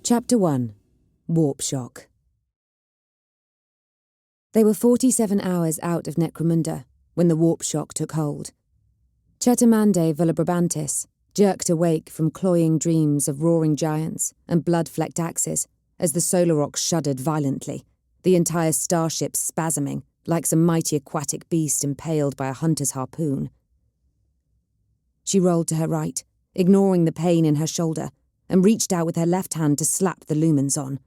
Chapter 1. Warp Shock. They were 47 hours out of Necromunda when the warp shock took hold. Chetamande Volabrabantis jerked awake from cloying dreams of roaring giants and blood-flecked axes as the solar rock shuddered violently, the entire starship spasming like some mighty aquatic beast impaled by a hunter's harpoon. She rolled to her right, ignoring the pain in her shoulder, and reached out with her left hand to slap the lumens on.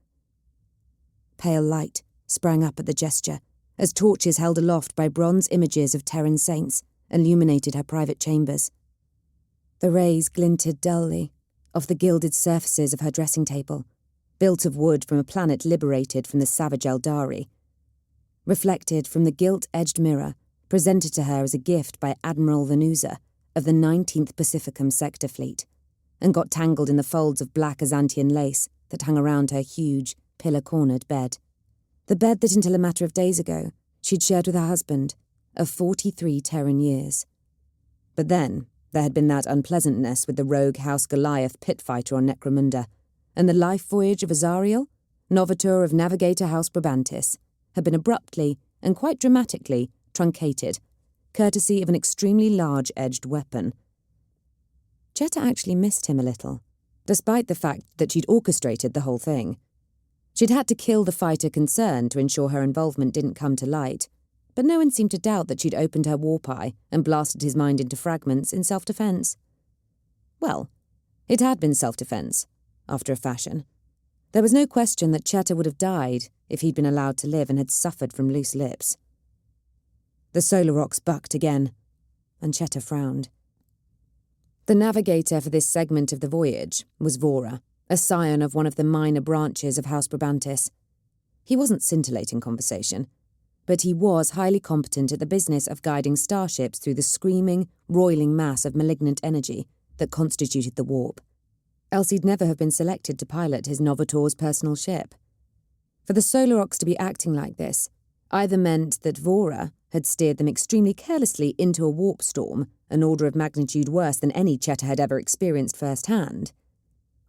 Pale light sprang up at the gesture, as torches held aloft by bronze images of Terran saints illuminated her private chambers. The rays glinted dully off the gilded surfaces of her dressing table, built of wood from a planet liberated from the savage Eldari, reflected from the gilt-edged mirror presented to her as a gift by Admiral Venusa of the 19th Pacificum Sector Fleet, and got tangled in the folds of black Azantian lace that hung around her huge, pillar-cornered bed. The bed that until a matter of days ago she'd shared with her husband of 43 Terran years. But then there had been that unpleasantness with the rogue House Goliath pitfighter on Necromunda, and the life voyage of Azariel, novator of Navigator House Brabantis, had been abruptly and quite dramatically truncated, courtesy of an extremely large-edged weapon. Cheta actually missed him a little, despite the fact that she'd orchestrated the whole thing. She'd had to kill the fighter concerned to ensure her involvement didn't come to light, but no one seemed to doubt that she'd opened her warp eye and blasted his mind into fragments in self-defense. Well, it had been self-defense, after a fashion. There was no question that Cheta would have died if he'd been allowed to live and had suffered from loose lips. The solar rocks bucked again, and Cheta frowned. The navigator for this segment of the voyage was Vora, a scion of one of the minor branches of House Brabantis. He wasn't scintillating conversation, but he was highly competent at the business of guiding starships through the screaming, roiling mass of malignant energy that constituted the warp. Else he'd never have been selected to pilot his novator's personal ship. For the solar rocks to be acting like this either meant that Vora had steered them extremely carelessly into a warp storm, an order of magnitude worse than any Cheta had ever experienced firsthand,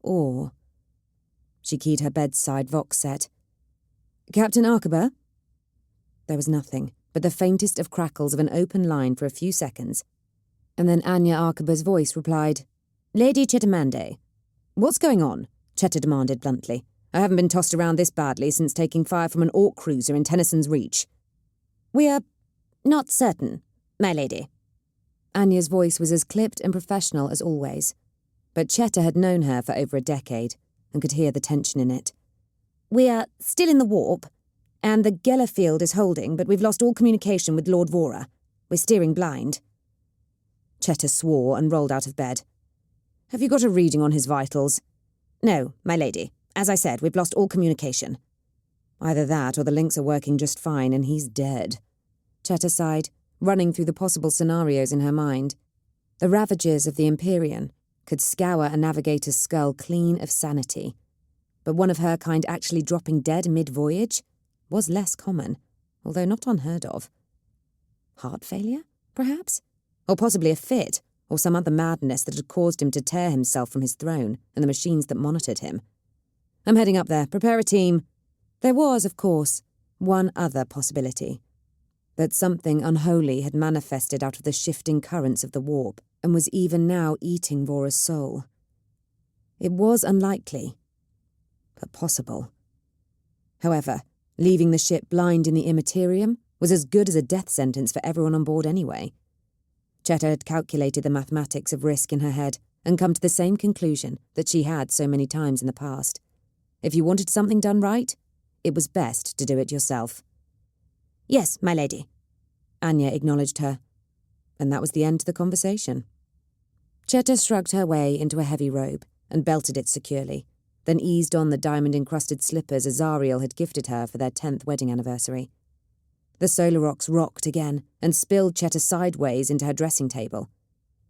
or... She keyed her bedside vox set. "Captain Archmagos?" There was nothing but the faintest of crackles of an open line for a few seconds, and then Anya Archmagos' voice replied, "Lady Chetamande." "What's going on?" Cheta demanded bluntly. "I haven't been tossed around this badly since taking fire from an orc cruiser in Tennyson's Reach." "We are not certain, my lady." Anya's voice was as clipped and professional as always, but Cheta had known her for over a decade and could hear the tension in it. "We are still in the warp, and the Geller field is holding, but we've lost all communication with Lord Vora. We're steering blind." Cheta swore and rolled out of bed. "Have you got a reading on his vitals?" "No, my lady. As I said, we've lost all communication." "Either that or the links are working just fine and he's dead." Cheta sighed, running through the possible scenarios in her mind. The ravages of the Empyrean could scour a navigator's skull clean of sanity, but one of her kind actually dropping dead mid-voyage was less common, although not unheard of. Heart failure, perhaps? Or possibly a fit, or some other madness that had caused him to tear himself from his throne and the machines that monitored him. "I'm heading up there. Prepare a team." There was, of course, one other possibility. That something unholy had manifested out of the shifting currents of the warp and was even now eating Vora's soul. It was unlikely, but possible. However, leaving the ship blind in the immaterium was as good as a death sentence for everyone on board anyway. Cheta had calculated the mathematics of risk in her head and come to the same conclusion that she had so many times in the past. If you wanted something done right, it was best to do it yourself. "Yes, my lady." Anya acknowledged her, and that was the end to the conversation. Cheta shrugged her way into a heavy robe and belted it securely, then eased on the diamond-encrusted slippers Azariel had gifted her for their 10th wedding anniversary. The solar rocks rocked again and spilled Cheta sideways into her dressing table.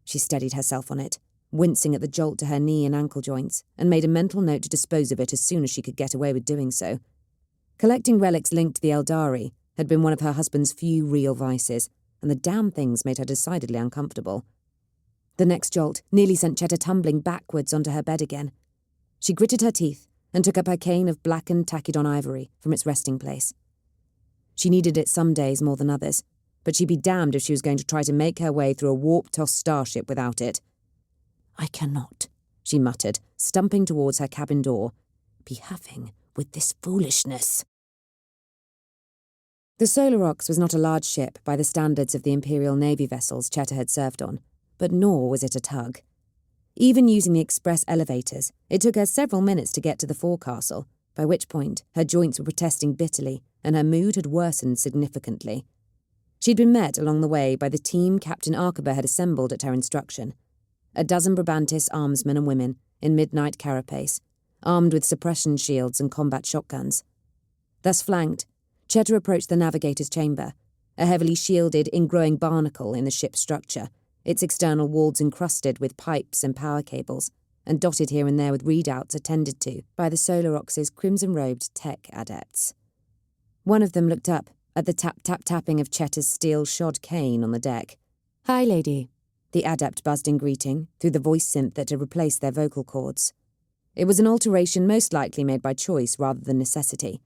She steadied herself on it, wincing at the jolt to her knee and ankle joints, and made a mental note to dispose of it as soon as she could get away with doing so. Collecting relics linked to the Eldari had been one of her husband's few real vices, and the damn things made her decidedly uncomfortable. The next jolt nearly sent Cheta tumbling backwards onto her bed again. She gritted her teeth and took up her cane of blackened tachydon ivory from its resting place. She needed it some days more than others, but she'd be damned if she was going to try to make her way through a warp-tossed starship without it. "I cannot," she muttered, stumping towards her cabin door, "be having with this foolishness." The Solarox was not a large ship by the standards of the Imperial Navy vessels Cheta had served on, but nor was it a tug. Even using the express elevators, it took her several minutes to get to the forecastle, by which point her joints were protesting bitterly and her mood had worsened significantly. She'd been met along the way by the team Captain Archmagos had assembled at her instruction. A dozen Brabantis armsmen and women in midnight carapace, armed with suppression shields and combat shotguns. Thus flanked, Cheta approached the navigator's chamber, a heavily shielded, ingrowing barnacle in the ship's structure, its external walls encrusted with pipes and power cables, and dotted here and there with readouts attended to by the Solarox's crimson-robed tech adepts. One of them looked up at the tap-tap-tapping of Cheta's steel-shod cane on the deck. "Hi, lady," the adept buzzed in greeting through the voice synth that had replaced their vocal cords. It was an alteration most likely made by choice rather than necessity,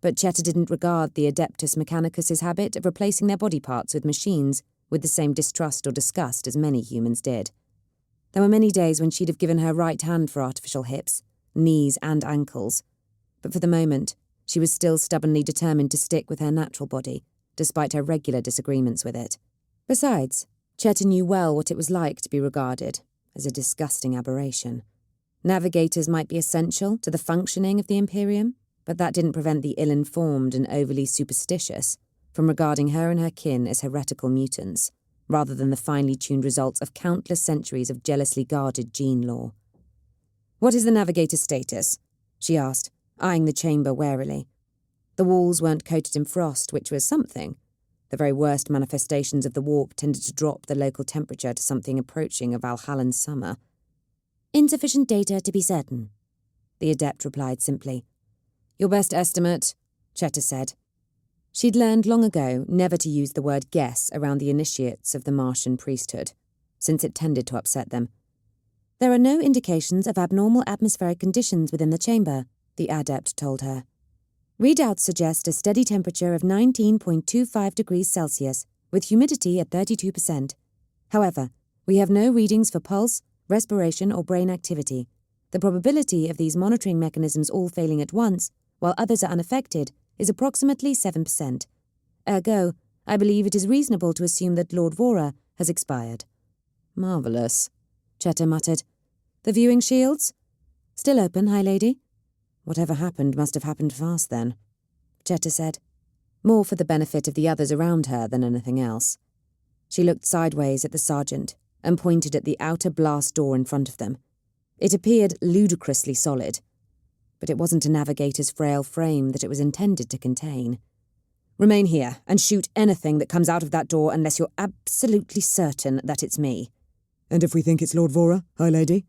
but Cheta didn't regard the Adeptus Mechanicus's habit of replacing their body parts with machines with the same distrust or disgust as many humans did. There were many days when she'd have given her right hand for artificial hips, knees and ankles, but for the moment, she was still stubbornly determined to stick with her natural body, despite her regular disagreements with it. Besides, Cheta knew well what it was like to be regarded as a disgusting aberration. Navigators might be essential to the functioning of the Imperium, but that didn't prevent the ill-informed and overly superstitious from regarding her and her kin as heretical mutants, rather than the finely tuned results of countless centuries of jealously guarded gene lore. "What is the navigator's status?" she asked, eyeing the chamber warily. The walls weren't coated in frost, which was something. The very worst manifestations of the warp tended to drop the local temperature to something approaching a Valhallan summer. "Insufficient data to be certain," the adept replied simply. "Your best estimate," Cheta said. She'd learned long ago never to use the word guess around the initiates of the Martian priesthood, since it tended to upset them. "There are no indications of abnormal atmospheric conditions within the chamber," the adept told her. "Readouts suggest a steady temperature of 19.25 degrees Celsius, with humidity at 32%. However, we have no readings for pulse, respiration, or brain activity. The probability of these monitoring mechanisms all failing at once, while others are unaffected, is approximately 7%. Ergo, I believe it is reasonable to assume that Lord Vora has expired." "Marvellous," Cheta muttered. "The viewing shields?" "Still open, High Lady." "Whatever happened must have happened fast then," Cheta said, more for the benefit of the others around her than anything else. She looked sideways at the sergeant and pointed at the outer blast door in front of them. It appeared ludicrously solid, but it wasn't a navigator's frail frame that it was intended to contain. "Remain here and shoot anything that comes out of that door unless you're absolutely certain that it's me." "And if we think it's Lord Vora, High Lady?"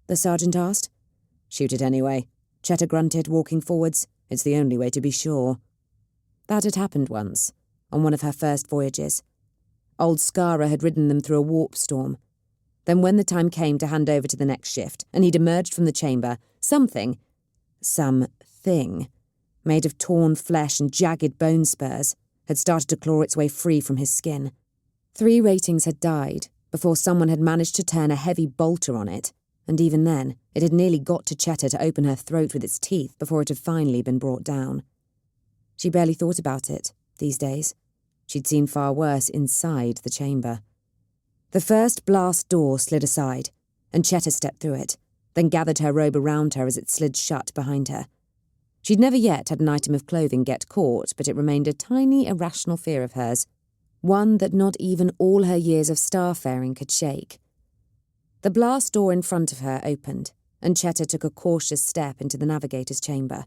the sergeant asked. "Shoot it anyway," Cheta grunted, walking forwards. "It's the only way to be sure." That had happened once, on one of her first voyages. Old Skara had ridden them through a warp storm. Then when the time came to hand over to the next shift, and he'd emerged from the chamber, something made of torn flesh and jagged bone spurs had started to claw its way free from his skin. 3 ratings had died before someone had managed to turn a heavy bolter on it, and even then, it had nearly got to Cheta to open her throat with its teeth before it had finally been brought down. She barely thought about it, these days. She'd seen far worse inside the chamber. The first blast door slid aside, and Cheta stepped through it, then gathered her robe around her as it slid shut behind her. She'd never yet had an item of clothing get caught, but it remained a tiny, irrational fear of hers, one that not even all her years of starfaring could shake. The blast door in front of her opened, and Cheta took a cautious step into the navigator's chamber.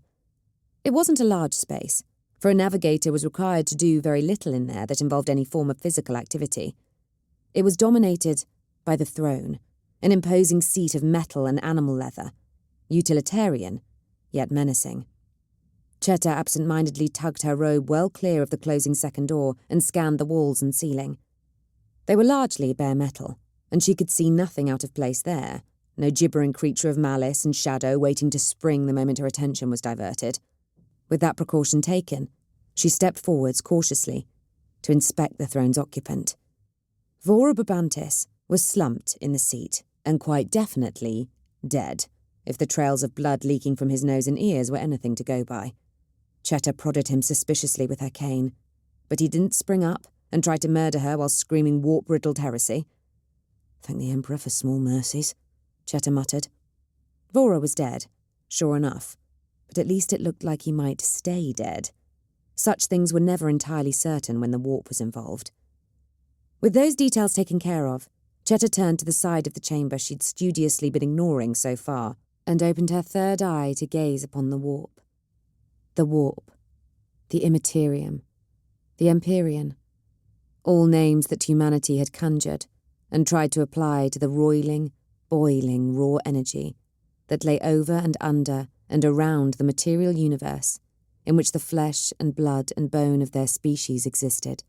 It wasn't a large space, for a navigator was required to do very little in there that involved any form of physical activity. It was dominated by the throne, an imposing seat of metal and animal leather, utilitarian, yet menacing. Cheta absent-mindedly tugged her robe well clear of the closing second door and scanned the walls and ceiling. They were largely bare metal, and she could see nothing out of place there, no gibbering creature of malice and shadow waiting to spring the moment her attention was diverted. With that precaution taken, she stepped forwards cautiously to inspect the throne's occupant. Vora Brabantis was slumped in the seat and quite definitely dead, if the trails of blood leaking from his nose and ears were anything to go by. Cheta prodded him suspiciously with her cane, but he didn't spring up and try to murder her while screaming warp-riddled heresy. "Thank the Emperor for small mercies," Cheta muttered. Vora was dead, sure enough, but at least it looked like he might stay dead. Such things were never entirely certain when the warp was involved. With those details taken care of, Cheta turned to the side of the chamber she'd studiously been ignoring so far, and opened her third eye to gaze upon the warp. The warp, the immaterium, the empyrean, all names that humanity had conjured and tried to apply to the roiling, boiling raw energy that lay over and under and around the material universe in which the flesh and blood and bone of their species existed.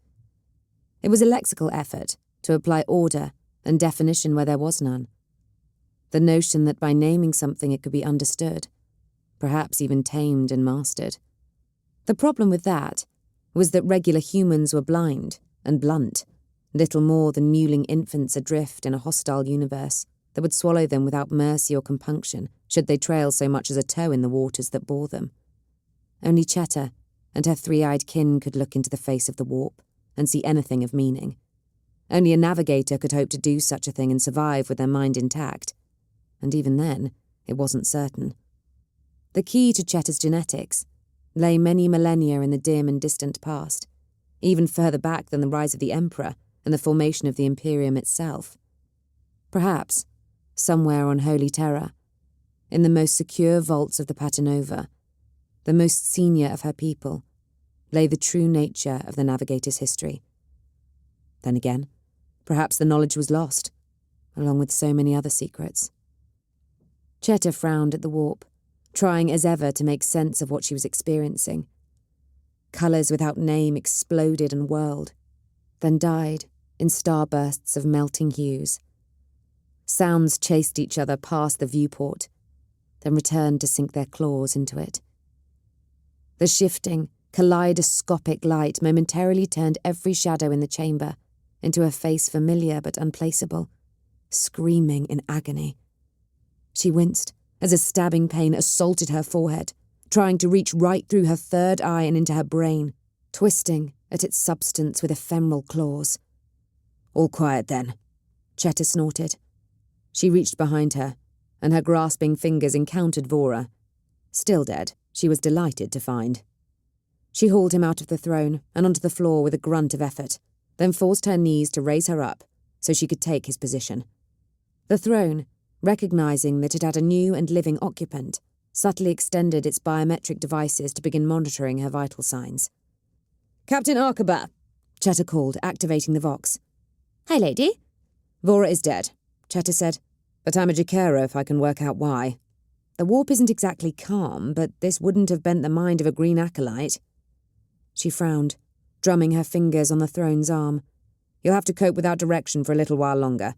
It was a lexical effort to apply order and definition where there was none. The notion that by naming something it could be understood, perhaps even tamed and mastered. The problem with that was that regular humans were blind and blunt, little more than mewling infants adrift in a hostile universe that would swallow them without mercy or compunction should they trail so much as a toe in the waters that bore them. Only Cheta and her three-eyed kin could look into the face of the warp and see anything of meaning. Only a navigator could hope to do such a thing and survive with their mind intact, and even then, it wasn't certain. The key to Cheta's genetics lay many millennia in the dim and distant past, even further back than the rise of the Emperor and the formation of the Imperium itself. Perhaps, somewhere on Holy Terra, in the most secure vaults of the Paternova, the most senior of her people, lay the true nature of the navigator's history. Then again, perhaps the knowledge was lost, along with so many other secrets. Cheta frowned at the warp, trying as ever to make sense of what she was experiencing. Colours without name exploded and whirled, then died in starbursts of melting hues. Sounds chased each other past the viewport, then returned to sink their claws into it. The shifting, kaleidoscopic light momentarily turned every shadow in the chamber into a face familiar but unplaceable, screaming in agony. She winced as a stabbing pain assaulted her forehead, trying to reach right through her third eye and into her brain, twisting at its substance with ephemeral claws. "All quiet then," Cheta snorted. She reached behind her, and her grasping fingers encountered Vora. Still dead, she was delighted to find. She hauled him out of the throne and onto the floor with a grunt of effort, then forced her knees to raise her up so she could take his position. The throne, recognizing that it had a new and living occupant, subtly extended its biometric devices to begin monitoring her vital signs. "Captain Arkaba," Cheta called, activating the Vox. "Hi, lady." "Vora is dead," Cheta said, "but I'm a Jakera if I can work out why. The warp isn't exactly calm, but this wouldn't have bent the mind of a green acolyte." She frowned, drumming her fingers on the throne's arm. "You'll have to cope without direction for a little while longer.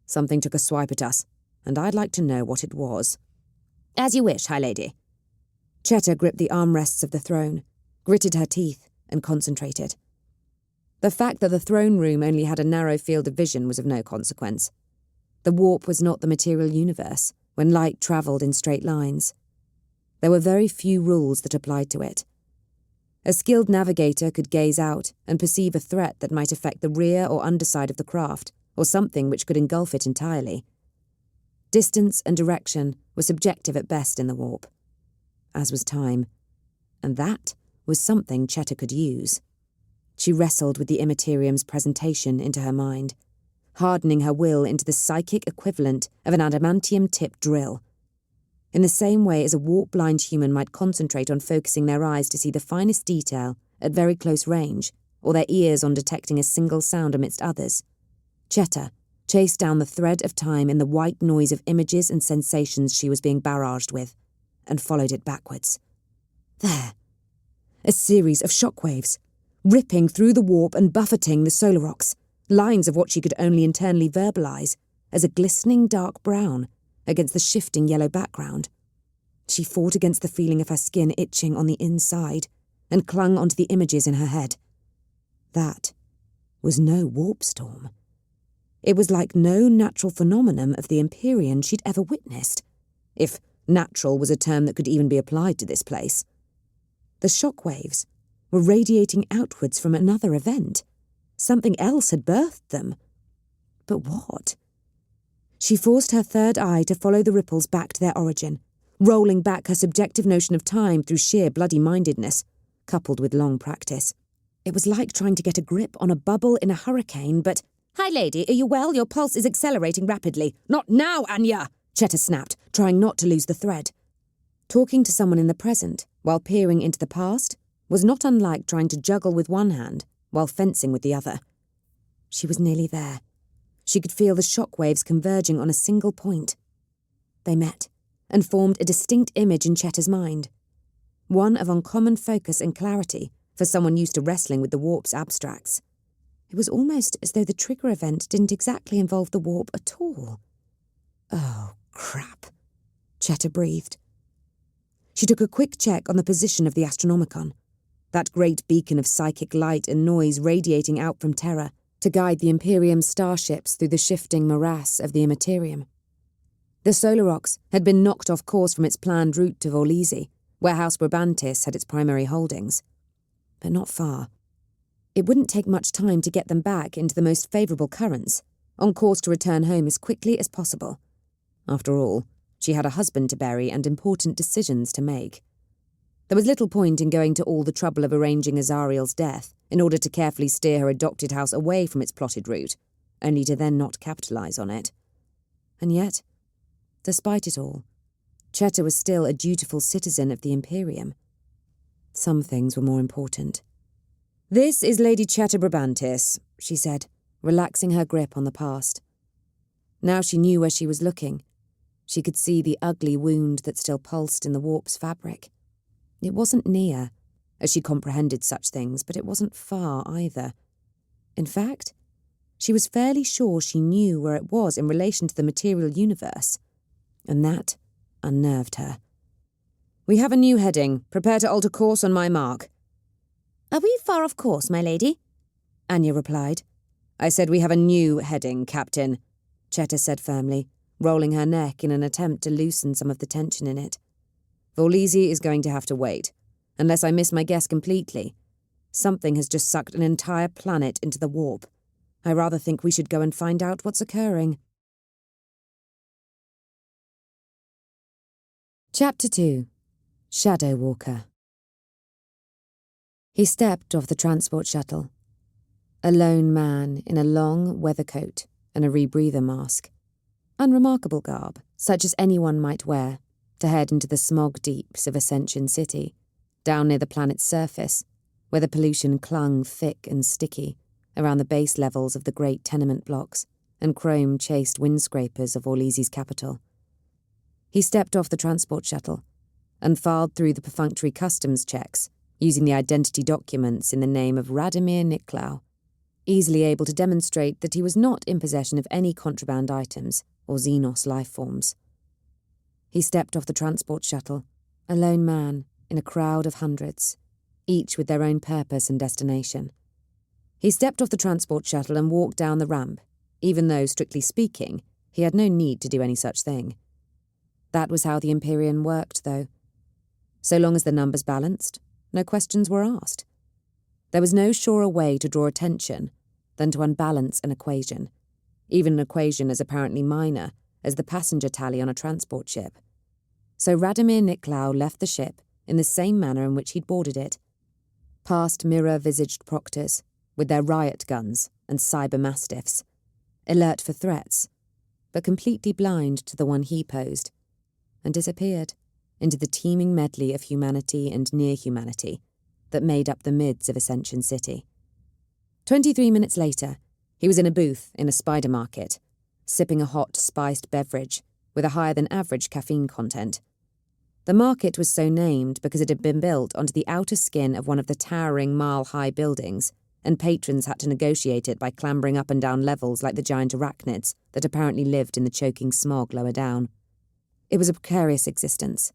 Something took a swipe at us, and I'd like to know what it was." "As you wish, High Lady." Cheta gripped the armrests of the throne, gritted her teeth, and concentrated. The fact that the throne room only had a narrow field of vision was of no consequence. The warp was not the material universe, when light travelled in straight lines. There were very few rules that applied to it. A skilled navigator could gaze out and perceive a threat that might affect the rear or underside of the craft, or something which could engulf it entirely. Distance and direction were subjective at best in the warp, as was time, and that was something Cheta could use. She wrestled with the immaterium's presentation into her mind, hardening her will into the psychic equivalent of an adamantium-tipped drill. In the same way as a warp-blind human might concentrate on focusing their eyes to see the finest detail at very close range, or their ears on detecting a single sound amidst others, Cheta chased down the thread of time in the white noise of images and sensations she was being barraged with, and followed it backwards. There. A series of shockwaves, ripping through the warp and buffeting the solar rocks, lines of what she could only internally verbalise as a glistening dark brown, against the shifting yellow background. She fought against the feeling of her skin itching on the inside and clung onto the images in her head. That was no warp storm. It was like no natural phenomenon of the Empyrean she'd ever witnessed, if natural was a term that could even be applied to this place. The shockwaves were radiating outwards from another event. Something else had birthed them. But what? She forced her third eye to follow the ripples back to their origin, rolling back her subjective notion of time through sheer bloody-mindedness, coupled with long practice. It was like trying to get a grip on a bubble in a hurricane, but— "Hi, lady, are you well? Your pulse is accelerating rapidly." "Not now, Anya!" Cheta snapped, trying not to lose the thread. Talking to someone in the present, while peering into the past, was not unlike trying to juggle with one hand while fencing with the other. She was nearly there. She could feel the shockwaves converging on a single point. They met, and formed a distinct image in Cheta's mind. One of uncommon focus and clarity for someone used to wrestling with the warp's abstracts. It was almost as though the trigger event didn't exactly involve the warp at all. Oh, crap. Cheta breathed. She took a quick check on the position of the Astronomicon, that great beacon of psychic light and noise radiating out from Terra to guide the Imperium's starships through the shifting morass of the Immaterium. The Solarox had been knocked off course from its planned route to Vorlisi, where House Brabantis had its primary holdings. But not far. It wouldn't take much time to get them back into the most favourable currents, on course to return home as quickly as possible. After all, she had a husband to bury and important decisions to make. There was little point in going to all the trouble of arranging Azariel's death in order to carefully steer her adopted house away from its plotted route, only to then not capitalise on it. And yet, despite it all, Cheta was still a dutiful citizen of the Imperium. Some things were more important. "This is Lady Cheta Brabantis," she said, relaxing her grip on the past. Now she knew where she was looking. She could see the ugly wound that still pulsed in the warp's fabric. It wasn't near, as she comprehended such things, but it wasn't far either. In fact, she was fairly sure she knew where it was in relation to the material universe, and that unnerved her. "We have a new heading. Prepare to alter course on my mark." "Are we far off course, my lady?" Anya replied. "I said we have a new heading, Captain," Cheta said firmly, rolling her neck in an attempt to loosen some of the tension in it. "Vorlisi is going to have to wait, unless I miss my guess completely. Something has just sucked an entire planet into the warp. I rather think we should go and find out what's occurring." Chapter 2. Shadow Walker. He stepped off the transport shuttle. A lone man in a long weather coat and a rebreather mask. Unremarkable garb, such as anyone might wear, to head into the smog deeps of Ascension City, down near the planet's surface, where the pollution clung thick and sticky around the base levels of the great tenement blocks and chrome-chased windscrapers of Orlisi's capital. He stepped off the transport shuttle and filed through the perfunctory customs checks, using the identity documents in the name of Radomir Niklau, easily able to demonstrate that he was not in possession of any contraband items or Xenos life forms. He stepped off the transport shuttle, a lone man in a crowd of hundreds, each with their own purpose and destination. He stepped off the transport shuttle and walked down the ramp, even though, strictly speaking, he had no need to do any such thing. That was how the Empyrean worked, though. So long as the numbers balanced, no questions were asked. There was no surer way to draw attention than to unbalance an equation, even an equation as apparently minor as the passenger tally on a transport ship. So Radomir Niklau left the ship in the same manner in which he'd boarded it, past mirror-visaged proctors with their riot guns and cyber-mastiffs, alert for threats, but completely blind to the one he posed, and disappeared into the teeming medley of humanity and near-humanity that made up the mids of Ascension City. 23 minutes later, he was in a booth in a spider market, sipping a hot, spiced beverage with a higher-than-average caffeine content. The market was so named because it had been built onto the outer skin of one of the towering mile-high buildings, and patrons had to negotiate it by clambering up and down levels like the giant arachnids that apparently lived in the choking smog lower down. It was a precarious existence,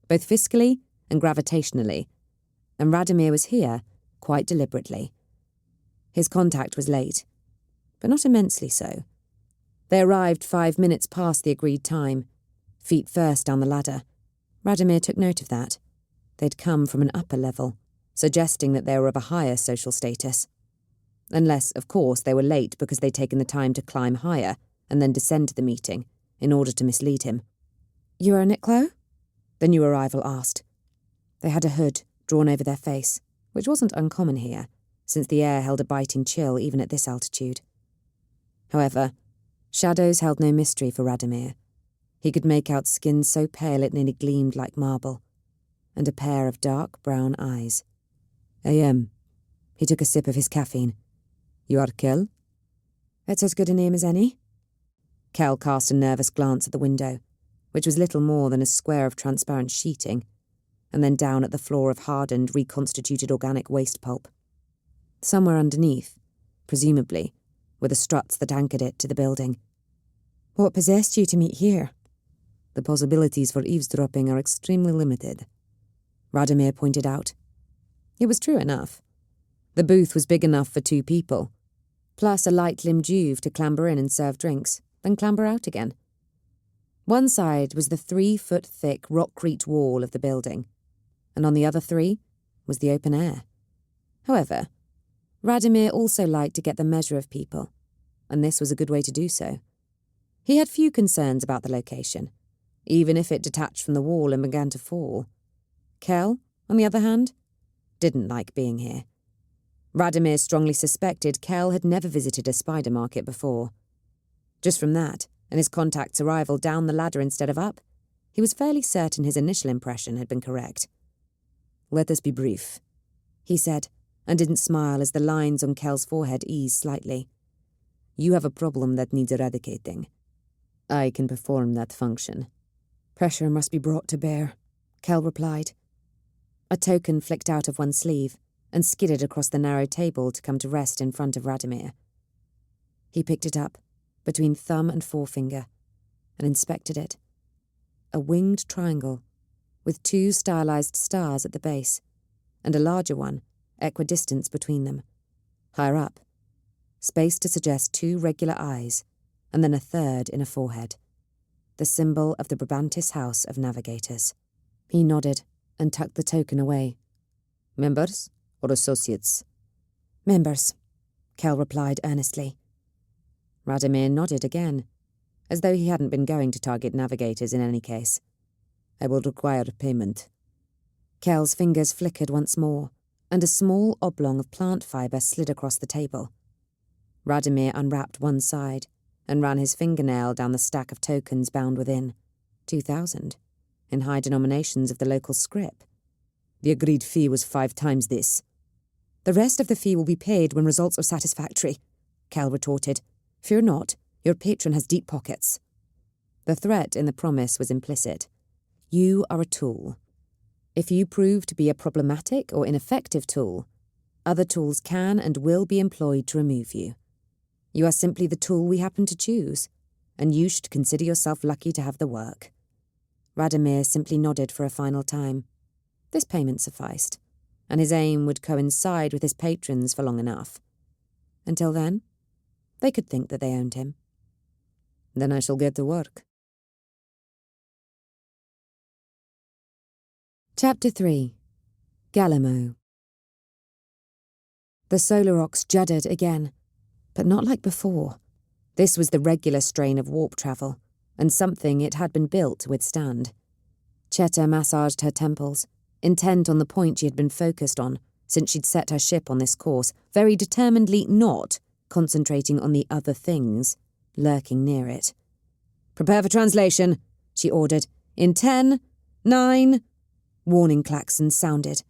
both fiscally and gravitationally, and Radomir was here quite deliberately. His contact was late, but not immensely so. They arrived 5 minutes past the agreed time, feet first down the ladder. Radomir took note of that. They'd come from an upper level, suggesting that they were of a higher social status. Unless, of course, they were late because they'd taken the time to climb higher and then descend to the meeting in order to mislead him. "You are Niclo?" the new arrival asked. They had a hood drawn over their face, which wasn't uncommon here, since the air held a biting chill even at this altitude. However, shadows held no mystery for Radomir. He could make out skin so pale it nearly gleamed like marble, and a pair of dark brown eyes. "I am." He took a sip of his caffeine. "You are Cawl?" "That's as good a name as any." Cawl cast a nervous glance at the window, which was little more than a square of transparent sheeting, and then down at the floor of hardened, reconstituted organic waste pulp. Somewhere underneath, presumably, were the struts that anchored it to the building. "What possessed you to meet here?" "The possibilities for eavesdropping are extremely limited," Radomir pointed out. It was true enough. The booth was big enough for 2 people, plus a light-limbed Juve to clamber in and serve drinks, then clamber out again. One side was the 3-foot-thick rockcrete wall of the building, and on the other 3 was the open air. However, Radomir also liked to get the measure of people, and this was a good way to do so. He had few concerns about the location, even if it detached from the wall and began to fall. Cawl, on the other hand, didn't like being here. Radomir strongly suspected Cawl had never visited a spider market before. Just from that, and his contact's arrival down the ladder instead of up, he was fairly certain his initial impression had been correct. "Let us be brief," he said, and didn't smile as the lines on Cawl's forehead eased slightly. "You have a problem that needs eradicating. I can perform that function." "Pressure must be brought to bear," Cawl replied. A token flicked out of one sleeve and skidded across the narrow table to come to rest in front of Radomir. He picked it up, between thumb and forefinger, and inspected it. A winged triangle, with 2 stylized stars at the base, and a larger one, equidistant between them. Higher up, space to suggest 2 regular eyes, and then a third in a forehead. The symbol of the Brabantis House of Navigators. He nodded and tucked the token away. "Members or associates?" "Members," Cawl replied earnestly. Radomir nodded again, as though he hadn't been going to target navigators in any case. "I will require payment." Cawl's fingers flickered once more, and a small oblong of plant fibre slid across the table. Radomir unwrapped one side and ran his fingernail down the stack of tokens bound within. 2,000, in high denominations of the local scrip. "The agreed fee was 5 times this." "The rest of the fee will be paid when results are satisfactory," Cawl retorted. "Fear not, your patron has deep pockets." The threat in the promise was implicit. You are a tool. If you prove to be a problematic or ineffective tool, other tools can and will be employed to remove you. You are simply the tool we happen to choose, and you should consider yourself lucky to have the work. Radomir simply nodded for a final time. This payment sufficed, and his aim would coincide with his patron's for long enough. Until then, they could think that they owned him. "Then I shall get to work." Chapter 3. Galamo. The Solorox juddered again, but not like before. This was the regular strain of warp travel, and something it had been built to withstand. Cheta massaged her temples, intent on the point she had been focused on since she'd set her ship on this course, very determinedly not concentrating on the other things lurking near it. "Prepare for translation," she ordered. "In 10, 9... Warning klaxons sounded,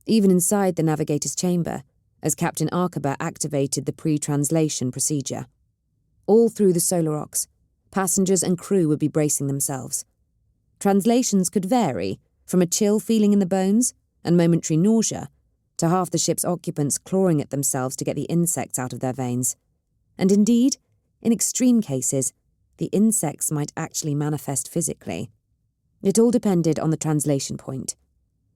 even inside the navigator's chamber, as Captain Archmagos activated the pre-translation procedure. All through the Solorox, passengers and crew would be bracing themselves. Translations could vary, from a chill feeling in the bones and momentary nausea, to half the ship's occupants clawing at themselves to get the insects out of their veins. And indeed, in extreme cases, the insects might actually manifest physically. It all depended on the translation point.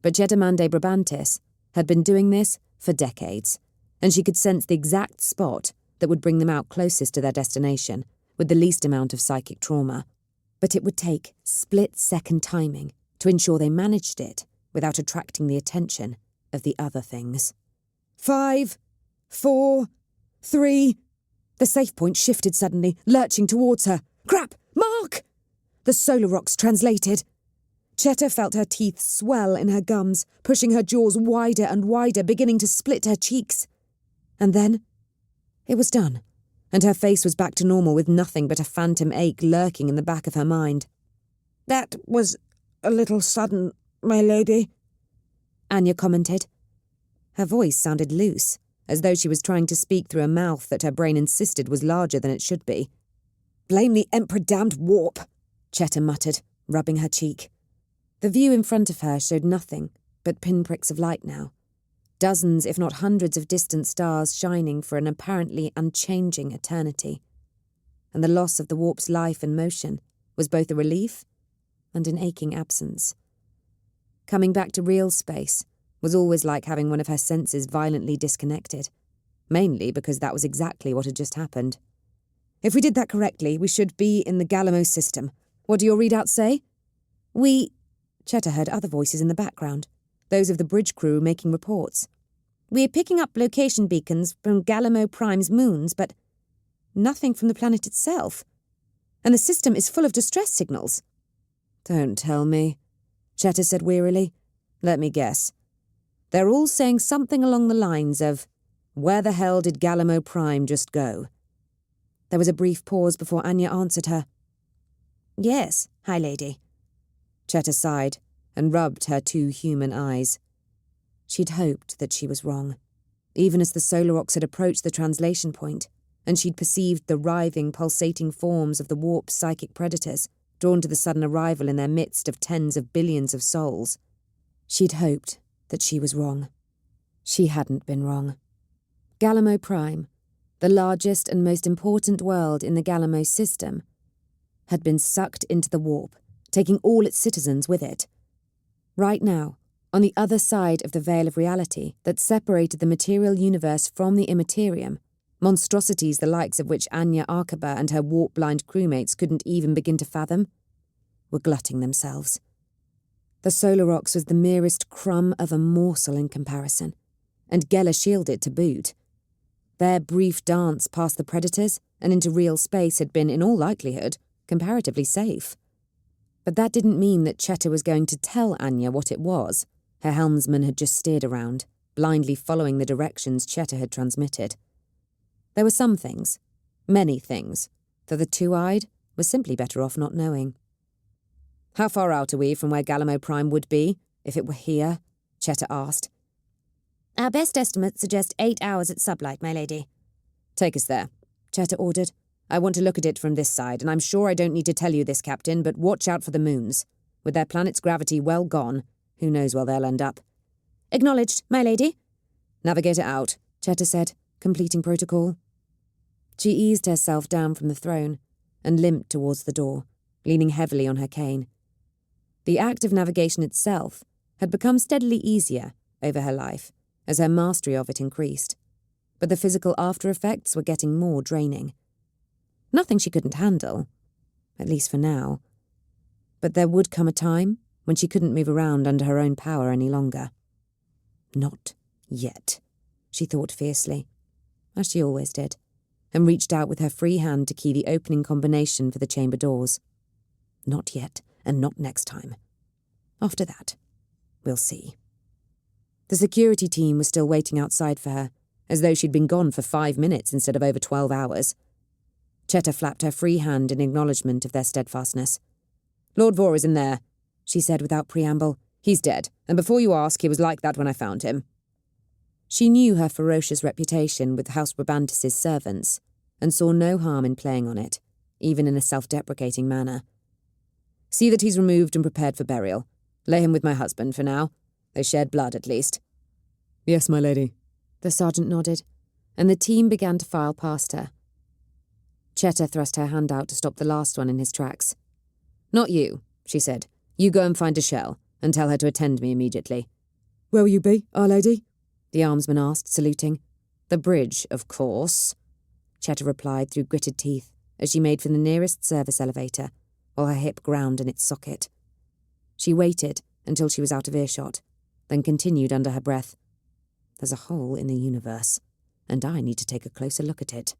But Chetamande Brabantis had been doing this for decades, and she could sense the exact spot that would bring them out closest to their destination, with the least amount of psychic trauma. But it would take split-second timing to ensure they managed it without attracting the attention of the other things. 5, 4, 3... The safe point shifted suddenly, lurching towards her. Crap! Mark! The solar rocks translated. Cheta felt her teeth swell in her gums, pushing her jaws wider and wider, beginning to split her cheeks. And then it was done, and her face was back to normal with nothing but a phantom ache lurking in the back of her mind. "That was a little sudden, my lady," Anya commented. Her voice sounded loose, as though she was trying to speak through a mouth that her brain insisted was larger than it should be. "Blame the Emperor-damned warp," Cheta muttered, rubbing her cheek. The view in front of her showed nothing but pinpricks of light now. Dozens, if not hundreds of distant stars shining for an apparently unchanging eternity. And the loss of the warp's life and motion was both a relief and an aching absence. Coming back to real space was always like having one of her senses violently disconnected, mainly because that was exactly what had just happened. "If we did that correctly, we should be in the Galamo system. What do your readouts say?" Cheta heard other voices in the background, those of the bridge crew making reports. "We're picking up location beacons from Galamo Prime's moons, but nothing from the planet itself. And the system is full of distress signals." "Don't tell me," Cheta said wearily. "Let me guess. They're all saying something along the lines of, 'Where the hell did Galamo Prime just go?'" There was a brief pause before Anya answered her. "Yes, High Lady." Cheta sighed and rubbed her two human eyes. She'd hoped that she was wrong, even as the solar rocks had approached the translation point, and she'd perceived the writhing, pulsating forms of the warp's psychic predators, drawn to the sudden arrival in their midst of tens of billions of souls. She'd hoped that she was wrong. She hadn't been wrong. Galamo Prime, the largest and most important world in the Galamo system, had been sucked into the warp, taking all its citizens with it. Right now, on the other side of the veil of reality that separated the material universe from the immaterium, monstrosities the likes of which Anya Arkaba and her warp-blind crewmates couldn't even begin to fathom, were glutting themselves. The solar rocks was the merest crumb of a morsel in comparison, and Geller shielded to boot. Their brief dance past the predators and into real space had been, in all likelihood, comparatively safe. But that didn't mean that Cheta was going to tell Anya what it was her helmsman had just steered around, blindly following the directions Cheta had transmitted. There were some things, many things, that the two-eyed was simply better off not knowing. "How far out are we from where Galamo Prime would be, if it were here?" Cheta asked. "Our best estimates suggest 8 hours at sublight, my lady." "Take us there," Cheta ordered. "I want to look at it from this side, and I'm sure I don't need to tell you this, Captain, but watch out for the moons. With their planet's gravity well gone, who knows where they'll end up." "Acknowledged, my lady." "Navigator out," Cheta said, completing protocol. She eased herself down from the throne and limped towards the door, leaning heavily on her cane. The act of navigation itself had become steadily easier over her life as her mastery of it increased, but the physical after-effects were getting more draining. Nothing she couldn't handle, at least for now. But there would come a time when she couldn't move around under her own power any longer. Not yet, she thought fiercely, as she always did, and reached out with her free hand to key the opening combination for the chamber doors. Not yet, and not next time. After that, we'll see. The security team was still waiting outside for her, as though she'd been gone for 5 minutes instead of over 12 hours. Cheta flapped her free hand in acknowledgement of their steadfastness. "Lord Vor is in there," she said without preamble. "He's dead, and before you ask, he was like that when I found him." She knew her ferocious reputation with House Brabantis' servants, and saw no harm in playing on it, even in a self-deprecating manner. "See that he's removed and prepared for burial. Lay him with my husband for now. They shared blood, at least." "Yes, my lady," the sergeant nodded, and the team began to file past her. Cheta thrust her hand out to stop the last one in his tracks. "Not you," she said, You go and find Deshelle, and tell her to attend me immediately. Where will you be, Our Lady? The armsman asked, saluting. The bridge, of course, Chetta replied through gritted teeth as she made for the nearest service elevator, while her hip ground in its socket. She waited until she was out of earshot, then continued under her breath. There's a hole in the universe, and I need to take a closer look at it.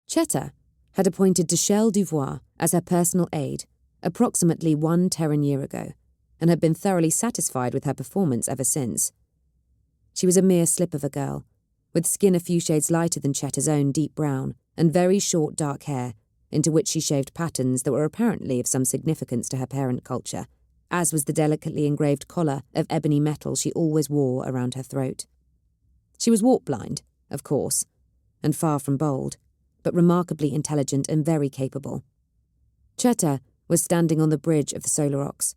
Chetta had appointed Deshelle Duvois as her personal aide approximately 1 Terran year ago, and had been thoroughly satisfied with her performance ever since. She was a mere slip of a girl, with skin a few shades lighter than Chetta's own deep brown, and very short dark hair, into which she shaved patterns that were apparently of some significance to her parent culture, as was the delicately engraved collar of ebony metal she always wore around her throat. She was warp-blind, of course, and far from bold, but remarkably intelligent and very capable. Chetta was standing on the bridge of the Solar Ox,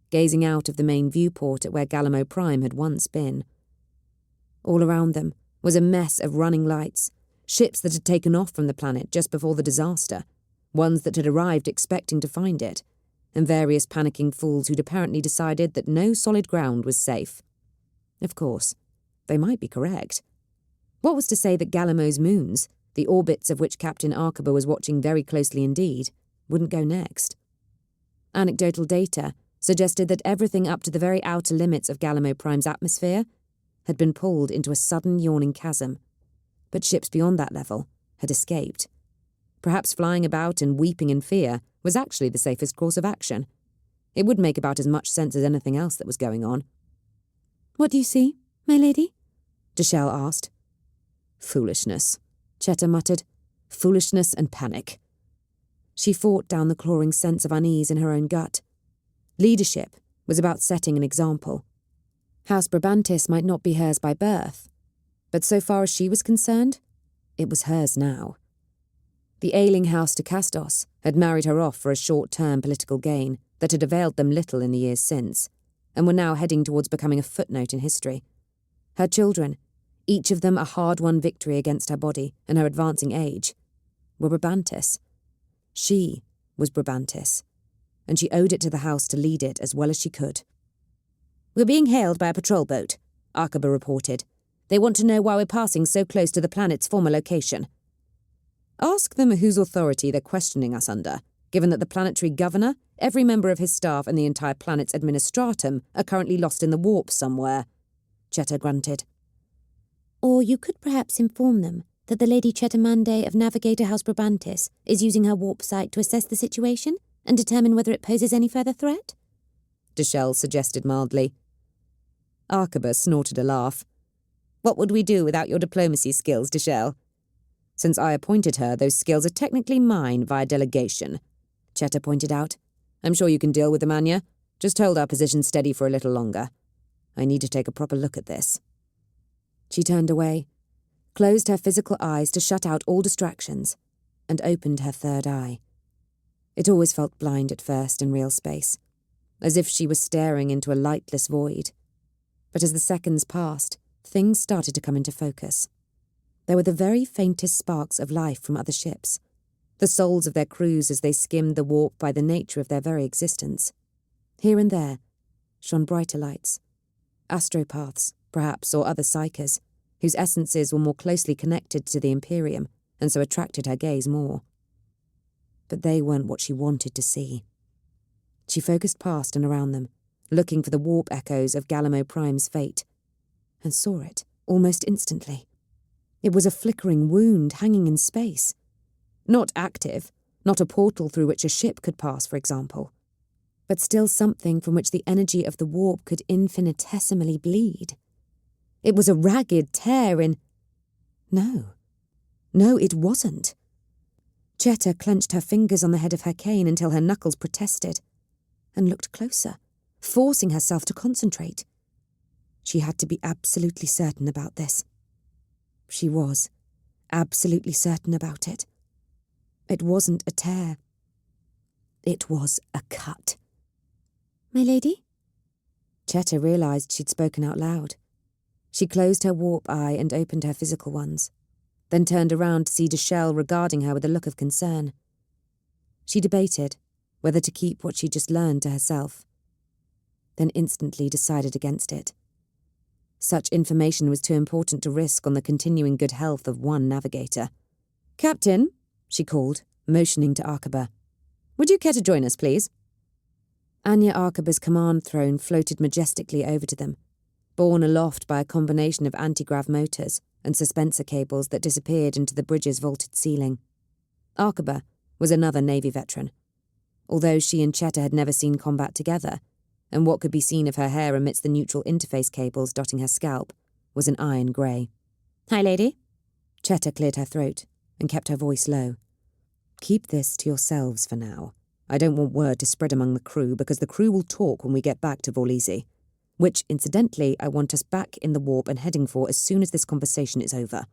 gazing out of the main viewport at where Galamo Prime had once been. All around them was a mess of running lights, ships that had taken off from the planet just before the disaster, ones that had arrived expecting to find it, and various panicking fools who'd apparently decided that no solid ground was safe. Of course, they might be correct. What was to say that Galamo's moons, the orbits of which Captain Archmagos was watching very closely indeed, wouldn't go next? Anecdotal data suggested that everything up to the very outer limits of Galamo Prime's atmosphere had been pulled into a sudden yawning chasm, but ships beyond that level had escaped. Perhaps flying about and weeping in fear was actually the safest course of action. It would make about as much sense as anything else that was going on. "What do you see, my lady?" Deshelle asked. "Foolishness," Chetta muttered. "Foolishness and panic." She fought down the clawing sense of unease in her own gut. Leadership was about setting an example. House Brabantis might not be hers by birth, but so far as she was concerned, it was hers now. The ailing House Castos had married her off for a short-term political gain that had availed them little in the years since, and were now heading towards becoming a footnote in history. Her children, each of them a hard-won victory against her body and her advancing age, were Brabantis. She was Brabantis, and she owed it to the house to lead it as well as she could. "We're being hailed by a patrol boat," Archmagos reported. "They want to know why we're passing so close to the planet's former location." "Ask them whose authority they're questioning us under, given that the planetary governor, every member of his staff and the entire planet's administratum are currently lost in the warp somewhere," Chetta grunted. "Or you could perhaps inform them that the Lady Chetamande of Navigator House Brabantis is using her warp site to assess the situation and determine whether it poses any further threat," Deshelle suggested mildly. Archmagos snorted a laugh. "What would we do without your diplomacy skills, Deshelle? Since I appointed her, those skills are technically mine via delegation," Chetta pointed out. "I'm sure you can deal with them, Anya. Just hold our position steady for a little longer. I need to take a proper look at this." She turned away, closed her physical eyes to shut out all distractions, and opened her third eye. It always felt blind at first in real space, as if she was staring into a lightless void. But as the seconds passed, things started to come into focus. There were the very faintest sparks of life from other ships, the souls of their crews as they skimmed the warp by the nature of their very existence. Here and there shone brighter lights, astropaths, perhaps, or other psychers, whose essences were more closely connected to the Imperium and so attracted her gaze more. But they weren't what she wanted to see. She focused past and around them, looking for the warp echoes of Galamo Prime's fate, and saw it almost instantly. It was a flickering wound hanging in space. Not active, not a portal through which a ship could pass, for example, but still something from which the energy of the warp could infinitesimally bleed. It was a ragged tear in... No, it wasn't. Chetta clenched her fingers on the head of her cane until her knuckles protested, and looked closer, forcing herself to concentrate. She had to be absolutely certain about this. She was absolutely certain about it. It wasn't a tear. It was a cut. "My lady?" Chetta realised she'd spoken out loud. She closed her warp eye and opened her physical ones, then turned around to see Deshelle regarding her with a look of concern. She debated whether to keep what she just learned to herself, then instantly decided against it. Such information was too important to risk on the continuing good health of one navigator. "Captain," she called, motioning to Archaba. "Would you care to join us, please?" Anya Archaba's command throne floated majestically over to them, borne aloft by a combination of anti-grav motors and suspensor cables that disappeared into the bridge's vaulted ceiling. Archaba was another Navy veteran. Although she and Cheta had never seen combat together, and what could be seen of her hair amidst the neutral interface cables dotting her scalp was an iron grey. "Hi, lady." Cheta cleared her throat and kept her voice low. "Keep this to yourselves for now. I don't want word to spread among the crew, because the crew will talk when we get back to Vorlisi, which, incidentally, I want us back in the warp and heading for as soon as this conversation is over.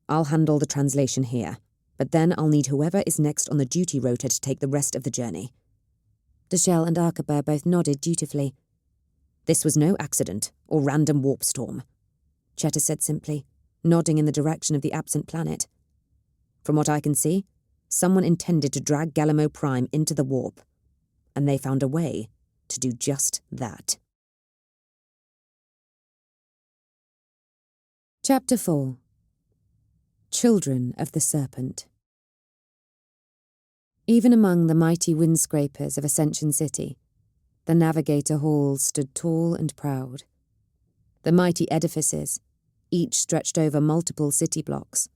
I'll handle the translation here, but then I'll need whoever is next on the duty rota to take the rest of the journey." Deshelle and Archaba both nodded dutifully. "This was no accident or random warp storm," Cheta said simply, nodding in the direction of the absent planet. "From what I can see, someone intended to drag Galimo Prime into the warp, and they found a way to do just that." Chapter 4. Children of the Serpent. Even among the mighty windscrapers of Ascension City, the Navigator Hall stood tall and proud. The mighty edifices, each stretched over multiple city blocks,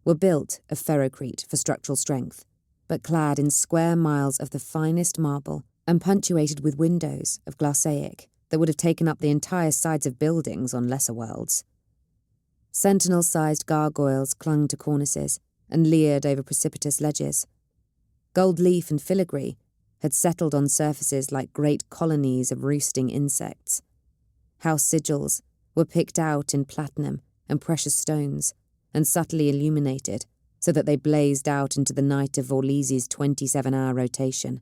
were built of ferrocrete for structural strength, but clad in square miles of the finest marble and punctuated with windows of glassaic that would have taken up the entire sides of buildings on lesser worlds. Sentinel-sized gargoyles clung to cornices and leered over precipitous ledges. Gold leaf and filigree had settled on surfaces like great colonies of roosting insects. House sigils were picked out in platinum and precious stones and subtly illuminated so that they blazed out into the night of Vorlisi's 27-hour rotation.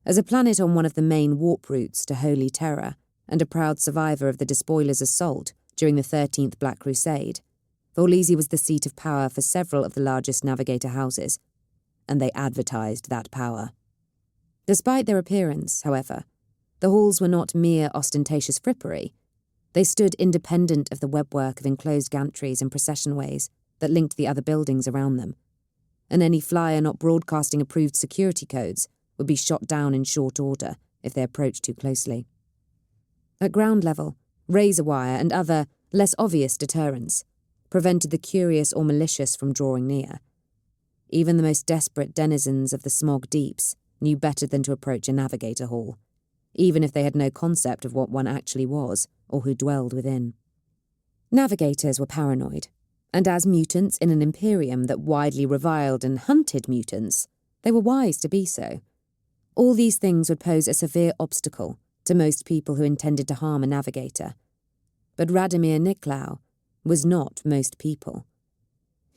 As a planet on one of the main warp routes to Holy Terror and a proud survivor of the Despoiler's assault during the 13th Black Crusade, Vorlisi was the seat of power for several of the largest navigator houses, and they advertised that power. Despite their appearance, however, the halls were not mere ostentatious frippery. They stood independent of the webwork of enclosed gantries and procession ways that linked the other buildings around them, and any flyer not broadcasting approved security codes would be shot down in short order if they approached too closely. At ground level, razor wire and other, less obvious deterrents prevented the curious or malicious from drawing near. Even the most desperate denizens of the smog deeps knew better than to approach a navigator hall, even if they had no concept of what one actually was or who dwelled within. Navigators were paranoid, and as mutants in an imperium that widely reviled and hunted mutants, they were wise to be so. All these things would pose a severe obstacle to most people who intended to harm a navigator. But Radomir Niklau was not most people.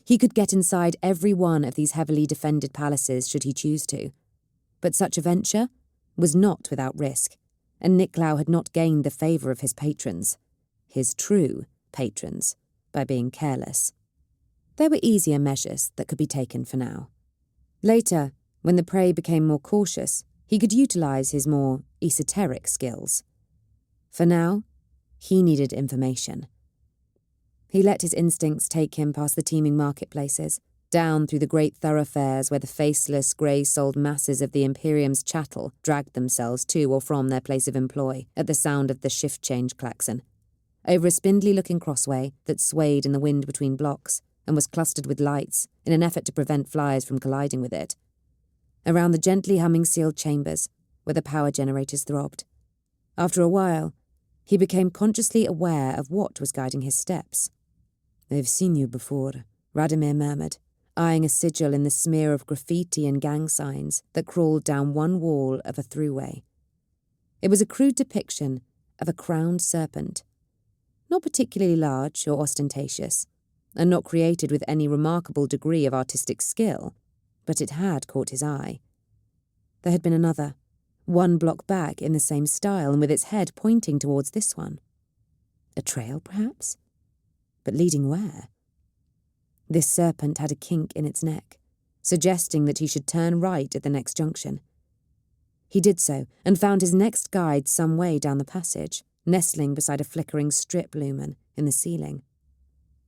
He could get inside every one of these heavily defended palaces should he choose to, but such a venture was not without risk, and Niklau had not gained the favour of his patrons, his true patrons, by being careless. There were easier measures that could be taken for now. Later, when the prey became more cautious, he could utilise his more esoteric skills. For now, he needed information. He let his instincts take him past the teeming marketplaces, down through the great thoroughfares where the faceless, grey-souled masses of the Imperium's chattel dragged themselves to or from their place of employ at the sound of the shift-change klaxon, over a spindly-looking crossway that swayed in the wind between blocks and was clustered with lights in an effort to prevent flies from colliding with it, around the gently humming sealed chambers where the power generators throbbed. After a while, he became consciously aware of what was guiding his steps. "I've seen you before," Radomir murmured, eyeing a sigil in the smear of graffiti and gang signs that crawled down one wall of a throughway. It was a crude depiction of a crowned serpent, not particularly large or ostentatious, and not created with any remarkable degree of artistic skill, but it had caught his eye. There had been another, one block back in the same style and with its head pointing towards this one. A trail, perhaps? But leading where? This serpent had a kink in its neck, suggesting that he should turn right at the next junction, He did so, and found his next guide some way down the passage, nestling beside a flickering strip lumen in the ceiling.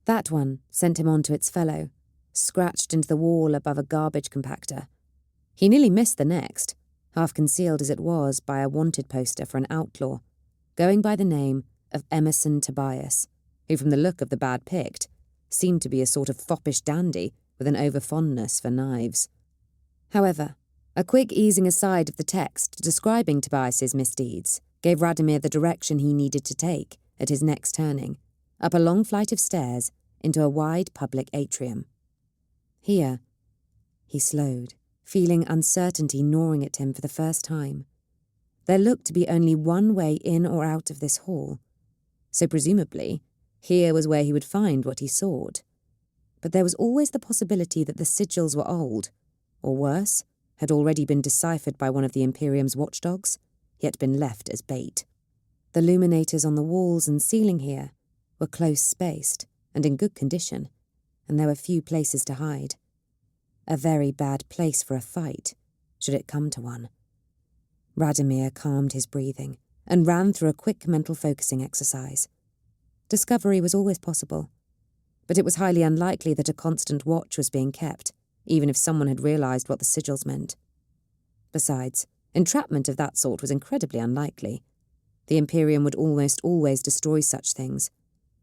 That one sent him on to its fellow, scratched into the wall above a garbage compactor. He nearly missed the next, half concealed as it was by a wanted poster for an outlaw, going by the name of Emerson Tobias, who from the look of the bad picked, seemed to be a sort of foppish dandy with an over-fondness for knives. However, a quick easing aside of the text describing Tobias's misdeeds gave Radomir the direction he needed to take at his next turning, up a long flight of stairs into a wide public atrium. Here, he slowed, feeling uncertainty gnawing at him for the first time. There looked to be only one way in or out of this hall, so presumably, here was where he would find what he sought. But there was always the possibility that the sigils were old, or worse, had already been deciphered by one of the Imperium's watchdogs, yet been left as bait. The luminators on the walls and ceiling here were close-spaced and in good condition, and there were few places to hide. A very bad place for a fight, should it come to one. Radomir calmed his breathing and ran through a quick mental focusing exercise. Discovery was always possible, but it was highly unlikely that a constant watch was being kept, even if someone had realised what the sigils meant. Besides, entrapment of that sort was incredibly unlikely. The Imperium would almost always destroy such things,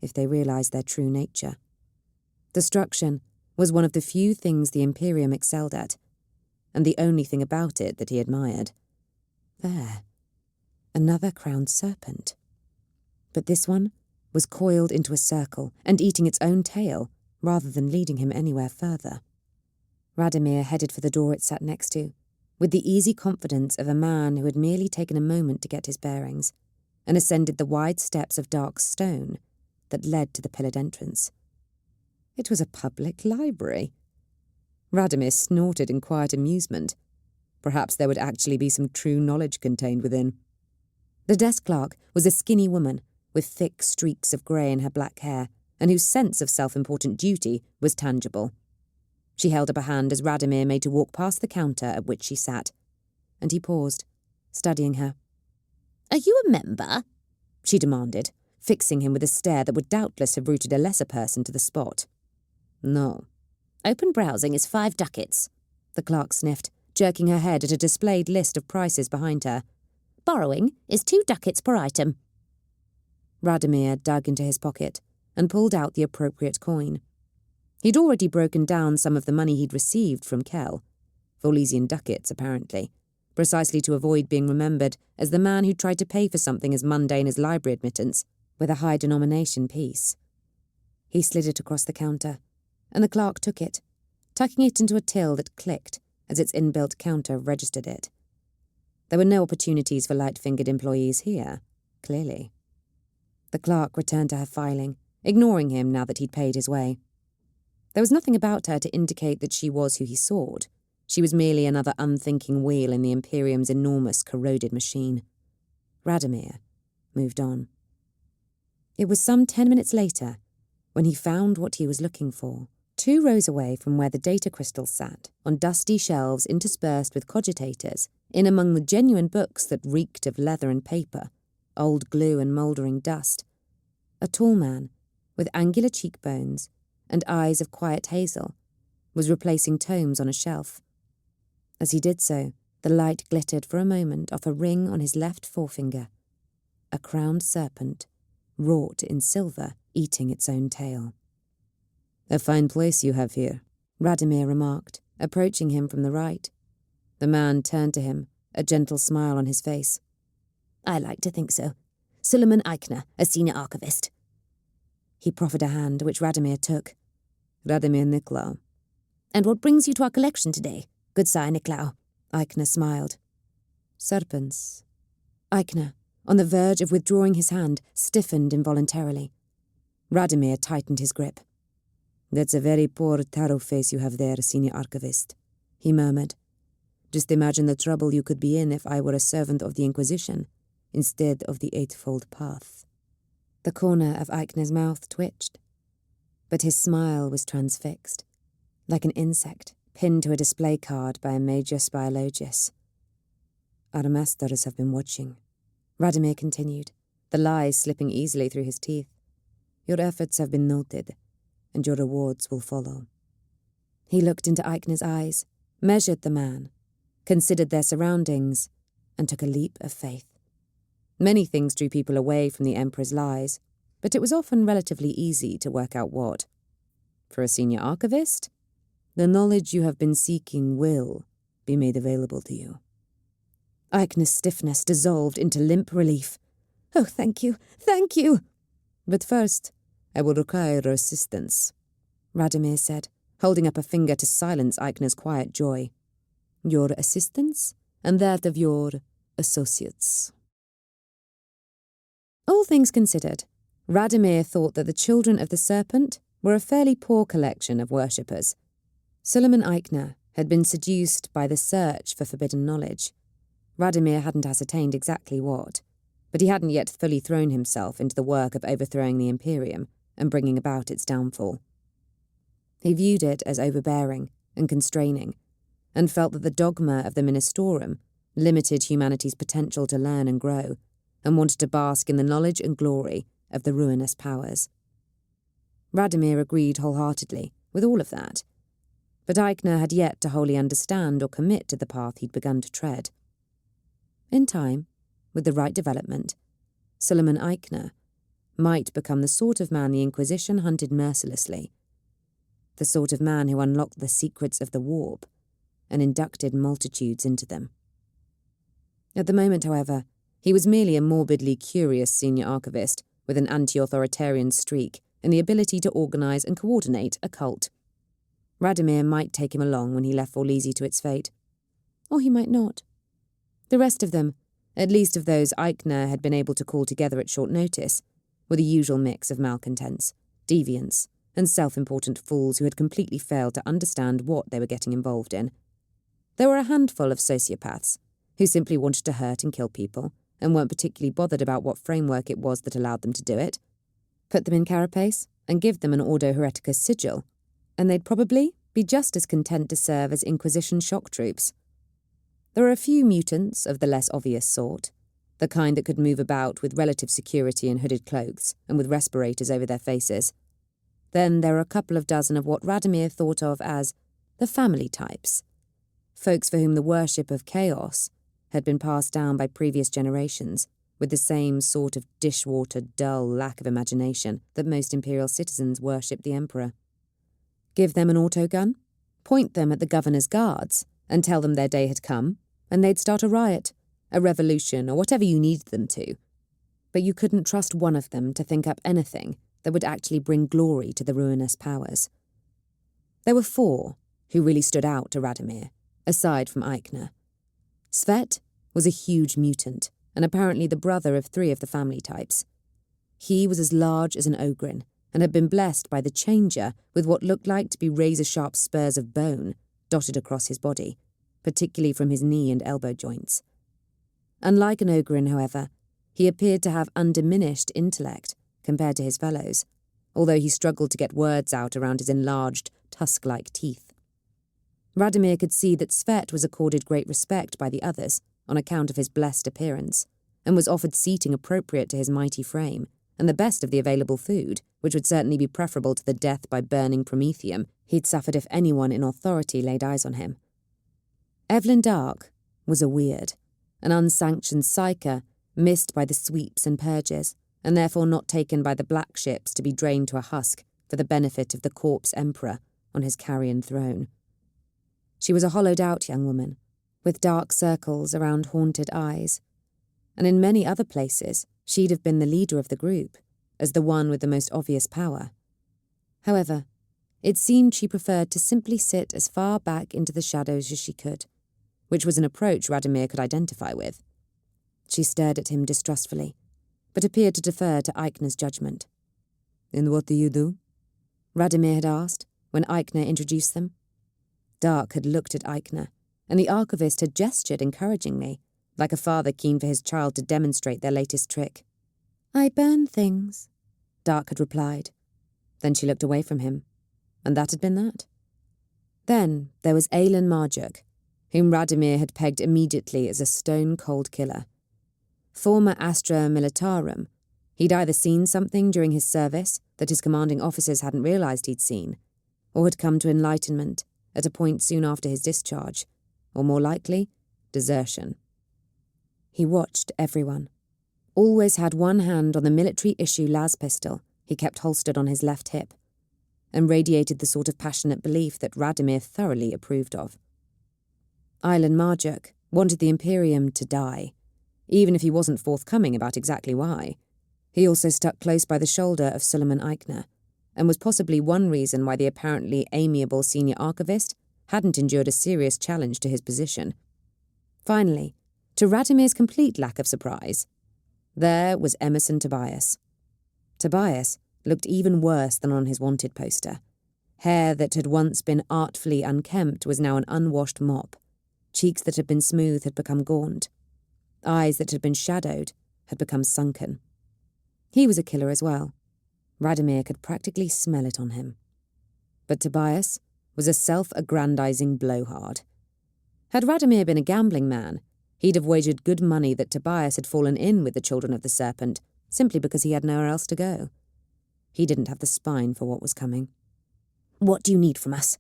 if they realised their true nature. Destruction was one of the few things the Imperium excelled at, and the only thing about it that he admired. There. Another crowned serpent. But this one was coiled into a circle and eating its own tail, rather than leading him anywhere further. Radomir headed for the door it sat next to, with the easy confidence of a man who had merely taken a moment to get his bearings, and ascended the wide steps of dark stone that led to the pillared entrance. It was a public library. Radomir snorted in quiet amusement. Perhaps there would actually be some true knowledge contained within. The desk clerk was a skinny woman with thick streaks of grey in her black hair, and whose sense of self-important duty was tangible. She held up a hand as Radomir made to walk past the counter at which she sat, and he paused, studying her. "Are you a member?" she demanded, fixing him with a stare that would doubtless have rooted a lesser person to the spot. "No." "Open browsing is 5 ducats, the clerk sniffed, jerking her head at a displayed list of prices behind her. "Borrowing is 2 ducats per item." Radomir dug into his pocket and pulled out the appropriate coin. He'd already broken down some of the money he'd received from Kell, Volesian ducats apparently, precisely to avoid being remembered as the man who'd tried to pay for something as mundane as library admittance with a high-denomination piece. He slid it across the counter, and the clerk took it, tucking it into a till that clicked as its inbuilt counter registered it. There were no opportunities for light-fingered employees here, clearly. The clerk returned to her filing, ignoring him now that he'd paid his way. There was nothing about her to indicate that she was who he sought. She was merely another unthinking wheel in the Imperium's enormous corroded machine. Radomir moved on. It was some 10 minutes later when he found what he was looking for, 2 rows away from where the data crystals sat, on dusty shelves interspersed with cogitators, in among the genuine books that reeked of leather and paper, old glue and mouldering dust. A tall man, with angular cheekbones and eyes of quiet hazel, was replacing tomes on a shelf. As he did so, the light glittered for a moment off a ring on his left forefinger. A crowned serpent, wrought in silver, eating its own tail. "A fine place you have here," Radomir remarked, approaching him from the right. The man turned to him, a gentle smile on his face. "I like to think so. Suleiman Eichner, a senior archivist." He proffered a hand, which Radomir took. "Radomir Niklau." "And what brings you to our collection today, good Sire Niklau?" Eichner smiled. "Serpents." Eichner, on the verge of withdrawing his hand, stiffened involuntarily. Radomir tightened his grip. "That's a very poor tarot face you have there, senior archivist," he murmured. "Just imagine the trouble you could be in if I were a servant of the Inquisition, instead of the Eightfold Path." The corner of Eichner's mouth twitched, but his smile was transfixed, like an insect pinned to a display card by a major spyologist. Our masters have been watching, Radomir continued, the lies slipping easily through his teeth. Your efforts have been noted, and your rewards will follow. He looked into Eichner's eyes, measured the man, considered their surroundings, and took a leap of faith. Many things drew people away from the Emperor's lies, but it was often relatively easy to work out what. For a senior archivist, the knowledge you have been seeking will be made available to you. Eichner's stiffness dissolved into limp relief. Oh, thank you, thank you! But first, I will require your assistance, Radomir said, holding up a finger to silence Eichner's quiet joy. Your assistance, and that of your associates. All things considered, Radomir thought that the Children of the Serpent were a fairly poor collection of worshippers. Suleiman Eichner had been seduced by the search for forbidden knowledge. Radomir hadn't ascertained exactly what, but he hadn't yet fully thrown himself into the work of overthrowing the Imperium and bringing about its downfall. He viewed it as overbearing and constraining, and felt that the dogma of the Ministorum limited humanity's potential to learn and grow, and wanted to bask in the knowledge and glory of the ruinous powers. Radomir agreed wholeheartedly with all of that, but Eichner had yet to wholly understand or commit to the path he'd begun to tread. In time, with the right development, Suleiman Eichner might become the sort of man the Inquisition hunted mercilessly, the sort of man who unlocked the secrets of the warp and inducted multitudes into them. At the moment, however, he was merely a morbidly curious senior archivist with an anti-authoritarian streak and the ability to organise and coordinate a cult. Radomir might take him along when he left Vorlisi to its fate. Or he might not. The rest of them, at least of those Eichner had been able to call together at short notice, were the usual mix of malcontents, deviants, and self-important fools who had completely failed to understand what they were getting involved in. There were a handful of sociopaths, who simply wanted to hurt and kill people, and weren't particularly bothered about what framework it was that allowed them to do it. Put them in carapace, and give them an Ordo Hereticus sigil, and they'd probably be just as content to serve as Inquisition shock troops. There were a few mutants of the less obvious sort, the kind that could move about with relative security in hooded cloaks and with respirators over their faces. Then there were a couple of dozen of what Radomir thought of as the family types, folks for whom the worship of chaos had been passed down by previous generations with the same sort of dishwater, dull lack of imagination that most Imperial citizens worshipped the Emperor. Give them an autogun, point them at the governor's guards, and tell them their day had come, and they'd start a riot, a revolution, or whatever you needed them to. But you couldn't trust one of them to think up anything that would actually bring glory to the ruinous powers. There were 4 who really stood out to Radomir, aside from Eichner. Svet was a huge mutant, and apparently the brother of 3 of the family types. He was as large as an ogrin, and had been blessed by the Changer with what looked like to be razor-sharp spurs of bone dotted across his body, particularly from his knee and elbow joints. Unlike an ogrin, however, he appeared to have undiminished intellect compared to his fellows, although he struggled to get words out around his enlarged, tusk-like teeth. Radomir could see that Svet was accorded great respect by the others on account of his blessed appearance, and was offered seating appropriate to his mighty frame, and the best of the available food, which would certainly be preferable to the death by burning promethium he'd suffered if anyone in authority laid eyes on him. Evelyn Dark was a weird, an unsanctioned psyker missed by the sweeps and purges, and therefore not taken by the black ships to be drained to a husk for the benefit of the corpse emperor on his carrion throne. She was a hollowed-out young woman, with dark circles around haunted eyes, and in many other places she'd have been the leader of the group, as the one with the most obvious power. However, it seemed she preferred to simply sit as far back into the shadows as she could, which was an approach Radomir could identify with. She stared at him distrustfully, but appeared to defer to Eichner's judgment. "And what do you do?" Radomir had asked, when Eichner introduced them. Dark had looked at Eichner, and the archivist had gestured encouragingly, like a father keen for his child to demonstrate their latest trick. "I burn things," Dark had replied. Then she looked away from him, and that had been that. Then there was Aelin Marjuk, whom Radomir had pegged immediately as a stone-cold killer. Former Astra Militarum, he'd either seen something during his service that his commanding officers hadn't realised he'd seen, or had come to enlightenment at a point soon after his discharge, or more likely, desertion. He watched everyone. Always had one hand on the military-issue las pistol he kept holstered on his left hip, and radiated the sort of passionate belief that Radomir thoroughly approved of. Island Marjuk wanted the Imperium to die, even if he wasn't forthcoming about exactly why. He also stuck close by the shoulder of Suleiman Eichner, and was possibly one reason why the apparently amiable senior archivist hadn't endured a serious challenge to his position. Finally, to Radomir's complete lack of surprise, there was Emerson Tobias. Tobias looked even worse than on his wanted poster. Hair that had once been artfully unkempt was now an unwashed mop. Cheeks that had been smooth had become gaunt. Eyes that had been shadowed had become sunken. He was a killer as well. Radomir could practically smell it on him. But Tobias was a self-aggrandizing blowhard. Had Radomir been a gambling man, he'd have wagered good money that Tobias had fallen in with the Children of the Serpent simply because he had nowhere else to go. He didn't have the spine for what was coming. "What do you need from us?"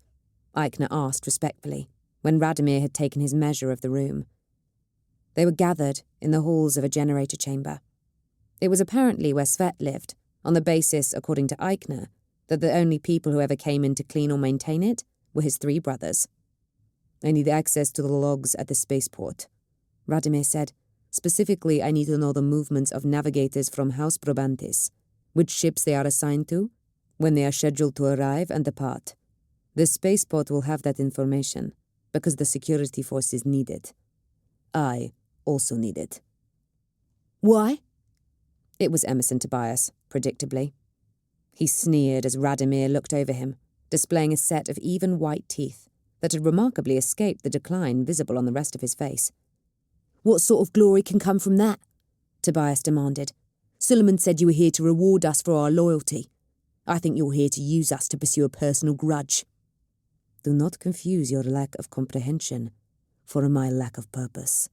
Eichner asked respectfully, when Radomir had taken his measure of the room. They were gathered in the halls of a generator chamber. It was apparently where Svet lived, on the basis, according to Eichner, that the only people who ever came in to clean or maintain it were his 3 brothers. "I need access to the logs at the spaceport," Radomir said. "Specifically, I need to know the movements of navigators from House Probantis, which ships they are assigned to, when they are scheduled to arrive and depart. The spaceport will have that information, because the security forces need it. I also need it." "Why?" It was Emerson Tobias, predictably. He sneered as Radomir looked over him, displaying a set of even white teeth that had remarkably escaped the decline visible on the rest of his face. "What sort of glory can come from that?" Tobias demanded. "Suleiman said you were here to reward us for our loyalty. I think you're here to use us to pursue a personal grudge." "Do not confuse your lack of comprehension for my lack of purpose,"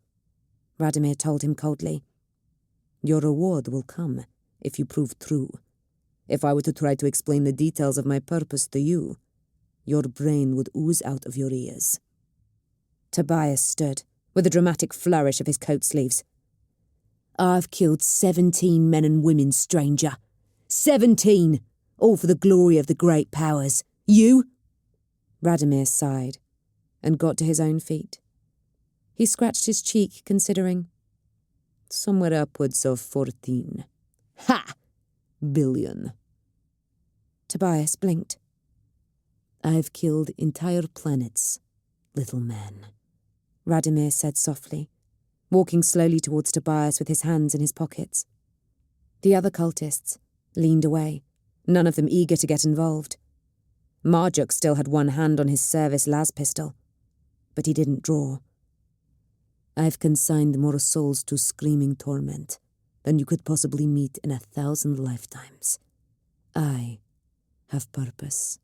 Radomir told him coldly. "Your reward will come if you prove true. If I were to try to explain the details of my purpose to you, your brain would ooze out of your ears." Tobias stood, with a dramatic flourish of his coat sleeves. "I've killed 17 men and women, stranger. 17! All for the glory of the great powers. You?" Radomir sighed, and got to his own feet. He scratched his cheek, considering. "Somewhere upwards of 14. Ha! Billion." Tobias blinked. "I've killed entire planets, little man," Radomir said softly, walking slowly towards Tobias with his hands in his pockets. The other cultists leaned away, none of them eager to get involved. Marjuk still had one hand on his service las pistol, but he didn't draw. "I've consigned more souls to screaming torment than you could possibly meet in 1,000 lifetimes. I have purpose.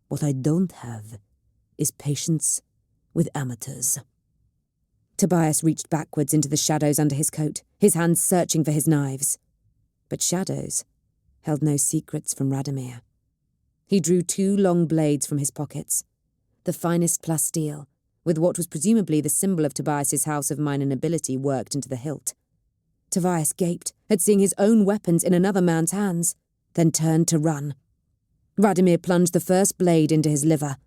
What I don't have is patience with amateurs." Tobias reached backwards into the shadows under his coat, his hands searching for his knives. But shadows held no secrets from Radomir. He drew 2 long blades from his pockets, the finest plasteel, with what was presumably the symbol of Tobias's house of minor nobility worked into the hilt. Tobias gaped at seeing his own weapons in another man's hands, then turned to run. Radomir plunged the first blade into his liver.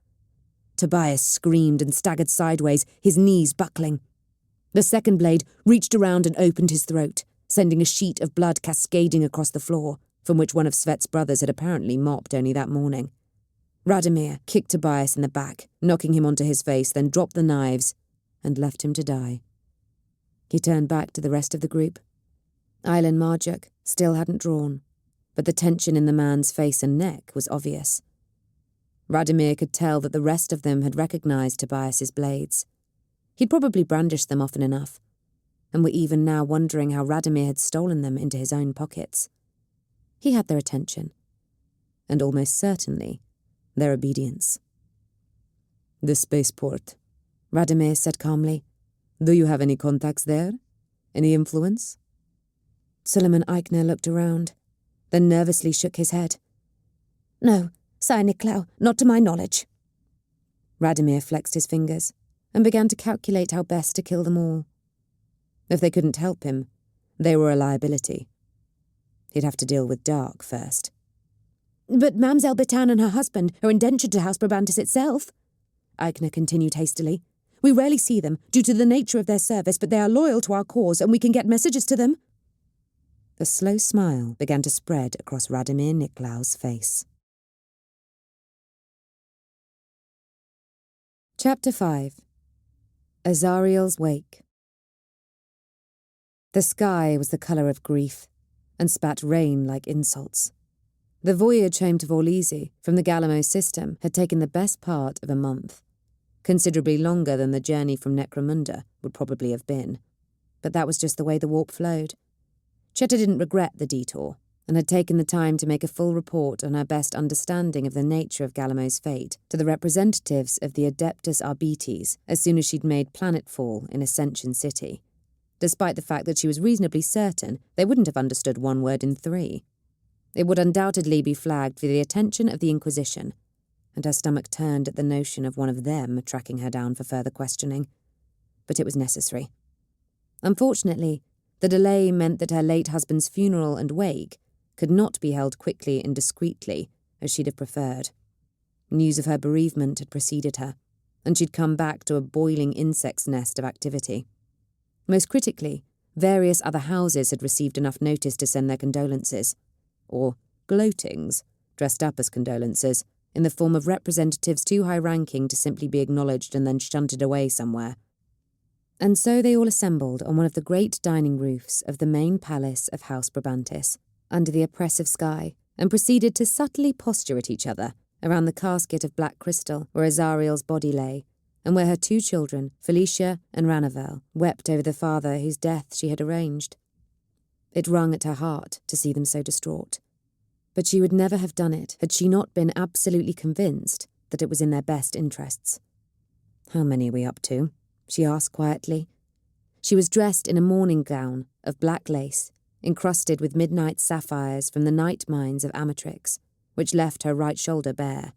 Tobias screamed and staggered sideways, his knees buckling. The second blade reached around and opened his throat, sending a sheet of blood cascading across the floor, from which one of Svet's brothers had apparently mopped only that morning. Radomir kicked Tobias in the back, knocking him onto his face, then dropped the knives and left him to die. He turned back to the rest of the group. Island Marjuk still hadn't drawn, but the tension in the man's face and neck was obvious. Radomir could tell that the rest of them had recognized Tobias's blades. He'd probably brandished them often enough, and were even now wondering how Radomir had stolen them into his own pockets. He had their attention, and almost certainly their obedience. "The spaceport," Radomir said calmly. Do you have any contacts there? Any influence? Suleiman Eichner looked around, then nervously shook his head. No, Sire Nicolaou, not to my knowledge. Radomir flexed his fingers and began to calculate how best to kill them all. If they couldn't help him, they were a liability. He'd have to deal with Dark first. But Mamselle Bertin and her husband are indentured to House Brabantis itself, Eichner continued hastily. We rarely see them, due to the nature of their service, but they are loyal to our cause, and we can get messages to them. A slow smile began to spread across Radomir Nicolaou's face. Chapter 5. Azariel's Wake. The sky was the colour of grief, and spat rain like insults. The voyage home to Vorlisi from the Galamo system had taken the best part of a month, considerably longer than the journey from Necromunda would probably have been. But that was just the way the warp flowed. Chetta didn't regret the detour, and had taken the time to make a full report on her best understanding of the nature of Galamo's fate to the representatives of the Adeptus Arbites as soon as she'd made planetfall in Ascension City, despite the fact that she was reasonably certain they wouldn't have understood one word in 3. It would undoubtedly be flagged for the attention of the Inquisition, and her stomach turned at the notion of one of them tracking her down for further questioning. But it was necessary. Unfortunately, the delay meant that her late husband's funeral and wake could not be held quickly and discreetly as she'd have preferred. News of her bereavement had preceded her, and she'd come back to a boiling insect's nest of activity. Most critically, various other houses had received enough notice to send their condolences, or gloatings, dressed up as condolences, in the form of representatives too high-ranking to simply be acknowledged and then shunted away somewhere. And so they all assembled on one of the great dining roofs of the main palace of House Brabantis, under the oppressive sky, and proceeded to subtly posture at each other around the casket of black crystal where Azariel's body lay, and where her 2 children, Felicia and Ranavel, wept over the father whose death she had arranged. It wrung at her heart to see them so distraught. But she would never have done it had she not been absolutely convinced that it was in their best interests. How many are we up to? She asked quietly. She was dressed in a morning gown of black lace, encrusted with midnight sapphires from the night mines of Amatrix, which left her right shoulder bare.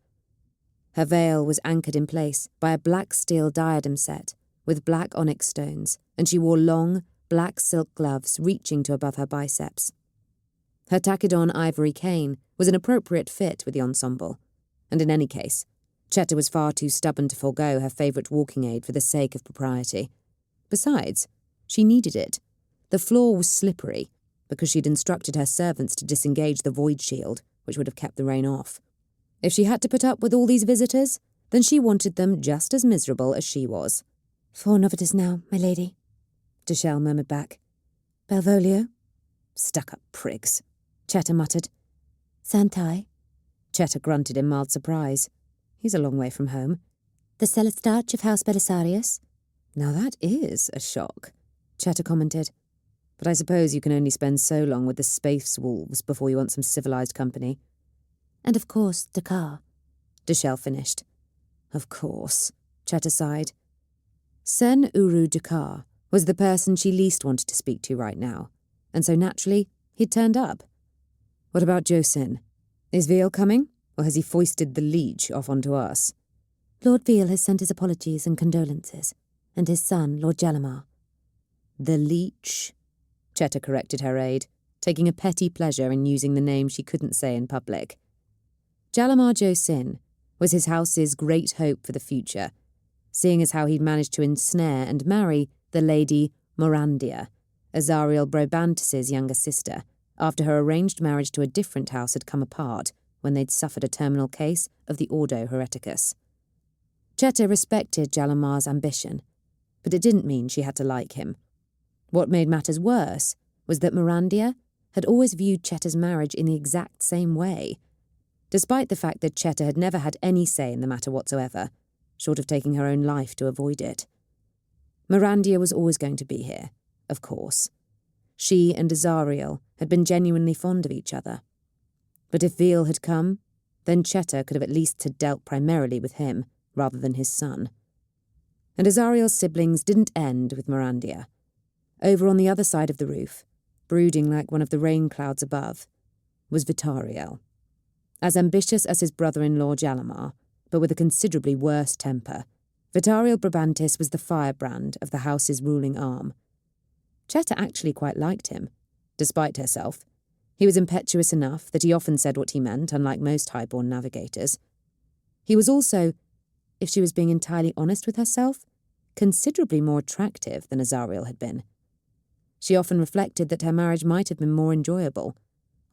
Her veil was anchored in place by a black steel diadem set with black onyx stones, and she wore long, black silk gloves reaching to above her biceps. Her tacked-on ivory cane was an appropriate fit with the ensemble, and in any case, Chetta was far too stubborn to forego her favourite walking aid for the sake of propriety. Besides, she needed it. The floor was slippery, because she'd instructed her servants to disengage the void shield, which would have kept the rain off. If she had to put up with all these visitors, then she wanted them just as miserable as she was. 4 novitists now, my lady, Deshelle murmured back. Belvolio? Stuck-up prigs, Chetta muttered. Santai? Chetta grunted in mild surprise. He's a long way from home. The Celestarch of House Belisarius? Now that is a shock, Chetta commented. But I suppose you can only spend so long with the space wolves before you want some civilized company. And of course, Dakar, Deshelle finished. Of course, Chetta sighed. Sen Uru Dakar was the person she least wanted to speak to right now, and so naturally, he'd turned up. What about Josin? Is Veal coming, or has he foisted the leech off onto us? Lord Veal has sent his apologies and condolences, and his son, Lord Jalamar. The leech, Chetta corrected her aide, taking a petty pleasure in using the name she couldn't say in public. Jalamar Josin was his house's great hope for the future, seeing as how he'd managed to ensnare and marry the Lady Morandia, Azariel Brabantis' younger sister, after her arranged marriage to a different house had come apart when they'd suffered a terminal case of the Ordo Hereticus. Chetta respected Jalamar's ambition, but it didn't mean she had to like him. What made matters worse was that Morandia had always viewed Chetta's marriage in the exact same way, despite the fact that Chetta had never had any say in the matter whatsoever, short of taking her own life to avoid it. Morandia was always going to be here, of course. She and Azariel had been genuinely fond of each other. But if Veal had come, then Chetta could have at least had dealt primarily with him, rather than his son. And Azariel's siblings didn't end with Mirandia. Over on the other side of the roof, brooding like one of the rain clouds above, was Vitariel. As ambitious as his brother-in-law Jalamar, but with a considerably worse temper, Vitariel Brabantis was the firebrand of the house's ruling arm. Cheta actually quite liked him, despite herself. He was impetuous enough that he often said what he meant, unlike most highborn navigators. He was also, if she was being entirely honest with herself, considerably more attractive than Azariel had been. She often reflected that her marriage might have been more enjoyable,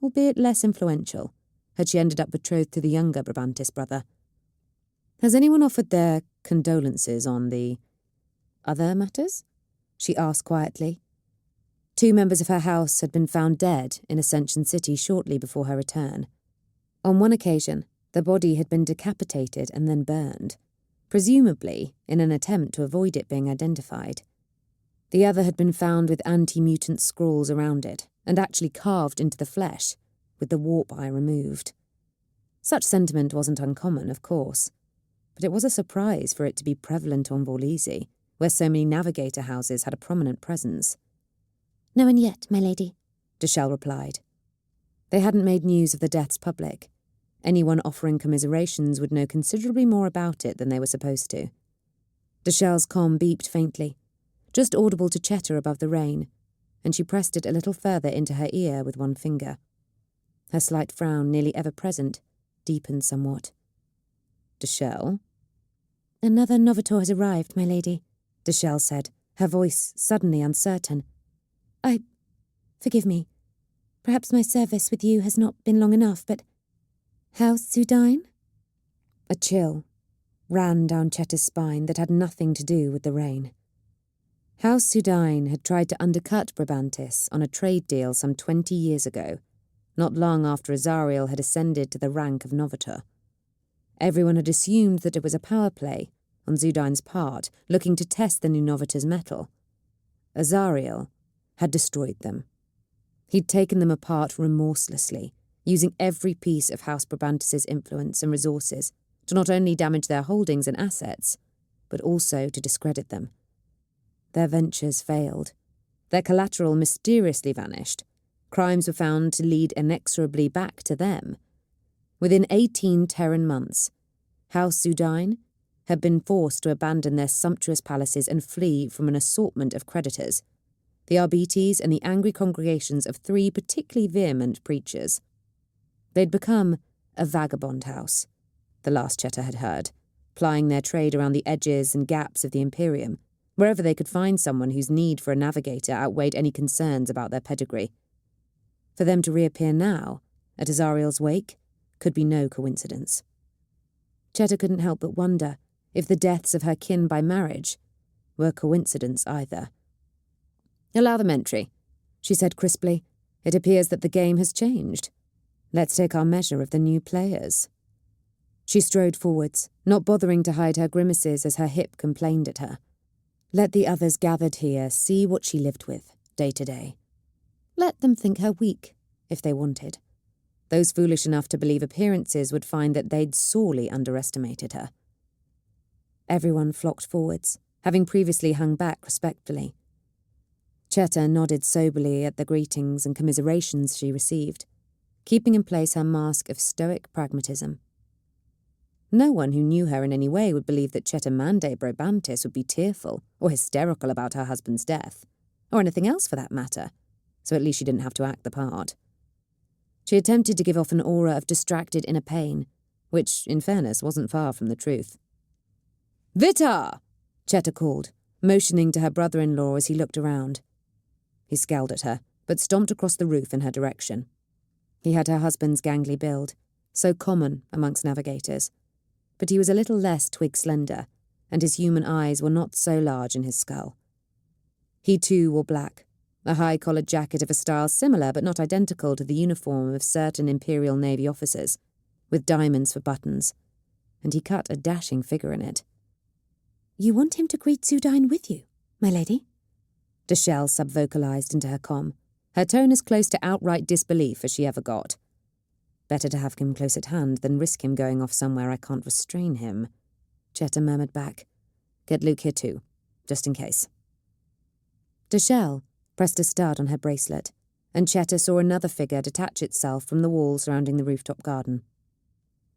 albeit less influential, had she ended up betrothed to the younger Brabantis brother. "Has anyone offered their condolences on the other matters?" she asked quietly. 2 members of her house had been found dead in Ascension City shortly before her return. On one occasion, the body had been decapitated and then burned, presumably in an attempt to avoid it being identified. The other had been found with anti-mutant scrawls around it, and actually carved into the flesh, with the warp eye removed. Such sentiment wasn't uncommon, of course, but it was a surprise for it to be prevalent on Vorlisi, where so many navigator houses had a prominent presence. "No one yet, my lady," Deshelle replied. They hadn't made news of the deaths public. Anyone offering commiserations would know considerably more about it than they were supposed to. Deshelle's comm beeped faintly, just audible to Cheta above the rain, and she pressed it a little further into her ear with one finger. Her slight frown, nearly ever present, deepened somewhat. "Deshelle?" "Another Novator has arrived, my lady," Deshelle said, her voice suddenly uncertain. Forgive me. Perhaps my service with you has not been long enough, but House Sudine?" A chill ran down Cheta's spine that had nothing to do with the rain. House Sudine had tried to undercut Brabantis on a trade deal some 20 years ago, not long after Azariel had ascended to the rank of Novator. Everyone had assumed that it was a power play on Zudine's part, looking to test the new Novator's mettle. Azariel had destroyed them. He'd taken them apart remorselessly, using every piece of House Brabantis' influence and resources to not only damage their holdings and assets, but also to discredit them. Their ventures failed. Their collateral mysteriously vanished. Crimes were found to lead inexorably back to them. Within 18 Terran months, House Sudine had been forced to abandon their sumptuous palaces and flee from an assortment of creditors, the Arbites and the angry congregations of 3 particularly vehement preachers. They'd become a vagabond house, the last Cheta had heard, plying their trade around the edges and gaps of the Imperium, wherever they could find someone whose need for a navigator outweighed any concerns about their pedigree. For them to reappear now, at Azariel's wake, could be no coincidence. Cheta couldn't help but wonder if the deaths of her kin by marriage were coincidence either. "Allow them entry," she said crisply. "It appears that the game has changed. Let's take our measure of the new players." She strode forwards, not bothering to hide her grimaces as her hip complained at her. Let the others gathered here see what she lived with, day to day. Let them think her weak, if they wanted. Those foolish enough to believe appearances would find that they'd sorely underestimated her. Everyone flocked forwards, having previously hung back respectfully. Cheta nodded soberly at the greetings and commiserations she received, keeping in place her mask of stoic pragmatism. No one who knew her in any way would believe that Cheta Mande Brabantis would be tearful or hysterical about her husband's death, or anything else for that matter, so at least she didn't have to act the part. She attempted to give off an aura of distracted inner pain, which, in fairness, wasn't far from the truth. "Vitar!" Cheta called, motioning to her brother-in-law as he looked around. He scowled at her, but stomped across the roof in her direction. He had her husband's gangly build, so common amongst navigators, but he was a little less twig-slender, and his human eyes were not so large in his skull. He too wore black, a high-collared jacket of a style similar but not identical to the uniform of certain Imperial Navy officers, with diamonds for buttons, and he cut a dashing figure in it. "You want him to greet Sudine with you, my lady?" Deshelle sub-vocalized into her comm, her tone as close to outright disbelief as she ever got. "Better to have him close at hand than risk him going off somewhere I can't restrain him," Cheta murmured back, Get Luke here too, just in case. Deshelle pressed a stud on her bracelet, and Cheta saw another figure detach itself from the wall surrounding the rooftop garden.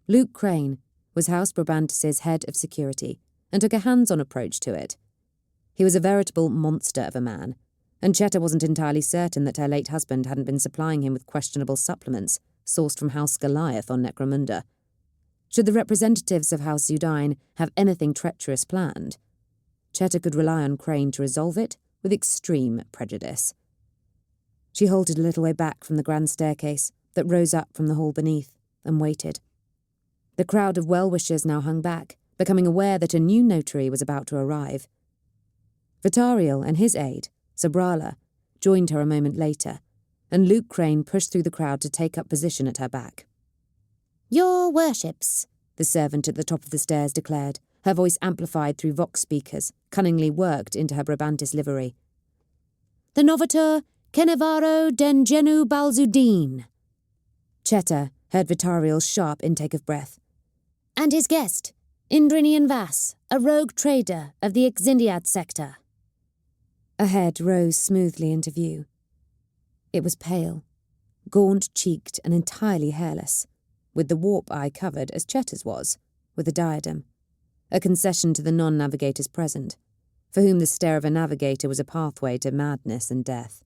Luke Crane was House Brabantis's head of security and took a hands-on approach to it. He was a veritable monster of a man, and Cheta wasn't entirely certain that her late husband hadn't been supplying him with questionable supplements sourced from House Goliath on Necromunda. Should the representatives of House Zudine have anything treacherous planned, Cheta could rely on Crane to resolve it with extreme prejudice. She halted a little way back from the grand staircase that rose up from the hall beneath and waited. The crowd of well-wishers now hung back, becoming aware that a new notary was about to arrive. Vitariel and his aide, Sabrala, joined her a moment later, and Luke Crane pushed through the crowd to take up position at her back. "Your worships," the servant at the top of the stairs declared, her voice amplified through vox speakers, cunningly worked into her Brabantis livery. "The novator Kenevaro Dengenu Balzudine." Cheta heard Vitariel's sharp intake of breath. "And his guest, Indrinian Vass, a rogue trader of the Exindiad sector." A head rose smoothly into view. It was pale, gaunt-cheeked and entirely hairless, with the warp eye covered as Cheta's was, with a diadem, a concession to the non-navigators present, for whom the stare of a navigator was a pathway to madness and death.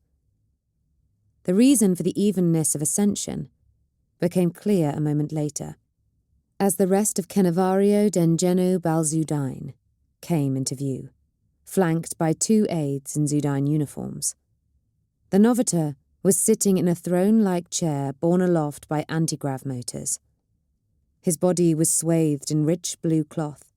The reason for the evenness of ascension became clear a moment later, as the rest of Kenevario Dengenu Balzudine came into view, flanked by two aides in Zudine uniforms. The novator was sitting in a throne-like chair borne aloft by antigrav motors. His body was swathed in rich blue cloth.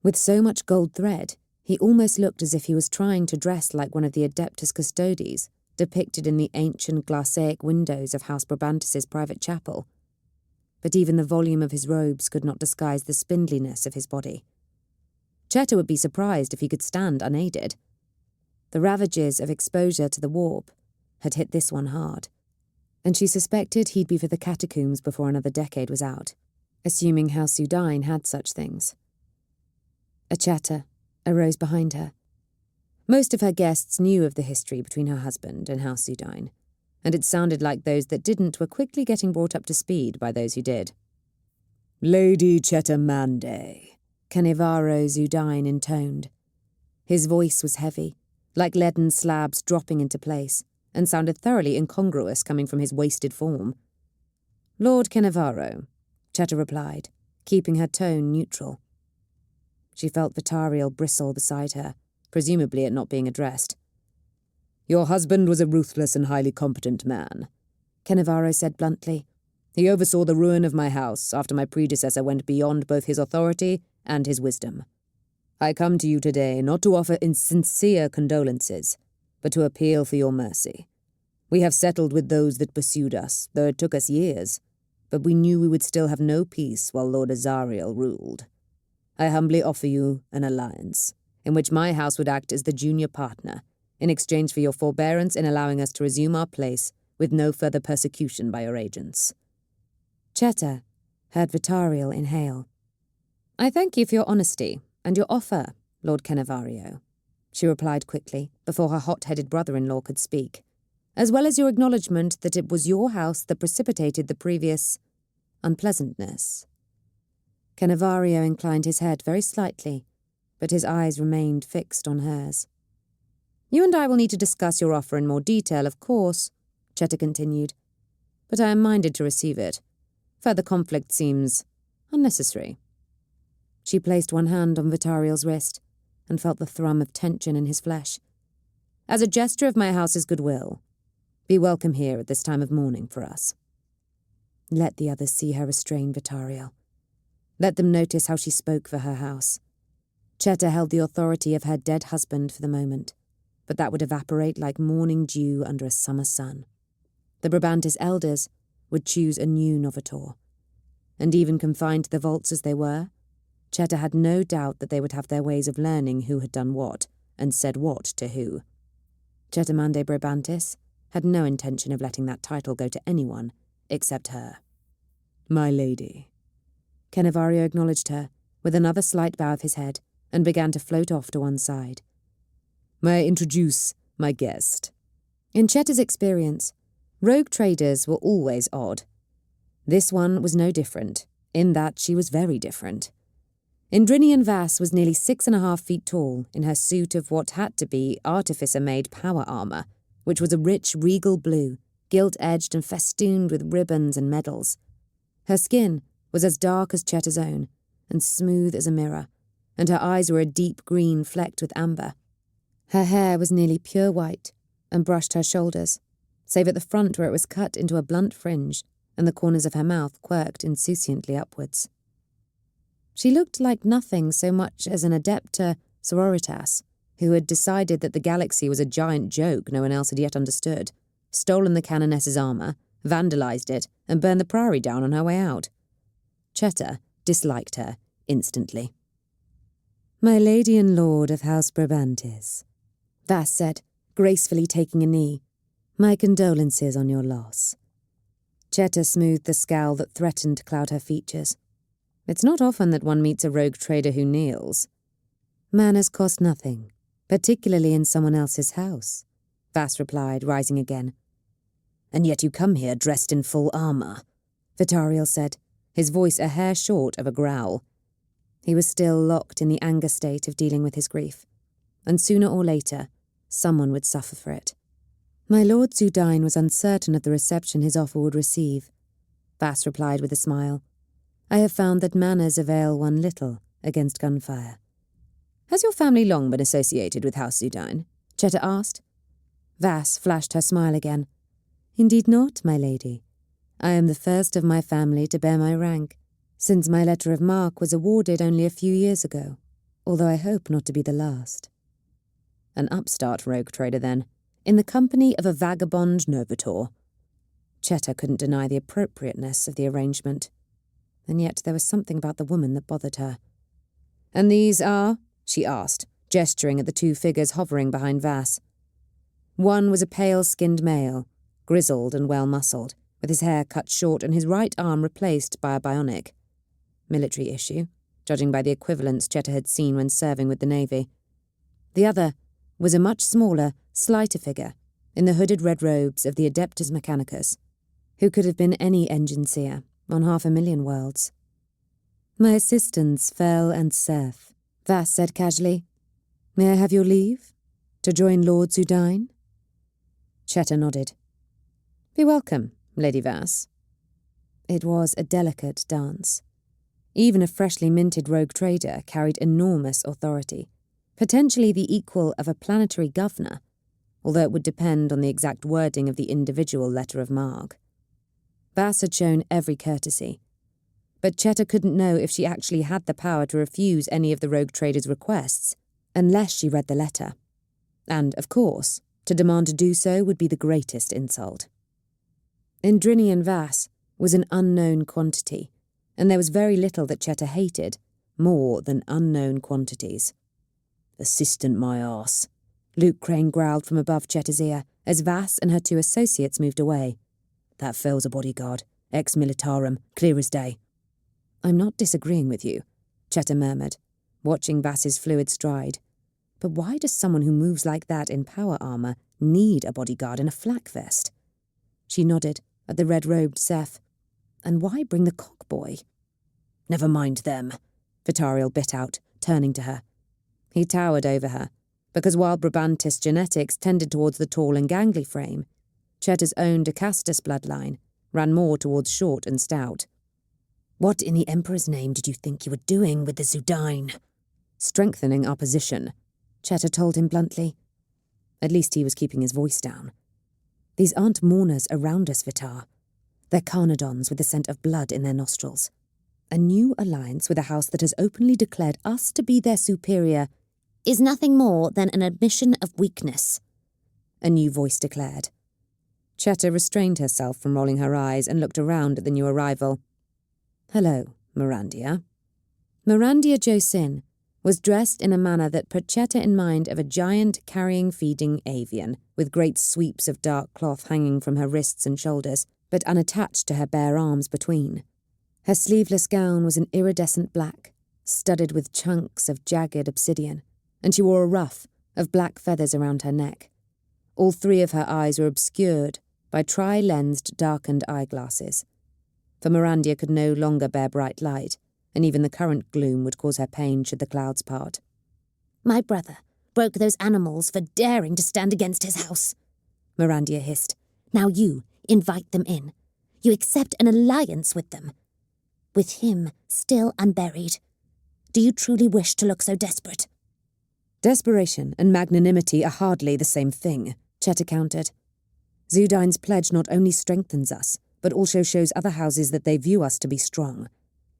With so much gold thread, he almost looked as if he was trying to dress like one of the Adeptus Custodes depicted in the ancient glassaic windows of House Brabantis's private chapel. But even the volume of his robes could not disguise the spindliness of his body. Cheta would be surprised if he could stand unaided. The ravages of exposure to the warp had hit this one hard, and she suspected he'd be for the catacombs before another decade was out, assuming House Zudine had such things. A chatter arose behind her. Most of her guests knew of the history between her husband and House Zudine, and it sounded like those that didn't were quickly getting brought up to speed by those who did. "Lady Chetamande," Kenevaro Zudine intoned. His voice was heavy, like leaden slabs dropping into place, and sounded thoroughly incongruous coming from his wasted form. "Lord Kenevaro," Cheta replied, keeping her tone neutral. She felt Vitariel bristle beside her, presumably at not being addressed. "Your husband was a ruthless and highly competent man," Kenevaro said bluntly. "He oversaw the ruin of my house after my predecessor went beyond both his authority and his wisdom. I come to you today not to offer insincere condolences, but to appeal for your mercy. We have settled with those that pursued us, though it took us years, but we knew we would still have no peace while Lord Azariel ruled. I humbly offer you an alliance, in which my house would act as the junior partner, in exchange for your forbearance in allowing us to resume our place with no further persecution by your agents." Cheta heard Vitariel inhale. "I thank you for your honesty and your offer, Lord Kenevario," she replied quickly, before her hot-headed brother-in-law could speak, "as well as your acknowledgement that it was your house that precipitated the previous unpleasantness." Kenevario inclined his head very slightly, but his eyes remained fixed on hers. "You and I will need to discuss your offer in more detail, of course," Cheta continued, "but I am minded to receive it. Further conflict seems unnecessary." She placed one hand on Vitariel's wrist and felt the thrum of tension in his flesh. "As a gesture of my house's goodwill, be welcome here at this time of mourning for us." Let the others see her restrain Vitariel. Let them notice how she spoke for her house. Cheta held the authority of her dead husband for the moment, but that would evaporate like morning dew under a summer sun. The Brabantis elders would choose a new novator, and even confined to the vaults as they were, Cheta had no doubt that they would have their ways of learning who had done what and said what to who. Chetamande Brabantis had no intention of letting that title go to anyone except her. "My lady." Kenevario acknowledged her, with another slight bow of his head, and began to float off to one side. "May I introduce my guest?" In Chetta's experience, rogue traders were always odd. This one was no different, in that she was very different. Indrinian Vass was nearly 6.5 feet tall in her suit of what had to be artificer-made power armour, which was a rich regal blue, gilt-edged and festooned with ribbons and medals. Her skin was as dark as Chetta's own, and smooth as a mirror, and her eyes were a deep green flecked with amber. Her hair was nearly pure white, and brushed her shoulders, save at the front where it was cut into a blunt fringe, and the corners of her mouth quirked insouciantly upwards. She looked like nothing so much as an adepta sororitas, who had decided that the galaxy was a giant joke no one else had yet understood, stolen the canoness's armour, vandalised it, and burned the priory down on her way out. Chetta disliked her instantly. "My lady and lord of House Brabantis," Vass said, gracefully taking a knee. "My condolences on your loss." Chetta smoothed the scowl that threatened to cloud her features. It's not often that one meets a rogue trader who kneels. "Manners cost nothing, particularly in someone else's house," Vass replied, rising again. "And yet you come here dressed in full armour," Vitariel said, his voice a hair short of a growl. He was still locked in the anger state of dealing with his grief, and sooner or later, someone would suffer for it. "My Lord Zudain was uncertain of the reception his offer would receive," Vass replied with a smile. "I have found that manners avail one little against gunfire." "Has your family long been associated with House Zudain?" Chetta asked. Vass flashed her smile again. "Indeed not, my lady. I am the first of my family to bear my rank, since my letter of marque was awarded only a few years ago, although I hope not to be the last." An upstart rogue trader, then, in the company of a vagabond novator. Chetta couldn't deny the appropriateness of the arrangement, and yet there was something about the woman that bothered her. "And these are?" she asked, gesturing at the two figures hovering behind Vass. One was a pale-skinned male, grizzled and well-muscled, with his hair cut short and his right arm replaced by a bionic. Military issue, judging by the equivalents Chetta had seen when serving with the Navy. The other was a much smaller, slighter figure, in the hooded red robes of the Adeptus Mechanicus, who could have been any engine seer on 500,000 worlds. "My assistants, Fel and Seth," Vass said casually. "May I have your leave? To join Lord Zudain?" Chetta nodded. "Be welcome, Lady Vass." It was a delicate dance. Even a freshly minted rogue trader carried enormous authority, potentially the equal of a planetary governor, although it would depend on the exact wording of the individual letter of marque. Vass had shown every courtesy, but Chetta couldn't know if she actually had the power to refuse any of the rogue trader's requests, unless she read the letter. And, of course, to demand to do so would be the greatest insult. Indrinian Vass was an unknown quantity, and there was very little that Chetta hated, more than unknown quantities. "Assistant my arse," Luke Crane growled from above Chetta's ear as Vass and her two associates moved away. "That Fel's a bodyguard, ex-militarum, clear as day." "I'm not disagreeing with you," Chetta murmured, watching Vass's fluid stride. "But why does someone who moves like that in power armour need a bodyguard in a flak vest?" She nodded at the red-robed Seth. "And why bring the cockboy?" "Never mind them," Vitariel bit out, turning to her. He towered over her, because while Brabantis genetics tended towards the tall and gangly frame, Chetta's own Decastus bloodline ran more towards short and stout. "What in the Emperor's name did you think you were doing with the Zudain?" "Strengthening our position," Chetta told him bluntly. At least he was keeping his voice down. "These aren't mourners around us, Vitar. They're Carnodons with the scent of blood in their nostrils. A new alliance with a house that has openly declared us to be their superior is nothing more than an admission of weakness," a new voice declared. Chetta restrained herself from rolling her eyes and looked around at the new arrival. "Hello, Mirandia." Mirandia Josin was dressed in a manner that put Chetta in mind of a giant carrying feeding avian, with great sweeps of dark cloth hanging from her wrists and shoulders, but unattached to her bare arms between. Her sleeveless gown was an iridescent black, studded with chunks of jagged obsidian, and she wore a ruff of black feathers around her neck. All three of her eyes were obscured by tri-lensed darkened eyeglasses. For Mirandia could no longer bear bright light, and even the current gloom would cause her pain should the clouds part. My brother broke those animals for daring to stand against his house, Mirandia hissed. Now you invite them in. You accept an alliance with them. With him still unburied. Do you truly wish to look so desperate? Desperation and magnanimity are hardly the same thing, Cheta countered. Zudine's pledge not only strengthens us, but also shows other houses that they view us to be strong.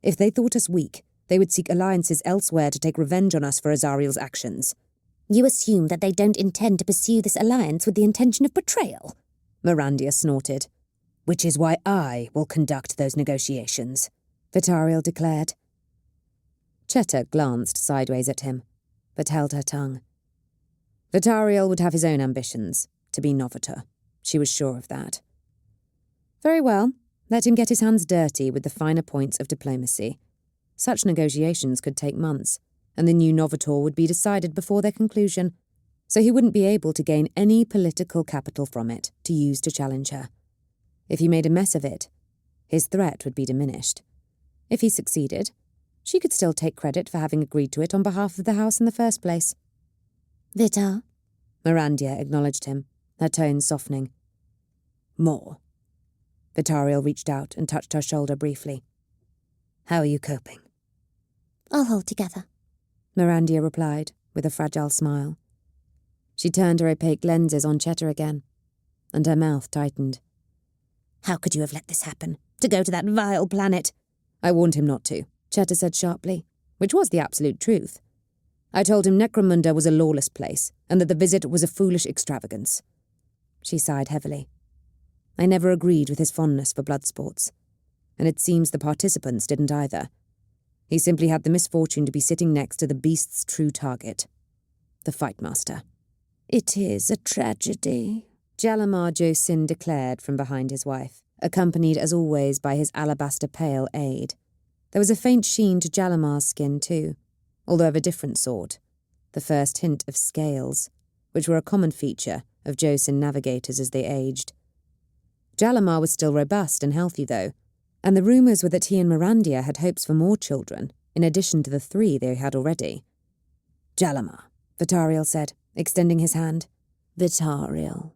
If they thought us weak, they would seek alliances elsewhere to take revenge on us for Azariel's actions. You assume that they don't intend to pursue this alliance with the intention of betrayal? Mirandia snorted. Which is why I will conduct those negotiations, Vitariel declared. Cheta glanced sideways at him, but held her tongue. Vitariel would have his own ambitions, to be Novator. She was sure of that. Very well, let him get his hands dirty with the finer points of diplomacy. Such negotiations could take months, and the new Novator would be decided before their conclusion, so he wouldn't be able to gain any political capital from it to use to challenge her. If he made a mess of it, his threat would be diminished. If he succeeded, she could still take credit for having agreed to it on behalf of the house in the first place. Vitar? Mirandia acknowledged him, her tone softening. More. Vitariel reached out and touched her shoulder briefly. How are you coping? I'll hold together, Mirandia replied, with a fragile smile. She turned her opaque lenses on Cheta again, and her mouth tightened. How could you have let this happen? To go to that vile planet? I warned him not to, Cheta said sharply, which was the absolute truth. I told him Necromunda was a lawless place, and that the visit was a foolish extravagance. She sighed heavily. I never agreed with his fondness for blood sports, and it seems the participants didn't either. He simply had the misfortune to be sitting next to the beast's true target, the Fightmaster. It is a tragedy, Jalamar Josin declared from behind his wife, accompanied as always by his alabaster pale aide. There was a faint sheen to Jalamar's skin too, although of a different sort, the first hint of scales, which were a common feature of Josin navigators as they aged. Jalamar was still robust and healthy though, and the rumours were that he and Mirandia had hopes for more children, in addition to the 3 they had already. Jalamar, Vitariel said, extending his hand. Vitariel.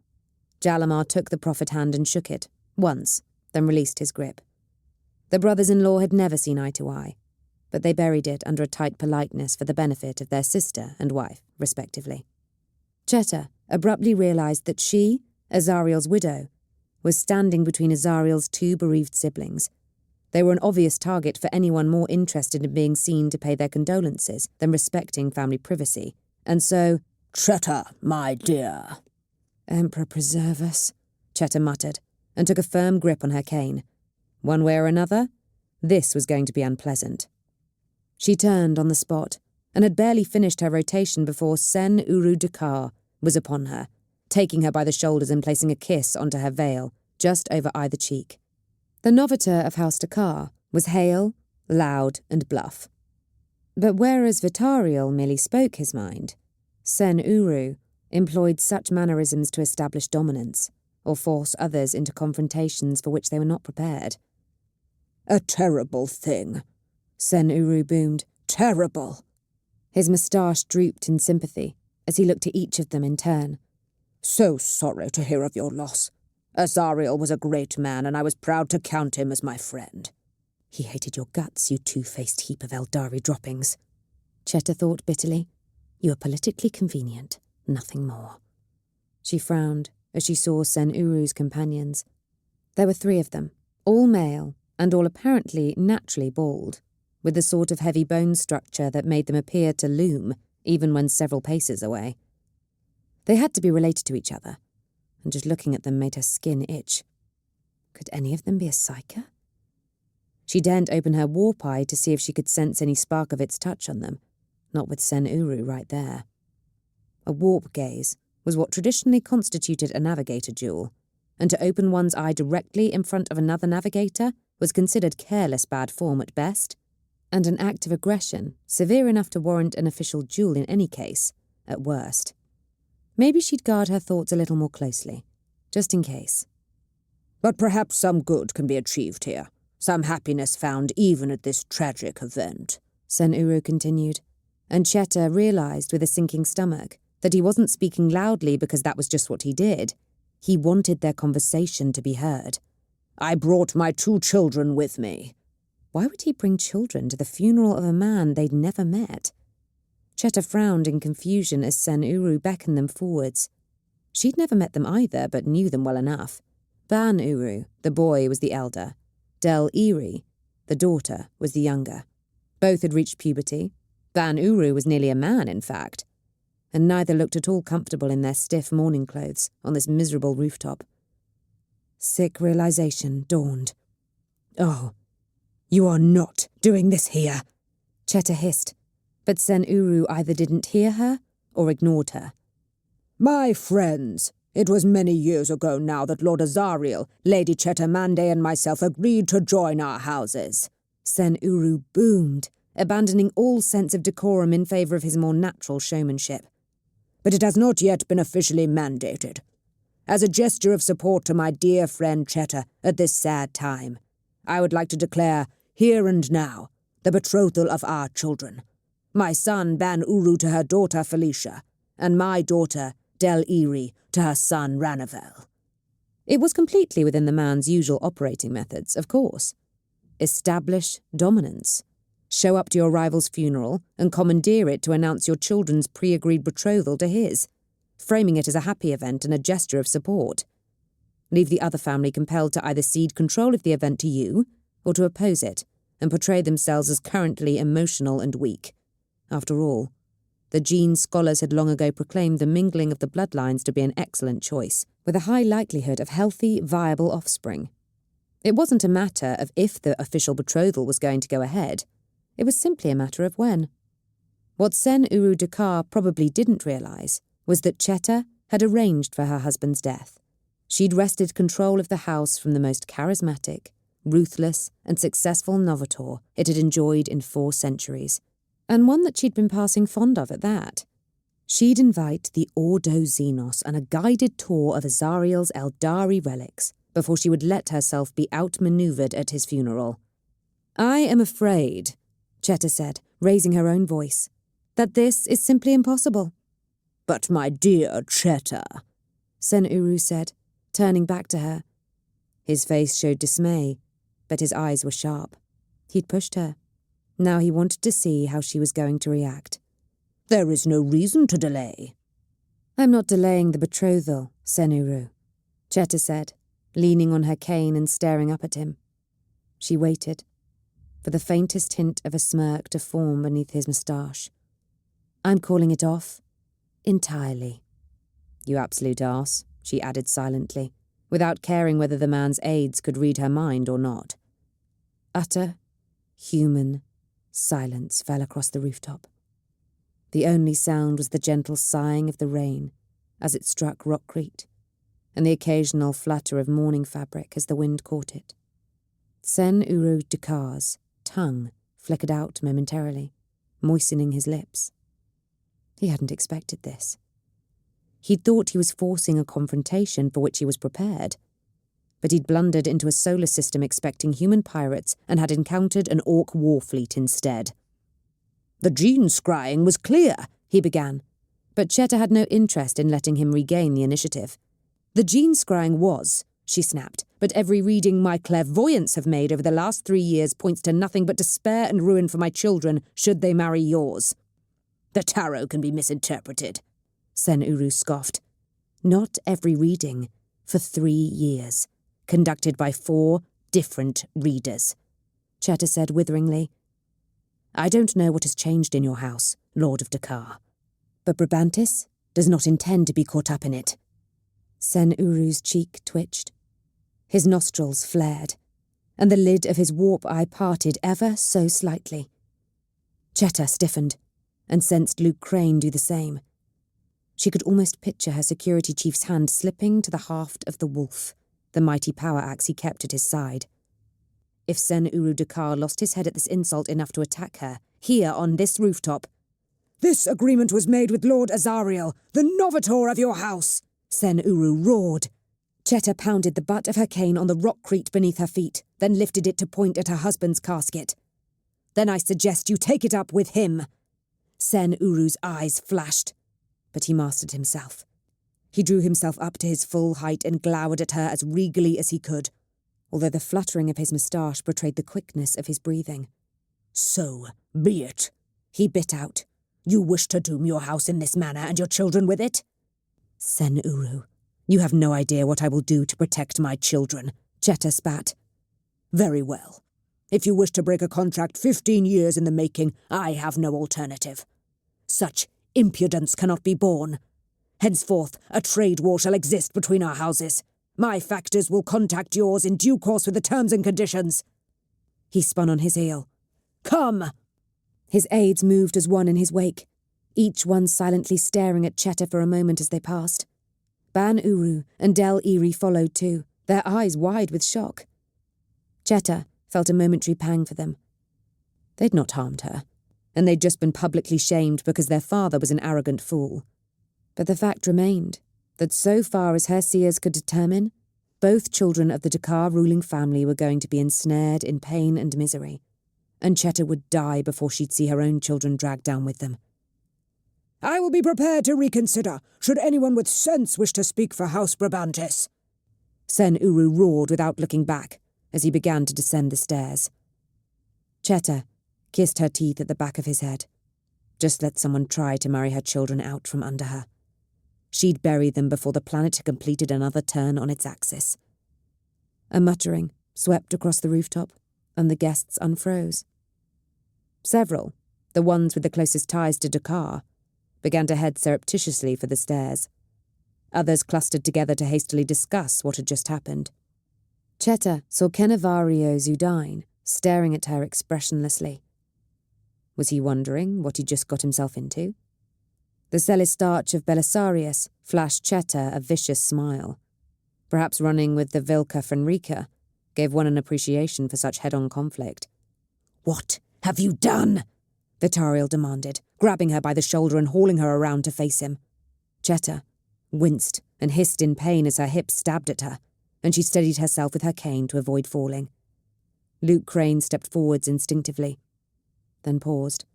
Jalamar took the proffered hand and shook it, once, then released his grip. The brothers-in-law had never seen eye to eye, but they buried it under a tight politeness for the benefit of their sister and wife, respectively. Cheta abruptly realised that she, Azariel's widow, was standing between Azariel's 2 bereaved siblings. They were an obvious target for anyone more interested in being seen to pay their condolences than respecting family privacy, and so, Cheta, my dear. Emperor preserve us, Cheta muttered, and took a firm grip on her cane. One way or another, this was going to be unpleasant. She turned on the spot, and had barely finished her rotation before Sen Uru Dakar was upon her, taking her by the shoulders and placing a kiss onto her veil, just over either cheek. The Novator of House Dakar was hale, loud, and bluff. But whereas Vitariel merely spoke his mind, Sen Uru employed such mannerisms to establish dominance, or force others into confrontations for which they were not prepared. A terrible thing, Sen Uru boomed. Terrible. His moustache drooped in sympathy as he looked at each of them in turn. So sorry to hear of your loss. Azariel was a great man, and I was proud to count him as my friend. He hated your guts, you 2-faced heap of Eldari droppings. Cheta thought bitterly. You are politically convenient, nothing more. She frowned as she saw Sen Uru's companions. There were 3 of them, all male, and all apparently naturally bald, with the sort of heavy bone structure that made them appear to loom, even when several paces away. They had to be related to each other, and just looking at them made her skin itch. Could any of them be a psyker? She daren't open her warp eye to see if she could sense any spark of its touch on them, not with Sen Uru right there. A warp gaze was what traditionally constituted a navigator duel, and to open one's eye directly in front of another navigator was considered careless bad form at best. and an act of aggression severe enough to warrant an official duel in any case, at worst. Maybe she'd guard her thoughts a little more closely, just in case. But perhaps some good can be achieved here, some happiness found even at this tragic event, Sen Uru continued, and Cheta realized with a sinking stomach that he wasn't speaking loudly because that was just what he did. He wanted their conversation to be heard. I brought my 2 children with me. Why would he bring children to the funeral of a man they'd never met? Cheta frowned in confusion as Sen Uru beckoned them forwards. She'd never met them either, but knew them well enough. Ban Uru, the boy, was the elder. Del Iri, the daughter, was the younger. Both had reached puberty. Ban Uru was nearly a man, in fact. And neither looked at all comfortable in their stiff mourning clothes on this miserable rooftop. Sick realization dawned. Oh, you are not doing this here, Cheta hissed, but Sen Uru either didn't hear her or ignored her. My friends, it was many years ago now that Lord Azariel, Lady Cheta Mande and myself agreed to join our houses. Sen Uru boomed, abandoning all sense of decorum in favour of his more natural showmanship. But it has not yet been officially mandated. As a gesture of support to my dear friend Cheta at this sad time, I would like to declare, here and now, the betrothal of our children. My son Ban Uru to her daughter Felicia, and my daughter Del Iri to her son Ranavel. It was completely within the man's usual operating methods, of course. Establish dominance. Show up to your rival's funeral and commandeer it to announce your children's pre-agreed betrothal to his, framing it as a happy event and a gesture of support. Leave the other family compelled to either cede control of the event to you or to oppose it and portray themselves as currently emotional and weak. After all, the gene scholars had long ago proclaimed the mingling of the bloodlines to be an excellent choice, with a high likelihood of healthy, viable offspring. It wasn't a matter of if the official betrothal was going to go ahead. It was simply a matter of when. What Sen Uru Dakar probably didn't realise was that Cheta had arranged for her husband's death. She'd wrested control of the house from the most charismatic, ruthless and successful novator it had enjoyed in 4 centuries, and one that she'd been passing fond of at that. She'd invite the Ordo Xenos on a guided tour of Azariel's Eldari relics before she would let herself be outmanoeuvred at his funeral. I am afraid, Cheta said, raising her own voice, that this is simply impossible. But my dear Cheta, Sen Uru said, turning back to her. His face showed dismay, but his eyes were sharp. He'd pushed her. Now he wanted to see how she was going to react. There is no reason to delay. I'm not delaying the betrothal, Sen Uru, Cheta said, leaning on her cane and staring up at him. She waited, for the faintest hint of a smirk to form beneath his moustache. I'm calling it off. Entirely. You absolute arse, she added silently, without caring whether the man's aides could read her mind or not. Utter, human silence fell across the rooftop. The only sound was the gentle sighing of the rain as it struck rockcrete, and the occasional flutter of mourning fabric as the wind caught it. Sen Uru Dakar's tongue flickered out momentarily, moistening his lips. He hadn't expected this. He'd thought he was forcing a confrontation for which he was prepared, but he'd blundered into a solar system expecting human pirates and had encountered an orc war fleet instead. The gene scrying was clear, he began, but Cheta had no interest in letting him regain the initiative. The gene scrying was, she snapped, but every reading my clairvoyants have made over the last 3 years points to nothing but despair and ruin for my children should they marry yours. The tarot can be misinterpreted, Sen Uru scoffed. Not every reading, for 3 years, conducted by 4 different readers, Cheta said witheringly. I don't know what has changed in your house, Lord of Dakar, but Brabantis does not intend to be caught up in it. Sen Uru's cheek twitched. His nostrils flared, and the lid of his warp eye parted ever so slightly. Cheta stiffened, and sensed Luke Crane do the same. She could almost picture her security chief's hand slipping to the haft of the wolf, the mighty power axe he kept at his side. if Sen Uru Dakar lost his head at this insult enough to attack her, here on this rooftop. This agreement was made with Lord Azariel, the novator of your house, Sen Uru roared. Cheta pounded the butt of her cane on the rockcrete beneath her feet, then lifted it to point at her husband's casket. Then I suggest you take it up with him. Sen Uru's eyes flashed, but he mastered himself. He drew himself up to his full height and glowered at her as regally as he could, although the fluttering of his moustache betrayed the quickness of his breathing. So be it, he bit out. You wish to doom your house in this manner and your children with it? Sen Uru, you have no idea what I will do to protect my children, Cheta spat. Very well. If you wish to break a contract 15 years in the making, I have no alternative. Such impudence cannot be borne. Henceforth, a trade war shall exist between our houses. My factors will contact yours in due course with the terms and conditions. He spun on his heel. Come! His aides moved as one in his wake, each one silently staring at Cheta for a moment as they passed. Ban Uru and Del Iri followed too, their eyes wide with shock. Cheta felt a momentary pang for them. They'd not harmed her, and they'd just been publicly shamed because their father was an arrogant fool. But the fact remained that so far as her seers could determine, both children of the Dakar ruling family were going to be ensnared in pain and misery, and Cheta would die before she'd see her own children dragged down with them. I will be prepared to reconsider, should anyone with sense wish to speak for House Brabantis. Sen Uru roared without looking back as he began to descend the stairs. Cheta kissed her teeth at the back of his head. Just let someone try to marry her children out from under her. She'd bury them before the planet had completed another turn on its axis. A muttering swept across the rooftop, and the guests unfroze. Several, the ones with the closest ties to Dakar, began to head surreptitiously for the stairs. Others clustered together to hastily discuss what had just happened. Cheta saw Kenavario Zudine staring at her expressionlessly. Was he wondering what he'd just got himself into? The Celestarch of Belisarius flashed Cheta a vicious smile. Perhaps running with the Vilca Fenrica gave one an appreciation for such head-on conflict. What have you done? Vitariel demanded, grabbing her by the shoulder and hauling her around to face him. Cheta winced and hissed in pain as her hips stabbed at her, and she steadied herself with her cane to avoid falling. Luke Crane stepped forwards instinctively, then paused,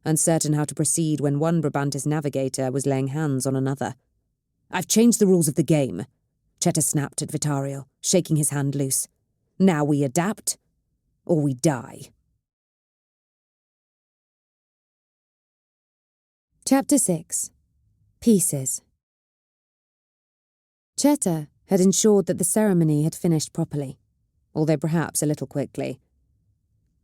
uncertain how to proceed when one Brabantis navigator was laying hands on another. I've changed the rules of the game, Cheta snapped at Vitariel, shaking his hand loose. Now we adapt, or we die. Chapter 6. Pieces. Cheta had ensured that the ceremony had finished properly, although perhaps a little quickly.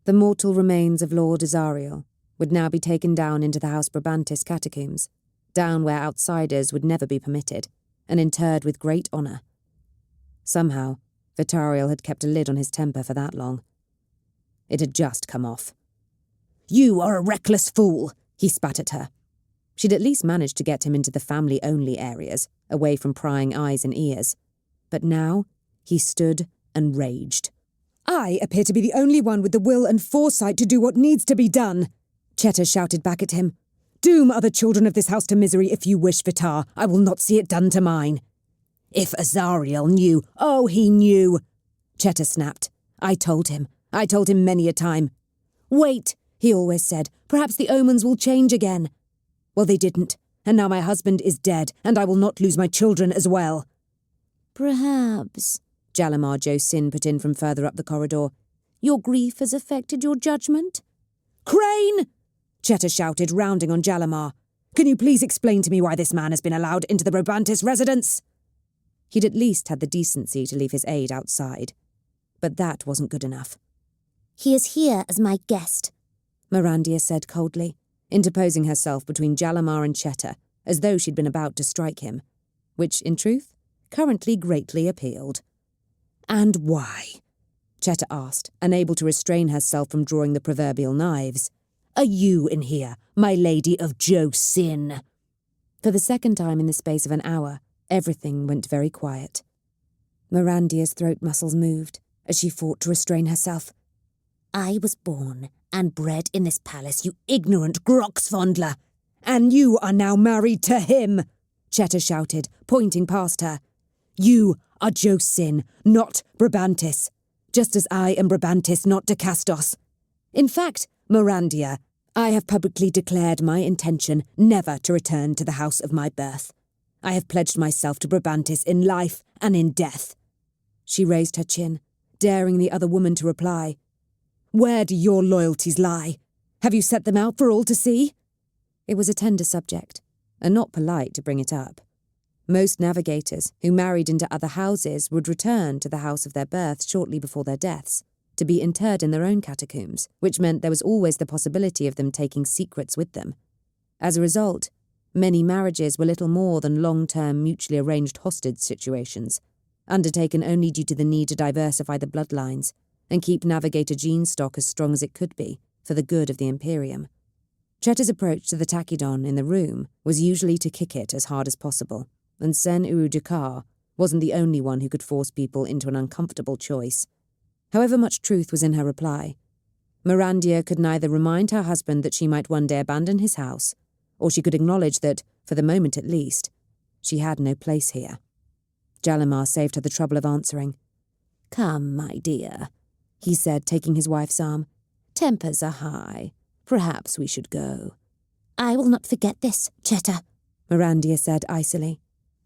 The mortal remains of Lord Azariel would now be taken down into the House Brabantis catacombs, down where outsiders would never be permitted, and interred with great honour. Somehow, Vitariel had kept a lid on his temper for that long. It had just come off. You are a reckless fool, he spat at her. She'd at least managed to get him into the family-only areas, away from prying eyes and ears. But now, he stood and raged. I appear to be the only one with the will and foresight to do what needs to be done, Cheta shouted back at him. Doom other children of this house to misery if you wish, Vitar. I will not see it done to mine. If Azariel knew, oh, he knew, Cheta snapped. I told him many a time. Wait, he always said, perhaps the omens will change again. Well, they didn't, and now my husband is dead, and I will not lose my children as well. Perhaps, Jalamar Josin put in from further up the corridor. Your grief has affected your judgment? Crane! Cheta shouted, rounding on Jalamar. Can you please explain to me why this man has been allowed into the Brabantis residence? He'd at least had the decency to leave his aide outside. But that wasn't good enough. He is here as my guest, Mirandia said coldly, interposing herself between Jalamar and Cheta, as though she'd been about to strike him, which, in truth, currently greatly appealed. And why? Cheta asked, unable to restrain herself from drawing the proverbial knives. Are you in here, my lady of Josin? For the second time in the space of an hour, everything went very quiet. Mirandia's throat muscles moved as she fought to restrain herself. I was born and bred in this palace, you ignorant grox-fondler. And you are now married to him, Cheta shouted, pointing past her. You are Josin, not Brabantis, just as I am Brabantis, not Decastos. In fact, Mirandia, I have publicly declared my intention never to return to the house of my birth. I have pledged myself to Brabantis in life and in death. She raised her chin, daring the other woman to reply. Where do your loyalties lie? Have you set them out for all to see? It was a tender subject, and not polite to bring it up. Most navigators who married into other houses would return to the house of their birth shortly before their deaths, to be interred in their own catacombs, which meant there was always the possibility of them taking secrets with them. As a result, many marriages were little more than long-term mutually arranged hostage situations, undertaken only due to the need to diversify the bloodlines and keep navigator gene stock as strong as it could be for the good of the Imperium. Cheta's approach to the Tachydon in the room was usually to kick it as hard as possible, and Sen Uru Dukar wasn't the only one who could force people into an uncomfortable choice. However much truth was in her reply, Mirandia could neither remind her husband that she might one day abandon his house, or she could acknowledge that, for the moment at least, she had no place here. Jalimar saved her the trouble of answering. Come, my dear, he said, taking his wife's arm. Tempers are high. Perhaps we should go. I will not forget this, Cheta, Mirandia said icily.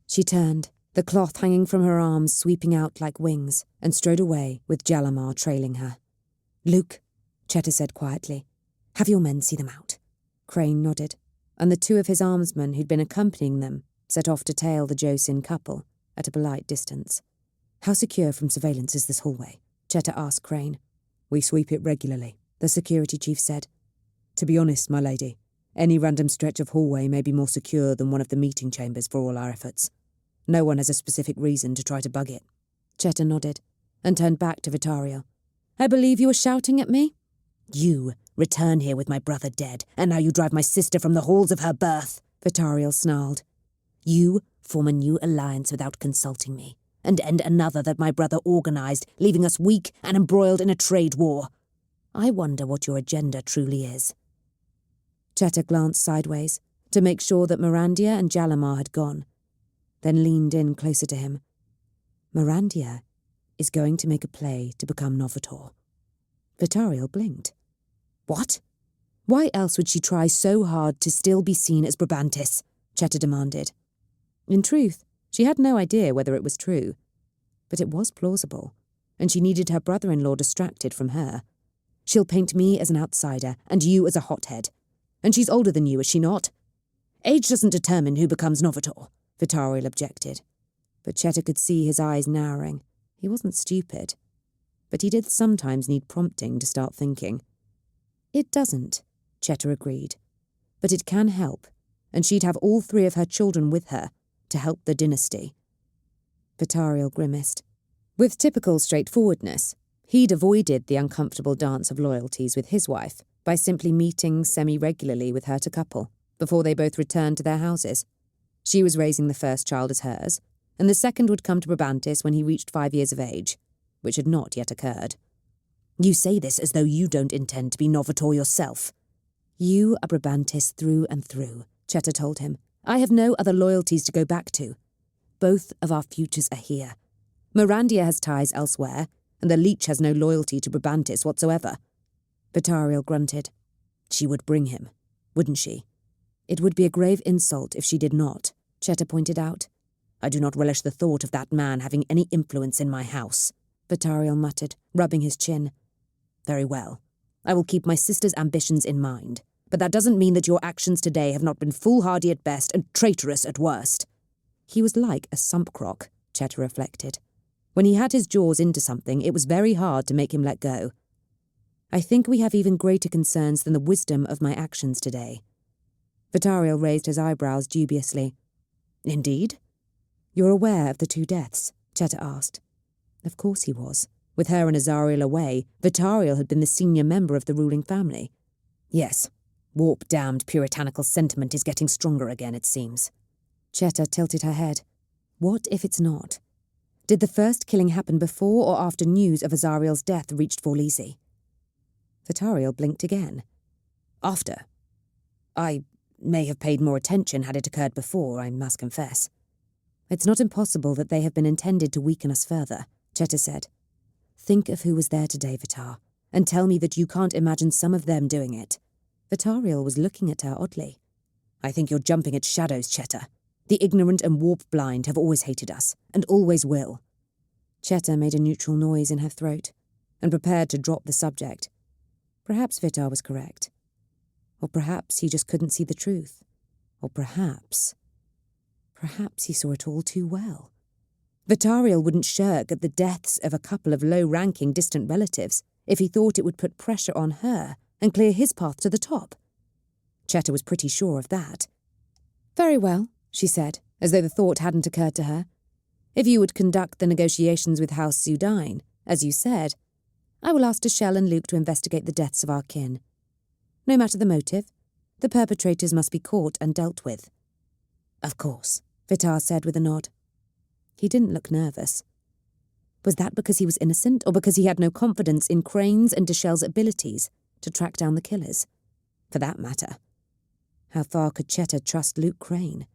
She turned, the cloth hanging from her arms sweeping out like wings, and strode away with Jalimar trailing her. Luke, Cheta said quietly, have your men see them out. Crane nodded, and the two of his armsmen who'd been accompanying them set off to tail the Josin couple at a polite distance. How secure from surveillance is this hallway? Cheta asked Crane. We sweep it regularly, the security chief said. To be honest, my lady, any random stretch of hallway may be more secure than one of the meeting chambers for all our efforts. No one has a specific reason to try to bug it. Cheta nodded, and turned back to Vitariel. I believe you were shouting at me? You return here with my brother dead, and now you drive my sister from the halls of her birth, Vitariel snarled. You form a new alliance without consulting me, and end another that my brother organised, leaving us weak and embroiled in a trade war. I wonder what your agenda truly is. Cheta glanced sideways to make sure that Mirandia and Jalimar had gone, then leaned in closer to him. Mirandia is going to make a play to become Novator. Vitariel blinked. What? Why else would she try so hard to still be seen as Brabantis? Cheta demanded. In truth, she had no idea whether it was true, but it was plausible, and she needed her brother-in-law distracted from her. She'll paint me as an outsider and you as a hothead. And she's older than you, is she not? Age doesn't determine who becomes Novator, Vitariel objected. But Cheta could see his eyes narrowing. He wasn't stupid, but he did sometimes need prompting to start thinking. It doesn't, Cheta agreed, but it can help, and she'd have all three of her children with her to help the dynasty. Vitariel grimaced. With typical straightforwardness, he'd avoided the uncomfortable dance of loyalties with his wife by simply meeting semi-regularly with her to couple before they both returned to their houses. She was raising the first child as hers, and the second would come to Brabantis when he reached 5 years of age, which had not yet occurred. You say this as though you don't intend to be Novator yourself. You are Brabantis through and through, Cheta told him. I have no other loyalties to go back to. Both of our futures are here. Mirandia has ties elsewhere, and the leech has no loyalty to Brabantis whatsoever. Vitariel grunted. She would bring him, wouldn't she? It would be a grave insult if she did not, Cheta pointed out. I do not relish the thought of that man having any influence in my house, Vitariel muttered, rubbing his chin. Very well. I will keep my sister's ambitions in mind, but that doesn't mean that your actions today have not been foolhardy at best and traitorous at worst. He was like a sump croc, Cheta reflected. When he had his jaws into something, it was very hard to make him let go. I think we have even greater concerns than the wisdom of my actions today. Vitariel raised his eyebrows dubiously. Indeed? You're aware of the 2 deaths? Cheta asked. Of course he was. With her and Azariel away, Vitariel had been the senior member of the ruling family. Yes. Warp-damned puritanical sentiment is getting stronger again, it seems. Cheta tilted her head. What if it's not? Did the first killing happen before or after news of Azariel's death reached Vorlisi? Vitariel blinked again. After. I may have paid more attention had it occurred before, I must confess. It's not impossible that they have been intended to weaken us further, Cheta said. Think of who was there today, Vitar, and tell me that you can't imagine some of them doing it. Vitariel was looking at her oddly. I think you're jumping at shadows, Cheta. The ignorant and warp-blind have always hated us, and always will. Cheta made a neutral noise in her throat, and prepared to drop the subject. Perhaps Vitar was correct. Or perhaps he just couldn't see the truth. Or perhaps he saw it all too well. Vitariel wouldn't shirk at the deaths of a couple of low-ranking distant relatives if he thought it would put pressure on her and clear his path to the top. Cheta was pretty sure of that. Very well, she said, as though the thought hadn't occurred to her. If you would conduct the negotiations with House Zudine, as you said, I will ask Deshelle and Luke to investigate the deaths of our kin. No matter the motive, the perpetrators must be caught and dealt with. Of course, Vitar said with a nod. He didn't look nervous. Was that because he was innocent, or because he had no confidence in Crane's and Deshelle's abilities to track down the killers? For that matter, how far could Cheta trust Luke Crane?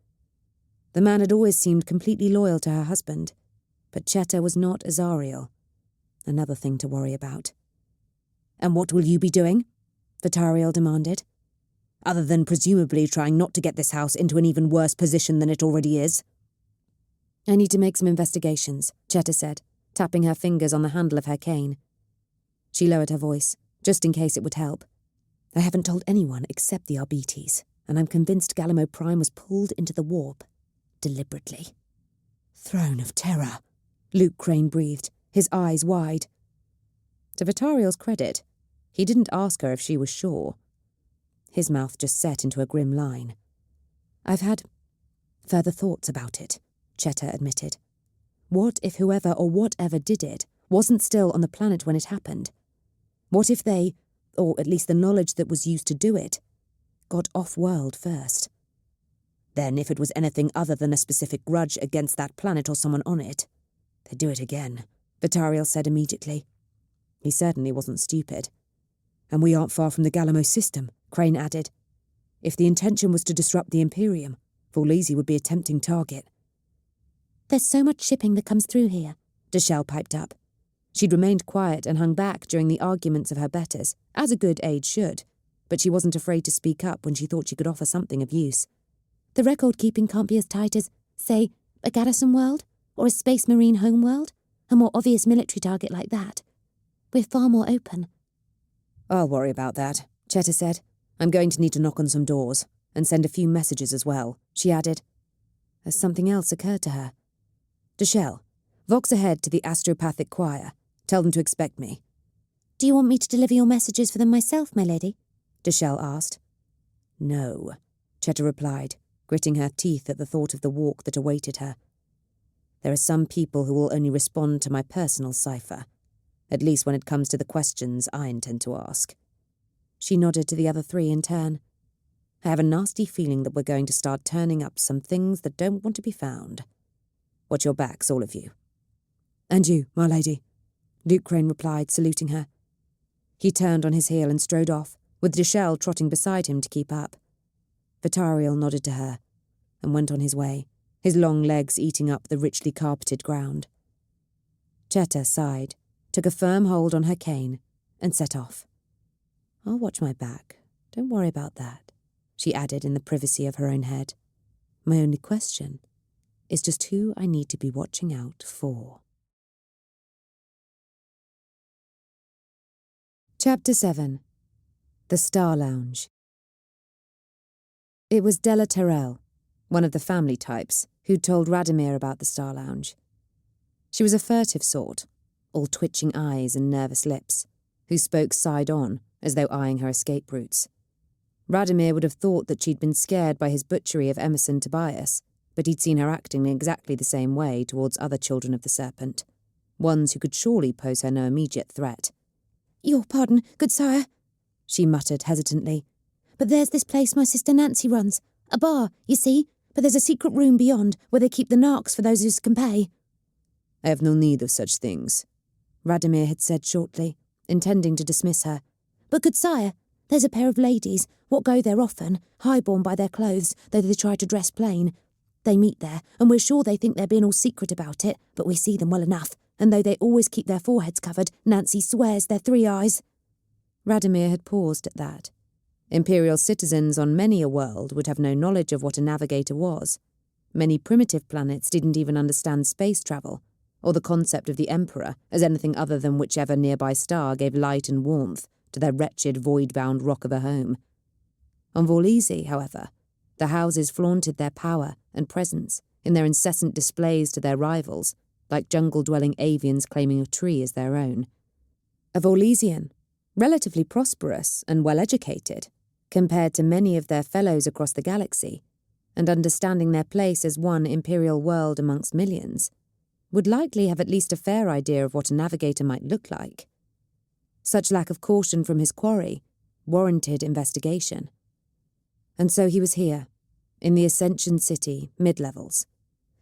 The man had always seemed completely loyal to her husband, but Cheta was not Azariel. Another thing to worry about. And what will you be doing? Vitariel demanded. Other than presumably trying not to get this house into an even worse position than it already is. I need to make some investigations, Cheta said, tapping her fingers on the handle of her cane. She lowered her voice, just in case it would help. I haven't told anyone except the Arbites, and I'm convinced Galamo Prime was pulled into the warp. Deliberately. Throne of Terror, Luke Crane breathed, his eyes wide. To Vitariel's credit, he didn't ask her if she was sure. His mouth just set into a grim line. I've had further thoughts about it, Cheta admitted. What if whoever or whatever did it wasn't still on the planet when it happened? What if they, or at least the knowledge that was used to do it, got off-world first? Then, if it was anything other than a specific grudge against that planet or someone on it, they'd do it again, Vitariel said immediately. He certainly wasn't stupid. And we aren't far from the Galamo system, Crane added. If the intention was to disrupt the Imperium, Vorlisi would be a tempting target. There's so much shipping that comes through here, Deshelle piped up. She'd remained quiet and hung back during the arguments of her betters, as a good aide should, but she wasn't afraid to speak up when she thought she could offer something of use. The record-keeping can't be as tight as, say, a garrison world, or a space marine homeworld, a more obvious military target like that. We're far more open. I'll worry about that, Cheta said. I'm going to need to knock on some doors, and send a few messages as well, she added, as something else occurred to her. Deshelle, vox ahead to the astropathic choir. Tell them to expect me. Do you want me to deliver your messages for them myself, my lady? Deshelle asked. No, Cheta replied, gritting her teeth at the thought of the walk that awaited her. There are some people who will only respond to my personal cipher, at least when it comes to the questions I intend to ask. She nodded to the other three in turn. I have a nasty feeling that we're going to start turning up some things that don't want to be found. Watch your backs, all of you. And you, my lady, Luke Crane replied, saluting her. He turned on his heel and strode off, with Deshelle trotting beside him to keep up. Vitariel nodded to her and went on his way, his long legs eating up the richly carpeted ground. Cheta sighed, took a firm hold on her cane, and set off. I'll watch my back. Don't worry about that, she added in the privacy of her own head. My only question is just who I need to be watching out for. Chapter 7. The Star Lounge. It was Della Terrell, one of the family types, who'd told Radomir about the Star Lounge. She was a furtive sort, all twitching eyes and nervous lips, who spoke side-on, as though eyeing her escape routes. Radomir would have thought that she'd been scared by his butchery of Emerson Tobias, but he'd seen her acting in exactly the same way towards other children of the Serpent, ones who could surely pose her no immediate threat. Your pardon, good sire, she muttered hesitantly. But there's this place my sister Nancy runs. A bar, you see, but there's a secret room beyond where they keep the narcs for those who can pay. I have no need of such things, Radomir had said shortly, intending to dismiss her, But good sire, there's a pair of ladies, what go there often, high-born by their clothes, though they try to dress plain. They meet there, and we're sure they think they're being all secret about it, but we see them well enough, and though they always keep their foreheads covered, Nancy swears they're 3 eyes. Radomir had paused at that. Imperial citizens on many a world would have no knowledge of what a navigator was. Many primitive planets didn't even understand space travel, or the concept of the Emperor as anything other than whichever nearby star gave light and warmth to their wretched void-bound rock of a home. On Vorlisi, however, the houses flaunted their power and presence in their incessant displays to their rivals, like jungle-dwelling avians claiming a tree as their own. A Vorlisian, relatively prosperous and well-educated, compared to many of their fellows across the galaxy, and understanding their place as one imperial world amongst millions, would likely have at least a fair idea of what a navigator might look like. Such lack of caution from his quarry warranted investigation. And so he was here, in the Ascension City mid-levels,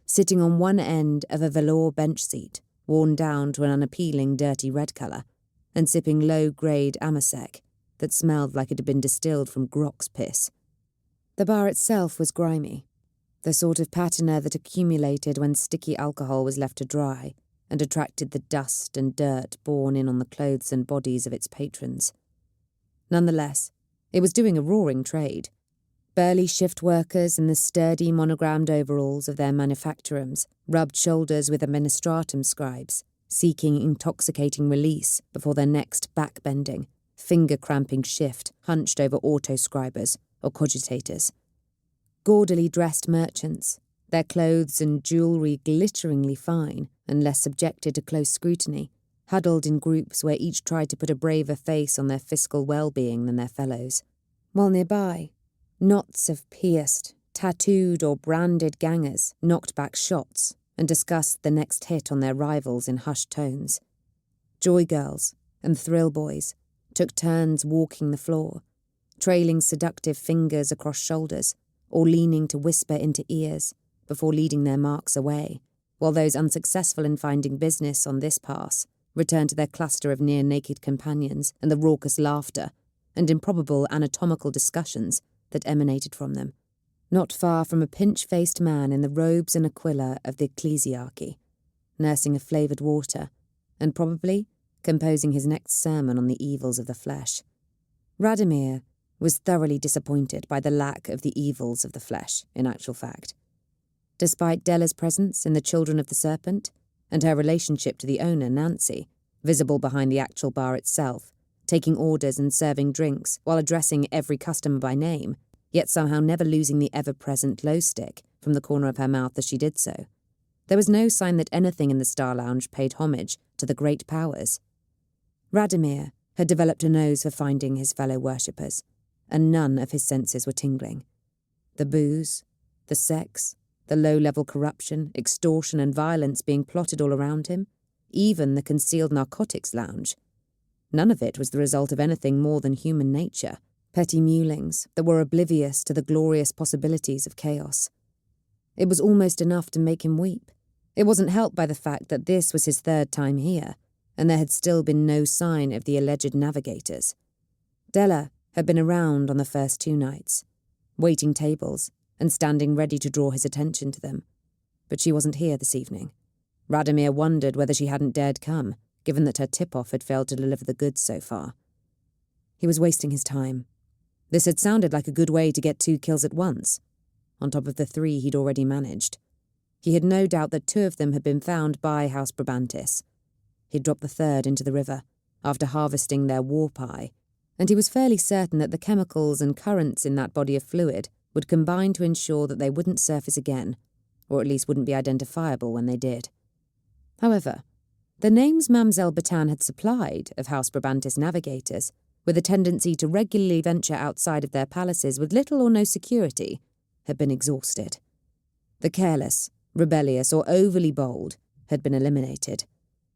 sitting on one end of a velour bench seat, worn down to an unappealing dirty red colour, and sipping low-grade amasec that smelled like it had been distilled from Grok's piss. The bar itself was grimy, the sort of patina that accumulated when sticky alcohol was left to dry and attracted the dust and dirt borne in on the clothes and bodies of its patrons. Nonetheless, it was doing a roaring trade. Burly shift workers in the sturdy monogrammed overalls of their manufactorums rubbed shoulders with administratum scribes, seeking intoxicating release before their next backbending, finger-cramping shift hunched over autoscribers or cogitators. Gaudily dressed merchants, their clothes and jewellery glitteringly fine and less subjected to close scrutiny, huddled in groups where each tried to put a braver face on their fiscal well-being than their fellows. While nearby, knots of pierced, tattooed or branded gangers knocked back shots and discussed the next hit on their rivals in hushed tones. Joy girls and thrill boys took turns walking the floor, trailing seductive fingers across shoulders or leaning to whisper into ears before leading their marks away, while those unsuccessful in finding business on this pass returned to their cluster of near-naked companions and the raucous laughter and improbable anatomical discussions that emanated from them, not far from a pinch-faced man in the robes and aquila of the ecclesiarchy, nursing a flavoured water, and probably composing his next sermon on the evils of the flesh. Radomir was thoroughly disappointed by the lack of the evils of the flesh, in actual fact. Despite Della's presence in the Children of the Serpent, and her relationship to the owner, Nancy, visible behind the actual bar itself, taking orders and serving drinks while addressing every customer by name, yet somehow never losing the ever-present glow stick from the corner of her mouth as she did so, there was no sign that anything in the Star Lounge paid homage to the great powers. Radomir had developed a nose for finding his fellow worshippers, and none of his senses were tingling. The booze, the sex, the low-level corruption, extortion and violence being plotted all around him, even the concealed narcotics lounge. None of it was the result of anything more than human nature, petty mewlings that were oblivious to the glorious possibilities of chaos. It was almost enough to make him weep. It wasn't helped by the fact that this was his 3rd time here, and there had still been no sign of the alleged navigators. Della had been around on the first 2 nights, waiting tables and standing ready to draw his attention to them. But she wasn't here this evening. Radomir wondered whether she hadn't dared come, given that her tip-off had failed to deliver the goods so far. He was wasting his time. This had sounded like a good way to get 2 kills at once, on top of the 3 he'd already managed. He had no doubt that 2 of them had been found by House Brabantis. He'd dropped the 3rd into the river, after harvesting their war pie, and he was fairly certain that the chemicals and currents in that body of fluid would combine to ensure that they wouldn't surface again, or at least wouldn't be identifiable when they did. However, the names Mamselle Batan had supplied of House Brabantis navigators, with a tendency to regularly venture outside of their palaces with little or no security, had been exhausted. The careless, rebellious, or overly bold had been eliminated,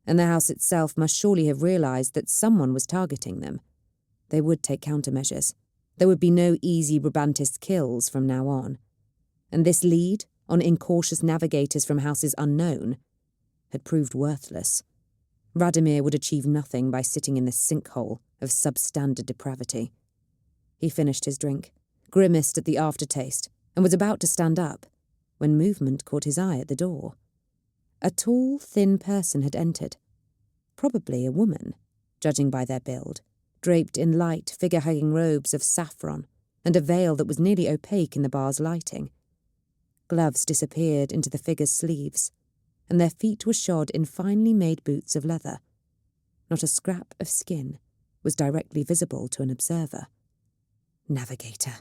and the house itself must surely have realised that someone was targeting them. They would take countermeasures. There would be no easy Brabantis kills from now on. And this lead on incautious navigators from houses unknown had proved worthless. Radomir would achieve nothing by sitting in this sinkhole of substandard depravity. He finished his drink, grimaced at the aftertaste, and was about to stand up, when movement caught his eye at the door. A tall, thin person had entered. Probably a woman, judging by their build, draped in light, figure-hugging robes of saffron, and a veil that was nearly opaque in the bar's lighting. Gloves disappeared into the figure's sleeves, and their feet were shod in finely made boots of leather. Not a scrap of skin was directly visible to an observer. Navigator.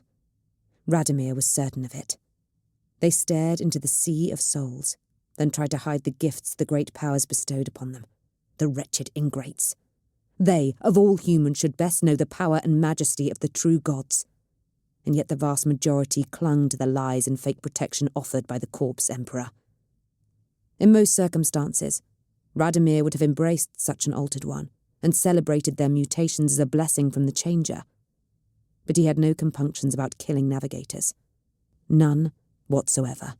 Radomir was certain of it. They stared into the sea of souls, then tried to hide the gifts the great powers bestowed upon them. The wretched ingrates. They, of all humans, should best know the power and majesty of the true gods. And yet the vast majority clung to the lies and fake protection offered by the corpse emperor. In most circumstances, Radomir would have embraced such an altered one and celebrated their mutations as a blessing from the changer. But he had no compunctions about killing navigators. None whatsoever.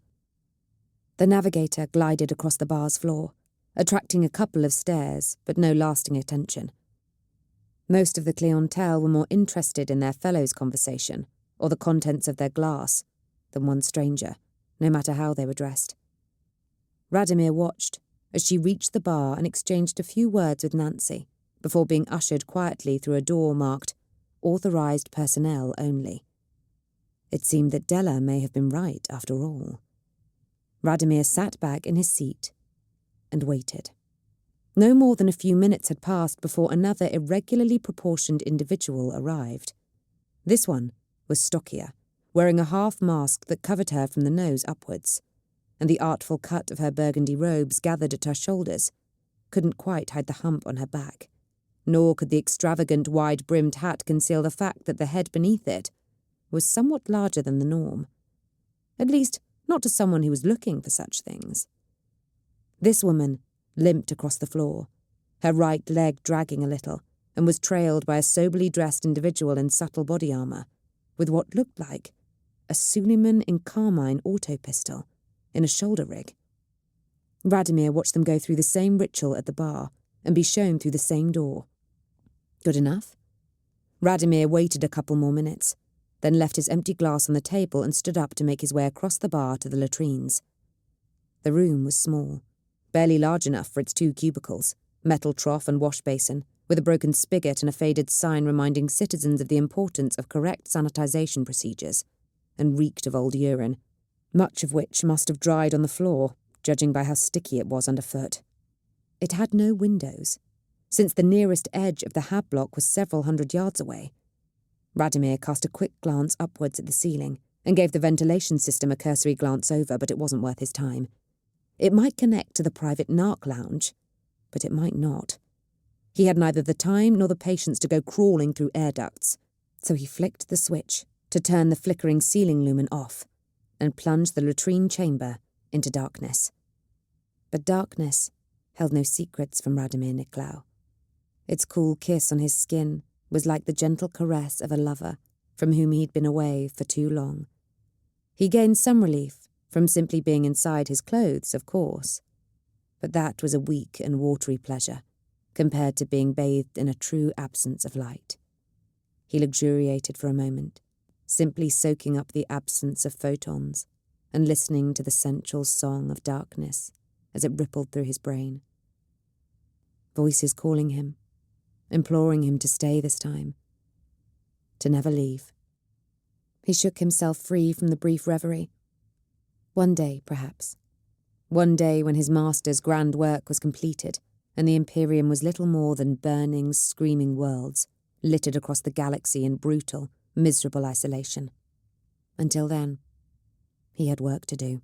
The navigator glided across the bar's floor, attracting a couple of stares, but no lasting attention. Most of the clientele were more interested in their fellows' conversation or the contents of their glass than one stranger, no matter how they were dressed. Radomir watched as she reached the bar and exchanged a few words with Nancy before being ushered quietly through a door marked "Authorized personnel only." It seemed that Della may have been right after all. Radomir sat back in his seat and waited. No more than a few minutes had passed before another irregularly proportioned individual arrived. This one was stockier, wearing a half-mask that covered her from the nose upwards, and the artful cut of her burgundy robes gathered at her shoulders couldn't quite hide the hump on her back, nor could the extravagant wide-brimmed hat conceal the fact that the head beneath it was somewhat larger than the norm. At least, not to someone who was looking for such things. This woman limped across the floor, her right leg dragging a little, and was trailed by a soberly dressed individual in subtle body armour, with what looked like a Suleiman in carmine auto-pistol in a shoulder rig. Radomir watched them go through the same ritual at the bar and be shown through the same door. Good enough. Radomir waited a couple more minutes, then left his empty glass on the table and stood up to make his way across the bar to the latrines. The room was small, barely large enough for its 2 cubicles, metal trough and wash basin, with a broken spigot and a faded sign reminding citizens of the importance of correct sanitization procedures, and reeked of old urine, much of which must have dried on the floor, judging by how sticky it was underfoot. It had no windows, since the nearest edge of the hab block was several hundred yards away. Radomir cast a quick glance upwards at the ceiling and gave the ventilation system a cursory glance over, but it wasn't worth his time. It might connect to the private narc lounge, but it might not. He had neither the time nor the patience to go crawling through air ducts, so he flicked the switch to turn the flickering ceiling lumen off and plunged the latrine chamber into darkness. But darkness held no secrets from Radomir Nicolaou. Its cool kiss on his skin was like the gentle caress of a lover from whom he'd been away for too long. He gained some relief from simply being inside his clothes, of course, but that was a weak and watery pleasure compared to being bathed in a true absence of light. He luxuriated for a moment, simply soaking up the absence of photons and listening to the sensual song of darkness as it rippled through his brain. Voices calling him, imploring him to stay this time, to never leave. He shook himself free from the brief reverie. One day, perhaps. One day when his master's grand work was completed and the Imperium was little more than burning, screaming worlds littered across the galaxy in brutal, miserable isolation. Until then, he had work to do.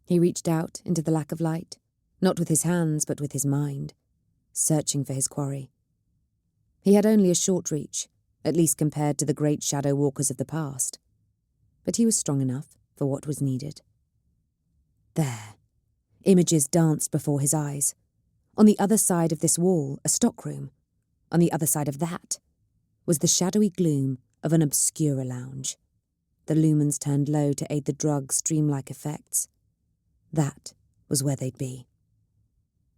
He reached out into the lack of light, not with his hands but with his mind, searching for his quarry. He had only a short reach, at least compared to the great shadow walkers of the past, but he was strong enough for what was needed. There, images danced before his eyes. On the other side of this wall, a stockroom. On the other side of that was the shadowy gloom of an obscura lounge. The lumens turned low to aid the drug's dreamlike effects. That was where they'd be.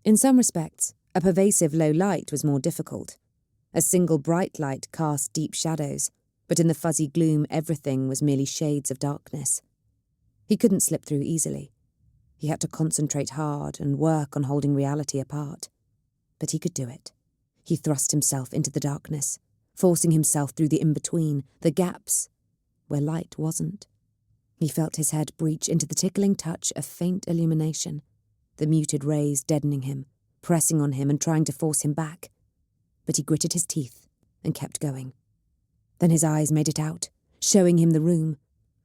In some respects, A pervasive low light was more difficult. A single bright light cast deep shadows, but in the fuzzy gloom everything was merely shades of darkness. He couldn't slip through easily. He had to concentrate hard and work on holding reality apart. But he could do it. He thrust himself into the darkness, forcing himself through the in-between, the gaps, where light wasn't. He felt his head breach into the tickling touch of faint illumination, the muted rays deadening him, pressing on him and trying to force him back. But he gritted his teeth and kept going. Then his eyes made it out, showing him the room,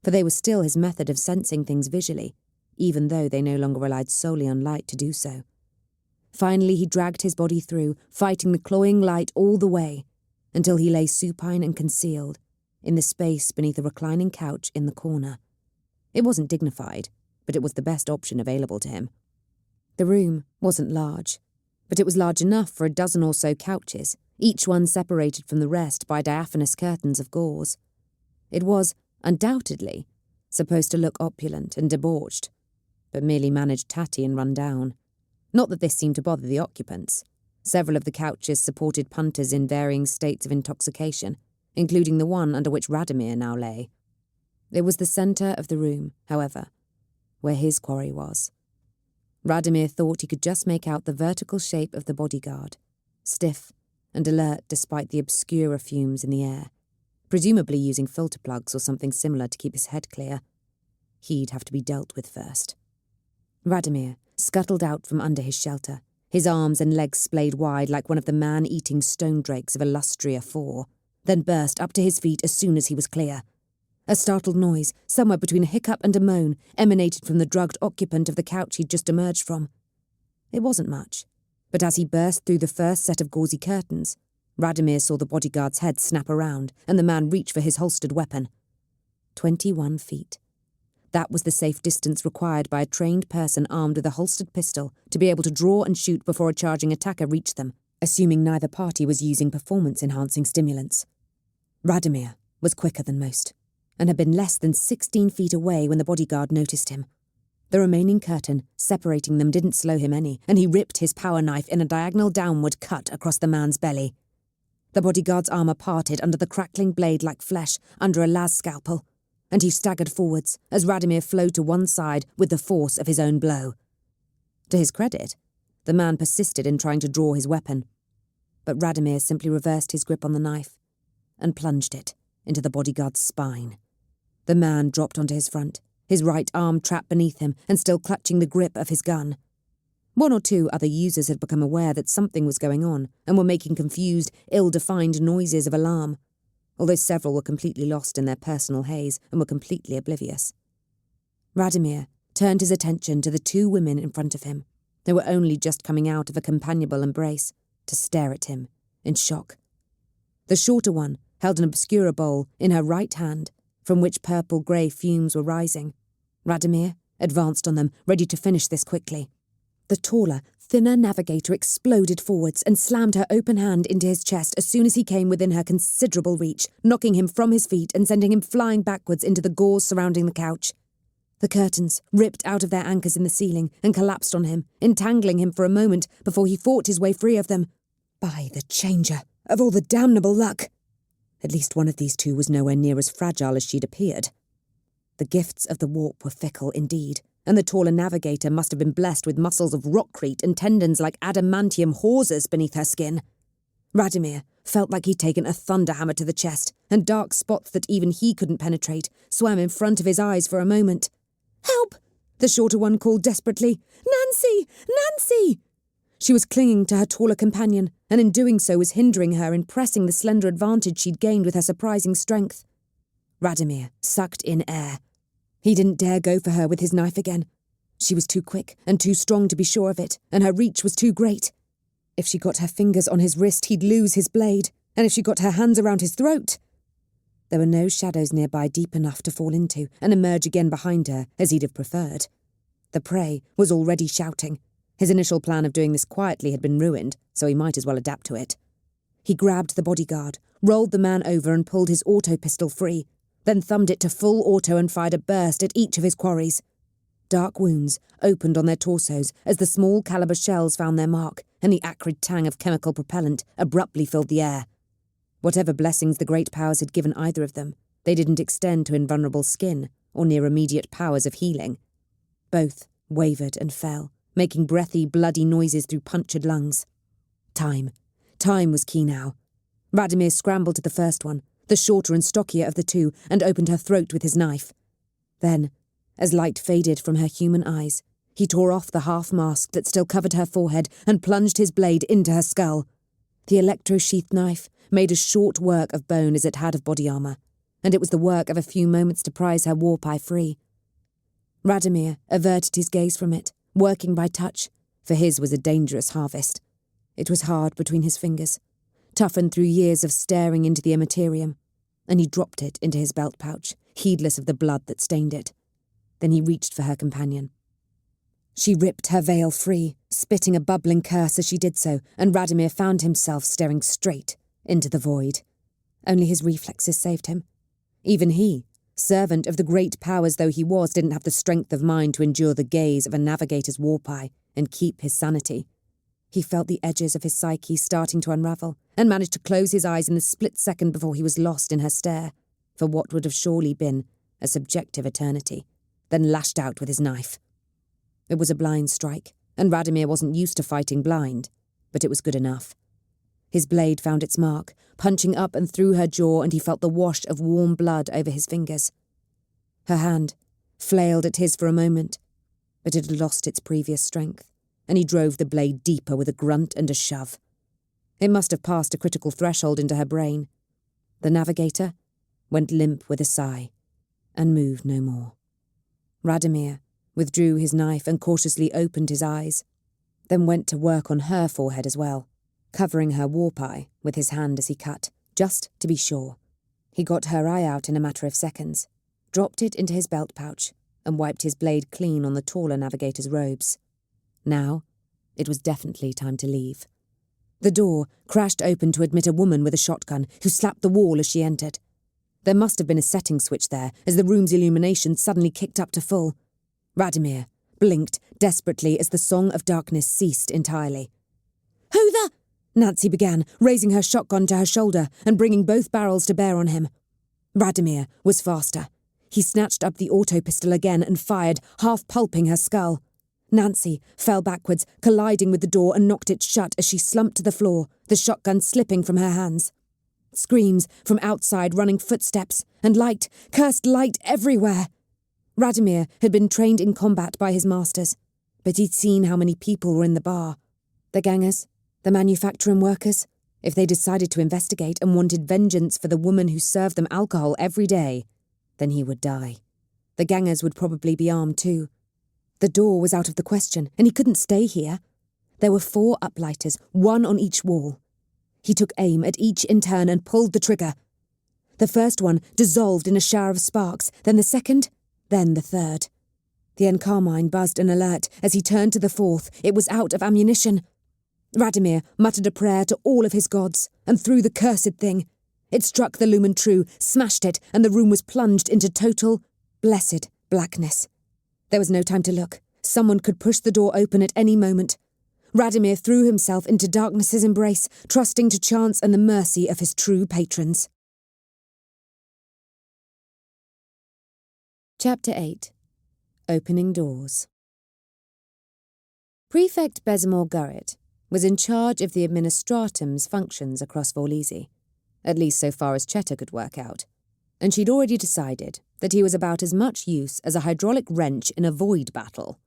for they were still his method of sensing things visually, even though they no longer relied solely on light to do so. Finally he dragged his body through, fighting the clawing light all the way, until he lay supine and concealed, in the space beneath a reclining couch in the corner. It wasn't dignified, but it was the best option available to him. The room wasn't large, but it was large enough for a dozen or so couches, each one separated from the rest by diaphanous curtains of gauze. It was, undoubtedly, supposed to look opulent and debauched, but merely managed tatty and run down. Not that this seemed to bother the occupants. Several of the couches supported punters in varying states of intoxication, including the one under which Radomir now lay. It was the centre of the room, however, where his quarry was. Radomir thought he could just make out the vertical shape of the bodyguard, stiff and alert despite the obscurer fumes in the air, presumably using filter plugs or something similar to keep his head clear. He'd have to be dealt with first. Radomir scuttled out from under his shelter, his arms and legs splayed wide like one of the man-eating stone drakes of Illustria IV, then burst up to his feet as soon as he was clear. A startled noise, somewhere between a hiccup and a moan, emanated from the drugged occupant of the couch he'd just emerged from. It wasn't much, but as he burst through the first set of gauzy curtains, Radomir saw the bodyguard's head snap around and the man reach for his holstered weapon. 21 feet. That was the safe distance required by a trained person armed with a holstered pistol to be able to draw and shoot before a charging attacker reached them, assuming neither party was using performance-enhancing stimulants. Radomir was quicker than most, and had been less than 16 feet away when the bodyguard noticed him. The remaining curtain separating them didn't slow him any, and he ripped his power knife in a diagonal downward cut across the man's belly. The bodyguard's armour parted under the crackling blade like flesh under a las scalpel, and he staggered forwards as Radomir flowed to one side with the force of his own blow. To his credit, the man persisted in trying to draw his weapon, but Radomir simply reversed his grip on the knife and plunged it into the bodyguard's spine. The man dropped onto his front, his right arm trapped beneath him and still clutching the grip of his gun. One or two other users had become aware that something was going on and were making confused, ill-defined noises of alarm, although several were completely lost in their personal haze and were completely oblivious. Radomir turned his attention to the two women in front of him, who were only just coming out of a companionable embrace, to stare at him, in shock. The shorter one held an obscura bowl in her right hand, from which purple-grey fumes were rising. Radomir advanced on them, ready to finish this quickly. The taller, thinner navigator exploded forwards and slammed her open hand into his chest as soon as he came within her considerable reach, knocking him from his feet and sending him flying backwards into the gauze surrounding the couch. The curtains ripped out of their anchors in the ceiling and collapsed on him, entangling him for a moment before he fought his way free of them. By the changer of all the damnable luck! At least one of these two was nowhere near as fragile as she'd appeared. The gifts of the warp were fickle indeed, and the taller navigator must have been blessed with muscles of rockcrete and tendons like adamantium hawsers beneath her skin. Radomir felt like he'd taken a thunderhammer to the chest, and dark spots that even he couldn't penetrate swam in front of his eyes for a moment. "Help!" the shorter one called desperately. "Nancy! Nancy!" She was clinging to her taller companion, and in doing so was hindering her in pressing the slender advantage she'd gained with her surprising strength. Radomir sucked in air. He didn't dare go for her with his knife again. She was too quick and too strong to be sure of it, and her reach was too great. If she got her fingers on his wrist, he'd lose his blade, and if she got her hands around his throat... There were no shadows nearby deep enough to fall into and emerge again behind her, as he'd have preferred. The prey was already shouting. His initial plan of doing this quietly had been ruined, so he might as well adapt to it. He grabbed the bodyguard, rolled the man over and pulled his auto pistol free, then thumbed it to full auto and fired a burst at each of his quarries. Dark wounds opened on their torsos as the small caliber shells found their mark, and the acrid tang of chemical propellant abruptly filled the air. Whatever blessings the great powers had given either of them, they didn't extend to invulnerable skin or near immediate powers of healing. Both wavered and fell, making breathy, bloody noises through punctured lungs. Time was key now. Radomir scrambled to the first one, the shorter and stockier of the two, and opened her throat with his knife. Then, as light faded from her human eyes, he tore off the half-mask that still covered her forehead and plunged his blade into her skull. The electro-sheathed knife made as short work of bone as it had of body armour, and it was the work of a few moments to prise her warpie free. Radomir averted his gaze from it, working by touch, for his was a dangerous harvest. It was hard between his fingers, toughened through years of staring into the immaterium, and he dropped it into his belt pouch, heedless of the blood that stained it. Then he reached for her companion. She ripped her veil free, spitting a bubbling curse as she did so, and Radomir found himself staring straight into the void. Only his reflexes saved him. Even he, servant of the great powers though he was, didn't have the strength of mind to endure the gaze of a navigator's warpie and keep his sanity. He felt the edges of his psyche starting to unravel, and managed to close his eyes in the split second before he was lost in her stare, for what would have surely been a subjective eternity, then lashed out with his knife. It was a blind strike, and Radomir wasn't used to fighting blind, but it was good enough. His blade found its mark, punching up and through her jaw, and he felt the wash of warm blood over his fingers. Her hand flailed at his for a moment, but it had lost its previous strength, and he drove the blade deeper with a grunt and a shove. It must have passed a critical threshold into her brain. The navigator went limp with a sigh, and moved no more. Radomir withdrew his knife and cautiously opened his eyes, then went to work on her forehead as well, covering her warpie with his hand as he cut, just to be sure. He got her eye out in a matter of seconds, dropped it into his belt pouch, and wiped his blade clean on the taller navigator's robes. Now, it was definitely time to leave. The door crashed open to admit a woman with a shotgun who slapped the wall as she entered. There must have been a setting switch there as the room's illumination suddenly kicked up to full. Radomir blinked desperately as the song of darkness ceased entirely. "Who the—" Nancy began, raising her shotgun to her shoulder and bringing both barrels to bear on him. Radomir was faster. He snatched up the auto-pistol again and fired, half pulping her skull. Nancy fell backwards, colliding with the door, and knocked it shut as she slumped to the floor, the shotgun slipping from her hands. Screams from outside, running footsteps, and light, cursed light everywhere. Radomir had been trained in combat by his masters, but he'd seen how many people were in the bar. The gangers, the manufacturing workers. If they decided to investigate and wanted vengeance for the woman who served them alcohol every day, then he would die. The gangers would probably be armed too. The door was out of the question, and he couldn't stay here. There were 4 uplighters, 1 on each wall. He took aim at each in turn and pulled the trigger. The first one dissolved in a shower of sparks, then the second, then the third. The Encarmine buzzed an alert as he turned to the 4th. It was out of ammunition. Radomir muttered a prayer to all of his gods and threw the cursed thing. It struck the lumen true, smashed it, and the room was plunged into total, blessed blackness. There was no time to look. Someone could push the door open at any moment. Radomir threw himself into darkness's embrace, trusting to chance and the mercy of his true patrons. Chapter 8. Opening Doors. Prefect Besimor Gurrit was in charge of the administratum's functions across Vorlisi, at least so far as Cheta could work out, and she'd already decided that he was about as much use as a hydraulic wrench in a void battle,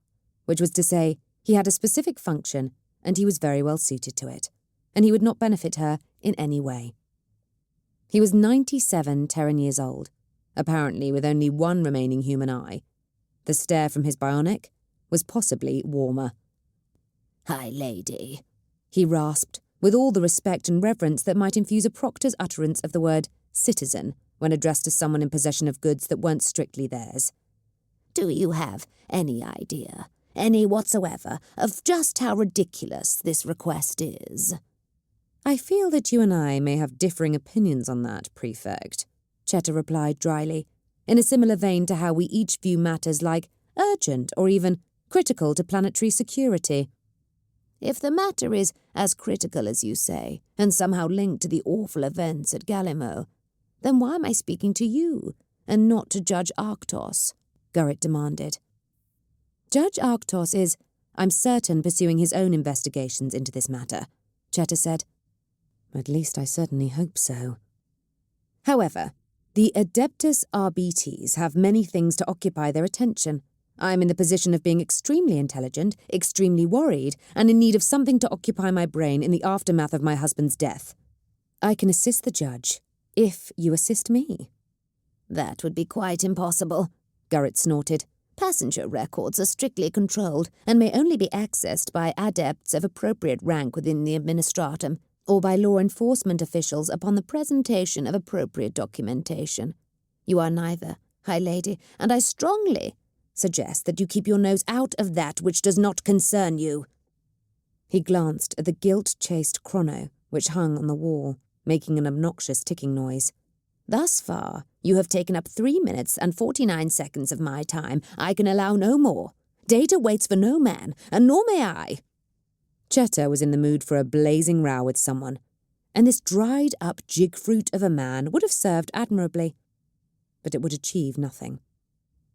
which was to say, he had a specific function and he was very well suited to it, and he would not benefit her in any way. He was 97 Terran years old, apparently with only 1 remaining human eye. The stare from his bionic was possibly warmer. "High lady," he rasped, with all the respect and reverence that might infuse a proctor's utterance of the word citizen when addressed to someone in possession of goods that weren't strictly theirs. "Do you have any idea, any whatsoever, of just how ridiculous this request is?" "I feel that you and I may have differing opinions on that, Prefect," Cheta replied dryly, in a similar vein to how we each view matters like urgent, or even critical to planetary security. If the matter is as critical as you say, and somehow linked to the awful events at Galimo, then why am I speaking to you, and not to Judge Arctos? Gurrit demanded. Judge Arctos is, I'm certain, pursuing his own investigations into this matter, Cheta said. At least I certainly hope so. However, the Adeptus Arbites have many things to occupy their attention. I am in the position of being extremely intelligent, extremely worried, and in need of something to occupy my brain in the aftermath of my husband's death. I can assist the judge, if you assist me. That would be quite impossible, Gurrit snorted. Passenger records are strictly controlled and may only be accessed by adepts of appropriate rank within the administratum, or by law enforcement officials upon the presentation of appropriate documentation. You are neither, High Lady, and I strongly suggest that you keep your nose out of that which does not concern you. He glanced at the gilt-chased chrono which hung on the wall, making an obnoxious ticking noise. Thus far, you have taken up 3 minutes and 49 seconds of my time. I can allow no more. Data waits for no man, and nor may I. Cheta was in the mood for a blazing row with someone, and this dried-up jig-fruit of a man would have served admirably. But it would achieve nothing.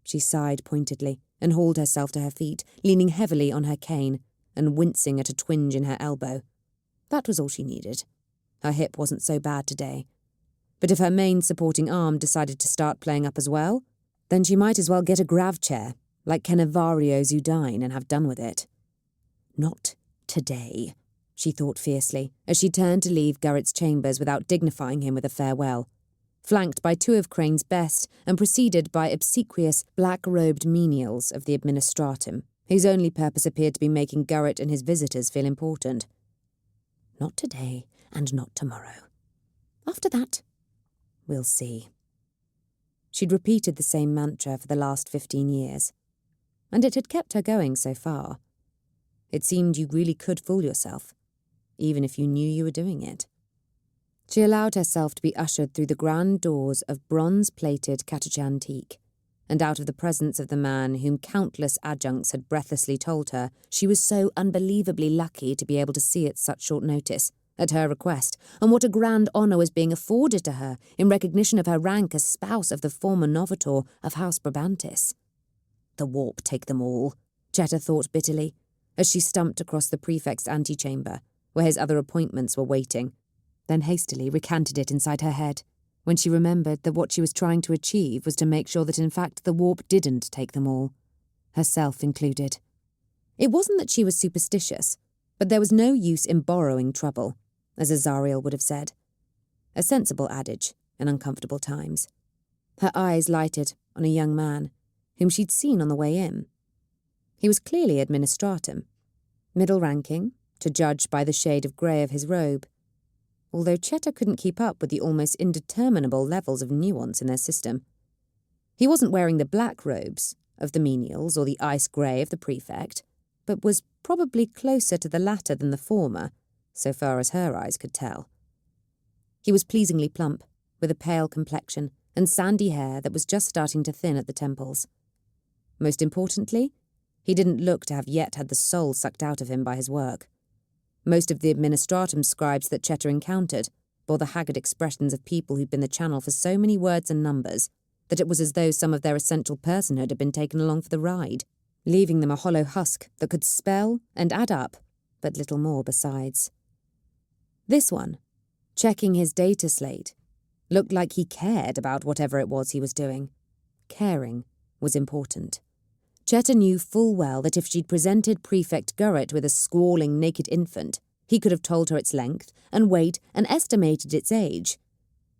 She sighed pointedly and hauled herself to her feet, leaning heavily on her cane and wincing at a twinge in her elbow. That was all she needed. Her hip wasn't so bad today. But if her main supporting arm decided to start playing up as well, then she might as well get a grav chair, like Kenavario Zudine, and have done with it. Not today, she thought fiercely, as she turned to leave Gurrit's chambers without dignifying him with a farewell, flanked by 2 of Crane's best and preceded by obsequious, black-robed menials of the administratum, whose only purpose appeared to be making Gurrit and his visitors feel important. Not today, and not tomorrow. After that, we'll see. She'd repeated the same mantra for the last 15 years, and it had kept her going so far. It seemed you really could fool yourself, even if you knew you were doing it. She allowed herself to be ushered through the grand doors of bronze-plated Catachan teak, and out of the presence of the man whom countless adjuncts had breathlessly told her she was so unbelievably lucky to be able to see at such short notice, at her request, and what a grand honour was being afforded to her in recognition of her rank as spouse of the former novator of House Brabantis. The warp take them all, Cheta thought bitterly, as she stumped across the prefect's antechamber, where his other appointments were waiting, then hastily recanted it inside her head, when she remembered that what she was trying to achieve was to make sure that in fact the warp didn't take them all, herself included. It wasn't that she was superstitious, but there was no use in borrowing trouble, as Azariel would have said. A sensible adage in uncomfortable times. Her eyes lighted on a young man, whom she'd seen on the way in. He was clearly administratum, middle-ranking, to judge by the shade of grey of his robe, although Cheta couldn't keep up with the almost indeterminable levels of nuance in their system. He wasn't wearing the black robes of the menials or the ice grey of the prefect, but was probably closer to the latter than the former, so far as her eyes could tell. He was pleasingly plump, with a pale complexion and sandy hair that was just starting to thin at the temples. Most importantly, he didn't look to have yet had the soul sucked out of him by his work. Most of the administratum scribes that Cheta encountered bore the haggard expressions of people who'd been the channel for so many words and numbers that it was as though some of their essential personhood had been taken along for the ride, leaving them a hollow husk that could spell and add up, but little more besides. This one, checking his data slate, looked like he cared about whatever it was he was doing. Caring was important. Cheta knew full well that if she'd presented Prefect Gurrit with a squalling naked infant, he could have told her its length and weight and estimated its age,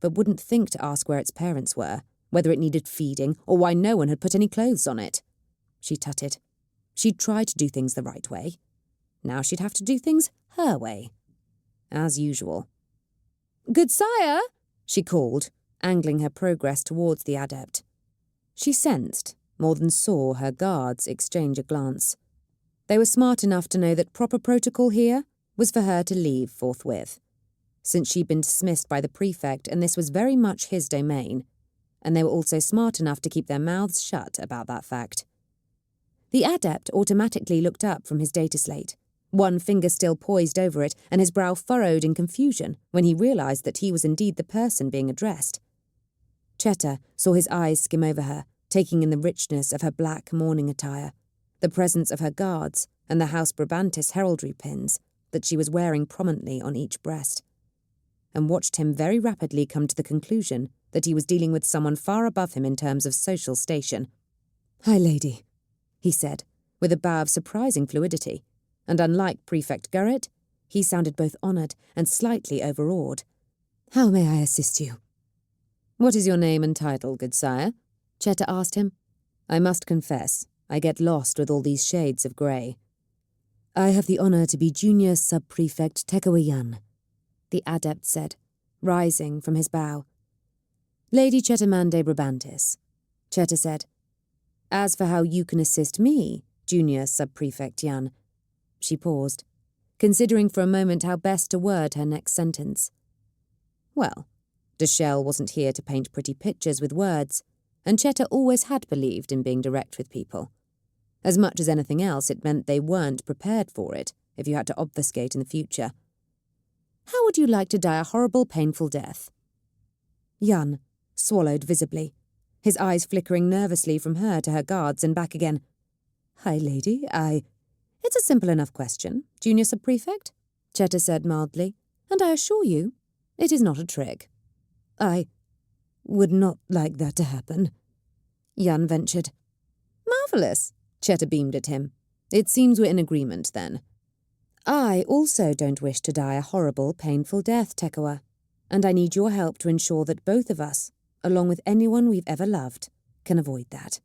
but wouldn't think to ask where its parents were, whether it needed feeding, or why no one had put any clothes on it. She tutted. She'd tried to do things the right way. Now she'd have to do things her way. As usual. "Good sire," she called, angling her progress towards the adept. She sensed, more than saw, her guards exchange a glance. They were smart enough to know that proper protocol here was for her to leave forthwith, since she'd been dismissed by the prefect and this was very much his domain, and they were also smart enough to keep their mouths shut about that fact. The adept automatically looked up from his data slate, one finger still poised over it and his brow furrowed in confusion when he realized that he was indeed the person being addressed. Cheta saw his eyes skim over her, taking in the richness of her black mourning attire, the presence of her guards, and the House Brabantis heraldry pins that she was wearing prominently on each breast, and watched him very rapidly come to the conclusion that he was dealing with someone far above him in terms of social station. "Hi, lady," he said, with a bow of surprising fluidity, and unlike Prefect Gurrit, he sounded both honoured and slightly overawed. "How may I assist you?" "What is your name and title, good sire?" Cheta asked him. "I must confess, I get lost with all these shades of grey." "I have the honour to be Junior Sub-Prefect Tekoa Yan," the adept said, rising from his bow. "Lady Chetamande Brabantis," Cheta said. "As for how you can assist me, Junior Sub-Prefect Yan," she paused, considering for a moment how best to word her next sentence. Well, Deshelle wasn't here to paint pretty pictures with words, and Cheta always had believed in being direct with people. As much as anything else, it meant they weren't prepared for it if you had to obfuscate in the future. "How would you like to die a horrible, painful death?" Yan swallowed visibly, his eyes flickering nervously from her to her guards and back again. "Hi, lady, It's a simple enough question, Junior Sub-Prefect," Cheta said mildly, "and I assure you, it is not a trick." "I would not like that to happen," Yan ventured. "Marvellous," Cheta beamed at him. "It seems we're in agreement, then." "I also don't wish to die a horrible, painful death, Tekoa, and I need your help to ensure that both of us, along with anyone we've ever loved, can avoid that."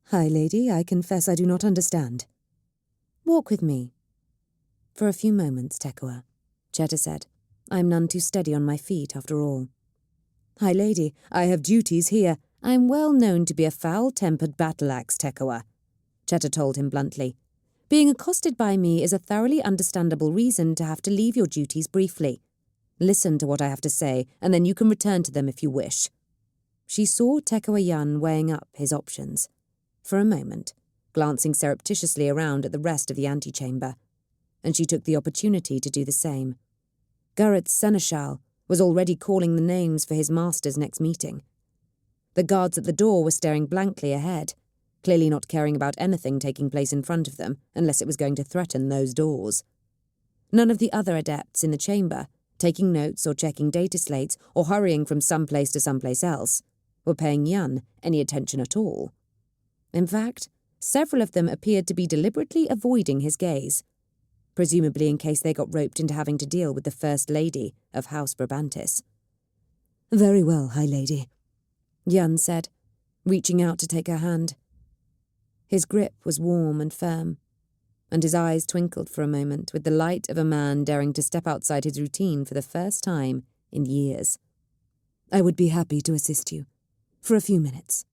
"Hi, lady, I confess I do not understand." "Walk with me." "For a few moments, Tekoa," Cheta said. "I'm none too steady on my feet, after all." "Hi, lady, I have duties here." "I'm well known to be a foul-tempered battle-axe, Tekoa," Cheta told him bluntly. "Being accosted by me is a thoroughly understandable reason to have to leave your duties briefly. Listen to what I have to say, and then you can return to them if you wish." She saw Tekoa Yan weighing up his options, for a moment, glancing surreptitiously around at the rest of the antechamber, and she took the opportunity to do the same. Gurrit's seneschal was already calling the names for his master's next meeting. The guards at the door were staring blankly ahead, clearly not caring about anything taking place in front of them unless it was going to threaten those doors. None of the other adepts in the chamber, taking notes or checking data slates or hurrying from some place to someplace else, were paying Yan any attention at all. In fact, several of them appeared to be deliberately avoiding his gaze, presumably in case they got roped into having to deal with the First Lady of House Brabantis. "Very well, High Lady," Yan said, reaching out to take her hand. His grip was warm and firm, and his eyes twinkled for a moment with the light of a man daring to step outside his routine for the first time in years. "I would be happy to assist you, for a few minutes."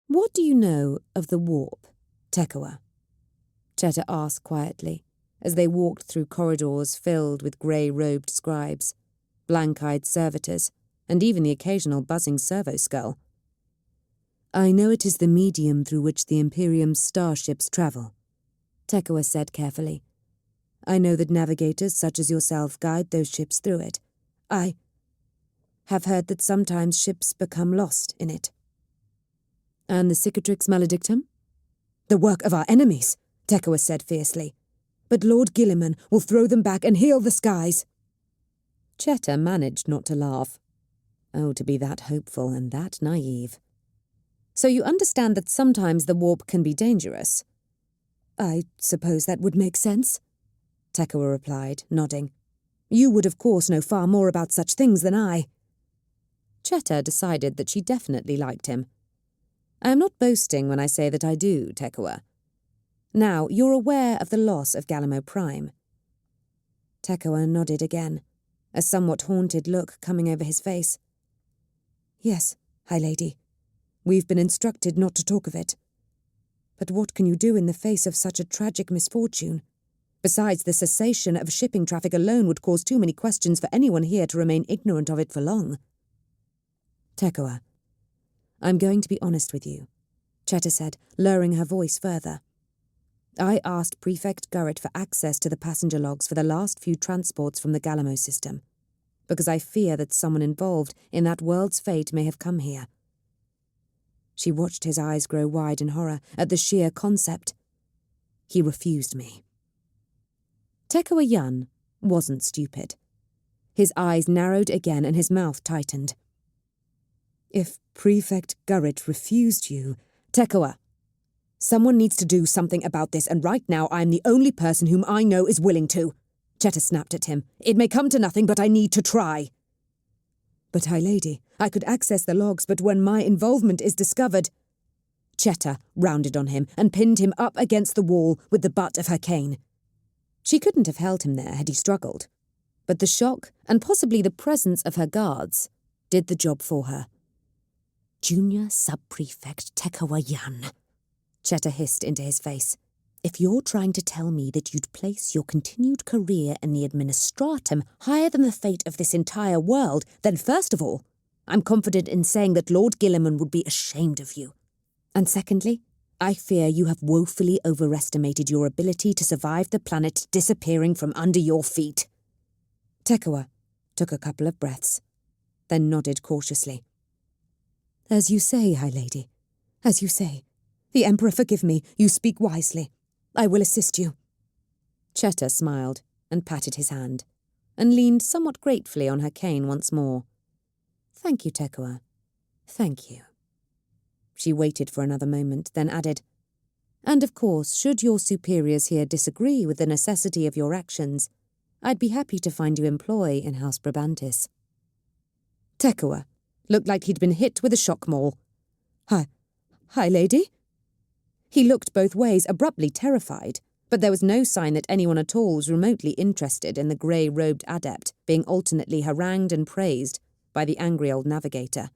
"What do you know of the warp, Tekoa?" Cheta asked quietly, as they walked through corridors filled with grey-robed scribes, blank-eyed servitors, and even the occasional buzzing servo-skull. "I know it is the medium through which the Imperium's starships travel," Tekoa said carefully. "I know that navigators such as yourself guide those ships through it. I have heard that sometimes ships become lost in it." "And the Cicatrix Maledictum?" "The work of our enemies," Tekoa said fiercely. "But Lord Gilliman will throw them back and heal the skies." Cheta managed not to laugh. Oh, to be that hopeful and that naive. "So you understand that sometimes the warp can be dangerous?" "I suppose that would make sense," Tekoa replied, nodding. "You would of course know far more about such things than I." Cheta decided that she definitely liked him. "I am not boasting when I say that I do, Tekoa. Now, you're aware of the loss of Galimo Prime." Tekoa nodded again, a somewhat haunted look coming over his face. "Yes, High Lady. We've been instructed not to talk of it. But what can you do in the face of such a tragic misfortune? Besides, the cessation of shipping traffic alone would cause too many questions for anyone here to remain ignorant of it for long." "Tekoa, I'm going to be honest with you," Cheta said, lowering her voice further. I asked Prefect Gurrit for access to the passenger logs for the last few transports from the Galamo system, because I fear that someone involved in that world's fate may have come here. She watched his eyes grow wide in horror at the sheer concept. He refused me. Tekoa Yun wasn't stupid. His eyes narrowed again and his mouth tightened. If Prefect Gurrit refused you, Tekoa, someone needs to do something about this, and right now I am the only person whom I know is willing to. Cheta snapped at him. It may come to nothing, but I need to try. But, High Lady, I could access the logs, but when my involvement is discovered... Cheta rounded on him and pinned him up against the wall with the butt of her cane. She couldn't have held him there had he struggled, but the shock and possibly the presence of her guards did the job for her. Junior Sub-Prefect Tekoa Yun, Cheta hissed into his face. If you're trying to tell me that you'd place your continued career in the administratum higher than the fate of this entire world, then first of all, I'm confident in saying that Lord Gilliman would be ashamed of you. And secondly, I fear you have woefully overestimated your ability to survive the planet disappearing from under your feet. Tekoa took a couple of breaths, then nodded cautiously. As you say, High Lady, as you say. The Emperor forgive me, you speak wisely. I will assist you. Cheta smiled and patted his hand, and leaned somewhat gratefully on her cane once more. Thank you, Tekoa. Thank you. She waited for another moment, then added, And of course, should your superiors here disagree with the necessity of your actions, I'd be happy to find you employ in House Brabantis. Tekoa looked like he'd been hit with a shock maul. Hi, Lady? He looked both ways, abruptly terrified, but there was no sign that anyone at all was remotely interested in the grey-robed adept being alternately harangued and praised by the angry old navigator.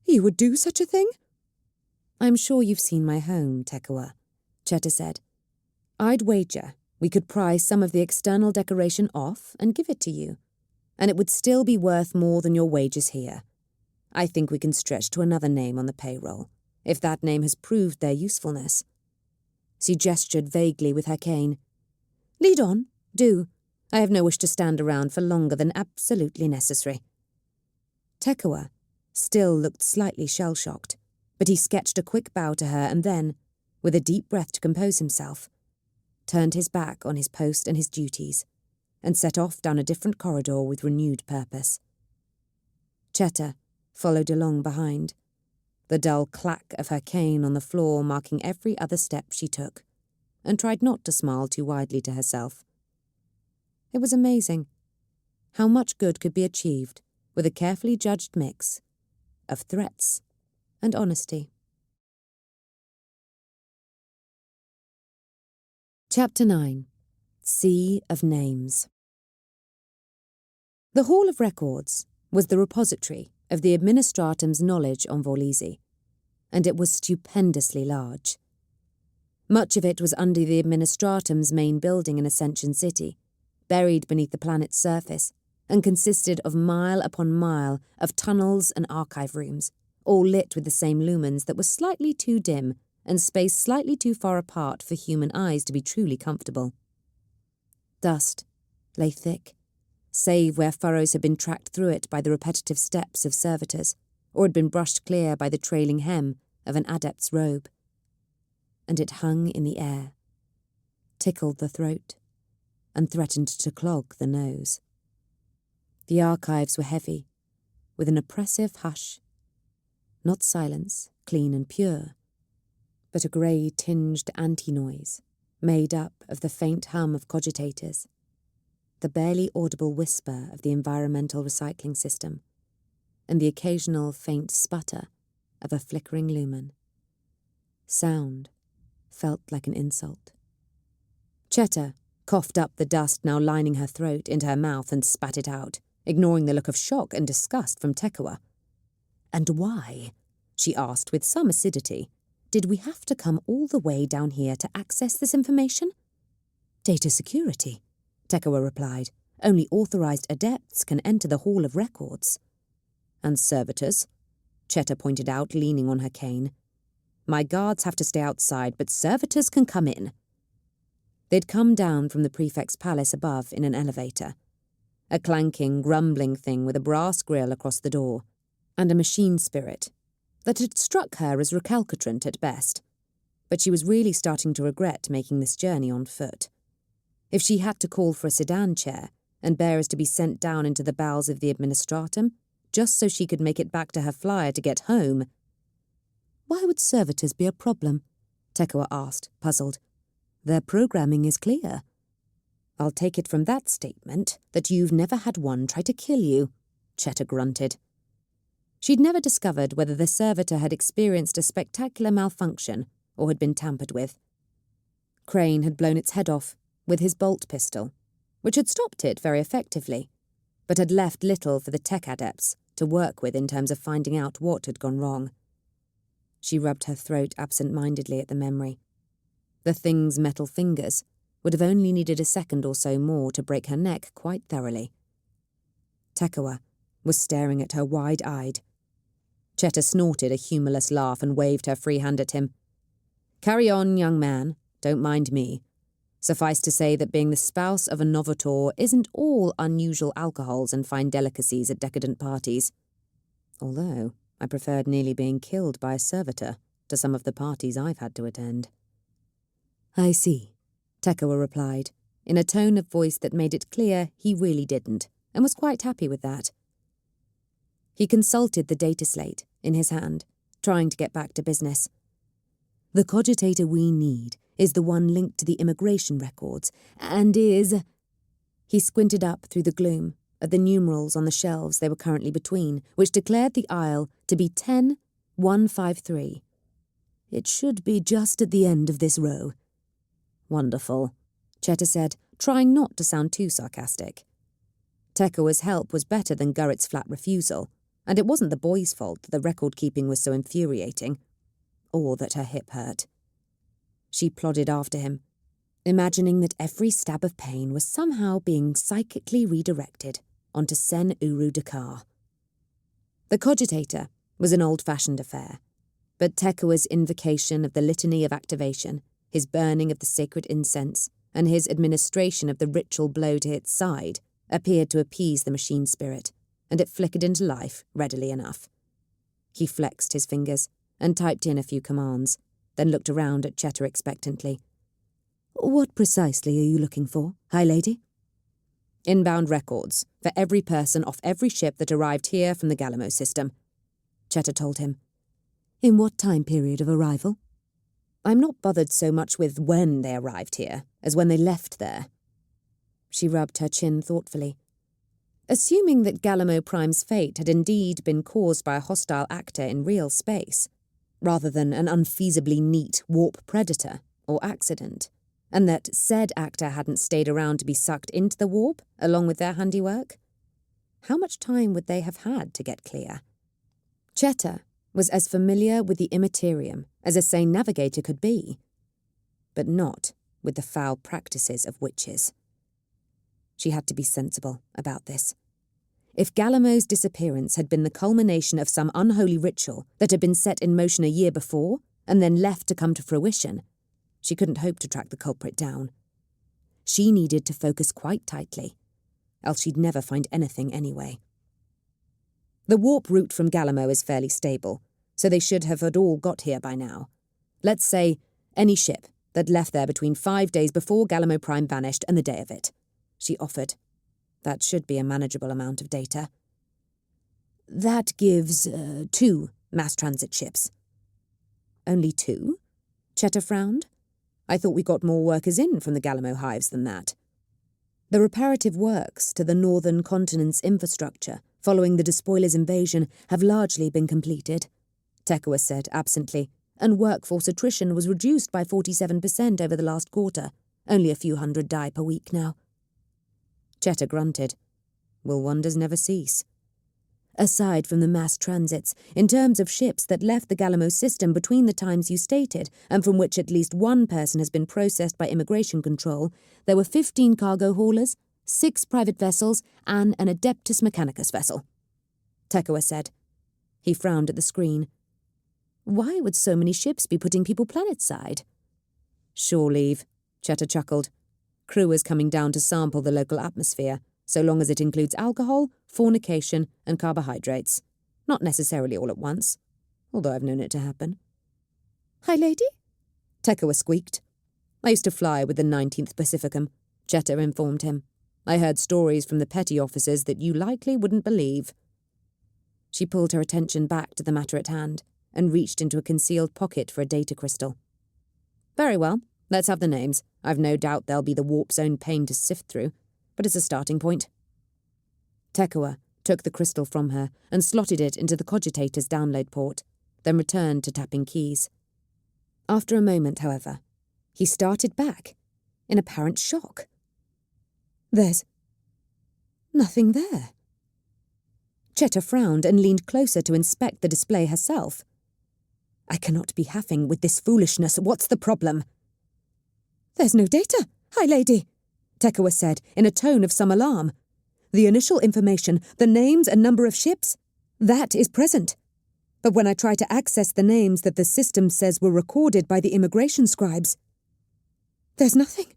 You would do such a thing? I'm sure you've seen my home, Tekoa, Cheta said. I'd wager we could pry some of the external decoration off and give it to you, and it would still be worth more than your wages here. I think we can stretch to another name on the payroll, if that name has proved their usefulness. She gestured vaguely with her cane. Lead on, do. I have no wish to stand around for longer than absolutely necessary. Tekoa still looked slightly shell-shocked, but he sketched a quick bow to her and then, with a deep breath to compose himself, turned his back on his post and his duties, and set off down a different corridor with renewed purpose. Cheta followed along behind, the dull clack of her cane on the floor marking every other step she took, and tried not to smile too widely to herself. It was amazing how much good could be achieved with a carefully judged mix of threats and honesty. Chapter 9. Sea of Names. The Hall of Records was the repository of the Administratum's knowledge on Vorlisi, and it was stupendously large. Much of it was under the Administratum's main building in Ascension City, buried beneath the planet's surface, and consisted of mile upon mile of tunnels and archive rooms, all lit with the same lumens that were slightly too dim and spaced slightly too far apart for human eyes to be truly comfortable. Dust lay thick, save where furrows had been tracked through it by the repetitive steps of servitors, or had been brushed clear by the trailing hem of an adept's robe. And it hung in the air, tickled the throat, and threatened to clog the nose. The archives were heavy, with an oppressive hush. Not silence, clean and pure, but a grey-tinged anti-noise, made up of the faint hum of cogitators, the barely audible whisper of the environmental recycling system, and the occasional faint sputter of a flickering lumen. Sound felt like an insult. Cheta coughed up the dust now lining her throat into her mouth and spat it out, ignoring the look of shock and disgust from Tekoa. And why, she asked with some acidity, did we have to come all the way down here to access this information? Data security, Tekoa replied. Only authorized adepts can enter the Hall of Records. And servitors, Cheta pointed out, leaning on her cane. My guards have to stay outside, but servitors can come in. They'd come down from the prefect's palace above in an elevator. A clanking, grumbling thing with a brass grille across the door, and a machine spirit that had struck her as recalcitrant at best. But she was really starting to regret making this journey on foot. If she had to call for a sedan chair and bearers to be sent down into the bowels of the administratum, just so she could make it back to her flyer to get home. Why would servitors be a problem? Tekoa asked, puzzled. Their programming is clear. I'll take it from that statement that you've never had one try to kill you, Cheta grunted. She'd never discovered whether the servitor had experienced a spectacular malfunction or had been tampered with. Crane had blown its head off with his bolt pistol, which had stopped it very effectively, but had left little for the tech adepts to work with in terms of finding out what had gone wrong. She rubbed her throat absent-mindedly at the memory. The thing's metal fingers would have only needed a second or so more to break her neck quite thoroughly. Tekoa was staring at her wide-eyed. Cheta snorted a humourless laugh and waved her free hand at him. Carry on, young man. Don't mind me. Suffice to say that being the spouse of a novator isn't all unusual alcohols and fine delicacies at decadent parties. Although I preferred nearly being killed by a servitor to some of the parties I've had to attend. I see, Tekoa replied, in a tone of voice that made it clear he really didn't, and was quite happy with that. He consulted the data slate in his hand, trying to get back to business. The cogitator we need is the one linked to the immigration records, and is... He squinted up through the gloom at the numerals on the shelves they were currently between, which declared the aisle to be 10153. It should be just at the end of this row. Wonderful, Cheta said, trying not to sound too sarcastic. Tekoa's help was better than Gurrett's flat refusal, and it wasn't the boy's fault that the record-keeping was so infuriating, or that her hip hurt. She plodded after him, imagining that every stab of pain was somehow being psychically redirected onto Sen Uru Dakar. The cogitator was an old-fashioned affair, but Tekoa's invocation of the litany of activation, his burning of the sacred incense, and his administration of the ritual blow to its side appeared to appease the machine spirit, and it flickered into life readily enough. He flexed his fingers and typed in a few commands, then looked around at Cheta expectantly. What precisely are you looking for, High Lady? Inbound records for every person off every ship that arrived here from the Galamo system, Cheta told him. In what time period of arrival? I'm not bothered so much with when they arrived here as when they left there. She rubbed her chin thoughtfully. Assuming that Galamo Prime's fate had indeed been caused by a hostile actor in real space, rather than an unfeasibly neat warp predator or accident, and that said actor hadn't stayed around to be sucked into the warp along with their handiwork, how much time would they have had to get clear? Cheta was as familiar with the immaterium as a sane navigator could be, but not with the foul practices of witches. She had to be sensible about this. If Galamo's disappearance had been the culmination of some unholy ritual that had been set in motion a year before and then left to come to fruition, she couldn't hope to track the culprit down. She needed to focus quite tightly, else she'd never find anything anyway. The warp route from Galamo is fairly stable, so they should have had all got here by now. Let's say any ship that left there between 5 days before Galamo Prime vanished and the day of it, she offered. That should be a manageable amount of data. That gives 2 mass transit ships. Only 2? Cheta frowned. I thought we got more workers in from the Galamo hives than that. The reparative works to the northern continent's infrastructure following the Despoilers' invasion have largely been completed, Tekoa said absently, and workforce attrition was reduced by 47% over the last quarter. Only a few hundred die per week now. Cheta grunted. Will wonders never cease? Aside from the mass transits, in terms of ships that left the Galamo system between the times you stated, and from which at least one person has been processed by immigration control, there were 15 cargo haulers, 6 private vessels, and an Adeptus Mechanicus vessel, Tekoa said. He frowned at the screen. Why would so many ships be putting people planetside? Shore leave, Chetter chuckled. Crewers coming down to sample the local atmosphere, so long as it includes alcohol, fornication, and carbohydrates. Not necessarily all at once, although I've known it to happen. Hi, lady? Tekua squeaked. I used to fly with the 19th Pacificum, Chetter informed him. I heard stories from the petty officers that you likely wouldn't believe. She pulled her attention back to the matter at hand and reached into a concealed pocket for a data crystal. Very well, let's have the names. I've no doubt they'll be the warp's own pain to sift through, but it's a starting point. Tekua took the crystal from her and slotted it into the cogitator's download port, then returned to tapping keys. After a moment, however, he started back in apparent shock. There's nothing there. Chetter frowned and leaned closer to inspect the display herself. I cannot be having with this foolishness. What's the problem? There's no data, High Lady, Tekua said in a tone of some alarm. The initial information, the names and number of ships, that is present. But when I try to access the names that the system says were recorded by the immigration scribes, there's nothing.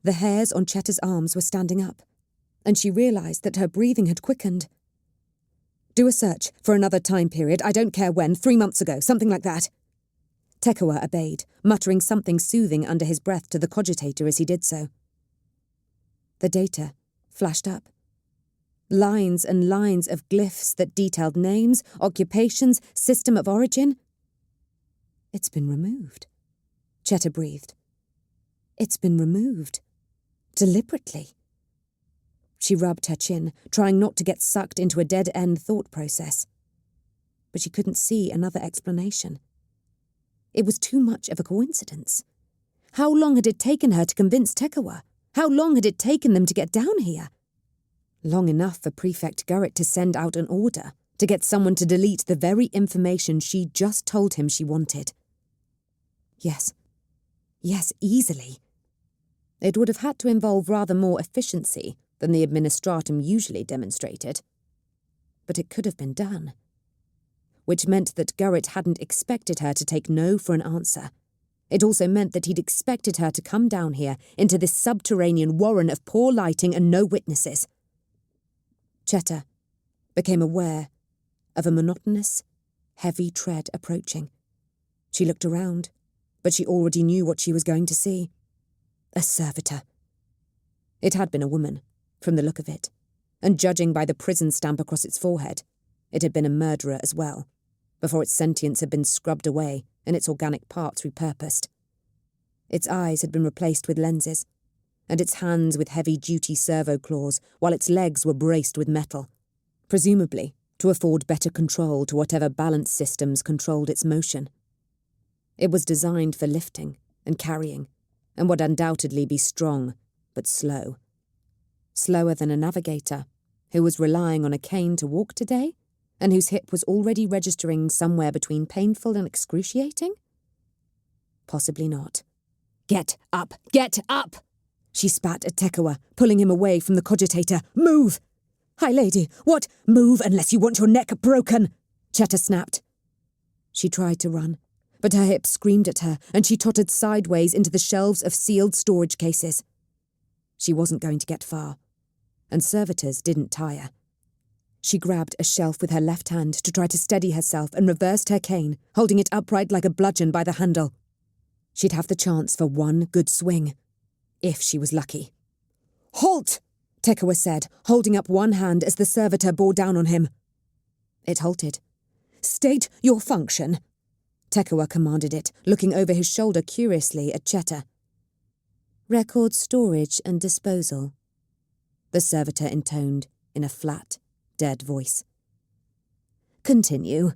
The hairs on Chetter's arms were standing up, and she realised that her breathing had quickened. Do a search for another time period, I don't care when, 3 months ago, something like that. Tekua obeyed, muttering something soothing under his breath to the cogitator as he did so. The data flashed up. Lines and lines of glyphs that detailed names, occupations, system of origin. It's been removed. Chetter breathed. It's been removed. Deliberately. She rubbed her chin, trying not to get sucked into a dead-end thought process. But she couldn't see another explanation. It was too much of a coincidence. How long had it taken her to convince Tekua? How long had it taken them to get down here? Long enough for Prefect Gurrit to send out an order, to get someone to delete the very information she just told him she wanted. Yes, easily. It would have had to involve rather more efficiency than the administratum usually demonstrated. But it could have been done. Which meant that Gurrit hadn't expected her to take no for an answer. It also meant that he'd expected her to come down here into this subterranean warren of poor lighting and no witnesses. Chetter became aware of a monotonous, heavy tread approaching. She looked around, but she already knew what she was going to see. A servitor. It had been a woman, from the look of it, and judging by the prison stamp across its forehead, it had been a murderer as well, before its sentience had been scrubbed away and its organic parts repurposed. Its eyes had been replaced with lenses, and its hands with heavy-duty servo claws, while its legs were braced with metal, presumably to afford better control to whatever balance systems controlled its motion. It was designed for lifting and carrying, and would undoubtedly be strong, but slow. Slower than a navigator, who was relying on a cane to walk today, and whose hip was already registering somewhere between painful and excruciating? Possibly not. Get up! Get up! She spat at Tekua, pulling him away from the cogitator. Move! High Lady, what? Move unless you want your neck broken! Chetter snapped. She tried to run, but her hips screamed at her, and she tottered sideways into the shelves of sealed storage cases. She wasn't going to get far, and servitors didn't tire. She grabbed a shelf with her left hand to try to steady herself and reversed her cane, holding it upright like a bludgeon by the handle. She'd have the chance for one good swing, if she was lucky. Halt! Tekua said, holding up one hand as the servitor bore down on him. It halted. State your function, Tekua commanded it, looking over his shoulder curiously at Chetter. Record storage and disposal, the servitor intoned in a flat, dead voice. Continue.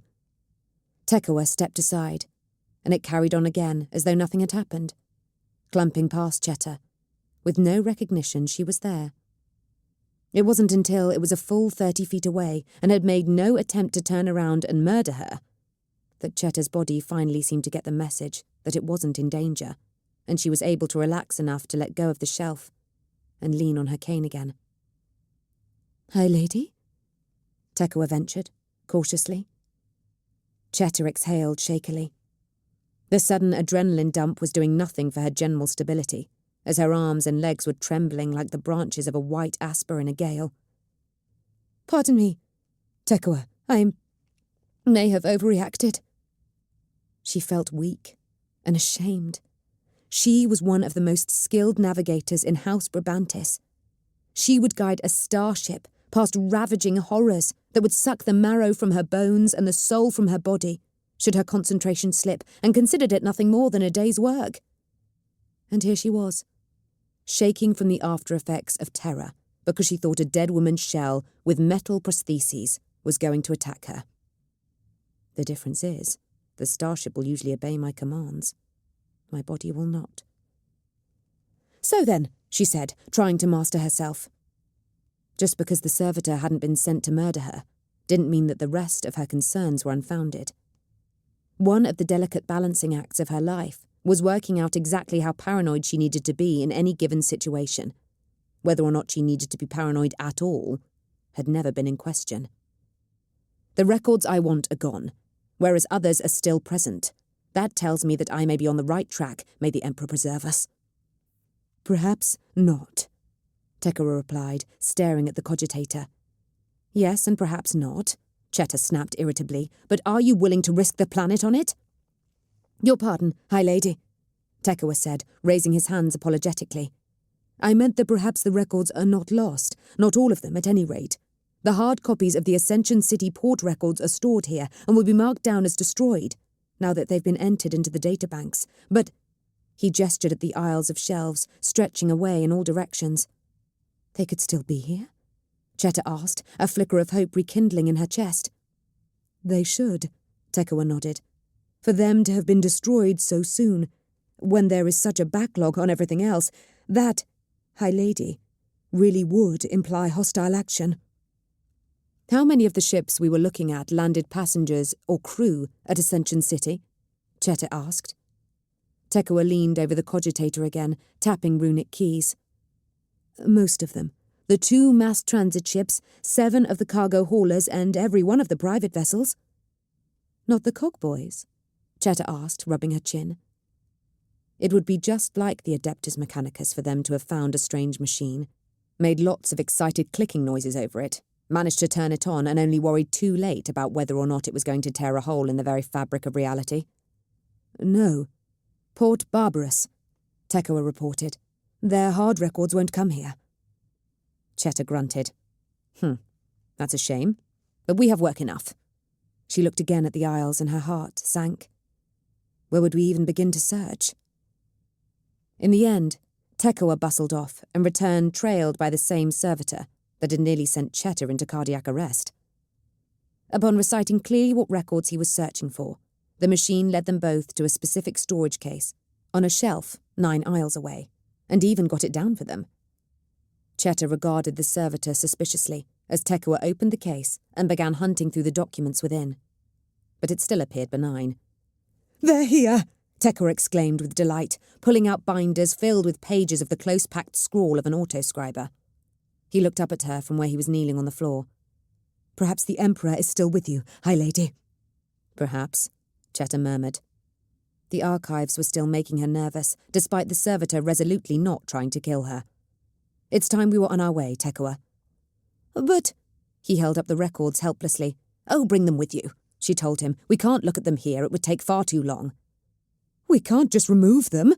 Tekua stepped aside, and it carried on again as though nothing had happened, clumping past Chetter, with no recognition she was there. It wasn't until it was a full 30 feet away and had made no attempt to turn around and murder her that Chetter's body finally seemed to get the message that it wasn't in danger, and she was able to relax enough to let go of the shelf and lean on her cane again. High Lady? Tekua ventured, cautiously. Cheta exhaled shakily. The sudden adrenaline dump was doing nothing for her general stability, as her arms and legs were trembling like the branches of a white asper in a gale. "Pardon me, Tekua, I may have overreacted." She felt weak and ashamed. She was one of the most skilled navigators in House Brabantis. She would guide a starship past ravaging horrors that would suck the marrow from her bones and the soul from her body, should her concentration slip, and considered it nothing more than a day's work. And here she was, shaking from the after-effects of terror because she thought a dead woman's shell with metal prostheses was going to attack her. The difference is, the starship will usually obey my commands. My body will not. "So then," she said, trying to master herself. Just because the servitor hadn't been sent to murder her didn't mean that the rest of her concerns were unfounded. One of the delicate balancing acts of her life was working out exactly how paranoid she needed to be in any given situation. Whether or not she needed to be paranoid at all had never been in question. "The records I want are gone, whereas others are still present. That tells me that I may be on the right track, may the Emperor preserve us." "Perhaps not," Tekua replied, staring at the cogitator. "Yes, and perhaps not," Cheta snapped irritably, "but are you willing to risk the planet on it?" "Your pardon, High Lady," Tekua said, raising his hands apologetically. "I meant that perhaps the records are not lost, not all of them at any rate. The hard copies of the Ascension City port records are stored here and will be marked down as destroyed, now that they've been entered into the databanks. But—" he gestured at the aisles of shelves, stretching away in all directions. "They could still be here?" Cheta asked, a flicker of hope rekindling in her chest. "They should," Tekua nodded. "For them to have been destroyed so soon, when there is such a backlog on everything else, that, High Lady, really would imply hostile action." "How many of the ships we were looking at landed passengers or crew at Ascension City?" Cheta asked. Tekua leaned over the cogitator again, tapping runic keys. "Most of them. The 2 mass transit ships, 7 of the cargo haulers, and every one of the private vessels." "Not the cogboys?" Cheta asked, rubbing her chin. It would be just like the Adeptus Mechanicus for them to have found a strange machine, made lots of excited clicking noises over it, managed to turn it on, and only worried too late about whether or not it was going to tear a hole in the very fabric of reality. "No. Port Barbarous," Tekua reported. "Their hard records won't come here." Cheta grunted. That's a shame, but we have work enough." She looked again at the aisles and her heart sank. Where would we even begin to search? In the end, Tekua bustled off and returned trailed by the same servitor that had nearly sent Cheta into cardiac arrest. Upon reciting clearly what records he was searching for, the machine led them both to a specific storage case, on a shelf 9 aisles away, and even got it down for them. Cheta regarded the servitor suspiciously as Tekua opened the case and began hunting through the documents within. But it still appeared benign. "They're here!" Tekua exclaimed with delight, pulling out binders filled with pages of the close-packed scrawl of an autoscriber. He looked up at her from where he was kneeling on the floor. "Perhaps the Emperor is still with you, High Lady." "Perhaps," Cheta murmured. The archives were still making her nervous, despite the servitor resolutely not trying to kill her. "It's time we were on our way, Tekua." "But—" He held up the records helplessly. "Oh, bring them with you," she told him. "We can't look at them here. It would take far too long." "We can't just remove them."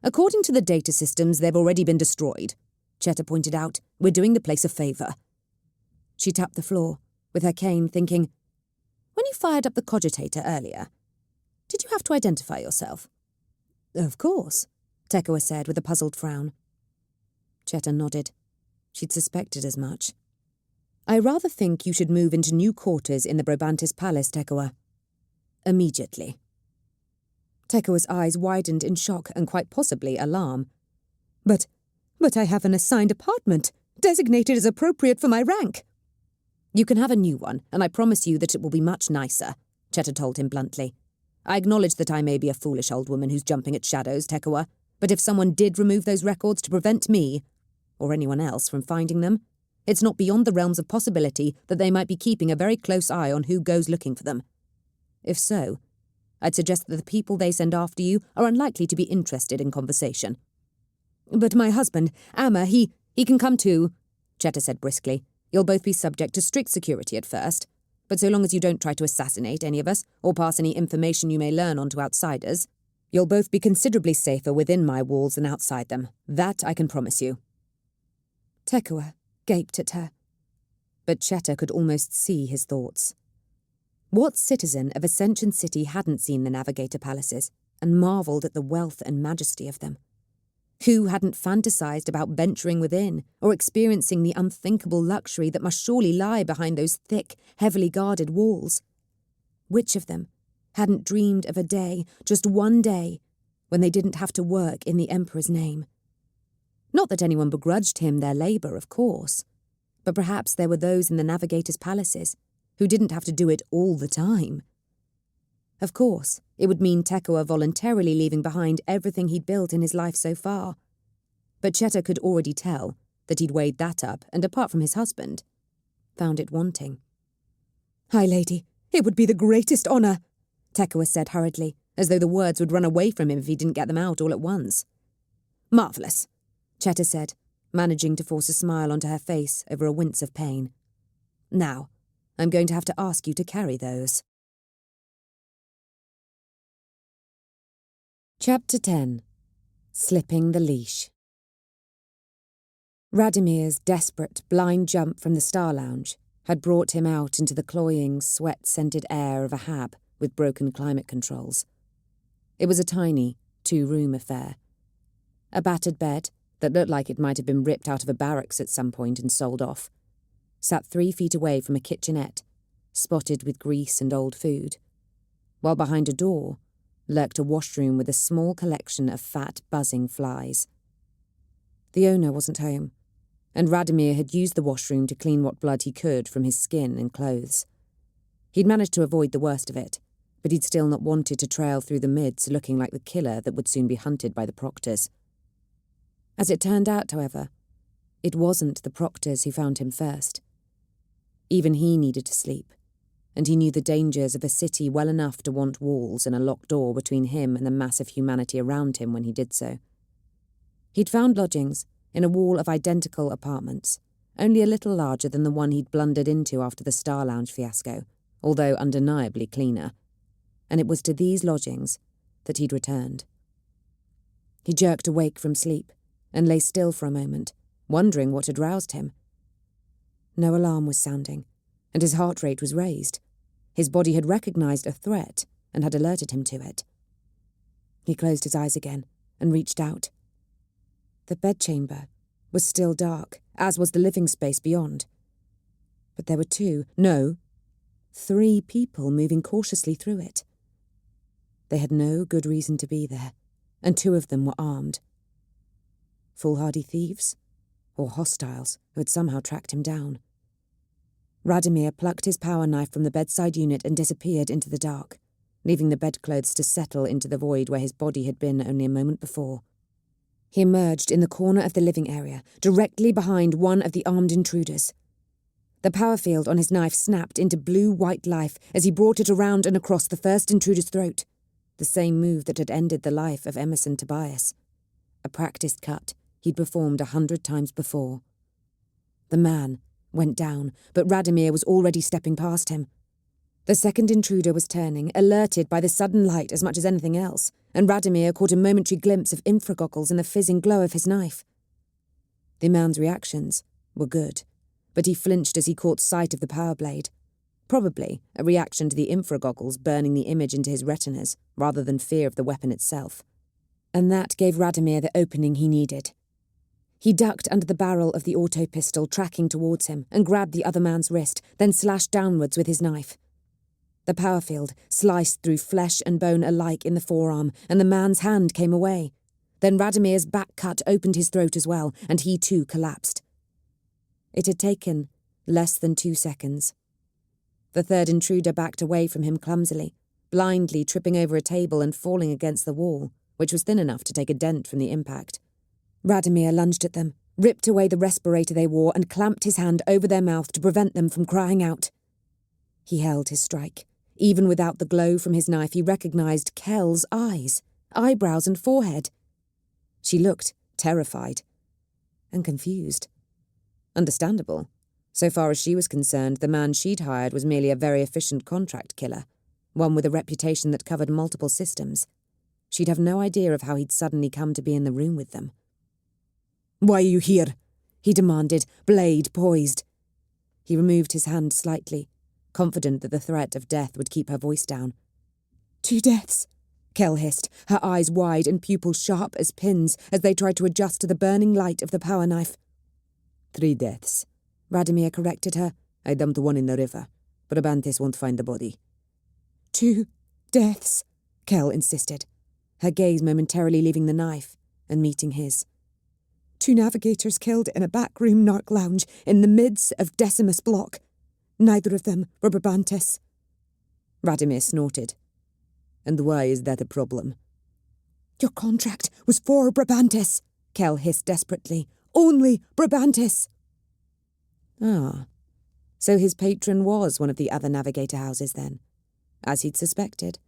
"According to the data systems, they've already been destroyed," Cheta pointed out. "We're doing the place a favour." She tapped the floor, with her cane, thinking, "When you fired up the cogitator earlier, did you have to identify yourself?" "Of course," Tekua said with a puzzled frown. Cheta nodded. She'd suspected as much. "I rather think you should move into new quarters in the Brabantis Palace, Tekua. Immediately." Tekua's eyes widened in shock and quite possibly alarm. But I have an assigned apartment, designated as appropriate for my rank." "You can have a new one, and I promise you that it will be much nicer," Cheta told him bluntly. "I acknowledge that I may be a foolish old woman who's jumping at shadows, Tekua, but if someone did remove those records to prevent me, or anyone else, from finding them, it's not beyond the realms of possibility that they might be keeping a very close eye on who goes looking for them. If so, I'd suggest that the people they send after you are unlikely to be interested in conversation. But my husband, Amma, he can come too, Cheta said briskly. You'll both be subject to strict security at first, but so long as you don't try to assassinate any of us or pass any information you may learn on to outsiders, you'll both be considerably safer within my walls than outside them. That I can promise you. Tekua gaped at her, but Cheta could almost see his thoughts. What citizen of Ascension City hadn't seen the Navigator Palaces and marvelled at the wealth and majesty of them? Who hadn't fantasized about venturing within or experiencing the unthinkable luxury that must surely lie behind those thick, heavily guarded walls? Which of them hadn't dreamed of a day, just one day, when they didn't have to work in the Emperor's name? Not that anyone begrudged him their labour, of course, but perhaps there were those in the Navigator's palaces who didn't have to do it all the time. Of course, it would mean Tekua voluntarily leaving behind everything he'd built in his life so far. But Cheta could already tell that he'd weighed that up and, apart from his husband, found it wanting. "High Lady, it would be the greatest honour," Tekua said hurriedly, as though the words would run away from him if he didn't get them out all at once. "Marvellous," Cheta said, managing to force a smile onto her face over a wince of pain. "Now, I'm going to have to ask you to carry those." Chapter 10. Slipping the Leash. Radimir's desperate, blind jump from the Star Lounge had brought him out into the cloying, sweat-scented air of a hab with broken climate controls. It was a tiny, 2-room affair. A battered bed, that looked like it might have been ripped out of a barracks at some point and sold off, sat 3 feet away from a kitchenette, spotted with grease and old food, while behind a door lurked a washroom with a small collection of fat, buzzing flies. The owner wasn't home, and Radimir had used the washroom to clean what blood he could from his skin and clothes. He'd managed to avoid the worst of it, but he'd still not wanted to trail through the mids looking like the killer that would soon be hunted by the Proctors. As it turned out, however, it wasn't the Proctors who found him first. Even he needed to sleep, and he knew the dangers of a city well enough to want walls and a locked door between him and the mass of humanity around him when he did so. He'd found lodgings in a wall of identical apartments, only a little larger than the one he'd blundered into after the Star Lounge fiasco, although undeniably cleaner, and it was to these lodgings that he'd returned. He jerked awake from sleep and lay still for a moment, wondering what had roused him. No alarm was sounding, and his heart rate was raised. His body had recognized a threat and had alerted him to it. He closed his eyes again and reached out. The bedchamber was still dark, as was the living space beyond. But there were 3 people moving cautiously through it. They had no good reason to be there, and 2 of them were armed. Foolhardy thieves, or hostiles who had somehow tracked him down. Radimir plucked his power knife from the bedside unit and disappeared into the dark, leaving the bedclothes to settle into the void where his body had been only a moment before. He emerged in the corner of the living area, directly behind one of the armed intruders. The power field on his knife snapped into blue-white life as he brought it around and across the first intruder's throat, the same move that had ended the life of Emerson Tobias. A practiced cut he'd performed 100 times before. The man went down, but Radimir was already stepping past him. The second intruder was turning, alerted by the sudden light as much as anything else, and Radimir caught a momentary glimpse of infragoggles in the fizzing glow of his knife. The man's reactions were good, but he flinched as he caught sight of the power blade. Probably a reaction to the infragoggles burning the image into his retinas, rather than fear of the weapon itself. And that gave Radimir the opening he needed. He ducked under the barrel of the auto pistol tracking towards him and grabbed the other man's wrist, then slashed downwards with his knife. The power field sliced through flesh and bone alike in the forearm, and the man's hand came away. Then Radimir's back cut opened his throat as well, and he too collapsed. It had taken less than 2 seconds. The third intruder backed away from him clumsily, blindly tripping over a table and falling against the wall, which was thin enough to take a dent from the impact. Radimir lunged at them, ripped away the respirator they wore, and clamped his hand over their mouth to prevent them from crying out. He held his strike, Even without the glow from his knife, he recognised Kell's eyes, eyebrows and forehead. She looked terrified and confused. Understandable. So far as she was concerned, the man she'd hired was merely a very efficient contract killer, one with a reputation that covered multiple systems. She'd have no idea of how he'd suddenly come to be in the room with them. "Why are you here?" he demanded, blade poised. He removed his hand slightly, confident that the threat of death would keep her voice down. "2 deaths," Kell hissed, her eyes wide and pupils sharp as pins as they tried to adjust to the burning light of the power knife. 3 deaths, Radomir corrected her. "I dumped one in the river. Brabantis won't find the body." 2 deaths, Kell insisted, her gaze momentarily leaving the knife and meeting his. 2 navigators killed in a backroom narc lounge in the midst of Decimus Block. Neither of them were Brabantis. Radomir snorted. "And why is that a problem?" "Your contract was for Brabantis," Kell hissed desperately. "Only Brabantis." Ah, so his patron was one of the other navigator houses then, as he'd suspected,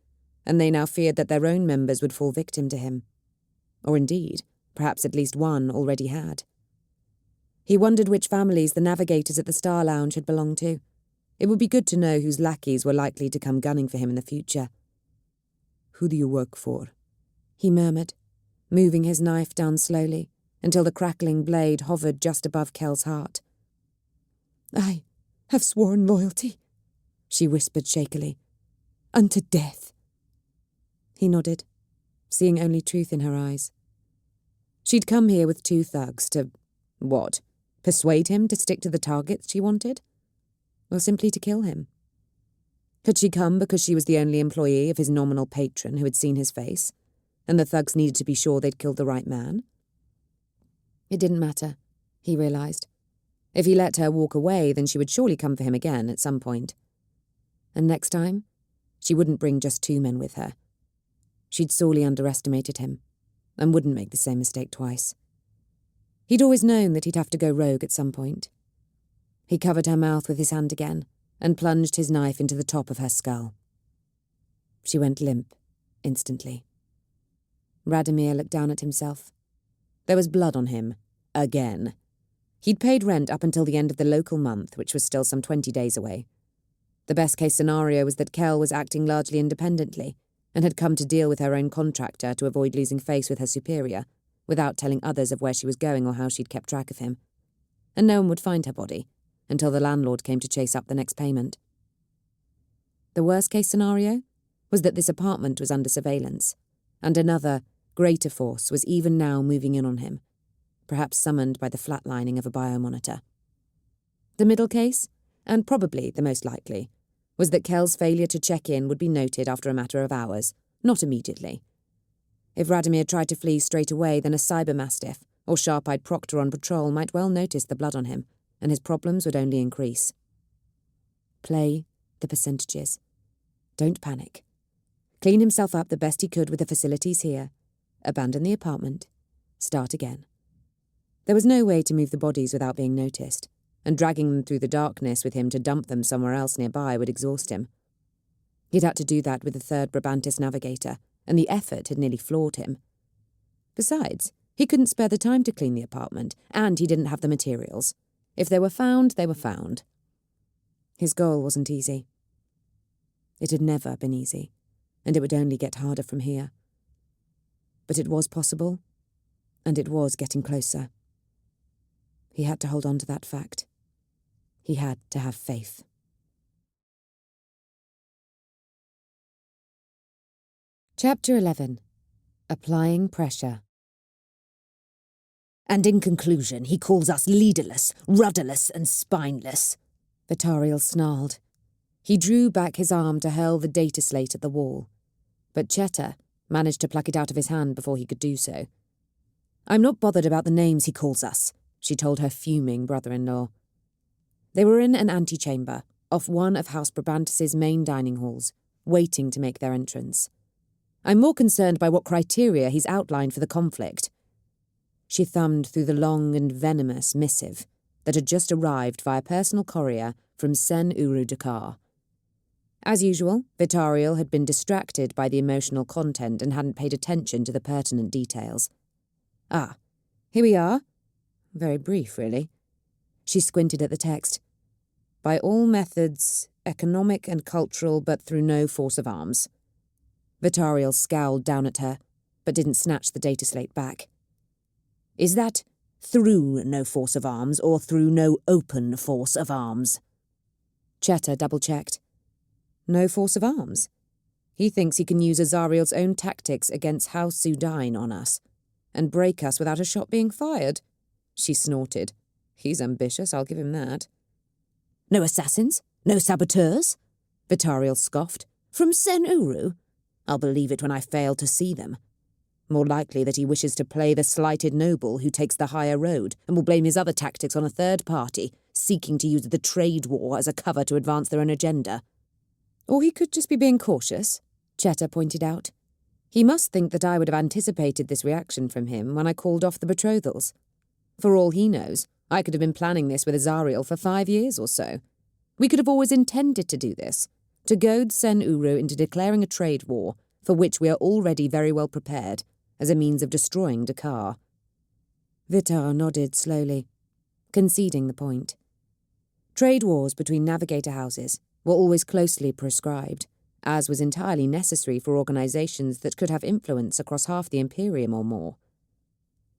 and they now feared that their own members would fall victim to him. Or indeed, perhaps at least one already had. He wondered which families the navigators at the Star Lounge had belonged to. It would be good to know whose lackeys were likely to come gunning for him in the future. "Who do you work for?" he murmured, moving his knife down slowly until the crackling blade hovered just above Kell's heart. "I have sworn loyalty," she whispered shakily. "Unto death." He nodded, seeing only truth in her eyes. She'd come here with 2 thugs to, what, persuade him to stick to the targets she wanted? Or simply to kill him? Had she come because she was the only employee of his nominal patron who had seen his face, and the thugs needed to be sure they'd killed the right man? It didn't matter, he realised. If he let her walk away, then she would surely come for him again at some point. And next time, she wouldn't bring just 2 men with her. She'd sorely underestimated him, and wouldn't make the same mistake twice. He'd always known that he'd have to go rogue at some point. He covered her mouth with his hand again, and plunged his knife into the top of her skull. She went limp, instantly. Radomir looked down at himself. There was blood on him, again. He'd paid rent up until the end of the local month, which was still some 20 days away. The best-case scenario was that Kell was acting largely independently, and had come to deal with her own contractor to avoid losing face with her superior, without telling others of where she was going or how she'd kept track of him. And no one would find her body, until the landlord came to chase up the next payment. The worst-case scenario was that this apartment was under surveillance, and another, greater force was even now moving in on him, perhaps summoned by the flatlining of a biomonitor. The middle case, and probably the most likely, was that Kell's failure to check in would be noted after a matter of hours, not immediately. If Radomir tried to flee straight away, then a cybermastiff or sharp-eyed proctor on patrol might well notice the blood on him, and his problems would only increase. Play the percentages. Don't panic. Clean himself up the best he could with the facilities here, abandon the apartment, start again. There was no way to move the bodies without being noticed, and dragging them through the darkness with him to dump them somewhere else nearby would exhaust him. He'd had to do that with the 3rd Brabantis navigator, and the effort had nearly floored him. Besides, he couldn't spare the time to clean the apartment, and he didn't have the materials. If they were found, they were found. His goal wasn't easy. It had never been easy, and it would only get harder from here. But it was possible, and it was getting closer. He had to hold on to that fact. He had to have faith. Chapter 11. Applying Pressure. "And in conclusion, he calls us leaderless, rudderless and spineless," Vitariel snarled. He drew back his arm to hurl the data slate at the wall, but Cheta managed to pluck it out of his hand before he could do so. "I'm not bothered about the names he calls us," she told her fuming brother-in-law. They were in an antechamber, off one of House Brabantis' main dining halls, waiting to make their entrance. "I'm more concerned by what criteria he's outlined for the conflict." She thumbed through the long and venomous missive that had just arrived via personal courier from Sen Uru Dakar. As usual, Vitariel had been distracted by the emotional content and hadn't paid attention to the pertinent details. Ah, here we are. Very brief, really. She squinted at the text. By all methods, economic and cultural, but through no force of arms. Vitariel scowled down at her, but didn't snatch the data slate back. Is that through no force of arms or through no open force of arms? Cheta double-checked. No force of arms. He thinks he can use Azariel's own tactics against House Zudine on us, and break us without a shot being fired. She snorted. He's ambitious, I'll give him that. No assassins? No saboteurs? Vitariel scoffed. From Sen Uru? I'll believe it when I fail to see them. More likely that he wishes to play the slighted noble who takes the higher road and will blame his other tactics on a third party, seeking to use the trade war as a cover to advance their own agenda. Or he could just be being cautious, Cheta pointed out. He must think that I would have anticipated this reaction from him when I called off the betrothals. For all he knows, I could have been planning this with Azariel for 5 years or so. We could have always intended to do this, to goad Sen Uru into declaring a trade war, for which we are already very well prepared, as a means of destroying Dakar. Vitar nodded slowly, conceding the point. Trade wars between navigator houses were always closely prescribed, as was entirely necessary for organisations that could have influence across half the Imperium or more.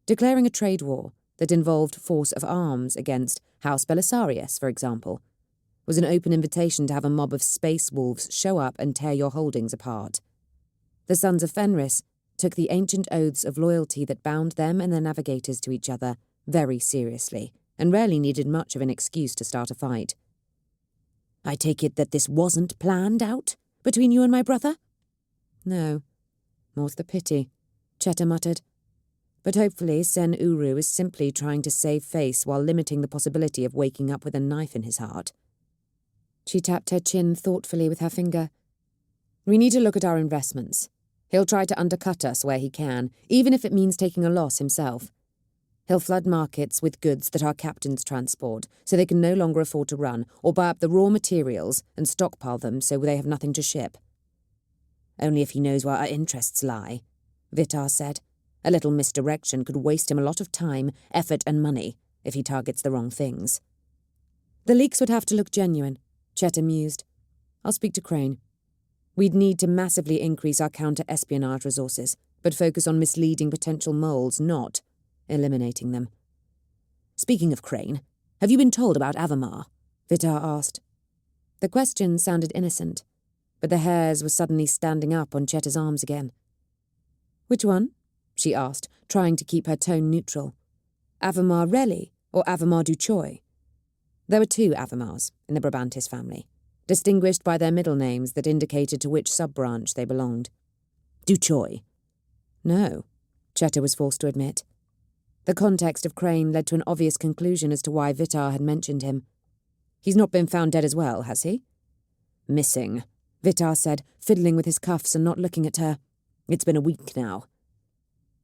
Declaring a trade war that involved force of arms against House Belisarius, for example, was an open invitation to have a mob of space wolves show up and tear your holdings apart. The Sons of Fenris took the ancient oaths of loyalty that bound them and their navigators to each other very seriously, and rarely needed much of an excuse to start a fight. I take it that this wasn't planned out between you and my brother? No. More's the pity, Cheta muttered. But hopefully Sen Uru is simply trying to save face while limiting the possibility of waking up with a knife in his heart. She tapped her chin thoughtfully with her finger. We need to look at our investments. He'll try to undercut us where he can, even if it means taking a loss himself. He'll flood markets with goods that our captains transport, so they can no longer afford to run, or buy up the raw materials and stockpile them so they have nothing to ship. Only if he knows where our interests lie, Vitar said. A little misdirection could waste him a lot of time, effort and money if he targets the wrong things. The leaks would have to look genuine, Cheta mused. I'll speak to Crane. We'd need to massively increase our counter-espionage resources, but focus on misleading potential moles, not eliminating them. Speaking of Crane, have you been told about Avamar? Vitar asked. The question sounded innocent, but the hairs were suddenly standing up on Cheta's arms again. Which one? She asked, trying to keep her tone neutral. Avamar Relly or Avamar du Choi? There were 2 Avamars in the Brabantis family, distinguished by their middle names that indicated to which sub-branch they belonged. Du Choi? No, Cheta was forced to admit. The context of Crane led to an obvious conclusion as to why Vitar had mentioned him. He's not been found dead as well, has he? Missing, Vitar said, fiddling with his cuffs and not looking at her. It's been a week now.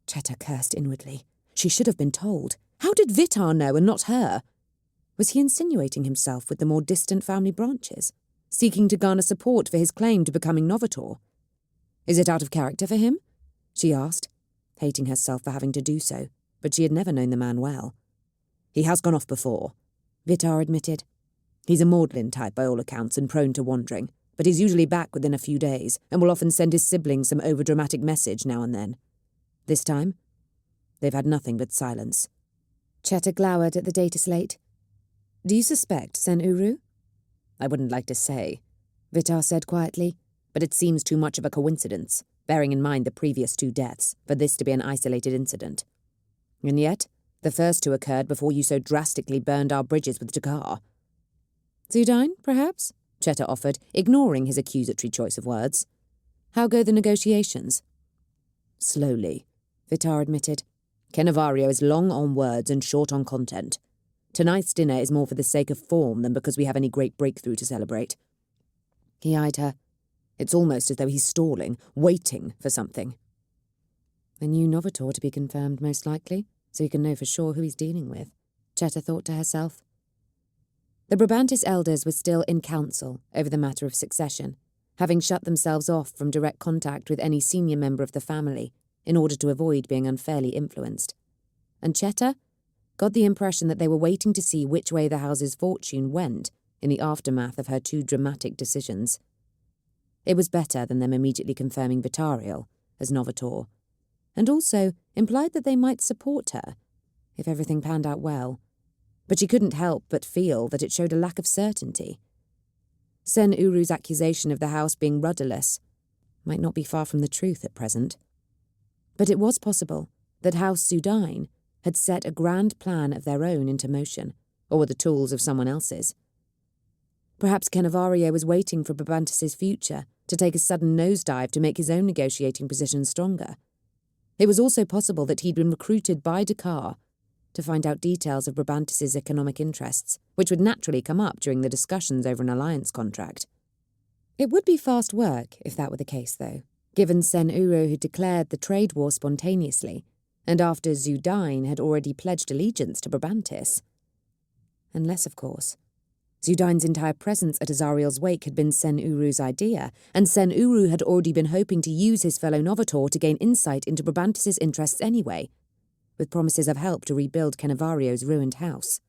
Cheta cursed inwardly. She should have been told. How did Vitar know and not her? Was he insinuating himself with the more distant family branches, seeking to garner support for his claim to becoming Novator? Is it out of character for him? She asked, hating herself for having to do so, but she had never known the man well. He has gone off before, Vitar admitted. He's a maudlin type by all accounts and prone to wandering, but he's usually back within a few days and will often send his siblings some overdramatic message now and then. This time, they've had nothing but silence. Cheta glowered at the data slate. Do you suspect Sen Uru? I wouldn't like to say, Vitar said quietly, but it seems too much of a coincidence, bearing in mind the previous 2 deaths, for this to be an isolated incident. And yet, the first 2 occurred before you so drastically burned our bridges with Dakar. Zudine, perhaps? Cheta offered, ignoring his accusatory choice of words. How go the negotiations? Slowly, Vitar admitted. Kenavario is long on words and short on content. Tonight's dinner is more for the sake of form than because we have any great breakthrough to celebrate. He eyed her. It's almost as though he's stalling, waiting for something. A new Novator to be confirmed, most likely, so he can know for sure who he's dealing with, Cheta thought to herself. The Brabantis elders were still in council over the matter of succession, having shut themselves off from direct contact with any senior member of the family in order to avoid being unfairly influenced. And Cheta got the impression that they were waiting to see which way the house's fortune went in the aftermath of her two dramatic decisions. It was better than them immediately confirming Vitariel as Novator, and also implied that they might support her if everything panned out well. But she couldn't help but feel that it showed a lack of certainty. Sen Uru's accusation of the house being rudderless might not be far from the truth at present. But it was possible that House Zudain had set a grand plan of their own into motion, or were the tools of someone else's. Perhaps Cannavario was waiting for Brabantis' future to take a sudden nosedive to make his own negotiating position stronger. It was also possible that he'd been recruited by Dakar to find out details of Brabantis' economic interests, which would naturally come up during the discussions over an alliance contract. It would be fast work if that were the case, though, given Sen Uru had declared the trade war spontaneously, and after Zudain had already pledged allegiance to Brabantis. Unless, of course, Zudain's entire presence at Azariel's wake had been Sen Uru's idea, and Sen Uru had already been hoping to use his fellow Novator to gain insight into Brabantis' interests anyway, with promises of help to rebuild Cannavario's ruined house.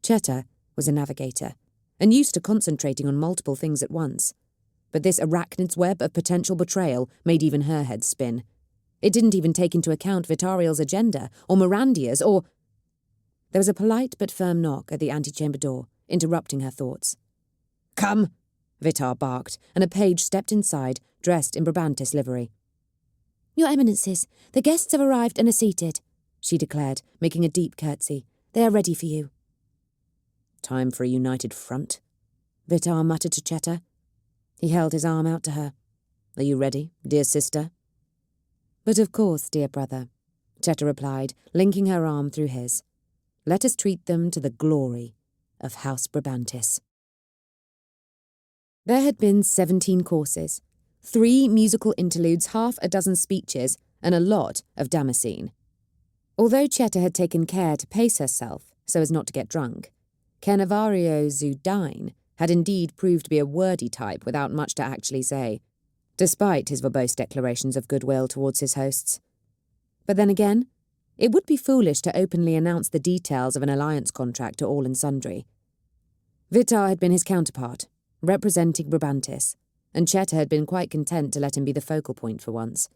Cheta was a navigator, and used to concentrating on multiple things at once. But this arachnid's web of potential betrayal made even her head spin. It didn't even take into account Vitariel's agenda, or Mirandia's, or... There was a polite but firm knock at the antechamber door, interrupting her thoughts. "Come!" Vitar barked, and a page stepped inside, dressed in Brabantis livery. "Your Eminences, the guests have arrived and are seated," she declared, making a deep curtsy. "They are ready for you." "Time for a united front," Vitar muttered to Cheta. He held his arm out to her. "Are you ready, dear sister?" "But of course, dear brother," Cheta replied, linking her arm through his. "Let us treat them to the glory of House Brabantis." There had been 17 courses, 3 musical interludes, half a dozen speeches, and a lot of Damascene. Although Cheta had taken care to pace herself so as not to get drunk, Cannavario Zudain had indeed proved to be a wordy type without much to actually say, despite his verbose declarations of goodwill towards his hosts. But then again, it would be foolish to openly announce the details of an alliance contract to all and sundry. Vitar had been his counterpart, representing Brabantis, and Cheta had been quite content to let him be the focal point for once.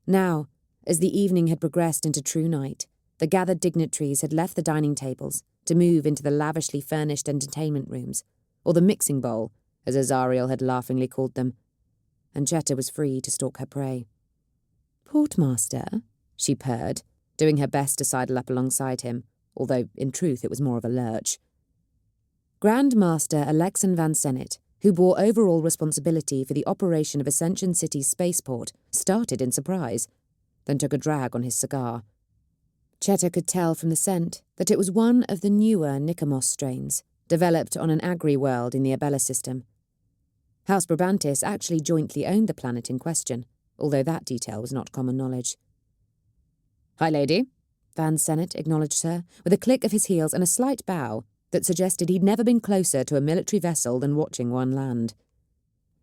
Now, as the evening had progressed into true night, the gathered dignitaries had left the dining tables to move into the lavishly furnished entertainment rooms, or the mixing bowl, as Azariel had laughingly called them, and Cheta was free to stalk her prey. "Portmaster," she purred, doing her best to sidle up alongside him, although in truth it was more of a lurch. Grand Master Alexan Van Sennet, who bore overall responsibility for the operation of Ascension City's spaceport, started in surprise, then took a drag on his cigar. Cheta could tell from the scent that it was one of the newer Nikamos strains, developed on an agri-world in the Abella system. House Brabantis actually jointly owned the planet in question, although that detail was not common knowledge. "Hi, lady," Van Sennet acknowledged her, with a click of his heels and a slight bow that suggested he'd never been closer to a military vessel than watching one land.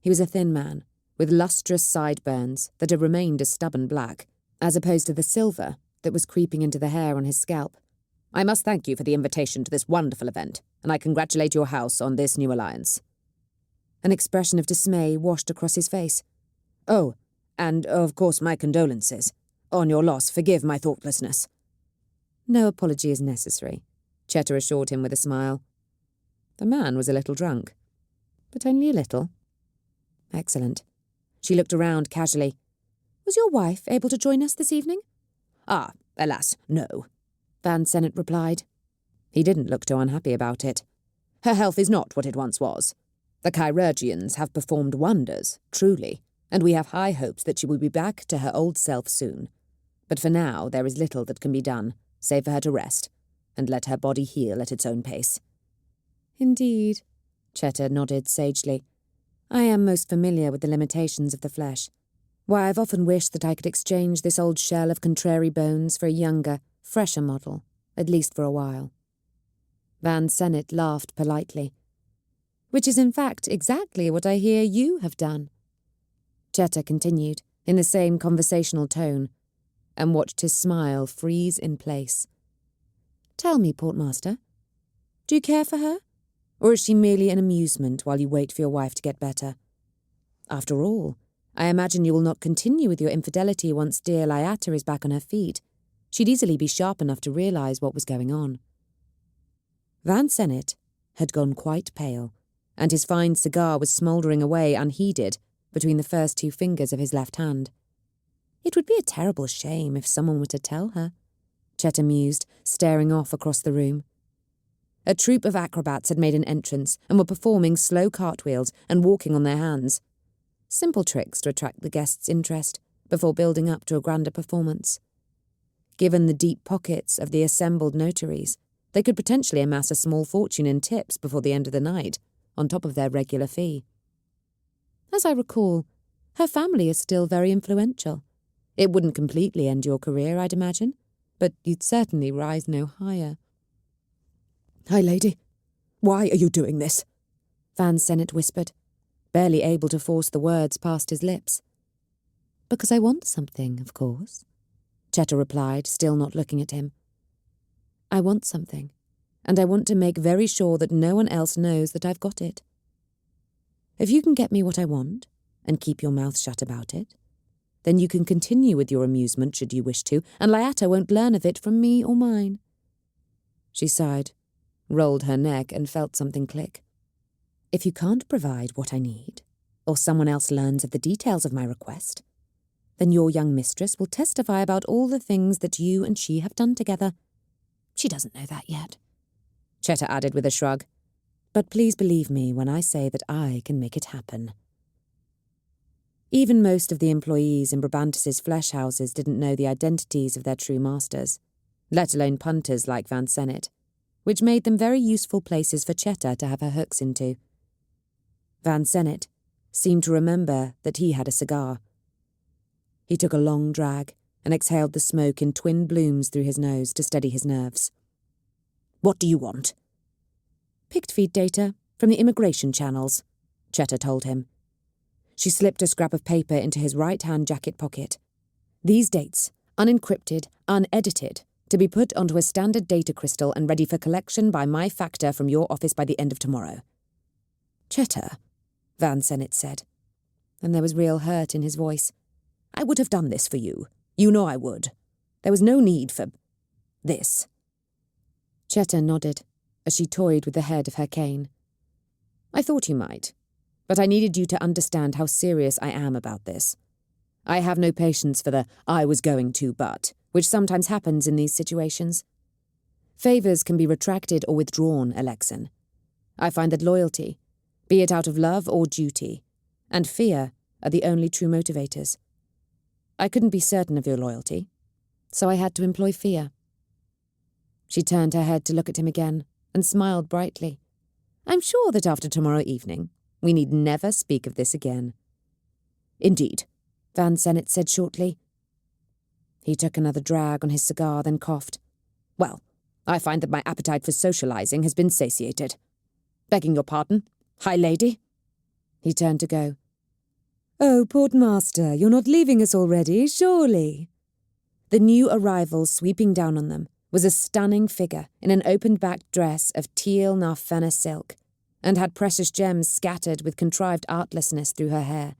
He was a thin man, with lustrous sideburns that had remained a stubborn black, as opposed to the silver that was creeping into the hair on his scalp. "I must thank you for the invitation to this wonderful event, and I congratulate your house on this new alliance." An expression of dismay washed across his face. "Oh, and of course my condolences. On your loss, forgive my thoughtlessness." "No apology is necessary," Cheta assured him with a smile. The man was a little drunk, but only a little. Excellent. She looked around casually. "Was your wife able to join us this evening?" "Ah, alas, no," Van Sennet replied. He didn't look too unhappy about it. "Her health is not what it once was. The Chirurgians have performed wonders, truly, and we have high hopes that she will be back to her old self soon. But for now there is little that can be done, save for her to rest, and let her body heal at its own pace." "Indeed," Cheta nodded sagely. "I am most familiar with the limitations of the flesh. Why, I've often wished that I could exchange this old shell of contrary bones for a younger, fresher model, at least for a while." Van Sennet laughed politely. Which is in fact exactly what I hear you have done. Cheta continued, in the same conversational tone, and watched his smile freeze in place. Tell me, Portmaster, do you care for her? Or is she merely an amusement while you wait for your wife to get better? After all, I imagine you will not continue with your infidelity once dear Lyata is back on her feet. She'd easily be sharp enough to realise what was going on. Van Sennet had gone quite pale, and his fine cigar was smouldering away unheeded between the first two fingers of his left hand. It would be a terrible shame if someone were to tell her, Cheta mused, staring off across the room. A troupe of acrobats had made an entrance and were performing slow cartwheels and walking on their hands. Simple tricks to attract the guests' interest before building up to a grander performance. Given the deep pockets of the assembled notaries, they could potentially amass a small fortune in tips before the end of the night, on top of their regular fee. As I recall, her family is still very influential. It wouldn't completely end your career, I'd imagine, but you'd certainly rise no higher. Hi, lady. Why are you doing this? Van Sennet whispered, barely able to force the words past his lips. Because I want something, of course, Cheta replied, still not looking at him. I want something, and I want to make very sure that no one else knows that I've got it. If you can get me what I want, and keep your mouth shut about it, then you can continue with your amusement should you wish to, and Lyata won't learn of it from me or mine. She sighed, rolled her neck, and felt something click. If you can't provide what I need, or someone else learns of the details of my request, then your young mistress will testify about all the things that you and she have done together. She doesn't know that yet, Cheta added with a shrug. But please believe me when I say that I can make it happen. Even most of the employees in Brabantis's flesh houses didn't know the identities of their true masters, let alone punters like Van Sennet, which made them very useful places for Cheta to have her hooks into. Van Sennet seemed to remember that he had a cigar. He took a long drag and exhaled the smoke in twin blooms through his nose to steady his nerves. What do you want? Picked feed data from the immigration channels, Cheta told him. She slipped a scrap of paper into his right-hand jacket pocket. These dates, unencrypted, unedited, to be put onto a standard data crystal and ready for collection by my factor from your office by the end of tomorrow. Cheta, Van Sennet said, and there was real hurt in his voice. I would have done this for you. You know I would. There was no need for this. Cheta nodded as she toyed with the head of her cane. I thought you might, but I needed you to understand how serious I am about this. I have no patience for the I was going to but, which sometimes happens in these situations. Favours can be retracted or withdrawn, Alexan. I find that loyalty, be it out of love or duty, and fear are the only true motivators. I couldn't be certain of your loyalty, so I had to employ fear. She turned her head to look at him again and smiled brightly. I'm sure that after tomorrow evening, we need never speak of this again. Indeed, Van Sennet said shortly. He took another drag on his cigar, then coughed. Well, I find that my appetite for socializing has been satiated. Begging your pardon, high lady? He turned to go. Oh, Portmaster, you're not leaving us already, surely? The new arrival sweeping down on them was a stunning figure in an open-backed dress of teal Narfena silk, and had precious gems scattered with contrived artlessness through her hair.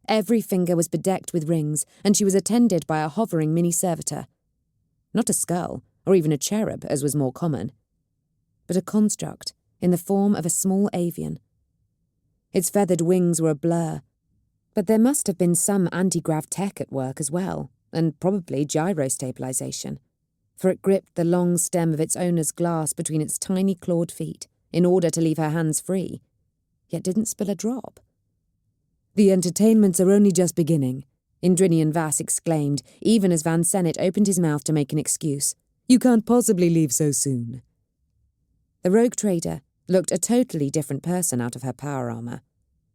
Every finger was bedecked with rings, and she was attended by a hovering mini-servitor. Not a skull, or even a cherub, as was more common, but a construct in the form of a small avian. Its feathered wings were a blur, but there must have been some anti-grav tech at work as well, and probably gyrostabilization, for it gripped the long stem of its owner's glass between its tiny clawed feet in order to leave her hands free, yet didn't spill a drop. The entertainments are only just beginning, Indrinian Vass exclaimed, even as Van Sennet opened his mouth to make an excuse. You can't possibly leave so soon. The rogue trader looked a totally different person out of her power armour,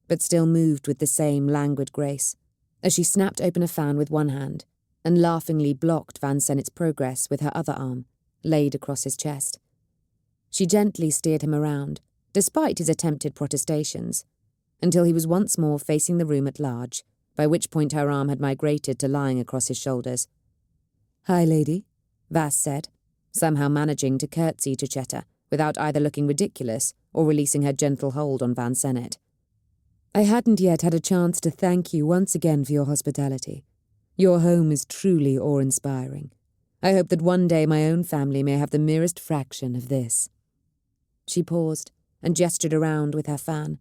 but still moved with the same languid grace, as she snapped open a fan with one hand and laughingly blocked Van Sennet's progress with her other arm, laid across his chest. She gently steered him around, despite his attempted protestations, until he was once more facing the room at large, by which point her arm had migrated to lying across his shoulders. "Hi, lady," Vass said, somehow managing to curtsy to Cheta without either looking ridiculous or releasing her gentle hold on Van Sennet. "I hadn't yet had a chance to thank you once again for your hospitality. Your home is truly awe-inspiring. I hope that one day my own family may have the merest fraction of this." She paused and gestured around with her fan,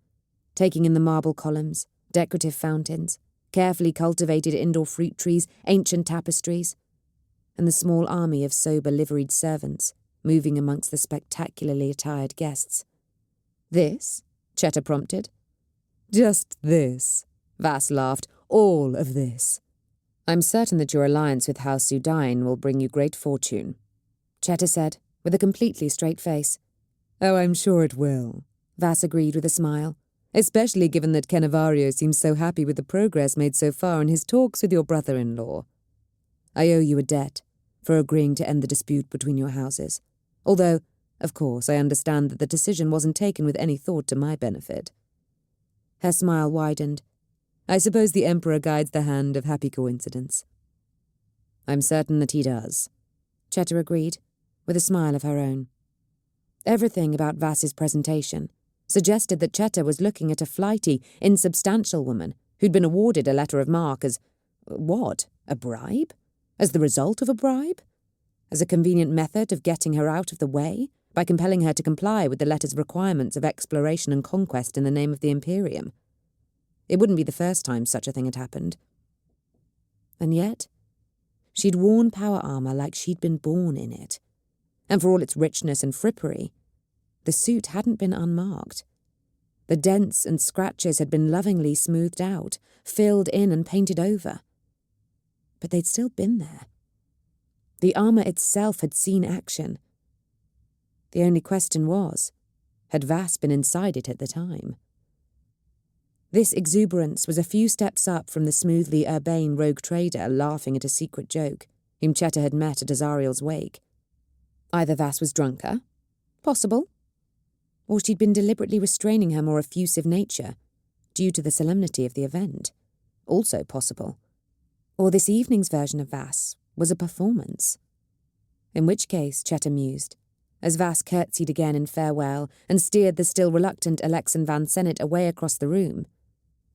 taking in the marble columns, decorative fountains, carefully cultivated indoor fruit trees, ancient tapestries, and the small army of sober liveried servants moving amongst the spectacularly attired guests. "This?" Cheta prompted. "Just this," Vass laughed. "All of this." "I'm certain that your alliance with House Sudain will bring you great fortune," Cheta said, with a completely straight face. "Oh, I'm sure it will," Vass agreed with a smile, "especially given that Kenavario seems so happy with the progress made so far in his talks with your brother-in-law. I owe you a debt for agreeing to end the dispute between your houses, although, of course, I understand that the decision wasn't taken with any thought to my benefit." Her smile widened. "I suppose the Emperor guides the hand of happy coincidence." "I'm certain that he does," Cheta agreed, with a smile of her own. Everything about Vass's presentation suggested that Cheta was looking at a flighty, insubstantial woman who'd been awarded a letter of marque as, what, a bribe? As the result of a bribe? As a convenient method of getting her out of the way, by compelling her to comply with the letter's requirements of exploration and conquest in the name of the Imperium. It wouldn't be the first time such a thing had happened. And yet, she'd worn power armor like she'd been born in it. And for all its richness and frippery, the suit hadn't been unmarked. The dents and scratches had been lovingly smoothed out, filled in and painted over. But they'd still been there. The armor itself had seen action. The only question was, had Vass been inside it at the time? This exuberance was a few steps up from the smoothly urbane rogue trader laughing at a secret joke, whom Cheta had met at Azariel's wake. Either Vass was drunker, possible, or she'd been deliberately restraining her more effusive nature, due to the solemnity of the event, also possible. Or this evening's version of Vass was a performance. In which case, Cheta mused, as Vass curtsied again in farewell and steered the still reluctant Alexan Van Sennet away across the room,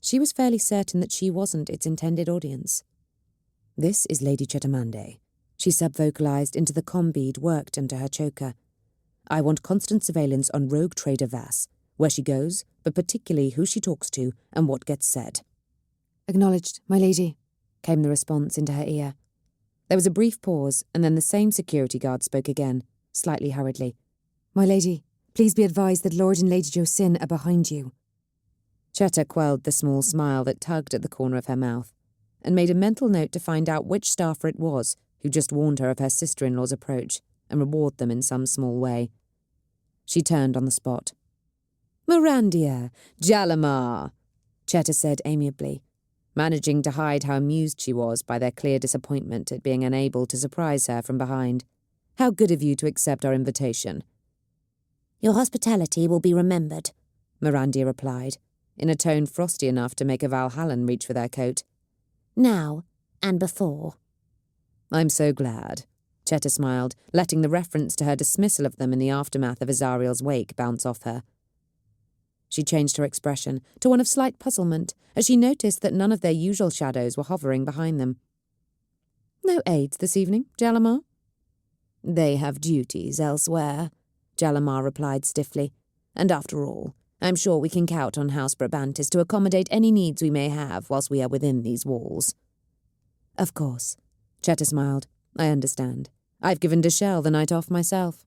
she was fairly certain that she wasn't its intended audience. "This is Lady Chetamande," she sub-vocalized into the combead worked into her choker. "I want constant surveillance on rogue trader Vass, where she goes, but particularly who she talks to and what gets said." "Acknowledged, my lady," came the response into her ear. There was a brief pause, and then the same security guard spoke again, slightly hurriedly. "My lady, please be advised that Lord and Lady Josin are behind you." Cheta quelled the small smile that tugged at the corner of her mouth, and made a mental note to find out which staffer it was who just warned her of her sister-in-law's approach and reward them in some small way. She turned on the spot. "Mirandia, Jalamar," Cheta said amiably, managing to hide how amused she was by their clear disappointment at being unable to surprise her from behind. "How good of you to accept our invitation." "Your hospitality will be remembered," Mirandia replied, in a tone frosty enough to make a Valhallan reach for their coat. "Now and before." "I'm so glad," Cheta smiled, letting the reference to her dismissal of them in the aftermath of Azariel's wake bounce off her. She changed her expression to one of slight puzzlement as she noticed that none of their usual shadows were hovering behind them. "No aides this evening, Jalamar?" "They have duties elsewhere," Jalamar replied stiffly. "And after all, I'm sure we can count on House Brabantis to accommodate any needs we may have whilst we are within these walls." "Of course," Cheta smiled. "I understand. I've given Deshelle the night off myself."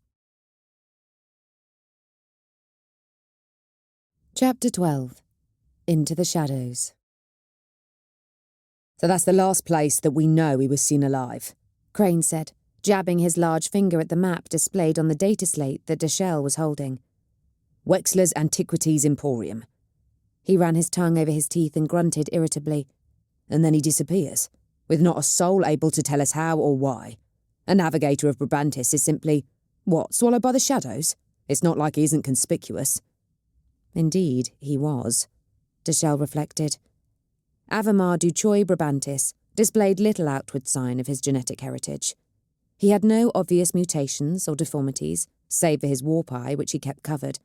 Chapter 12. Into the Shadows. "So that's the last place that we know he was seen alive," Crane said, jabbing his large finger at the map displayed on the data slate that Deshelle was holding. "Wexler's Antiquities Emporium." He ran his tongue over his teeth and grunted irritably. "And then he disappears, with not a soul able to tell us how or why. A navigator of Brabantis is simply, what, swallowed by the shadows? It's not like he isn't conspicuous." Indeed, he was, Deshelle reflected. Avamar du Choi Brabantis displayed little outward sign of his genetic heritage. He had no obvious mutations or deformities, save for his warp eye, which he kept covered.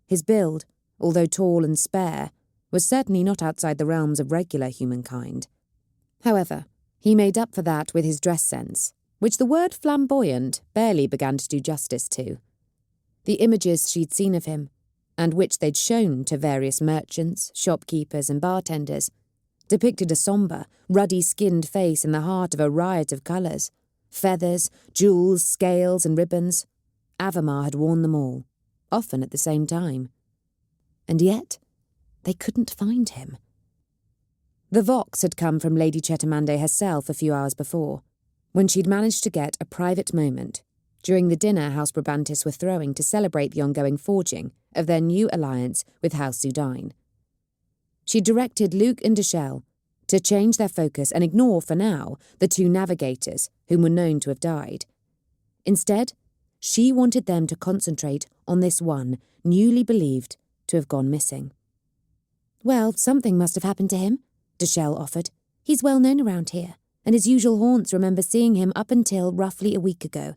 His build, although tall and spare, was certainly not outside the realms of regular humankind. However, he made up for that with his dress sense, which the word flamboyant barely began to do justice to. The images she'd seen of him, and which they'd shown to various merchants, shopkeepers and bartenders, depicted a sombre, ruddy-skinned face in the heart of a riot of colours. Feathers, jewels, scales and ribbons. Avamar had worn them all, often at the same time. And yet, they couldn't find him. The vox had come from Lady Chetamande herself a few hours before, when she'd managed to get a private moment during the dinner House Brabantis were throwing to celebrate the ongoing forging of their new alliance with House Zudine. She directed Luke and Deshelle to change their focus and ignore, for now, the two navigators whom were known to have died. Instead, she wanted them to concentrate on this one, newly believed to have gone missing. Well, something must have happened to him, Deshelle offered. He's well known around here, and his usual haunts remember seeing him up until roughly a week ago.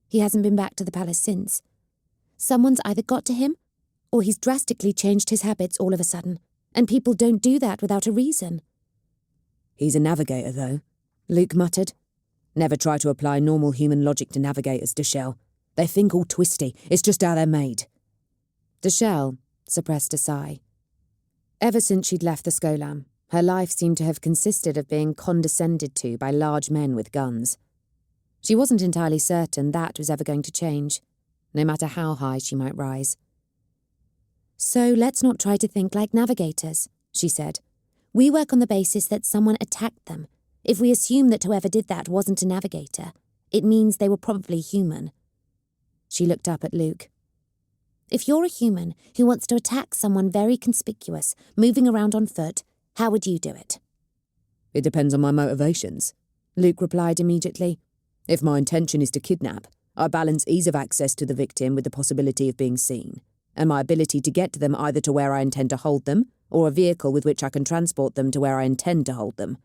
He hasn't been back to the palace since. Someone's either got to him, or he's drastically changed his habits all of a sudden, and people don't do that without a reason. He's a navigator, though, Luke muttered. Never try to apply normal human logic to navigators, Deshelle. They think all twisty. It's just how they're made. Deshelle suppressed a sigh. Ever since she'd left the Skolam, her life seemed to have consisted of being condescended to by large men with guns. She wasn't entirely certain that was ever going to change, no matter how high she might rise. So let's not try to think like navigators, she said. We work on the basis that someone attacked them. If we assume that whoever did that wasn't a navigator, it means they were probably human. She looked up at Luke. If you're a human who wants to attack someone very conspicuous, moving around on foot, how would you do it? It depends on my motivations, Luke replied immediately. If my intention is to kidnap, I balance ease of access to the victim with the possibility of being seen, and my ability to get to them either to where I intend to hold them, or a vehicle with which I can transport them to where I intend to hold them.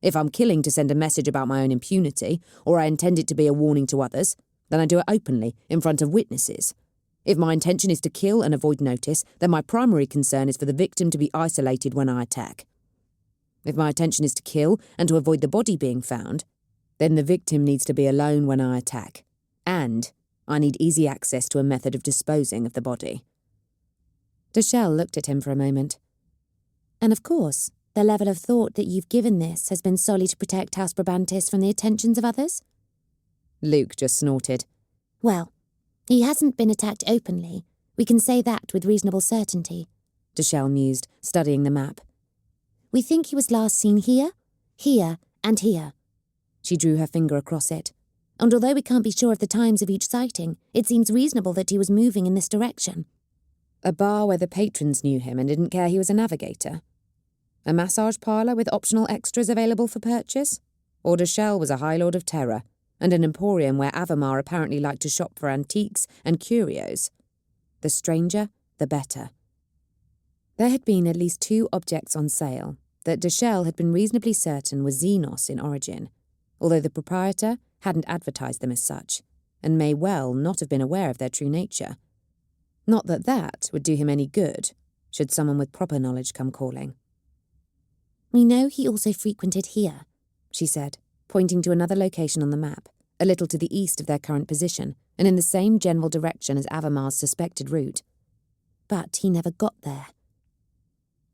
If I'm killing to send a message about my own impunity, or I intend it to be a warning to others, then I do it openly, in front of witnesses. If my intention is to kill and avoid notice, then my primary concern is for the victim to be isolated when I attack. If my intention is to kill and to avoid the body being found, then the victim needs to be alone when I attack, and I need easy access to a method of disposing of the body. Deshelle looked at him for a moment. And of course, the level of thought that you've given this has been solely to protect House Brabantis from the attentions of others? Luke just snorted. Well, he hasn't been attacked openly. We can say that with reasonable certainty, Deshelle mused, studying the map. We think he was last seen here, here, and here. She drew her finger across it. And although we can't be sure of the times of each sighting, it seems reasonable that he was moving in this direction. A bar where the patrons knew him and didn't care he was a navigator? A massage parlour with optional extras available for purchase? Or Deshelle was a High Lord of Terror, and an emporium where Avamar apparently liked to shop for antiques and curios? The stranger, the better. There had been at least 2 objects on sale that Deshelle had been reasonably certain were Xenos in origin, although the proprietor hadn't advertised them as such, and may well not have been aware of their true nature. Not that that would do him any good, should someone with proper knowledge come calling. We know he also frequented here, she said, pointing to another location on the map, a little to the east of their current position, and in the same general direction as Avamar's suspected route. But he never got there.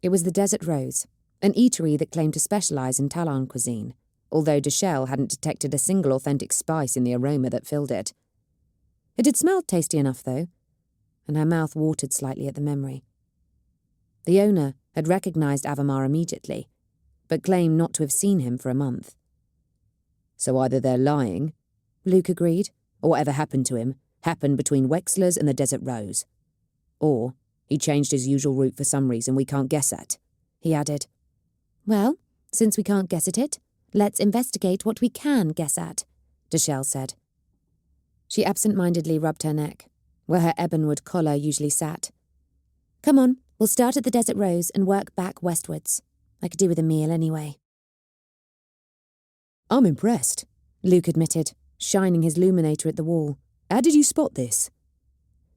It was the Desert Rose, an eatery that claimed to specialise in Talon cuisine, although Deshelle hadn't detected a single authentic spice in the aroma that filled it. It had smelled tasty enough, though, and her mouth watered slightly at the memory. The owner had recognised Avamar immediately, but claimed not to have seen him for a month. So either they're lying, Luke agreed, or whatever happened to him happened between Wexler's and the Desert Rose. Or he changed his usual route for some reason we can't guess at, he added. Well, since we can't guess at it, let's investigate what we can guess at, Deshelle said. She absent-mindedly rubbed her neck, where her ebonwood collar usually sat. Come on, we'll start at the Desert Rose and work back westwards. I could do with a meal anyway. I'm impressed, Luke admitted, shining his luminator at the wall. How did you spot this?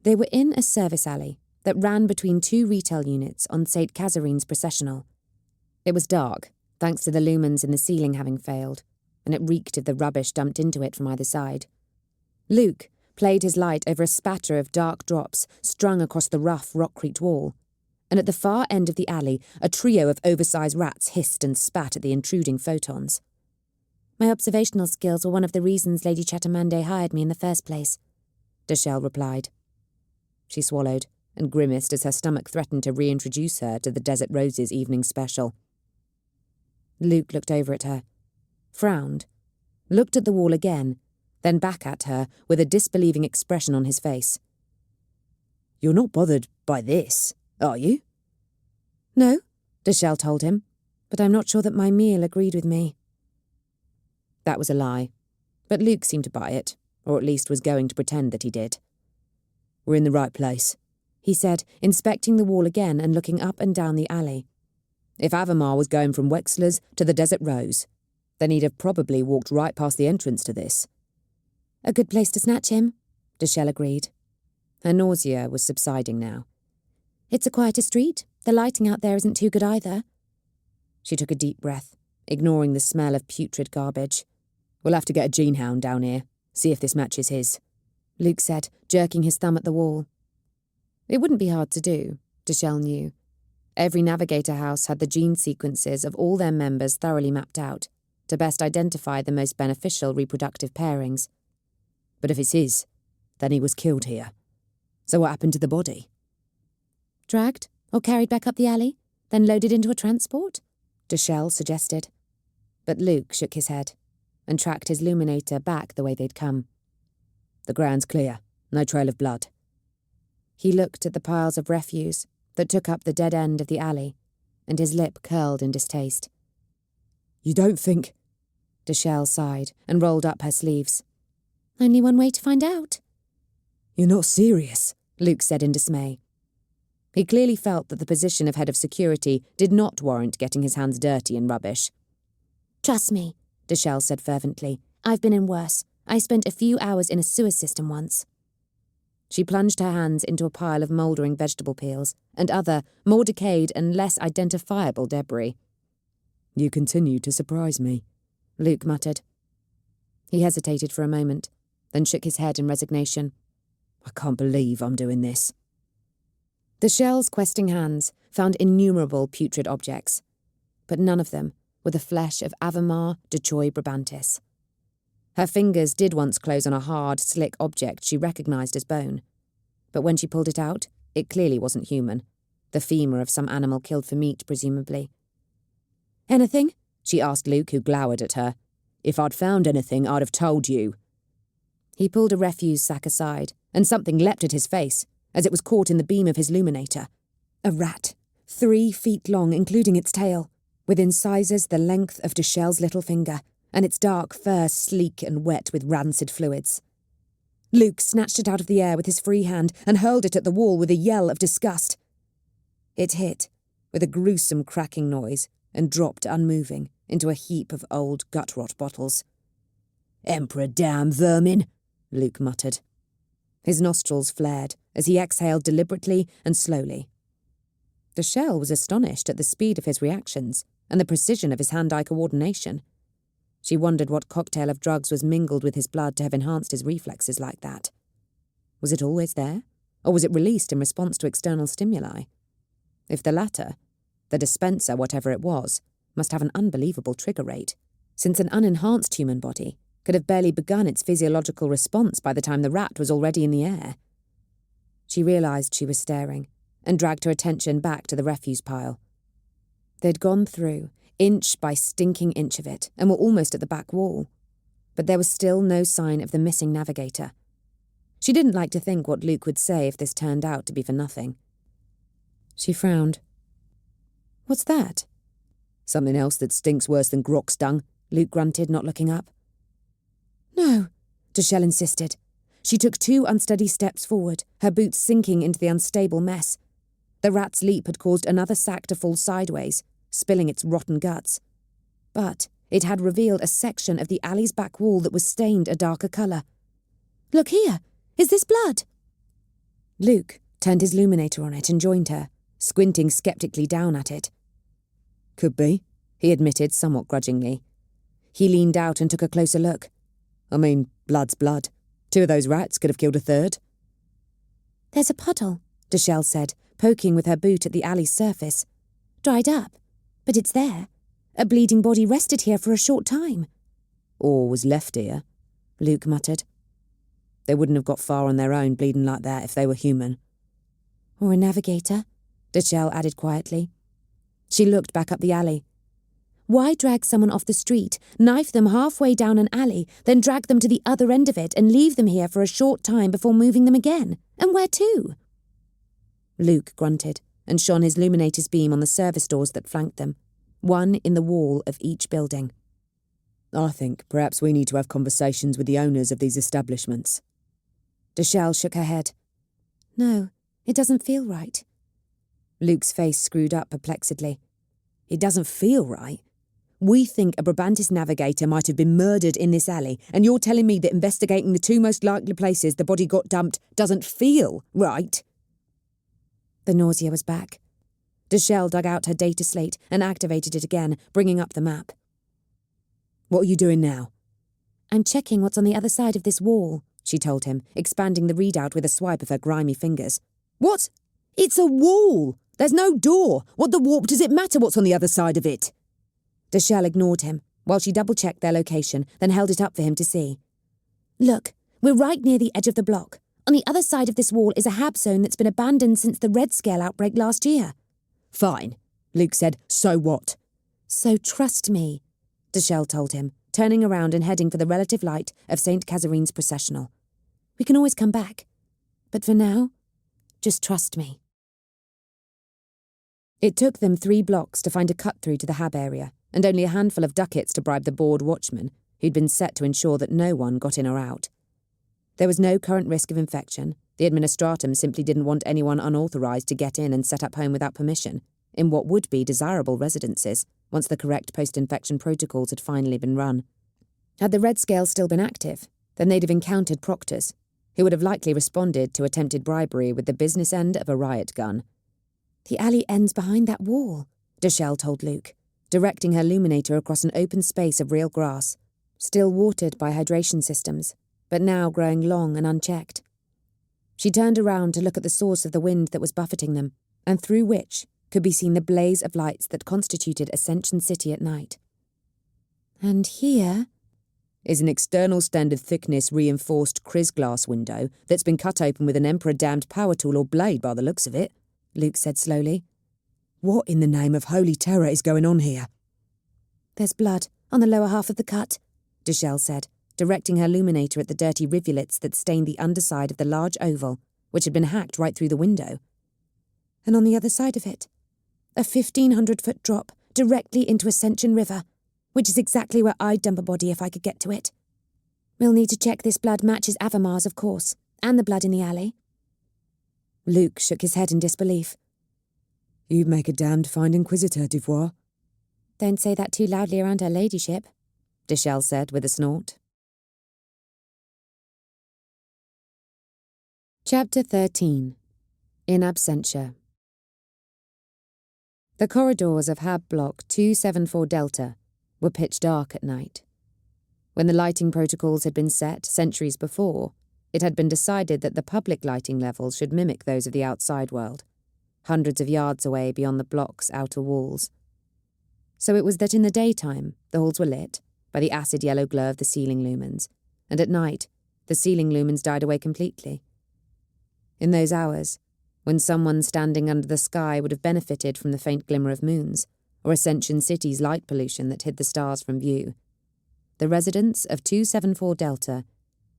They were in a service alley that ran between two retail units on St. Catherine's processional. It was dark, thanks to the lumens in the ceiling having failed, and it reeked of the rubbish dumped into it from either side. Luke played his light over a spatter of dark drops strung across the rough, rock-creaked wall, and at the far end of the alley, a trio of oversized rats hissed and spat at the intruding photons. My observational skills were one of the reasons Lady Chattermande hired me in the first place, Deshelle replied. She swallowed and grimaced as her stomach threatened to reintroduce her to the Desert Rose's evening special. Luke looked over at her, frowned, looked at the wall again, then back at her with a disbelieving expression on his face. You're not bothered by this, are you? No, Deshelle told him, but I'm not sure that my meal agreed with me. That was a lie, but Luke seemed to buy it, or at least was going to pretend that he did. We're in the right place, he said, inspecting the wall again and looking up and down the alley. If Avamar was going from Wexler's to the Desert Rose, then he'd have probably walked right past the entrance to this. A good place to snatch him, Deshelle agreed. Her nausea was subsiding now. It's a quieter street. The lighting out there isn't too good either. She took a deep breath, ignoring the smell of putrid garbage. We'll have to get a gene hound down here, see if this matches his, Luke said, jerking his thumb at the wall. It wouldn't be hard to do, Deshelle knew. Every navigator house had the gene sequences of all their members thoroughly mapped out, to best identify the most beneficial reproductive pairings. But if it's his, then he was killed here. So what happened to the body? Dragged or carried back up the alley, then loaded into a transport? Deshelle suggested. But Luke shook his head and tracked his luminator back the way they'd come. The ground's clear, no trail of blood. He looked at the piles of refuse that took up the dead end of the alley, and his lip curled in distaste. You don't think... Deshelle sighed and rolled up her sleeves. Only one way to find out. You're not serious, Luke said in dismay. He clearly felt that the position of head of security did not warrant getting his hands dirty in rubbish. Trust me, Deshelle said fervently. I've been in worse. I spent a few hours in a sewer system once. She plunged her hands into a pile of mouldering vegetable peels and other, more decayed and less identifiable debris. You continue to surprise me, Luke muttered. He hesitated for a moment, then shook his head in resignation. I can't believe I'm doing this. Deshelle's questing hands found innumerable putrid objects, but none of them were the flesh of Avamar de Choy Brabantis. Her fingers did once close on a hard, slick object she recognised as bone, but when she pulled it out, it clearly wasn't human, the femur of some animal killed for meat, presumably. Anything? She asked Luke, who glowered at her. If I'd found anything, I'd have told you. He pulled a refuse sack aside, and something leapt at his face, as it was caught in the beam of his luminator. A rat, 3 feet long, including its tail, with incisors the length of Deshelle's little finger, and its dark fur sleek and wet with rancid fluids. Luke snatched it out of the air with his free hand and hurled it at the wall with a yell of disgust. It hit, with a gruesome cracking noise, and dropped unmoving into a heap of old gut-rot bottles. Emperor damn vermin, Luke muttered. His nostrils flared as he exhaled deliberately and slowly. Deshelle was astonished at the speed of his reactions and the precision of his hand-eye coordination. She wondered what cocktail of drugs was mingled with his blood to have enhanced his reflexes like that. Was it always there, or was it released in response to external stimuli? If the latter, the dispenser, whatever it was, must have an unbelievable trigger rate, since an unenhanced human body could have barely begun its physiological response by the time the rat was already in the air. She realised she was staring, and dragged her attention back to the refuse pile. They'd gone through, inch by stinking inch of it, and were almost at the back wall. But there was still no sign of the missing navigator. She didn't like to think what Luke would say if this turned out to be for nothing. She frowned. What's that? Something else that stinks worse than grok dung, Luke grunted, not looking up. No, Deshelle insisted. She took 2 unsteady steps forward, her boots sinking into the unstable mess. The rat's leap had caused another sack to fall sideways, spilling its rotten guts. But it had revealed a section of the alley's back wall that was stained a darker colour. "Look here! Is this blood?" Luke turned his luminator on it and joined her, squinting sceptically down at it. "Could be," he admitted somewhat grudgingly. He leaned out and took a closer look. "I mean, blood's blood. 2 of those rats could have killed a third." "There's a puddle," Deshelle said, poking with her boot at the alley's surface. "Dried up, but it's there. A bleeding body rested here for a short time." "Or was left here," Luke muttered. "They wouldn't have got far on their own bleeding like that if they were human." "Or a navigator," Deshelle added quietly. She looked back up the alley. "Why drag someone off the street, knife them halfway down an alley, then drag them to the other end of it and leave them here for a short time before moving them again? And where to?" Luke grunted and shone his luminator's beam on the service doors that flanked them, one in the wall of each building. "I think perhaps we need to have conversations with the owners of these establishments." Deshelle shook her head. "No, it doesn't feel right." Luke's face screwed up perplexedly. "It doesn't feel right? We think a Brabantis navigator might have been murdered in this alley, and you're telling me that investigating the 2 most likely places the body got dumped doesn't feel right?" The nausea was back. Deshelle dug out her data slate and activated it again, bringing up the map. "What are you doing now?" "I'm checking what's on the other side of this wall," she told him, expanding the readout with a swipe of her grimy fingers. "What? It's a wall! There's no door! What the warp does it matter what's on the other side of it?" Deshelle ignored him, while she double-checked their location, then held it up for him to see. "Look, we're right near the edge of the block. On the other side of this wall is a hab zone that's been abandoned since the Red Scale outbreak last year." "Fine," Luke said. "So what?" "So trust me," Deshelle told him, turning around and heading for the relative light of St. Catherine's processional. "We can always come back. But for now, just trust me." It took them 3 blocks to find a cut-through to the hab area, and only a handful of ducats to bribe the bored watchman, who'd been set to ensure that no one got in or out. There was no current risk of infection. The administratum simply didn't want anyone unauthorised to get in and set up home without permission, in what would be desirable residences, once the correct post-infection protocols had finally been run. Had the Red Scale still been active, then they'd have encountered proctors, who would have likely responded to attempted bribery with the business end of a riot gun. "The alley ends behind that wall," Deshelle told Luke, directing her luminator across an open space of real grass, still watered by hydration systems, but now growing long and unchecked. She turned around to look at the source of the wind that was buffeting them, and through which could be seen the blaze of lights that constituted Ascension City at night. "And here is an external standard thickness reinforced Crisglass window that's been cut open with an Emperor-damned power tool or blade by the looks of it," Luke said slowly. "What in the name of holy terror is going on here?" "There's blood on the lower half of the cut," Deshelle said, directing her luminator at the dirty rivulets that stained the underside of the large oval, which had been hacked right through the window. "And on the other side of it, a 1,500-foot drop directly into Ascension River, which is exactly where I'd dump a body if I could get to it. We'll need to check this blood matches Avamar's, of course, and the blood in the alley." Luke shook his head in disbelief. "You'd make a damned fine inquisitor, Devoir." "Don't say that too loudly around her ladyship," Deshelle said with a snort. Chapter 13. In Absentia. The corridors of Hab Block 274 Delta were pitch dark at night. When the lighting protocols had been set centuries before, it had been decided that the public lighting levels should mimic those of the outside world, hundreds of yards away beyond the block's outer walls. So it was that in the daytime, the halls were lit by the acid yellow glow of the ceiling lumens, and at night, the ceiling lumens died away completely. In those hours, when someone standing under the sky would have benefited from the faint glimmer of moons, or Ascension City's light pollution that hid the stars from view, the residents of 274 Delta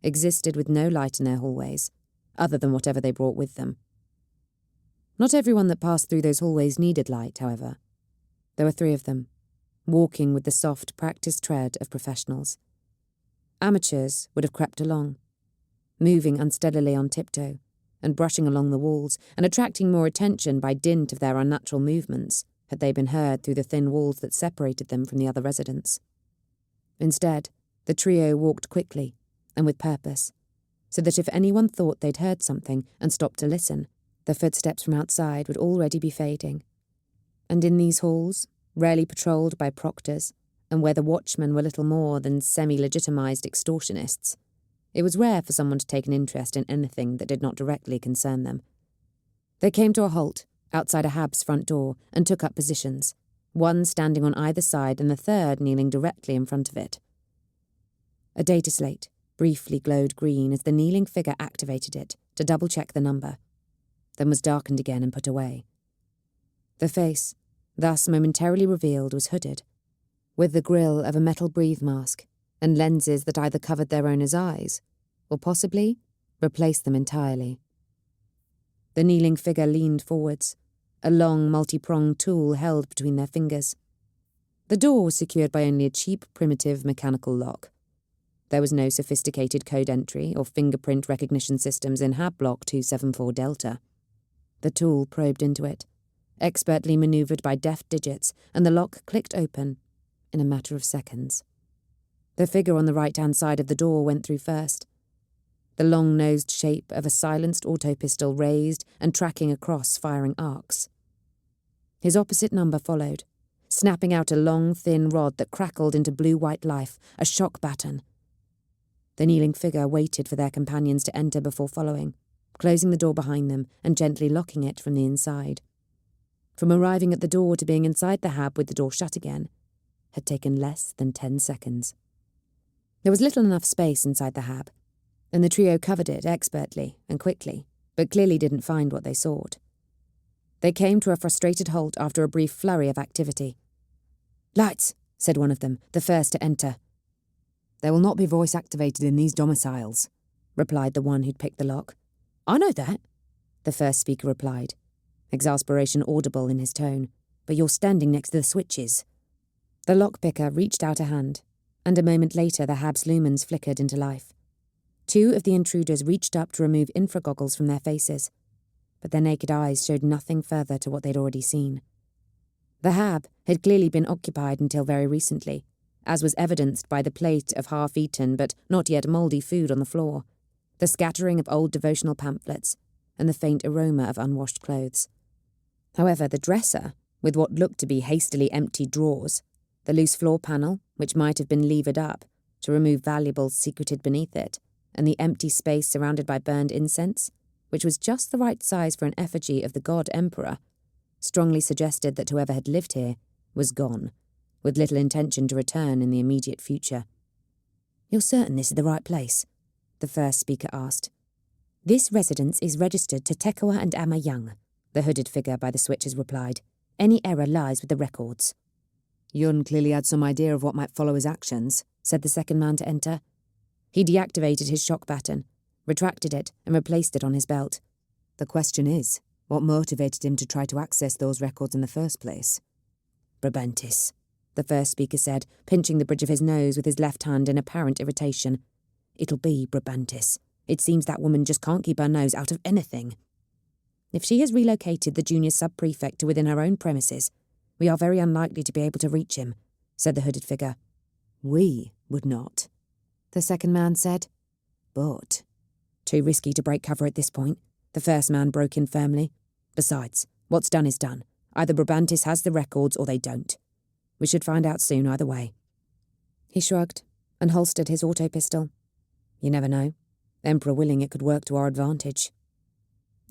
existed with no light in their hallways, other than whatever they brought with them. Not everyone that passed through those hallways needed light, however. There were 3 of them, walking with the soft, practiced tread of professionals. Amateurs would have crept along, moving unsteadily on tiptoe, and brushing along the walls, and attracting more attention by dint of their unnatural movements, had they been heard through the thin walls that separated them from the other residents. Instead, the trio walked quickly, and with purpose, so that if anyone thought they'd heard something and stopped to listen, the footsteps from outside would already be fading. And in these halls, rarely patrolled by proctors, and where the watchmen were little more than semi-legitimised extortionists, it was rare for someone to take an interest in anything that did not directly concern them. They came to a halt outside a hab's front door and took up positions, one standing on either side and the third kneeling directly in front of it. A data slate briefly glowed green as the kneeling figure activated it to double-check the number, then was darkened again and put away. The face, thus momentarily revealed, was hooded, with the grille of a metal breathe mask and lenses that either covered their owner's eyes or possibly replaced them entirely. The kneeling figure leaned forwards, a long multi-pronged tool held between their fingers. The door was secured by only a cheap, primitive mechanical lock. There was no sophisticated code entry or fingerprint recognition systems in Hab Block 274 Delta. The tool probed into it, expertly manoeuvred by deft digits, and the lock clicked open in a matter of seconds. The figure on the right-hand side of the door went through first, the long-nosed shape of a silenced auto-pistol raised and tracking across firing arcs. His opposite number followed, snapping out a long, thin rod that crackled into blue-white life, a shock baton. The kneeling figure waited for their companions to enter before following, closing the door behind them and gently locking it from the inside. From arriving at the door to being inside the hab with the door shut again had taken less than 10 seconds. There was little enough space inside the hab, and the trio covered it expertly and quickly, but clearly didn't find what they sought. They came to a frustrated halt after a brief flurry of activity. "Lights," said one of them, the first to enter. "There will not be voice activated in these domiciles," replied the one who'd picked the lock. "I know that," the first speaker replied, exasperation audible in his tone. "But you're standing next to the switches." The lockpicker reached out a hand, and a moment later the hab's lumens flickered into life. Two of the intruders reached up to remove infragoggles from their faces, but their naked eyes showed nothing further to what they'd already seen. The hab had clearly been occupied until very recently, as was evidenced by the plate of half-eaten but not yet mouldy food on the floor, the scattering of old devotional pamphlets, and the faint aroma of unwashed clothes. However, the dresser, with what looked to be hastily emptied drawers, the loose floor panel, which might have been levered up to remove valuables secreted beneath it, and the empty space surrounded by burned incense, which was just the right size for an effigy of the god emperor, strongly suggested that whoever had lived here was gone, with little intention to return in the immediate future. "You're certain this is the right place?" the first speaker asked. "This residence is registered to Tekoa and Amma Young," the hooded figure by the switches replied. "Any error lies with the records." Yun clearly had some idea of what might follow his actions, said the second man to enter. He deactivated his shock baton, retracted it, and replaced it on his belt. The question is, what motivated him to try to access those records in the first place? "Brabantis," the first speaker said, pinching the bridge of his nose with his left hand in apparent irritation. "It'll be Brabantis. It seems that woman just can't keep her nose out of anything. If she has relocated the junior sub-prefect to within her own premises, we are very unlikely to be able to reach him," said the hooded figure. "We would not," the second man said. "But too risky to break cover at this point," the first man broke in firmly. "Besides, what's done is done. Either Brabantis has the records or they don't. We should find out soon either way." He shrugged and holstered his auto-pistol. "You never know. Emperor willing, it could work to our advantage."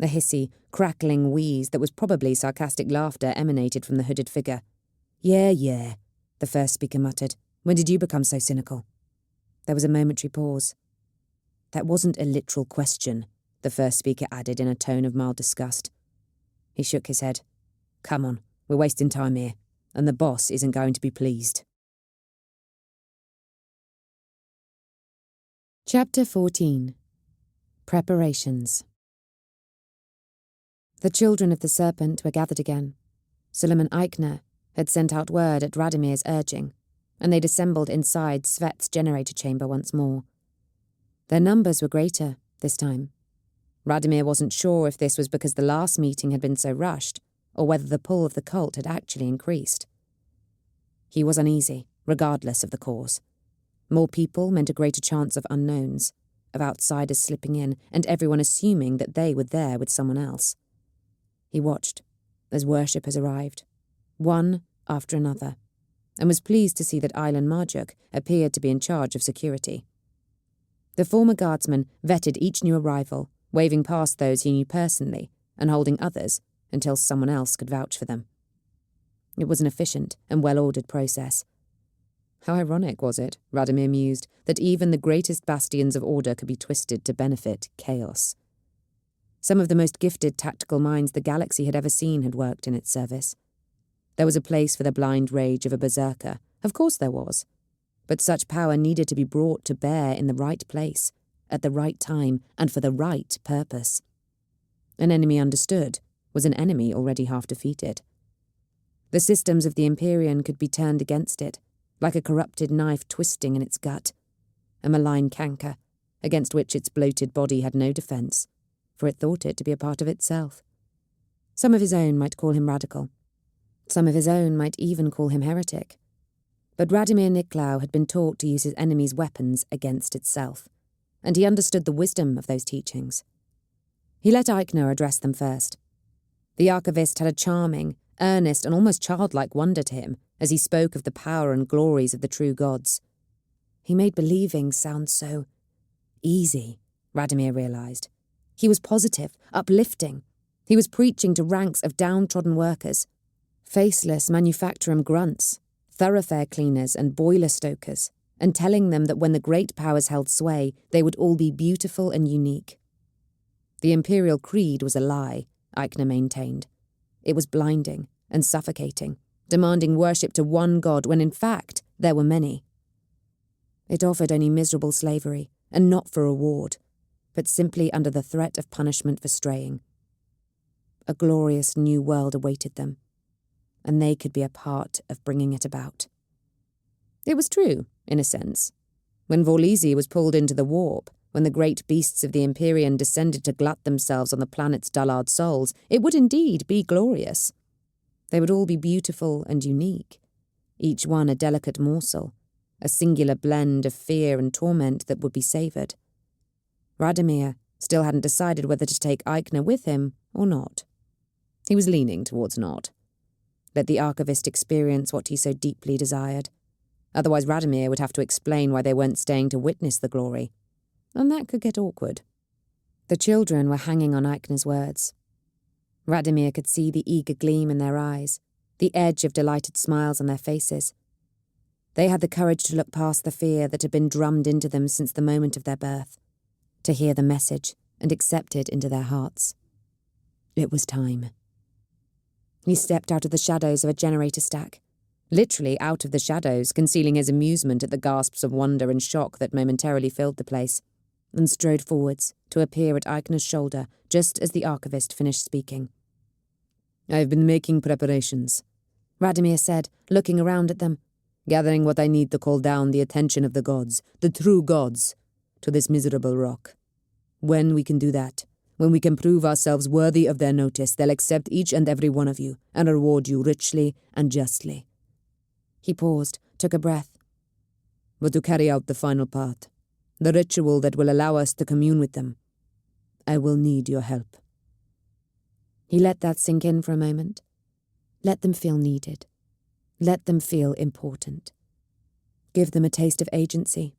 A hissy, crackling wheeze that was probably sarcastic laughter emanated from the hooded figure. Yeah, the first speaker muttered. "When did you become so cynical?" There was a momentary pause. "That wasn't a literal question," the first speaker added in a tone of mild disgust. He shook his head. "Come on, we're wasting time here, and the boss isn't going to be pleased." Chapter 14. Preparations. The children of the serpent were gathered again. Suleiman Eichner had sent out word at Radimir's urging, and they'd assembled inside Svet's generator chamber once more. Their numbers were greater this time. Radomir wasn't sure if this was because the last meeting had been so rushed, or whether the pull of the cult had actually increased. He was uneasy, regardless of the cause. More people meant a greater chance of unknowns, of outsiders slipping in, and everyone assuming that they were there with someone else. He watched as worshippers arrived, one after another, and was pleased to see that Island Marjuk appeared to be in charge of security. The former guardsman vetted each new arrival, waving past those he knew personally and holding others until someone else could vouch for them. It was an efficient and well-ordered process. How ironic was it, Radomir mused, that even the greatest bastions of order could be twisted to benefit chaos. Some of the most gifted tactical minds the galaxy had ever seen had worked in its service. There was a place for the blind rage of a berserker, of course there was, but such power needed to be brought to bear in the right place, at the right time, and for the right purpose. An enemy understood was an enemy already half defeated. The systems of the Empyrean could be turned against it, like a corrupted knife twisting in its gut, a malign canker, against which its bloated body had no defence, for it thought it to be a part of itself. Some of his own might call him radical. Some of his own might even call him heretic. But Radomir Niklau had been taught to use his enemy's weapons against itself, and he understood the wisdom of those teachings. He let Eichner address them first. The archivist had a charming, earnest, and almost childlike wonder to him as he spoke of the power and glories of the true gods. He made believing sound so easy, Radomir realised. He was positive, uplifting. He was preaching to ranks of downtrodden workers, faceless manufacturum grunts, thoroughfare cleaners and boiler stokers, and telling them that when the great powers held sway, they would all be beautiful and unique. The imperial creed was a lie, Eichner maintained. It was blinding and suffocating, demanding worship to one god when in fact there were many. It offered only miserable slavery, and not for reward, but simply under the threat of punishment for straying. A glorious new world awaited them, and they could be a part of bringing it about. It was true, in a sense. When Vorlisi was pulled into the warp, when the great beasts of the Empyrean descended to glut themselves on the planet's dullard souls, it would indeed be glorious. They would all be beautiful and unique, each one a delicate morsel, a singular blend of fear and torment that would be savoured. Radomir still hadn't decided whether to take Eichner with him or not. He was leaning towards not. Let the archivist experience what he so deeply desired. Otherwise Radomir would have to explain why they weren't staying to witness the glory, and that could get awkward. The children were hanging on Eichner's words. Radomir could see the eager gleam in their eyes, the edge of delighted smiles on their faces. They had the courage to look past the fear that had been drummed into them since the moment of their birth, to hear the message and accept it into their hearts. It was time. He stepped out of the shadows of a generator stack, literally out of the shadows, concealing his amusement at the gasps of wonder and shock that momentarily filled the place, and strode forwards to appear at Eichner's shoulder just as the archivist finished speaking. "I have been making preparations," Radomir said, looking around at them, "gathering what I need to call down the attention of the gods, the true gods, to this miserable rock. When we can do that, when we can prove ourselves worthy of their notice, they'll accept each and every one of you and reward you richly and justly." He paused, took a breath. "But to carry out the final part, the ritual that will allow us to commune with them, I will need your help." He let that sink in for a moment. Let them feel needed. Let them feel important. Give them a taste of agency,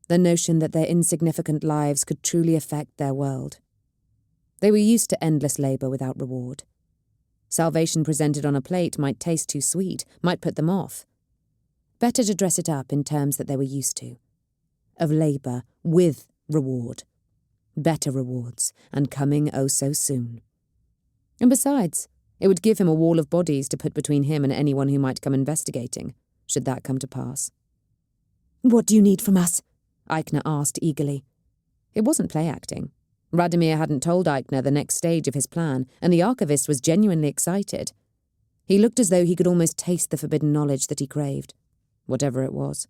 the notion that their insignificant lives could truly affect their world. They were used to endless labour without reward. Salvation presented on a plate might taste too sweet, might put them off. Better to dress it up in terms that they were used to. Of labour with reward. Better rewards, and coming oh so soon. And besides, it would give him a wall of bodies to put between him and anyone who might come investigating, should that come to pass. "What do you need from us?" Eichner asked eagerly. It wasn't play acting. Radomir hadn't told Eichner the next stage of his plan, and the archivist was genuinely excited. He looked as though he could almost taste the forbidden knowledge that he craved, whatever it was.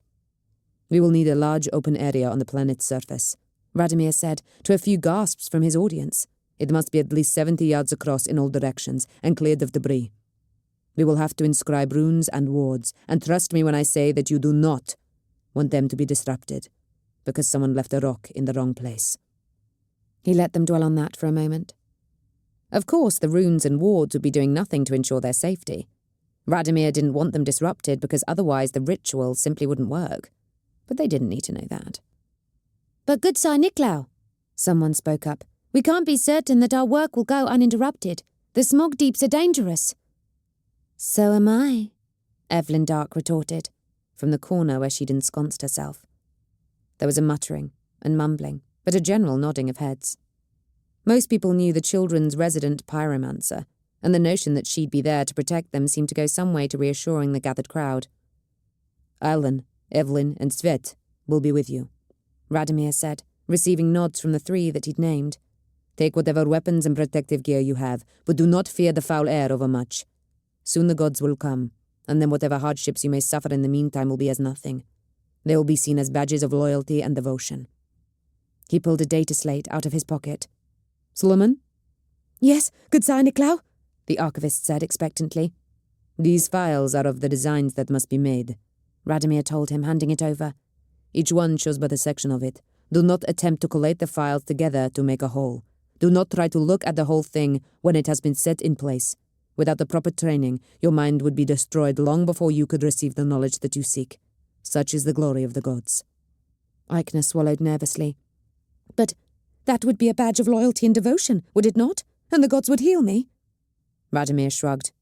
"We will need a large open area on the planet's surface," Radomir said, to a few gasps from his audience. It must be at least 70 yards across in all directions and cleared of debris. We will have to inscribe runes and wards, and trust me when I say that you do not want them to be disrupted, because someone left a rock in the wrong place." He let them dwell on that for a moment. Of course, the runes and wards would be doing nothing to ensure their safety. Radomir didn't want them disrupted because otherwise the ritual simply wouldn't work. But they didn't need to know that. "But good Sir Nicolaus," someone spoke up, "we can't be certain that our work will go uninterrupted. The smog deeps are dangerous." "So am I," Evelyn Dark retorted, from the corner where she'd ensconced herself. There was a muttering and mumbling, but a general nodding of heads. Most people knew the children's resident pyromancer, and the notion that she'd be there to protect them seemed to go some way to reassuring the gathered crowd. "Alan, Evelyn, and Svet will be with you," Radomir said, receiving nods from the three that he'd named. "Take whatever weapons and protective gear you have, but do not fear the foul air overmuch. Soon the gods will come, and then whatever hardships you may suffer in the meantime will be as nothing. They will be seen as badges of loyalty and devotion." He pulled a data slate out of his pocket. "Solomon?" "Yes, good Sir Nicolaus," the archivist said expectantly. "These files are of the designs that must be made," Radomir told him, handing it over. "Each one shows but a section of it. Do not attempt to collate the files together to make a whole. Do not try to look at the whole thing when it has been set in place. Without the proper training, your mind would be destroyed long before you could receive the knowledge that you seek. Such is the glory of the gods." Eichner swallowed nervously. "But that would be a badge of loyalty and devotion, would it not? And the gods would heal me." Radomir shrugged.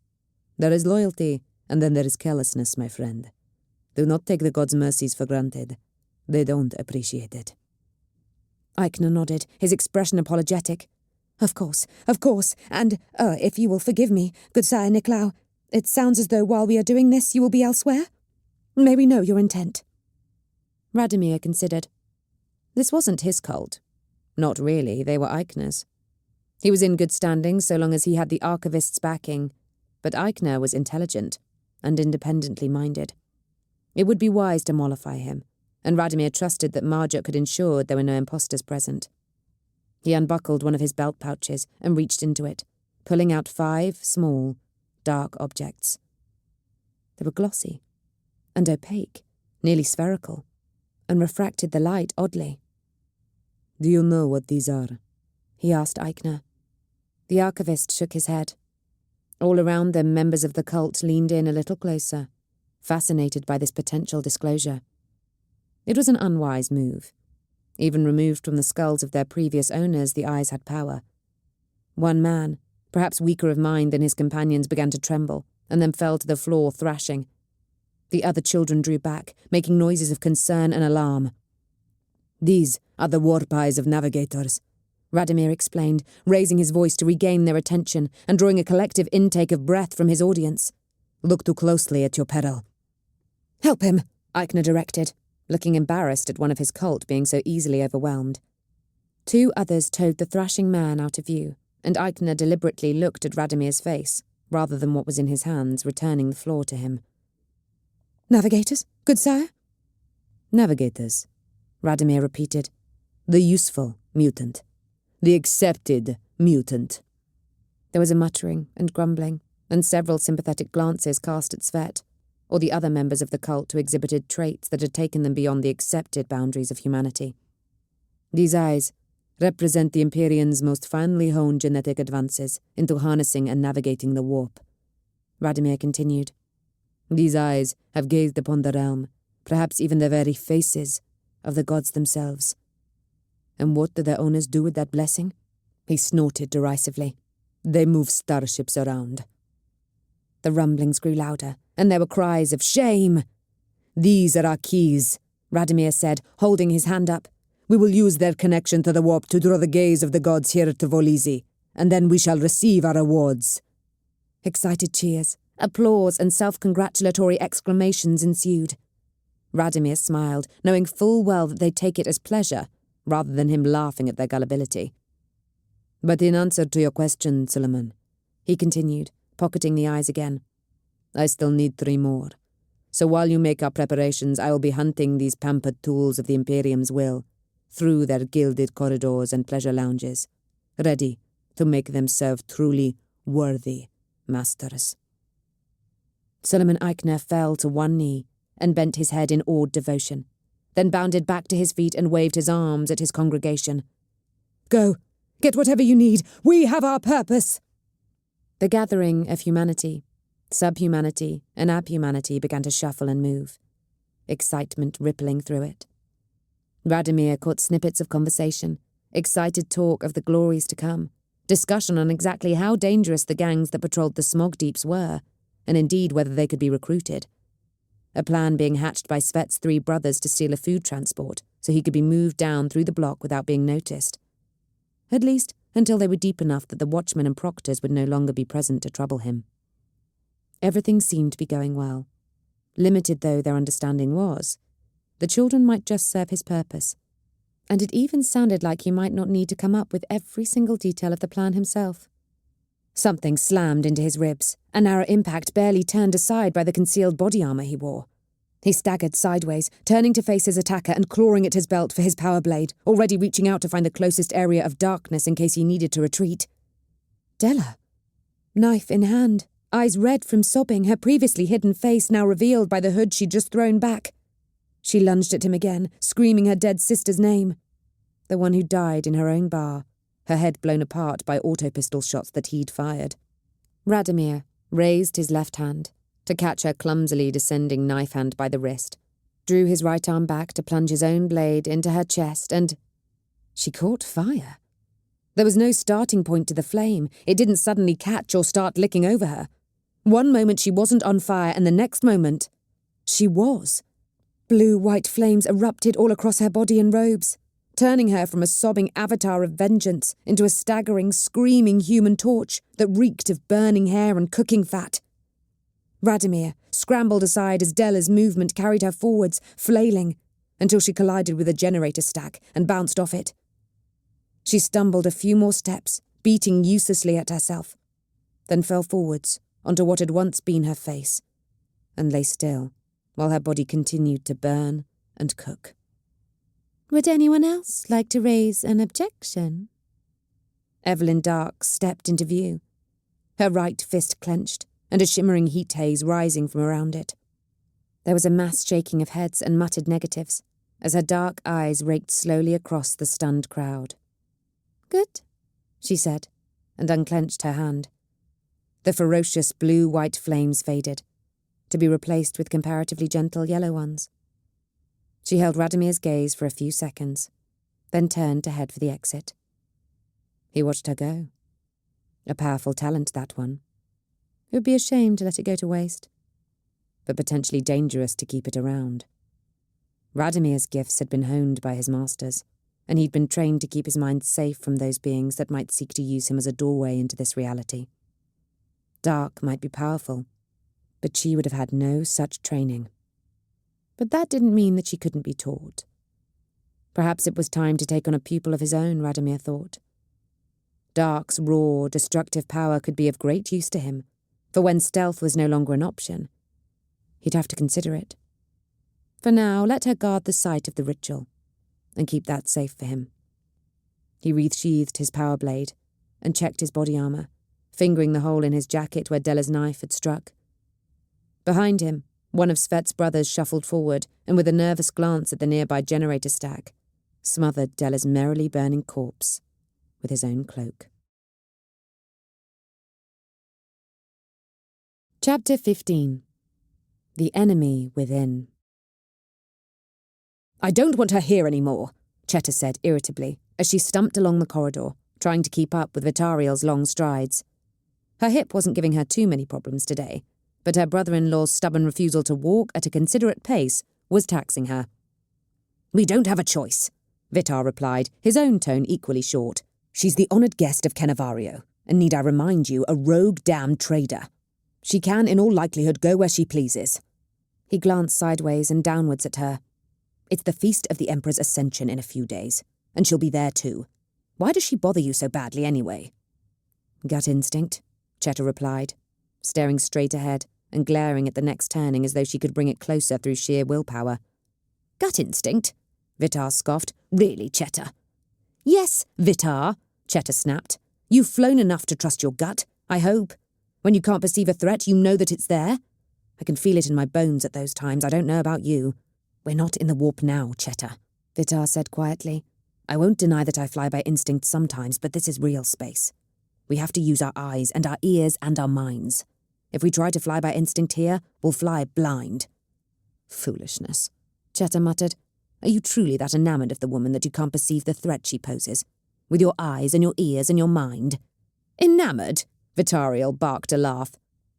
"There is loyalty, and then there is carelessness, my friend. Do not take the gods' mercies for granted. They don't appreciate it." Eichner nodded, his expression apologetic. Of course, and, if you will forgive me, good Sire Nicolaus, it sounds as though while we are doing this you will be elsewhere. May we know your intent?" Radomir considered. This wasn't his cult. Not really, they were Eichner's. He was in good standing so long as he had the archivist's backing, but Eichner was intelligent and independently minded. It would be wise to mollify him, and Radomir trusted that Marjuk had ensured there were no impostors present. He unbuckled one of his belt pouches and reached into it, pulling out 5 small, dark objects. They were glossy and opaque, nearly spherical, and refracted the light oddly. "Do you know what these are?" he asked Eichner. The archivist shook his head. All around them, members of the cult leaned in a little closer, fascinated by this potential disclosure. It was an unwise move. Even removed from the skulls of their previous owners, the eyes had power. One man, perhaps weaker of mind than his companions, began to tremble, and then fell to the floor, thrashing. The other children drew back, making noises of concern and alarm. "These are the warp eyes of navigators," Radomir explained, raising his voice to regain their attention and drawing a collective intake of breath from his audience. "Look too closely at your peril." "Help him," Eichner directed, looking embarrassed at one of his cult being so easily overwhelmed. 2 others towed the thrashing man out of view, and Eichner deliberately looked at Radomir's face, rather than what was in his hands, returning the floor to him. "Navigators, good sire?" "Navigators," Radomir repeated. "The useful mutant. The accepted mutant." There was a muttering and grumbling, and several sympathetic glances cast at Svet, or the other members of the cult who exhibited traits that had taken them beyond the accepted boundaries of humanity. "These eyes represent the Empyrean's most finely honed genetic advances into harnessing and navigating the warp," Radomir continued. "These eyes have gazed upon the realm, perhaps even the very faces of the gods themselves. And what do their owners do with that blessing?" He snorted derisively. "They move starships around." The rumblings grew louder, and there were cries of shame. "These are our keys," Radomir said, holding his hand up. "We will use their connection to the warp to draw the gaze of the gods here to Volisi, and then we shall receive our rewards." Excited cheers, applause, and self-congratulatory exclamations ensued. Radomir smiled, knowing full well that they'd take it as pleasure, rather than him laughing at their gullibility. "But in answer to your question, Solomon," he continued, pocketing the eyes again, "I still need 3 more. So while you make our preparations, I will be hunting these pampered tools of the Imperium's will, through their gilded corridors and pleasure lounges, ready to make them serve truly worthy masters." Solomon Eichner fell to one knee and bent his head in awed devotion, then bounded back to his feet and waved his arms at his congregation. "Go, get whatever you need. We have our purpose." The gathering of humanity, subhumanity, and abhumanity began to shuffle and move, excitement rippling through it. Radomir caught snippets of conversation, excited talk of the glories to come, discussion on exactly how dangerous the gangs that patrolled the smog deeps were, and indeed whether they could be recruited. A plan being hatched by Svet's 3 brothers to steal a food transport so he could be moved down through the block without being noticed. At least until they were deep enough that the watchmen and proctors would no longer be present to trouble him. Everything seemed to be going well. Limited though their understanding was, the children might just serve his purpose, and it even sounded like he might not need to come up with every single detail of the plan himself. Something slammed into his ribs, a narrow impact barely turned aside by the concealed body armour he wore. He staggered sideways, turning to face his attacker and clawing at his belt for his power blade, already reaching out to find the closest area of darkness in case he needed to retreat. Della, knife in hand, eyes red from sobbing, her previously hidden face now revealed by the hood she'd just thrown back. She lunged at him again, screaming her dead sister's name. The one who died in her own bar, her head blown apart by auto-pistol shots that he'd fired. Radomir raised his left hand to catch her clumsily descending knife hand by the wrist, drew his right arm back to plunge his own blade into her chest, and she caught fire. There was no starting point to the flame. It didn't suddenly catch or start licking over her. One moment she wasn't on fire, and the next moment, she was. Blue-white flames erupted all across her body and robes, turning her from a sobbing avatar of vengeance into a staggering, screaming human torch that reeked of burning hair and cooking fat. Radomir scrambled aside as Della's movement carried her forwards, flailing, until she collided with a generator stack and bounced off it. She stumbled a few more steps, beating uselessly at herself, then fell forwards onto what had once been her face, and lay still while her body continued to burn and cook. "Would anyone else like to raise an objection?" Evelyn Dark stepped into view, her right fist clenched, and a shimmering heat haze rising from around it. There was a mass shaking of heads and muttered negatives, as her dark eyes raked slowly across the stunned crowd. "Good," she said, and unclenched her hand. The ferocious blue-white flames faded, to be replaced with comparatively gentle yellow ones. She held Radomir's gaze for a few seconds, then turned to head for the exit. He watched her go. A powerful talent, that one. It would be a shame to let it go to waste, but potentially dangerous to keep it around. Radomir's gifts had been honed by his masters, and he'd been trained to keep his mind safe from those beings that might seek to use him as a doorway into this reality. Dark might be powerful, but she would have had no such training. But that didn't mean that she couldn't be taught. Perhaps it was time to take on a pupil of his own, Radomir thought. Dark's raw, destructive power could be of great use to him, for when stealth was no longer an option, he'd have to consider it. For now, let her guard the site of the ritual, and keep that safe for him. He re-sheathed his power blade, and checked his body armour, fingering the hole in his jacket where Della's knife had struck. Behind him, one of Svet's brothers shuffled forward, and with a nervous glance at the nearby generator stack, smothered Della's merrily burning corpse with his own cloak. Chapter 15. The Enemy Within. "I don't want her here anymore," Cheta said irritably, as she stumped along the corridor, trying to keep up with Vitariel's long strides. Her hip wasn't giving her too many problems today, but her brother-in-law's stubborn refusal to walk at a considerate pace was taxing her. "We don't have a choice," Vitar replied, his own tone equally short. "She's the honoured guest of Cannavario, and need I remind you, a rogue damned trader. She can, in all likelihood, go where she pleases." He glanced sideways and downwards at her. "It's the feast of the Emperor's Ascension in a few days, and she'll be there too. Why does she bother you so badly anyway?" "Gut instinct," Cheta replied, staring straight ahead and glaring at the next turning as though she could bring it closer through sheer willpower. "Gut instinct?" Vitar scoffed. "Really, Cheta?" "Yes, Vitar," Cheta snapped. You've flown enough to trust your gut, I hope. When you can't perceive a threat, you know that it's there. I can feel it in my bones at those times. I don't know about you. We're not in the warp now, Cheta, Vitar said quietly. I won't deny that I fly by instinct sometimes, but this is real space. We have to use our eyes and our ears and our minds. If we try to fly by instinct here, we'll fly blind. Foolishness, Cheta muttered. Are you truly that enamoured of the woman that you can't perceive the threat she poses? With your eyes and your ears and your mind? Enamoured? Vitariel barked a laugh.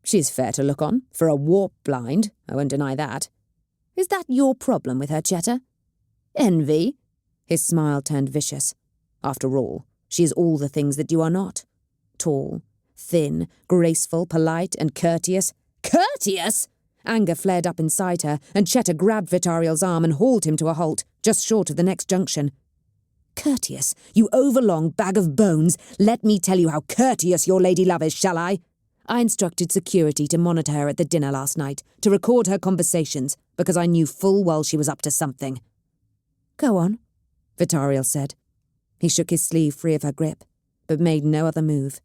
She's fair to look on, for a warp blind, I won't deny that. Is that your problem with her, Cheta? Envy? His smile turned vicious. After all, she is all the things that you are not. Tall, thin, graceful, polite, and courteous. Courteous? Anger flared up inside her, and Cheta grabbed Vitariel's arm and hauled him to a halt, just short of the next junction. Courteous, you overlong bag of bones. Let me tell you how courteous your lady love is, shall I? I instructed security to monitor her at the dinner last night, to record her conversations, because I knew full well she was up to something. Go on, Vitariel said. He shook his sleeve free of her grip, but made no other move.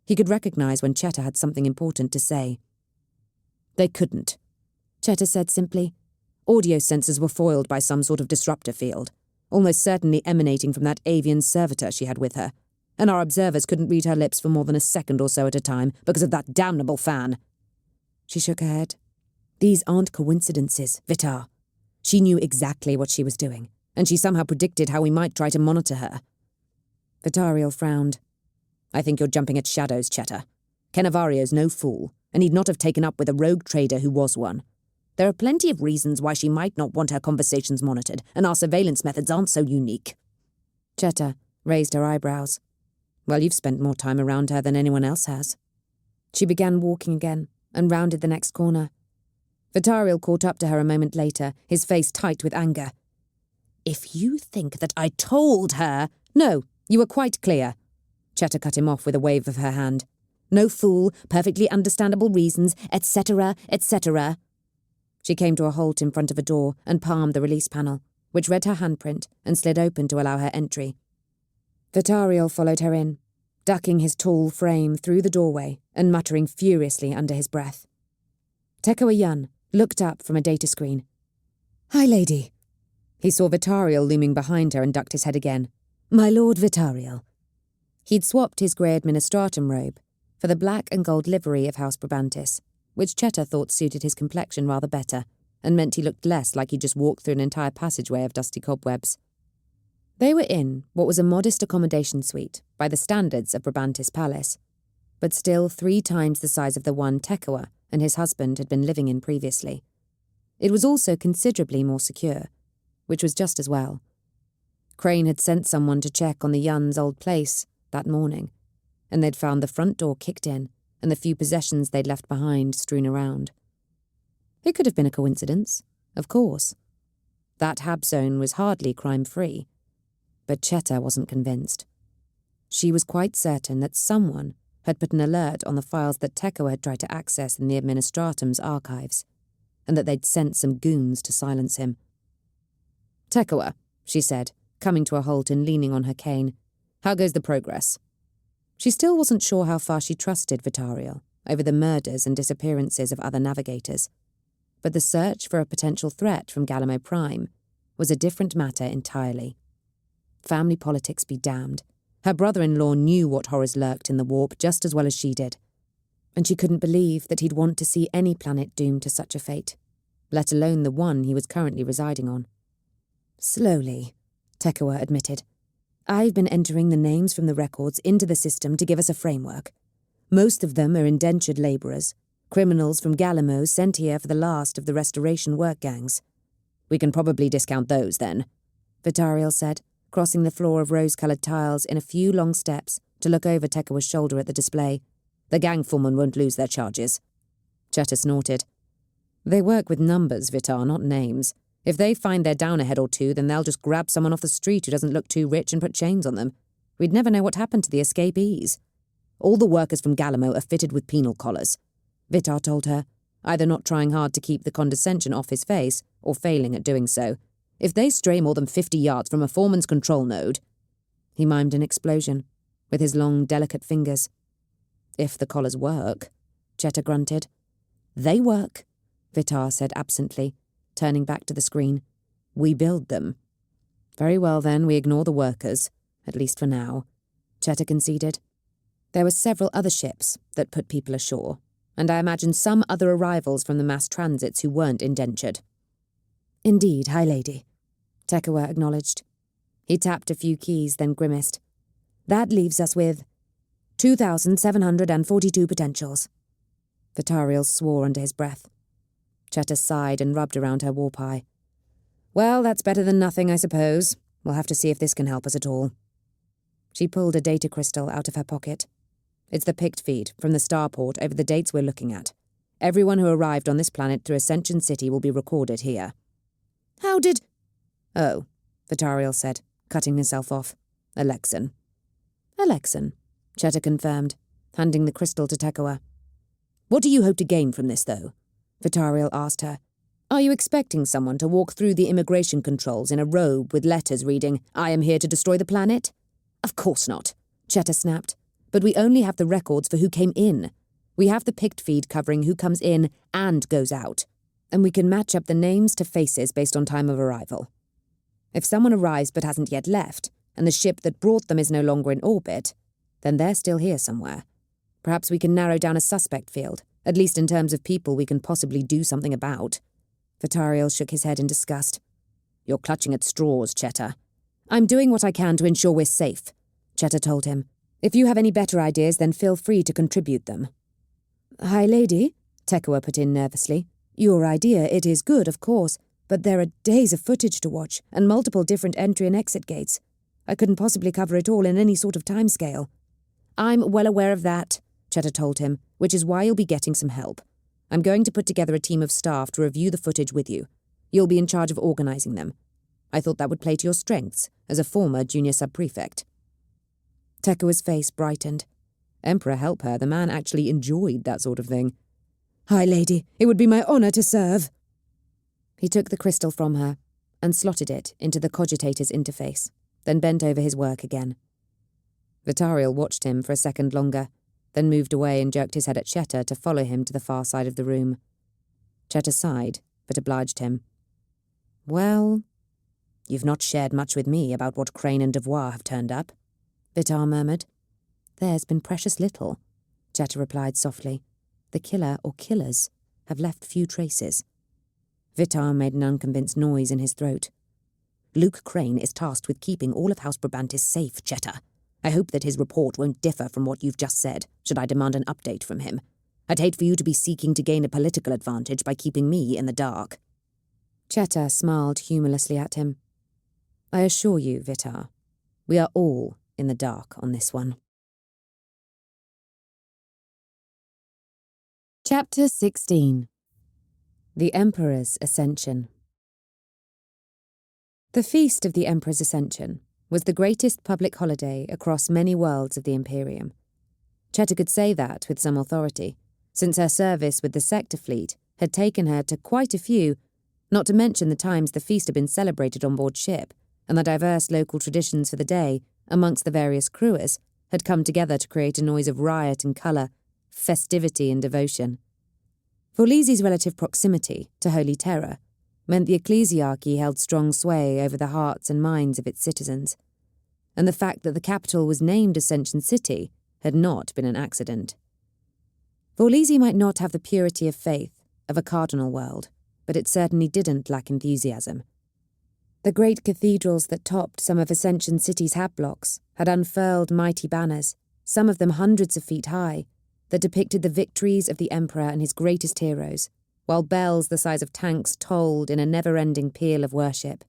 He could recognize when Cheta had something important to say. They couldn't, Cheta said simply. Audio sensors were foiled by some sort of disruptor field, almost certainly emanating from that avian servitor she had with her, and our observers couldn't read her lips for more than a second or so at a time because of that damnable fan. She shook her head. These aren't coincidences, Vitar. She knew exactly what she was doing, and she somehow predicted how we might try to monitor her. Vitariel frowned. I think you're jumping at shadows, Cheta. Kennavario's no fool, and he'd not have taken up with a rogue trader who was one. There are plenty of reasons why she might not want her conversations monitored, and our surveillance methods aren't so unique. Cheta raised her eyebrows. Well, you've spent more time around her than anyone else has. She began walking again, and rounded the next corner. Vitariel caught up to her a moment later, his face tight with anger. If you think that I told her— No, you were quite clear. Cheta cut him off with a wave of her hand. No fool, perfectly understandable reasons, etc., etc. She came to a halt in front of a door and palmed the release panel, which read her handprint and slid open to allow her entry. Vitariel followed her in, ducking his tall frame through the doorway and muttering furiously under his breath. Tekoa Yun looked up from a data screen. Hi, lady. He saw Vitariel looming behind her and ducked his head again. My lord Vitariel. He'd swapped his grey administratum robe for the black and gold livery of House Brabantis, which Cheta thought suited his complexion rather better and meant he looked less like he'd just walked through an entire passageway of dusty cobwebs. They were in what was a modest accommodation suite by the standards of Brabantis Palace, but still 3 times the size of the one Tekoa and his husband had been living in previously. It was also considerably more secure, which was just as well. Crane had sent someone to check on the Yun's old place that morning, and they'd found the front door kicked in and the few possessions they'd left behind strewn around. It could have been a coincidence, of course. That Hab zone was hardly crime-free, but Cheta wasn't convinced. She was quite certain that someone had put an alert on the files that Tekoa had tried to access in the Administratum's archives, and that they'd sent some goons to silence him. Tekoa, she said, coming to a halt and leaning on her cane. How goes the progress? She still wasn't sure how far she trusted Vitariel over the murders and disappearances of other navigators, but the search for a potential threat from Galamo Prime was a different matter entirely. Family politics be damned. Her brother-in-law knew what horrors lurked in the warp just as well as she did, and she couldn't believe that he'd want to see any planet doomed to such a fate, let alone the one he was currently residing on. Slowly, Tekoa admitted. I've been entering the names from the records into the system to give us a framework. Most of them are indentured labourers, criminals from Galamo sent here for the last of the restoration work gangs. We can probably discount those, then, Vitariel said, crossing the floor of rose-coloured tiles in a few long steps to look over Tekoa's shoulder at the display. The gang foreman won't lose their charges. Cheta snorted. They work with numbers, Vitar, not names. If they find they're down a head or two, then they'll just grab someone off the street who doesn't look too rich and put chains on them. We'd never know what happened to the escapees. All the workers from Galamo are fitted with penal collars, Vitar told her, either not trying hard to keep the condescension off his face or failing at doing so. If they stray more than 50 yards from a foreman's control node— He mimed an explosion. with his long, delicate fingers. "If the collars work," Cheta grunted. "They work," Vitar said absently, turning back to the screen. "We build them." "Very well then, we ignore the workers, at least for now," Cheta conceded. There were several other ships that put people ashore, and I imagine some other arrivals from the mass transits who weren't indentured. "Indeed, High Lady," Tekua acknowledged. He tapped a few keys, then grimaced. "That leaves us with 2,742 potentials." Vitariel swore under his breath. Cheta sighed and rubbed around her war pie. "Well, that's better than nothing, I suppose. We'll have to see if this can help us at all." She pulled a data crystal out of her pocket. "It's the pict feed from the starport over the dates we're looking at. Everyone who arrived on this planet through Ascension City will be recorded here." "How did—" "Oh," Vitariel said, cutting herself off. "Alexan." "Alexan," Cheta confirmed, handing the crystal to Tekua. "What do you hope to gain from this, though?" Vitariel asked her. "Are you expecting someone to walk through the immigration controls in a robe with letters reading, 'I am here to destroy the planet'?" "Of course not," Cheta snapped. "But we only have the records for who came in. We have the pict feed covering who comes in and goes out. And we can match up the names to faces based on time of arrival. If someone arrives but hasn't yet left, and the ship that brought them is no longer in orbit, then they're still here somewhere. Perhaps we can narrow down a suspect field, at least in terms of people we can possibly do something about." Vitariel shook his head in disgust. "You're clutching at straws, Cheta." "I'm doing what I can to ensure we're safe," Cheta told him. "If you have any better ideas, then feel free to contribute them." "High Lady," Tekua put in nervously. "Your idea, it is good, of course, but there are days of footage to watch, and multiple different entry and exit gates. I couldn't possibly cover it all in any sort of timescale." "I'm well aware of that," Cheta told him, "which is why you'll be getting some help. I'm going to put together a team of staff to review the footage with you. You'll be in charge of organising them. I thought that would play to your strengths, as a former junior sub-prefect." Tekua's face brightened. Emperor help her, the man actually enjoyed that sort of thing. "High Lady, it would be my honour to serve." He took the crystal from her and slotted it into the cogitator's interface, then bent over his work again. Vitariel watched him for a second longer, then moved away and jerked his head at Cheta to follow him to the far side of the room. Cheta sighed, but obliged him. "Well, you've not shared much with me about what Crane and Devoir have turned up," Vitar murmured. "There's been precious little," Cheta replied softly. "The killer or killers have left few traces." Vitar made an unconvinced noise in his throat. "Luke Crane is tasked with keeping all of House Brabantis safe, Cheta. I hope that his report won't differ from what you've just said, should I demand an update from him. I'd hate for you to be seeking to gain a political advantage by keeping me in the dark." Cheta smiled humorlessly at him. "I assure you, Vitar, we are all in the dark on this one." Chapter 16. The Emperor's Ascension. The Feast of the Emperor's Ascension was the greatest public holiday across many worlds of the Imperium. Cheta could say that with some authority, since her service with the Sector Fleet had taken her to quite a few, not to mention the times the feast had been celebrated on board ship, and the diverse local traditions for the day, amongst the various crewers, had come together to create a noise of riot and colour, festivity and devotion. Vorlisi's relative proximity to Holy Terror meant the ecclesiarchy held strong sway over the hearts and minds of its citizens, and the fact that the capital was named Ascension City had not been an accident. Vorlisi might not have the purity of faith of a cardinal world, but it certainly didn't lack enthusiasm. The great cathedrals that topped some of Ascension City's hat-blocks had unfurled mighty banners, some of them hundreds of feet high, that depicted the victories of the Emperor and his greatest heroes, while bells the size of tanks tolled in a never-ending peal of worship.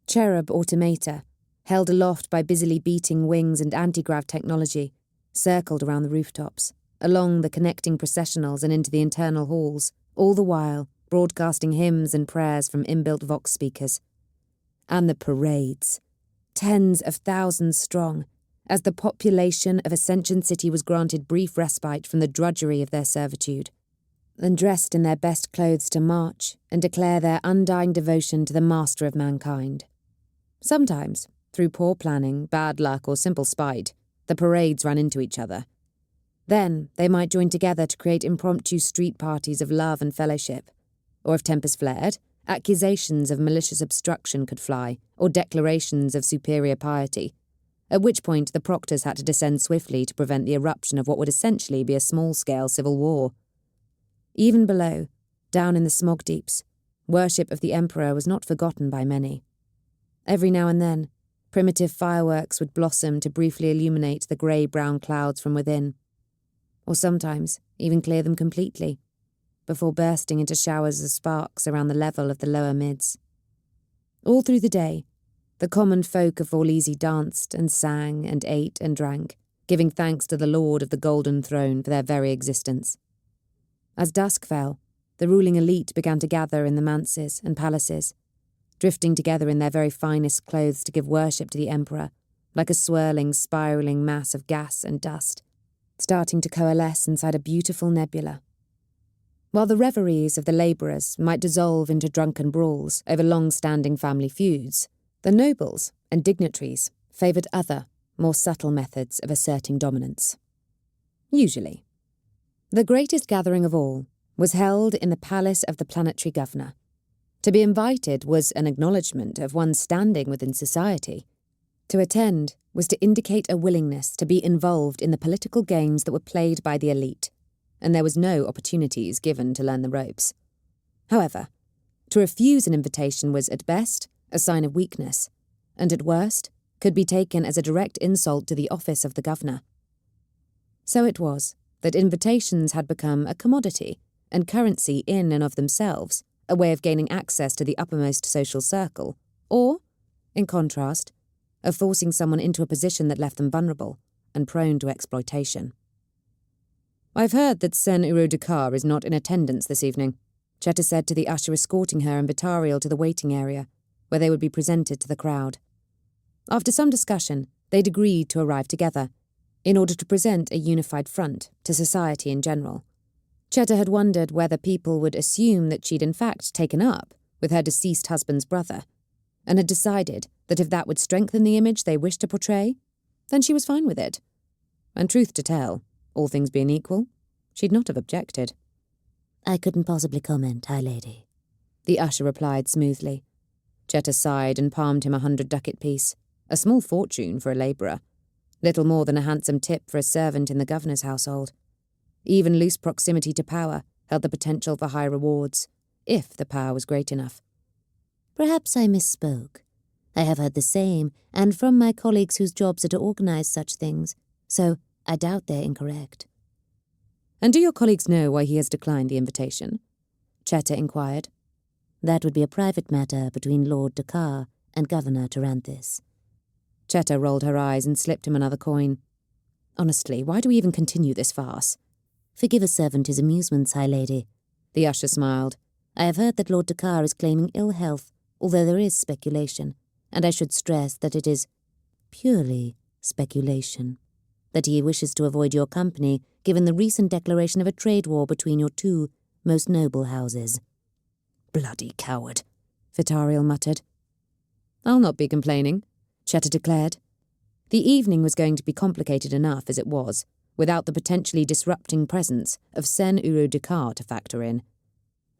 Cherub automata, held aloft by busily beating wings and anti-grav technology, circled around the rooftops, along the connecting processionals and into the internal halls, all the while broadcasting hymns and prayers from inbuilt Vox speakers. And the parades, tens of thousands strong, as the population of Ascension City was granted brief respite from the drudgery of their servitude, and dressed in their best clothes to march and declare their undying devotion to the master of mankind. Sometimes, through poor planning, bad luck, or simple spite, The parades ran into each other. Then they might join together to create impromptu street parties of love and fellowship. Or if tempers flared, accusations of malicious obstruction could fly, or declarations of superior piety, at which point the proctors had to descend swiftly to prevent the eruption of what would essentially be a small-scale civil war. Even below, down in the smog deeps, worship of the emperor was not forgotten by many. Every now and then, primitive fireworks would blossom to briefly illuminate the grey-brown clouds from within, or sometimes even clear them completely, before bursting into showers of sparks around the level of the lower mids. All through the day, the common folk of Vorlisi danced and sang and ate and drank, giving thanks to the Lord of the Golden Throne for their very existence. As dusk fell, the ruling elite began to gather in the manses and palaces, drifting together in their very finest clothes to give worship to the emperor, like a swirling, spiralling mass of gas and dust, starting to coalesce inside a beautiful nebula. While the reveries of the labourers might dissolve into drunken brawls over long-standing family feuds, the nobles and dignitaries favoured other, more subtle methods of asserting dominance. Usually. The greatest gathering of all was held in the palace of the planetary governor. To be invited was an acknowledgement of one's standing within society. To attend was to indicate a willingness to be involved in the political games that were played by the elite, and there was no opportunities given to learn the ropes. However, to refuse an invitation was at best a sign of weakness, and at worst could be taken as a direct insult to the office of the governor. So it was that invitations had become a commodity and currency in and of themselves, a way of gaining access to the uppermost social circle, or, in contrast, of forcing someone into a position that left them vulnerable and prone to exploitation. "I've heard that Sen Uro Dakar is not in attendance this evening," Cheta said to the usher escorting her and Betariel to the waiting area, where they would be presented to the crowd. After some discussion, they'd agreed to arrive together, in order to present a unified front to society in general. Cheta had wondered whether people would assume that she'd in fact taken up with her deceased husband's brother, and had decided that if that would strengthen the image they wished to portray, then she was fine with it. And truth to tell, all things being equal, she'd not have objected. "I couldn't possibly comment, High Lady," the usher replied smoothly. Cheta sighed and palmed him 100 ducat piece, a small fortune for a labourer, little more than a handsome tip for a servant in the governor's household. Even loose proximity to power held the potential for high rewards, if the power was great enough. "Perhaps I misspoke. I have heard the same, and from my colleagues whose jobs are to organise such things, so I doubt they're incorrect." "And do your colleagues know why he has declined the invitation?" Cheta inquired. "That would be a private matter between Lord Dakar and Governor Taranthis." Cheta rolled her eyes and slipped him another coin. "Honestly, why do we even continue this farce?" "Forgive a servant his amusements, High Lady." The usher smiled. "I have heard that Lord Dakar is claiming ill health, although there is speculation, and I should stress that it is purely speculation, that he wishes to avoid your company given the recent declaration of a trade war between your two most noble houses." "Bloody coward," Vitariel muttered. "I'll not be complaining," Cheta declared. The evening was going to be complicated enough as it was, without the potentially disrupting presence of Sen Uro Dakar to factor in.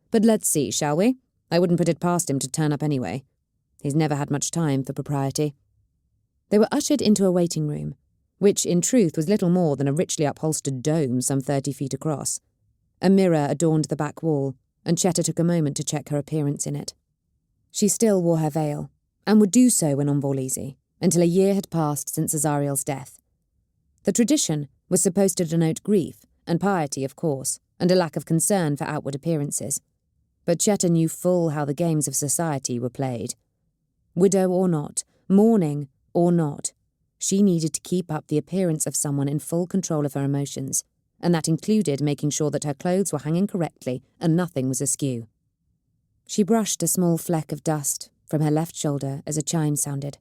"But let's see, shall we? I wouldn't put it past him to turn up anyway. He's never had much time for propriety." They were ushered into a waiting room, which in truth was little more than a richly upholstered dome some 30 feet across. A mirror adorned the back wall, and Cheta took a moment to check her appearance in it. She still wore her veil, and would do so when on Vorlisi, until a year had passed since Azariel's death. The tradition was supposed to denote grief and piety, of course, and a lack of concern for outward appearances. But Cheta knew full how the games of society were played. Widow or not, mourning or not, she needed to keep up the appearance of someone in full control of her emotions, and that included making sure that her clothes were hanging correctly and nothing was askew. She brushed a small fleck of dust from her left shoulder as a chime sounded.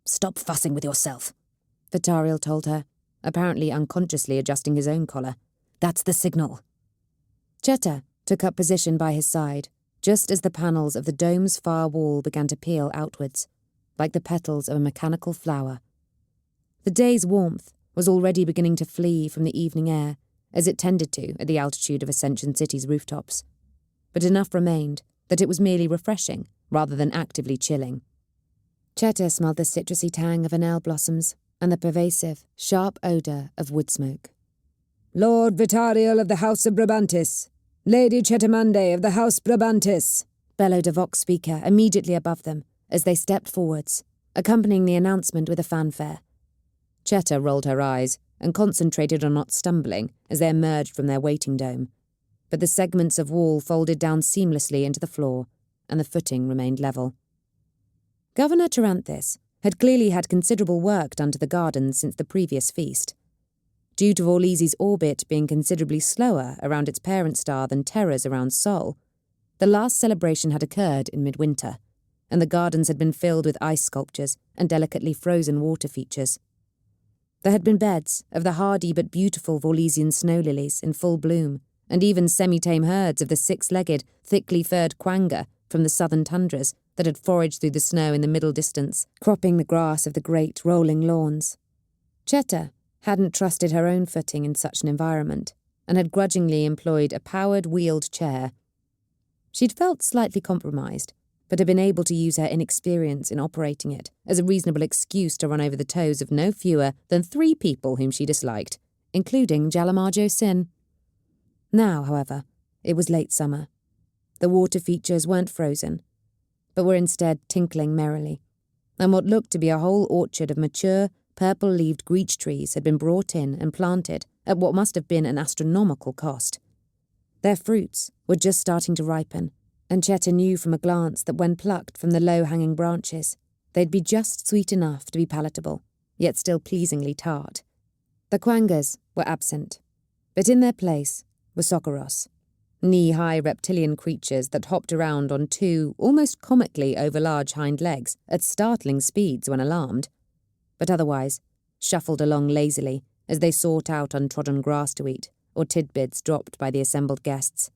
"Stop fussing with yourself," Vitariel told her, apparently unconsciously adjusting his own collar. "That's the signal." Cheta took up position by his side, just as the panels of the dome's far wall began to peel outwards, like the petals of a mechanical flower. The day's warmth was already beginning to flee from the evening air, as it tended to at the altitude of Ascension City's rooftops. But enough remained that it was merely refreshing rather than actively chilling. Cheta smelled the citrusy tang of anel blossoms and the pervasive, sharp odour of wood smoke. Lord Vitariel of the House of Brabantis, Lady Chetamande of the House Brabantis, bellowed a vox speaker immediately above them as they stepped forwards, accompanying the announcement with a fanfare. Cheta rolled her eyes and concentrated on not stumbling as they emerged from their waiting dome, but the segments of wall folded down seamlessly into the floor, and the footing remained level. Governor Taranthus had clearly had considerable work done to the gardens since the previous feast. Due to Vorlisi's orbit being considerably slower around its parent star than Terra's around Sol, the last celebration had occurred in midwinter, and the gardens had been filled with ice sculptures and delicately frozen water features. There had been beds of the hardy but beautiful Vorlisian snow lilies in full bloom, and even semi-tame herds of the six-legged, thickly furred quanga from the southern tundras that had foraged through the snow in the middle distance, cropping the grass of the great rolling lawns. Cheta hadn't trusted her own footing in such an environment, and had grudgingly employed a powered wheeled chair. She'd felt slightly compromised, but had been able to use her inexperience in operating it as a reasonable excuse to run over the toes of no fewer than 3 people whom she disliked, including Jalamarjo Sin. Now, however, it was late summer. The water features weren't frozen, but were instead tinkling merrily, and what looked to be a whole orchard of mature, purple-leaved breech trees had been brought in and planted at what must have been an astronomical cost. Their fruits were just starting to ripen, and Cheta knew from a glance that when plucked from the low-hanging branches, they'd be just sweet enough to be palatable, yet still pleasingly tart. The quangas were absent, but in their place were sokoros, knee-high reptilian creatures that hopped around on 2 almost comically overlarge hind legs at startling speeds when alarmed, but otherwise shuffled along lazily as they sought out untrodden grass to eat or tidbits dropped by the assembled guests.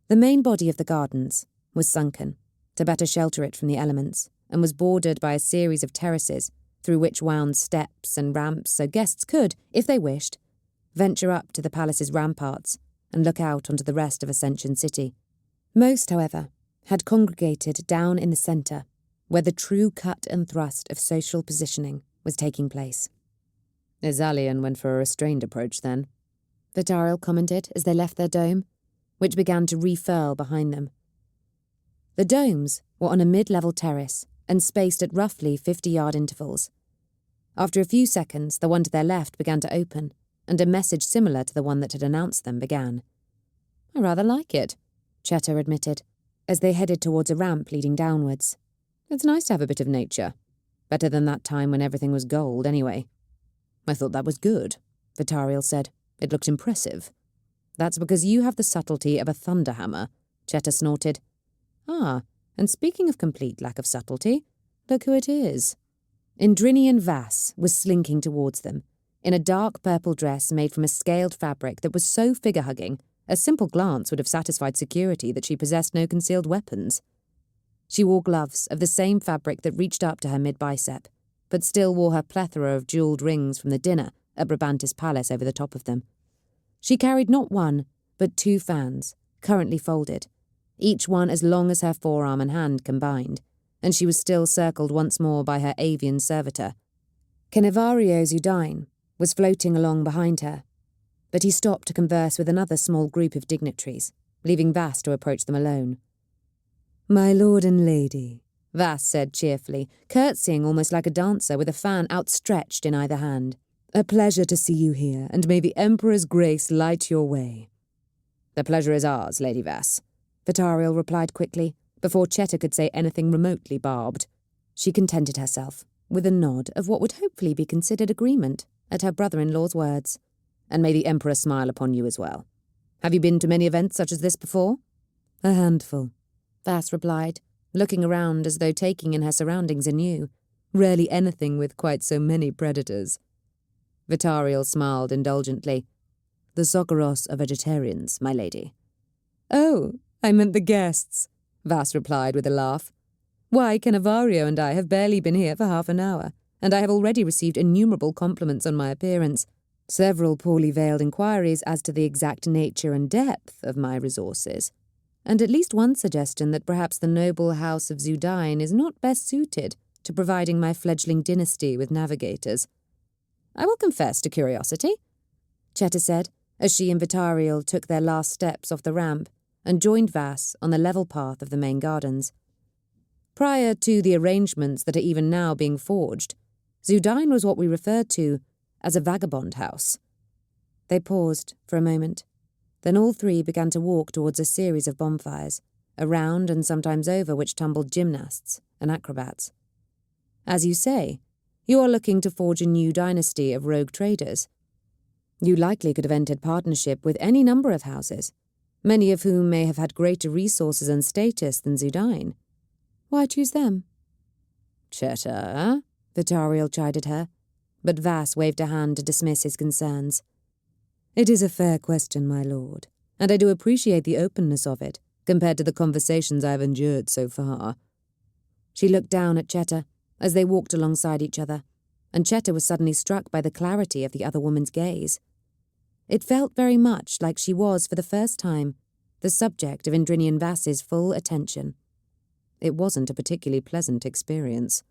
The main body of the gardens was sunken to better shelter it from the elements, and was bordered by a series of terraces through which wound steps and ramps so guests could, if they wished, venture up to the palace's ramparts and look out onto the rest of Ascension City. Most, however, had congregated down in the centre, where the true cut and thrust of social positioning was taking place. Azalian went for a restrained approach then, Vitariel commented as they left their dome, which began to refurl behind them. The domes were on a mid-level terrace and spaced at roughly 50-yard intervals. After a few seconds, the one to their left began to open, and a message similar to the one that had announced them began. "I rather like it," Cheta admitted, as they headed towards a ramp leading downwards. "It's nice to have a bit of nature. Better than that time when everything was gold, anyway." "I thought that was good," Vitariel said. "It looked impressive." "That's because you have the subtlety of a thunderhammer," Cheta snorted. "Ah, and speaking of complete lack of subtlety, look who it is." Indrinian Vass was slinking towards them, in a dark purple dress made from a scaled fabric that was so figure-hugging, a simple glance would have satisfied security that she possessed no concealed weapons. She wore gloves of the same fabric that reached up to her mid-bicep, but still wore her plethora of jewelled rings from the dinner at Brabantis Palace over the top of them. She carried not 1, but 2 fans, currently folded, each one as long as her forearm and hand combined, and she was still circled once more by her avian servitor. Cannavario Zudine was floating along behind her, but he stopped to converse with another small group of dignitaries, leaving Vass to approach them alone. "My lord and lady," Vass said cheerfully, curtsying almost like a dancer with a fan outstretched in either hand. "A pleasure to see you here, and may the Emperor's grace light your way." "The pleasure is ours, Lady Vass," Vitariel replied quickly, before Cheta could say anything remotely barbed. She contented herself with a nod of what would hopefully be considered agreement at her brother-in-law's words. "And may the Emperor smile upon you as well. Have you been to many events such as this before?" "A handful," Vass replied, looking around as though taking in her surroundings anew. "Rarely anything with quite so many predators." Vitariel smiled indulgently. "The Sokoros are vegetarians, my lady." "Oh, I meant the guests," Vass replied with a laugh. "Why, Cannavario and I have barely been here for half an hour, and I have already received innumerable compliments on my appearance, several poorly veiled inquiries as to the exact nature and depth of my resources, and at least one suggestion that perhaps the noble house of Zudine is not best suited to providing my fledgling dynasty with navigators. I will confess to curiosity, Cheta said, as she and Vitariel took their last steps off the ramp and joined Vass on the level path of the main gardens. Prior to the arrangements that are even now being forged, Zudine was what we referred to as a vagabond house. They paused for a moment. Then all three began to walk towards a series of bonfires, around and sometimes over which tumbled gymnasts and acrobats. As you say, you are looking to forge a new dynasty of rogue traders. You likely could have entered partnership with any number of houses, many of whom may have had greater resources and status than Zudine. Why choose them? Cheta, Vitariel chided her, but Vass waved a hand to dismiss his concerns. It is a fair question, my lord, and I do appreciate the openness of it, compared to the conversations I have endured so far. She looked down at Cheta as they walked alongside each other, and Cheta was suddenly struck by the clarity of the other woman's gaze. It felt very much like she was, for the first time, the subject of Indrinian Vass's full attention. It wasn't a particularly pleasant experience.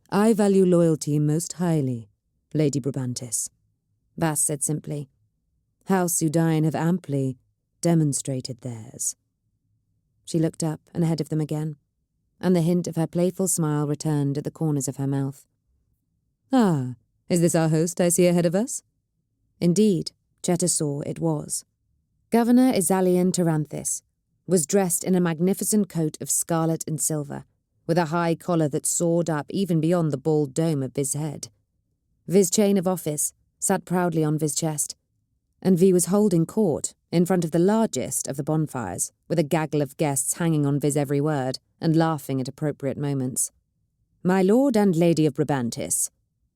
I value loyalty most highly, Lady Brabantis, Vass said simply. House Zudine have amply demonstrated theirs. She looked up and ahead of them again, and the hint of her playful smile returned at the corners of her mouth. Ah, is this our host I see ahead of us? Indeed, Cheta saw it was. Governor Izalian Taranthis was dressed in a magnificent coat of scarlet and silver, with a high collar that soared up even beyond the bald dome of Viz's head. Viz's chain of office sat proudly on Viz's chest, and V was holding court in front of the largest of the bonfires, with a gaggle of guests hanging on Viz's every word and laughing at appropriate moments. My lord and lady of Brabantis,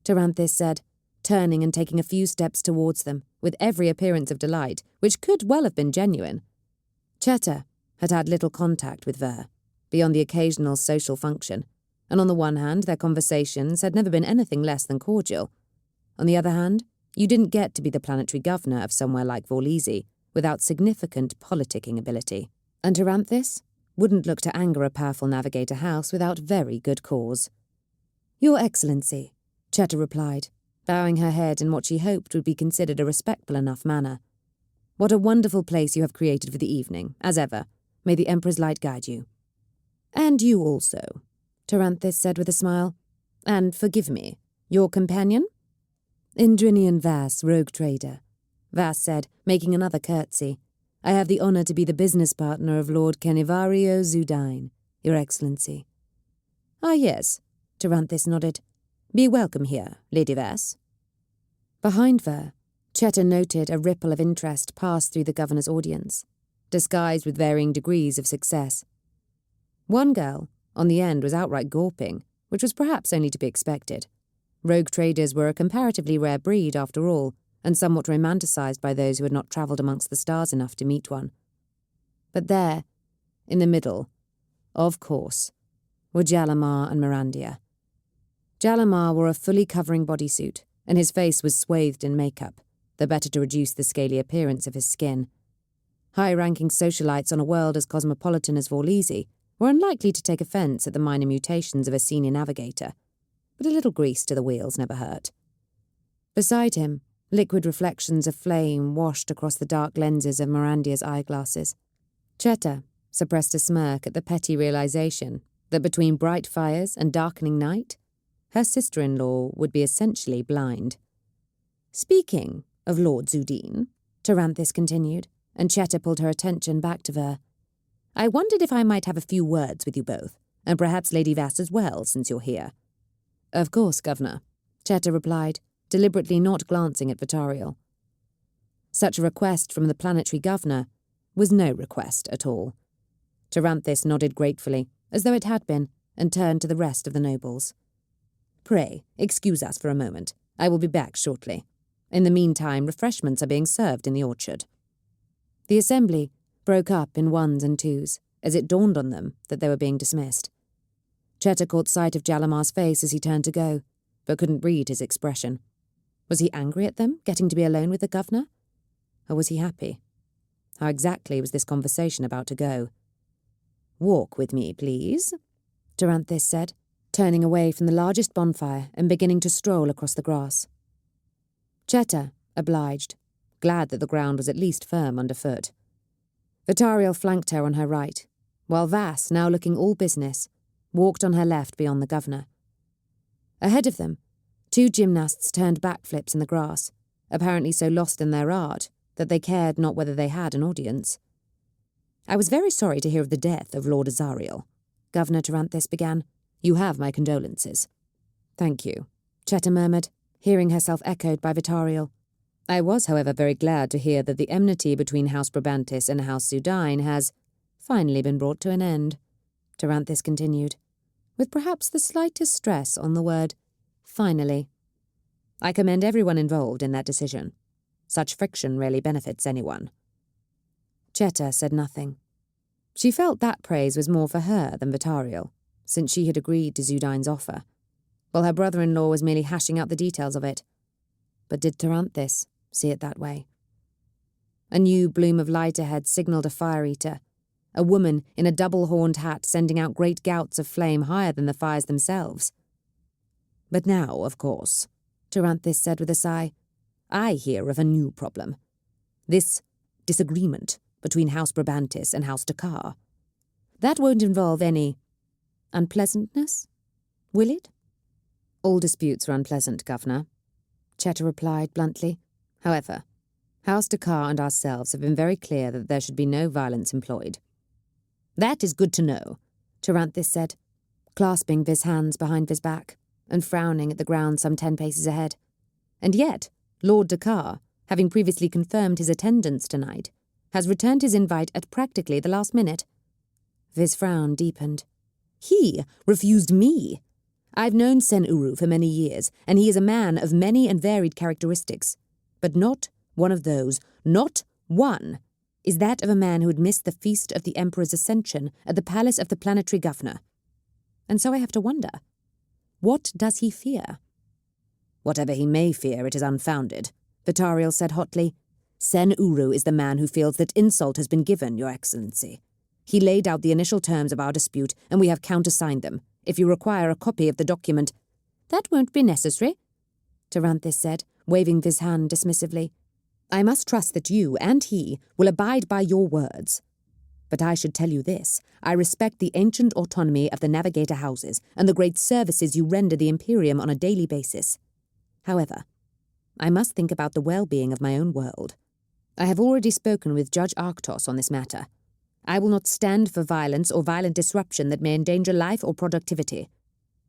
Taranthis said, turning and taking a few steps towards them, with every appearance of delight, which could well have been genuine. Cheta had had little contact with Ver, beyond the occasional social function, and on the one hand their conversations had never been anything less than cordial. On the other hand, you didn't get to be the planetary governor of somewhere like Vorlisi without significant politicking ability, and Taranthis wouldn't look to anger a powerful navigator house without very good cause. Your Excellency, Cheta replied, bowing her head in what she hoped would be considered a respectful enough manner. What a wonderful place you have created for the evening, as ever. May the Emperor's light guide you. And you also, Taranthis said with a smile. And forgive me, your companion? Indrinian Vass, rogue trader, Vass said, making another curtsy. I have the honour to be the business partner of Lord Canivario Zudine, Your Excellency. Ah, yes, Taranthis nodded. Be welcome here, Lady Vass. Behind Ver, Cheta noted a ripple of interest pass through the governor's audience, disguised with varying degrees of success. One girl, on the end, was outright gawping, which was perhaps only to be expected. Rogue traders were a comparatively rare breed, after all, and somewhat romanticised by those who had not travelled amongst the stars enough to meet one. But there, in the middle, of course, were Jalamar and Mirandia. Jalamar wore a fully covering bodysuit, and his face was swathed in makeup, the better to reduce the scaly appearance of his skin. High-ranking socialites on a world as cosmopolitan as Vorlisi were unlikely to take offence at the minor mutations of a senior navigator, but a little grease to the wheels never hurt. Beside him, liquid reflections of flame washed across the dark lenses of Mirandia's eyeglasses. Cheta suppressed a smirk at the petty realisation that between bright fires and darkening night, her sister-in-law would be essentially blind. Speaking of Lord Zudine, Taranthis continued, and Cheta pulled her attention back to Ver. I wondered if I might have a few words with you both, and perhaps Lady Vass as well, since you're here. Of course, Governor, Cheta replied, deliberately not glancing at Vitariel. Such a request from the planetary governor was no request at all. Taranthis nodded gratefully, as though it had been, and turned to the rest of the nobles. Pray, excuse us for a moment. I will be back shortly. In the meantime, refreshments are being served in the orchard. The assembly broke up in ones and twos, as it dawned on them that they were being dismissed. Cheta caught sight of Jalamar's face as he turned to go, but couldn't read his expression. Was he angry at them, getting to be alone with the governor? Or was he happy? How exactly was this conversation about to go? "Walk with me, please," Taranthus said, turning away from the largest bonfire and beginning to stroll across the grass. Cheta obliged, glad that the ground was at least firm underfoot. Vitariel flanked her on her right, while Vass, now looking all business, walked on her left beyond the governor. Ahead of them, 2 gymnasts turned backflips in the grass, apparently so lost in their art that they cared not whether they had an audience. "I was very sorry to hear of the death of Lord Azariel," Governor Taranthus began. "You have my condolences." "Thank you," Cheta murmured, hearing herself echoed by Vitariel. "I was, however, very glad to hear that the enmity between House Brabantis and House Sudine has finally been brought to an end," Taranthus continued, with perhaps the slightest stress on the word finally. "I commend everyone involved in that decision. Such friction rarely benefits anyone." Cheta said nothing. She felt that praise was more for her than Vitariel, since she had agreed to Zudine's offer, while her brother-in-law was merely hashing out the details of it. But did Taranthus see it that way? A new bloom of light ahead signalled a fire-eater, a woman in a double-horned hat sending out great gouts of flame higher than the fires themselves. "But now, of course," Taranthus said with a sigh, "I hear of a new problem. This disagreement between House Brabantis and House Dakar. That won't involve any unpleasantness, will it?" "All disputes are unpleasant, Governor," Cheta replied bluntly. "However, House Dakar and ourselves have been very clear that there should be no violence employed." "That is good to know," Taranthus said, clasping Viz's hands behind Viz's back and frowning at the ground some 10 paces ahead. "And yet, Lord Dakar, having previously confirmed his attendance tonight, has returned his invite at practically the last minute." Viz's frown deepened. "He refused me. I've known Sen Uru for many years, and he is a man of many and varied characteristics. But not one of those, not one, is that of a man who had missed the feast of the Emperor's Ascension at the palace of the planetary governor. And so I have to wonder, what does he fear?" "Whatever he may fear, it is unfounded," Vitariel said hotly. "Sen Uru is the man who feels that insult has been given, Your Excellency. He laid out the initial terms of our dispute, and we have countersigned them. If you require a copy of the document—" "That won't be necessary," Taranthus said, waving Viz's hand dismissively. "I must trust that you and he will abide by your words. But I should tell you this. I respect the ancient autonomy of the Navigator houses and the great services you render the Imperium on a daily basis. However, I must think about the well-being of my own world. I have already spoken with Judge Arctos on this matter. I will not stand for violence or violent disruption that may endanger life or productivity.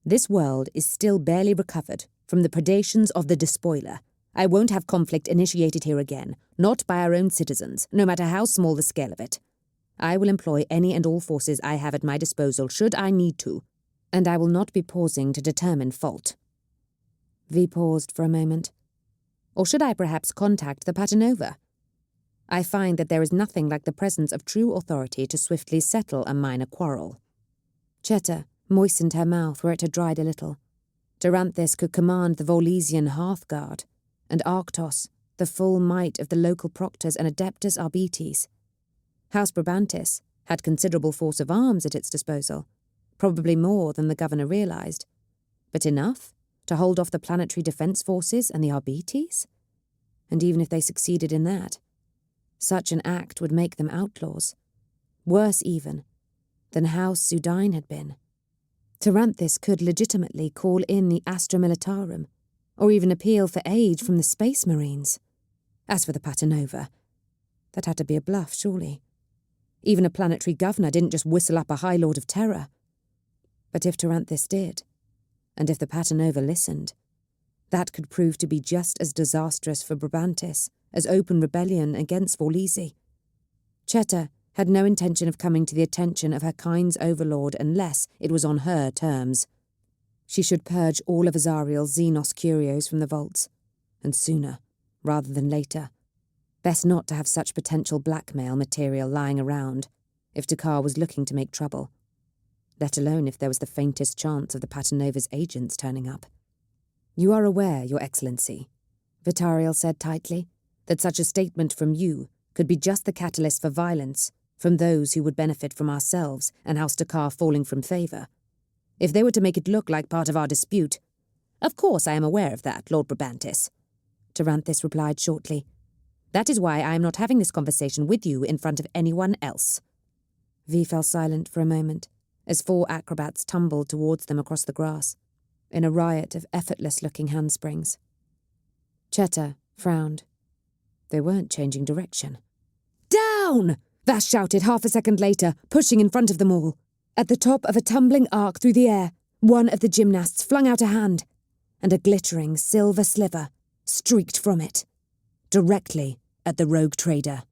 This world is still barely recovered from the predations of the despoiler. I won't have conflict initiated here again, not by our own citizens, no matter how small the scale of it. I will employ any and all forces I have at my disposal should I need to, and I will not be pausing to determine fault." V paused for a moment. "Or should I perhaps contact the Patanova? I find that there is nothing like the presence of true authority to swiftly settle a minor quarrel." Cheta moistened her mouth where it had dried a little. Taranthus could command the Volesian Hearthguard, and Arctos the full might of the local proctors and Adeptus Arbites. House Brabantis had considerable force of arms at its disposal, probably more than the governor realized, but enough to hold off the planetary defense forces and the Arbites? And even if they succeeded in that, such an act would make them outlaws, worse even than House Sudine had been. Taranthus could legitimately call in the Astra Militarum, or even appeal for aid from the Space Marines. As for the Patanova, that had to be a bluff, surely. Even a planetary governor didn't just whistle up a High Lord of Terror. But if Taranthus did, and if the Patanova listened, that could prove to be just as disastrous for Brabantis as open rebellion against Volesi. Cheta had no intention of coming to the attention of her kind's overlord unless it was on her terms. She should purge all of Azariel's Xenos curios from the vaults, and sooner rather than later. Best not to have such potential blackmail material lying around if Dakar was looking to make trouble, let alone if there was the faintest chance of the Patanova's agents turning up. You are aware, Your Excellency, Vitariel said tightly, that such a statement from you could be just the catalyst for violence from those who would benefit from ourselves and House Dakar falling from favour. If they were to make it look like part of our dispute— Of course I am aware of that, Lord Brabantis, Taranthus replied shortly. That is why I am not having this conversation with you in front of anyone else. V fell silent for a moment, as 4 acrobats tumbled towards them across the grass, in a riot of effortless-looking handsprings. Cheta frowned. They weren't changing direction. Down! Vash shouted half a second later, pushing in front of them all. At the top of a tumbling arc through the air, one of the gymnasts flung out a hand, and a glittering silver sliver streaked from it, directly at the rogue trader.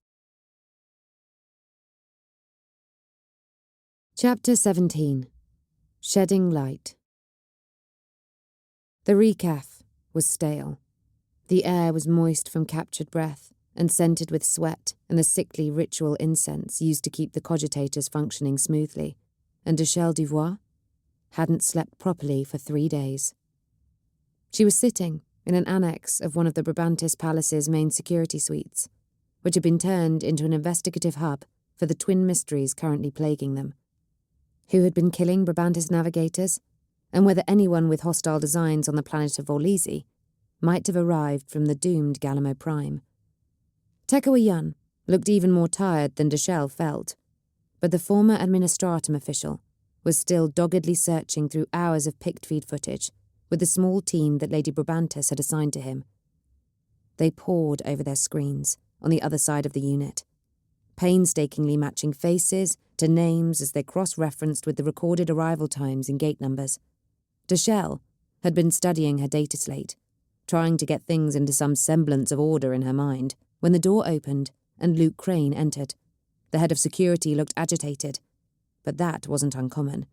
Chapter 17. Shedding Light. The recaf was stale. The air was moist from captured breath and scented with sweat and the sickly ritual incense used to keep the cogitators functioning smoothly, and Deshelle Duvois hadn't slept properly for 3 days. She was sitting in an annex of one of the Brabantis Palace's main security suites, which had been turned into an investigative hub for the twin mysteries currently plaguing them. Who had been killing Brabantis navigators, and whether anyone with hostile designs on the planet of Orlisi might have arrived from the doomed Galamo Prime. Tekawa Yun looked even more tired than Deshelle felt, but the former administratum official was still doggedly searching through hours of picked feed footage with the small team that Lady Brabantis had assigned to him. They pored over their screens on the other side of the unit, painstakingly matching faces to names as they cross-referenced with the recorded arrival times and gate numbers. Deshelle had been studying her data slate, trying to get things into some semblance of order in her mind, when the door opened and Luke Crane entered. The head of security looked agitated, but that wasn't uncommon.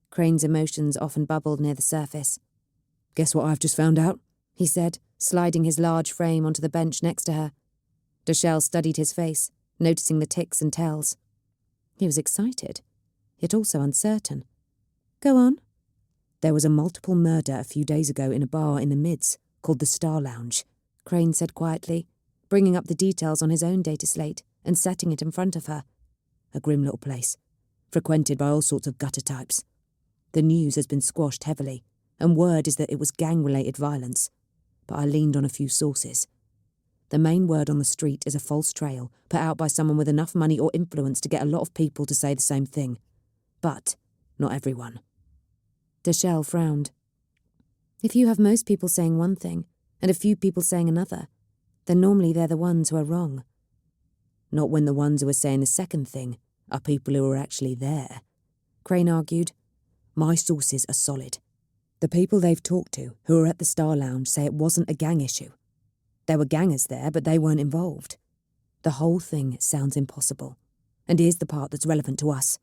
Crane's emotions often bubbled near the surface. "Guess what I've just found out?" he said, sliding his large frame onto the bench next to her. Deshelle studied his face, noticing the ticks and tells. He was excited, yet also uncertain. "Go on." "There was a multiple murder a few days ago in a bar in the Mids called the Star Lounge," Crane said quietly, bringing up the details on his own data slate and setting it in front of her. "A grim little place, frequented by all sorts of gutter types. The news has been squashed heavily, and word is that it was gang-related violence, but I leaned on a few sources. The main word on the street is a false trail put out by someone with enough money or influence to get a lot of people to say the same thing. But not everyone." Deshelle frowned. "If you have most people saying one thing, and a few people saying another, then normally they're the ones who are wrong." "Not when the ones who are saying the second thing are people who are actually there," Crane argued. "My sources are solid. The people they've talked to who are at the Star Lounge say it wasn't a gang issue. There were gangers there, but they weren't involved. The whole thing sounds impossible. And here's the part that's relevant to us.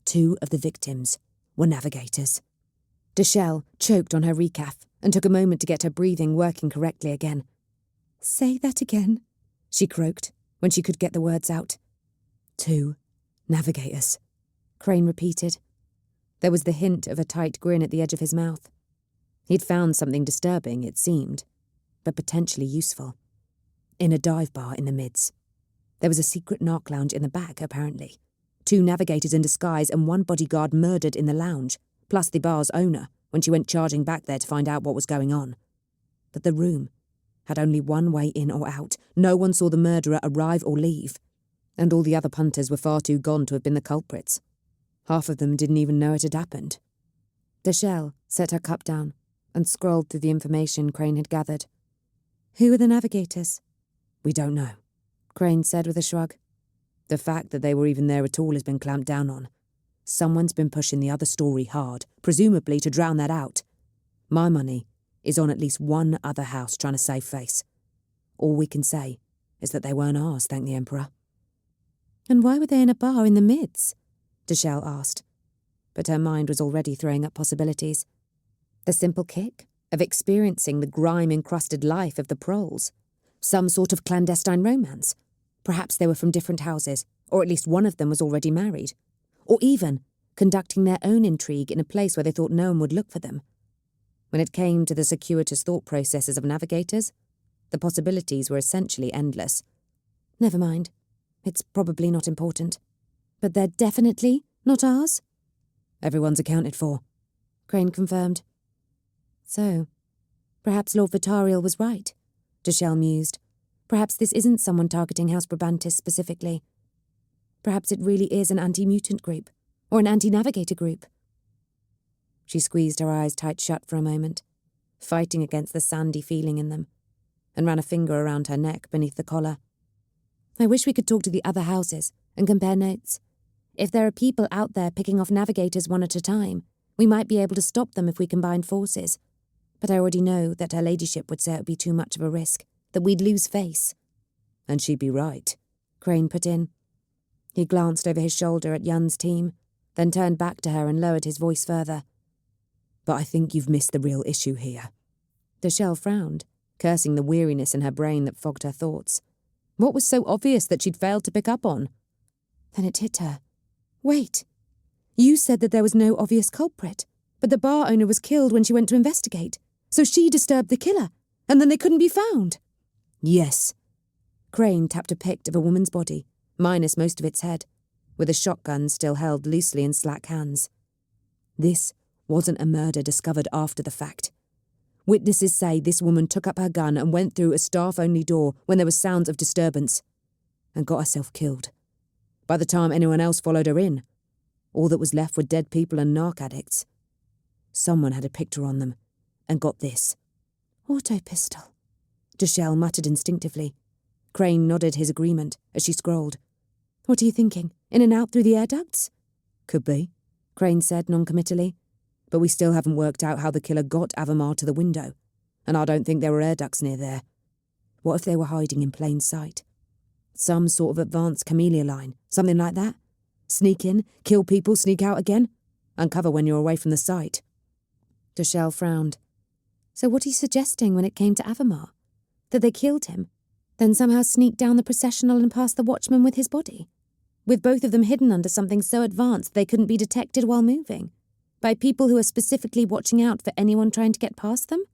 2 of the victims were navigators." Deshelle choked on her recaf and took a moment to get her breathing working correctly again. "Say that again," she croaked when she could get the words out. 2 navigators, Crane repeated. There was the hint of a tight grin at the edge of his mouth. He'd found something disturbing, it seemed, but potentially useful. In a dive bar in the Mids. There was a secret narc lounge in the back, apparently. 2 navigators in disguise and 1 bodyguard murdered in the lounge, plus the bar's owner, when she went charging back there to find out what was going on. But the room had only one way in or out. No one saw the murderer arrive or leave, and all the other punters were far too gone to have been the culprits. Half of them didn't even know it had happened. Deshelle set her cup down and scrolled through the information Crane had gathered. "Who are the navigators?" "We don't know," Crane said with a shrug. "The fact that they were even there at all has been clamped down on. Someone's been pushing the other story hard, presumably to drown that out. My money is on at least one other house trying to save face. All we can say is that they weren't ours, thank the Emperor." "And why were they in a bar in the Mids?" Deshelle asked, but her mind was already throwing up possibilities. The simple kick of experiencing the grime-encrusted life of the proles. Some sort of clandestine romance. Perhaps they were from different houses, or at least one of them was already married. Or even conducting their own intrigue in a place where they thought no one would look for them. When it came to the circuitous thought processes of navigators, the possibilities were essentially endless. Never mind. It's probably not important. But they're definitely not ours? Everyone's accounted for, Crane confirmed. So, perhaps Lord Vitariel was right, Deshelle mused. Perhaps this isn't someone targeting House Brabantis specifically. Perhaps it really is an anti-mutant group, or an anti-navigator group. She squeezed her eyes tight shut for a moment, fighting against the sandy feeling in them, and ran a finger around her neck beneath the collar. I wish we could talk to the other houses and compare notes. If there are people out there picking off navigators one at a time, we might be able to stop them if we combined forces. But I already know that her ladyship would say it would be too much of a risk, that we'd lose face. And she'd be right, Crane put in. He glanced over his shoulder at Yun's team, then turned back to her and lowered his voice further. But I think you've missed the real issue here. Deshelle frowned, cursing the weariness in her brain that fogged her thoughts. What was so obvious that she'd failed to pick up on? Then it hit her. Wait. You said that there was no obvious culprit, but the bar owner was killed when she went to investigate, so she disturbed the killer, and then they couldn't be found. Yes. Crane tapped a pict of a woman's body, minus most of its head, with a shotgun still held loosely in slack hands. This wasn't a murder discovered after the fact. Witnesses say this woman took up her gun and went through a staff-only door when there were sounds of disturbance, and got herself killed. By the time anyone else followed her in, all that was left were dead people and narc addicts. Someone had a picture on them, and got this. Auto pistol, Deshelle muttered instinctively. Crane nodded his agreement as she scrolled. What are you thinking? In and out through the air ducts? Could be, Crane said noncommittally. But we still haven't worked out how the killer got Avamar to the window, and I don't think there were air ducts near there. What if they were hiding in plain sight? Some sort of advanced camellia line, something like that? Sneak in, kill people, sneak out again? Uncover when you're away from the site. Deshelle frowned. So what are you suggesting when it came to Avamar? That they killed him, then somehow sneaked down the processional and past the watchman with his body? With both of them hidden under something so advanced they couldn't be detected while moving? By people who are specifically watching out for anyone trying to get past them?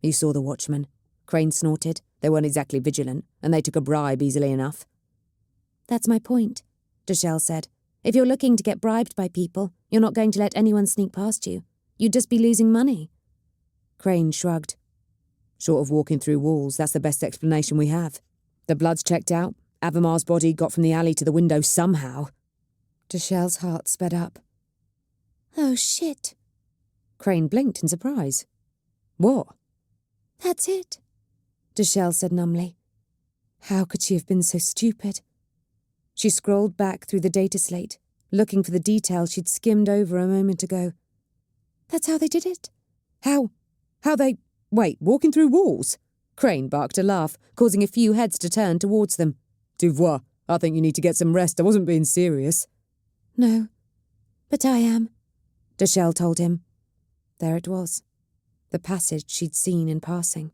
You saw the watchmen. Crane snorted. They weren't exactly vigilant, and they took a bribe easily enough. That's my point, Deshelle said. If you're looking to get bribed by people, you're not going to let anyone sneak past you. You'd just be losing money. Crane shrugged. Short of walking through walls, that's the best explanation we have. The blood's checked out. Avamar's body got from the alley to the window somehow. Deshelle's heart sped up. Oh, shit. Crane blinked in surprise. What? That's it, Deshelle said numbly. How could she have been so stupid? She scrolled back through the data slate, looking for the details she'd skimmed over a moment ago. That's how they did it. How they... Wait, walking through walls? Crane barked a laugh, causing a few heads to turn towards them. Tu vois, I think you need to get some rest. I wasn't being serious. No, but I am, Deshelle told him. There it was, the passage she'd seen in passing.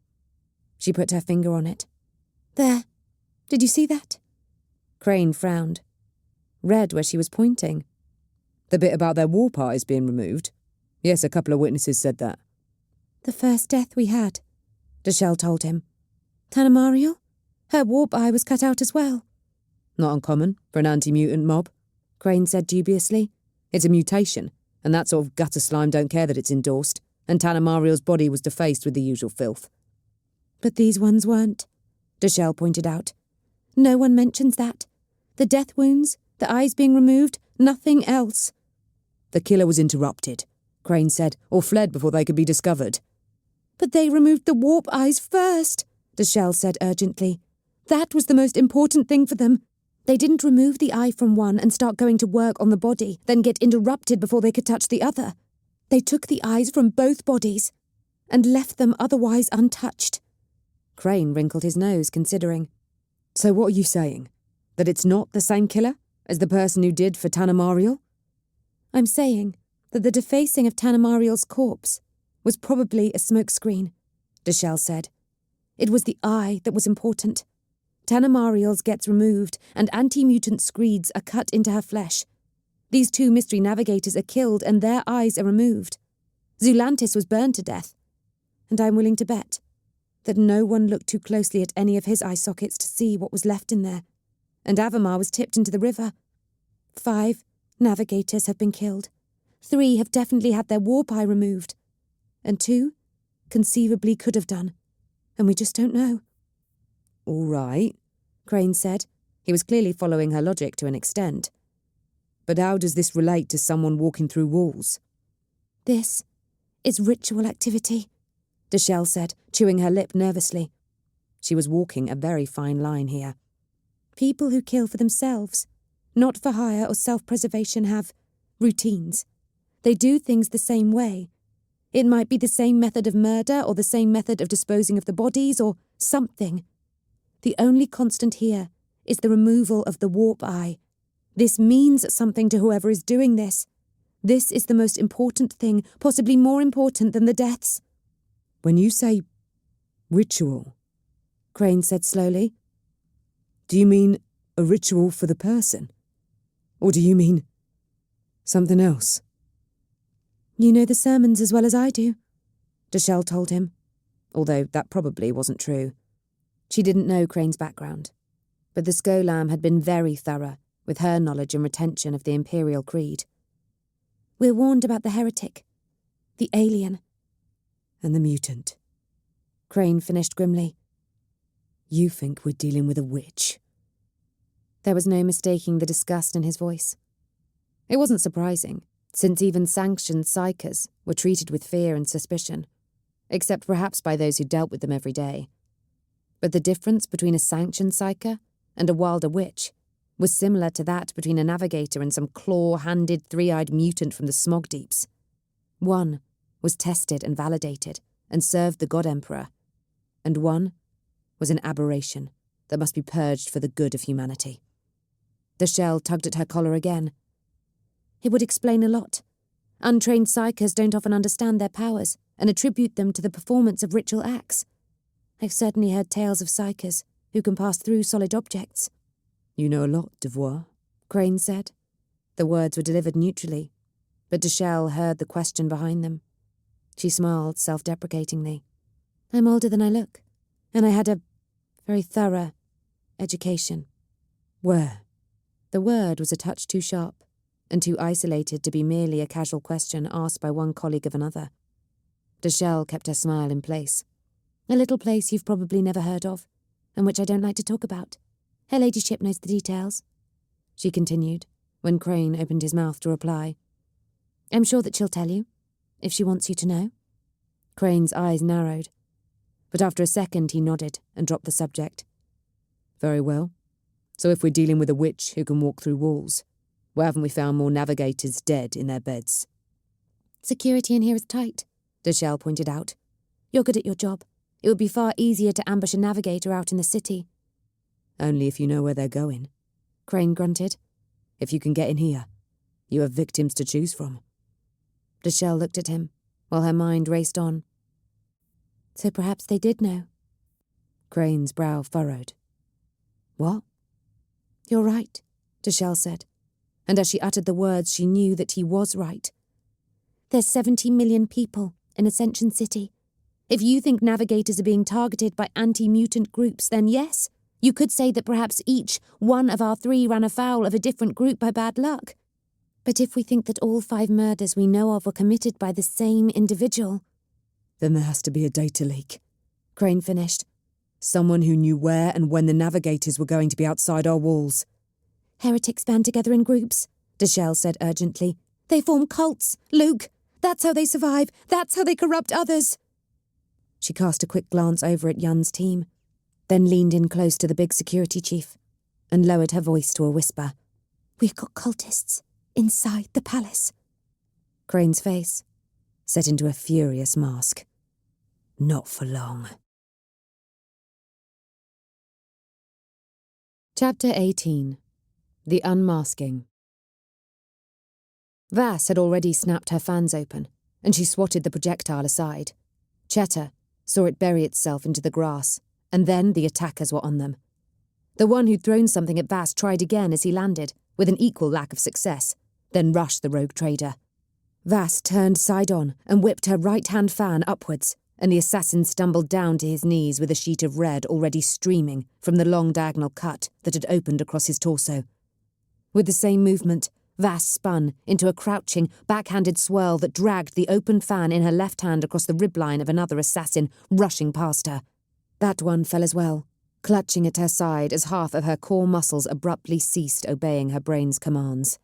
She put her finger on it. There. Did you see that? Crane frowned. Read where she was pointing. The bit about their warp eyes being removed? Yes, a couple of witnesses said that. The first death we had, Deshelle told him. Tanamariel? Her warp eye was cut out as well. Not uncommon for an anti-mutant mob, Crane said dubiously. It's a mutation, and that sort of gutter slime don't care that it's endorsed, and Tanamariel's body was defaced with the usual filth. But these ones weren't, Deshelle pointed out. No one mentions that. The death wounds, the eyes being removed, nothing else. The killer was interrupted, Crane said, or fled before they could be discovered. But they removed the warp eyes first, Deshelle said urgently. That was the most important thing for them. They didn't remove the eye from one and start going to work on the body, then get interrupted before they could touch the other. They took the eyes from both bodies and left them otherwise untouched. Crane wrinkled his nose, considering. So what are you saying? That it's not the same killer as the person who did for Tanamariel? I'm saying that the defacing of Tanamariel's corpse was probably a smokescreen, Deshelle said. It was the eye that was important. Tanamariel's gets removed, and anti-mutant screeds are cut into her flesh. These two mystery navigators are killed, and their eyes are removed. Zulantis was burned to death, and I'm willing to bet that no one looked too closely at any of his eye sockets to see what was left in there, and Avamar was tipped into the river. 5 navigators have been killed. 3 have definitely had their warp eye removed, and 2 conceivably could have done, and we just don't know. All right, Crane said. He was clearly following her logic to an extent. But how does this relate to someone walking through walls? This is ritual activity, Deshelle said, chewing her lip nervously. She was walking a very fine line here. People who kill for themselves, not for hire or self-preservation, have routines. They do things the same way. It might be the same method of murder or the same method of disposing of the bodies or something. The only constant here is the removal of the warp eye. This means something to whoever is doing this. This is the most important thing, possibly more important than the deaths. When you say ritual, Crane said slowly, do you mean a ritual for the person? Or do you mean something else? You know the sermons as well as I do, Deshelle told him, although that probably wasn't true. She didn't know Crane's background, but the Skolam had been very thorough with her knowledge and retention of the Imperial Creed. We're warned about the heretic, the alien, and the mutant. Crane finished grimly. You think we're dealing with a witch? There was no mistaking the disgust in his voice. It wasn't surprising, since even sanctioned psychers were treated with fear and suspicion, except perhaps by those who dealt with them every day. But the difference between a sanctioned psyker and a wilder witch was similar to that between a navigator and some claw-handed, three-eyed mutant from the smog deeps. One was tested and validated and served the God Emperor, and one was an aberration that must be purged for the good of humanity. Deshelle tugged at her collar again. It would explain a lot. Untrained psychers don't often understand their powers and attribute them to the performance of ritual acts. I've certainly heard tales of psychers who can pass through solid objects. You know a lot, Devoir, Crane said. The words were delivered neutrally, but Deshelle heard the question behind them. She smiled self-deprecatingly. I'm older than I look, and I had a very thorough education. Where? The word was a touch too sharp and too isolated to be merely a casual question asked by one colleague of another. Deshelle kept her smile in place. A little place you've probably never heard of, and which I don't like to talk about. Her ladyship knows the details, she continued, when Crane opened his mouth to reply. I'm sure that she'll tell you, if she wants you to know. Crane's eyes narrowed, but after a second he nodded and dropped the subject. Very well. So if we're dealing with a witch who can walk through walls, why haven't we found more navigators dead in their beds? Security in here is tight, Deshelle pointed out. You're good at your job. It would be far easier to ambush a navigator out in the city. Only if you know where they're going, Crane grunted. If you can get in here, you have victims to choose from. Deshelle looked at him, while her mind raced on. So perhaps they did know. Crane's brow furrowed. What? You're right, Deshelle said, and as she uttered the words she knew that he was right. There's 70 million people in Ascension City. If you think navigators are being targeted by anti-mutant groups, then yes, you could say that perhaps each one of our 3 ran afoul of a different group by bad luck. But if we think that all 5 murders we know of were committed by the same individual... Then there has to be a data leak, Crane finished. Someone who knew where and when the navigators were going to be outside our walls. Heretics band together in groups, Deshelle said urgently. They form cults, Luke. That's how they survive. That's how they corrupt others. She cast a quick glance over at Yun's team, then leaned in close to the big security chief and lowered her voice to a whisper. We've got cultists inside the palace. Crane's face set into a furious mask. Not for long. Chapter 18. The Unmasking. Vass had already snapped her fans open, and she swatted the projectile aside. Cheta saw it bury itself into the grass, and then the attackers were on them. The one who'd thrown something at Vass tried again as he landed, with an equal lack of success, then rushed the rogue trader. Vass turned side on and whipped her right-hand fan upwards, and the assassin stumbled down to his knees with a sheet of red already streaming from the long diagonal cut that had opened across his torso. With the same movement, Vass spun into a crouching, backhanded swirl that dragged the open fan in her left hand across the ribline of another assassin rushing past her. That one fell as well, clutching at her side as half of her core muscles abruptly ceased obeying her brain's commands.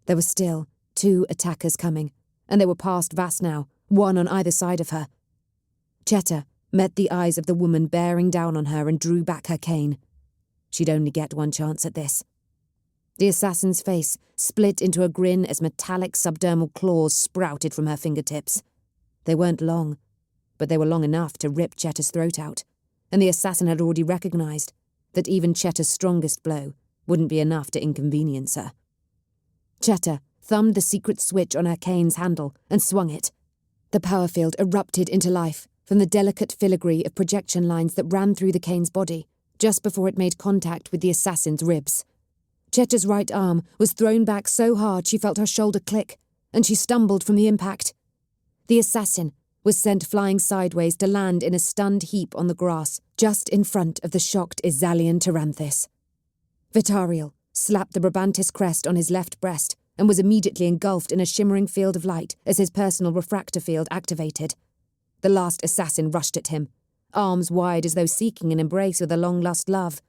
There were still 2 attackers coming, and they were past Vass now, one on either side of her. Cheta met the eyes of the woman bearing down on her and drew back her cane. She'd only get one chance at this. The assassin's face split into a grin as metallic subdermal claws sprouted from her fingertips. They weren't long, but they were long enough to rip Cheta's throat out, and the assassin had already recognized that even Cheta's strongest blow wouldn't be enough to inconvenience her. Cheta thumbed the secret switch on her cane's handle and swung it. The power field erupted into life from the delicate filigree of projection lines that ran through the cane's body just before it made contact with the assassin's ribs. Cheta's right arm was thrown back so hard she felt her shoulder click, and she stumbled from the impact. The assassin was sent flying sideways to land in a stunned heap on the grass just in front of the shocked Izalian Taranthis. Vitariel slapped the Brabantis crest on his left breast and was immediately engulfed in a shimmering field of light as his personal refractor field activated. The last assassin rushed at him, arms wide as though seeking an embrace with a long-lost love,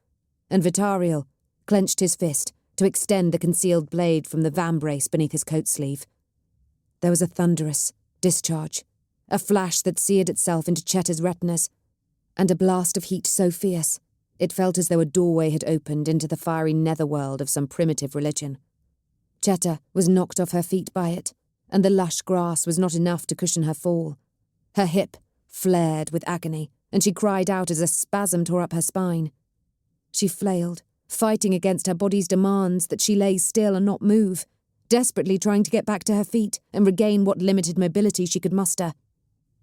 and Vitariel clenched his fist to extend the concealed blade from the vambrace beneath his coat sleeve. There was a thunderous discharge, a flash that seared itself into Cheta's retinas, and a blast of heat so fierce it felt as though a doorway had opened into the fiery netherworld of some primitive religion. Cheta was knocked off her feet by it, and the lush grass was not enough to cushion her fall. Her hip flared with agony, and she cried out as a spasm tore up her spine. She flailed, fighting against her body's demands that she lay still and not move, desperately trying to get back to her feet and regain what limited mobility she could muster.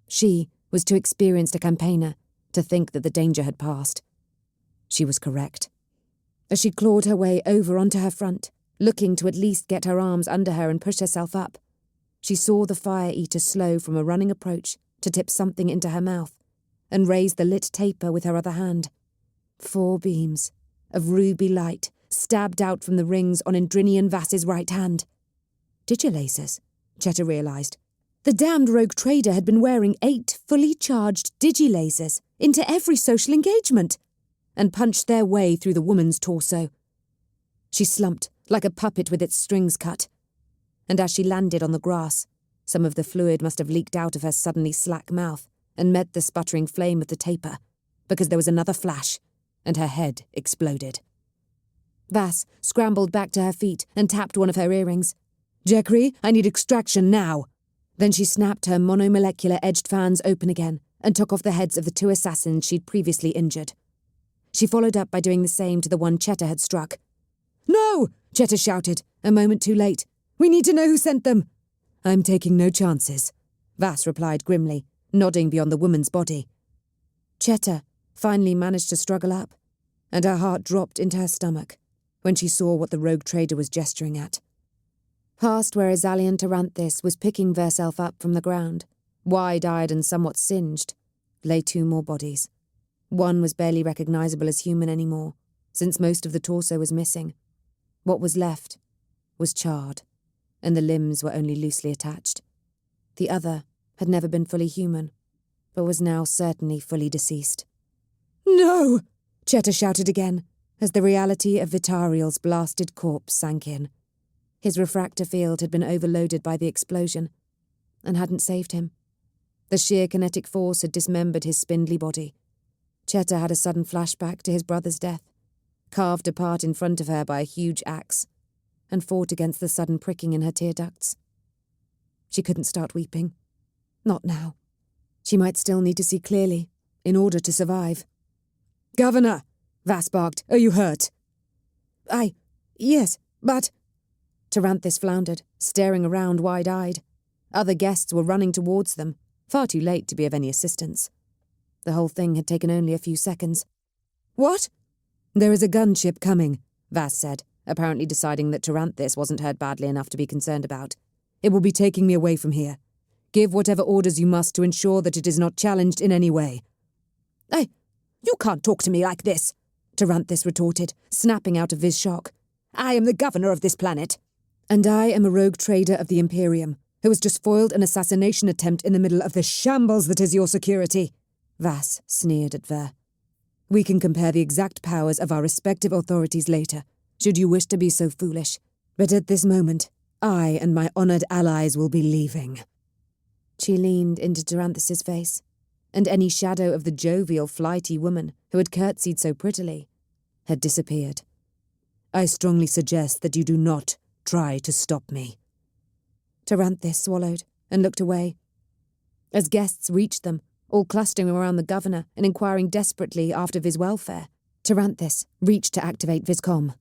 She was too experienced a campaigner to think that the danger had passed. She was correct. As she clawed her way over onto her front, looking to at least get her arms under her and push herself up, she saw the fire-eater slow from a running approach to tip something into her mouth and raise the lit taper with her other hand. 4 beams of ruby light stabbed out from the rings on Indrinian Vass's right hand. Digilasers, Cheta realised. The damned rogue trader had been wearing 8 fully charged digilasers into every social engagement and punched their way through the woman's torso. She slumped like a puppet with its strings cut, and as she landed on the grass, some of the fluid must have leaked out of her suddenly slack mouth and met the sputtering flame of the taper, because there was another flash, and her head exploded. Vass scrambled back to her feet and tapped one of her earrings. "Jekri, I need extraction now." Then she snapped her monomolecular edged fans open again and took off the heads of the 2 assassins she'd previously injured. She followed up by doing the same to the one Cheta had struck. "No!" Cheta shouted, a moment too late. "We need to know who sent them." "I'm taking no chances," Vass replied grimly, nodding beyond the woman's body. Cheta finally managed to struggle up, and her heart dropped into her stomach when she saw what the rogue trader was gesturing at. Past where Izalian Taranthis was picking herself up from the ground, wide-eyed and somewhat singed, lay 2 more bodies. One was barely recognisable as human anymore, since most of the torso was missing. What was left was charred, and the limbs were only loosely attached. The other had never been fully human, but was now certainly fully deceased. "No!" Cheta shouted again, as the reality of Vitariel's blasted corpse sank in. His refractor field had been overloaded by the explosion, and hadn't saved him. The sheer kinetic force had dismembered his spindly body. Cheta had a sudden flashback to his brother's death, carved apart in front of her by a huge axe, and fought against the sudden pricking in her tear ducts. She couldn't start weeping. Not now. She might still need to see clearly, in order to survive. "Governor!" Vass barked. "Are you hurt?" Yes, but..." Taranthis floundered, staring around wide-eyed. Other guests were running towards them, far too late to be of any assistance. The whole thing had taken only a few seconds. "What?" "There is a gunship coming," Vass said, apparently deciding that Taranthis wasn't hurt badly enough to be concerned about. It will be taking me away from here. Give whatever orders you must to ensure that it is not challenged in any way." "Hey, you can't talk to me like this," Taranthus retorted, snapping out of his shock. "I am the governor of this planet." "And I am a rogue trader of the Imperium, who has just foiled an assassination attempt in the middle of the shambles that is your security," Vass sneered at Ver. "We can compare the exact powers of our respective authorities later, should you wish to be so foolish. But at this moment, I and my honoured allies will be leaving." She leaned into Taranthus's face, and any shadow of the jovial, flighty woman who had curtsied so prettily had disappeared. "I strongly suggest that you do not try to stop me." Taranthus swallowed and looked away. As guests reached them, all clustering around the governor and inquiring desperately after his welfare, Taranthus reached to activate Viscom.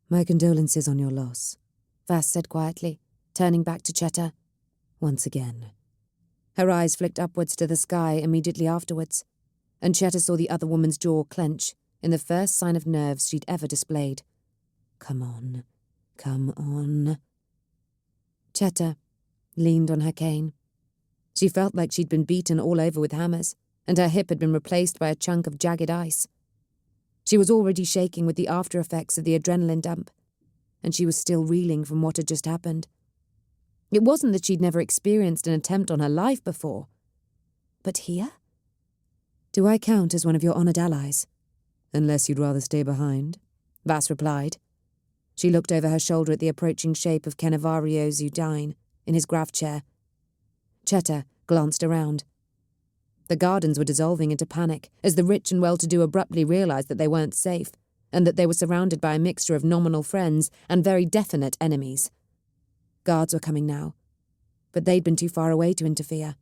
"My condolences on your loss," Vass said quietly, turning back to Cheta. "Once again." Her eyes flicked upwards to the sky immediately afterwards, and Cheta saw the other woman's jaw clench in the first sign of nerves she'd ever displayed. "Come on, come on." Cheta leaned on her cane. She felt like she'd been beaten all over with hammers, and her hip had been replaced by a chunk of jagged ice. She was already shaking with the after effects of the adrenaline dump, and she was still reeling from what had just happened. It wasn't that she'd never experienced an attempt on her life before. But here? "Do I count as one of your honoured allies?" "Unless you'd rather stay behind," Vass replied. She looked over her shoulder at the approaching shape of Belisarius Cawl in his grav chair. Cheta glanced around. The gardens were dissolving into panic as the rich and well-to-do abruptly realised that they weren't safe, and that they were surrounded by a mixture of nominal friends and very definite enemies. Guards were coming now, but they'd been too far away to interfere.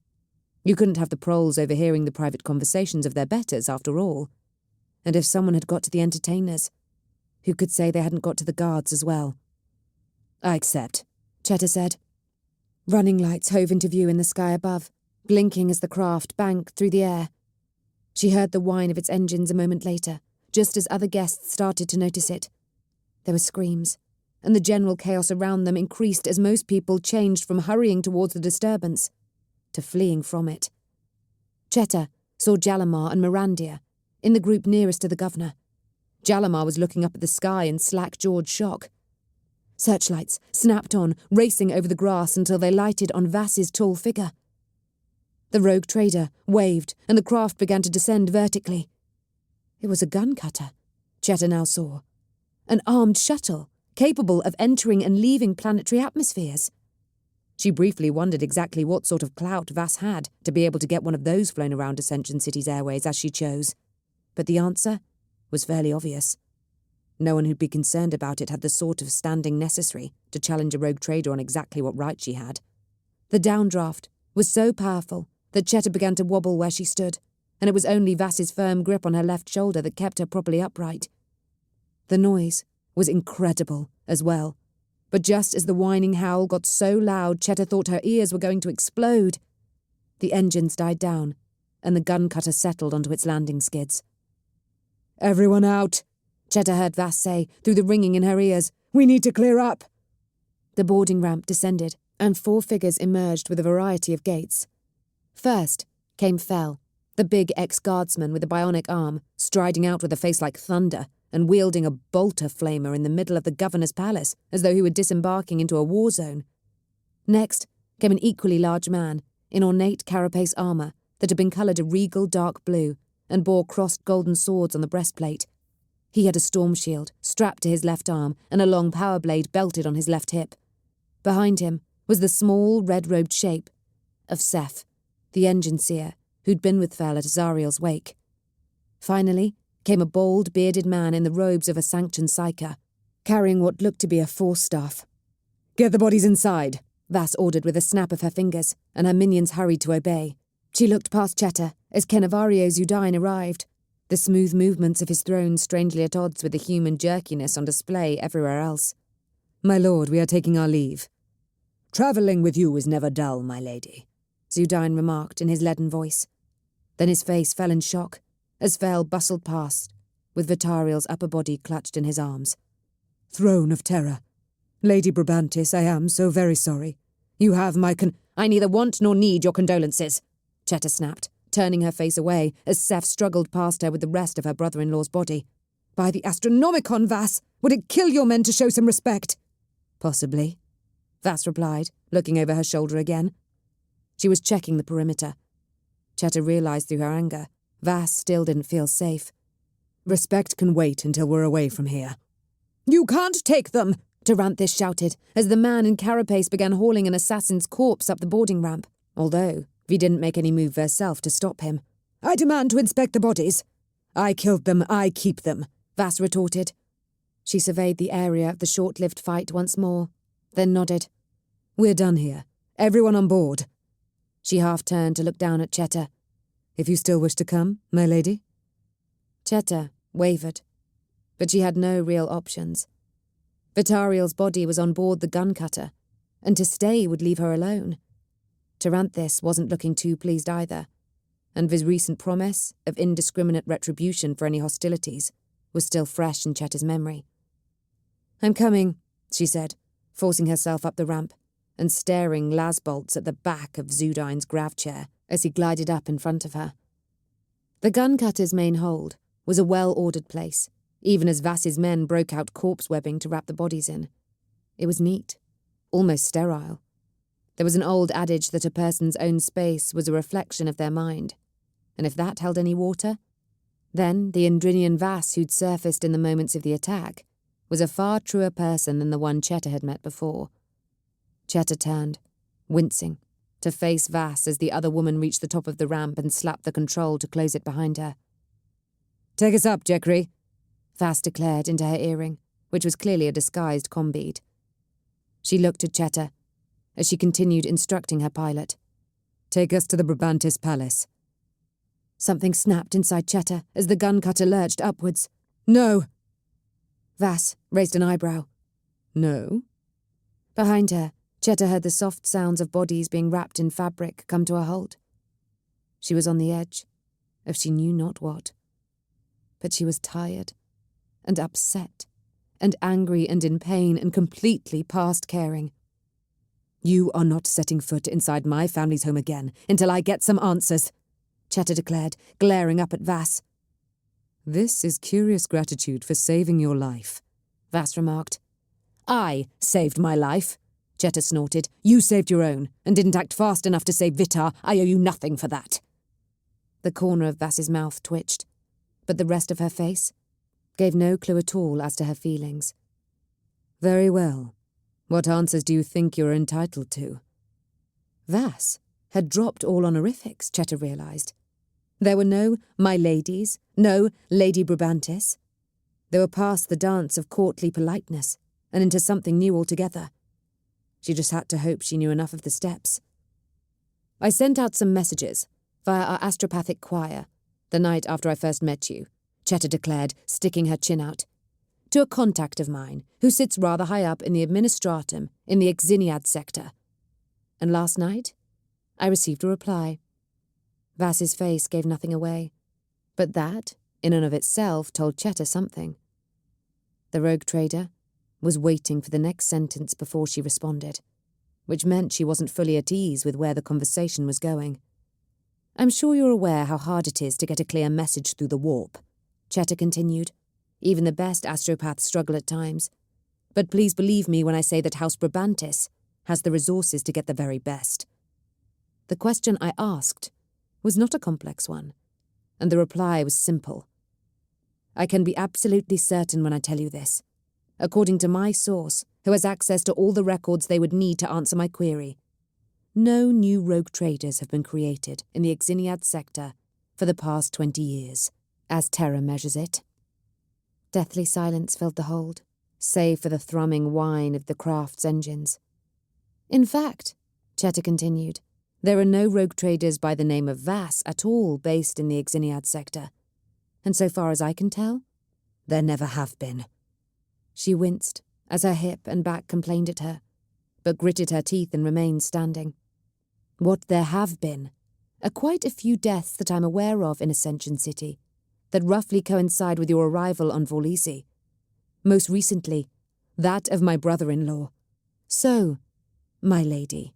You couldn't have the proles overhearing the private conversations of their betters, after all. And if someone had got to the entertainers, who could say they hadn't got to the guards as well? "I accept," Cheta said. Running lights hove into view in the sky above, blinking as the craft banked through the air. She heard the whine of its engines a moment later, just as other guests started to notice it. There were screams, and the general chaos around them increased as most people changed from hurrying towards the disturbance to fleeing from it. Cheta saw Jalamar and Mirandia in the group nearest to the governor. Jalamar was looking up at the sky in slack-jawed shock. Searchlights snapped on, racing over the grass until they lighted on Vass's tall figure. The rogue trader waved, and the craft began to descend vertically. It was a gun cutter, Cheta now saw. An armed shuttle, capable of entering and leaving planetary atmospheres. She briefly wondered exactly what sort of clout Vass had to be able to get one of those flown around Ascension City's airways as she chose. But the answer was fairly obvious. No one who'd be concerned about it had the sort of standing necessary to challenge a rogue trader on exactly what right she had. The downdraft was so powerful that Cheta began to wobble where she stood, and it was only Vass's firm grip on her left shoulder that kept her properly upright. The noise was incredible as well, but just as the whining howl got so loud Cheta thought her ears were going to explode. The engines died down, and the gun cutter settled onto its landing skids. "Everyone out," Cheta heard Vass say through the ringing in her ears. "We need to clear up." The boarding ramp descended, and 4 figures emerged with a variety of gaits. First came Fel, the big ex-guardsman with a bionic arm, striding out with a face like thunder and wielding a bolter flamer in the middle of the governor's palace as though he were disembarking into a war zone. Next came an equally large man in ornate carapace armour that had been coloured a regal dark blue and bore crossed golden swords on the breastplate. He had a storm shield strapped to his left arm and a long power blade belted on his left hip. Behind him was the small, red-robed shape of Seth, the engine seer who'd been with Fel at Azariel's wake. Finally came a bald, bearded man in the robes of a sanctioned psyker, carrying what looked to be a force staff. "Get the bodies inside," Vass ordered with a snap of her fingers, and her minions hurried to obey. She looked past Cheta as Belisarius Cawl arrived, the smooth movements of his throne strangely at odds with the human jerkiness on display everywhere else. "My lord, we are taking our leave." "Travelling with you is never dull, my lady," Zudine remarked in his leaden voice. Then his face fell in shock as Fel bustled past, with Vitariel's upper body clutched in his arms. "Throne of Terror. Lady Brabantis, I am so very sorry. You have my I neither want nor need your condolences, Cheta snapped, turning her face away as Seth struggled past her with the rest of her brother-in-law's body. By the Astronomicon, Vass! Would it kill your men to show some respect? Possibly, Vass replied, looking over her shoulder again. She was checking the perimeter. Cheta realised through her anger, Vass still didn't feel safe. Respect can wait until we're away from here. You can't take them! Taranthis shouted, as the man in carapace began hauling an assassin's corpse up the boarding ramp, although Vi didn't make any move herself to stop him. I demand to inspect the bodies. I killed them, I keep them, Vass retorted. She surveyed the area of the short-lived fight once more, then nodded. We're done here. Everyone on board. She half-turned to look down at Cheta. If you still wish to come, my lady? Cheta wavered, but she had no real options. Vitariel's body was on board the gun cutter, and to stay would leave her alone. Taranthis wasn't looking too pleased either, and Vi's recent promise of indiscriminate retribution for any hostilities was still fresh in Cheta's memory. I'm coming, she said, forcing herself up the ramp and staring lasbolts at the back of Zudine's grav chair as he glided up in front of her. The gun cutter's main hold was a well-ordered place, even as Vass's men broke out corpse webbing to wrap the bodies in. It was neat, almost sterile. There was an old adage that a person's own space was a reflection of their mind, and if that held any water, then the Indrinian Vass who'd surfaced in the moments of the attack was a far truer person than the one Cheta had met before. Cheta turned, wincing, to face Vass as the other woman reached the top of the ramp and slapped the control to close it behind her. Take us up, Jekri, Vass declared into her earring, which was clearly a disguised comm bead. She looked at Cheta as she continued instructing her pilot. Take us to the Brabantis Palace. Something snapped inside Cheta as the gun cutter lurched upwards. No! Vass raised an eyebrow. No? Behind her, Cheta heard the soft sounds of bodies being wrapped in fabric come to a halt. She was on the edge of she knew not what. But she was tired and upset and angry and in pain and completely past caring. You are not setting foot inside my family's home again until I get some answers, Cheta declared, glaring up at Vass. This is curious gratitude for saving your life, Vass remarked. I saved my life, Cheta snorted. You saved your own and didn't act fast enough to save Vitar. I owe you nothing for that. The corner of Vass's mouth twitched, but the rest of her face gave no clue at all as to her feelings. Very well. What answers do you think you're entitled to? Vass had dropped all honorifics, Cheta realised. There were no my ladies, no Lady Brabantis. They were past the dance of courtly politeness and into something new altogether. She just had to hope she knew enough of the steps. I sent out some messages via our astropathic choir the night after I first met you, Cheta declared, sticking her chin out, to a contact of mine who sits rather high up in the administratum in the Exiniad sector. And last night, I received a reply. Vass's face gave nothing away, but that, in and of itself, told Cheta something. The rogue trader was waiting for the next sentence before she responded, which meant she wasn't fully at ease with where the conversation was going. I'm sure you're aware how hard it is to get a clear message through the warp, Cheta continued. Even the best astropaths struggle at times. But please believe me when I say that House Brabantis has the resources to get the very best. The question I asked was not a complex one, and the reply was simple. I can be absolutely certain when I tell you this. According to my source, who has access to all the records they would need to answer my query, no new rogue traders have been created in the Exiniad sector for the past 20 years, as Terra measures it. Deathly silence filled the hold, save for the thrumming whine of the craft's engines. In fact, Cheta continued, there are no rogue traders by the name of Vass at all based in the Exiniad sector, and so far as I can tell, there never have been. She winced as her hip and back complained at her, but gritted her teeth and remained standing. What there have been are quite a few deaths that I'm aware of in Ascension City, that roughly coincide with your arrival on Vorlisi. Most recently, that of my brother-in-law. So, my lady,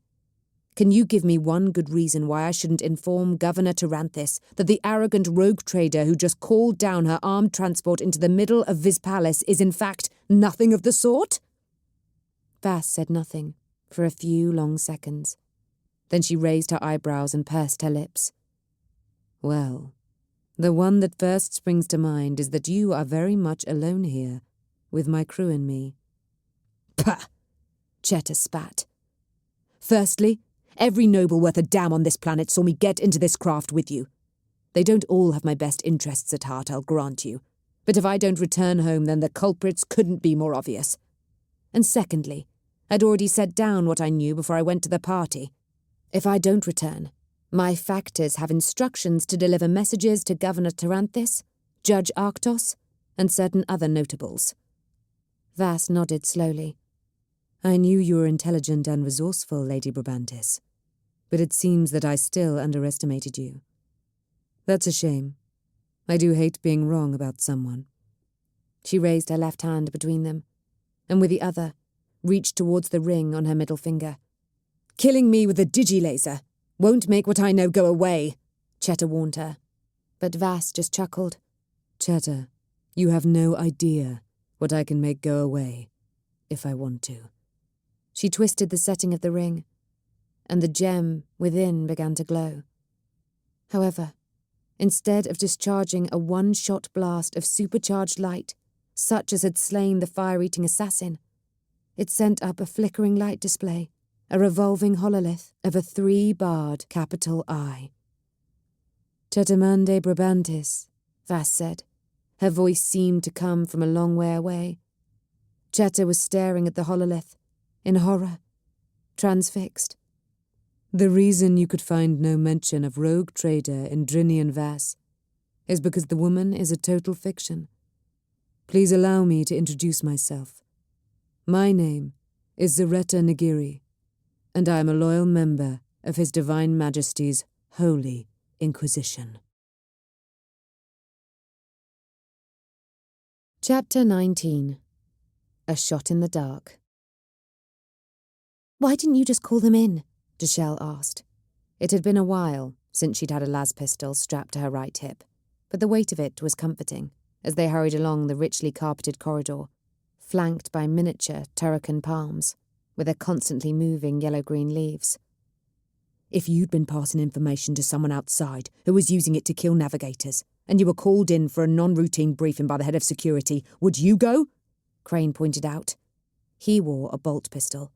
Can you give me one good reason why I shouldn't inform Governor Taranthis that the arrogant rogue trader who just called down her armed transport into the middle of Viz Palace is in fact nothing of the sort? Vass said nothing for a few long seconds. Then she raised her eyebrows and pursed her lips. Well, the one that first springs to mind is that you are very much alone here, with my crew and me. Pah! Cheta spat. Firstly, every noble worth a damn on this planet saw me get into this craft with you. They don't all have my best interests at heart, I'll grant you. But if I don't return home, then the culprits couldn't be more obvious. And secondly, I'd already set down what I knew before I went to the party. If I don't return, my factors have instructions to deliver messages to Governor Taranthis, Judge Arctos, and certain other notables. Vass nodded slowly. I knew you were intelligent and resourceful, Lady Brabantis, but it seems that I still underestimated you. That's a shame. I do hate being wrong about someone. She raised her left hand between them, and with the other, reached towards the ring on her middle finger. Killing me with a digilaser won't make what I know go away, Cheta warned her. But Vass just chuckled. Cheta, you have no idea what I can make go away, if I want to. She twisted the setting of the ring, and the gem within began to glow. However, instead of discharging a one-shot blast of supercharged light, such as had slain the fire-eating assassin, it sent up a flickering light display, a revolving hololith of a 3-barred capital I. Chetamande Brabantis, Vass said. Her voice seemed to come from a long way away. Cheta was staring at the hololith, in horror, transfixed. The reason you could find no mention of rogue trader in Drinian Vass is because the woman is a total fiction. Please allow me to introduce myself. My name is Zaretta Nagiri, and I am a loyal member of His Divine Majesty's Holy Inquisition. Chapter 19. A Shot in the Dark. Why didn't you just call them in? Deshelle asked. It had been a while since she'd had a las pistol strapped to her right hip, but the weight of it was comforting as they hurried along the richly carpeted corridor, flanked by miniature Turrican palms, with their constantly moving yellow-green leaves. If you'd been passing information to someone outside who was using it to kill navigators, and you were called in for a non-routine briefing by the head of security, would you go? Crane pointed out. He wore a bolt pistol,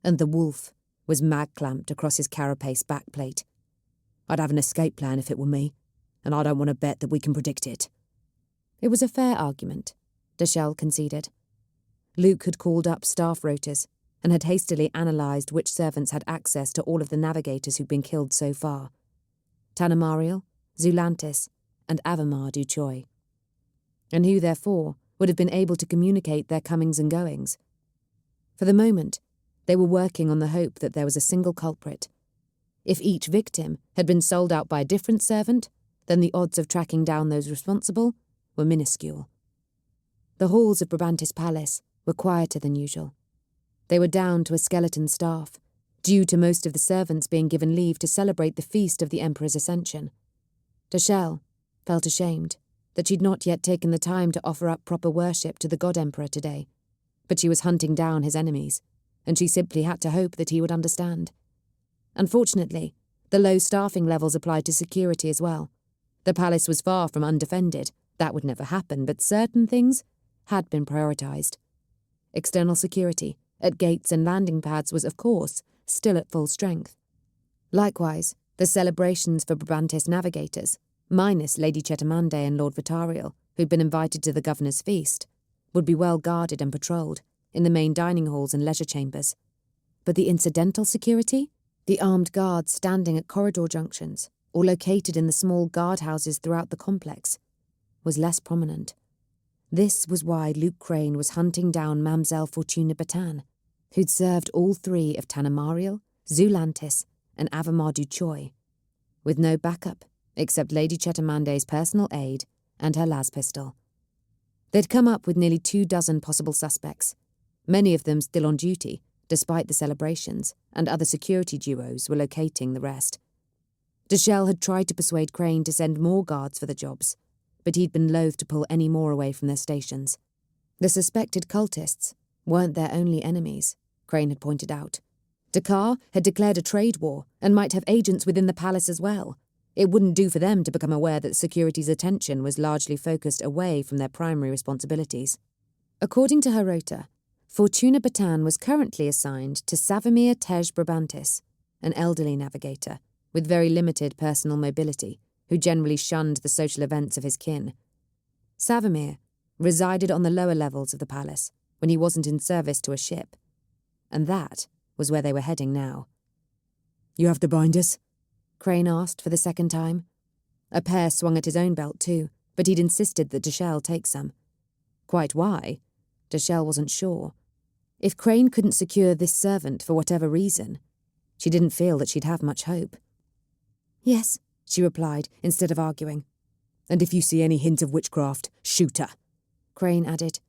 and the wolf was mag-clamped across his carapace backplate. I'd have an escape plan if it were me, and I don't want to bet that we can predict it. It was a fair argument, Deshelle conceded. Luke had called up staff rotas and had hastily analysed which servants had access to all of the navigators who'd been killed so far. Tanamariel, Zulantis, and Avamar du Choi. And who, therefore, would have been able to communicate their comings and goings. For the moment, they were working on the hope that there was a single culprit. If each victim had been sold out by a different servant, then the odds of tracking down those responsible were minuscule. The halls of Brabantis Palace were quieter than usual. They were down to a skeleton staff, due to most of the servants being given leave to celebrate the feast of the Emperor's Ascension. Deshelle felt ashamed that she'd not yet taken the time to offer up proper worship to the God Emperor today, but she was hunting down his enemies, and she simply had to hope that he would understand. Unfortunately, the low staffing levels applied to security as well. The palace was far from undefended. That would never happen, but certain things had been prioritised. External security at gates and landing pads was, of course, still at full strength. Likewise, the celebrations for Brabantis navigators, minus Lady Chetamande and Lord Vitariel, who'd been invited to the governor's feast, would be well guarded and patrolled in the main dining halls and leisure chambers. But the incidental security, the armed guards standing at corridor junctions or located in the small guardhouses throughout the complex, was less prominent. This was why Luke Crane was hunting down Mamselle Fortuna Batan, who'd served all three of Tanamariel, Zulantis, and Avamar du Choi, with no backup except Lady Chetamande's personal aide and her las pistol. They'd come up with nearly 24 possible suspects, many of them still on duty, despite the celebrations, and other security duos were locating the rest. Deshelle had tried to persuade Crane to send more guards for the jobs, but he'd been loath to pull any more away from their stations. The suspected cultists weren't their only enemies, Crane had pointed out. Dakar had declared a trade war and might have agents within the palace as well. It wouldn't do for them to become aware that security's attention was largely focused away from their primary responsibilities. According to her rota, Fortuna Batan was currently assigned to Savimir Tej Brabantis, an elderly navigator with very limited personal mobility, who generally shunned the social events of his kin. Savimir resided on the lower levels of the palace when he wasn't in service to a ship, and that was where they were heading now. "You have the binders?" Crane asked for the second time. A pair swung at his own belt too, but he'd insisted that Deshelle take some. Quite why, Deshelle wasn't sure. If Crane couldn't secure this servant for whatever reason, she didn't feel that she'd have much hope. "Yes," she replied, instead of arguing. "And if you see any hint of witchcraft, shoot her," Crane added.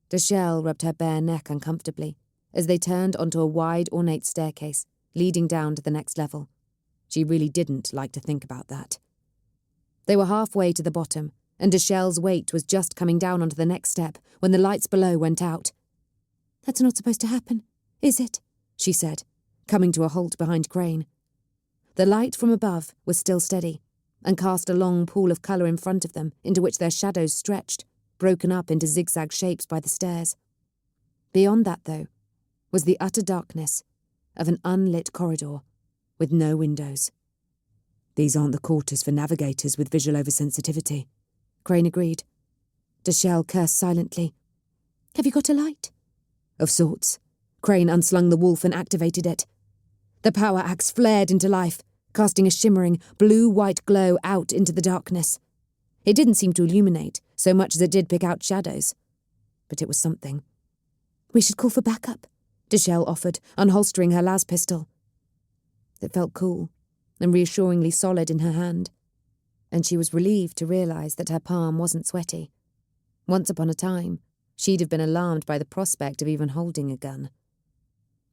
Deshelle rubbed her bare neck uncomfortably as they turned onto a wide, ornate staircase leading down to the next level. She really didn't like to think about that. They were halfway to the bottom, and Deshelle's weight was just coming down onto the next step when the lights below went out. "That's not supposed to happen, is it?" she said, coming to a halt behind Crane. The light from above was still steady, and cast a long pool of colour in front of them into which their shadows stretched, broken up into zigzag shapes by the stairs. Beyond that, though, was the utter darkness of an unlit corridor with no windows. "These aren't the quarters for navigators with visual oversensitivity," Crane agreed. Deshelle cursed silently. "Have you got a light?" "Of sorts." Crane unslung the wolf and activated it. The power axe flared into life, casting a shimmering, blue-white glow out into the darkness. It didn't seem to illuminate so much as it did pick out shadows. But it was something. "We should call for backup," Deshelle offered, unholstering her las pistol. It felt cool and reassuringly solid in her hand, and she was relieved to realise that her palm wasn't sweaty. Once upon a time, she'd have been alarmed by the prospect of even holding a gun.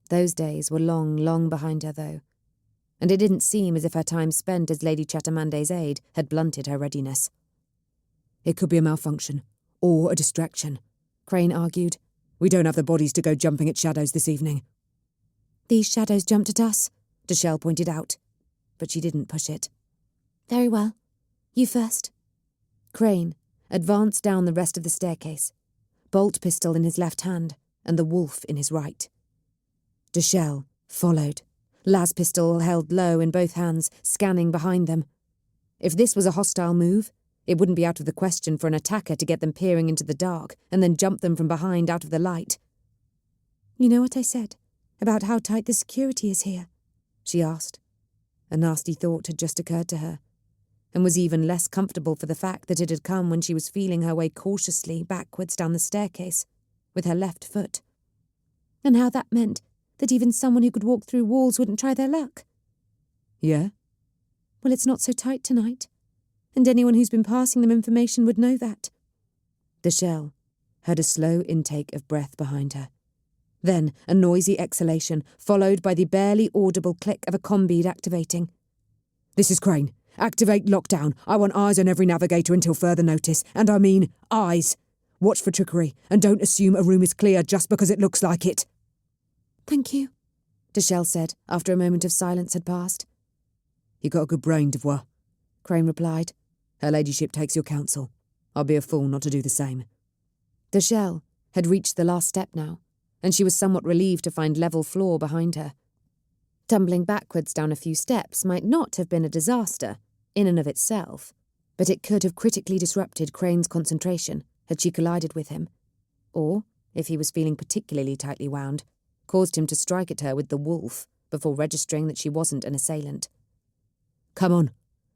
Those days were long, long behind her, though, and it didn't seem as if her time spent as Lady Chatamande's aide had blunted her readiness. "It could be a malfunction, or a distraction," Crane argued. "We don't have the bodies to go jumping at shadows this evening." "These shadows jumped at us," Deshelle pointed out, but she didn't push it. "Very well. You first." Crane advanced down the rest of the staircase, bolt pistol in his left hand and the wolf in his right. Deshelle followed, las pistol held low in both hands, scanning behind them. If this was a hostile move, it wouldn't be out of the question for an attacker to get them peering into the dark and then jump them from behind out of the light. "You know what I said about how tight the security is here?" she asked. A nasty thought had just occurred to her, and was even less comfortable for the fact that it had come when she was feeling her way cautiously backwards down the staircase, with her left foot. "And how that meant that even someone who could walk through walls wouldn't try their luck." "Yeah?" "Well, it's not so tight tonight, and anyone who's been passing them information would know that." Deshelle heard a slow intake of breath behind her. Then a noisy exhalation, followed by the barely audible click of a combead activating. "This is Crane. Activate lockdown. I want eyes on every navigator until further notice, and I mean eyes. Watch for trickery, and don't assume a room is clear just because it looks like it." "Thank you," Deshelle said after a moment of silence had passed. "You got a good brain, Devoir," Crane replied. "Her ladyship takes your counsel. I'll be a fool not to do the same." Deshelle had reached the last step now, and she was somewhat relieved to find level floor behind her. Tumbling backwards down a few steps might not have been a disaster, in and of itself, but it could have critically disrupted Crane's concentration had she collided with him, or, if he was feeling particularly tightly wound, caused him to strike at her with the wolf before registering that she wasn't an assailant. "Come on,"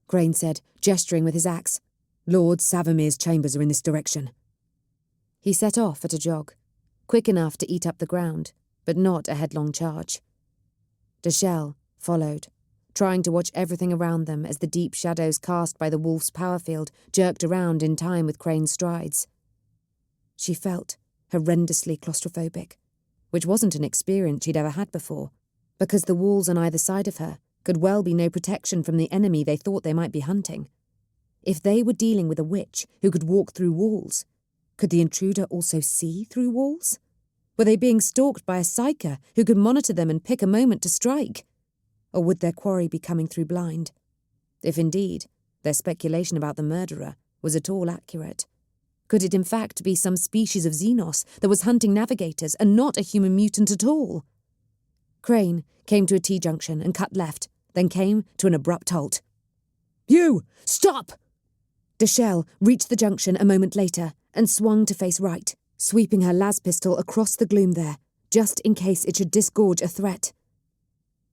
Crane said, gesturing with his axe. "Lord Savimir's chambers are in this direction." He set off at a jog, quick enough to eat up the ground, but not a headlong charge. Deshelle followed, trying to watch everything around them as the deep shadows cast by the wolf's power field jerked around in time with Crane's strides. She felt horrendously claustrophobic, which wasn't an experience she'd ever had before, because the walls on either side of her could well be no protection from the enemy they thought they might be hunting. If they were dealing with a witch who could walk through walls, could the intruder also see through walls? Were they being stalked by a psyker who could monitor them and pick a moment to strike? Or would their quarry be coming through blind? If indeed, their speculation about the murderer was at all accurate, could it in fact be some species of Xenos that was hunting navigators and not a human mutant at all? Crane came to a T-junction and cut left, then came to an abrupt halt. You! Stop! Deshelle reached the junction a moment later and swung to face right, sweeping her las pistol across the gloom there, just in case it should disgorge a threat.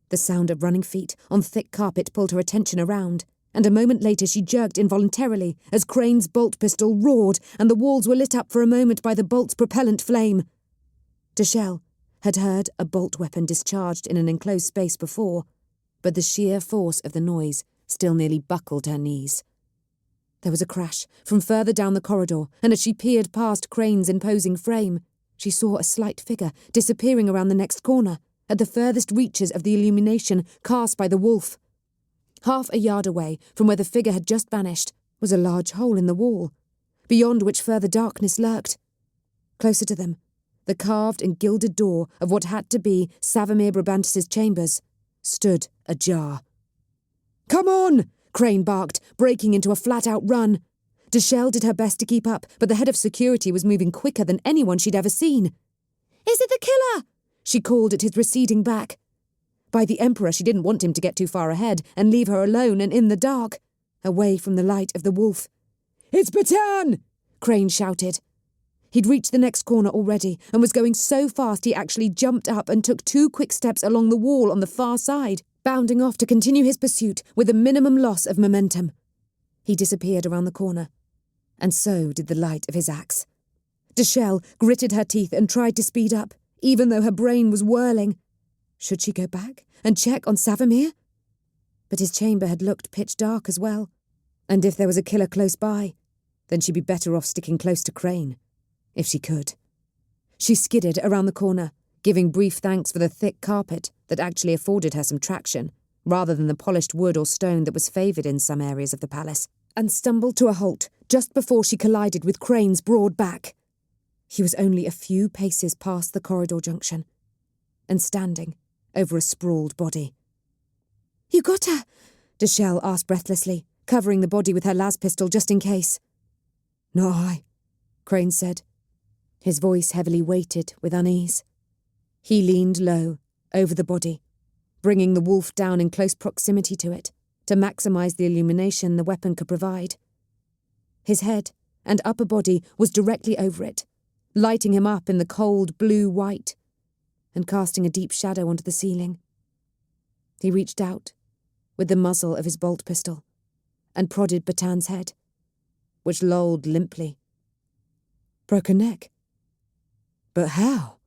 The sound of running feet on thick carpet pulled her attention around, and a moment later she jerked involuntarily as Crane's bolt pistol roared and the walls were lit up for a moment by the bolt's propellant flame. Deshelle had heard a bolt weapon discharged in an enclosed space before, but the sheer force of the noise still nearly buckled her knees. There was a crash from further down the corridor, and as she peered past Crane's imposing frame, she saw a slight figure disappearing around the next corner, at the furthest reaches of the illumination cast by the wolf. Half a yard away from where the figure had just vanished was a large hole in the wall, beyond which further darkness lurked. Closer to them, the carved and gilded door of what had to be Savamir Brabantis' chambers stood ajar. "Come on!" Crane barked, breaking into a flat-out run. Deshelle did her best to keep up, but the head of security was moving quicker than anyone she'd ever seen. "Is it the killer?" she called at his receding back. By the Emperor, she didn't want him to get too far ahead and leave her alone and in the dark, away from the light of the wolf. "It's Betan!" Crane shouted. He'd reached the next corner already and was going so fast he actually jumped up and took 2 quick steps along the wall on the far side, bounding off to continue his pursuit with a minimum loss of momentum. He disappeared around the corner, and so did the light of his axe. Deshelle gritted her teeth and tried to speed up, even though her brain was whirling. Should she go back and check on Savamir? But his chamber had looked pitch dark as well, and if there was a killer close by, then she'd be better off sticking close to Crane, if she could. She skidded around the corner, giving brief thanks for the thick carpet that actually afforded her some traction, rather than the polished wood or stone that was favoured in some areas of the palace, and stumbled to a halt just before she collided with Crane's broad back. He was only a few paces past the corridor junction, and standing over a sprawled body. "You got her?" Deshelle asked breathlessly, covering the body with her las pistol just in case. "Not I," Crane said, his voice heavily weighted with unease. He leaned low over the body, bringing the wolf down in close proximity to it to maximise the illumination the weapon could provide. His head and upper body was directly over it, lighting him up in the cold blue-white and casting a deep shadow onto the ceiling. He reached out with the muzzle of his bolt pistol and prodded Betan's head, which lolled limply. "Broken neck? But how?"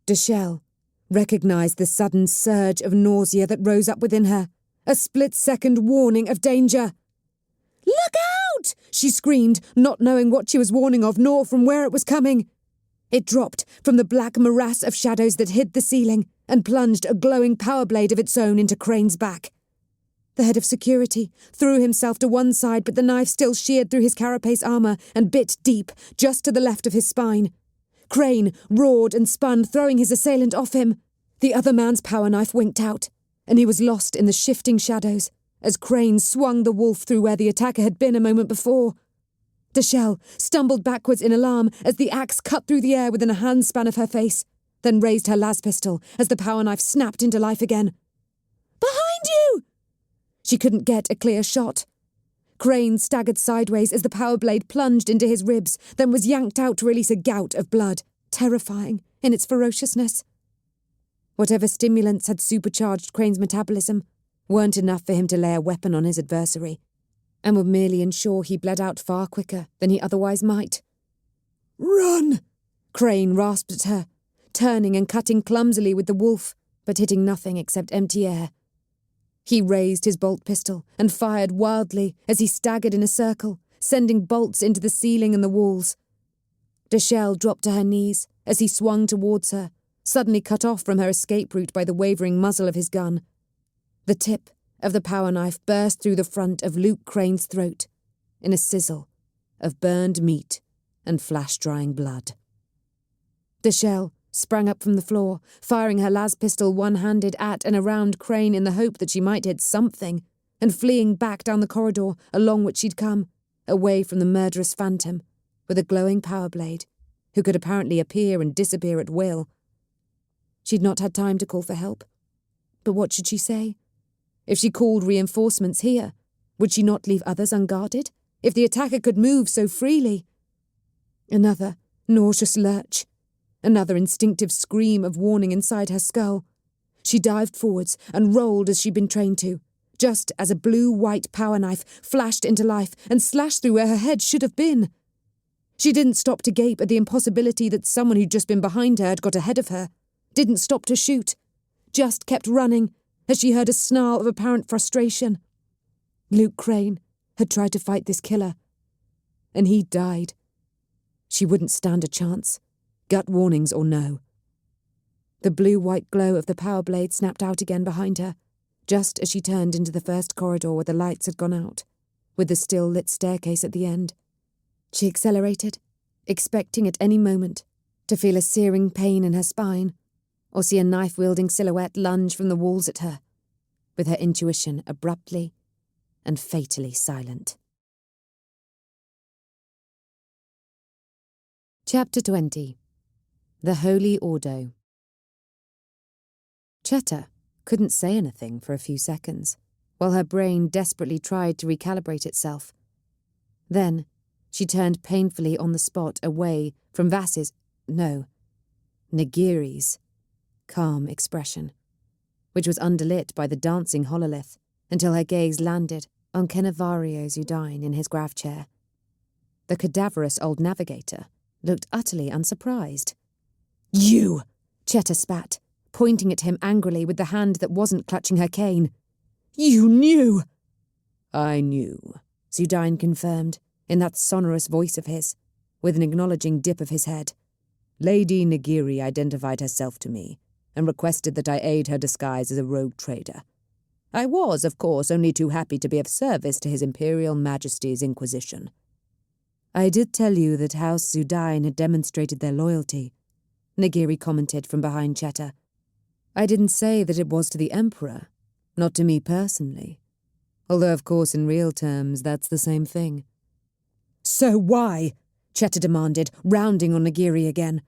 Deshelle recognised the sudden surge of nausea that rose up within her, a split-second warning of danger. "Look out!" she screamed, not knowing what she was warning of nor from where it was coming. It dropped from the black morass of shadows that hid the ceiling and plunged a glowing power blade of its own into Crane's back. The head of security threw himself to one side, but the knife still sheared through his carapace armour and bit deep, just to the left of his spine. Crane roared and spun, throwing his assailant off him. The other man's power knife winked out, and he was lost in the shifting shadows as Crane swung the wolf through where the attacker had been a moment before. Deshelle stumbled backwards in alarm as the axe cut through the air within a handspan of her face, then raised her las pistol as the power knife snapped into life again. "Behind you!" She couldn't get a clear shot. Crane staggered sideways as the power blade plunged into his ribs, then was yanked out to release a gout of blood, terrifying in its ferociousness. Whatever stimulants had supercharged Crane's metabolism weren't enough for him to lay a weapon on his adversary, and would merely ensure he bled out far quicker than he otherwise might. "Run!" Crane rasped at her, turning and cutting clumsily with the wolf, but hitting nothing except empty air. He raised his bolt pistol and fired wildly as he staggered in a circle, sending bolts into the ceiling and the walls. Deshelle dropped to her knees as he swung towards her, suddenly cut off from her escape route by the wavering muzzle of his gun. The tip of the power knife burst through the front of Luke Crane's throat in a sizzle of burned meat and flash-drying blood. The shell sprang up from the floor, firing her las pistol one-handed at and around Crane in the hope that she might hit something, and fleeing back down the corridor along which she'd come, away from the murderous phantom, with a glowing power blade, who could apparently appear and disappear at will. She'd not had time to call for help. But what should she say? If she called reinforcements here, would she not leave others unguarded? If the attacker could move so freely? Another nauseous lurch. Another instinctive scream of warning inside her skull. She dived forwards and rolled as she'd been trained to, just as a blue-white power knife flashed into life and slashed through where her head should have been. She didn't stop to gape at the impossibility that someone who'd just been behind her had got ahead of her. Didn't stop to shoot. Just kept running as she heard a snarl of apparent frustration. Luke Crane had tried to fight this killer, and he died. She wouldn't stand a chance, gut warnings or no. The blue-white glow of the power blade snapped out again behind her, just as she turned into the first corridor where the lights had gone out, with the still-lit staircase at the end. She accelerated, expecting at any moment to feel a searing pain in her spine, or see a knife-wielding silhouette lunge from the walls at her, with her intuition abruptly and fatally silent. Chapter 20. The Holy Ordo. Cheta couldn't say anything for a few seconds, while her brain desperately tried to recalibrate itself. Then she turned painfully on the spot away from Nagiri's calm expression, which was underlit by the dancing hololith, until her gaze landed on Kenavarios Udine in his grav chair. The cadaverous old navigator looked utterly unsurprised. "You!" Cheta spat, pointing at him angrily with the hand that wasn't clutching her cane. "You knew!" "I knew," Zudine confirmed, in that sonorous voice of his, with an acknowledging dip of his head. "Lady Nagiri identified herself to me, and requested that I aid her disguise as a rogue trader. I was, of course, only too happy to be of service to His Imperial Majesty's Inquisition." "I did tell you that House Zudine had demonstrated their loyalty," Nagiri commented from behind Cheta. "I didn't say that it was to the Emperor, not to me personally. Although, of course, in real terms, that's the same thing." "So why?" Cheta demanded, rounding on Nagiri again.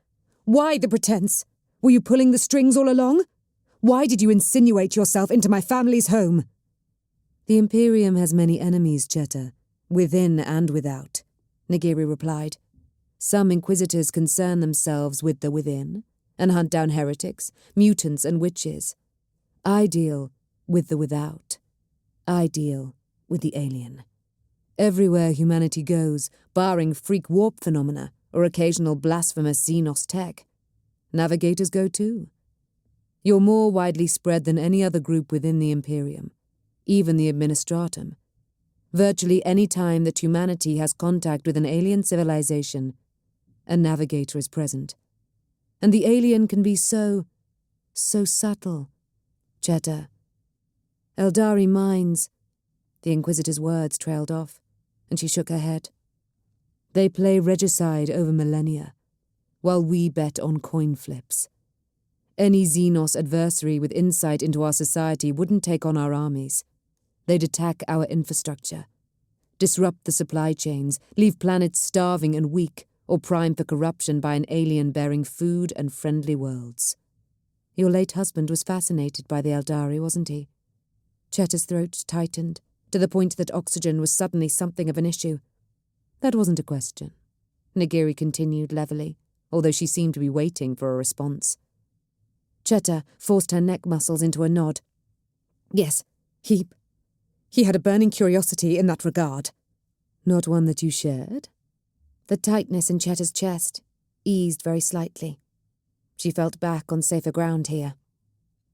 "Why the pretense? Were you pulling the strings all along? Why did you insinuate yourself into my family's home?" "The Imperium has many enemies, Cheta, within and without," Nagiri replied. "Some Inquisitors concern themselves with the within, and hunt down heretics, mutants and witches. I deal with the without. I deal with the alien. Everywhere humanity goes, barring freak warp phenomena or occasional blasphemous Xenos tech, navigators go too. You're more widely spread than any other group within the Imperium, even the Administratum. Virtually any time that humanity has contact with an alien civilization, a navigator is present. And the alien can be so subtle. Cheta. Eldari minds." The Inquisitor's words trailed off, and she shook her head. "They play regicide over millennia, while we bet on coin flips. Any Xenos adversary with insight into our society wouldn't take on our armies. They'd attack our infrastructure, disrupt the supply chains, leave planets starving and weak, or prime for corruption by an alien bearing food and friendly worlds. Your late husband was fascinated by the Eldari, wasn't he?" Cheta's throat tightened, to the point that oxygen was suddenly something of an issue. "That wasn't a question," Nagiri continued levelly, although she seemed to be waiting for a response. Cheta forced her neck muscles into a nod. "Yes, he had a burning curiosity in that regard." "Not one that you shared?" The tightness in Cheta's chest eased very slightly. She felt back on safer ground here.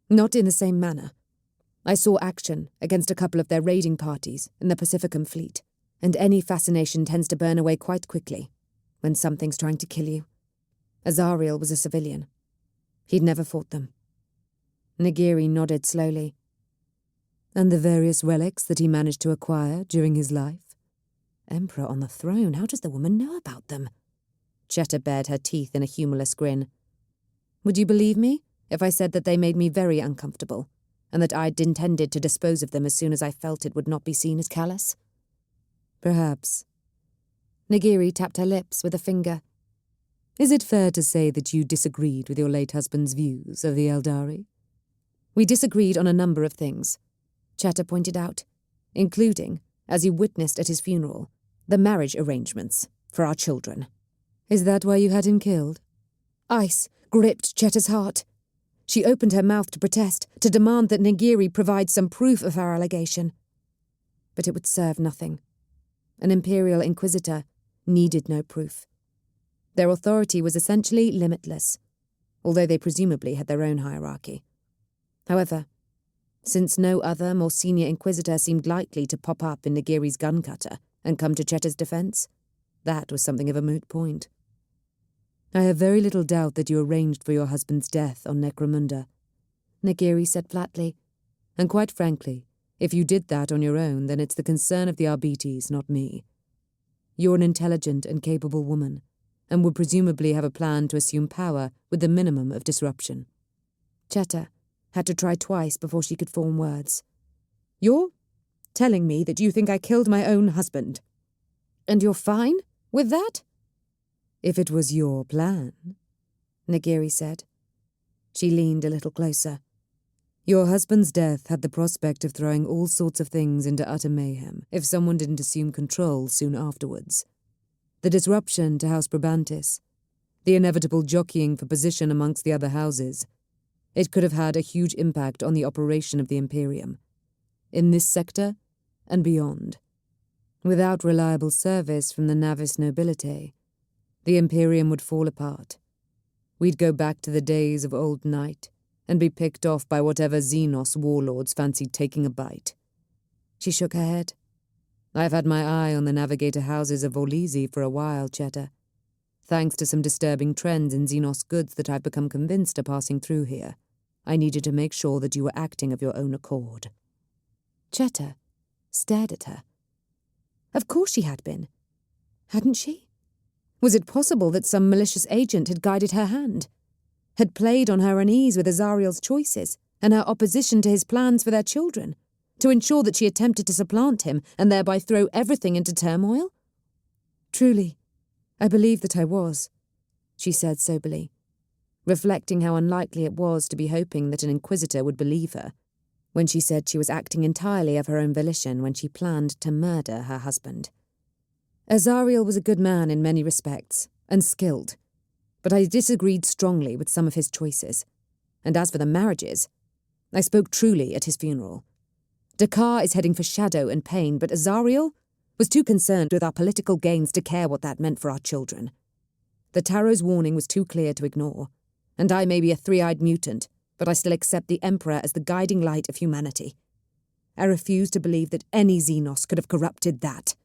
"Not in the same manner. I saw action against a couple of their raiding parties in the Pacificum fleet, and any fascination tends to burn away quite quickly when something's trying to kill you. Azariel was a civilian. He'd never fought them. Nagiri nodded slowly. And the various relics that he managed to acquire during his life? Emperor on the throne, how does the woman know about them? Cheta bared her teeth in a humorless grin. Would you believe me if I said that they made me very uncomfortable, and that I'd intended to dispose of them as soon as I felt it would not be seen as callous? Perhaps. Nagiri tapped her lips with a finger. Is it fair to say that you disagreed with your late husband's views of the Eldari? We disagreed on a number of things, Cheta pointed out, including, as you witnessed at his funeral, the marriage arrangements for our children. Is that why you had him killed? Ice gripped Cheta's heart. She opened her mouth to protest, to demand that Nagiri provide some proof of her allegation. But it would serve nothing. An Imperial Inquisitor needed no proof. Their authority was essentially limitless, although they presumably had their own hierarchy. However, since no other, more senior Inquisitor seemed likely to pop up in Nagiri's gun cutter and come to Cheta's defense, that was something of a moot point. I have very little doubt that you arranged for your husband's death on Necromunda, Nagiri said flatly. And quite frankly, if you did that on your own, then it's the concern of the Arbites, not me. You're an intelligent and capable woman, and would presumably have a plan to assume power with the minimum of disruption. Cheta had to try twice before she could form words. You're telling me that you think I killed my own husband? And you're fine with that? If it was your plan, Nagiri said. She leaned a little closer. Your husband's death had the prospect of throwing all sorts of things into utter mayhem if someone didn't assume control soon afterwards. The disruption to House Brabantis, the inevitable jockeying for position amongst the other houses, it could have had a huge impact on the operation of the Imperium, in this sector and beyond. Without reliable service from the Navis nobility, the Imperium would fall apart. We'd go back to the days of old night and be picked off by whatever Xenos warlords fancied taking a bite. She shook her head. I've had my eye on the navigator houses of Orlisi for a while, Cheta. Thanks to some disturbing trends in Xenos goods that I've become convinced are passing through here, I needed to make sure that you were acting of your own accord. Cheta stared at her. Of course she had been. Hadn't she? Was it possible that some malicious agent had guided her hand? Had played on her unease with Azariel's choices and her opposition to his plans for their children, to ensure that she attempted to supplant him and thereby throw everything into turmoil? Truly, I believe that I was, she said soberly, reflecting how unlikely it was to be hoping that an Inquisitor would believe her, when she said she was acting entirely of her own volition when she planned to murder her husband. Azariel was a good man in many respects, and skilled, but I disagreed strongly with some of his choices. And as for the marriages, I spoke truly at his funeral. Dakar is heading for shadow and pain, but Azariel was too concerned with our political gains to care what that meant for our children. The Tarot's warning was too clear to ignore, and I may be a three-eyed mutant, but I still accept the Emperor as the guiding light of humanity. I refuse to believe that any Xenos could have corrupted that.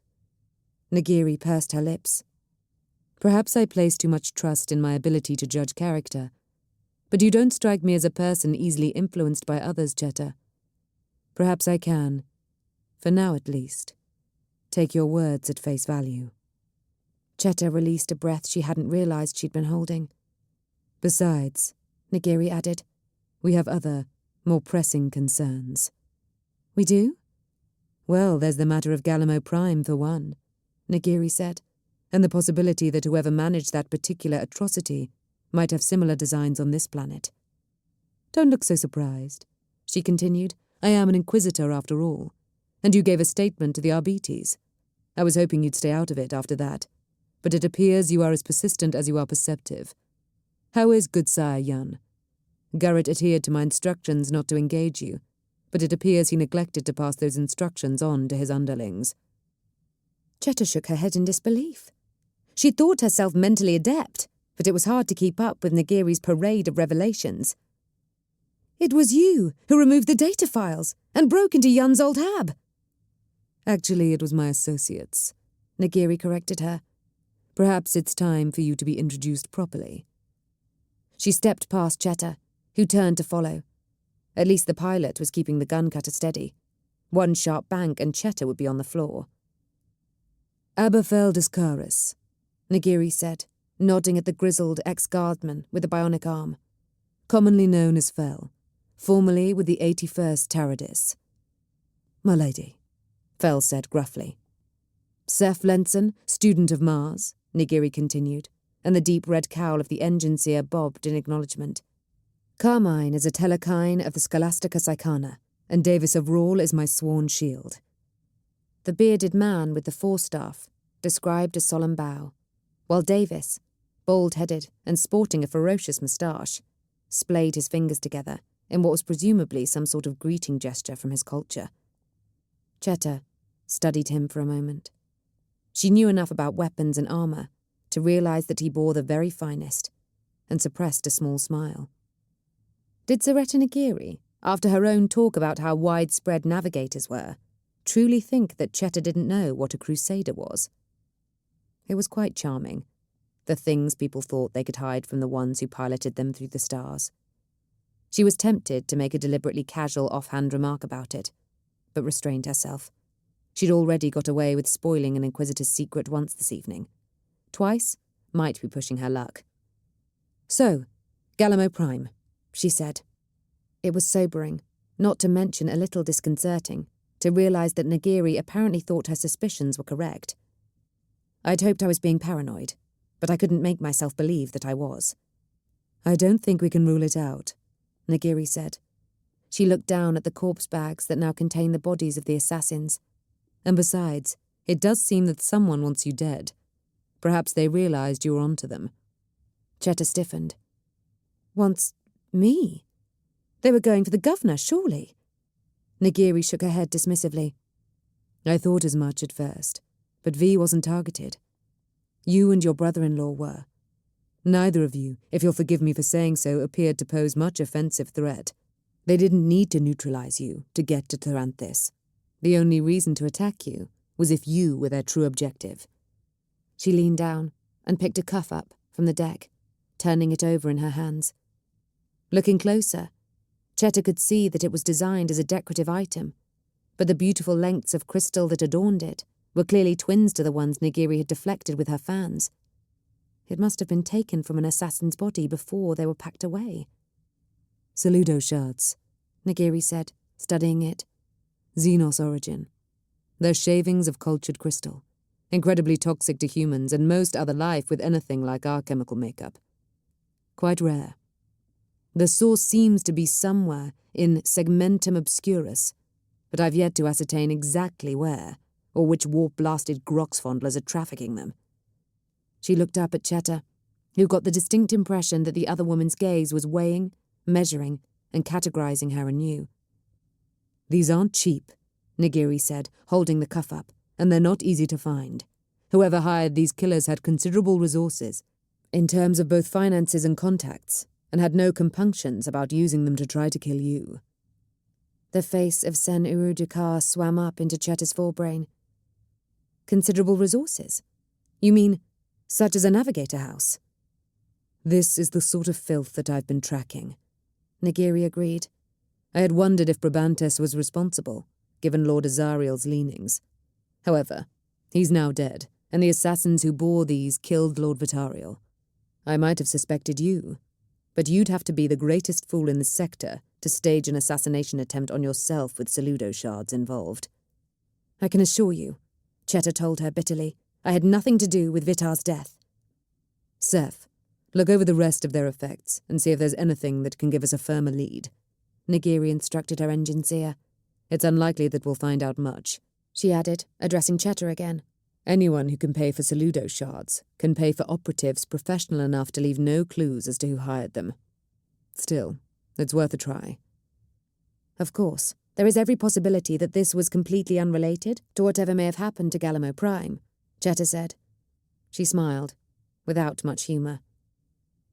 Nagiri pursed her lips. Perhaps I place too much trust in my ability to judge character, but you don't strike me as a person easily influenced by others, Cheta. Perhaps I can, for now at least, take your words at face value. Cheta released a breath she hadn't realized she'd been holding. Besides, Nagiri added, we have other, more pressing concerns. We do? Well, there's the matter of Galamo Prime, for one, Nagiri said, and the possibility that whoever managed that particular atrocity might have similar designs on this planet. Don't look so surprised, she continued. I am an Inquisitor after all, and you gave a statement to the Arbites. I was hoping you'd stay out of it after that, but it appears you are as persistent as you are perceptive. How is good Sire Yun? Garrett adhered to my instructions not to engage you, but it appears he neglected to pass those instructions on to his underlings. Cheta shook her head in disbelief. She thought herself mentally adept, but it was hard to keep up with Nagiri's parade of revelations. It was you who removed the data files and broke into Yun's old hab. Actually, it was my associates, Nagiri corrected her. Perhaps it's time for you to be introduced properly. She stepped past Cheta, who turned to follow. At least the pilot was keeping the gun cutter steady. One sharp bank and Cheta would be on the floor. Aberfeld Ascaris, Nagiri said, nodding at the grizzled ex-guardman with a bionic arm. Commonly known as Fel, formerly with the 81st Taradis. My lady, Fel said gruffly. Seth Lenson, student of Mars, Nagiri continued, and the deep red cowl of the engine seer bobbed in acknowledgement. Carmine is a telekine of the Scholastica Psychana, and Davis of Rawle is my sworn shield. The bearded man with the forestaff described a solemn bow, while Davis, bald-headed and sporting a ferocious moustache, splayed his fingers together in what was presumably some sort of greeting gesture from his culture. Cheta studied him for a moment. She knew enough about weapons and armour to realise that he bore the very finest, and suppressed a small smile. Did Zaretta Nagiri, after her own talk about how widespread navigators were, truly think that Cheta didn't know what a crusader was? It was quite charming, the things people thought they could hide from the ones who piloted them through the stars. She was tempted to make a deliberately casual offhand remark about it, but restrained herself. She'd already got away with spoiling an Inquisitor's secret once this evening. Twice might be pushing her luck. So, Galamo Prime, she said. It was sobering, not to mention a little disconcerting, to realise that Nagiri apparently thought her suspicions were correct. I'd hoped I was being paranoid, but I couldn't make myself believe that I was. I don't think we can rule it out, Nagiri said. She looked down at the corpse bags that now contained the bodies of the assassins. And besides, it does seem that someone wants you dead. Perhaps they realised you were onto them. Cheta stiffened. Wants me? They were going for the governor, surely. Nagiri shook her head dismissively. I thought as much at first, but V wasn't targeted. You and your brother-in-law were. Neither of you, if you'll forgive me for saying so, appeared to pose much offensive threat. They didn't need to neutralise you to get to Taranthis. The only reason to attack you was if you were their true objective. She leaned down and picked a cuff up from the deck, turning it over in her hands. Looking closer, Cheta could see that it was designed as a decorative item, but the beautiful lengths of crystal that adorned it were clearly twins to the ones Nagiri had deflected with her fans. It must have been taken from an assassin's body before they were packed away. Saludo shards, Nagiri said, studying it. Xenos origin. They're shavings of cultured crystal, incredibly toxic to humans and most other life with anything like our chemical makeup. Quite rare. The source seems to be somewhere in segmentum obscurus, but I've yet to ascertain exactly where, or which warp-blasted grox-fondlers are trafficking them. She looked up at Cheta, who got the distinct impression that the other woman's gaze was weighing, measuring, and categorizing her anew. These aren't cheap, Nagiri said, holding the cuff up, and they're not easy to find. Whoever hired these killers had considerable resources, in terms of both finances and contacts, and had no compunctions about using them to try to kill you. The face of Sen Urudikar swam up into Cheta's forebrain. Considerable resources? You mean, such as a navigator house? This is the sort of filth that I've been tracking, Nagiri agreed. I had wondered if Brabantes was responsible, given Lord Azariel's leanings. However, he's now dead, and the assassins who bore these killed Lord Vitariel. I might have suspected you, but you'd have to be the greatest fool in the sector to stage an assassination attempt on yourself with Saludo shards involved. I can assure you, Cheta told her bitterly, I had nothing to do with Vitar's death. Seth, look over the rest of their effects and see if there's anything that can give us a firmer lead. Nagiri instructed her engine seer. It's unlikely that we'll find out much, she added, addressing Cheta again. Anyone who can pay for Saludo shards can pay for operatives professional enough to leave no clues as to who hired them. Still, it's worth a try. Of course, there is every possibility that this was completely unrelated to whatever may have happened to Galamo Prime, Cheta said. She smiled, without much humour.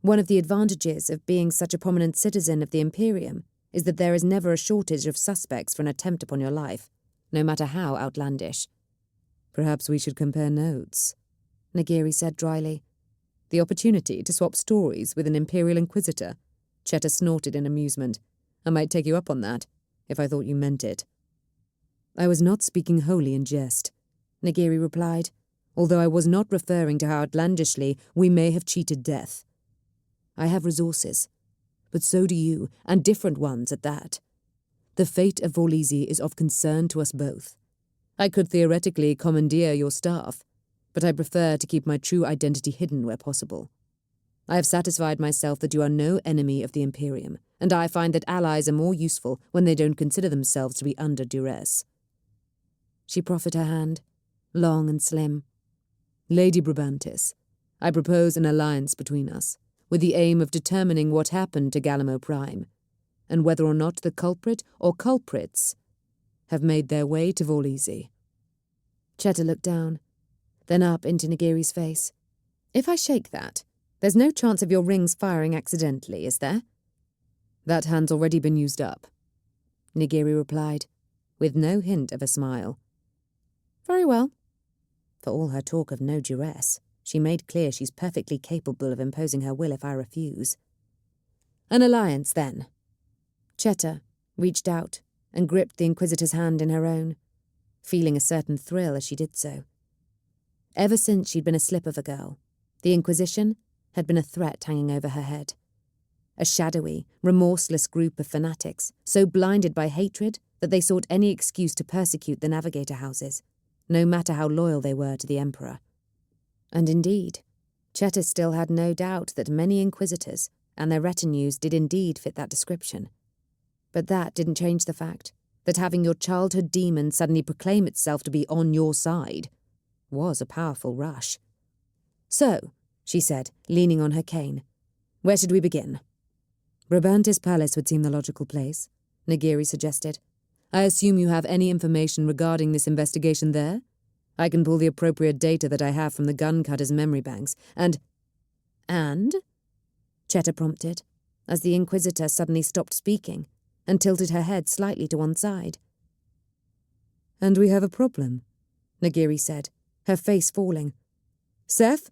One of the advantages of being such a prominent citizen of the Imperium is that there is never a shortage of suspects for an attempt upon your life, no matter how outlandish. Perhaps we should compare notes, Nagiri said dryly. The opportunity to swap stories with an Imperial Inquisitor? Cheta snorted in amusement. I might take you up on that, if I thought you meant it. I was not speaking wholly in jest, Nagiri replied, although I was not referring to how outlandishly we may have cheated death. I have resources, but so do you, and different ones at that. The fate of Vorlisi is of concern to us both. I could theoretically commandeer your staff, but I prefer to keep my true identity hidden where possible. I have satisfied myself that you are no enemy of the Imperium, and I find that allies are more useful when they don't consider themselves to be under duress. She proffered her hand, long and slim. Lady Brabantis, I propose an alliance between us, with the aim of determining what happened to Galamo Prime, and whether or not the culprit or culprits have made their way to Vorlisi. Cheta looked down, then up into Nagiri's face. If I shake that, there's no chance of your rings firing accidentally, is there? That hand's already been used up, Nagiri replied, with no hint of a smile. Very well. For all her talk of no duress, she made clear she's perfectly capable of imposing her will if I refuse. An alliance, then. Cheta reached out and gripped the Inquisitor's hand in her own, feeling a certain thrill as she did so. Ever since she'd been a slip of a girl, the Inquisition had been a threat hanging over her head. A shadowy, remorseless group of fanatics, so blinded by hatred that they sought any excuse to persecute the navigator houses, no matter how loyal they were to the Emperor. And indeed, Cheta still had no doubt that many Inquisitors and their retinues did indeed fit that description. But that didn't change the fact that having your childhood demon suddenly proclaim itself to be on your side was a powerful rush. So, she said, leaning on her cane, where should we begin? Brabantis Palace would seem the logical place, Nagiri suggested. I assume you have any information regarding this investigation there? I can pull the appropriate data that I have from the gun-cutter's memory banks, and... Cheta prompted, as the Inquisitor suddenly stopped speaking and tilted her head slightly to one side. And we have a problem, Nagiri said, her face falling. Seth?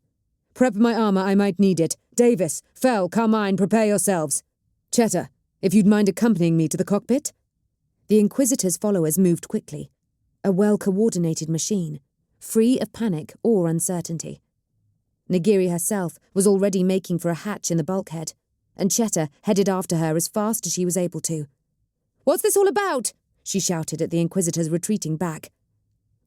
Prep my armor, I might need it. Davis, Fell, Carmine, prepare yourselves. Cheta, if you'd mind accompanying me to the cockpit? The Inquisitor's followers moved quickly, a well-coordinated machine, free of panic or uncertainty. Nagiri herself was already making for a hatch in the bulkhead, and Cheta headed after her as fast as she was able to. What's this all about? She shouted at the Inquisitors retreating back.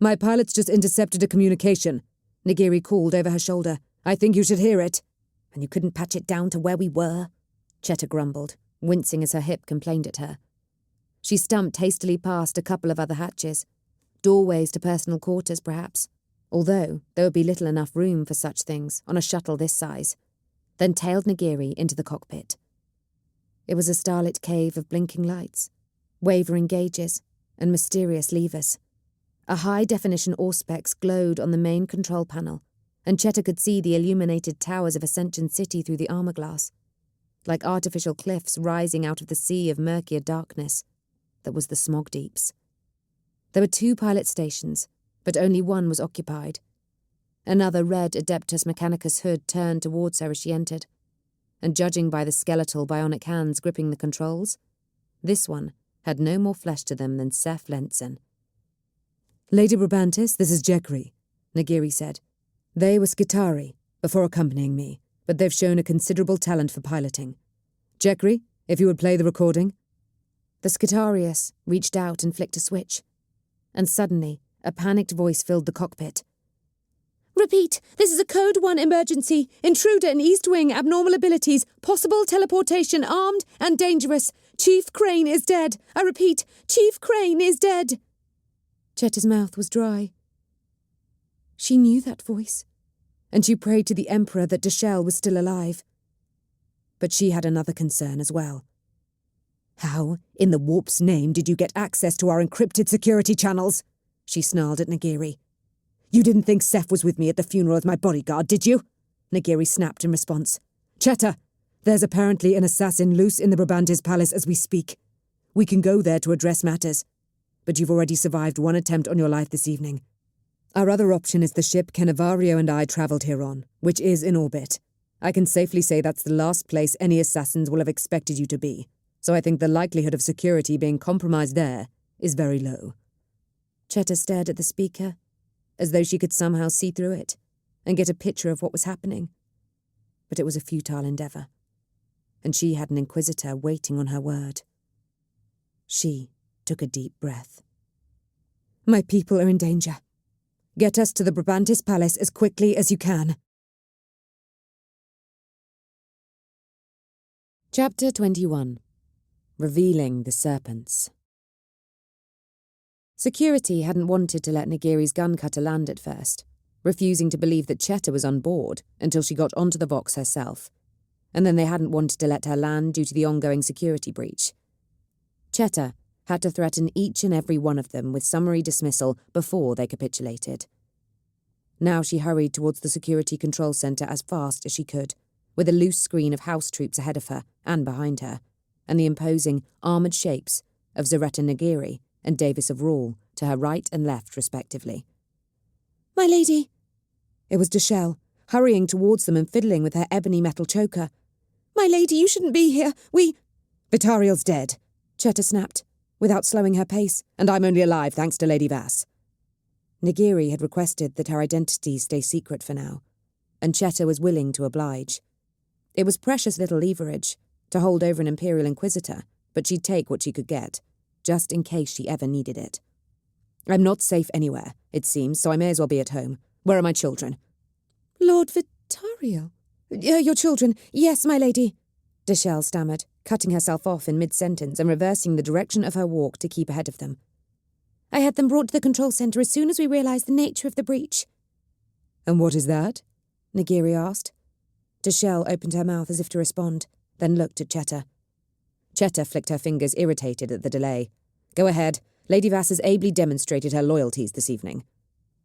My pilots just intercepted a communication, Nagiri called over her shoulder. I think you should hear it. And you couldn't patch it down to where we were? Cheta grumbled, wincing as her hip complained at her. She stumped hastily past a couple of other hatches, doorways to personal quarters perhaps, although there would be little enough room for such things on a shuttle this size, then tailed Nagiri into the cockpit. It was a starlit cave of blinking lights, wavering gauges, and mysterious levers. A high-definition auspex glowed on the main control panel, and Cheta could see the illuminated towers of Ascension City through the armor glass, like artificial cliffs rising out of the sea of murkier darkness that was the smog deeps. There were 2 pilot stations, but only one was occupied. Another red Adeptus Mechanicus hood turned towards her as she entered, and judging by the skeletal bionic hands gripping the controls, this one had no more flesh to them than Seth Lentzen. Lady Brabantis, this is Jekri, Nagiri said. They were Skitari before accompanying me, but they've shown a considerable talent for piloting. Jekri, if you would play the recording. The Skitarius reached out and flicked a switch, and suddenly a panicked voice filled the cockpit. Repeat, this is a Code 1 emergency. Intruder in East Wing, abnormal abilities, possible teleportation, armed and dangerous. Chief Crane is dead. I repeat, Chief Crane is dead. Cheta's mouth was dry. She knew that voice, and she prayed to the Emperor that Deshelle was still alive. But she had another concern as well. How, in the warp's name, did you get access to our encrypted security channels? She snarled at Nagiri. You didn't think Seth was with me at the funeral as my bodyguard, did you? Nagiri snapped in response. Cheta, there's apparently an assassin loose in the Brabantis Palace as we speak. We can go there to address matters, but you've already survived one attempt on your life this evening. Our other option is the ship Cannavario and I travelled here on, which is in orbit. I can safely say that's the last place any assassins will have expected you to be, so I think the likelihood of security being compromised there is very low. Cheta stared at the speaker, as though she could somehow see through it and get a picture of what was happening. But it was a futile endeavour, and she had an inquisitor waiting on her word. She took a deep breath. My people are in danger. Get us to the Brabantis Palace as quickly as you can. Chapter 21. Revealing the Serpents. Security hadn't wanted to let Nagiri's guncutter land at first, refusing to believe that Cheta was on board until she got onto the Vox herself, and then they hadn't wanted to let her land due to the ongoing security breach. Cheta had to threaten each and every one of them with summary dismissal before they capitulated. Now she hurried towards the security control centre as fast as she could, with a loose screen of house troops ahead of her and behind her, and the imposing, armoured shapes of Zaretta Nagiri and Davis of Rawle to her right and left respectively. My lady! It was Deshelle, hurrying towards them and fiddling with her ebony metal choker. My lady, you shouldn't be here. Vitariel's dead, Cheta snapped, without slowing her pace, and I'm only alive thanks to Lady Vass. Nagiri had requested that her identity stay secret for now, and Cheta was willing to oblige. It was precious little leverage to hold over an Imperial Inquisitor, but she'd take what she could get, just in case she ever needed it. I'm not safe anywhere, it seems, so I may as well be at home. Where are my children? Lord Vitariel? Your children, yes, my lady, Deshelle stammered, cutting herself off in mid-sentence and reversing the direction of her walk to keep ahead of them. I had them brought to the control centre as soon as we realised the nature of the breach. And what is that? Nagiri asked. Deshelle opened her mouth as if to respond, then looked at Cheta. Cheta flicked her fingers, irritated at the delay. Go ahead. Lady Vass has ably demonstrated her loyalties this evening,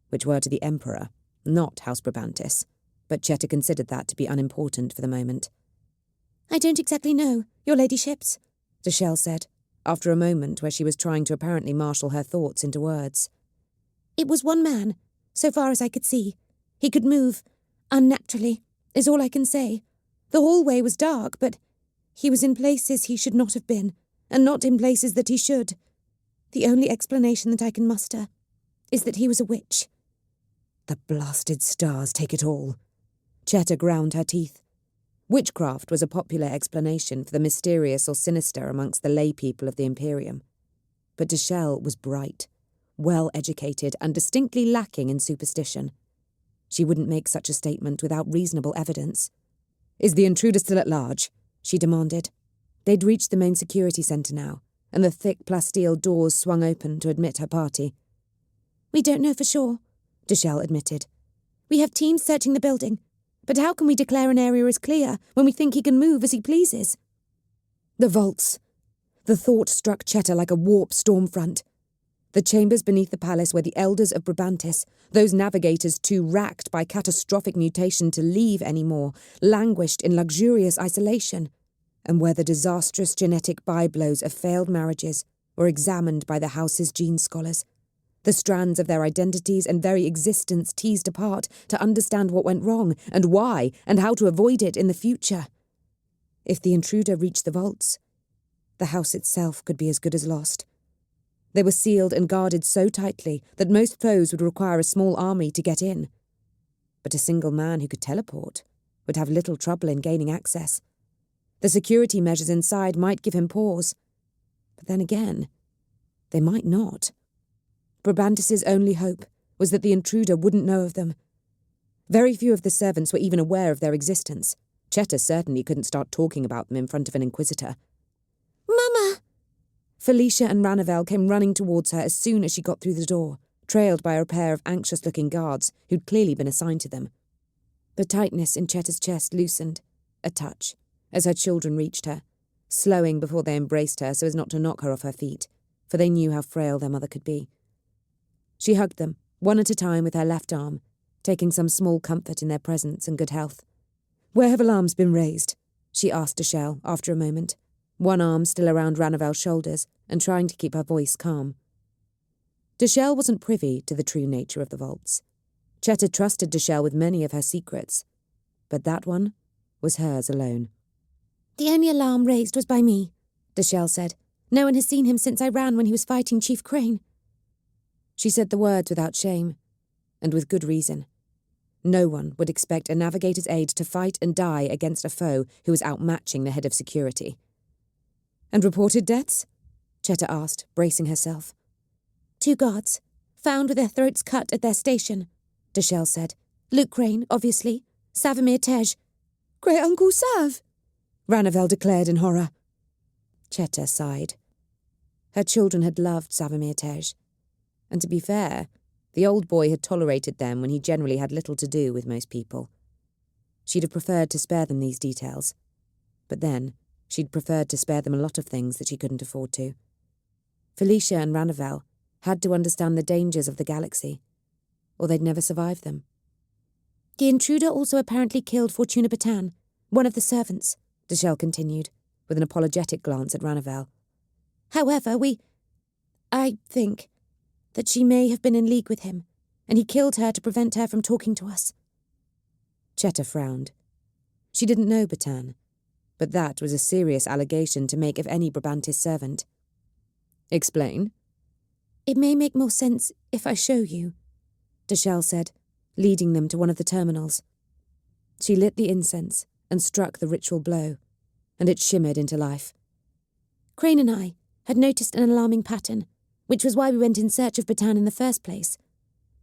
which were to the Emperor, not House Brabantis, but Cheta considered that to be unimportant for the moment. I don't exactly know, your ladyships, Deshelle said, after a moment where she was trying to apparently marshal her thoughts into words. It was one man, so far as I could see. He could move, unnaturally, is all I can say. The hallway was dark, but he was in places he should not have been, and not in places that he should. The only explanation that I can muster is that he was a witch. The blasted stars take it all. Cheta ground her teeth. Witchcraft was a popular explanation for the mysterious or sinister amongst the lay people of the Imperium. But Deshelle was bright, well-educated, and distinctly lacking in superstition. She wouldn't make such a statement without reasonable evidence. Is the intruder still at large? She demanded. They'd reached the main security centre now, and the thick plasteel doors swung open to admit her party. We don't know for sure, Deshelle admitted. We have teams searching the building, but how can we declare an area as clear when we think he can move as he pleases? The vaults. The thought struck Cheta like a warp storm front. The chambers beneath the palace where the elders of Brabantis, those navigators too racked by catastrophic mutation to leave anymore, languished in luxurious isolation, and where the disastrous genetic byblows of failed marriages were examined by the house's gene scholars, the strands of their identities and very existence teased apart to understand what went wrong and why and how to avoid it in the future. If the intruder reached the vaults, the house itself could be as good as lost. They were sealed and guarded so tightly that most foes would require a small army to get in. But a single man who could teleport would have little trouble in gaining access. The security measures inside might give him pause. But then again, they might not. Brabantis' only hope was that the intruder wouldn't know of them. Very few of the servants were even aware of their existence. Cheta certainly couldn't start talking about them in front of an inquisitor. Mama! Felicia and Ranavel came running towards her as soon as she got through the door, trailed by a pair of anxious-looking guards who'd clearly been assigned to them. The tightness in Cheta's chest loosened, a touch, as her children reached her, slowing before they embraced her so as not to knock her off her feet, for they knew how frail their mother could be. She hugged them, one at a time with her left arm, taking some small comfort in their presence and good health. Where have alarms been raised? She asked Deshelle after a moment, one arm still around Ranavel's shoulders and trying to keep her voice calm. Deshelle wasn't privy to the true nature of the vaults. Cheta trusted Deshelle with many of her secrets, but that one was hers alone. "The only alarm raised was by me," Deshelle said. "No one has seen him since I ran when he was fighting Chief Crane." She said the words without shame, and with good reason. No one would expect a navigator's aide to fight and die against a foe who was outmatching the head of security. "And reported deaths?" Cheta asked, bracing herself. 2 guards, found with their throats cut at their station," Deshelle said. "Luke Crane, obviously. Savimir Tej." "Great Uncle Sav!" Ranavel declared in horror. Cheta sighed. Her children had loved Savimir Tej, and to be fair, the old boy had tolerated them when he generally had little to do with most people. She'd have preferred to spare them these details, but then she'd preferred to spare them a lot of things that she couldn't afford to. Felicia and Ranavel had to understand the dangers of the galaxy, or they'd never survive them. "The intruder also apparently killed Fortuna Batan, one of the servants," Deshelle continued, with an apologetic glance at Ranavel. "However, I think that she may have been in league with him, and he killed her to prevent her from talking to us." Cheta frowned. She didn't know Batan, but that was a serious allegation to make of any Brabantis servant. "Explain." "It may make more sense if I show you," Deshelle said, leading them to one of the terminals. She lit the incense and struck the ritual blow, and it shimmered into life. "Crane and I had noticed an alarming pattern, which was why we went in search of Batan in the first place.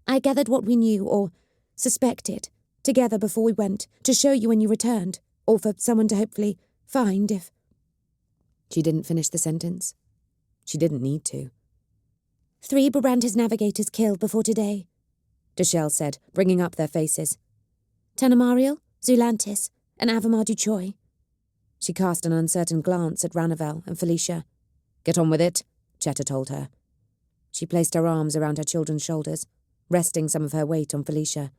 I gathered what we knew, or suspected, together before we went, to show you when you returned, or for someone to hopefully find if—" She didn't finish the sentence. She didn't need to. 3 Brabantis navigators killed before today," Deshelle said, bringing up their faces. "Tanamariel, Zulantis, and Avamar Duchoy." She cast an uncertain glance at Ranavel and Felicia. "Get on with it," Cheta told her. She placed her arms around her children's shoulders, resting some of her weight on Felicia.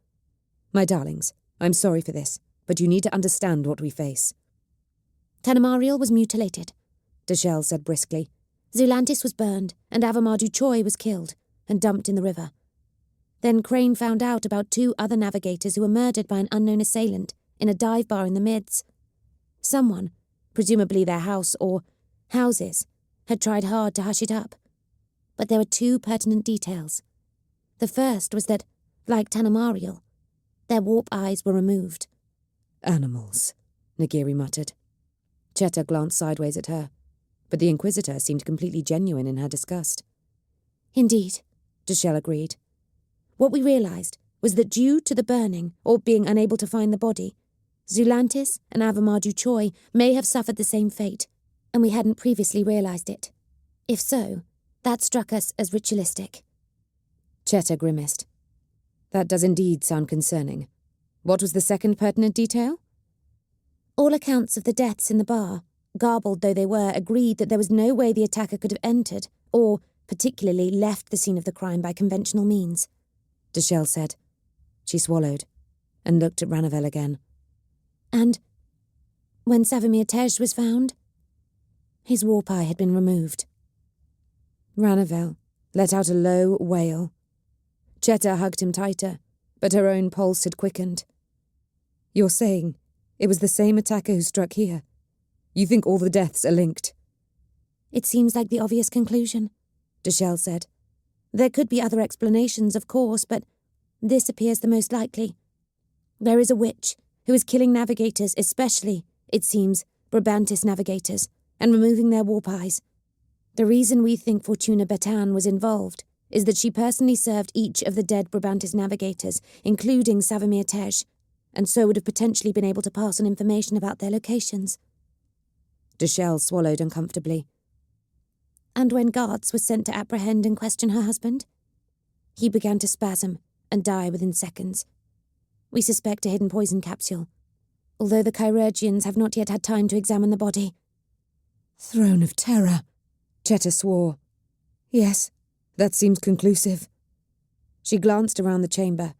"My darlings, I'm sorry for this, but you need to understand what we face." "Tanamariel was mutilated," Deshelle said briskly. "Zulantis was burned, and Avamar Duchoy was killed and dumped in the river. Then Crane found out about 2 other navigators who were murdered by an unknown assailant in a dive bar in the Mids. Someone, presumably their house or houses, had tried hard to hush it up. But there were 2 pertinent details. The first was that, like Tanamariel, their warp eyes were removed." "Animals," Nagiri muttered. Cheta glanced sideways at her, but the Inquisitor seemed completely genuine in her disgust. "Indeed," Deshelle agreed. "What we realised was that due to the burning, or being unable to find the body, Zulantis and Avamar Duchoy may have suffered the same fate, and we hadn't previously realised it. If so, that struck us as ritualistic." Cheta grimaced. "That does indeed sound concerning. What was the second pertinent detail?" "All accounts of the deaths in the bar, garbled though they were, agreed that there was no way the attacker could have entered, or particularly left the scene of the crime by conventional means," Deshelle said. She swallowed and looked at Ranavel again. "And when Savimir Tej was found, his warp eye had been removed." Ranavel let out a low wail. Cheta hugged him tighter, but her own pulse had quickened. "You're saying it was the same attacker who struck here? You think all the deaths are linked?" "It seems like the obvious conclusion," Deshelle said. "There could be other explanations, of course, but this appears the most likely. There is a witch who is killing navigators, especially, it seems, Brabantis navigators, and removing their warp eyes. The reason we think Fortuna Batan was involved is that she personally served each of the dead Brabantis navigators, including Savimir Tej, and so would have potentially been able to pass on information about their locations." Deshelle swallowed uncomfortably. "And when guards were sent to apprehend and question her husband, he began to spasm and die within seconds. We suspect a hidden poison capsule, although the chirurgeons have not yet had time to examine the body." "Throne of Terror," Cheta swore. "Yes, that seems conclusive." She glanced around the chamber.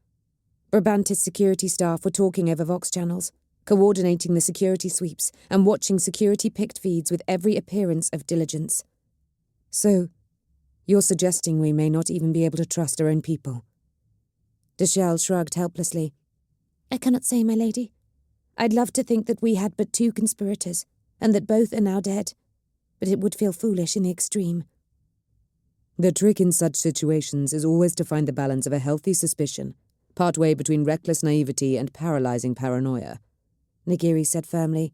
Brabantis security staff were talking over Vox channels, coordinating the security sweeps and watching security-picked feeds with every appearance of diligence. "So, you're suggesting we may not even be able to trust our own people?" Deshelle shrugged helplessly. "I cannot say, my lady. I'd love to think that we had but 2 conspirators, and that both are now dead, but it would feel foolish in the extreme. The trick in such situations is always to find the balance of a healthy suspicion, partway between reckless naivety and paralyzing paranoia, Nagiri said firmly.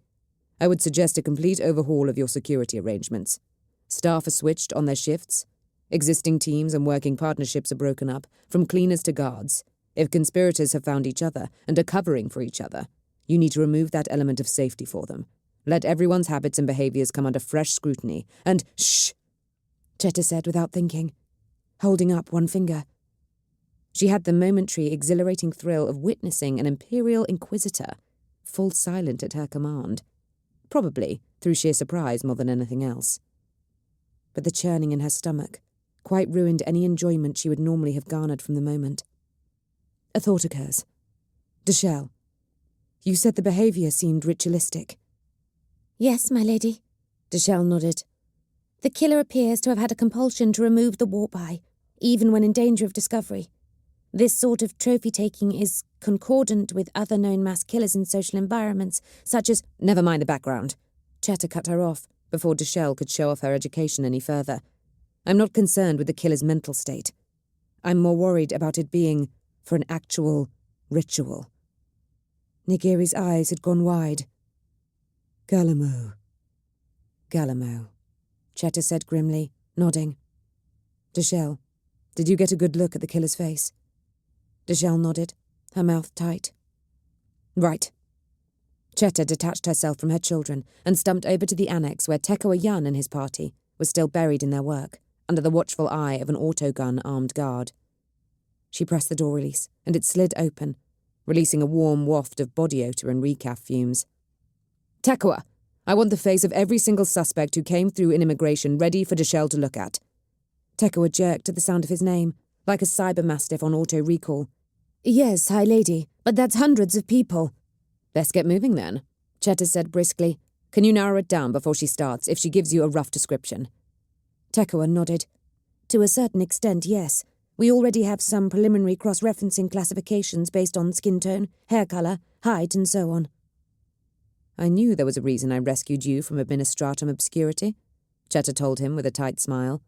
I would suggest a complete overhaul of your security arrangements. Staff are switched on their shifts. Existing teams and working partnerships are broken up, from cleaners to guards. If conspirators have found each other and are covering for each other, you need to remove that element of safety for them. Let everyone's habits and behaviours come under fresh scrutiny, and shh, Cheta said without thinking, holding up one finger. She had the momentary, exhilarating thrill of witnessing an Imperial Inquisitor fall silent at her command, probably through sheer surprise more than anything else. But the churning in her stomach quite ruined any enjoyment she would normally have garnered from the moment. A thought occurs. Deshelle, you said the behaviour seemed ritualistic. Yes, my lady, Deshelle nodded. The killer appears to have had a compulsion to remove the warp eye, even when in danger of discovery. This sort of trophy-taking is concordant with other known mass killers in social environments, such as— Never mind the background. Cheta cut her off before Deshelle could show off her education any further. I'm not concerned with the killer's mental state. I'm more worried about it being for an actual ritual. Nagiri's eyes had gone wide. Galamo, Cheta said grimly, nodding. Deshelle, did you get a good look at the killer's face? Deshelle nodded, her mouth tight. Right. Cheta detached herself from her children and stumped over to the annex where Tekoa Yun and his party was still buried in their work, under the watchful eye of an autogun-armed guard. She pressed the door release, and it slid open, releasing a warm waft of body odour and recaf fumes. Tekoa, I want the face of every single suspect who came through in immigration ready for Deshelle to look at. Tekoa jerked at the sound of his name, like a cyber-mastiff on auto-recall. Yes, High Lady, but that's hundreds of people. Let's get moving then, Cheta said briskly. Can you narrow it down before she starts, if she gives you a rough description? Tekoa nodded. To a certain extent, yes. We already have some preliminary cross-referencing classifications based on skin tone, hair colour, height, and so on. I knew there was a reason I rescued you from administratum obscurity, Cheta told him with a tight smile.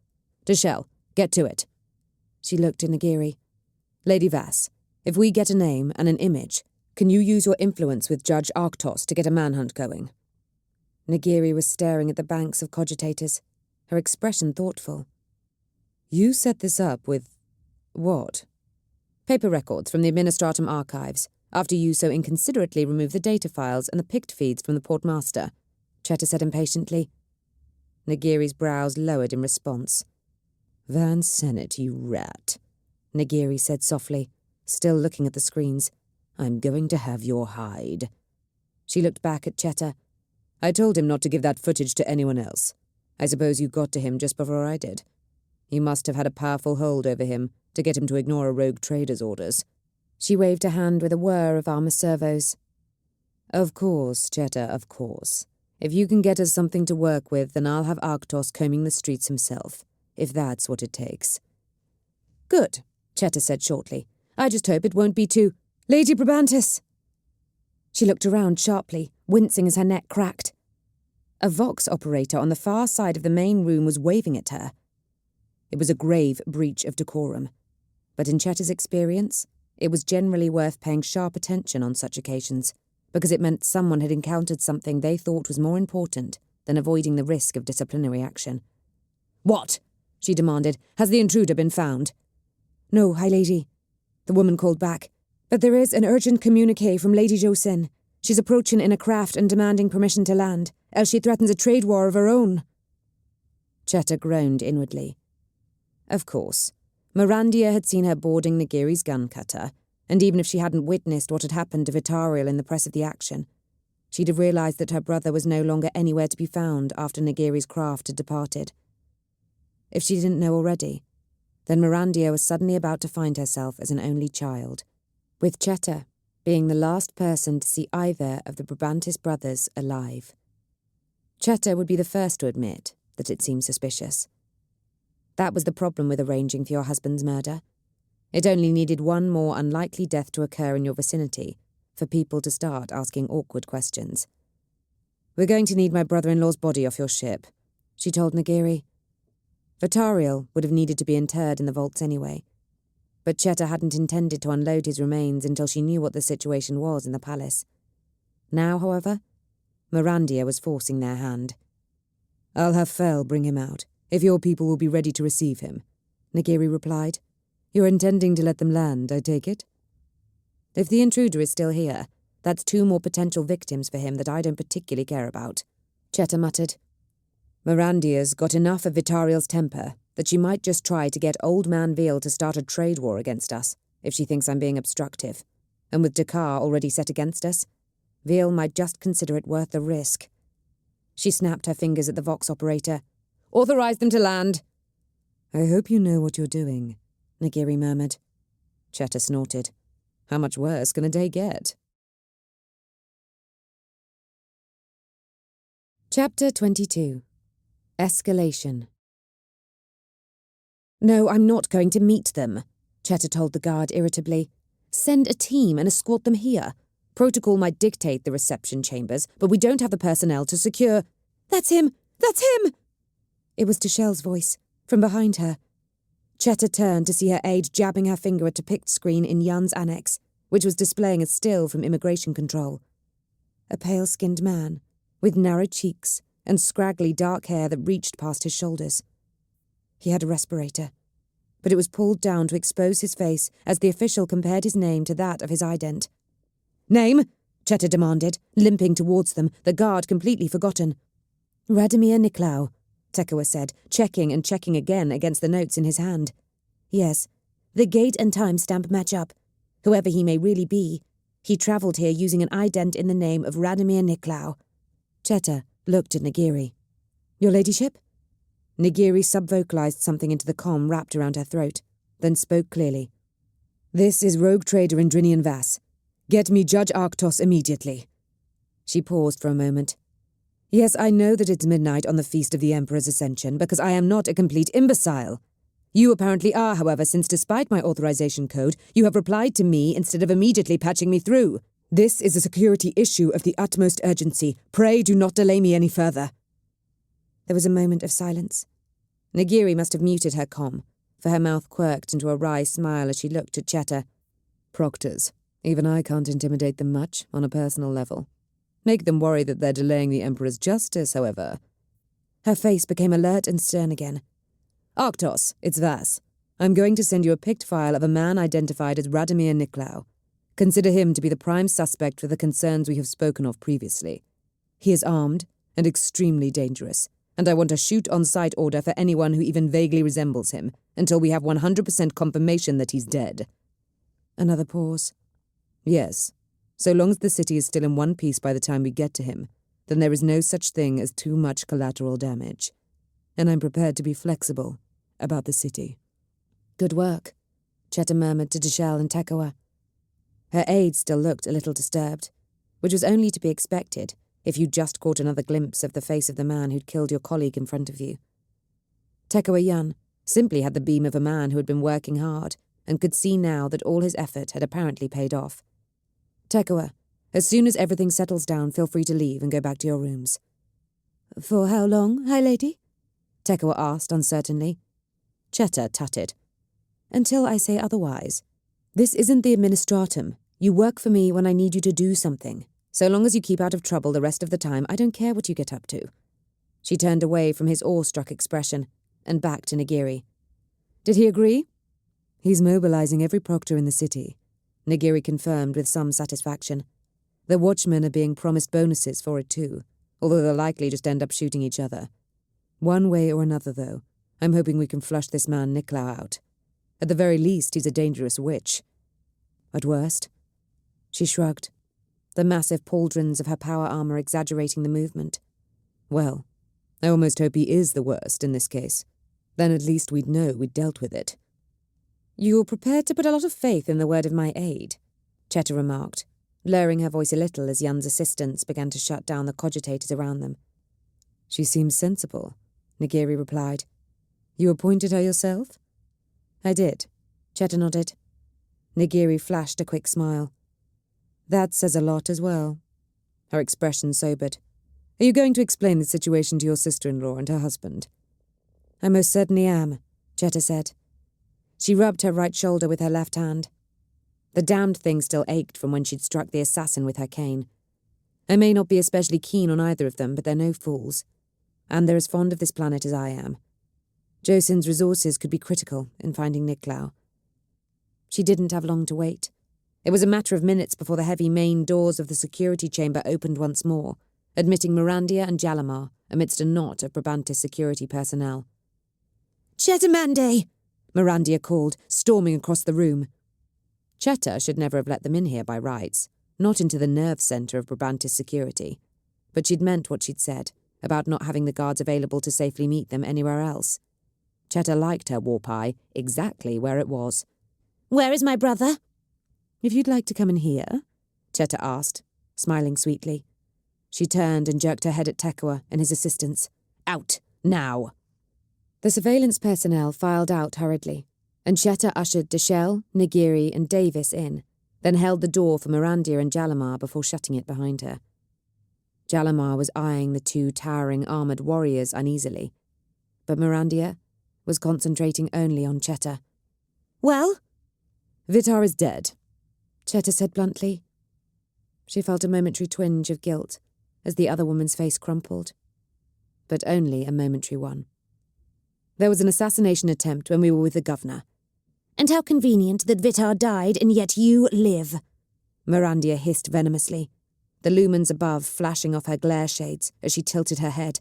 Deshelle, get to it. She looked at Nagiri. Lady Vass, if we get a name and an image, can you use your influence with Judge Arctos to get a manhunt going? Nagiri was staring at the banks of cogitators, her expression thoughtful. You set this up with what? Paper records from the Administratum archives, after you so inconsiderately removed the data files and the picked feeds from the portmaster, Cheta said impatiently. Nagiri's brows lowered in response. Van Sennett, you rat, Nagiri said softly, still looking at the screens. I'm going to have your hide. She looked back at Cheta. I told him not to give that footage to anyone else. I suppose you got to him just before I did. You must have had a powerful hold over him to get him to ignore a rogue trader's orders. She waved a hand with a whir of armor servos. Of course, Cheta, of course. If you can get us something to work with, then I'll have Arctos combing the streets himself, if that's what it takes. Good, Cheta said shortly. I just hope it won't be too— Lady Brabantis! She looked around sharply, wincing as her neck cracked. A Vox operator on the far side of the main room was waving at her. It was a grave breach of decorum, but in Cheta's experience, it was generally worth paying sharp attention on such occasions, because it meant someone had encountered something they thought was more important than avoiding the risk of disciplinary action. What? She demanded. Has the intruder been found? No, High Lady, the woman called back. But there is an urgent communique from Lady Josin. She's approaching in a craft and demanding permission to land, else she threatens a trade war of her own. Cheta groaned inwardly. Of course, Mirandia had seen her boarding Nagiri's gun cutter, and even if she hadn't witnessed what had happened to Vitariel in the press of the action, she'd have realised that her brother was no longer anywhere to be found after Nagiri's craft had departed. If she didn't know already, then Mirandia was suddenly about to find herself as an only child, with Cheta being the last person to see either of the Brabantis brothers alive. Cheta would be the first to admit that it seemed suspicious. That was the problem with arranging for your husband's murder. It only needed one more unlikely death to occur in your vicinity for people to start asking awkward questions. "We're going to need my brother-in-law's body off your ship," she told Nagiri. Vitariel would have needed to be interred in the vaults anyway, but Cheta hadn't intended to unload his remains until she knew what the situation was in the palace. Now, however, Mirandia was forcing their hand. "I'll have Fel bring him out, if your people will be ready to receive him," Nagiri replied. "You're intending to let them land, I take it?" "If the intruder is still here, that's 2 more potential victims for him that I don't particularly care about," Cheta muttered. "Mirandia's got enough of Vitariel's temper that she might just try to get Old Man Veal to start a trade war against us, if she thinks I'm being obstructive. And with Dakar already set against us, Veal might just consider it worth the risk." She snapped her fingers at the Vox operator. "Authorize them to land!" "I hope you know what you're doing," Nagiri murmured. Cheta snorted. How much worse can a day get? Chapter 22. Escalation. "No, I'm not going to meet them," Cheta told the guard irritably. "Send a team and escort them here. Protocol might dictate the reception chambers, but we don't have the personnel to secure—" "That's him! That's him!" It was Tashel's voice, from behind her. Cheta turned to see her aide jabbing her finger at a pict screen in Yun's annex, which was displaying a still from immigration control. A pale-skinned man, with narrow cheeks and scraggly dark hair that reached past his shoulders. He had a respirator, but it was pulled down to expose his face as the official compared his name to that of his ident. "Name?" Cheta demanded, limping towards them, the guard completely forgotten. "Radomir Niclau," Tekoa said, checking and checking again against the notes in his hand. "Yes, the gate and time stamp match up. Whoever he may really be, he travelled here using an ident in the name of Radomir Niclau." Cheta looked at Nagiri. "Your ladyship?" Nagiri subvocalized something into the comm wrapped around her throat, then spoke clearly. "This is rogue trader Indrinian Vass. Get me Judge Arctos immediately." She paused for a moment. "Yes, I know that it's midnight on the feast of the Emperor's Ascension, because I am not a complete imbecile. You apparently are, however, since despite my authorization code, you have replied to me instead of immediately patching me through. This is a security issue of the utmost urgency. Pray do not delay me any further." There was a moment of silence. Nagiri must have muted her comm, for her mouth quirked into a wry smile as she looked at Cheta. "Proctors. Even I can't intimidate them much, on a personal level. Make them worry that they're delaying the Emperor's justice, however." Her face became alert and stern again. "Arctos, it's Vass. I'm going to send you a picked file of a man identified as Radomir Niclau. Consider him to be the prime suspect for the concerns we have spoken of previously. He is armed and extremely dangerous, and I want a shoot-on-sight order for anyone who even vaguely resembles him, until we have 100% confirmation that he's dead." Another pause. "Yes, so long as the city is still in one piece by the time we get to him, then there is no such thing as too much collateral damage. And I'm prepared to be flexible about the city." "Good work," Cheta murmured to Deshelle and Tekoa. Her aide still looked a little disturbed, which was only to be expected if you'd just caught another glimpse of the face of the man who'd killed your colleague in front of you. Tekoa Yun simply had the beam of a man who had been working hard and could see now that all his effort had apparently paid off. "Tekoa, as soon as everything settles down, feel free to leave and go back to your rooms." "For how long, High Lady?" Tekoa asked uncertainly. Cheta tutted. "Until I say otherwise. This isn't the administratum. You work for me when I need you to do something. So long as you keep out of trouble the rest of the time, I don't care what you get up to." She turned away from his awestruck expression and back to Nagiri. "Did he agree?" "He's mobilizing every proctor in the city," Nagiri confirmed with some satisfaction. "The watchmen are being promised bonuses for it too, although they'll likely just end up shooting each other. One way or another, though, I'm hoping we can flush this man Niclau out. At the very least, he's a dangerous witch. At worst—" She shrugged, the massive pauldrons of her power armor exaggerating the movement. "Well, I almost hope he is the worst in this case. Then at least we'd know we'd dealt with it." "You're prepared to put a lot of faith in the word of my aide," Cheta remarked, lowering her voice a little as Yun's assistants began to shut down the cogitators around them. "She seems sensible," Nagiri replied. "You appointed her yourself?" "I did," Cheta nodded. Nagiri flashed a quick smile. That says a lot as well. Her expression sobered. Are you going to explain the situation to your sister-in-law and her husband? I most certainly am, Cheta said. She rubbed her right shoulder with her left hand. The damned thing still ached from when she'd struck the assassin with her cane. I may not be especially keen on either of them, but they're no fools. And they're as fond of this planet as I am. Josin's resources could be critical in finding Niclao. She didn't have long to wait. It was a matter of minutes before the heavy main doors of the security chamber opened once more, admitting Mirandia and Jalamar amidst a knot of Brabantis security personnel. Chetamande! Mirandia called, storming across the room. Cheta should never have let them in here by rights, not into the nerve centre of Brabantis security. But she'd meant what she'd said, about not having the guards available to safely meet them anywhere else. Cheta liked her warp eye exactly where it was. Where is my brother? If you'd like to come in here, Cheta asked, smiling sweetly. She turned and jerked her head at Tekua and his assistants. Out, now! The surveillance personnel filed out hurriedly, and Cheta ushered Deshelle, Nagiri and Davis in, then held the door for Mirandia and Jalamar before shutting it behind her. Jalamar was eyeing the two towering armoured warriors uneasily, but Mirandia was concentrating only on Cheta. Well? Vitar is dead, Cheta said bluntly. She felt a momentary twinge of guilt as the other woman's face crumpled, but only a momentary one. There was an assassination attempt when we were with the governor. And how convenient that Vitar died and yet you live, Mirandia hissed venomously, the lumens above flashing off her glare shades as she tilted her head.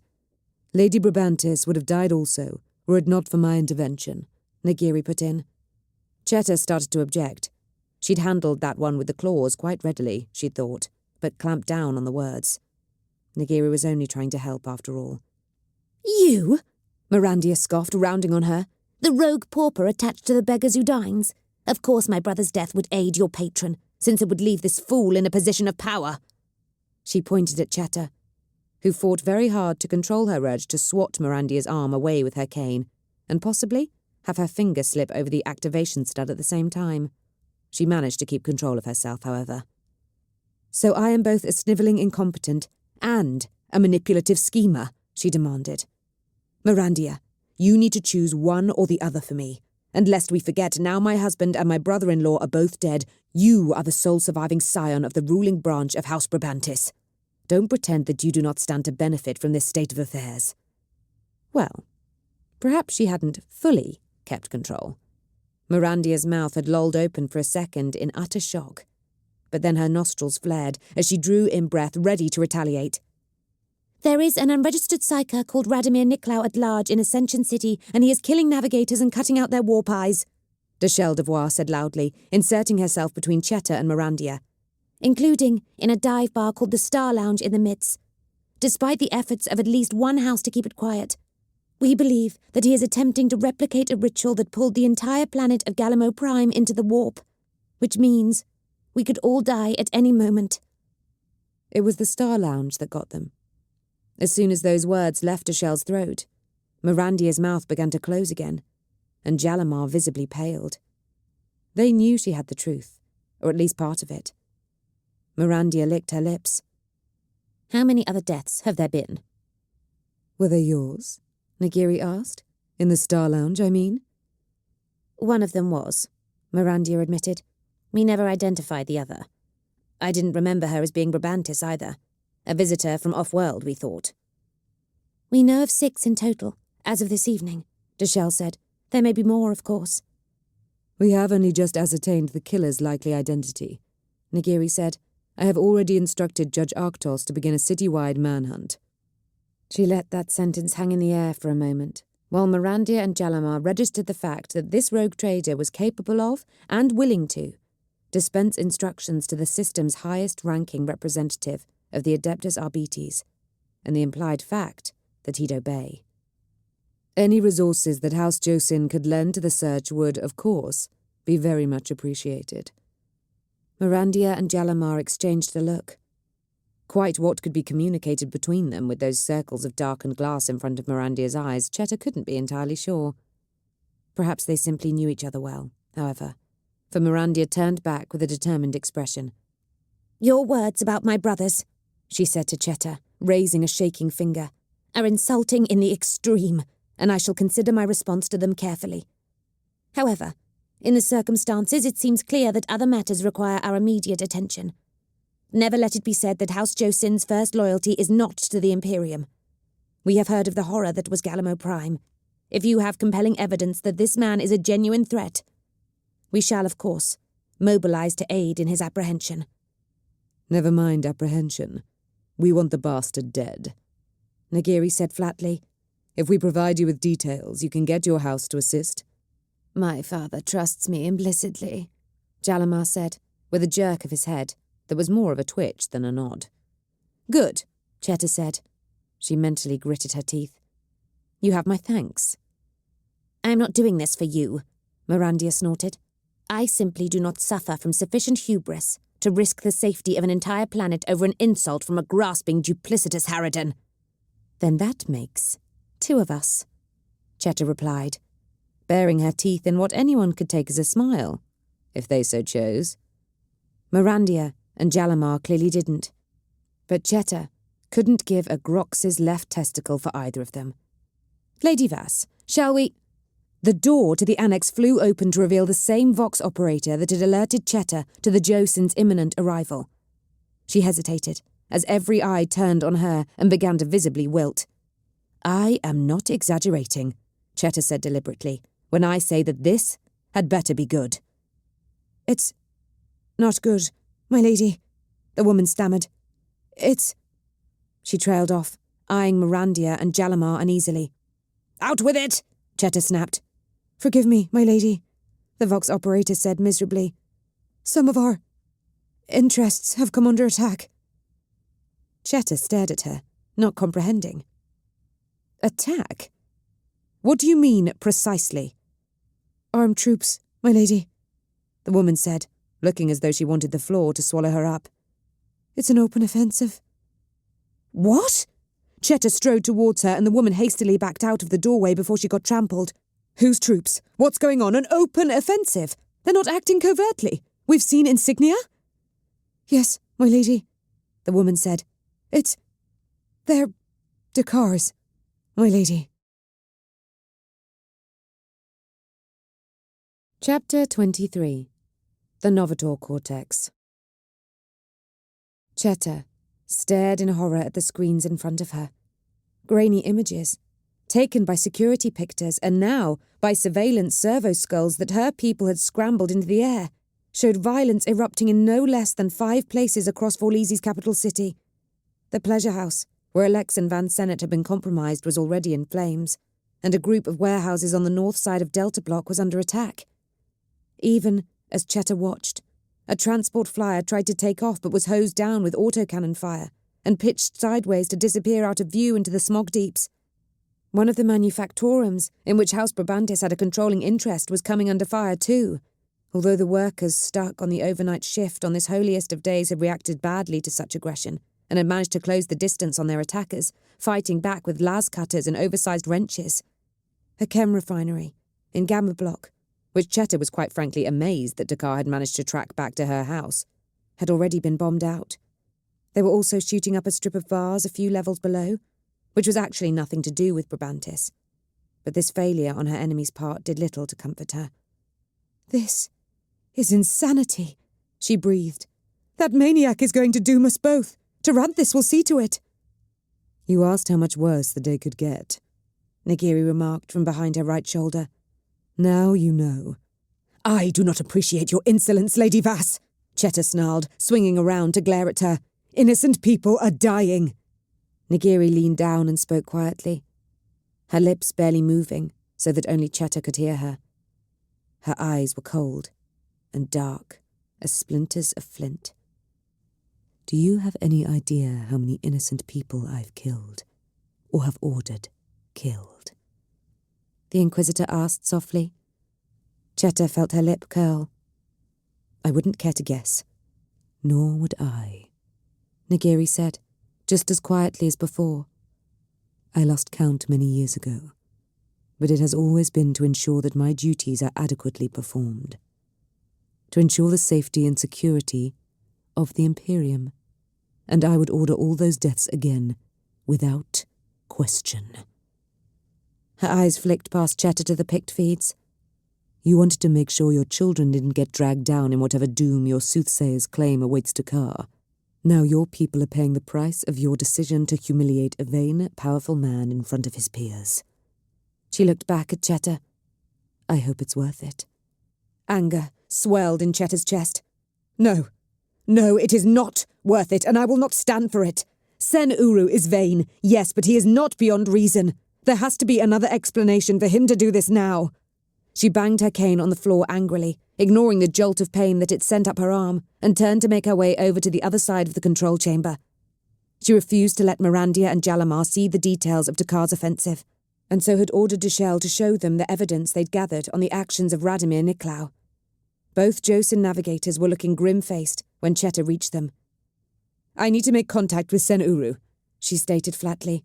Lady Brabantis would have died also, were it not for my intervention, Nagiri put in. Cheta started to object. She'd handled that one with the claws quite readily, she'd thought, but clamped down on the words. Nagiri was only trying to help after all. You? Mirandia scoffed, rounding on her. The rogue pauper attached to the beggars who dines. Of course my brother's death would aid your patron, since it would leave this fool in a position of power. She pointed at Cheta, who fought very hard to control her urge to swat Mirandia's arm away with her cane, and possibly have her finger slip over the activation stud at the same time. She managed to keep control of herself, however. So I am both a snivelling incompetent and a manipulative schemer, she demanded. Mirandia, you need to choose one or the other for me. And lest we forget, now my husband and my brother-in-law are both dead, you are the sole surviving scion of the ruling branch of House Brabantis. Don't pretend that you do not stand to benefit from this state of affairs. Well, perhaps she hadn't fully kept control. Mirandia's mouth had lolled open for a second in utter shock, but then her nostrils flared as she drew in breath, ready to retaliate. There is an unregistered psyker called Radomir Niclao at large in Ascension City, and he is killing navigators and cutting out their warp eyes, Deshelle Devoir said loudly, inserting herself between Cheta and Mirandia. Including in a dive bar called the Star Lounge in the midst. Despite the efforts of at least one house to keep it quiet, we believe that he is attempting to replicate a ritual that pulled the entire planet of Galamo Prime into the warp, which means we could all die at any moment. It was the Star Lounge that got them. As soon as those words left Deshelle's throat, Mirandia's mouth began to close again, and Jalamar visibly paled. They knew she had the truth, or at least part of it. Mirandia licked her lips. How many other deaths have there been? Were they yours? Nagiri asked. In the Star Lounge, I mean? One of them was, Mirandia admitted. We never identified the other. I didn't remember her as being Brabantis either. A visitor from off-world, we thought. We know of 6 in total, as of this evening, Deshelle said. There may be more, of course. We have only just ascertained the killer's likely identity, Nagiri said. I have already instructed Judge Arctos to begin a citywide manhunt. She let that sentence hang in the air for a moment, while Mirandia and Jalamar registered the fact that this rogue trader was capable of, and willing to, dispense instructions to the system's highest-ranking representative of the Adeptus Arbites, and the implied fact that he'd obey. Any resources that House Josin could lend to the search would, of course, be very much appreciated. Mirandia and Jalamar exchanged a look. Quite what could be communicated between them with those circles of darkened glass in front of Mirandia's eyes, Cheta couldn't be entirely sure. Perhaps they simply knew each other well, however, for Mirandia turned back with a determined expression. Your words about my brothers, she said to Cheta, raising a shaking finger, are insulting in the extreme, and I shall consider my response to them carefully. However, in the circumstances, it seems clear that other matters require our immediate attention. Never let it be said that House Jocin's first loyalty is not to the Imperium. We have heard of the horror that was Galamo Prime. If you have compelling evidence that this man is a genuine threat, we shall, of course, mobilize to aid in his apprehension. Never mind apprehension. We want the bastard dead. Nagiri said flatly. If we provide you with details, you can get your house to assist. My father trusts me implicitly, Jalamar said, with a jerk of his head that was more of a twitch than a nod. Good, Cheta said. She mentally gritted her teeth. You have my thanks. I am not doing this for you, Mirandia snorted. I simply do not suffer from sufficient hubris to risk the safety of an entire planet over an insult from a grasping, duplicitous harridan. Then that makes 2 of us, Cheta replied, baring her teeth in what anyone could take as a smile, if they so chose. Mirandia and Jalamar clearly didn't, but Cheta couldn't give a Grox's left testicle for either of them. Lady Vass, shall we— The door to the annex flew open to reveal the same Vox operator that had alerted Cheta to the Jocin's imminent arrival. She hesitated, as every eye turned on her and began to visibly wilt. I am not exaggerating, Cheta said deliberately, when I say that this had better be good. It's not good, my lady, the woman stammered. It's— She trailed off, eyeing Mirandia and Jalamar uneasily. Out with it, Cheta snapped. Forgive me, my lady, the Vox operator said miserably. Some of our interests have come under attack. Cheta stared at her, not comprehending. Attack? What do you mean, precisely? Armed troops, my lady, the woman said, looking as though she wanted the floor to swallow her up. It's an open offensive. What? Cheta strode towards her and the woman hastily backed out of the doorway before she got trampled. Whose troops? What's going on? An open offensive? They're not acting covertly. We've seen insignia? Yes, my lady, the woman said. They're Dakars, my lady. Chapter 23. The Novator Cortex. Cheta stared in horror at the screens in front of her. Grainy images, taken by security pictures and now by surveillance servo skulls that her people had scrambled into the air, showed violence erupting in no less than 5 places across Vorlisi's capital city. The pleasure house, where Alex and Van Sennett had been compromised, was already in flames, and a group of warehouses on the north side of Delta Block was under attack. Even as Cheta watched, a transport flyer tried to take off but was hosed down with autocannon fire and pitched sideways to disappear out of view into the smog deeps. One of the manufactorums, in which House Brabantis had a controlling interest, was coming under fire too, although the workers stuck on the overnight shift on this holiest of days had reacted badly to such aggression and had managed to close the distance on their attackers, fighting back with las cutters and oversized wrenches. A chem refinery in Gamma Block, which Cheta was quite frankly amazed that Dakar had managed to track back to her house, had already been bombed out. They were also shooting up a strip of bars a few levels below, which was actually nothing to do with Brabantis. But this failure on her enemy's part did little to comfort her. This is insanity, she breathed. That maniac is going to doom us both. Taranthis will see to it. You asked how much worse the day could get, Nagiri remarked from behind her right shoulder. Now you know. I do not appreciate your insolence, Lady Vass, Cheta snarled, swinging around to glare at her. Innocent people are dying. Nagiri leaned down and spoke quietly, her lips barely moving so that only Cheta could hear her. Her eyes were cold and dark as splinters of flint. Do you have any idea how many innocent people I've killed, or have ordered killed? The Inquisitor asked softly. Cheta felt her lip curl. I wouldn't care to guess. Nor would I, Nagiri said, just as quietly as before. I lost count many years ago, but it has always been to ensure that my duties are adequately performed. To ensure the safety and security of the Imperium, and I would order all those deaths again, without question." Her eyes flicked past Cheta to the picked feeds. "You wanted to make sure your children didn't get dragged down in whatever doom your soothsayers claim awaits Dakar. Now your people are paying the price of your decision to humiliate a vain, powerful man in front of his peers." She looked back at Cheta. "I hope it's worth it." Anger swelled in Cheta's chest. "No, it is not worth it, and I will not stand for it. Sen Uru is vain, yes, but he is not beyond reason. There has to be another explanation for him to do this now." She banged her cane on the floor angrily, ignoring the jolt of pain that it sent up her arm, and turned to make her way over to the other side of the control chamber. She refused to let Mirandia and Jalamar see the details of Dakar's offensive, and so had ordered Deshelle to show them the evidence they'd gathered on the actions of Radomir Niklau. Both Josin navigators were looking grim-faced when Cheta reached them. "I need to make contact with Sen Uru," she stated flatly.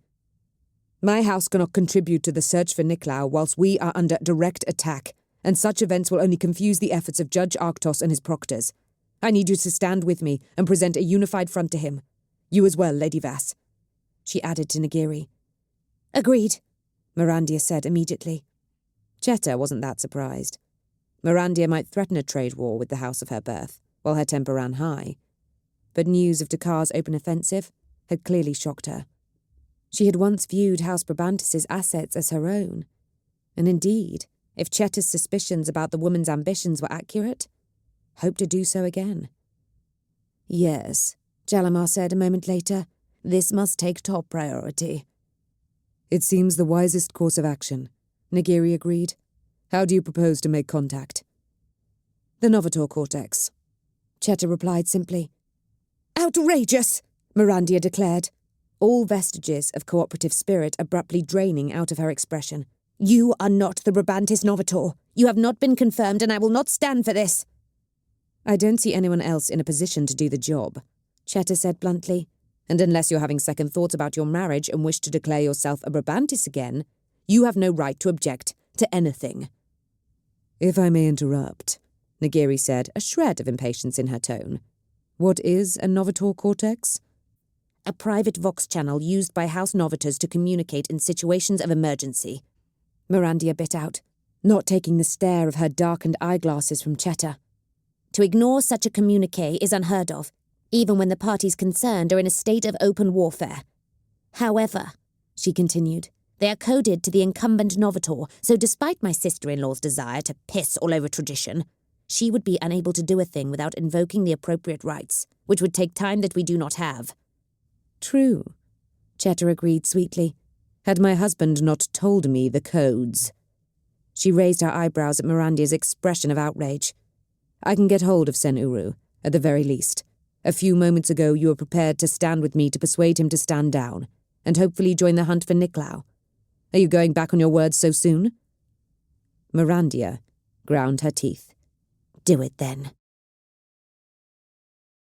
"My house cannot contribute to the search for Niklau whilst we are under direct attack, and such events will only confuse the efforts of Judge Arctos and his proctors. I need you to stand with me and present a unified front to him. You as well, Lady Vass," she added to Nagiri. "Agreed," Mirandia said immediately. Cheta wasn't that surprised. Mirandia might threaten a trade war with the house of her birth, while her temper ran high. But news of Dakar's open offensive had clearly shocked her. She had once viewed House Brabantis' assets as her own. And indeed, if Cheta's suspicions about the woman's ambitions were accurate, hoped to do so again. "Yes," Jalamar said a moment later, "this must take top priority." "It seems the wisest course of action," Nagiri agreed. "How do you propose to make contact?" "The Novator Cortex," Cheta replied simply. "Outrageous!" Mirandia declared, all vestiges of cooperative spirit abruptly draining out of her expression. "You are not the Brabantis Novator. You have not been confirmed, and I will not stand for this." "I don't see anyone else in a position to do the job," Cheta said bluntly. "And unless you're having second thoughts about your marriage and wish to declare yourself a Brabantis again, you have no right to object to anything." "If I may interrupt," Nagiri said, a shred of impatience in her tone. "What is a Novator Cortex?" "A private vox channel used by House Novators to communicate in situations of emergency," Mirandia bit out, not taking the stare of her darkened eyeglasses from Cheta. "To ignore such a communique is unheard of, even when the parties concerned are in a state of open warfare. However," she continued, "they are coded to the incumbent Novator, so despite my sister-in-law's desire to piss all over tradition, she would be unable to do a thing without invoking the appropriate rites, which would take time that we do not have." "True," Cheta agreed sweetly. "Had my husband not told me the codes." She raised her eyebrows at Mirandia's expression of outrage. "I can get hold of Sen Uru, at the very least. A few moments ago you were prepared to stand with me to persuade him to stand down, and hopefully join the hunt for Niklau. Are you going back on your words so soon?" Mirandia ground her teeth. "Do it then."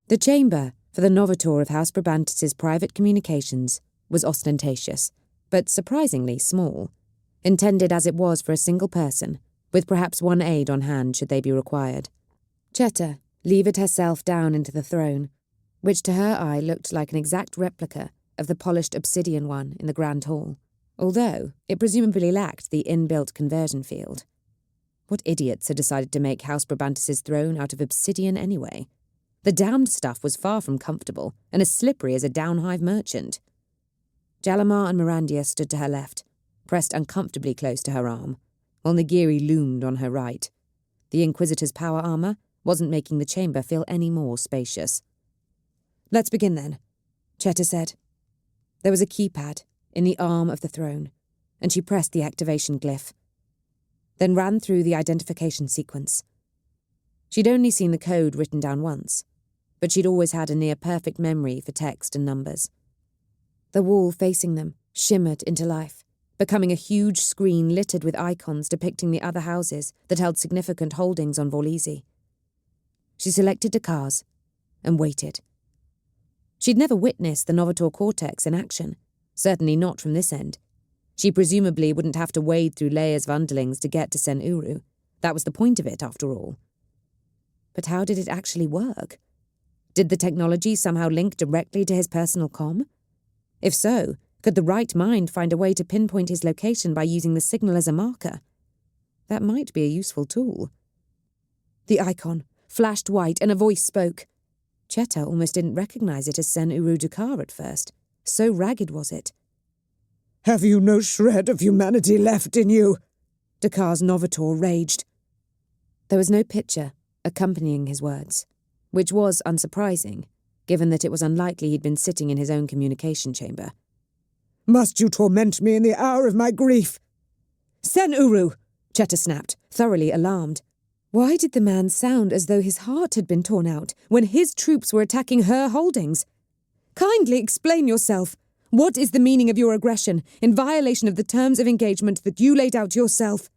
The chamber for the Novator of House Brabantis' private communications was ostentatious, but surprisingly small, intended as it was for a single person, with perhaps one aide on hand should they be required. Cheta levered herself down into the throne, which to her eye looked like an exact replica of the polished obsidian one in the Grand Hall, although it presumably lacked the inbuilt conversion field. What idiots had decided to make House Brabantis' throne out of obsidian anyway? The damned stuff was far from comfortable, and as slippery as a downhive merchant. Jalamar and Mirandia stood to her left, pressed uncomfortably close to her arm, while Nagiri loomed on her right. The Inquisitor's power armour wasn't making the chamber feel any more spacious. "Let's begin then," Cheta said. There was a keypad in the arm of the throne, and she pressed the activation glyph, then ran through the identification sequence. She'd only seen the code written down once, but she'd always had a near-perfect memory for text and numbers. The wall facing them shimmered into life, becoming a huge screen littered with icons depicting the other houses that held significant holdings on Vorlisi. She selected Dakar's and waited. She'd never witnessed the Novator Cortex in action, certainly not from this end. She presumably wouldn't have to wade through layers of underlings to get to Sen Uru. That was the point of it, after all. But how did it actually work? Did the technology somehow link directly to his personal comm? If so, could the right mind find a way to pinpoint his location by using the signal as a marker? That might be a useful tool. The icon flashed white and a voice spoke. Cheta almost didn't recognize it as Sen Uru Dakar at first. So ragged was it. Have you no shred of humanity left in you? Dakar's Novator raged. There was no picture accompanying his words, which was unsurprising, given that it was unlikely he'd been sitting in his own communication chamber. Must you torment me in the hour of my grief? Sen Uru! Cheta snapped, thoroughly alarmed. Why did the man sound as though his heart had been torn out when his troops were attacking her holdings? Kindly explain yourself. What is the meaning of your aggression in violation of the terms of engagement that you laid out yourself?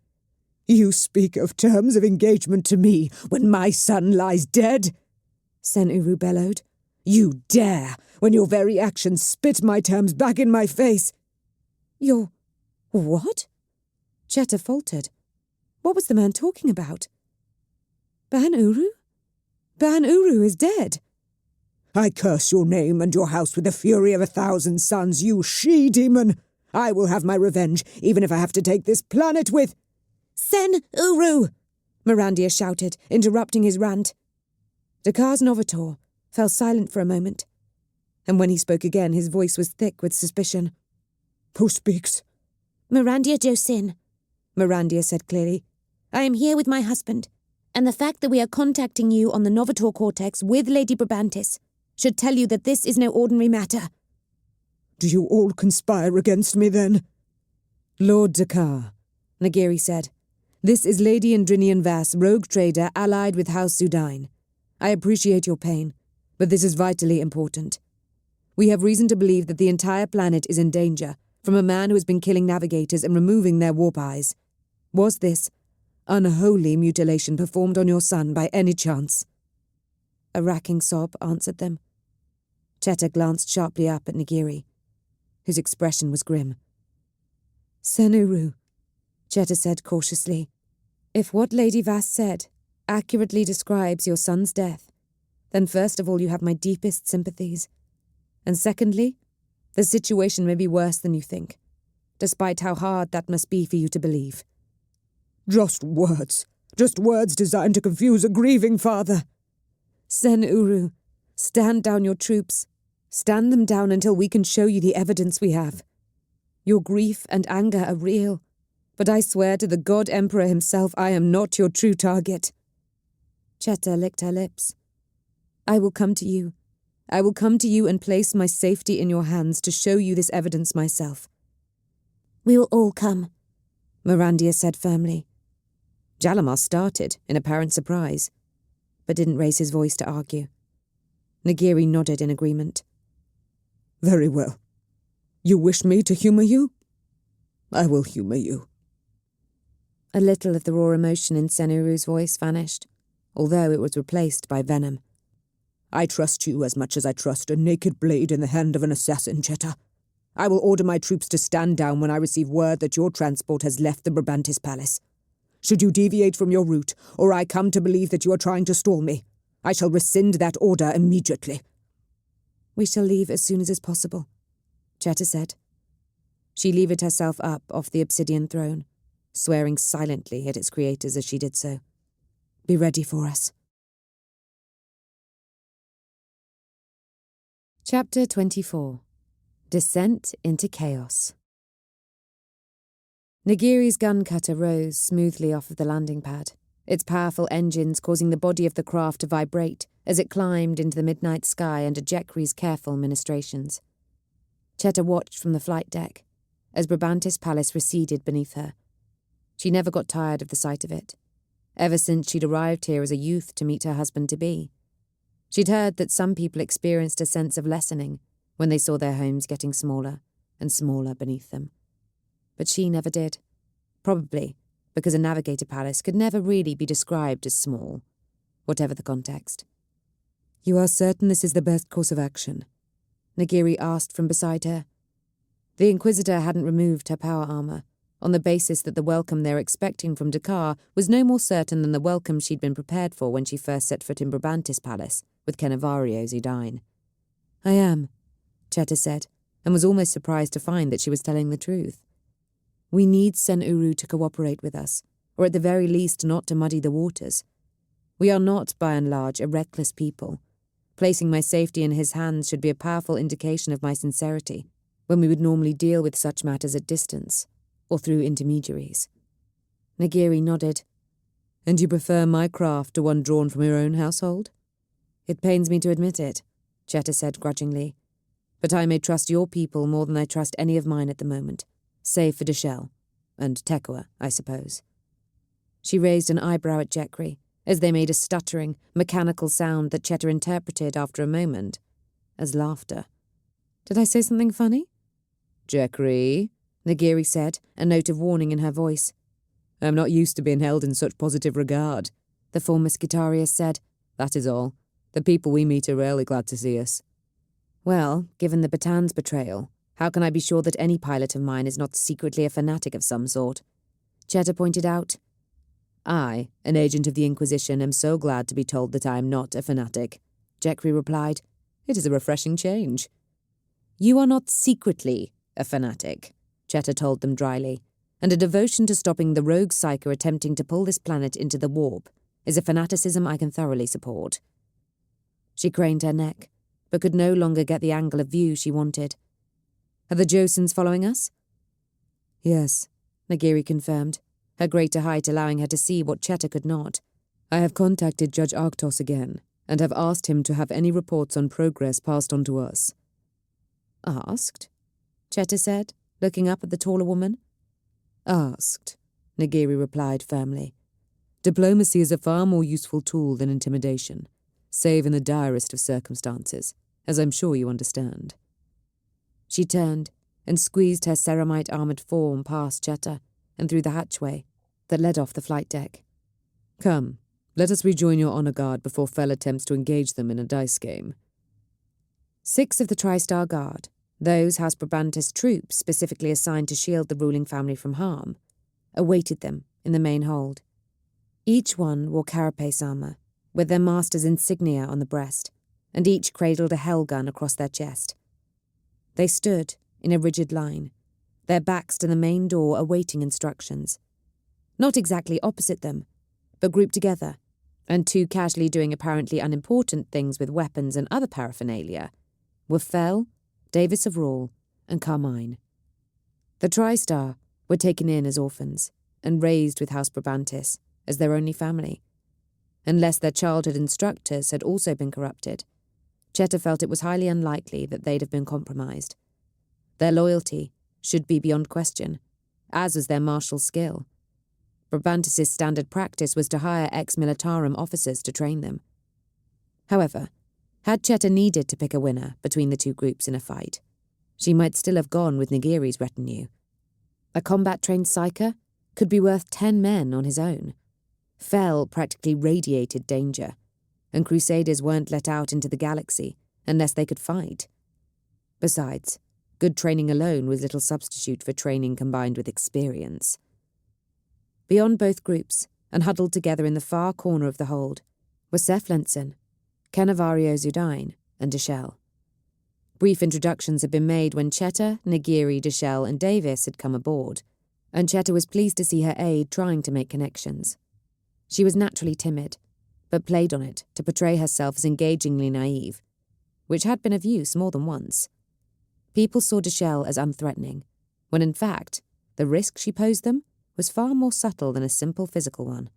You speak of terms of engagement to me when my son lies dead? Sen Uru bellowed. You dare, when your very actions spit my terms back in my face. Your what? Cheta faltered. What was the man talking about? Ban Uru? Ban Uru is dead. I curse your name and your house with the fury of 1,000 suns, you she-demon! I will have my revenge, even if I have to take this planet with— Sen Uru! Mirandia shouted, interrupting his rant. Dakar's Novator fell silent for a moment, and when he spoke again his voice was thick with suspicion. Who speaks? Mirandia Josin, Mirandia said clearly. I am here with my husband, and the fact that we are contacting you on the Novator Cortex with Lady Brabantis should tell you that this is no ordinary matter. Do you all conspire against me, then? Lord Dakar, Nagiri said. This is Lady Andrinian Vass, rogue trader allied with House Zudine. I appreciate your pain, but this is vitally important. We have reason to believe that the entire planet is in danger from a man who has been killing navigators and removing their warp eyes. Was this unholy mutilation performed on your son by any chance? A racking sob answered them. Cheta glanced sharply up at Nagiri, whose expression was grim. Sen Uru, Cheta said cautiously, if what Lady Vass said accurately describes your son's death, then first of all you have my deepest sympathies, and secondly, the situation may be worse than you think, despite how hard that must be for you to believe. Just words designed to confuse a grieving father. Sen Uru, stand down your troops. Stand them down until we can show you the evidence we have. Your grief and anger are real, but I swear to the God Emperor himself I am not your true target. Cheta licked her lips. I will come to you. I will come to you and place my safety in your hands to show you this evidence myself. We will all come, Mirandia said firmly. Jalamar started in apparent surprise, but didn't raise his voice to argue. Nagiri nodded in agreement. Very well. You wish me to humour you? I will humour you. A little of the raw emotion in Sen Uru's voice vanished, although it was replaced by venom. I trust you as much as I trust a naked blade in the hand of an assassin, Cheta. I will order my troops to stand down when I receive word that your transport has left the Brabantis Palace. Should you deviate from your route, or I come to believe that you are trying to stall me, I shall rescind that order immediately. We shall leave as soon as is possible, Cheta said. She levered herself up off the obsidian throne, swearing silently at its creators as she did so. Be ready for us. Chapter 24. Descent into Chaos. Nagiri's gun cutter rose smoothly off of the landing pad, its powerful engines causing the body of the craft to vibrate as it climbed into the midnight sky under Jekri's careful ministrations. Cheta watched from the flight deck as Brabantis Palace receded beneath her. She never got tired of the sight of it, ever since she'd arrived here as a youth to meet her husband-to-be. She'd heard that some people experienced a sense of lessening when they saw their homes getting smaller and smaller beneath them. But she never did, probably because a navigator palace could never really be described as small, whatever the context. You are certain this is the best course of action? Nagiri asked from beside her. The Inquisitor hadn't removed her power armor, on the basis that the welcome they were expecting from Dakar was no more certain than the welcome she'd been prepared for when she first set foot in Brabantis Palace with Cannivario Zudine. "I am," Cheta said, and was almost surprised to find that she was telling the truth. "We need Sen Uru to cooperate with us, or at the very least not to muddy the waters. We are not, by and large, a reckless people. Placing my safety in his hands should be a powerful indication of my sincerity, when we would normally deal with such matters at distance, or through intermediaries." Nagiri nodded. "And you prefer my craft to one drawn from your own household?" "It pains me to admit it," Cheta said grudgingly. "But I may trust your people more than I trust any of mine at the moment, save for Deshel, and Tekua, I suppose." She raised an eyebrow at Jekri, as they made a stuttering, mechanical sound that Cheta interpreted after a moment as laughter. "Did I say something funny?" "Jekri," Nagiri said, a note of warning in her voice. "I'm not used to being held in such positive regard," the former Skitarius said. "That is all. The people we meet are rarely glad to see us." "Well, given the Batan's betrayal, how can I be sure that any pilot of mine is not secretly a fanatic of some sort?" Cheta pointed out. "I, an agent of the Inquisition, am so glad to be told that I am not a fanatic," Jekri replied. "It is a refreshing change." "You are not secretly a fanatic," Cheta told them dryly, "and a devotion to stopping the rogue psyker attempting to pull this planet into the warp is a fanaticism I can thoroughly support." She craned her neck, but could no longer get the angle of view she wanted. "Are the Josens following us?" "Yes," Nagiri confirmed, her greater height allowing her to see what Cheta could not. "I have contacted Judge Arctos again, and have asked him to have any reports on progress passed on to us." "Asked?" Cheta said, looking up at the taller woman. "Asked," Nagiri replied firmly. "Diplomacy is a far more useful tool than intimidation, save in the direst of circumstances, as I'm sure you understand." She turned and squeezed her ceramite armoured form past Cheta and through the hatchway that led off the flight deck. "Come, let us rejoin your honour guard before Fell attempts to engage them in a dice game." 6 of the Tri-Star Guard, those House Brabantis troops specifically assigned to shield the ruling family from harm, awaited them in the main hold. Each one wore carapace armour, with their master's insignia on the breast, and each cradled a hell gun across their chest. They stood in a rigid line, their backs to the main door awaiting instructions. Not exactly opposite them, but grouped together, and 2 casually doing apparently unimportant things with weapons and other paraphernalia, were Fell, Davis of Rawle, and Carmine. The Tri-Star were taken in as orphans, and raised with House Brabantis as their only family. Unless their childhood instructors had also been corrupted, Cheta felt it was highly unlikely that they'd have been compromised. Their loyalty should be beyond question, as was their martial skill. Brabantis' standard practice was to hire ex-militarum officers to train them. However, had Cheta needed to pick a winner between the 2 groups in a fight, she might still have gone with Nagiri's retinue. A combat-trained psyker could be worth 10 men on his own. Fell practically radiated danger, and Crusaders weren't let out into the galaxy unless they could fight. Besides, good training alone was little substitute for training combined with experience. Beyond both groups, and huddled together in the far corner of the hold, were Seflenson, Cannivario Zudine, and Deshel. Brief introductions had been made when Cheta, Nagiri, Deshel, and Davis had come aboard, and Cheta was pleased to see her aide trying to make connections. She was naturally timid, but played on it to portray herself as engagingly naive, which had been of use more than once. People saw Deshel as unthreatening, when in fact, the risk she posed them was far more subtle than a simple physical one.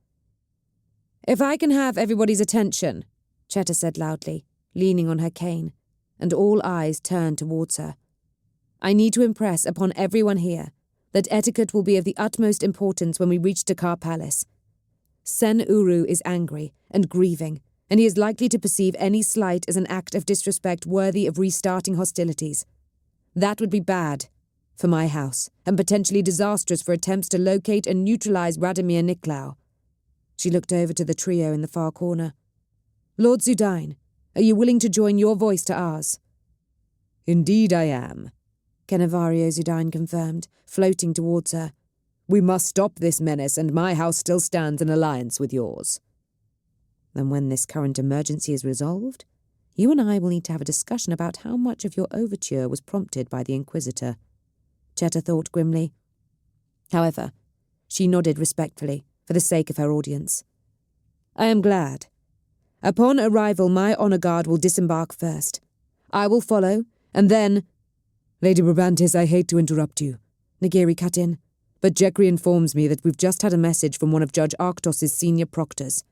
"If I can have everybody's attention," Cheta said loudly, leaning on her cane, and all eyes turned towards her. "I need to impress upon everyone here that etiquette will be of the utmost importance when we reach Dakar Palace. Sen Uru is angry and grieving, and he is likely to perceive any slight as an act of disrespect worthy of restarting hostilities. That would be bad for my house, and potentially disastrous for attempts to locate and neutralize Radomir Niklau." She looked over to the trio in the far corner. "Lord Zudine, are you willing to join your voice to ours?" "Indeed I am," Cannivario Zudine confirmed, floating towards her. We must stop this menace, and my house still stands in alliance with yours. Then when this current emergency is resolved, you and I will need to have a discussion about how much of your overture was prompted by the Inquisitor, Cheta thought grimly. However, she nodded respectfully, for the sake of her audience. I am glad. Upon arrival, my honour guard will disembark first. I will follow, and then— Lady Brabantis, I hate to interrupt you, Nagiri cut in, but Jekri informs me that we've just had a message from one of Judge Arctos's senior proctors.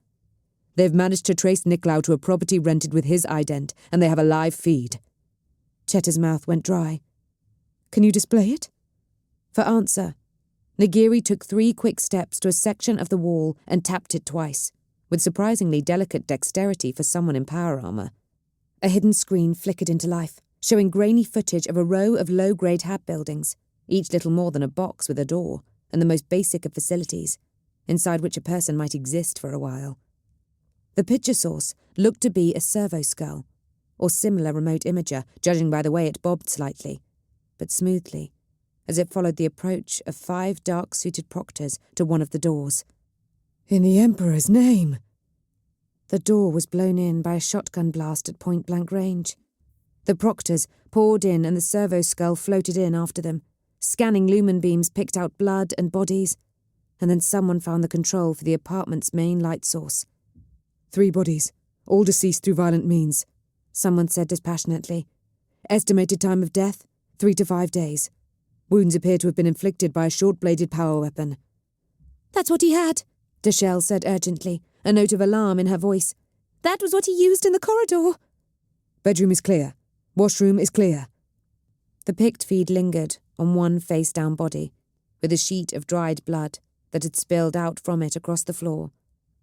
They've managed to trace Nicolaou to a property rented with his ident, and they have a live feed. Cheta's mouth went dry. Can you display it? For answer, Nagiri took 3 quick steps to a section of the wall and tapped it twice, with surprisingly delicate dexterity for someone in power armour. A hidden screen flickered into life, showing grainy footage of a row of low-grade hab buildings, each little more than a box with a door, and the most basic of facilities, inside which a person might exist for a while. The picture source looked to be a servo skull, or similar remote imager, judging by the way it bobbed slightly, but smoothly, as it followed the approach of 5 dark-suited proctors to one of the doors. In the Emperor's name! The door was blown in by a shotgun blast at point-blank range. The proctors poured in and the servo skull floated in after them. Scanning lumen beams picked out blood and bodies, and then someone found the control for the apartment's main light source. 3 bodies, all deceased through violent means, someone said dispassionately. Estimated time of death, 3 to 5 days. Wounds appear to have been inflicted by a short-bladed power weapon. That's what he had, Deshelle said urgently, a note of alarm in her voice. That was what he used in the corridor. Bedroom is clear. Washroom is clear. The picked feed lingered on one face-down body, with a sheet of dried blood that had spilled out from it across the floor,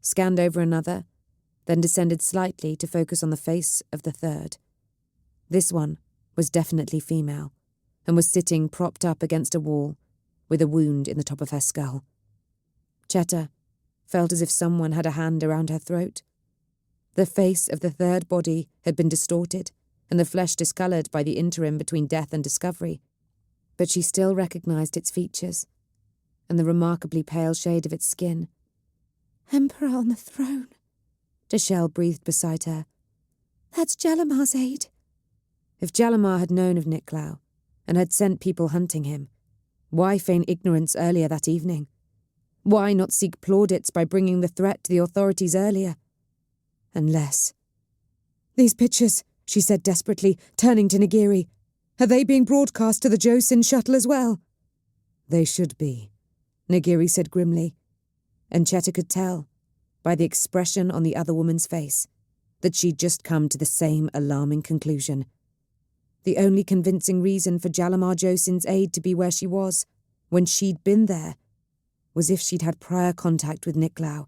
scanned over another, then descended slightly to focus on the face of the third. This one was definitely female, and was sitting propped up against a wall, with a wound in the top of her skull. Cheta felt as if someone had a hand around her throat. The face of the third body had been distorted, and the flesh discoloured by the interim between death and discovery, but she still recognised its features, and the remarkably pale shade of its skin. Emperor on the throne, Deshelle breathed beside her. That's Jalamar's aide. If Jalamar had known of Nicolaou, and had sent people hunting him, why feign ignorance earlier that evening? Why not seek plaudits by bringing the threat to the authorities earlier? Unless— These pictures, she said desperately, turning to Nagiri. Are they being broadcast to the Josin shuttle as well? They should be, Nagiri said grimly, and Cheta could tell, by the expression on the other woman's face, that she'd just come to the same alarming conclusion. The only convincing reason for Jalamar Josin's aide to be where she was, when she'd been there, was if she'd had prior contact with Nicolaou.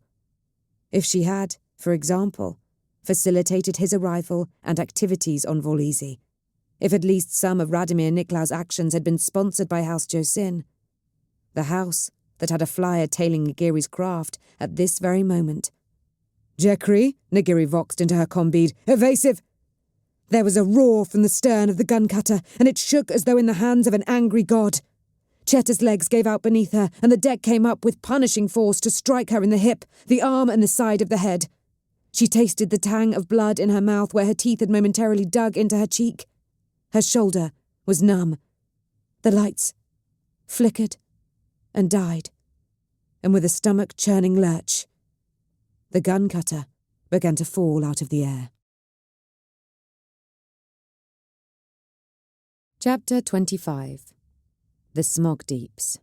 If she had, for example, facilitated his arrival and activities on Volisi. If at least some of Radomir Nicolaou's actions had been sponsored by House Josin. The house that had a flyer tailing Nagiri's craft at this very moment. Jekri, Nagiri voxed into her combead. Evasive! There was a roar from the stern of the gun cutter, and it shook as though in the hands of an angry god. Cheta's legs gave out beneath her, and the deck came up with punishing force to strike her in the hip, the arm and the side of the head. She tasted the tang of blood in her mouth where her teeth had momentarily dug into her cheek. Her shoulder was numb. The lights flickered and died, and with a stomach-churning lurch, the gun cutter began to fall out of the air. Chapter 25. The Smog Deeps.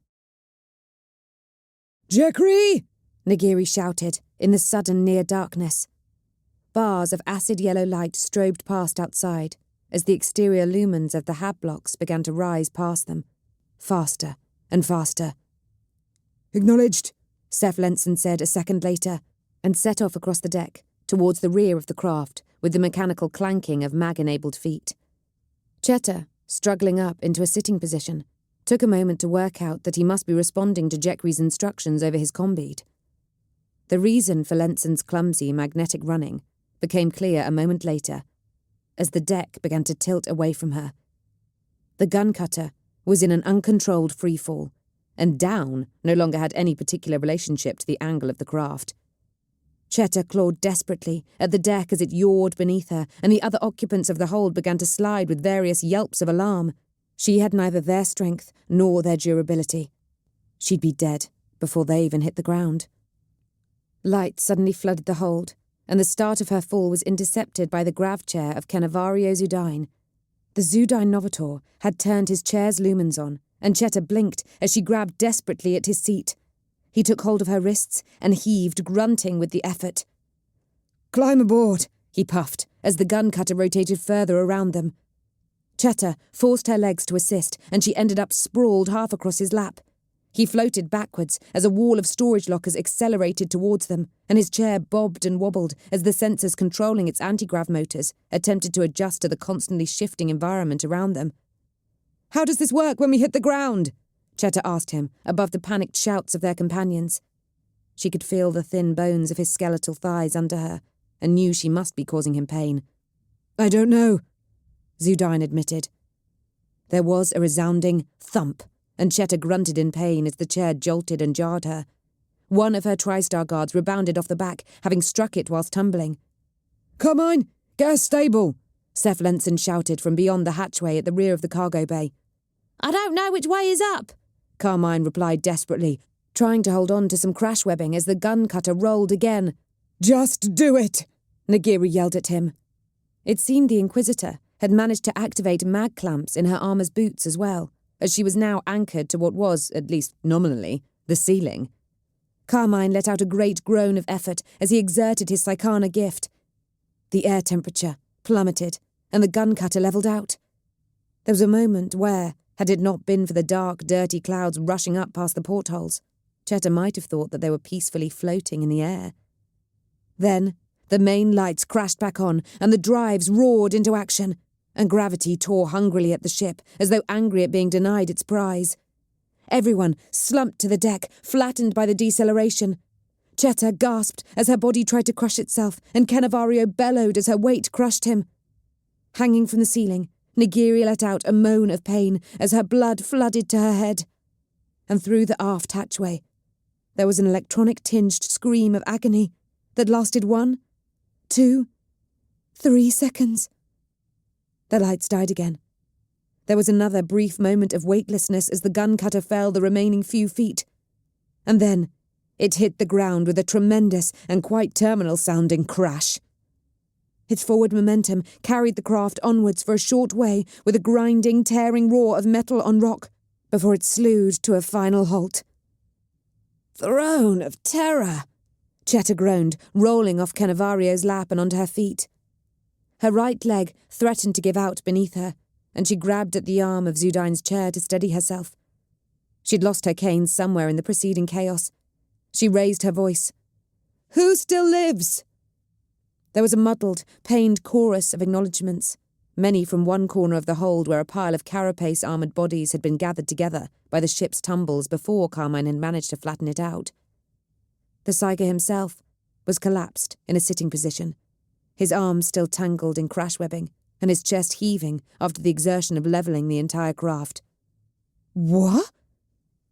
Jekri! Nagiri shouted, in the sudden near darkness. Bars of acid-yellow light strobed past outside, as the exterior lumens of the hab blocks began to rise past them, faster and faster. Acknowledged, Seth Lenson said a second later, and set off across the deck, towards the rear of the craft, with the mechanical clanking of mag-enabled feet. Cheta, struggling up into a sitting position, took a moment to work out that he must be responding to Jekri's instructions over his combead. The reason for Lenson's clumsy magnetic running became clear a moment later, as the deck began to tilt away from her. The gun cutter was in an uncontrolled freefall, and down no longer had any particular relationship to the angle of the craft. Cheta clawed desperately at the deck as it yawed beneath her, and the other occupants of the hold began to slide with various yelps of alarm. She had neither their strength nor their durability. She'd be dead before they even hit the ground. Light suddenly flooded the hold, and the start of her fall was intercepted by the grav chair of Cannavario Zudine. The Zudine Novator had turned his chair's lumens on, and Cheta blinked as she grabbed desperately at his seat. He took hold of her wrists and heaved, grunting with the effort. "Climb aboard," he puffed, as the gun cutter rotated further around them. Cheta forced her legs to assist, and she ended up sprawled half across his lap. He floated backwards as a wall of storage lockers accelerated towards them, and his chair bobbed and wobbled as the sensors controlling its anti-grav motors attempted to adjust to the constantly shifting environment around them. "How does this work when we hit the ground?" Cheta asked him, above the panicked shouts of their companions. She could feel the thin bones of his skeletal thighs under her, and knew she must be causing him pain. "I don't know," Zudine admitted. There was a resounding thump, and Cheta grunted in pain as the chair jolted and jarred her. One of her TriStar guards rebounded off the back, having struck it whilst tumbling. "Carmine, get us stable," Seth Lenson shouted from beyond the hatchway at the rear of the cargo bay. "I don't know which way is up," Carmine replied desperately, trying to hold on to some crash webbing as the gun cutter rolled again. "Just do it," Nagiri yelled at him. It seemed the Inquisitor had managed to activate mag clamps in her armor's boots as well, as she was now anchored to what was, at least nominally, the ceiling. Carmine let out a great groan of effort as he exerted his Psychana gift. The air temperature plummeted, and the gun cutter levelled out. There was a moment where, had it not been for the dark, dirty clouds rushing up past the portholes, Cheta might have thought that they were peacefully floating in the air. Then, the main lights crashed back on, and the drives roared into action, and gravity tore hungrily at the ship, as though angry at being denied its prize. Everyone slumped to the deck, flattened by the deceleration. Cheta gasped as her body tried to crush itself, and Cannavario bellowed as her weight crushed him. Hanging from the ceiling, Nagiri let out a moan of pain as her blood flooded to her head. And through the aft hatchway, there was an electronic-tinged scream of agony that lasted 1, 2, 3 seconds. The lights died again. There was another brief moment of weightlessness as the gun cutter fell the remaining few feet. And then it hit the ground with a tremendous and quite terminal-sounding crash. Its forward momentum carried the craft onwards for a short way with a grinding, tearing roar of metal on rock, before it slewed to a final halt. "Throne of Terror!" Cheta groaned, rolling off Cannavario's lap and onto her feet. Her right leg threatened to give out beneath her, and she grabbed at the arm of Zudine's chair to steady herself. She'd lost her cane somewhere in the preceding chaos. She raised her voice. "Who still lives?" There was a muddled, pained chorus of acknowledgements, many from one corner of the hold where a pile of carapace-armoured bodies had been gathered together by the ship's tumbles before Carmine had managed to flatten it out. The Psyker himself was collapsed in a sitting position, his arms still tangled in crash webbing, and his chest heaving after the exertion of levelling the entire craft. "What?"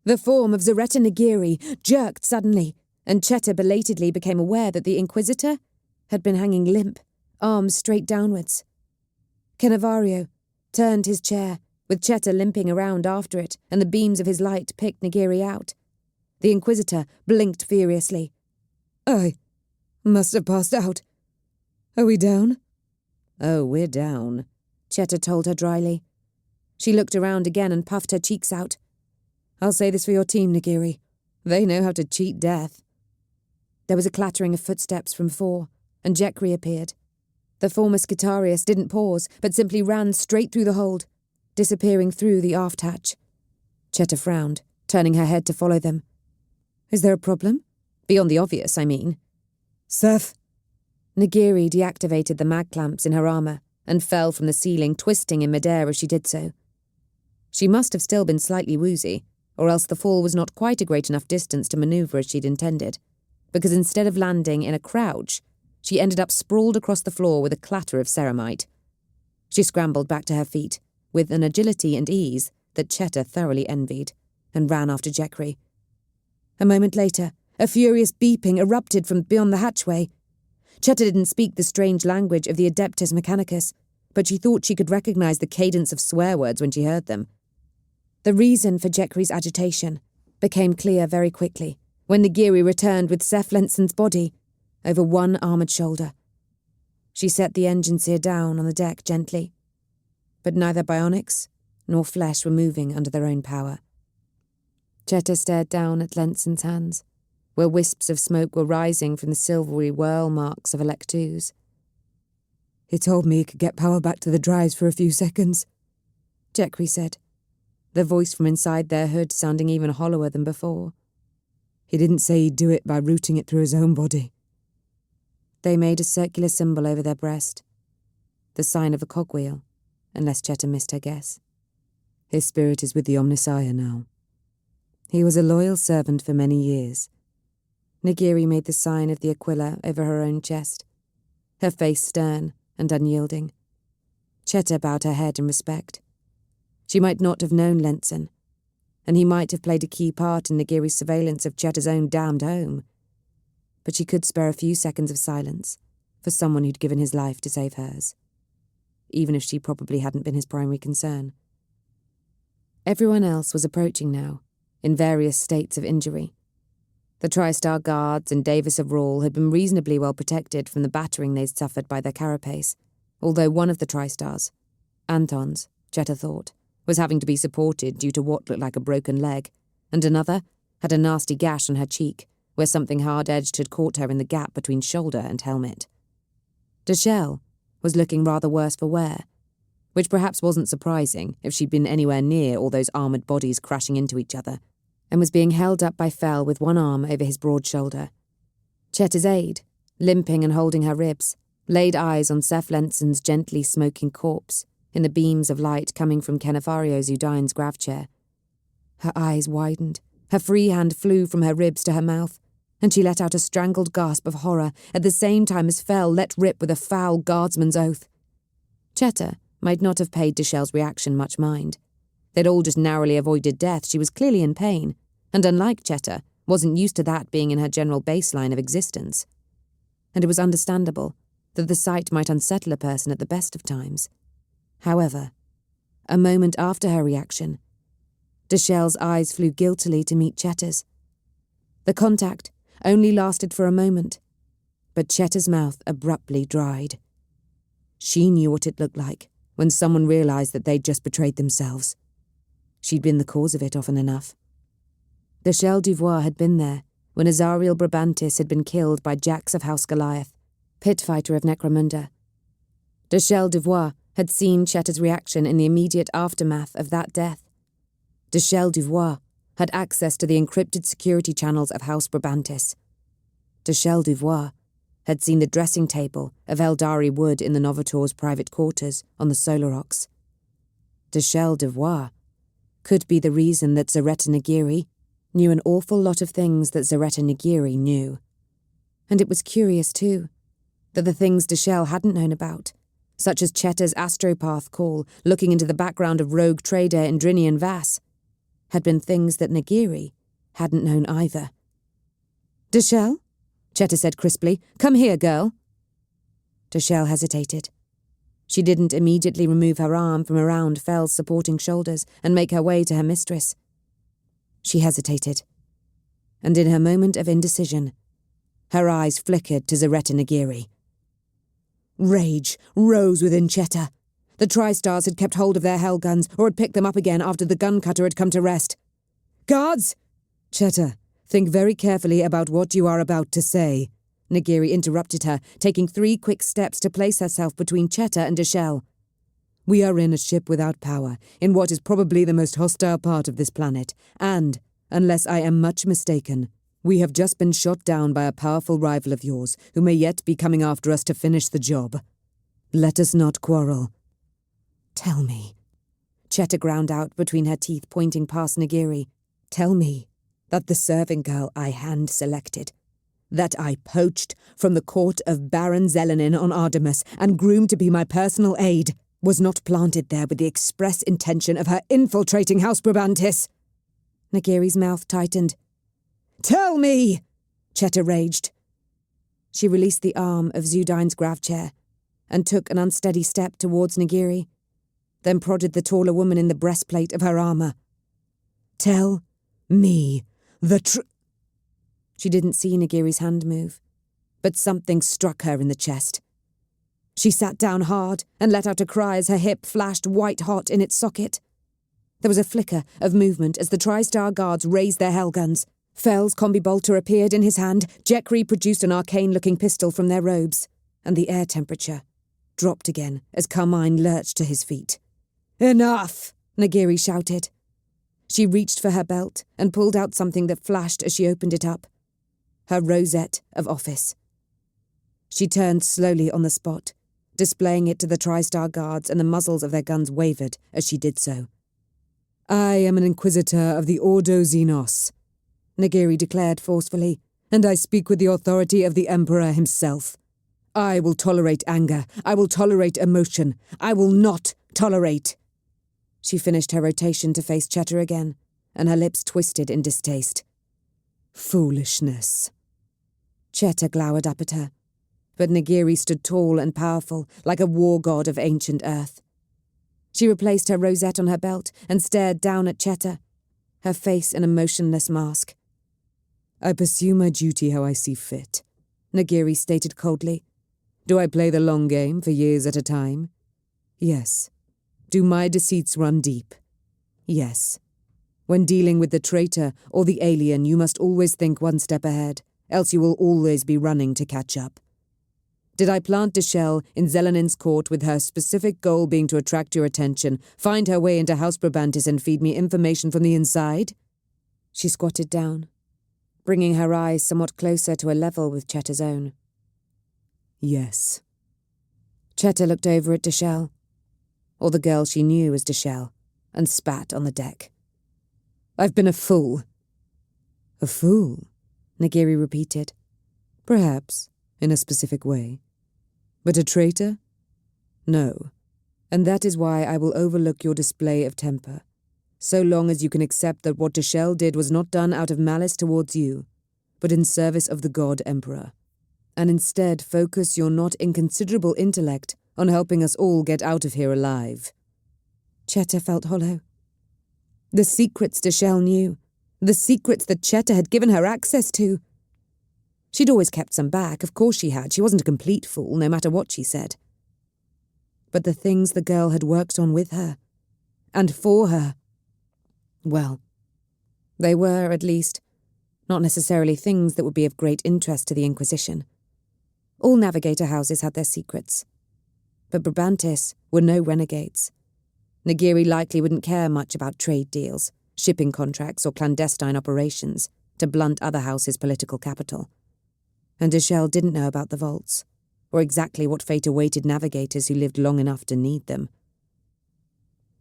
The form of Zaretta Nagiri jerked suddenly, and Cheta belatedly became aware that the Inquisitor had been hanging limp, arms straight downwards. Cannavario turned his chair, with Cheta limping around after it, and the beams of his light picked Nagiri out. The Inquisitor blinked furiously. "I must have passed out. Are we down?" "Oh, we're down," Cheta told her dryly. She looked around again and puffed her cheeks out. "I'll say this for your team, Nagiri. They know how to cheat death." There was a clattering of footsteps from 4, and Jek reappeared. The former Skitarius didn't pause, but simply ran straight through the hold, disappearing through the aft hatch. Cheta frowned, turning her head to follow them. "Is there a problem? Beyond the obvious, I mean." "Seth." Nagiri deactivated the mag clamps in her armour and fell from the ceiling, twisting in midair as she did so. She must have still been slightly woozy, or else the fall was not quite a great enough distance to manoeuvre as she'd intended, because instead of landing in a crouch, she ended up sprawled across the floor with a clatter of ceramite. She scrambled back to her feet, with an agility and ease that Cheta thoroughly envied, and ran after Jekri. A moment later, a furious beeping erupted from beyond the hatchway. Cheta didn't speak the strange language of the Adeptus Mechanicus, but she thought she could recognise the cadence of swear words when she heard them. The reason for Jekri's agitation became clear very quickly when Nagiri returned with Seth Lenson's body over one armoured shoulder. She set the engine sear down on the deck gently, but neither bionics nor flesh were moving under their own power. Cheta stared down at Lenson's hands, where wisps of smoke were rising from the silvery whirl marks of Electus. "He told me he could get power back to the drives for a few seconds," Jekri said, the voice from inside their hood sounding even hollower than before. "He didn't say he'd do it by routing it through his own body." They made a circular symbol over their breast, the sign of a cogwheel, unless Cheta missed her guess. "His spirit is with the Omnissiah now. He was a loyal servant for many years." Nagiri made the sign of the Aquila over her own chest, her face stern and unyielding. Cheta bowed her head in respect. She might not have known Lenson, and he might have played a key part in Nagiri's surveillance of Cheta's own damned home, but she could spare a few seconds of silence for someone who'd given his life to save hers, even if she probably hadn't been his primary concern. Everyone else was approaching now, in various states of injury. The TriStar guards and Davis of Rawle had been reasonably well protected from the battering they'd suffered by their carapace, although one of the TriStars, Anton's, Cheta thought, was having to be supported due to what looked like a broken leg, and another had a nasty gash on her cheek, where something hard-edged had caught her in the gap between shoulder and helmet. Deshelle was looking rather worse for wear, which perhaps wasn't surprising if she'd been anywhere near all those armoured bodies crashing into each other, and was being held up by Fell with one arm over his broad shoulder. Cheta's aide, limping and holding her ribs, laid eyes on Seth Lenson's gently smoking corpse in the beams of light coming from Kenefario Zudine's grav chair. Her eyes widened, her free hand flew from her ribs to her mouth, and she let out a strangled gasp of horror at the same time as Fell let rip with a foul guardsman's oath. Cheta might not have paid Deshelle's reaction much mind. They'd all just narrowly avoided death. She was clearly in pain, and unlike Cheta, wasn't used to that being in her general baseline of existence. And it was understandable that the sight might unsettle a person at the best of times. However, a moment after her reaction, Deshelle's eyes flew guiltily to meet Cheta's. The contact only lasted for a moment, but Cheta's mouth abruptly dried. She knew what it looked like when someone realised that they'd just betrayed themselves. She'd been the cause of it often enough. Deshelle Duvois had been there when Azariel Brabantis had been killed by Jax of House Goliath, pit fighter of Necromunda. Deshelle Duvois had seen Cheta's reaction in the immediate aftermath of that death. Deshelle Duvois had access to the encrypted security channels of House Brabantis. Deshelle Duvois had seen the dressing table of Eldari Wood in the Novator's private quarters on the Solarox. Deshelle Duvois could be the reason that Zaretta Nagiri knew an awful lot of things that Zaretta Nagiri knew. And it was curious, too, that the things Deshelle hadn't known about, such as Cheta's astropath call looking into the background of rogue trader Indrinian Vass, had been things that Nagiri hadn't known either. "Deshelle?" Cheta said crisply. "Come here, girl." Deshelle hesitated. She didn't immediately remove her arm from around Fell's supporting shoulders and make her way to her mistress. She hesitated, and in her moment of indecision, her eyes flickered to Zaretta Nagiri. Rage rose within Cheta. The TriStars had kept hold of their hell guns or had picked them up again after the gun cutter had come to rest. "Guards!" "Cheta, think very carefully about what you are about to say," Nagiri interrupted her, taking 3 quick steps to place herself between Cheta and Deshelle. "We are in a ship without power, in what is probably the most hostile part of this planet, and, unless I am much mistaken, we have just been shot down by a powerful rival of yours, who may yet be coming after us to finish the job. Let us not quarrel." "Tell me," Cheta ground out between her teeth, pointing past Nagiri, "tell me that the serving girl I hand-selected, that I poached from the court of Baron Zelenin on Artemis and groomed to be my personal aide, was not planted there with the express intention of her infiltrating House Brabantis." Nagiri's mouth tightened. "Tell me!" Cheta raged. She released the arm of Zudine's grav chair and took an unsteady step towards Nagiri, then prodded the taller woman in the breastplate of her armour. "Tell me the She didn't see Nagiri's hand move, but something struck her in the chest. She sat down hard and let out a cry as her hip flashed white-hot in its socket. There was a flicker of movement as the TriStar guards raised their hellguns. Fell's combi bolter appeared in his hand, Jekri produced an arcane-looking pistol from their robes, and the air temperature dropped again as Carmine lurched to his feet. "Enough!" Nagiri shouted. She reached for her belt and pulled out something that flashed as she opened it up. Her rosette of office. She turned slowly on the spot, displaying it to the TriStar guards, and the muzzles of their guns wavered as she did so. "I am an Inquisitor of the Ordo Xenos," Nagiri declared forcefully, "and I speak with the authority of the Emperor himself. I will tolerate anger. I will tolerate emotion. I will not tolerate." She finished her rotation to face Cheta again, and her lips twisted in distaste. "Foolishness." Cheta glowered up at her, but Nagiri stood tall and powerful, like a war god of ancient earth. She replaced her rosette on her belt and stared down at Cheta, her face in a motionless mask. "I pursue my duty how I see fit," Nagiri stated coldly. "Do I play the long game for years at a time? Yes. Do my deceits run deep? Yes. When dealing with the traitor or the alien, you must always think one step ahead, else you will always be running to catch up. Did I plant Deshelle in Zelenin's court with her specific goal being to attract your attention, find her way into House Brabantis and feed me information from the inside?" She squatted down, bringing her eyes somewhat closer to a level with Cheta's own. "Yes." Cheta looked over at Deshelle, or the girl she knew as Deshelle, and spat on the deck. "I've been a fool." "A fool?" Nagiri repeated. "Perhaps, in a specific way. But a traitor? No. And that is why I will overlook your display of temper, so long as you can accept that what Deshelle did was not done out of malice towards you, but in service of the God Emperor, and instead focus your not inconsiderable intellect on helping us all get out of here alive." Cheta felt hollow. The secrets Deshelle knew, the secrets that Cheta had given her access to. She'd always kept some back, of course she had. She wasn't a complete fool, no matter what she said. But the things the girl had worked on with her, and for her, well, they were, at least, not necessarily things that would be of great interest to the Inquisition. All navigator houses had their secrets. But Brabantis were no renegades. Nagiri likely wouldn't care much about trade deals, shipping contracts, or clandestine operations to blunt other houses' political capital. And Deshelle didn't know about the vaults, or exactly what fate awaited navigators who lived long enough to need them.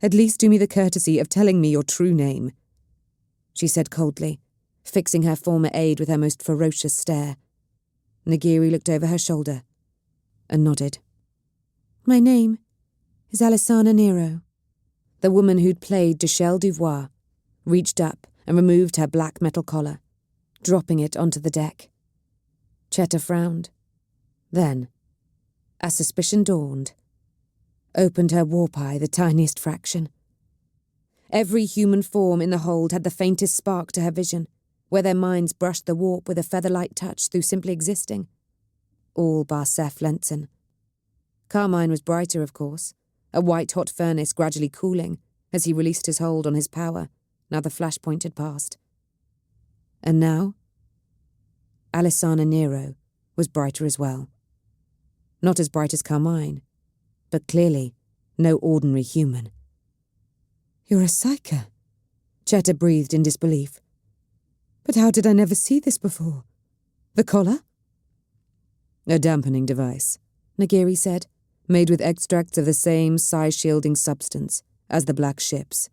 "At least do me the courtesy of telling me your true name," she said coldly, fixing her former aide with her most ferocious stare. Nagiri looked over her shoulder and nodded. "My name is Alessana Nero." The woman who'd played Deshelle Duvois reached up and removed her black metal collar, dropping it onto the deck. Cheta frowned. Then, as suspicion dawned, opened her warp eye the tiniest fraction. Every human form in the hold had the faintest spark to her vision, where their minds brushed the warp with a feather-light touch through simply existing. All bar Seth Lenson. Carmine was brighter, of course, a white-hot furnace gradually cooling as he released his hold on his power, now the flashpoint had passed. And now, Alessana Nero was brighter as well. Not as bright as Carmine, but clearly no ordinary human. "You're a psyker," Cheta breathed in disbelief. "But how did I never see this before? The collar?" "A dampening device," Nagiri said, "made with extracts of the same psi-shielding substance as the black ships,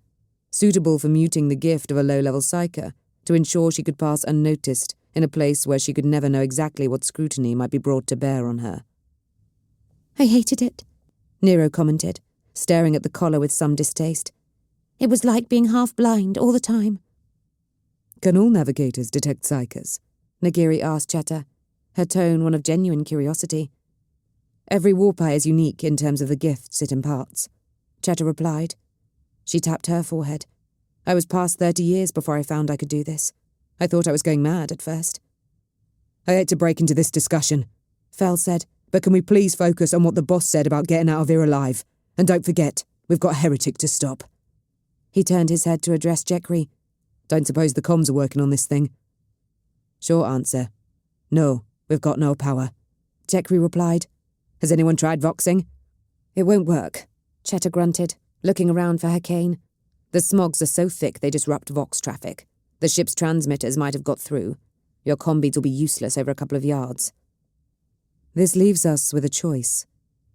suitable for muting the gift of a low-level psyker to ensure she could pass unnoticed in a place where she could never know exactly what scrutiny might be brought to bear on her." "I hated it," Nero commented, staring at the collar with some distaste. "It was like being half blind all the time." Can all navigators detect psychers? Nagiri asked Cheta, her tone one of genuine curiosity. Every warpie is unique in terms of the gifts it imparts, Cheta replied. She tapped her forehead. I was past 30 years before I found I could do this. I thought I was going mad at first. I hate to break into this discussion, Fel said, but can we please focus on what the boss said about getting out of here alive? And don't forget, we've got a heretic to stop. He turned his head to address Jekri. Don't suppose the comms are working on this thing? Short answer. No, we've got no power, Jekri replied. Has anyone tried voxing? It won't work, Cheta grunted, looking around for her cane. The smogs are so thick they disrupt vox traffic. The ship's transmitters might have got through. Your combeads will be useless over a couple of yards. This leaves us with a choice,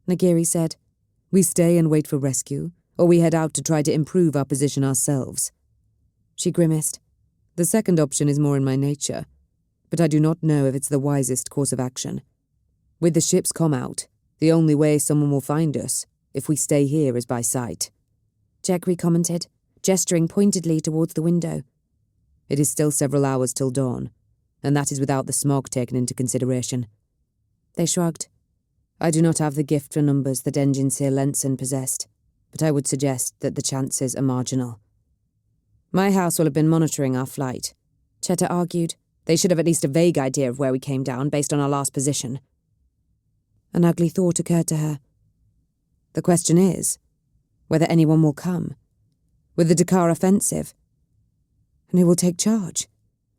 Nagiri said. We stay and wait for rescue, or we head out to try to improve our position ourselves. She grimaced. The second option is more in my nature, but I do not know if it's the wisest course of action. With the ship's comm out, the only way someone will find us, if we stay here, is by sight. Jekri commented, gesturing pointedly towards the window. It is still several hours till dawn, and that is without the smog taken into consideration. They shrugged. I do not have the gift for numbers that Engineer Lenson possessed, but I would suggest that the chances are marginal. My house will have been monitoring our flight, Cheta argued. They should have at least a vague idea of where we came down based on our last position. An ugly thought occurred to her. The question is whether anyone will come. With the Dakar offensive, and who will take charge?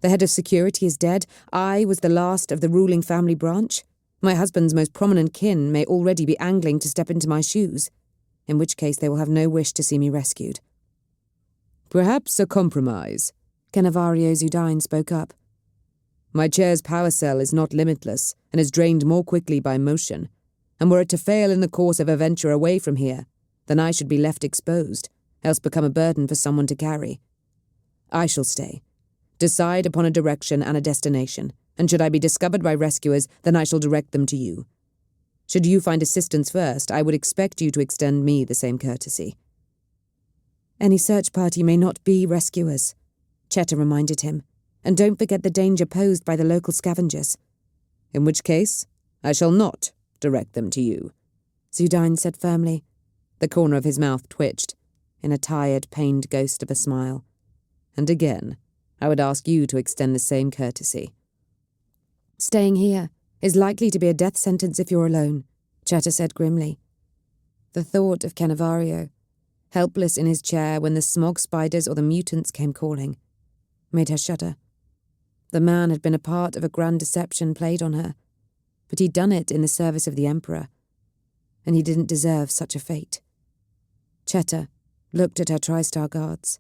The head of security is dead. I was the last of the ruling family branch. My husband's most prominent kin may already be angling to step into my shoes, in which case they will have no wish to see me rescued. Perhaps a compromise, Cannavario Zudine spoke up. My chair's power cell is not limitless and is drained more quickly by motion, and were it to fail in the course of a venture away from here, then I should be left exposed, else become a burden for someone to carry. I shall stay. Decide upon a direction and a destination, and should I be discovered by rescuers, then I shall direct them to you. Should you find assistance first, I would expect you to extend me the same courtesy. Any search party may not be rescuers, Cheta reminded him, and don't forget the danger posed by the local scavengers. In which case, I shall not direct them to you, Zudine said firmly. The corner of his mouth twitched, in a tired, pained ghost of a smile. And again, I would ask you to extend the same courtesy. Staying here is likely to be a death sentence if you're alone, Cheta said grimly. The thought of Cannavario, helpless in his chair when the smog spiders or the mutants came calling, made her shudder. The man had been a part of a grand deception played on her, but he'd done it in the service of the Emperor, and he didn't deserve such a fate. Cheta looked at her TriStar guards.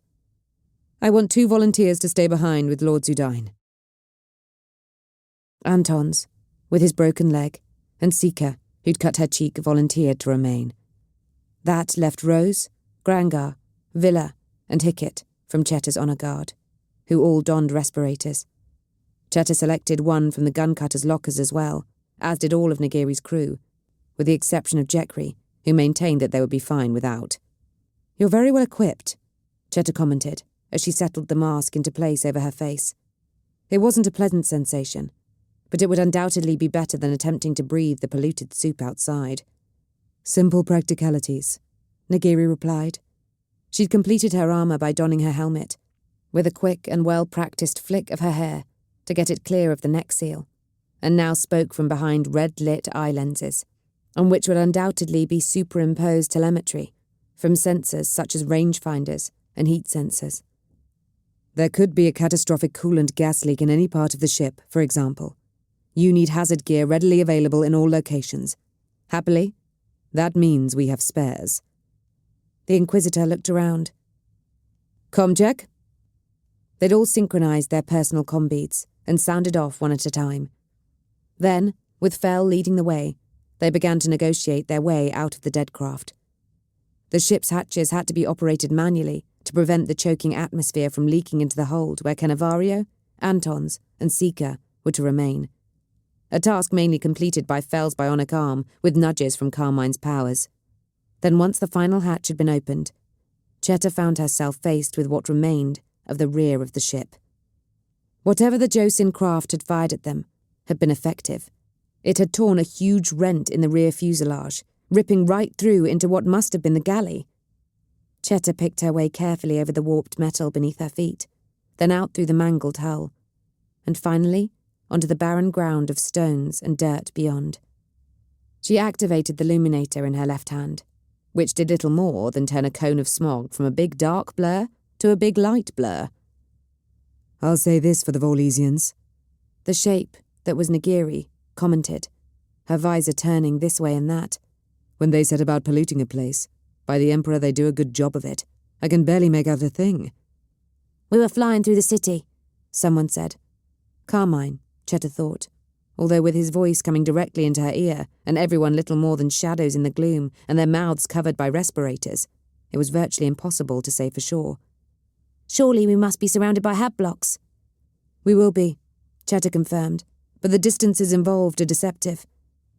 I want 2 volunteers to stay behind with Lord Zudine. Anton's, with his broken leg, and Sika, who'd cut her cheek, volunteered to remain. That left Rose, Grangar, Villa, and Hickett from Cheta's honour guard, who all donned respirators. Cheta selected one from the gun-cutter's lockers as well, as did all of Nagiri's crew, with the exception of Jekri, who maintained that they would be fine without. You're very well equipped, Cheta commented, as she settled the mask into place over her face. It wasn't a pleasant sensation, but it would undoubtedly be better than attempting to breathe the polluted soup outside. Simple practicalities, Nagiri replied. She'd completed her armour by donning her helmet, with a quick and well-practiced flick of her hair to get it clear of the neck seal, and now spoke from behind red-lit eye lenses, on which would undoubtedly be superimposed telemetry from sensors such as rangefinders and heat sensors. There could be a catastrophic coolant gas leak in any part of the ship, for example. You need hazard gear readily available in all locations. Happily, that means we have spares. The Inquisitor looked around. Com check? They'd all synchronized their personal combeads and sounded off one at a time. Then, with Fel leading the way, they began to negotiate their way out of the dead craft. The ship's hatches had to be operated manually to prevent the choking atmosphere from leaking into the hold where Cannavario, Anton's, and Sika were to remain. A task mainly completed by Fel's bionic arm with nudges from Carmine's powers. Then once the final hatch had been opened, Cheta found herself faced with what remained of the rear of the ship. Whatever the Josin craft had fired at them had been effective. It had torn a huge rent in the rear fuselage, ripping right through into what must have been the galley. Cheta picked her way carefully over the warped metal beneath her feet, then out through the mangled hull, and finally onto the barren ground of stones and dirt beyond. She activated the luminator in her left hand, which did little more than turn a cone of smog from a big dark blur to a big light blur. "I'll say this for the Volesians," the shape that was Nagiri commented, her visor turning this way and that. "When they set about polluting a place, by the Emperor they do a good job of it. I can barely make out a thing." "We were flying through the city," someone said. Carmine, Cheta thought, although with his voice coming directly into her ear and everyone little more than shadows in the gloom and their mouths covered by respirators, it was virtually impossible to say for sure. "Surely we must be surrounded by hab blocks." "We will be," Cheta confirmed, "but the distances involved are deceptive.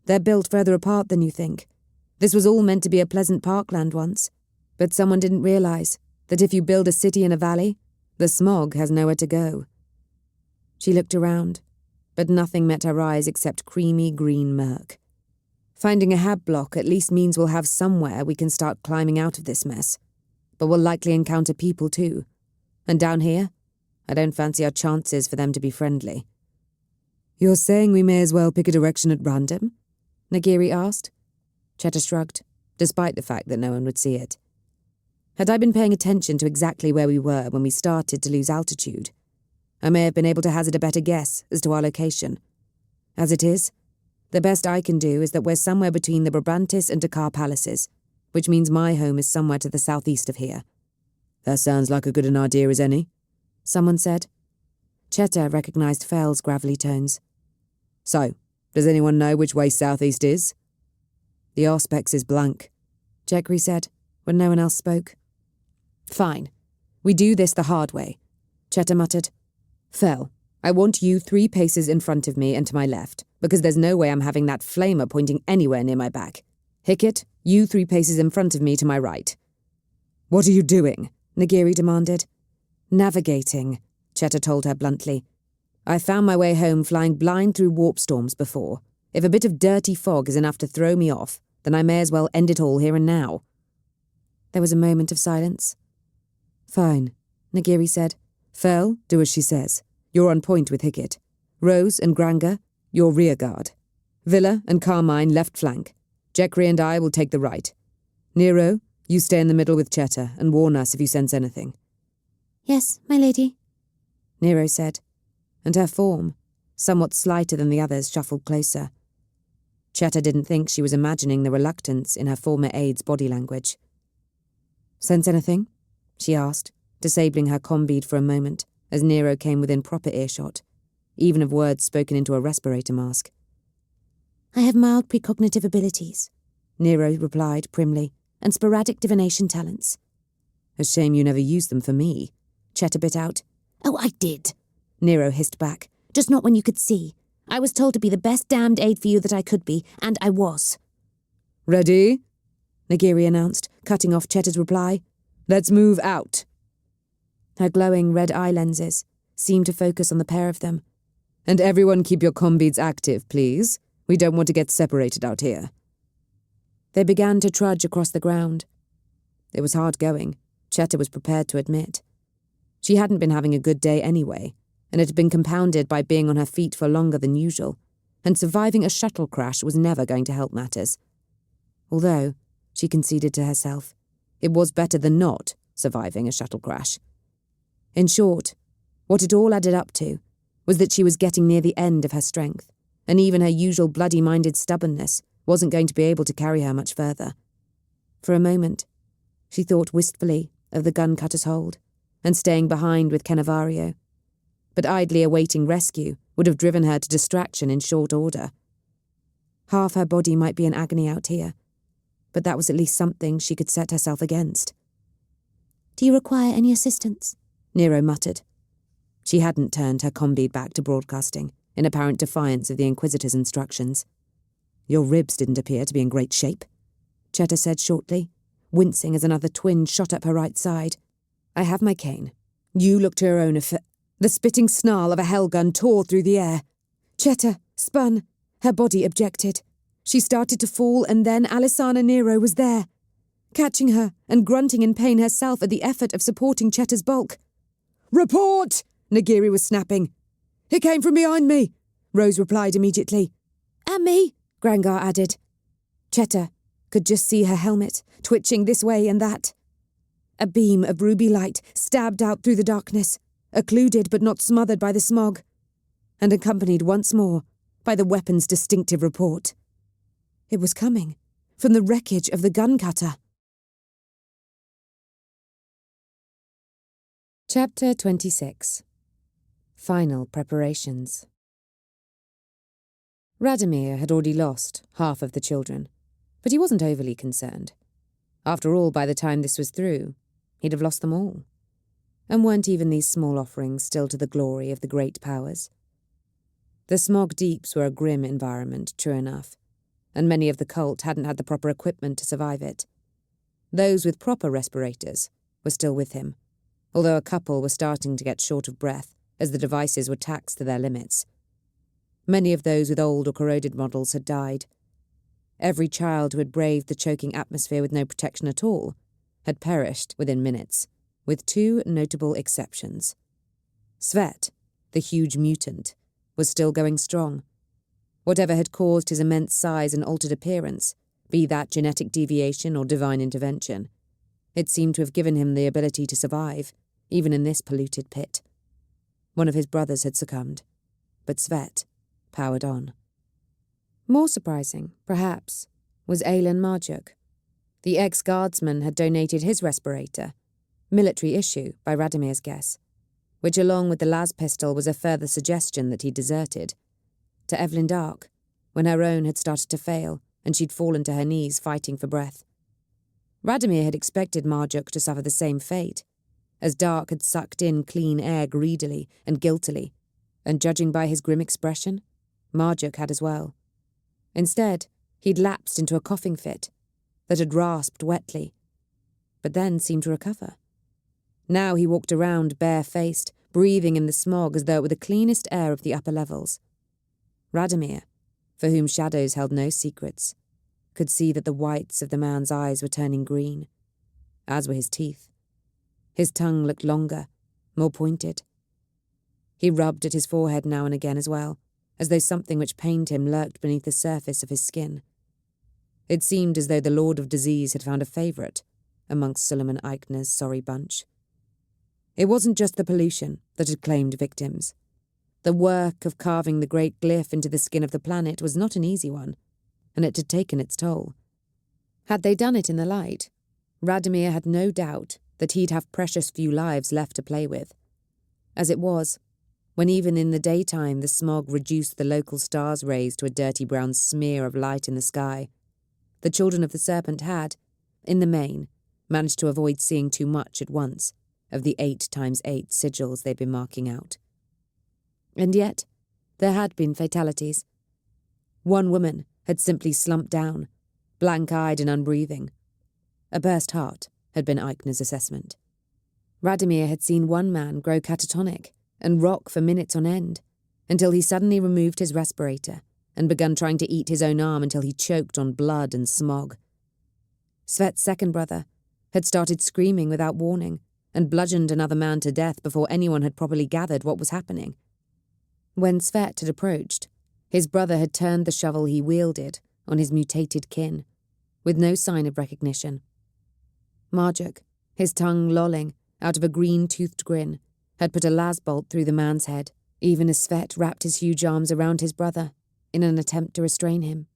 They're built further apart than you think. This was all meant to be a pleasant parkland once, but someone didn't realize that if you build a city in a valley, the smog has nowhere to go." She looked around, but nothing met her eyes except creamy green murk. "Finding a hab block at least means we'll have somewhere we can start climbing out of this mess. But we'll likely encounter people too. And down here, I don't fancy our chances for them to be friendly." "You're saying we may as well pick a direction at random?" Nagiri asked. Cheta shrugged, despite the fact that no one would see it. Had I been paying attention to exactly where we were when we started to lose altitude, I may have been able to hazard a better guess as to our location. As it is, the best I can do is that we're somewhere between the Brabantis and Dakar palaces, which means my home is somewhere to the southeast of here. "That sounds like as good an idea as any," someone said. Cheta recognised Fell's gravelly tones. "So, does anyone know which way southeast is?" "The Auspex is blank," Jekri said, when no one else spoke. "Fine. We do this the hard way," Cheta muttered. "Fell, I want you 3 paces in front of me and to my left, because there's no way I'm having that flamer pointing anywhere near my back. Hickett, you 3 paces in front of me to my right." "What are you doing?" Nagiri demanded. "Navigating," Cheta told her bluntly. "I found my way home flying blind through warp storms before. If a bit of dirty fog is enough to throw me off, then I may as well end it all here and now." There was a moment of silence. "Fine," Nagiri said. "Fell, do as she says. You're on point with Hickett. Rose and Granger, your rear guard. Villa and Carmine, left flank. Jekri and I will take the right. Nero, you stay in the middle with Cheta and warn us if you sense anything." "Yes, my lady," Nero said, and her form, somewhat slighter than the others, shuffled closer. Cheta didn't think she was imagining the reluctance in her former aide's body language. "Sense anything?" she asked, disabling her combead for a moment as Nero came within proper earshot, even of words spoken into a respirator mask. "I have mild precognitive abilities," Nero replied primly, "and sporadic divination talents." "A shame you never used them for me," Cheta bit out. "Oh, I did," Nero hissed back. "Just not when you could see. I was told to be the best damned aide for you that I could be, and I was." "Ready?" Nagiri announced, cutting off Cheta's reply. "Let's move out." Her glowing red eye lenses seemed to focus on the pair of them. "And everyone keep your combeads active, please. We don't want to get separated out here." They began to trudge across the ground. It was hard going, Cheta was prepared to admit. She hadn't been having a good day anyway, and it had been compounded by being on her feet for longer than usual, and surviving a shuttle crash was never going to help matters. Although, she conceded to herself, it was better than not surviving a shuttle crash. In short, what it all added up to was that she was getting near the end of her strength, and even her usual bloody-minded stubbornness wasn't going to be able to carry her much further. For a moment, she thought wistfully of the gun-cutter's hold, and staying behind with Cannavario, but idly awaiting rescue would have driven her to distraction in short order. Half her body might be in agony out here, but that was at least something she could set herself against. "Do you require any assistance?" Nero muttered. She hadn't turned her combead back to broadcasting, in apparent defiance of the Inquisitor's instructions. "Your ribs didn't appear to be in great shape," Cheta said shortly, wincing as another twinge shot up her right side. "I have my cane. You look to your own The spitting snarl of a hellgun tore through the air. Chetta spun. Her body objected. She started to fall, and then Alisana Nero was there, catching her and grunting in pain herself at the effort of supporting Chetta's bulk. "Report!" Nagiri was snapping. "It came from behind me," Rose replied immediately. "And me," Grangar added. Chetta could just see her helmet, twitching this way and that. A beam of ruby light stabbed out through the darkness, occluded but not smothered by the smog, and accompanied once more by the weapon's distinctive report. It was coming from the wreckage of the gun cutter. Chapter 26. Final Preparations. Radomir had already lost half of the children, but he wasn't overly concerned. After all, by the time this was through, he'd have lost them all. And weren't even these small offerings still to the glory of the great powers? The smog deeps were a grim environment, true enough, and many of the cult hadn't had the proper equipment to survive it. Those with proper respirators were still with him, although a couple were starting to get short of breath as the devices were taxed to their limits. Many of those with old or corroded models had died. Every child who had braved the choking atmosphere with no protection at all had perished within minutes, with two notable exceptions. Svet, the huge mutant, was still going strong. Whatever had caused his immense size and altered appearance, be that genetic deviation or divine intervention, it seemed to have given him the ability to survive, even in this polluted pit. One of his brothers had succumbed, but Svet powered on. More surprising, perhaps, was Aelin Marjuk. The ex-guardsman had donated his respirator, military issue by Radomir's guess, which along with the las pistol was a further suggestion that he deserted, to Evelyn Dark, when her own had started to fail and she'd fallen to her knees fighting for breath. Radomir had expected Marjuk to suffer the same fate, as Dark had sucked in clean air greedily and guiltily, and judging by his grim expression, Marjuk had as well. Instead, he'd lapsed into a coughing fit that had rasped wetly, but then seemed to recover. Now he walked around bare-faced, breathing in the smog as though it were the cleanest air of the upper levels. Radomir, for whom shadows held no secrets, could see that the whites of the man's eyes were turning green, as were his teeth. His tongue looked longer, more pointed. He rubbed at his forehead now and again as well, as though something which pained him lurked beneath the surface of his skin. It seemed as though the Lord of Disease had found a favourite amongst Suleiman Eichner's sorry bunch. It wasn't just the pollution that had claimed victims. The work of carving the great glyph into the skin of the planet was not an easy one, and it had taken its toll. Had they done it in the light, Radomir had no doubt that he'd have precious few lives left to play with. As it was, when even in the daytime the smog reduced the local stars' rays to a dirty brown smear of light in the sky, the children of the Serpent had, in the main, managed to avoid seeing too much at once of the 8x8 sigils they'd been marking out. And yet, there had been fatalities. One woman had simply slumped down, blank-eyed and unbreathing. A burst heart had been Eichner's assessment. Radomir had seen one man grow catatonic and rock for minutes on end, until he suddenly removed his respirator and begun trying to eat his own arm until he choked on blood and smog. Svet's second brother had started screaming without warning and bludgeoned another man to death before anyone had properly gathered what was happening. When Svet had approached, his brother had turned the shovel he wielded on his mutated kin, with no sign of recognition. Marjuk, his tongue lolling out of a green-toothed grin, had put a lasbolt through the man's head, even as Svet wrapped his huge arms around his brother in an attempt to restrain him.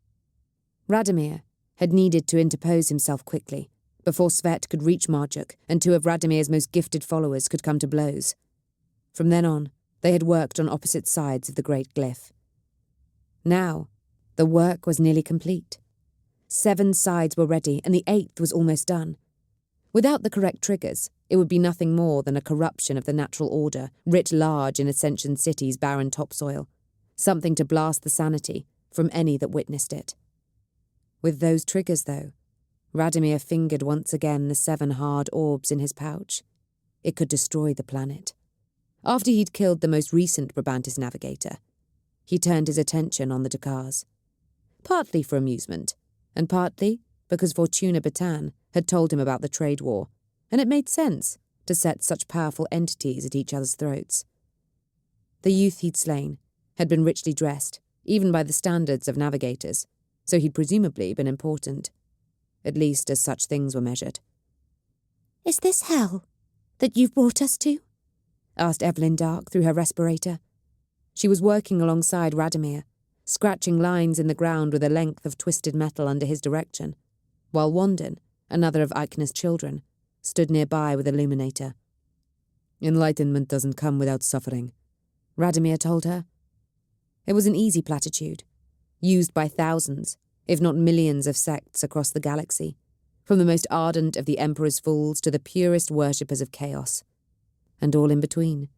Radomir had needed to interpose himself quickly before Svet could reach Marjuk and two of Radomir's most gifted followers could come to blows. From then on, they had worked on opposite sides of the great glyph. Now, the work was nearly complete. 7 sides were ready, and the 8th was almost done. Without the correct triggers, it would be nothing more than a corruption of the natural order, writ large in Ascension City's barren topsoil, something to blast the sanity from any that witnessed it. With those triggers, though, Radomir fingered once again the 7 hard orbs in his pouch. It could destroy the planet. After he'd killed the most recent Brabantis navigator, he turned his attention on the Dakars. Partly for amusement, and partly because Fortuna Batan had told him about the trade war, and it made sense to set such powerful entities at each other's throats. The youth he'd slain had been richly dressed, even by the standards of navigators, so he'd presumably been important, at least as such things were measured. "Is this hell that you've brought us to?" asked Evelyn Dark through her respirator. She was working alongside Radomir, scratching lines in the ground with a length of twisted metal under his direction, while Wandin, another of Eichner's children, stood nearby with a illuminator. "Enlightenment doesn't come without suffering," Radomir told her. It was an easy platitude, used by thousands, if not millions of sects across the galaxy, from the most ardent of the Emperor's fools to the purest worshippers of chaos, and all in between.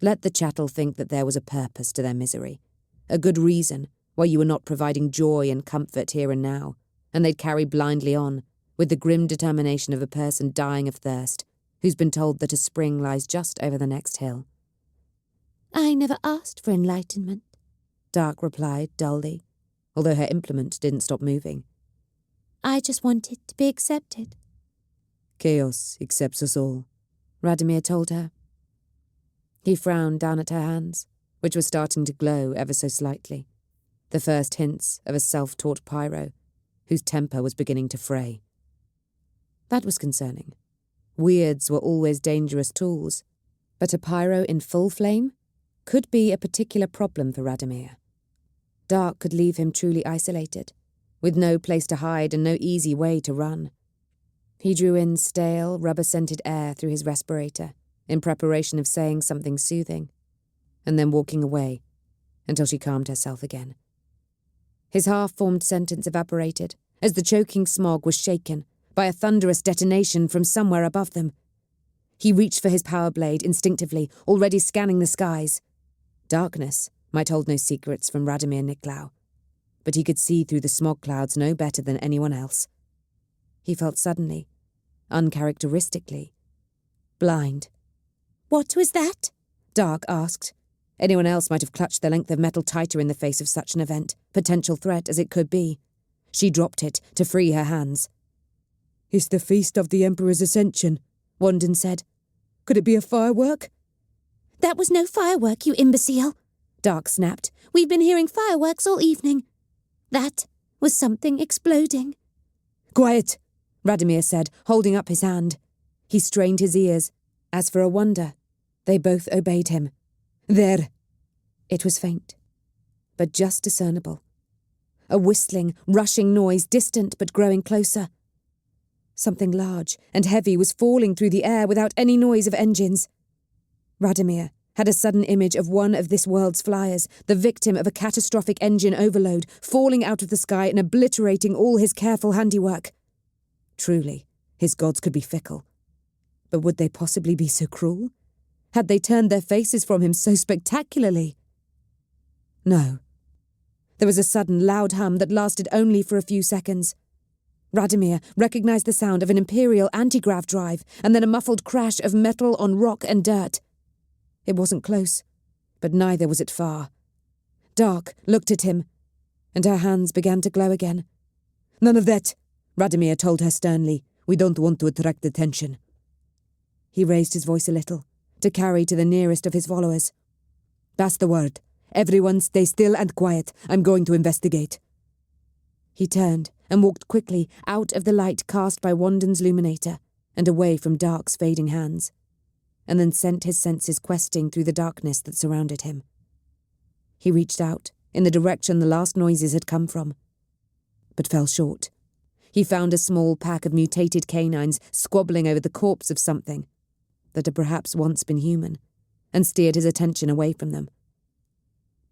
Let the chattel think that there was a purpose to their misery, a good reason why you were not providing joy and comfort here and now, and they'd carry blindly on, with the grim determination of a person dying of thirst, who's been told that a spring lies just over the next hill. "I never asked for enlightenment," Dark replied dully, although her implement didn't stop moving. "I just wanted to be accepted." "Chaos accepts us all," Radomir told her. He frowned down at her hands, which were starting to glow ever so slightly, the first hints of a self-taught pyro, whose temper was beginning to fray. That was concerning. Weirds were always dangerous tools, but a pyro in full flame could be a particular problem for Radomir. Dark could leave him truly isolated, with no place to hide and no easy way to run. He drew in stale, rubber-scented air through his respirator, in preparation of saying something soothing, and then walking away until she calmed herself again. His half-formed sentence evaporated as the choking smog was shaken by a thunderous detonation from somewhere above them. He reached for his power blade instinctively, already scanning the skies. Darkness might hold no secrets from Radomir Niklau, but he could see through the smog clouds no better than anyone else. He felt suddenly, uncharacteristically, blind. "What was that?" Dark asked. Anyone else might have clutched the length of metal tighter in the face of such an event, potential threat as it could be. She dropped it to free her hands. "It's the feast of the Emperor's Ascension," Wandin said. "Could it be a firework?" "That was no firework, you imbecile," Dark snapped. "We've been hearing fireworks all evening. That was something exploding." "Quiet," Radomir said, holding up his hand. He strained his ears. As for a wonder, they both obeyed him. "There." It was faint, but just discernible. A whistling, rushing noise, distant but growing closer. Something large and heavy was falling through the air without any noise of engines. Radomir had a sudden image of one of this world's flyers, the victim of a catastrophic engine overload, falling out of the sky and obliterating all his careful handiwork. Truly, his gods could be fickle. But would they possibly be so cruel? Had they turned their faces from him so spectacularly? No. There was a sudden loud hum that lasted only for a few seconds. Radomir recognized the sound of an Imperial anti-grav drive, and then a muffled crash of metal on rock and dirt. It wasn't close, but neither was it far. Dark looked at him, and her hands began to glow again. "None of that," Radomir told her sternly. "We don't want to attract attention." He raised his voice a little, to carry to the nearest of his followers. "Pass the word. Everyone stay still and quiet. I'm going to investigate." He turned and walked quickly out of the light cast by Wandin's luminator and away from Dark's fading hands, and then sent his senses questing through the darkness that surrounded him. He reached out in the direction the last noises had come from, but fell short. He found a small pack of mutated canines squabbling over the corpse of something that had perhaps once been human, and steered his attention away from them.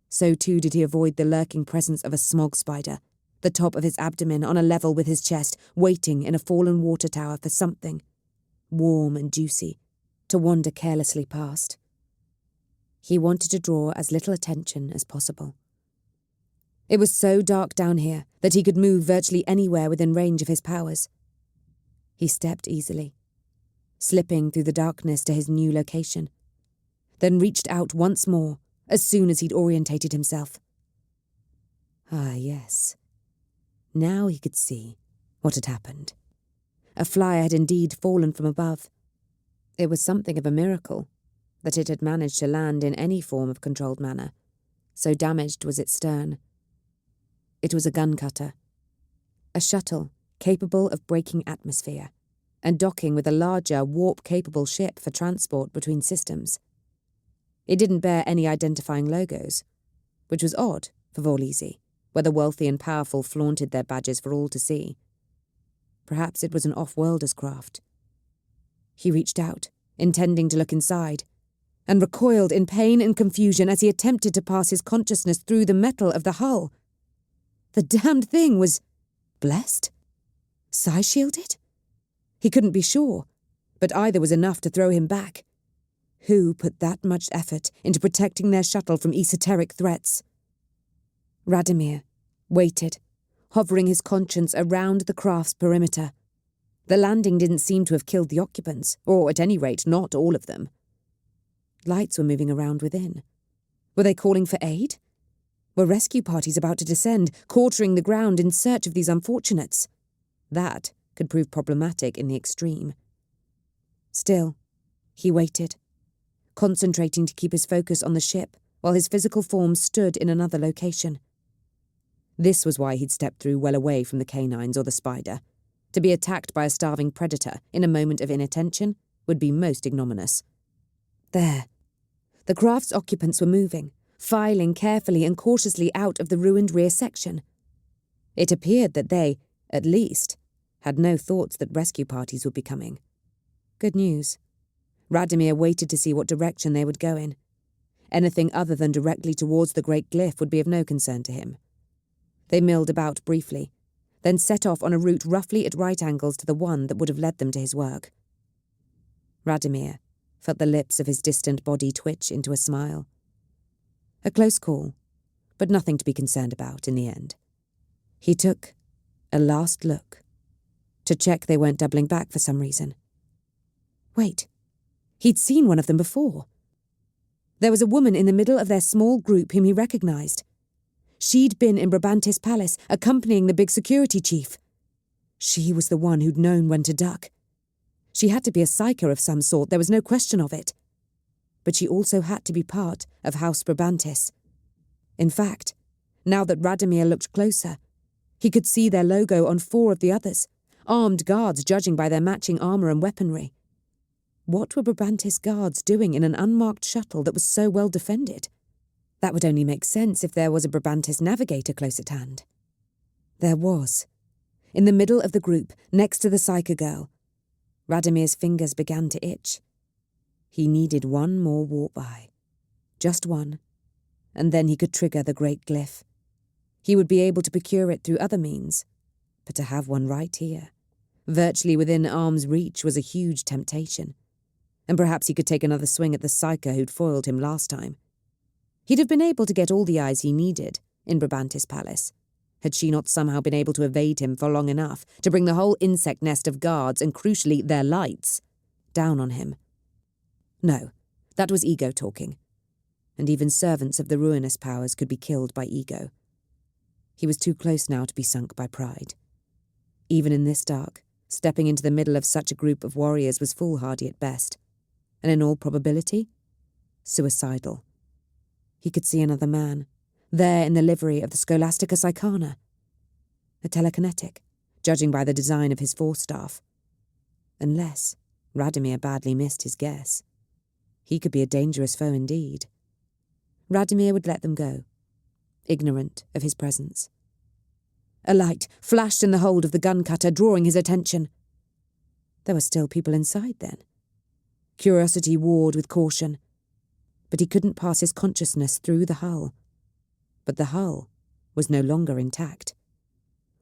So too did he avoid the lurking presence of a smog spider, the top of his abdomen on a level with his chest, waiting in a fallen water tower for something, warm and juicy, to wander carelessly past. He wanted to draw as little attention as possible. It was so dark down here that he could move virtually anywhere within range of his powers. He stepped easily, slipping through the darkness to his new location. then reached out once more as soon as he'd orientated himself. Ah, yes. Now he could see what had happened. A flyer had indeed fallen from above. It was something of a miracle that it had managed to land in any form of controlled manner, so damaged was its stern. It was a gun cutter, a shuttle capable of breaking atmosphere and docking with a larger, warp-capable ship for transport between systems. It didn't bear any identifying logos, which was odd for Vorlisi, where the wealthy and powerful flaunted their badges for all to see. Perhaps it was an off-worlder's craft. He reached out, intending to look inside, and recoiled in pain and confusion as he attempted to pass his consciousness through the metal of the hull. The damned thing was blessed? Psi-shielded? He couldn't be sure, but either was enough to throw him back. Who put that much effort into protecting their shuttle from esoteric threats? Radomir waited, hovering his conscience around the craft's perimeter. The landing didn't seem to have killed the occupants, or at any rate not all of them. Lights were moving around within. Were they calling for aid? Were rescue parties about to descend, quartering the ground in search of these unfortunates? That could prove problematic in the extreme. Still, he waited, concentrating to keep his focus on the ship while his physical form stood in another location. This was why he'd stepped through well away from the canines or the spider. To be attacked by a starving predator in a moment of inattention would be most ignominious. There. The craft's occupants were moving, filing carefully and cautiously out of the ruined rear section. It appeared that they, at least, had no thoughts that rescue parties would be coming. Good news. Radomir waited to see what direction they would go in. Anything other than directly towards the great glyph would be of no concern to him. They milled about briefly, then set off on a route roughly at right angles to the one that would have led them to his work. Radomir felt the lips of his distant body twitch into a smile. A close call, but nothing to be concerned about in the end. He took a last look, to check they weren't doubling back for some reason. Wait, he'd seen one of them before. There was a woman in the middle of their small group whom he recognised. She'd been in Brabantis Palace, accompanying the big security chief. She was the one who'd known when to duck. She had to be a psyker of some sort, there was no question of it. But she also had to be part of House Brabantis. In fact, now that Radomir looked closer, he could see their logo on 4 of the others, armed guards judging by their matching armour and weaponry. What were Brabantis guards doing in an unmarked shuttle that was so well defended? That would only make sense if there was a Brabantis navigator close at hand. There was. In the middle of the group, next to the psyker girl. Radomir's fingers began to itch. He needed one more warp-eye. Just one. And then he could trigger the great glyph. He would be able to procure it through other means. But to have one right here, virtually within arm's reach, was a huge temptation. And perhaps he could take another swing at the psyker who'd foiled him last time. He'd have been able to get all the eyes he needed in Brabantis Palace, had she not somehow been able to evade him for long enough to bring the whole insect nest of guards, and crucially their lights, down on him. No, that was ego talking. And even servants of the ruinous powers could be killed by ego. He was too close now to be sunk by pride. Even in this dark, stepping into the middle of such a group of warriors was foolhardy at best, and in all probability, suicidal. He could see another man, there in the livery of the Scholastica Psychana. A telekinetic, judging by the design of his force staff. Unless Radomir badly missed his guess. He could be a dangerous foe indeed. Radomir would let them go, ignorant of his presence. A light flashed in the hold of the gun cutter, drawing his attention. There were still people inside then. Curiosity warred with caution, but he couldn't pass his consciousness through the hull. But the hull was no longer intact.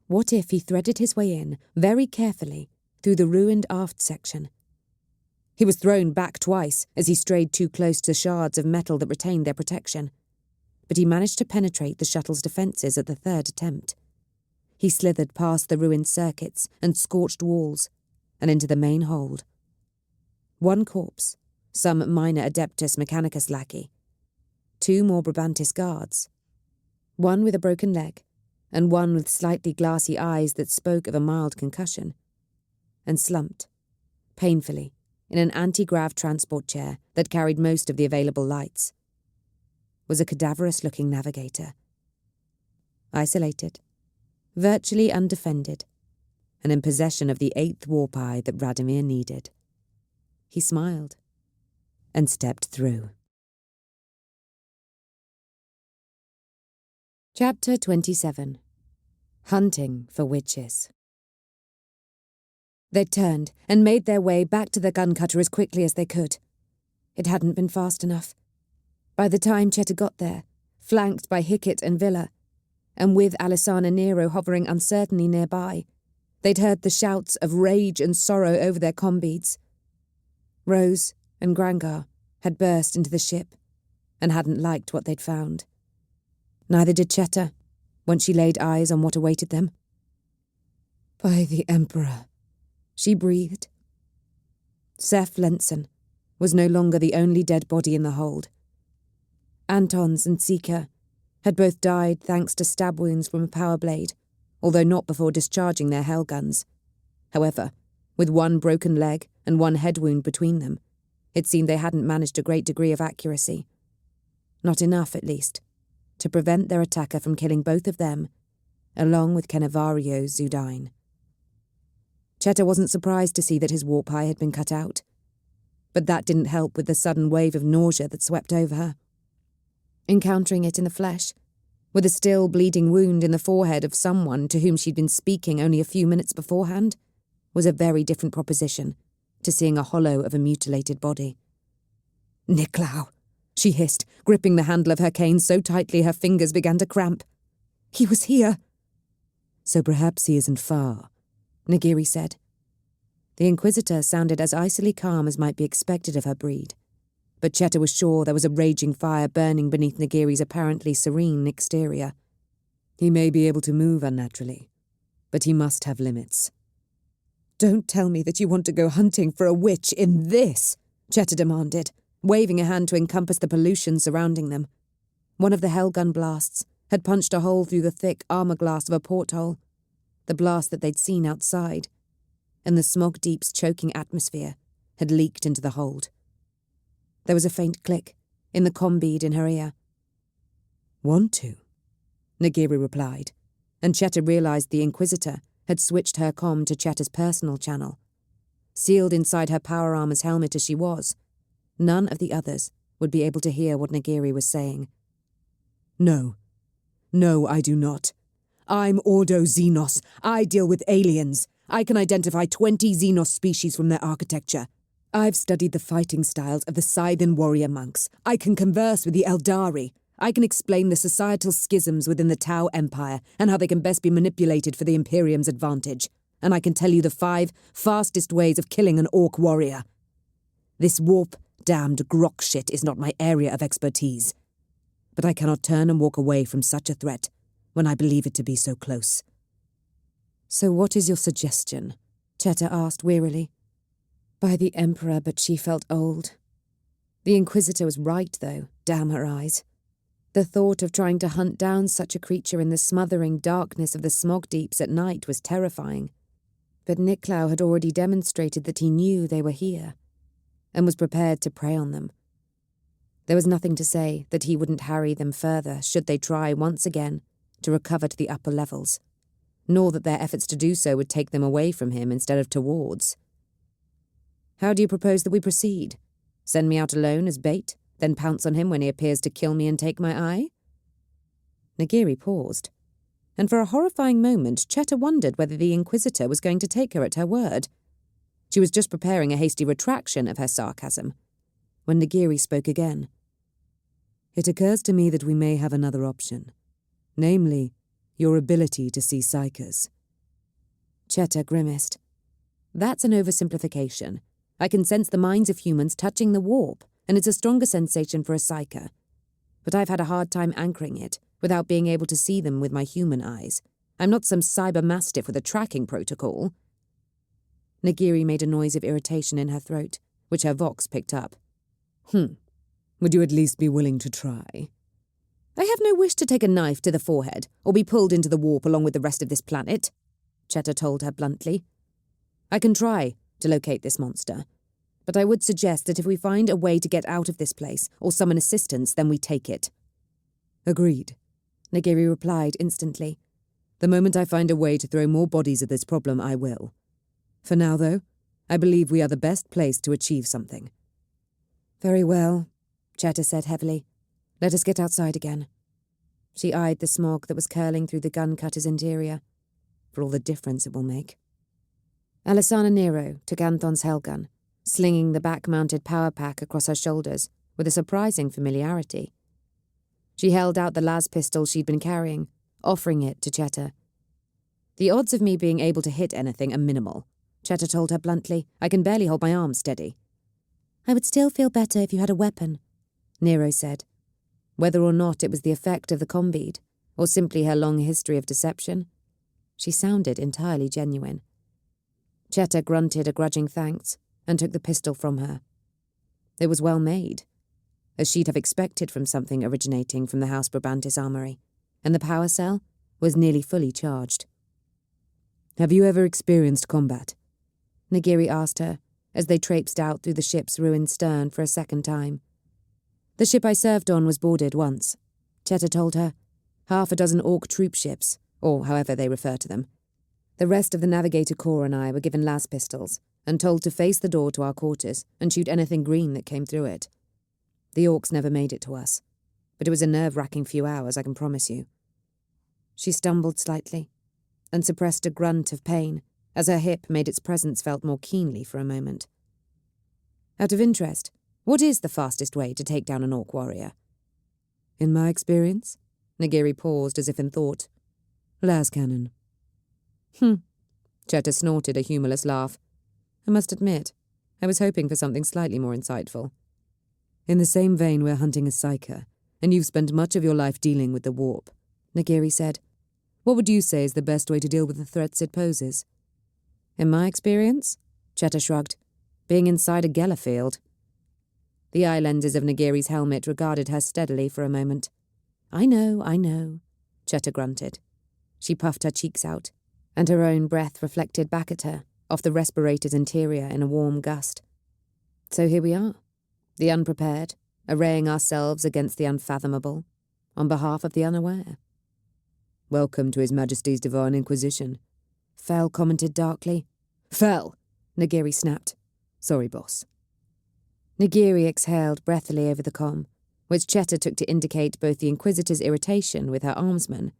What if he threaded his way in, very carefully, through the ruined aft section? He was thrown back twice as he strayed too close to shards of metal that retained their protection. But he managed to penetrate the shuttle's defences at the 3rd attempt. He slithered past the ruined circuits and scorched walls, and into the main hold. One corpse, some minor Adeptus Mechanicus lackey, 2 more Brabantis guards, one with a broken leg, and one with slightly glassy eyes that spoke of a mild concussion, and slumped, painfully, in an anti-grav transport chair that carried most of the available lights, was a cadaverous-looking navigator. Isolated, virtually undefended, and in possession of the 8th warp eye that Radomir needed. He smiled and stepped through. Chapter 27. Hunting for Witches. They turned and made their way back to the gun cutter as quickly as they could. It hadn't been fast enough. By the time Cheta got there, flanked by Hickett and Villa, and with Alisana Nero hovering uncertainly nearby, they'd heard the shouts of rage and sorrow over their combeads. Rose and Grangar had burst into the ship and hadn't liked what they'd found. Neither did Cheta, once she laid eyes on what awaited them. "By the Emperor," she breathed. Seth Lenson was no longer the only dead body in the hold. Antons and Sika had both died thanks to stab wounds from a power blade, although not before discharging their hell guns. However, with one broken leg and one head wound between them, it seemed they hadn't managed a great degree of accuracy. Not enough, at least, to prevent their attacker from killing both of them, along with Kenevario Zudine. Cheta wasn't surprised to see that his warp eye had been cut out, but that didn't help with the sudden wave of nausea that swept over her. Encountering it in the flesh, with a still bleeding wound in the forehead of someone to whom she'd been speaking only a few minutes beforehand, was a very different proposition to seeing a hollow of a mutilated body. "Niclau," she hissed, gripping the handle of her cane so tightly her fingers began to cramp. "He was here." "So perhaps he isn't far," Nagiri said. The Inquisitor sounded as icily calm as might be expected of her breed, but Cheta was sure there was a raging fire burning beneath Nagiri's apparently serene exterior. "He may be able to move unnaturally, but he must have limits." "Don't tell me that you want to go hunting for a witch in this," Cheta demanded, waving a hand to encompass the pollution surrounding them. One of the hellgun blasts had punched a hole through the thick armor glass of a porthole, the blast that they'd seen outside, and the Smog Deep's choking atmosphere had leaked into the hold. There was a faint click in the combead in her ear. "Want to?" Nagiri replied, and Cheta realized the Inquisitor had switched her comm to Cheta's personal channel. Sealed inside her power armor's helmet as she was, none of the others would be able to hear what Nagiri was saying. "No. No, I do not. I'm Ordo Xenos. I deal with aliens. I can identify 20 Xenos species from their architecture. I've studied the fighting styles of the Scythian warrior monks. I can converse with the Eldari. I can explain the societal schisms within the Tau Empire and how they can best be manipulated for the Imperium's advantage. And I can tell you the 5 fastest ways of killing an orc warrior. This warp-damned grok shit is not my area of expertise. But I cannot turn and walk away from such a threat when I believe it to be so close." "So what is your suggestion?" Cheta asked wearily. By the Emperor, but she felt old. The Inquisitor was right, though, damn her eyes. The thought of trying to hunt down such a creature in the smothering darkness of the Smog Deeps at night was terrifying. But Niclau had already demonstrated that he knew they were here, and was prepared to prey on them. There was nothing to say that he wouldn't harry them further should they try once again to recover to the upper levels, nor that their efforts to do so would take them away from him instead of towards. "How do you propose that we proceed? Send me out alone as bait, then pounce on him when he appears to kill me and take my eye?" Nagiri paused, and for a horrifying moment Cheta wondered whether the Inquisitor was going to take her at her word. She was just preparing a hasty retraction of her sarcasm, when Nagiri spoke again. "It occurs to me that we may have another option, namely, your ability to see psychers." Cheta grimaced. "That's an oversimplification. I can sense the minds of humans touching the warp, and it's a stronger sensation for a psyker. But I've had a hard time anchoring it without being able to see them with my human eyes. I'm not some cyber mastiff with a tracking protocol." Nagiri made a noise of irritation in her throat, which her vox picked up. Would you at least be willing to try? I have no wish to take a knife to the forehead or be pulled into the warp along with the rest of this planet, Cheta told her bluntly. I can try to locate this monster, but I would suggest that if we find a way to get out of this place or summon assistance, then we take it. Agreed, Nagiri replied instantly. The moment I find a way to throw more bodies at this problem, I will. For now, though, I believe we are the best place to achieve something. Very well, Cheta said heavily. Let us get outside again. She eyed the smog that was curling through the gun-cutter's interior, for all the difference it will make. Alessana Nero took Anthon's hellgun, slinging the back-mounted power pack across her shoulders with a surprising familiarity. She held out the las pistol she'd been carrying, offering it to Cheta. The odds of me being able to hit anything are minimal, Cheta told her bluntly. I can barely hold my arm steady. I would still feel better if you had a weapon, Nero said. Whether or not it was the effect of the combead, or simply her long history of deception, she sounded entirely genuine. Cheta grunted a grudging thanks and took the pistol from her. It was well made, as she'd have expected from something originating from the House Brabantis armory, and the power cell was nearly fully charged. Have you ever experienced combat? Nagiri asked her, as they traipsed out through the ship's ruined stern for a second time. The ship I served on was boarded once, Cheta told her. 6 orc troop ships, or however they refer to them. The rest of the Navigator Corps and I were given las pistols and told to face the door to our quarters and shoot anything green that came through it. The orcs never made it to us, but it was a nerve-wracking few hours, I can promise you. She stumbled slightly and suppressed a grunt of pain as her hip made its presence felt more keenly for a moment. Out of interest, what is the fastest way to take down an orc warrior? In my experience, Nagiri paused as if in thought. Las cannon. Cheta snorted a humorless laugh. I must admit, I was hoping for something slightly more insightful. In the same vein, we're hunting a psyker, and you've spent much of your life dealing with the warp, Nagiri said. What would you say is the best way to deal with the threats it poses? In my experience, Cheta shrugged, being inside a Gellerfield. The eye lenses of Nagiri's helmet regarded her steadily for a moment. I know, Cheta grunted. She puffed her cheeks out, and her own breath reflected back at her, off the respirator's interior in a warm gust. So here we are, the unprepared, arraying ourselves against the unfathomable, on behalf of the unaware. Welcome to His Majesty's Divine Inquisition, Fell commented darkly. Fell, Nagiri snapped. Sorry, boss. Nagiri exhaled breathily over the comm, which Cheta took to indicate both the Inquisitor's irritation with her armsman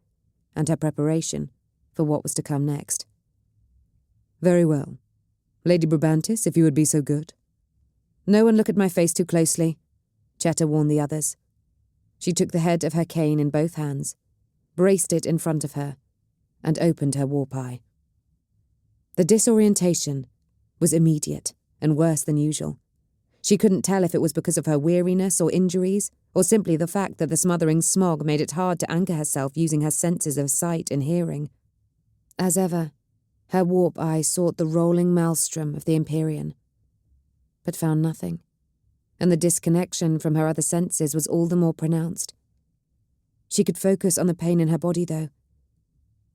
and her preparation for what was to come next. Very well. Lady Brabantis, if you would be so good. No one look at my face too closely, Cheta warned the others. She took the head of her cane in both hands, braced it in front of her, and opened her warp eye. The disorientation was immediate and worse than usual. She couldn't tell if it was because of her weariness or injuries, or simply the fact that the smothering smog made it hard to anchor herself using her senses of sight and hearing. As ever, her warp eye sought the rolling maelstrom of the Empyrean, but found nothing, and the disconnection from her other senses was all the more pronounced. She could focus on the pain in her body, though.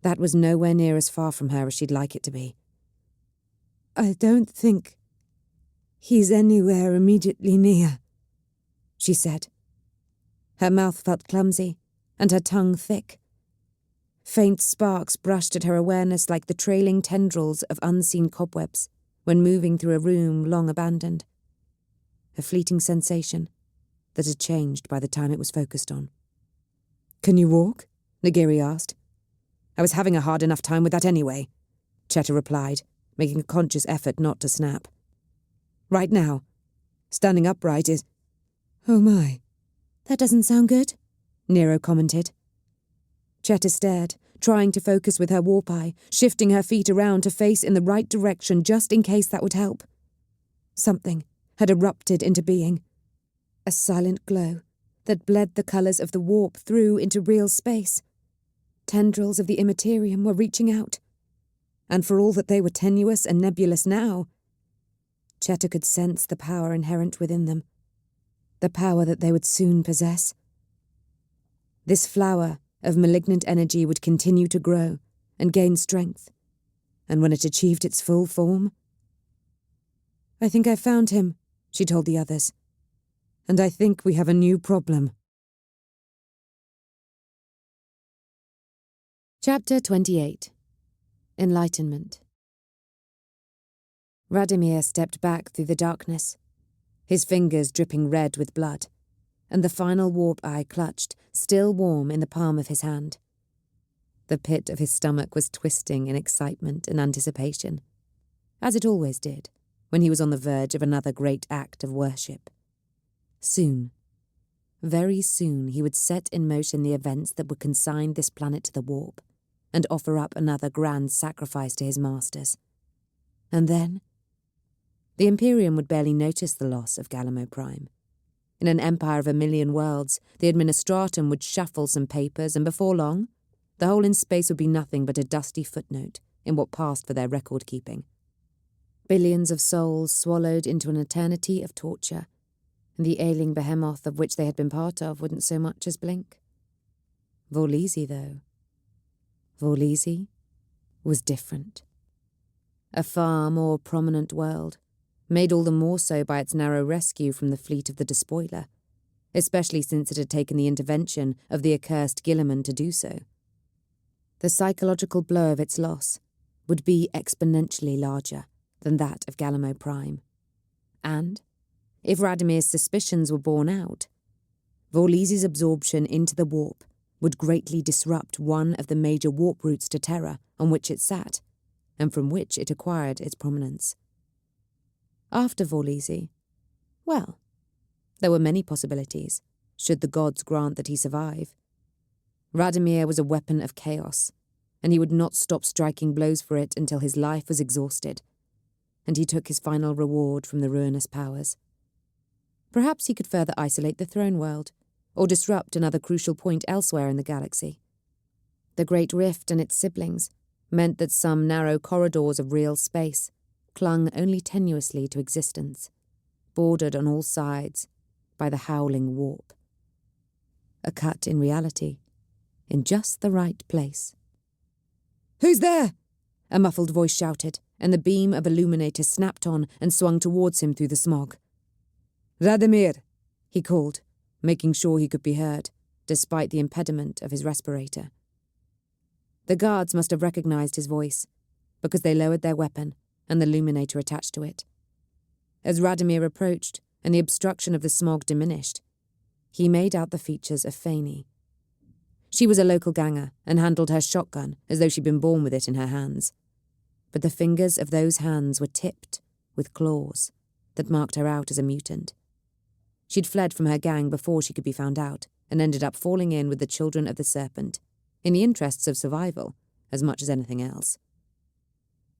That was nowhere near as far from her as she'd like it to be. I don't think he's anywhere immediately near, she said. Her mouth felt clumsy, and her tongue thick. Faint sparks brushed at her awareness like the trailing tendrils of unseen cobwebs when moving through a room long abandoned. A fleeting sensation that had changed by the time it was focused on. Can you walk? Nagiri asked. I was having a hard enough time with that anyway, Cheta replied, making a conscious effort not to snap. Right now, standing upright is... Oh my. That doesn't sound good, Nero commented. Cheta stared, trying to focus with her warp eye, shifting her feet around to face in the right direction just in case that would help. Something had erupted into being. A silent glow that bled the colours of the warp through into real space. Tendrils of the immaterium were reaching out. And for all that they were tenuous and nebulous now, Cheta could sense the power inherent within them. the power that they would soon possess. This flower of malignant energy would continue to grow and gain strength, and when it achieved its full form... "I think I found him," she told the others, "and I think we have a new problem." Chapter 28. Enlightenment. Radomir stepped back through the darkness, his fingers dripping red with blood, and the final warp eye clutched, still warm in the palm of his hand. The pit of his stomach was twisting in excitement and anticipation, as it always did when he was on the verge of another great act of worship. Soon, very soon, he would set in motion the events that would consign this planet to the warp, and offer up another grand sacrifice to his masters. And then, the Imperium would barely notice the loss of Galamo Prime. In an empire of 1,000,000 worlds, the Administratum would shuffle some papers, and before long, the hole in space would be nothing but a dusty footnote in what passed for their record-keeping. Billions of souls swallowed into an eternity of torture, and the ailing behemoth of which they had been part of wouldn't so much as blink. Vorlisi, though. Vorlisi was different. A far more prominent world, made all the more so by its narrow rescue from the fleet of the Despoiler, especially since it had taken the intervention of the accursed Guilliman to do so. The psychological blow of its loss would be exponentially larger than that of Galamo Prime. And, if Radomir's suspicions were borne out, Vorlisi's absorption into the warp would greatly disrupt one of the major warp routes to Terra on which it sat, and from which it acquired its prominence. After Vorlisi, well, there were many possibilities, should the gods grant that he survive. Radomir was a weapon of chaos, and he would not stop striking blows for it until his life was exhausted, and he took his final reward from the ruinous powers. Perhaps he could further isolate the throne world, or disrupt another crucial point elsewhere in the galaxy. The Great Rift and its siblings meant that some narrow corridors of real space clung only tenuously to existence, bordered on all sides by the howling warp. A cut in reality, in just the right place. "Who's there?" a muffled voice shouted, and the beam of illuminator snapped on and swung towards him through the smog. "Radomir," he called, making sure he could be heard, despite the impediment of his respirator. The guards must have recognized his voice, because they lowered their weapon and the illuminator attached to it. As Radomir approached and the obstruction of the smog diminished, he made out the features of Faney. She was a local ganger and handled her shotgun as though she'd been born with it in her hands. But the fingers of those hands were tipped with claws that marked her out as a mutant. She'd fled from her gang before she could be found out and ended up falling in with the Children of the Serpent, in the interests of survival as much as anything else.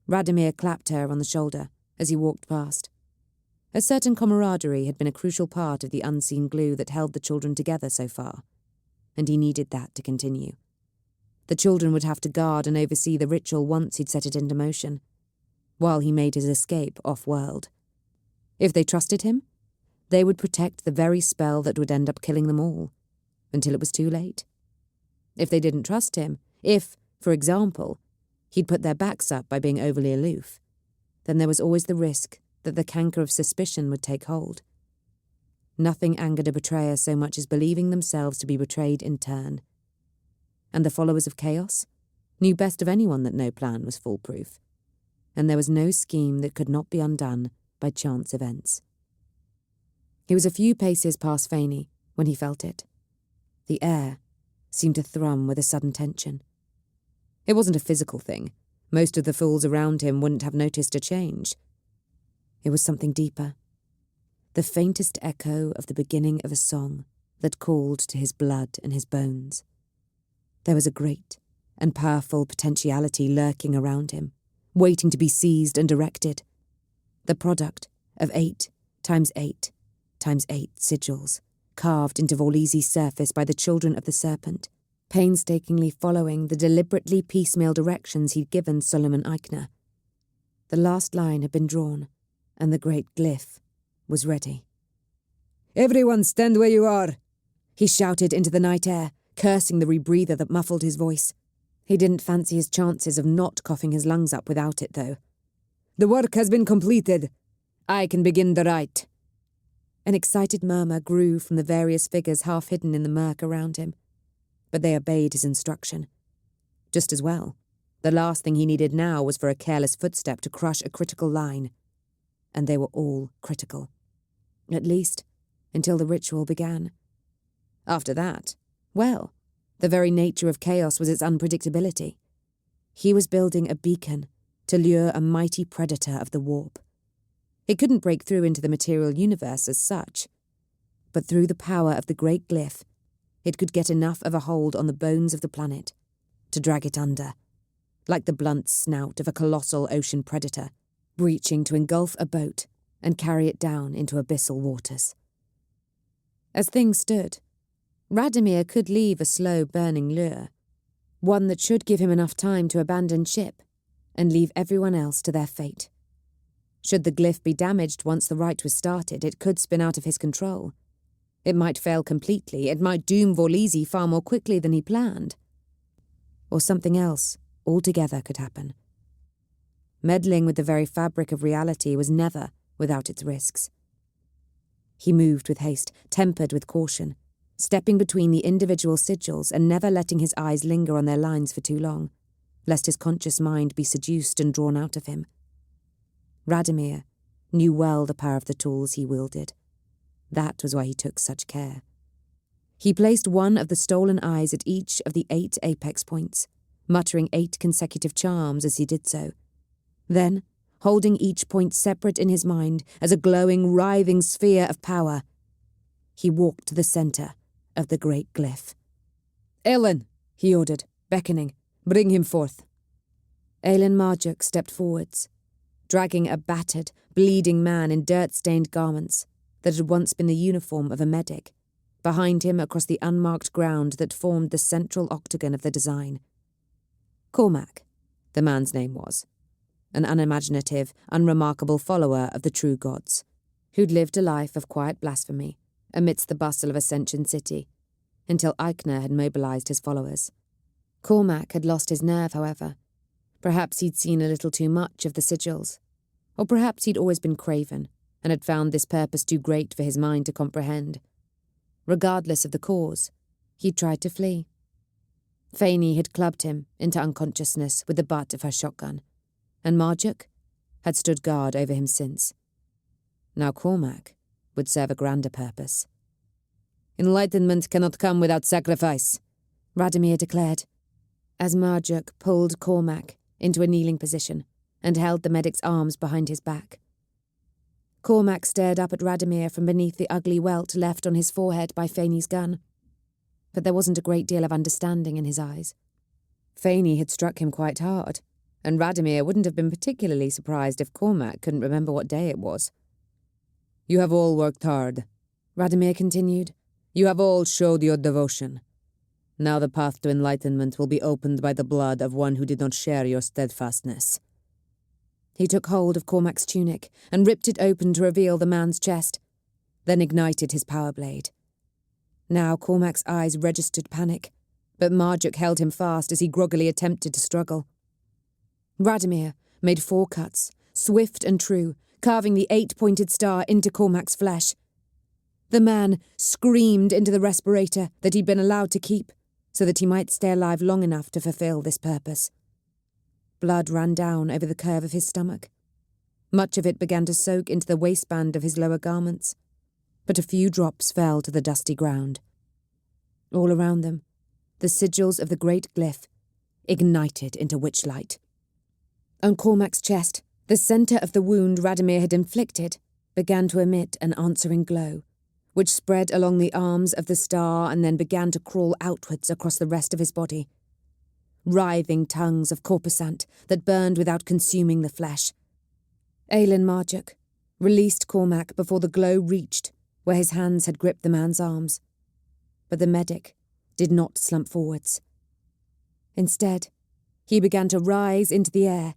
Radomir clapped her on the shoulder as he walked past. A certain camaraderie had been a crucial part of the unseen glue that held the children together so far, and he needed that to continue. The children would have to guard and oversee the ritual once he'd set it into motion, while he made his escape off-world. If they trusted him, they would protect the very spell that would end up killing them all, until it was too late. If they didn't trust him, if, for example, he'd put their backs up by being overly aloof, then there was always the risk that the canker of suspicion would take hold. Nothing angered a betrayer so much as believing themselves to be betrayed in turn. And the followers of chaos knew best of anyone that no plan was foolproof, and there was no scheme that could not be undone by chance events. He was a few paces past Faney when he felt it. The air seemed to thrum with a sudden tension. It wasn't a physical thing. Most of the fools around him wouldn't have noticed a change. It was something deeper. The faintest echo of the beginning of a song that called to his blood and his bones. There was a great and powerful potentiality lurking around him, waiting to be seized and directed. The product of 8 times 8 times 8 sigils, carved into Vorlisi's surface by the Children of the Serpent, painstakingly following the deliberately piecemeal directions he'd given Solomon Eichner. The last line had been drawn, and the great glyph was ready. Everyone stand where you are! He shouted into the night air, cursing the rebreather that muffled his voice. He didn't fancy his chances of not coughing his lungs up without it, though. The work has been completed. I can begin the rite. An excited murmur grew from the various figures half hidden in the murk around him, but they obeyed his instruction. Just as well. The last thing he needed now was for a careless footstep to crush a critical line. And they were all critical. At least, until the ritual began. After that, well, the very nature of chaos was its unpredictability. He was building a beacon to lure a mighty predator of the warp. It couldn't break through into the material universe as such, but through the power of the great glyph, it could get enough of a hold on the bones of the planet to drag it under, like the blunt snout of a colossal ocean predator, breaching to engulf a boat and carry it down into abyssal waters. As things stood, Radomir could leave a slow-burning lure, one that should give him enough time to abandon ship and leave everyone else to their fate. Should the glyph be damaged once the rite was started, it could spin out of his control. It might fail completely, it might doom Vorlisi far more quickly than he planned. Or something else altogether could happen. Meddling with the very fabric of reality was never without its risks. He moved with haste, tempered with caution, stepping between the individual sigils and never letting his eyes linger on their lines for too long, lest his conscious mind be seduced and drawn out of him. Radomir knew well the power of the tools he wielded. That was why he took such care. He placed one of the stolen eyes at each of the 8 apex points, muttering 8 consecutive charms as he did so. Then, holding each point separate in his mind as a glowing, writhing sphere of power, he walked to the centre of the great glyph. "Ellen," he ordered, beckoning, "bring him forth." Aelin Marjuk stepped forwards, dragging a battered, bleeding man in dirt-stained garments that had once been the uniform of a medic, behind him across the unmarked ground that formed the central octagon of the design. Cormac, the man's name was, an unimaginative, unremarkable follower of the true gods, who'd lived a life of quiet blasphemy amidst the bustle of Ascension City, until Eichner had mobilized his followers. Cormac had lost his nerve, however. Perhaps he'd seen a little too much of the sigils, or perhaps he'd always been craven and had found this purpose too great for his mind to comprehend. Regardless of the cause, he'd tried to flee. Faney had clubbed him into unconsciousness with the butt of her shotgun, and Marjuk had stood guard over him since. Now Cormac would serve a grander purpose. "Enlightenment cannot come without sacrifice," Radomir declared, as Marjuk pulled Cormac into a kneeling position and held the medic's arms behind his back. Cormac stared up at Radomir from beneath the ugly welt left on his forehead by Faney's gun, but there wasn't a great deal of understanding in his eyes. Faney had struck him quite hard, and Radomir wouldn't have been particularly surprised if Cormac couldn't remember what day it was. "You have all worked hard," Radomir continued. "You have all showed your devotion. Now the path to enlightenment will be opened by the blood of one who did not share your steadfastness." He took hold of Cormac's tunic and ripped it open to reveal the man's chest, then ignited his power blade. Now Cormac's eyes registered panic, but Marjuk held him fast as he groggily attempted to struggle. Radomir made 4 cuts, swift and true, carving the 8-pointed star into Cormac's flesh. The man screamed into the respirator that he'd been allowed to keep, so that he might stay alive long enough to fulfill this purpose. Blood ran down over the curve of his stomach. Much of it began to soak into the waistband of his lower garments, but a few drops fell to the dusty ground. All around them, the sigils of the great glyph ignited into witchlight. On Cormac's chest, the centre of the wound Radomir had inflicted began to emit an answering glow, which spread along the arms of the star and then began to crawl outwards across the rest of his body. Writhing tongues of corpusant that burned without consuming the flesh. Aelin Marjuk released Cormac before the glow reached where his hands had gripped the man's arms, but the medic did not slump forwards. Instead, he began to rise into the air,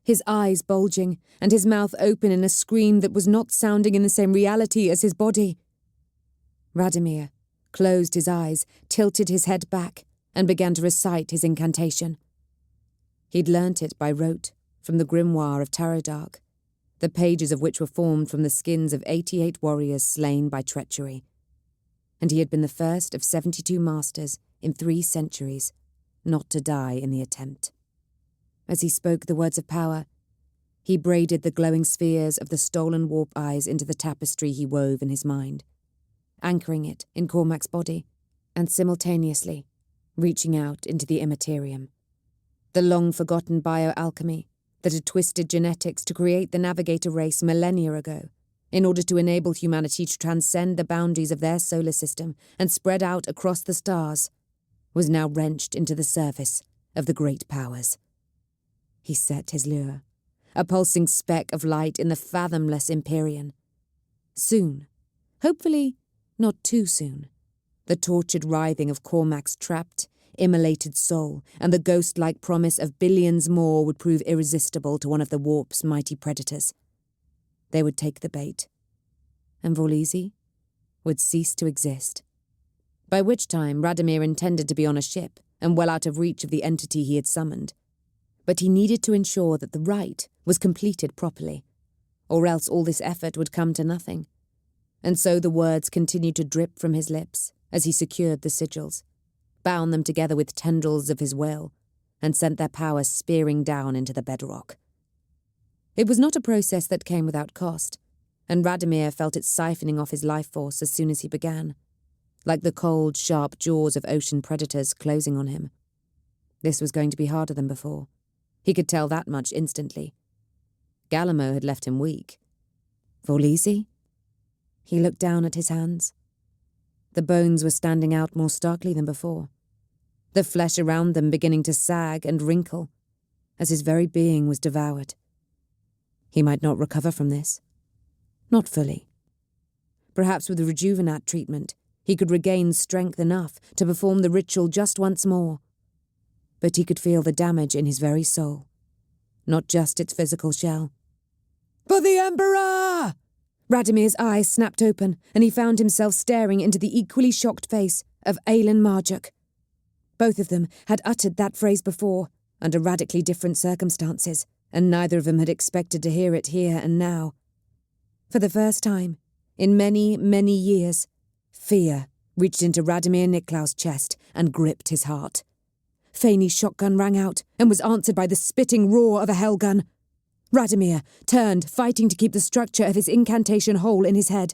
his eyes bulging and his mouth open in a scream that was not sounding in the same reality as his body. Radomir closed his eyes, tilted his head back, and began to recite his incantation. He'd learnt it by rote from the grimoire of Tarodark, the pages of which were formed from the skins of 88 warriors slain by treachery. And he had been the first of 72 masters in 3 centuries not to die in the attempt. As he spoke the words of power, he braided the glowing spheres of the stolen warp eyes into the tapestry he wove in his mind, anchoring it in Cormac's body, and simultaneously reaching out into the immaterium, the long-forgotten bioalchemy that had twisted genetics to create the navigator race millennia ago in order to enable humanity to transcend the boundaries of their solar system and spread out across the stars, was now wrenched into the service of the great powers. He set his lure, a pulsing speck of light in the fathomless Empyrean. Soon, hopefully not too soon, the tortured writhing of Cormac's trapped, immolated soul and the ghost-like promise of billions more would prove irresistible to one of the warp's mighty predators. They would take the bait, and Vorlisi would cease to exist. By which time Radomir intended to be on a ship and well out of reach of the entity he had summoned. But he needed to ensure that the rite was completed properly, or else all this effort would come to nothing. And so the words continued to drip from his lips as he secured the sigils, bound them together with tendrils of his will, and sent their power spearing down into the bedrock. It was not a process that came without cost, and Radomir felt it siphoning off his life force as soon as he began, like the cold, sharp jaws of ocean predators closing on him. This was going to be harder than before. He could tell that much instantly. Galamo had left him weak. Vorlisi? He looked down at his hands. The bones were standing out more starkly than before, the flesh around them beginning to sag and wrinkle, as his very being was devoured. He might not recover from this. Not fully. Perhaps with the rejuvenat treatment, he could regain strength enough to perform the ritual just once more. But he could feel the damage in his very soul, not just its physical shell. "For the Emperor!" Radomir's eyes snapped open, and he found himself staring into the equally shocked face of Aelin Marjuk. Both of them had uttered that phrase before, under radically different circumstances, and neither of them had expected to hear it here and now. For the first time, in many, many years, fear reached into Radomir Niklaus's chest and gripped his heart. Faini's shotgun rang out and was answered by the spitting roar of a hellgun. Radomir turned, fighting to keep the structure of his incantation whole in his head,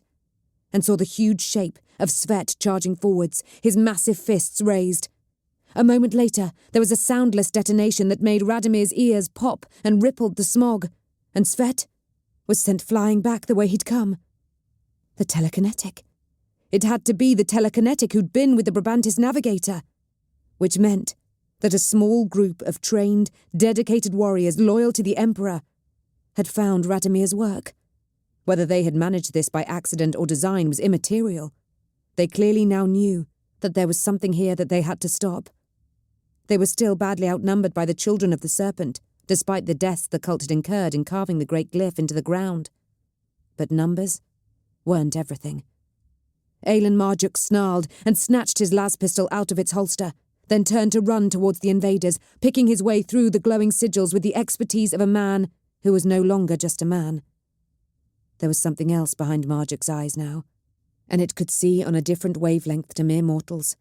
and saw the huge shape of Svet charging forwards, his massive fists raised. A moment later, there was a soundless detonation that made Radomir's ears pop and rippled the smog, and Svet was sent flying back the way he'd come. The telekinetic. It had to be the telekinetic who'd been with the Brabantis navigator, which meant that a small group of trained, dedicated warriors loyal to the Emperor had found Radomir's work. Whether they had managed this by accident or design was immaterial. They clearly now knew that there was something here that they had to stop. They were still badly outnumbered by the Children of the Serpent, despite the deaths the cult had incurred in carving the great glyph into the ground. But numbers weren't everything. Aelin Marjuk snarled and snatched his las pistol out of its holster, then turned to run towards the invaders, picking his way through the glowing sigils with the expertise of a man who was no longer just a man. There was something else behind Marjuk's eyes now, and it could see on a different wavelength to mere mortals.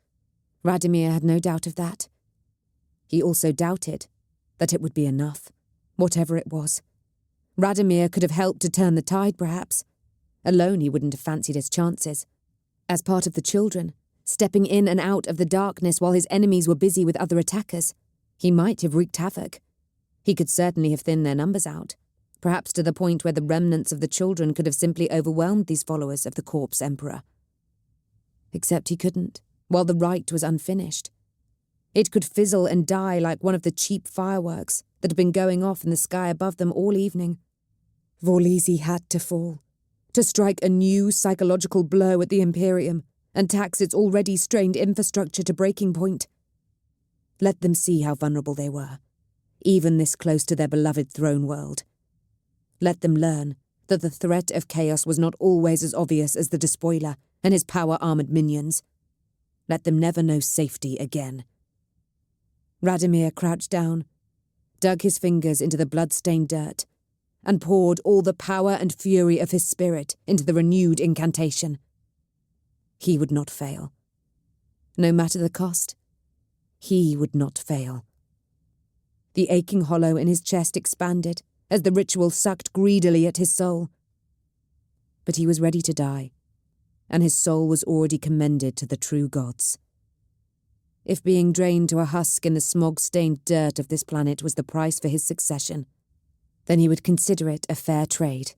Radomir had no doubt of that. He also doubted that it would be enough, whatever it was. Radomir could have helped to turn the tide, perhaps. Alone he wouldn't have fancied his chances. As part of the Children, stepping in and out of the darkness while his enemies were busy with other attackers, he might have wreaked havoc. He could certainly have thinned their numbers out, perhaps to the point where the remnants of the Children could have simply overwhelmed these followers of the Corpse Emperor. Except he couldn't, while the rite was unfinished. It could fizzle and die like one of the cheap fireworks that had been going off in the sky above them all evening. Vorlisi had to fall, to strike a new psychological blow at the Imperium and tax its already strained infrastructure to breaking point. Let them see how vulnerable they were, even this close to their beloved throne world. Let them learn that the threat of chaos was not always as obvious as the despoiler and his power-armoured minions. Let them never know safety again. Radomir crouched down, dug his fingers into the blood-stained dirt, and poured all the power and fury of his spirit into the renewed incantation. He would not fail. No matter the cost, he would not fail. The aching hollow in his chest expanded as the ritual sucked greedily at his soul. But he was ready to die, and his soul was already commended to the true gods. If being drained to a husk in the smog-stained dirt of this planet was the price for his succession, then he would consider it a fair trade.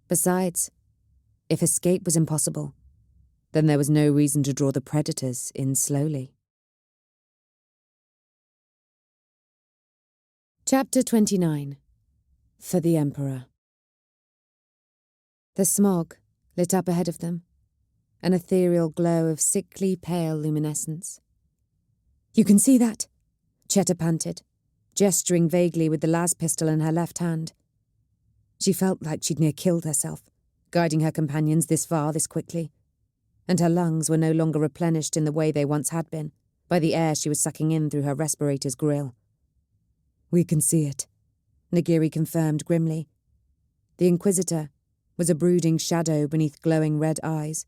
Besides, if escape was impossible, then there was no reason to draw the predators in slowly. Chapter 29. For the Emperor. The smog lit up ahead of them, an ethereal glow of sickly pale luminescence. "You can see that?" Cheta panted, gesturing vaguely with the las pistol in her left hand. She felt like she'd near killed herself, guiding her companions this far this quickly, and her lungs were no longer replenished in the way they once had been, by the air she was sucking in through her respirator's grill. "We can see it," Nagiri confirmed grimly. The Inquisitor was a brooding shadow beneath glowing red eyes,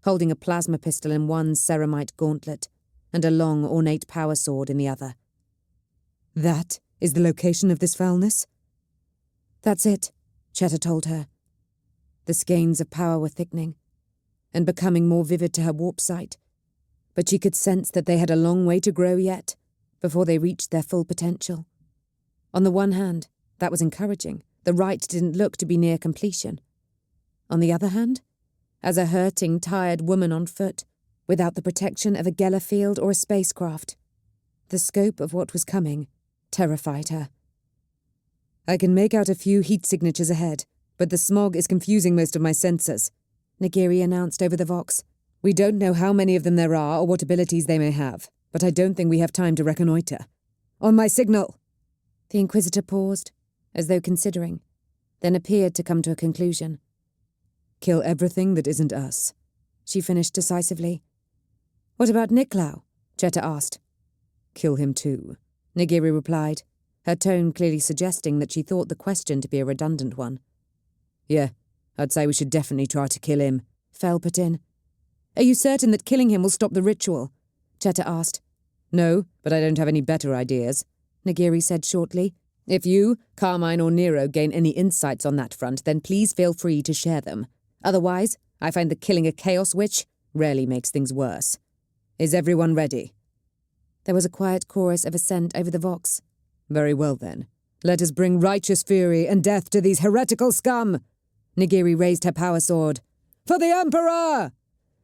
holding a plasma pistol in one ceramite gauntlet and a long, ornate power sword in the other. "That is the location of this foulness?" "That's it," Cheta told her. The skeins of power were thickening and becoming more vivid to her warp sight, but she could sense that they had a long way to grow yet before they reached their full potential. On the one hand, that was encouraging. The rite didn't look to be near completion. On the other hand, as a hurting, tired woman on foot, without the protection of a Geller field or a spacecraft, the scope of what was coming terrified her. "I can make out a few heat signatures ahead, but the smog is confusing most of my sensors," Nagiri announced over the vox. "We don't know how many of them there are or what abilities they may have, but I don't think we have time to reconnoitre. On my signal!" The Inquisitor paused, as though considering, then appeared to come to a conclusion. "Kill everything that isn't us," she finished decisively. "What about Niklau?" Cheta asked. "Kill him too," Nagiri replied, her tone clearly suggesting that she thought the question to be a redundant one. "Yeah, I'd say we should definitely try to kill him," Fel put in. "Are you certain that killing him will stop the ritual?" Cheta asked. "No, but I don't have any better ideas," Nagiri said shortly. "If you, Carmine or Nero gain any insights on that front, then please feel free to share them. Otherwise, I find that killing a Chaos Witch rarely makes things worse. Is everyone ready?" There was a quiet chorus of assent over the vox. "Very well then. Let us bring righteous fury and death to these heretical scum!" Nagiri raised her power sword. "For the Emperor!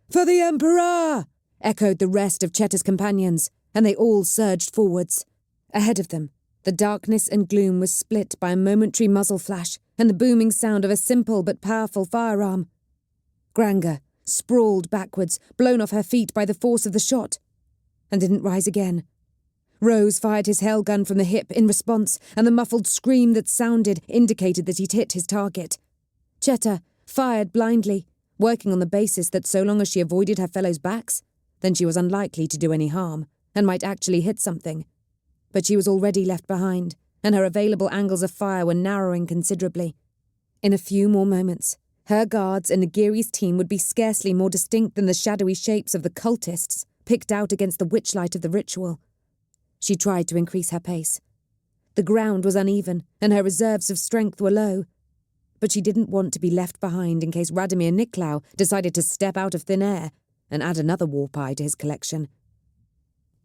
For the Emperor!" echoed the rest of Cheta's companions, and they all surged forwards. Ahead of them, the darkness and gloom was split by a momentary muzzle flash and the booming sound of a simple but powerful firearm. Granga sprawled backwards, blown off her feet by the force of the shot, and didn't rise again. Rose fired his hell gun from the hip in response, and the muffled scream that sounded indicated that he'd hit his target. Cheta fired blindly, working on the basis that so long as she avoided her fellows' backs, then she was unlikely to do any harm, and might actually hit something. But she was already left behind, and her available angles of fire were narrowing considerably. In a few more moments, her guards and Nagiri's team would be scarcely more distinct than the shadowy shapes of the cultists picked out against the witchlight of the ritual. She tried to increase her pace. The ground was uneven, and her reserves of strength were low. But she didn't want to be left behind in case Radomir Niklau decided to step out of thin air and add another warp eye to his collection.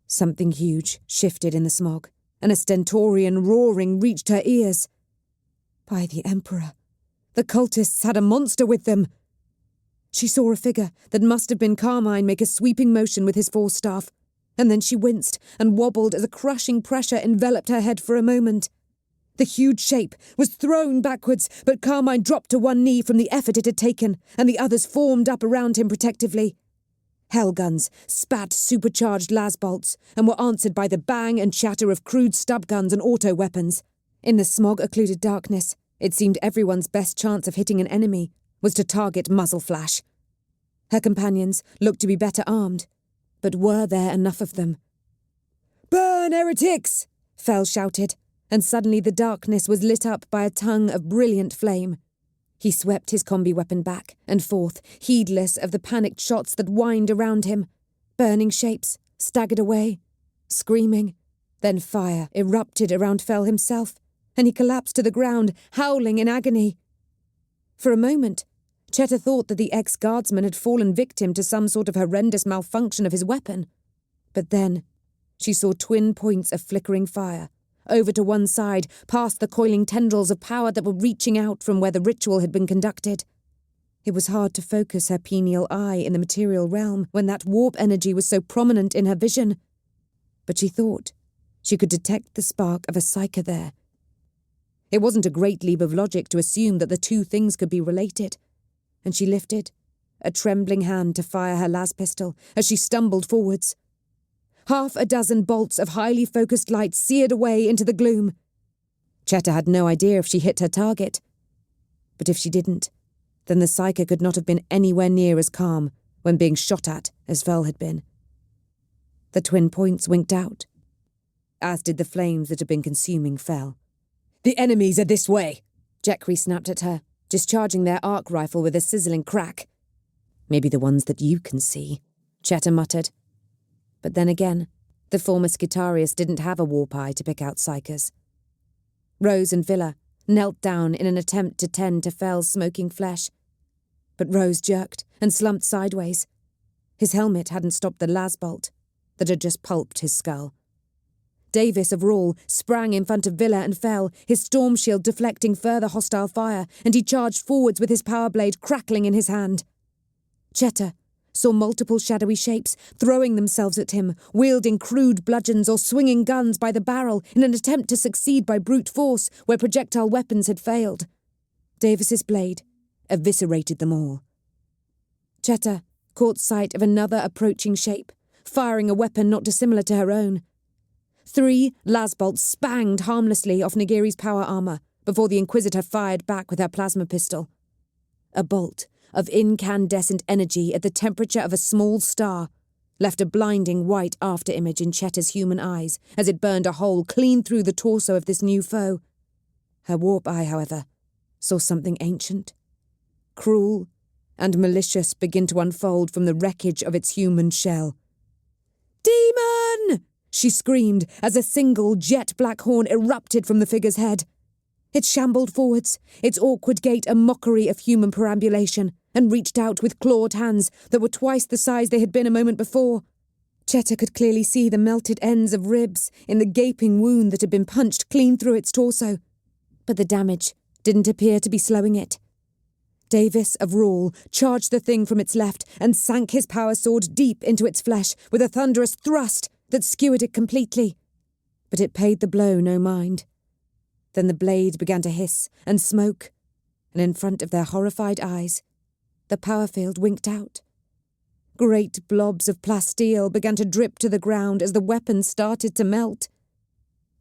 Something huge shifted in the smog, and a stentorian roaring reached her ears. By the Emperor, the cultists had a monster with them! She saw a figure that must have been Carmine make a sweeping motion with his forestaff, and then she winced and wobbled as a crushing pressure enveloped her head for a moment. The huge shape was thrown backwards, but Carmine dropped to one knee from the effort it had taken, and the others formed up around him protectively. Hell guns spat supercharged las bolts and were answered by the bang and chatter of crude stub guns and auto weapons. In the smog-occluded darkness, It seemed everyone's best chance of hitting an enemy was to target muzzle flash. Her companions looked to be better armed, but were there enough of them? "Burn, heretics!" Fell shouted, and suddenly the darkness was lit up by a tongue of brilliant flame. He swept his combi weapon back and forth, heedless of the panicked shots that whined around him. Burning shapes staggered away, screaming. Then fire erupted around Fell himself, and he collapsed to the ground, howling in agony. For a moment, Cheta thought that the ex-guardsman had fallen victim to some sort of horrendous malfunction of his weapon. But then she saw twin points of flickering fire, over to one side, past the coiling tendrils of power that were reaching out from where the ritual had been conducted. It was hard to focus her pineal eye in the material realm when that warp energy was so prominent in her vision. But she thought she could detect the spark of a psyche there. It wasn't a great leap of logic to assume that the two things could be related, and she lifted a trembling hand to fire her las pistol as she stumbled forwards. Half a dozen bolts of highly focused light seared away into the gloom. Cheta had no idea if she hit her target. But if she didn't, then the psyche could not have been anywhere near as calm when being shot at as Fell had been. The twin points winked out, as did the flames that had been consuming Fell. "The enemies are this way!" Jekri snapped at her, discharging their arc rifle with a sizzling crack. "Maybe the ones that you can see," Cheta muttered. But then again, the former Skitarius didn't have a warp eye to pick out psychers. Rose and Villa knelt down in an attempt to tend to Fell's smoking flesh. But Rose jerked and slumped sideways. His helmet hadn't stopped the las bolt that had just pulped his skull. Davis of Rawle sprang in front of Villa and Fell, his storm shield deflecting further hostile fire, and he charged forwards with his power blade crackling in his hand. Cheta saw multiple shadowy shapes throwing themselves at him, wielding crude bludgeons or swinging guns by the barrel in an attempt to succeed by brute force where projectile weapons had failed. Davis's blade eviscerated them all. Cheta caught sight of another approaching shape, firing a weapon not dissimilar to her own. 3 las bolts spanged harmlessly off Nagiri's power armour before the Inquisitor fired back with her plasma pistol. A bolt of incandescent energy at the temperature of a small star left a blinding white afterimage in Cheta's human eyes as it burned a hole clean through the torso of this new foe. Her warp eye, however, saw something ancient, cruel, and malicious begin to unfold from the wreckage of its human shell. "Demon!" she screamed as a single jet-black horn erupted from the figure's head. It shambled forwards, its awkward gait a mockery of human perambulation, and reached out with clawed hands that were twice the size they had been a moment before. Cheta could clearly see the melted ends of ribs in the gaping wound that had been punched clean through its torso. But the damage didn't appear to be slowing it. Davis of Rawle charged the thing from its left and sank his power sword deep into its flesh with a thunderous thrust that skewered it completely. But it paid the blow no mind. Then the blade began to hiss and smoke, and in front of their horrified eyes, the power field winked out. Great blobs of plasteel began to drip to the ground as the weapon started to melt.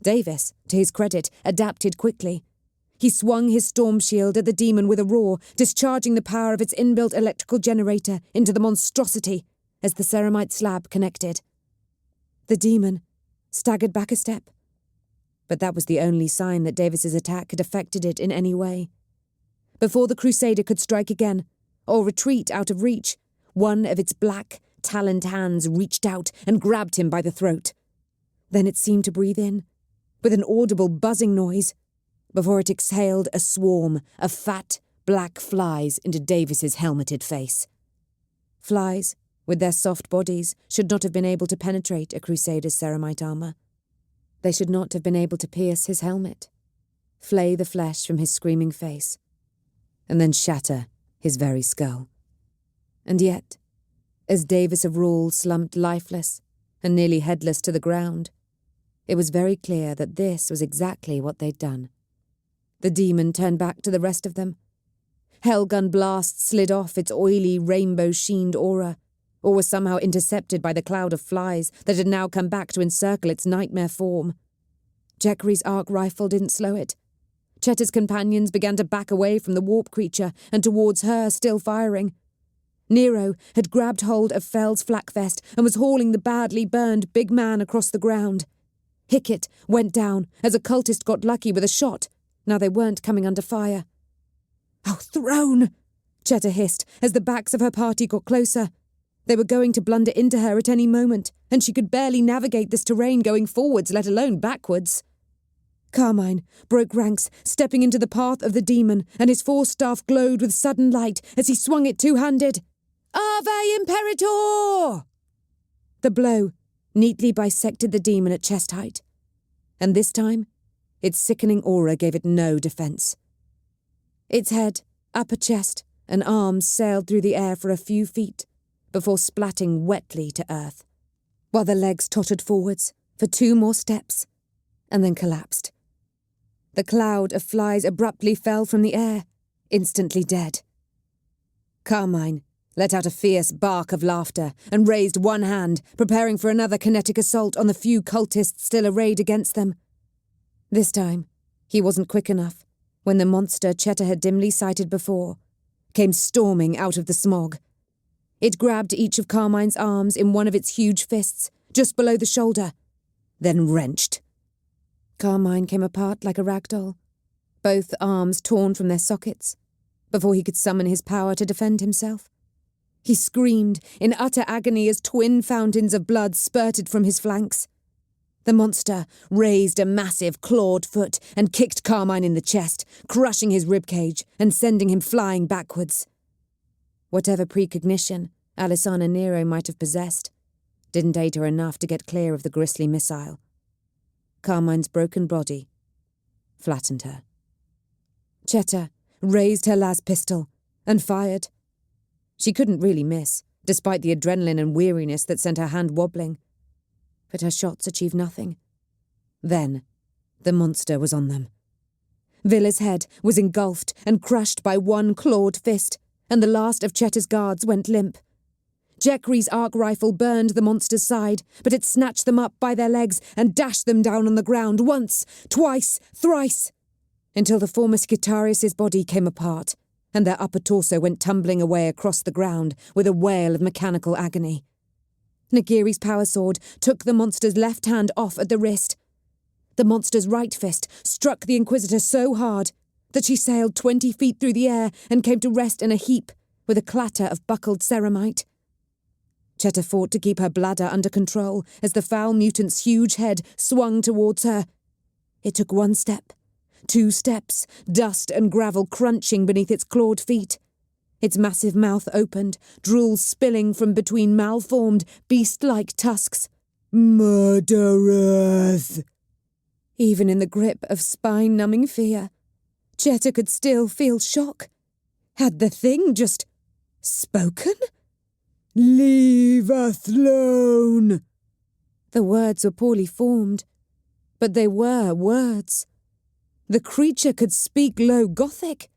Davis, to his credit, adapted quickly. He swung his storm shield at the demon with a roar, discharging the power of its inbuilt electrical generator into the monstrosity as the ceramite slab connected. The demon staggered back a step, but that was the only sign that Davis's attack had affected it in any way. Before the Crusader could strike again, or retreat out of reach, one of its black, taloned hands reached out and grabbed him by the throat. Then it seemed to breathe in, with an audible buzzing noise, before it exhaled a swarm of fat, black flies into Davis's helmeted face. Flies, with their soft bodies, should not have been able to penetrate a Crusader's ceramite armour. They should not have been able to pierce his helmet, flay the flesh from his screaming face, and then shatter his very skull. And yet, as Davis of Rawle slumped lifeless and nearly headless to the ground, it was very clear that this was exactly what they'd done. The demon turned back to the rest of them. Hellgun blasts slid off its oily, rainbow-sheened aura, or was somehow intercepted by the cloud of flies that had now come back to encircle its nightmare form. Jekri's arc rifle didn't slow it. Chetta's companions began to back away from the warp creature and towards her, still firing. Nero had grabbed hold of Fell's flak vest and was hauling the badly burned big man across the ground. Hickett went down as a cultist got lucky with a shot. Now they weren't coming under fire. "Oh, Throne!" Chetta hissed as the backs of her party got closer. They were going to blunder into her at any moment, and she could barely navigate this terrain going forwards, let alone backwards. Carmine broke ranks, stepping into the path of the demon, and his forestaff glowed with sudden light as he swung it two-handed. Ave Imperator! The blow neatly bisected the demon at chest height, and this time its sickening aura gave it no defence. Its head, upper chest, and arms sailed through the air for a few feet before splatting wetly to earth, while the legs tottered forwards for 2 more steps and then collapsed. The cloud of flies abruptly fell from the air, instantly dead. Carmine let out a fierce bark of laughter and raised one hand, preparing for another kinetic assault on the few cultists still arrayed against them. This time, he wasn't quick enough when the monster Chetta had dimly sighted before came storming out of the smog. It grabbed each of Carmine's arms in one of its huge fists, just below the shoulder, then wrenched. Carmine came apart like a rag doll, both arms torn from their sockets, before he could summon his power to defend himself. He screamed in utter agony as twin fountains of blood spurted from his flanks. The monster raised a massive clawed foot and kicked Carmine in the chest, crushing his ribcage and sending him flying backwards. Whatever precognition Alisana Nero might have possessed didn't aid her enough to get clear of the grisly missile. Carmine's broken body flattened her. Chetta raised her las pistol and fired. She couldn't really miss, despite the adrenaline and weariness that sent her hand wobbling. But her shots achieved nothing. Then, the monster was on them. Villa's head was engulfed and crushed by one clawed fist, and the last of Chetta's guards went limp. Jekri's arc rifle burned the monster's side, but it snatched them up by their legs and dashed them down on the ground once, twice, thrice, until the former Skitarius's body came apart, and their upper torso went tumbling away across the ground with a wail of mechanical agony. Nagiri's power sword took the monster's left hand off at the wrist. The monster's right fist struck the Inquisitor so hard that she sailed 20 feet through the air and came to rest in a heap with a clatter of buckled ceramite. Chetta fought to keep her bladder under control as the foul mutant's huge head swung towards her. It took 1 step, 2 steps, dust and gravel crunching beneath its clawed feet. Its massive mouth opened, drool spilling from between malformed, beast-like tusks. Murderers! Even in the grip of spine-numbing fear, Chetta could still feel shock. Had the thing just spoken? Leave us alone! The words were poorly formed, but they were words. The creature could speak Low Gothic.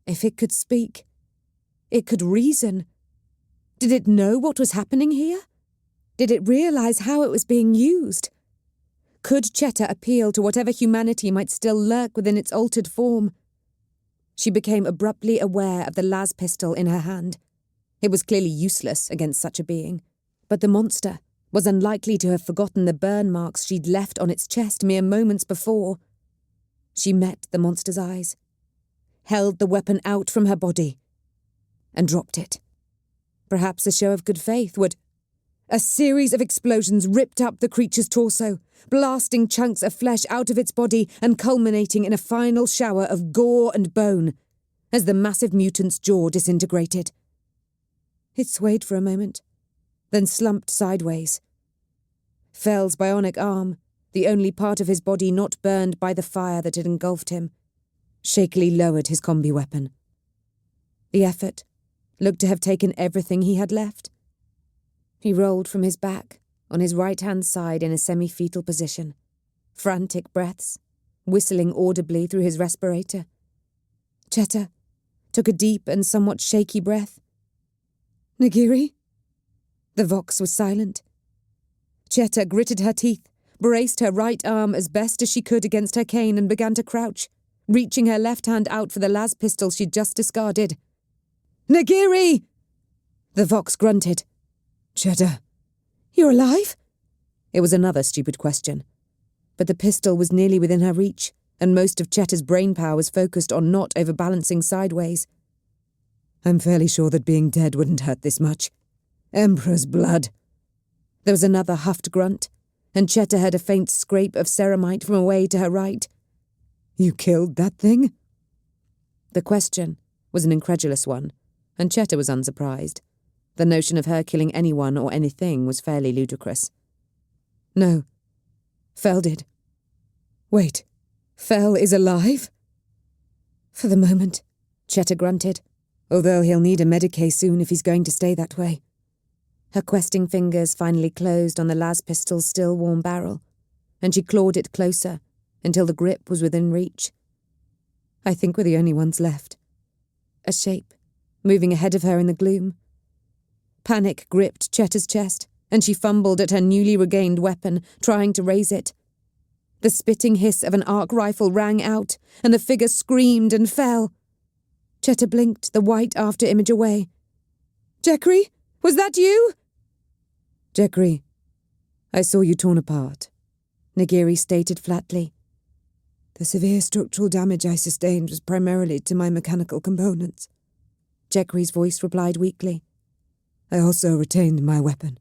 If it could speak, it could reason. Did it know what was happening here? Did it realize how it was being used? Could Chetta appeal to whatever humanity might still lurk within its altered form? She became abruptly aware of the las pistol in her hand. It was clearly useless against such a being, but the monster was unlikely to have forgotten the burn marks she'd left on its chest mere moments before. She met the monster's eyes, held the weapon out from her body, and dropped it. Perhaps a show of good faith would... A series of explosions ripped up the creature's torso, blasting chunks of flesh out of its body and culminating in a final shower of gore and bone as the massive mutant's jaw disintegrated. It swayed for a moment, then slumped sideways. Fell's bionic arm, the only part of his body not burned by the fire that had engulfed him, shakily lowered his combi weapon. The effort looked to have taken everything he had left. He rolled from his back, on his right-hand side in a semi-fetal position, frantic breaths, whistling audibly through his respirator. Chetta took a deep and somewhat shaky breath. Nagiri? The Vox was silent. Chetta gritted her teeth, braced her right arm as best as she could against her cane and began to crouch, reaching her left hand out for the las pistol she'd just discarded. "Nagiri!" The Vox grunted. "Cheddar, you're alive?" It was another stupid question. But the pistol was nearly within her reach, and most of Cheddar's brainpower was focused on not overbalancing sideways. "I'm fairly sure that being dead wouldn't hurt this much. Emperor's blood." There was another huffed grunt, and Cheddar heard a faint scrape of ceramite from away to her right. "You killed that thing?" The question was an incredulous one, and Cheddar was unsurprised. The notion of her killing anyone or anything was fairly ludicrous. "No. Fell did." "Wait, Fell is alive?" "For the moment," Cheddar grunted, "although he'll need a Medicae soon if he's going to stay that way." Her questing fingers finally closed on the las pistol's still warm barrel, and she clawed it closer until the grip was within reach. "I think we're the only ones left." A shape, moving ahead of her in the gloom. Panic gripped Cheddar's chest, and she fumbled at her newly regained weapon, trying to raise it. The spitting hiss of an arc rifle rang out, and the figure screamed and fell. Cheddar blinked, the white after-image away. "Jekri, was that you?" "Jekri, I saw you torn apart," Nagiri stated flatly. "The severe structural damage I sustained was primarily to my mechanical components," Jekri's voice replied weakly. "I also retained my weapon."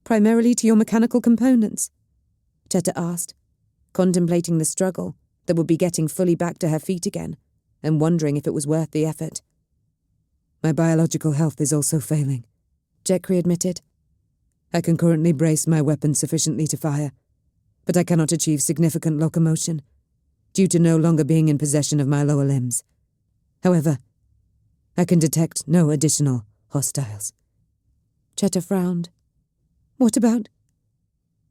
"Primarily to your mechanical components?" Cheddar asked, contemplating the struggle that would be getting fully back to her feet again, and wondering if it was worth the effort. "My biological health is also failing," Jekri admitted. "I can currently brace my weapon sufficiently to fire, but I cannot achieve significant locomotion, due to no longer being in possession of my lower limbs. However, I can detect no additional hostiles." Cheddar frowned. "What about—"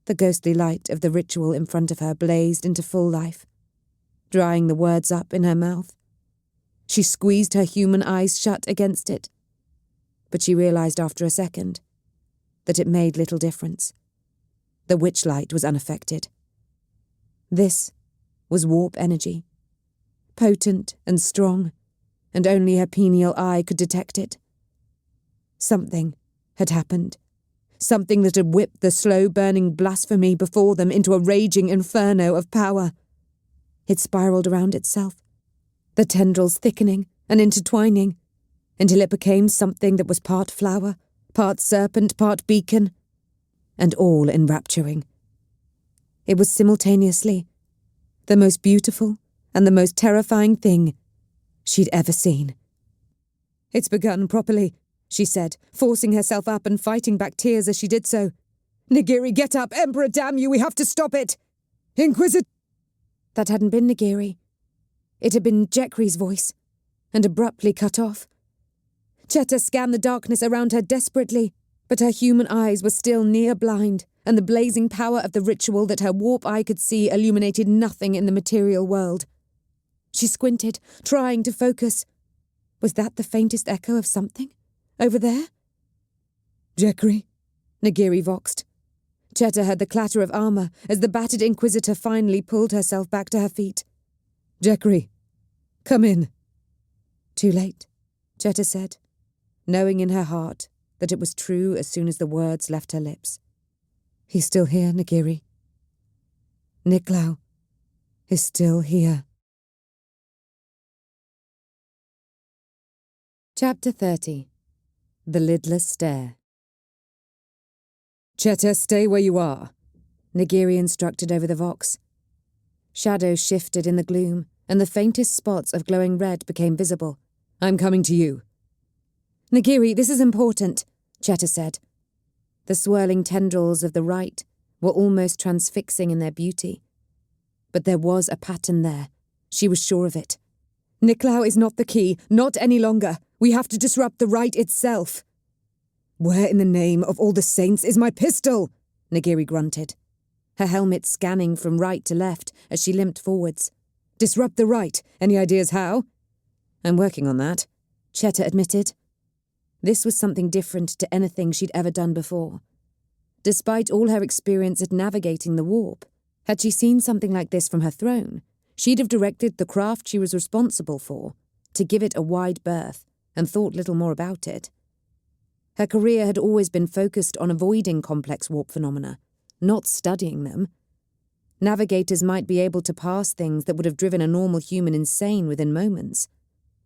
The ghostly light of the ritual in front of her blazed into full life, drying the words up in her mouth. She squeezed her human eyes shut against it, but she realized after a second that it made little difference. The witchlight was unaffected. This was warp energy, potent and strong, and only her pineal eye could detect it. Something had happened. Something that had whipped the slow-burning blasphemy before them into a raging inferno of power. It spiraled around itself, the tendrils thickening and intertwining, until it became something that was part flower, part serpent, part beacon, and all enrapturing. It was simultaneously the most beautiful and the most terrifying thing she'd ever seen. "It's begun properly," she said, forcing herself up and fighting back tears as she did so. "Nagiri, get up! Emperor, damn you, we have to stop it! Inquisit—" That hadn't been Nagiri. It had been Jekri's voice, and abruptly cut off. Cheddar scanned the darkness around her desperately, but her human eyes were still near blind, and the blazing power of the ritual that her warp eye could see illuminated nothing in the material world. She squinted, trying to focus. Was that the faintest echo of something? Over there? "Jekri," Nagiri voxed. Cheddar heard the clatter of armour as the battered Inquisitor finally pulled herself back to her feet. "Jekri, come in." "Too late," Cheddar said, knowing in her heart that it was true as soon as the words left her lips. "He's still here, Nagiri. Niklau is still here." Chapter 30. The Lidless Stare. "Cheddar, stay where you are," Nagiri instructed over the vox. Shadows shifted in the gloom, and the faintest spots of glowing red became visible. "I'm coming to you." "Nagiri, this is important," Cheddar said. The swirling tendrils of the rite were almost transfixing in their beauty. But there was a pattern there. She was sure of it. "Niklau is not the key, not any longer. We have to disrupt the rite itself." "Where in the name of all the saints is my pistol?" Nagiri grunted, her helmet scanning from right to left as she limped forwards. "Disrupt the rite. Any ideas how?" "I'm working on that," Cheddar admitted. This was something different to anything she'd ever done before. Despite all her experience at navigating the warp, had she seen something like this from her throne, She'd have directed the craft she was responsible for to give it a wide berth and thought little more about it. Her career had always been focused on avoiding complex warp phenomena, not studying them. Navigators might be able to pass things that would have driven a normal human insane within moments,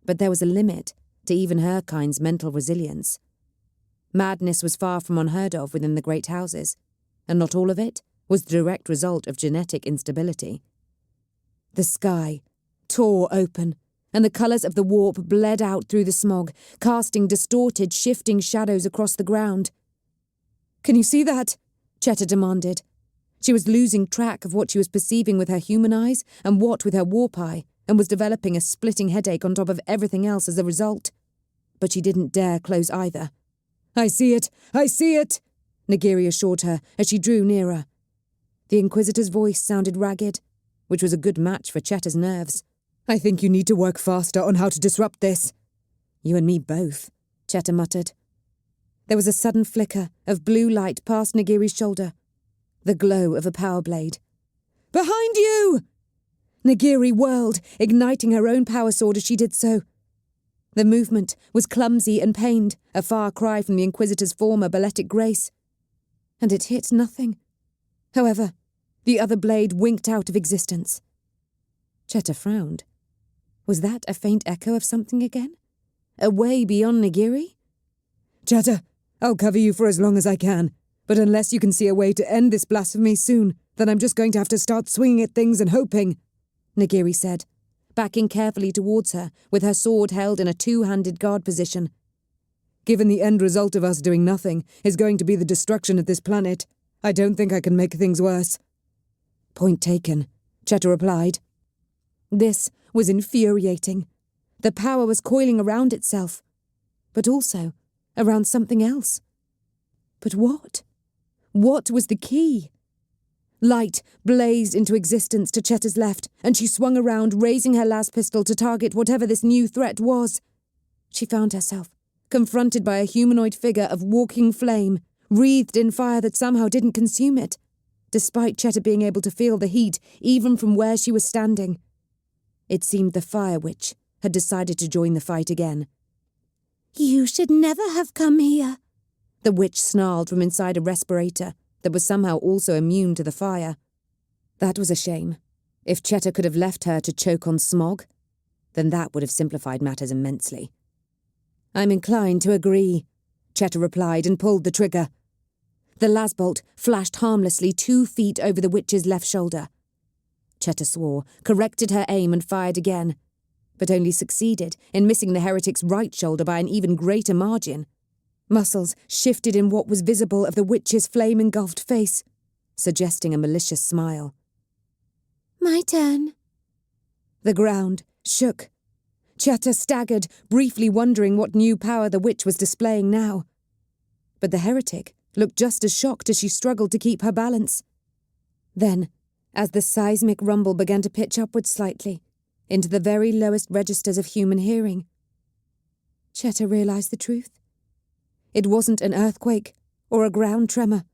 but there was a limit to even her kind's mental resilience. Madness was far from unheard of within the great houses, and not all of it was the direct result of genetic instability. The sky tore open, and the colours of the warp bled out through the smog, casting distorted, shifting shadows across the ground. "Can you see that?" Cheta demanded. She was losing track of what she was perceiving with her human eyes and what with her warp eye, and was developing a splitting headache on top of everything else as a result. But she didn't dare close either. "I see it! I see it!" Nagiri assured her as she drew nearer. The Inquisitor's voice sounded ragged, which was a good match for Cheta's nerves. "I think you need to work faster on how to disrupt this." "You and me both," Cheta muttered. There was a sudden flicker of blue light past Nagiri's shoulder, the glow of a power blade. "Behind you!" Nagiri whirled, igniting her own power sword as she did so. The movement was clumsy and pained, a far cry from the Inquisitor's former balletic grace. And it hit nothing. However, the other blade winked out of existence. Cheta frowned. Was that a faint echo of something again? Away beyond Nagiri? "Cheta, I'll cover you for as long as I can, but unless you can see a way to end this blasphemy soon, then I'm just going to have to start swinging at things and hoping," Nagiri said, backing carefully towards her with her sword held in a two-handed guard position. "Given the end result of us doing nothing is going to be the destruction of this planet, I don't think I can make things worse." "Point taken," Cheta replied. This was infuriating. The power was coiling around itself, but also around something else. But what? What was the key? Light blazed into existence to Cheta's left, and she swung around, raising her las pistol to target whatever this new threat was. She found herself confronted by a humanoid figure of walking flame, wreathed in fire that somehow didn't consume it, despite Cheta being able to feel the heat even from where she was standing. It seemed the Fire Witch had decided to join the fight again. "You should never have come here," the witch snarled from inside a respirator that was somehow also immune to the fire. That was a shame. If Cheta could have left her to choke on smog, then that would have simplified matters immensely. "I'm inclined to agree," Cheta replied and pulled the trigger. The lasbolt flashed harmlessly 2 feet over the witch's left shoulder. Cheta swore, corrected her aim and fired again, but only succeeded in missing the heretic's right shoulder by an even greater margin. Muscles shifted in what was visible of the witch's flame-engulfed face, suggesting a malicious smile. "My turn." The ground shook. Cheta staggered, briefly wondering what new power the witch was displaying now. But the heretic looked just as shocked as she struggled to keep her balance. Then, as the seismic rumble began to pitch upwards slightly, into the very lowest registers of human hearing, Cheta realized the truth. It wasn't an earthquake or a ground tremor.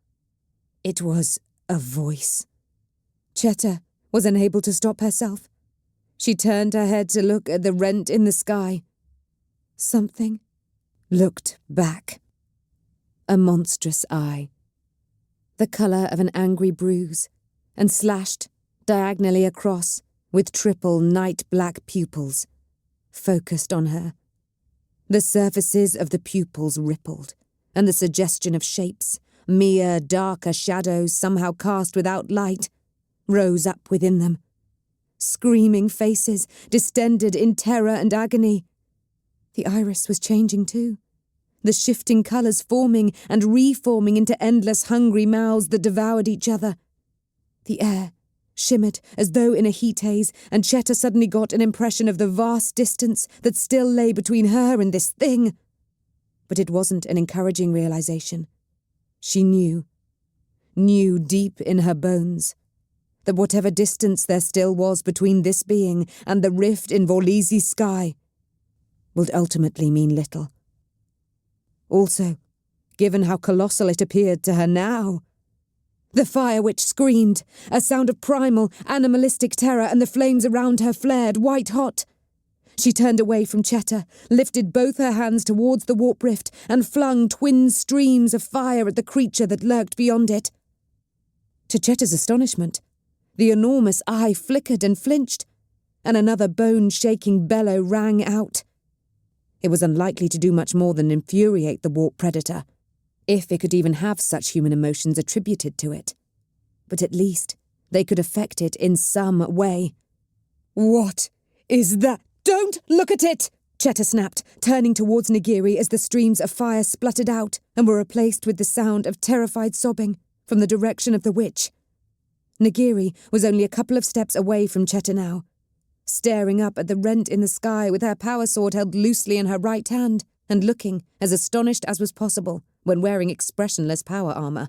It was a voice. Cheta was unable to stop herself. She turned her head to look at the rent in the sky. Something looked back. A monstrous eye, the colour of an angry bruise, and slashed diagonally across with triple night-black pupils, focused on her. The surfaces of the pupils rippled, and the suggestion of shapes, mere darker shadows somehow cast without light, rose up within them. Screaming faces, distended in terror and agony. The iris was changing too, the shifting colours forming and reforming into endless hungry mouths that devoured each other. The air shimmered as though in a heat haze, and Cheta suddenly got an impression of the vast distance that still lay between her and this thing. But it wasn't an encouraging realization. She knew deep in her bones, that whatever distance there still was between this being and the rift in Vorlisi's sky would ultimately mean little. Also, given how colossal it appeared to her now, The Fire Witch screamed, a sound of primal, animalistic terror, and the flames around her flared white-hot. She turned away from Cheta, lifted both her hands towards the warp rift, and flung twin streams of fire at the creature that lurked beyond it. To Cheta's astonishment, the enormous eye flickered and flinched, and another bone-shaking bellow rang out. It was unlikely to do much more than infuriate the warp predator, if it could even have such human emotions attributed to it. But at least they could affect it in some way. "What is that? Don't look at it!" Cheta snapped, turning towards Nagiri as the streams of fire spluttered out and were replaced with the sound of terrified sobbing from the direction of the witch. Nagiri was only a couple of steps away from Cheta now, staring up at the rent in the sky with her power sword held loosely in her right hand and looking as astonished as was possible when wearing expressionless power armor.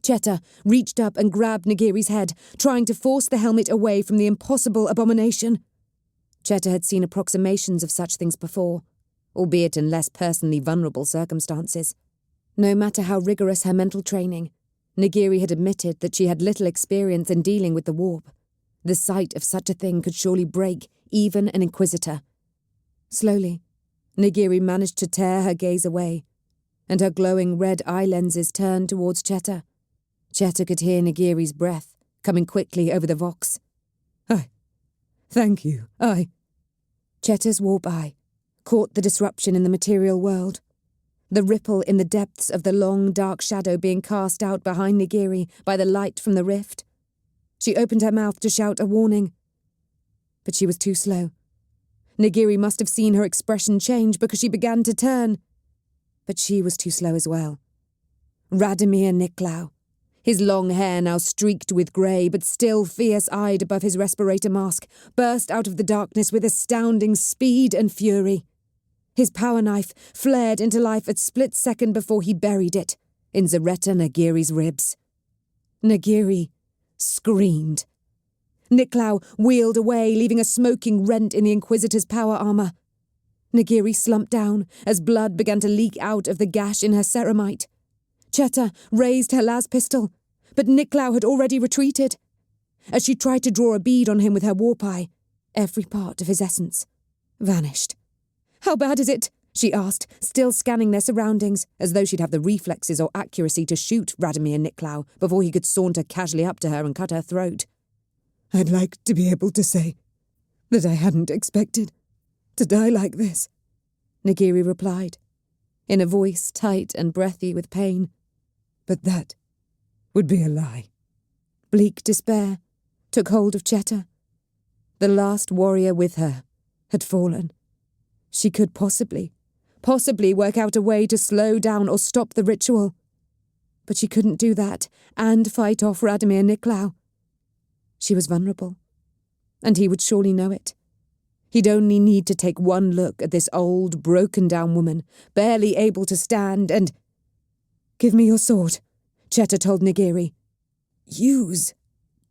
Cheta reached up and grabbed Nagiri's head, trying to force the helmet away from the impossible abomination. Cheta had seen approximations of such things before, albeit in less personally vulnerable circumstances. No matter how rigorous her mental training, Nagiri had admitted that she had little experience in dealing with the warp. The sight of such a thing could surely break even an inquisitor. Slowly, Nagiri managed to tear her gaze away, and her glowing red eye lenses turned towards Cheta. Cheta could hear Nagiri's breath coming quickly over the vox. Thank you, Cheta's warp eye caught the disruption in the material world, the ripple in the depths of the long, dark shadow being cast out behind Nagiri by the light from the rift. She opened her mouth to shout a warning, but she was too slow. Nagiri must have seen her expression change because she began to turn, but she was too slow as well. Radomir Nicolaou, his long hair now streaked with grey but still fierce-eyed above his respirator mask, burst out of the darkness with astounding speed and fury. His power knife flared into life a split second before he buried it in Zareta Nagiri's ribs. Nagiri screamed. Nicolaou wheeled away, leaving a smoking rent in the Inquisitor's power armor. Nagiri slumped down as blood began to leak out of the gash in her ceramite. Cheta raised her las pistol, but Nicolaou had already retreated. As she tried to draw a bead on him with her warp eye, every part of his essence vanished. "How bad is it?" she asked, still scanning their surroundings, as though she'd have the reflexes or accuracy to shoot Radomir Nicolaou before he could saunter casually up to her and cut her throat. "I'd like to be able to say that I hadn't expected to die like this," Nagiri replied, in a voice tight and breathy with pain. "But that would be a lie." Bleak despair took hold of Cheta. The last warrior with her had fallen. She could possibly work out a way to slow down or stop the ritual. But she couldn't do that and fight off Radomir Nicolaou. She was vulnerable, and he would surely know it. He'd only need to take one look at this old, broken-down woman, barely able to stand, and... "Give me your sword," Cheta told Nagiri. "Use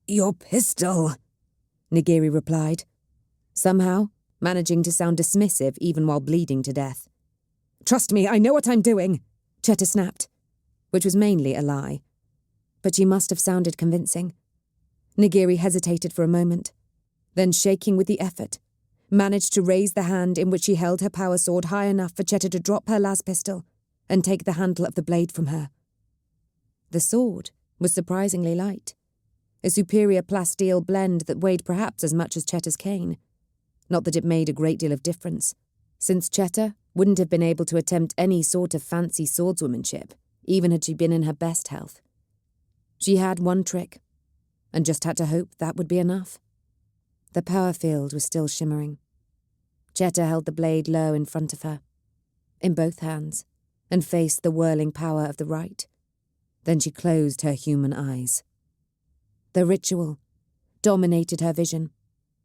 your pistol," Nagiri replied, somehow managing to sound dismissive even while bleeding to death. "Trust me, I know what I'm doing," Cheta snapped, which was mainly a lie. But she must have sounded convincing. Nagiri hesitated for a moment, then, shaking with the effort, managed to raise the hand in which she held her power sword high enough for Cheta to drop her las pistol and take the handle of the blade from her. The sword was surprisingly light, a superior plasteel blend that weighed perhaps as much as Cheta's cane. Not that it made a great deal of difference, since Cheta wouldn't have been able to attempt any sort of fancy swordswomanship, even had she been in her best health. She had one trick, and just had to hope that would be enough. The power field was still shimmering. Cheta held the blade low in front of her, in both hands, and faced the whirling power of the right. Then she closed her human eyes. The ritual dominated her vision,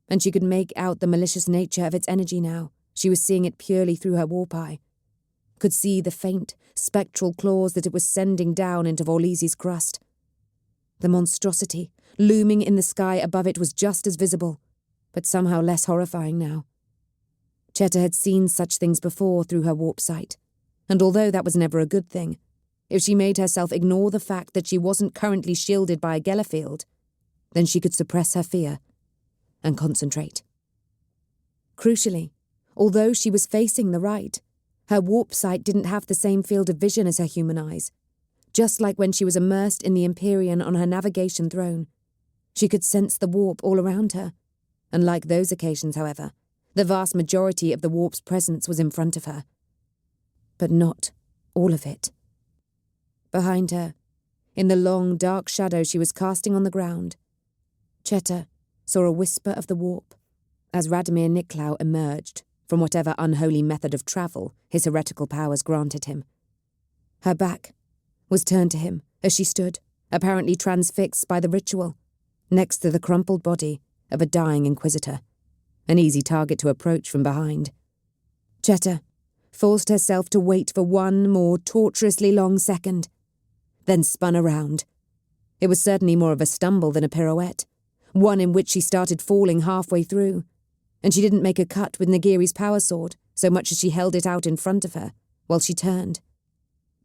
and she could make out the malicious nature of its energy now. She was seeing it purely through her warp eye. Could see the faint, spectral claws that it was sending down into Vorlisi's crust. The monstrosity, looming in the sky above it, was just as visible, but somehow less horrifying now. Cheta had seen such things before through her warp sight, and although that was never a good thing, If she made herself ignore the fact that she wasn't currently shielded by a Gellerfield, then she could suppress her fear and concentrate. Crucially, although she was facing the right, her warp sight didn't have the same field of vision as her human eyes. Just like when she was immersed in the Empyrean on her navigation throne, she could sense the warp all around her. And like those occasions, however, the vast majority of the warp's presence was in front of her. But not all of it. Behind her, in the long, dark shadow she was casting on the ground, Cheta saw a whisper of the warp as Radomir Niclaw emerged from whatever unholy method of travel his heretical powers granted him. Her back was turned to him as she stood, apparently transfixed by the ritual, next to the crumpled body of a dying Inquisitor, an easy target to approach from behind. Cheta forced herself to wait for one more torturously long second, then spun around. It was certainly more of a stumble than a pirouette, one in which she started falling halfway through, and she didn't make a cut with Nagiri's power sword so much as she held it out in front of her while she turned.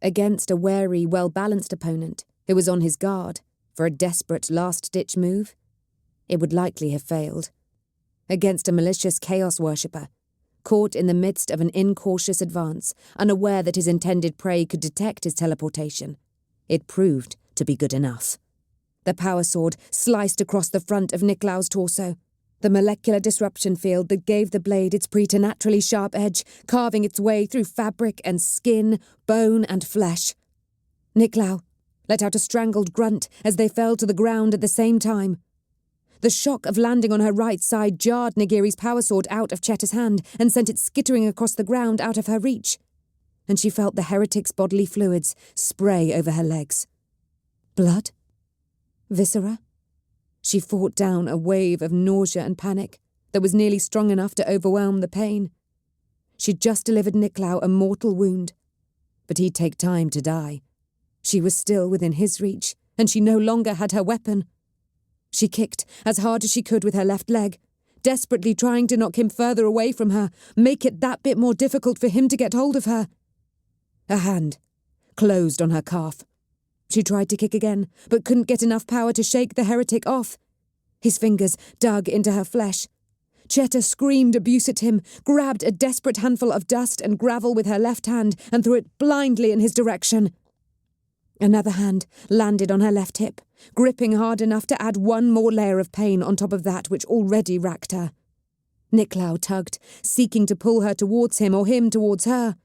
Against a wary, well-balanced opponent who was on his guard for a desperate last-ditch move, it would likely have failed. Against a malicious chaos worshipper, caught in the midst of an incautious advance, unaware that his intended prey could detect his teleportation, it proved to be good enough. The power sword sliced across the front of Niclaw's torso, the molecular disruption field that gave the blade its preternaturally sharp edge, carving its way through fabric and skin, bone and flesh. Niclaw let out a strangled grunt as they fell to the ground at the same time. The shock of landing on her right side jarred Nagiri's power sword out of Cheta's hand and sent it skittering across the ground out of her reach, and she felt the heretic's bodily fluids spray over her legs. Blood? Viscera? She fought down a wave of nausea and panic that was nearly strong enough to overwhelm the pain. She'd just delivered Niclaw a mortal wound, but he'd take time to die. She was still within his reach, and she no longer had her weapon. She kicked as hard as she could with her left leg, desperately trying to knock him further away from her, make it that bit more difficult for him to get hold of her. Her hand closed on her calf. She tried to kick again, but couldn't get enough power to shake the heretic off. His fingers dug into her flesh. Cheta screamed abuse at him, grabbed a desperate handful of dust and gravel with her left hand and threw it blindly in his direction. Another hand landed on her left hip, gripping hard enough to add one more layer of pain on top of that which already racked her. Niclaw tugged, seeking to pull her towards him or him towards her.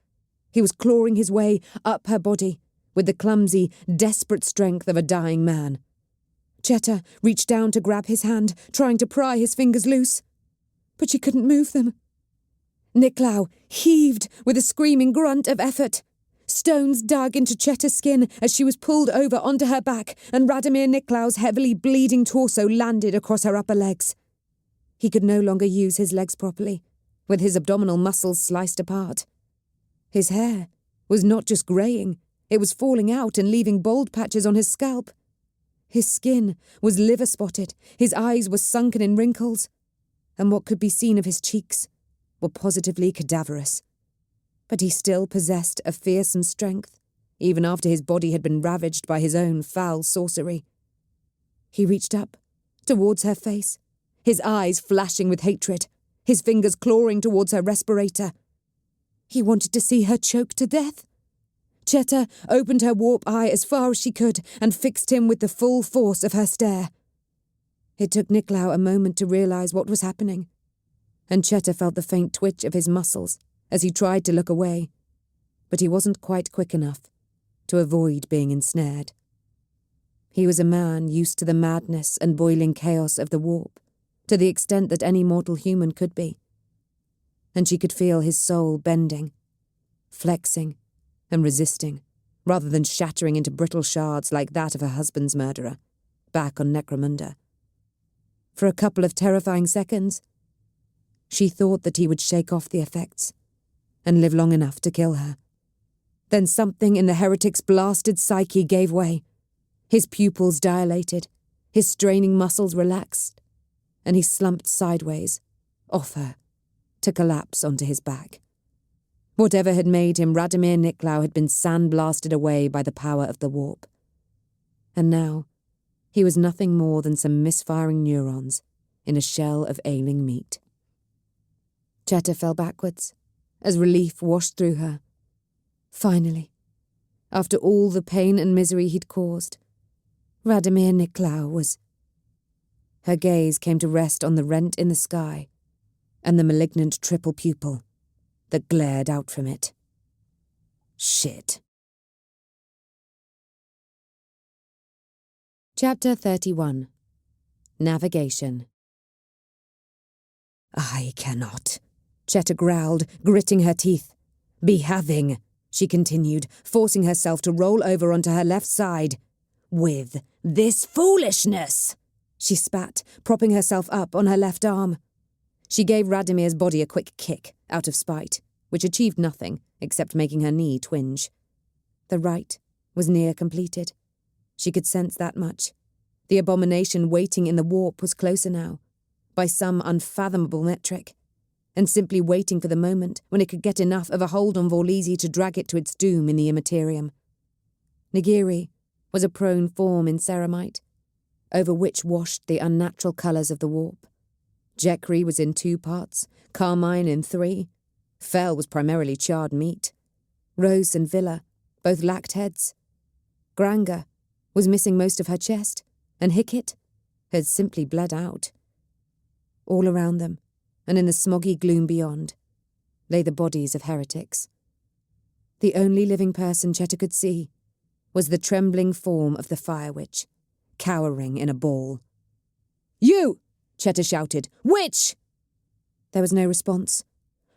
He was clawing his way up her body, with the clumsy, desperate strength of a dying man. Cheta reached down to grab his hand, trying to pry his fingers loose, but she couldn't move them. Niclaw heaved with a screaming grunt of effort. Stones dug into Cheta's skin as she was pulled over onto her back, and Radomir Niclaw's heavily bleeding torso landed across her upper legs. He could no longer use his legs properly, with his abdominal muscles sliced apart. His hair was not just greying, it was falling out and leaving bald patches on his scalp. His skin was liver-spotted, his eyes were sunken in wrinkles, and what could be seen of his cheeks were positively cadaverous. But he still possessed a fearsome strength, even after his body had been ravaged by his own foul sorcery. He reached up, towards her face, his eyes flashing with hatred, his fingers clawing towards her respirator. He wanted to see her choke to death. Cheta opened her warp eye as far as she could and fixed him with the full force of her stare. It took Niclaw a moment to realize what was happening, and Cheta felt the faint twitch of his muscles as he tried to look away, but he wasn't quite quick enough to avoid being ensnared. He was a man used to the madness and boiling chaos of the warp, to the extent that any mortal human could be, and she could feel his soul bending, flexing, and resisting, rather than shattering into brittle shards like that of her husband's murderer, back on Necromunda. For a couple of terrifying seconds, she thought that he would shake off the effects and live long enough to kill her. Then something in the heretic's blasted psyche gave way. His pupils dilated, his straining muscles relaxed, and he slumped sideways, off her, to collapse onto his back. Whatever had made him Radomir Nicolaou had been sandblasted away by the power of the warp. And now, he was nothing more than some misfiring neurons in a shell of ailing meat. Cheta fell backwards, as relief washed through her. Finally, after all the pain and misery he'd caused, Radomir Nicolaou was... Her gaze came to rest on the rent in the sky and the malignant triple pupil that glared out from it. Shit. Chapter 31. Navigation. I cannot, Cheta growled, gritting her teeth. Be having, she continued, forcing herself to roll over onto her left side. With this foolishness, she spat, propping herself up on her left arm. She gave Radomir's body a quick kick, out of spite, which achieved nothing except making her knee twinge. The rite was near completed. She could sense that much. The abomination waiting in the warp was closer now, by some unfathomable metric, and simply waiting for the moment when it could get enough of a hold on Vorlisi to drag it to its doom in the immaterium. Nigiri was a prone form in ceramite, over which washed the unnatural colours of the warp. Jekri was in 2 parts, Carmine in 3. Fel was primarily charred meat. Rose and Villa both lacked heads. Granga was missing most of her chest, and Hickett had simply bled out. All around them, and in the smoggy gloom beyond, lay the bodies of heretics. The only living person Cheta could see was the trembling form of the Fire Witch, cowering in a ball. "You!" Cheta shouted. "Witch!" There was no response.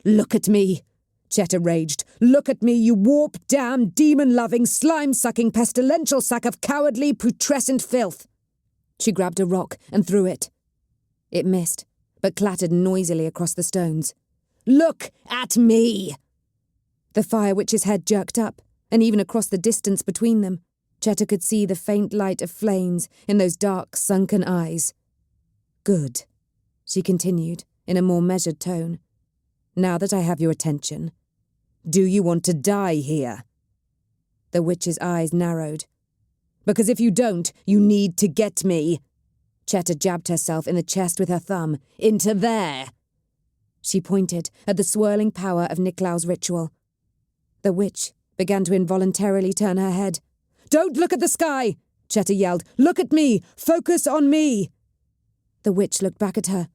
"Look at me!" Cheta raged. "Look at me, you warp-damned, demon-loving, slime-sucking, pestilential sack of cowardly, putrescent filth!" She grabbed a rock and threw it. It missed, but clattered noisily across the stones. "Look at me!" The Fire Witch's head jerked up, and even across the distance between them, Cheta could see the faint light of flames in those dark, sunken eyes. "Good," she continued, in a more measured tone. "Now that I have your attention, do you want to die here?" The witch's eyes narrowed. "Because if you don't, you need to get me." Cheta jabbed herself in the chest with her thumb. "Into there!" She pointed at the swirling power of Nicolaou's ritual. The witch began to involuntarily turn her head. "Don't look at the sky!" Cheta yelled. "Look at me! Focus on me!" The witch looked back at her.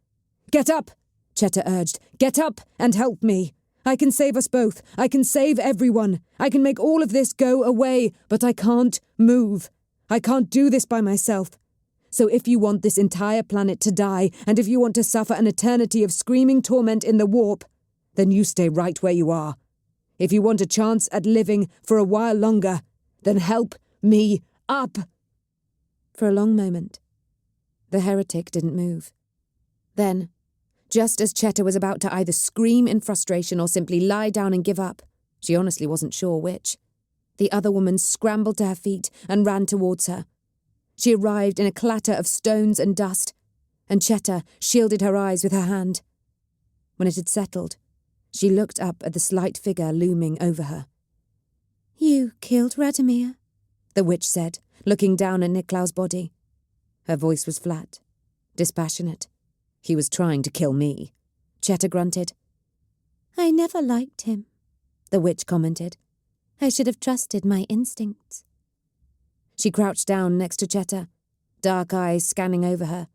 "Get up!" Cheta urged. "Get up and help me. I can save us both. I can save everyone. I can make all of this go away, but I can't move. I can't do this by myself. So if you want this entire planet to die, and if you want to suffer an eternity of screaming torment in the warp, then you stay right where you are. If you want a chance at living for a while longer, then help me up." For a long moment, the heretic didn't move. Then, just as Cheta was about to either scream in frustration or simply lie down and give up, she honestly wasn't sure which, the other woman scrambled to her feet and ran towards her. She arrived in a clatter of stones and dust, and Cheta shielded her eyes with her hand. When it had settled, she looked up at the slight figure looming over her. "You killed Radomir," the witch said, looking down at Nicolaou's body. Her voice was flat, dispassionate. "He was trying to kill me," Cheta grunted. "I never liked him," the witch commented. "I should have trusted my instincts." She crouched down next to Cheta, dark eyes scanning over her.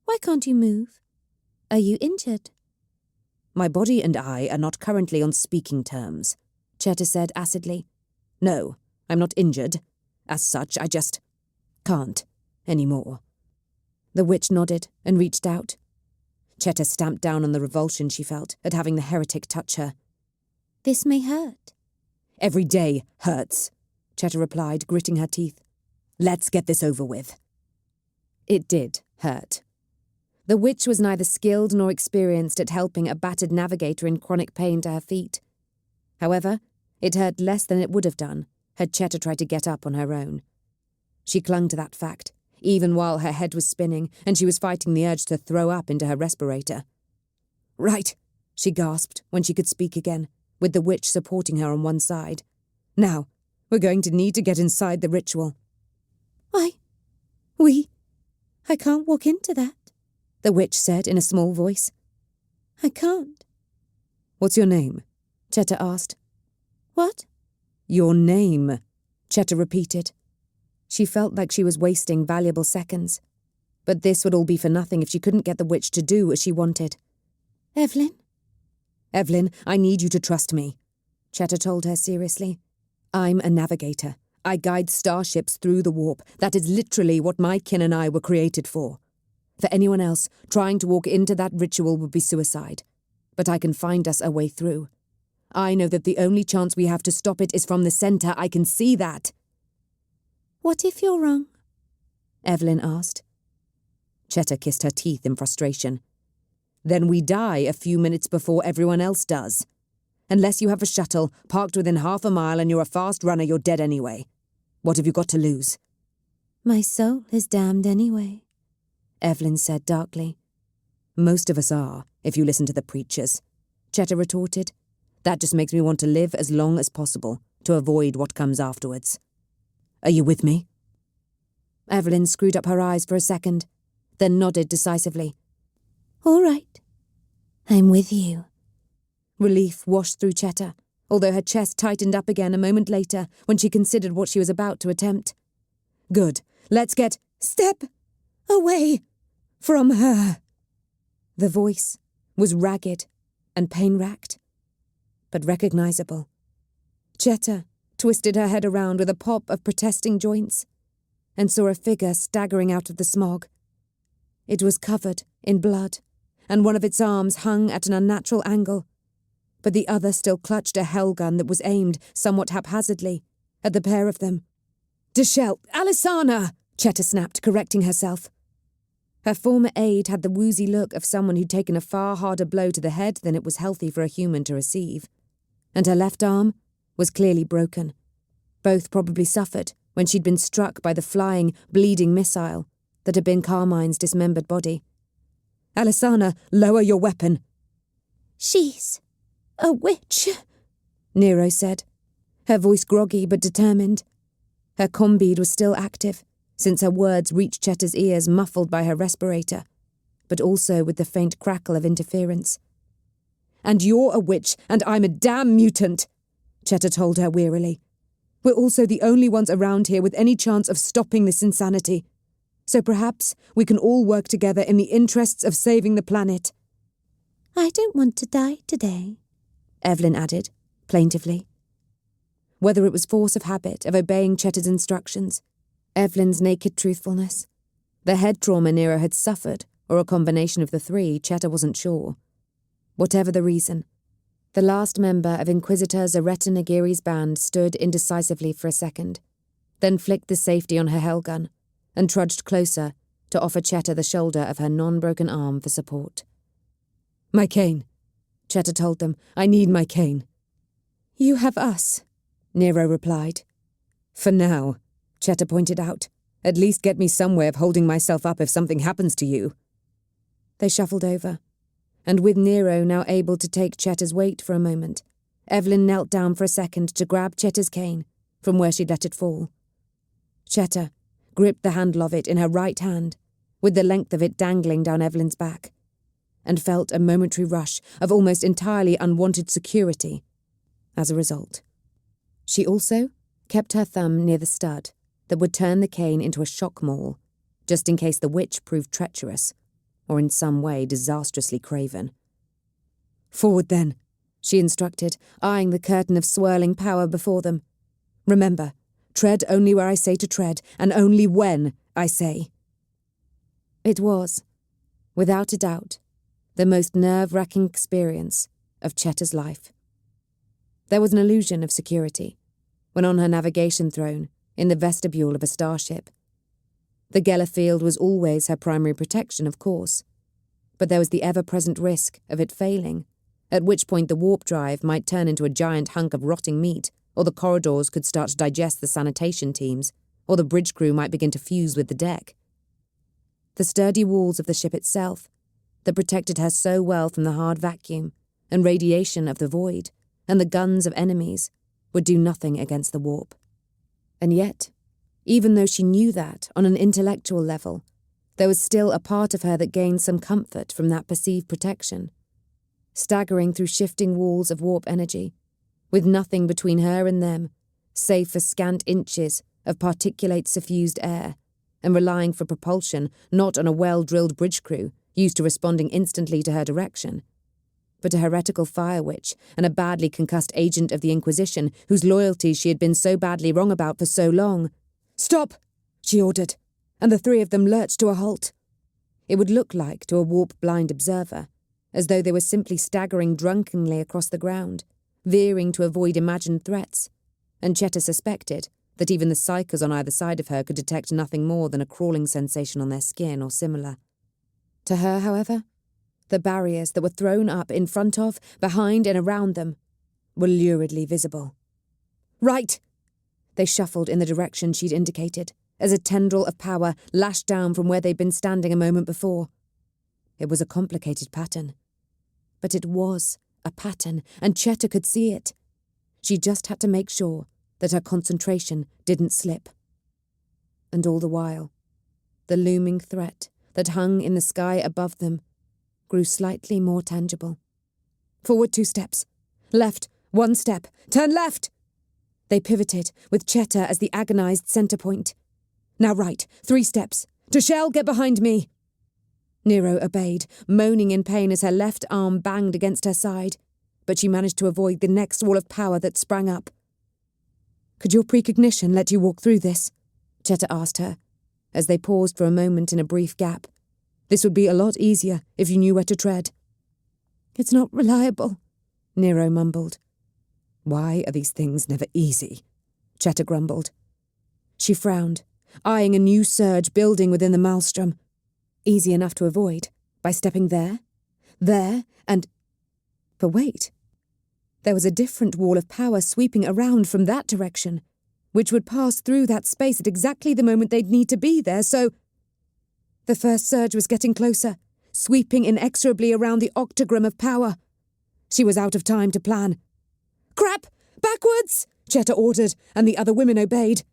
"Why can't you move? Are you injured?" "My body and I are not currently on speaking terms," Cheta said acidly. "No, I'm not injured. As such, I just can't anymore." The witch nodded and reached out. Cheta stamped down on the revulsion she felt at having the heretic touch her. "This may hurt." "Every day hurts," Cheta replied, gritting her teeth. "Let's get this over with." It did hurt. The witch was neither skilled nor experienced at helping a battered navigator in chronic pain to her feet. However, it hurt less than it would have done had Cheta tried to get up on her own. She clung to that fact, even while her head was spinning and she was fighting the urge to throw up into her respirator. "Right," she gasped when she could speak again, with the witch supporting her on one side. Now, we're going to need to get inside the ritual. Why, I can't walk into that, the witch said in a small voice. I can't. What's your name? Cheta asked. What? Your name, Cheta repeated. She felt like she was wasting valuable seconds. But this would all be for nothing if she couldn't get the witch to do as she wanted. Evelyn? Evelyn, I need you to trust me, Cheta told her seriously. I'm a navigator. I guide starships through the warp. That is literally what my kin and I were created for. For anyone else, trying to walk into that ritual would be suicide. But I can find us a way through. I know that the only chance we have to stop it is from the center. I can see that. What if you're wrong? Evelyn asked. Cheta kissed her teeth in frustration. Then we die a few minutes before everyone else does. Unless you have a shuttle parked within half a mile and you're a fast runner, you're dead anyway. What have you got to lose? My soul is damned anyway, Evelyn said darkly. Most of us are, if you listen to the preachers, Cheta retorted. That just makes me want to live as long as possible, to avoid what comes afterwards. Are you with me? Evelyn screwed up her eyes for a second, then nodded decisively. All right. I'm with you. Relief washed through Cheta, although her chest tightened up again a moment later when she considered what she was about to attempt. Good. Let's get... Step away from her. The voice was ragged and pain-racked, but recognizable. Cheta twisted her head around with a pop of protesting joints and saw a figure staggering out of the smog. It was covered in blood, and one of its arms hung at an unnatural angle, but the other still clutched a hell gun that was aimed somewhat haphazardly at the pair of them. Deshelle! Alisana! Cheta snapped, correcting herself. Her former aide had the woozy look of someone who'd taken a far harder blow to the head than it was healthy for a human to receive, and her left arm was clearly broken. Both probably suffered when she'd been struck by the flying, bleeding missile that had been Carmine's dismembered body. Alisana, lower your weapon. She's a witch, Nero said, her voice groggy but determined. Her comm-bead was still active, since her words reached Cheta's ears muffled by her respirator, but also with the faint crackle of interference. And you're a witch, and I'm a damn mutant, Cheta told her wearily. We're also the only ones around here with any chance of stopping this insanity. So perhaps we can all work together in the interests of saving the planet. I don't want to die today, Evelyn added, plaintively. Whether it was force of habit of obeying Cheta's instructions, Evelyn's naked truthfulness, the head trauma Nero had suffered, or a combination of the three, Cheta wasn't sure. Whatever the reason, the last member of Inquisitor Zareta Nagiri's band stood indecisively for a second, then flicked the safety on her hell gun, and trudged closer to offer Cheta the shoulder of her non-broken arm for support. My cane, Cheta told them. I need my cane. You have us, Nero replied. For now, Cheta pointed out. At least get me some way of holding myself up if something happens to you. They shuffled over, and with Nero now able to take Cheta's weight for a moment, Evelyn knelt down for a second to grab Cheta's cane from where she'd let it fall. Cheta gripped the handle of it in her right hand, with the length of it dangling down Evelyn's back, and felt a momentary rush of almost entirely unwanted security as a result. She also kept her thumb near the stud that would turn the cane into a shock maul, just in case the witch proved treacherous, or in some way disastrously craven. Forward then, she instructed, eyeing the curtain of swirling power before them. Remember, tread only where I say to tread, and only when I say. It was, without a doubt, the most nerve-wracking experience of Cheta's life. There was an illusion of security when on her navigation throne in the vestibule of a starship. The Geller field was always her primary protection, of course, but there was the ever-present risk of it failing, at which point the warp drive might turn into a giant hunk of rotting meat, or the corridors could start to digest the sanitation teams, or the bridge crew might begin to fuse with the deck. The sturdy walls of the ship itself, that protected her so well from the hard vacuum and radiation of the void, and the guns of enemies would do nothing against the warp. And yet, even though she knew that on an intellectual level, there was still a part of her that gained some comfort from that perceived protection. Staggering through shifting walls of warp energy, with nothing between her and them, save for scant inches of particulate-suffused air, and relying for propulsion not on a well-drilled bridge crew used to responding instantly to her direction, but a heretical fire witch and a badly concussed agent of the Inquisition whose loyalties she had been so badly wrong about for so long. "Stop!" she ordered, and the three of them lurched to a halt. It would look like, to a warp-blind observer, as though they were simply staggering drunkenly across the ground, veering to avoid imagined threats, and Cheta suspected that even the psychers on either side of her could detect nothing more than a crawling sensation on their skin or similar. To her, however, the barriers that were thrown up in front of, behind and around them were luridly visible. "Right!" They shuffled in the direction she'd indicated, as a tendril of power lashed down from where they'd been standing a moment before. It was a complicated pattern. But it was a pattern, and Cheta could see it. She just had to make sure that her concentration didn't slip. And all the while, the looming threat that hung in the sky above them grew slightly more tangible. Forward 2 steps. Left 1 step. Turn left! They pivoted, with Cheta as the agonized center point. Now right, 3 steps. Toshelle, get behind me! Nero obeyed, moaning in pain as her left arm banged against her side, but she managed to avoid the next wall of power that sprang up. "Could your precognition let you walk through this?" Cheta asked her, as they paused for a moment in a brief gap. "This would be a lot easier if you knew where to tread." "It's not reliable," Nero mumbled. "Why are these things never easy?" Cheta grumbled. She frowned, eyeing a new surge building within the maelstrom. Easy enough to avoid, by stepping there, and... But wait. There was a different wall of power sweeping around from that direction, which would pass through that space at exactly the moment they'd need to be there, so... The first surge was getting closer, sweeping inexorably around the octagram of power. She was out of time to plan. "Crap! Backwards!" Cheta ordered, and the other women obeyed.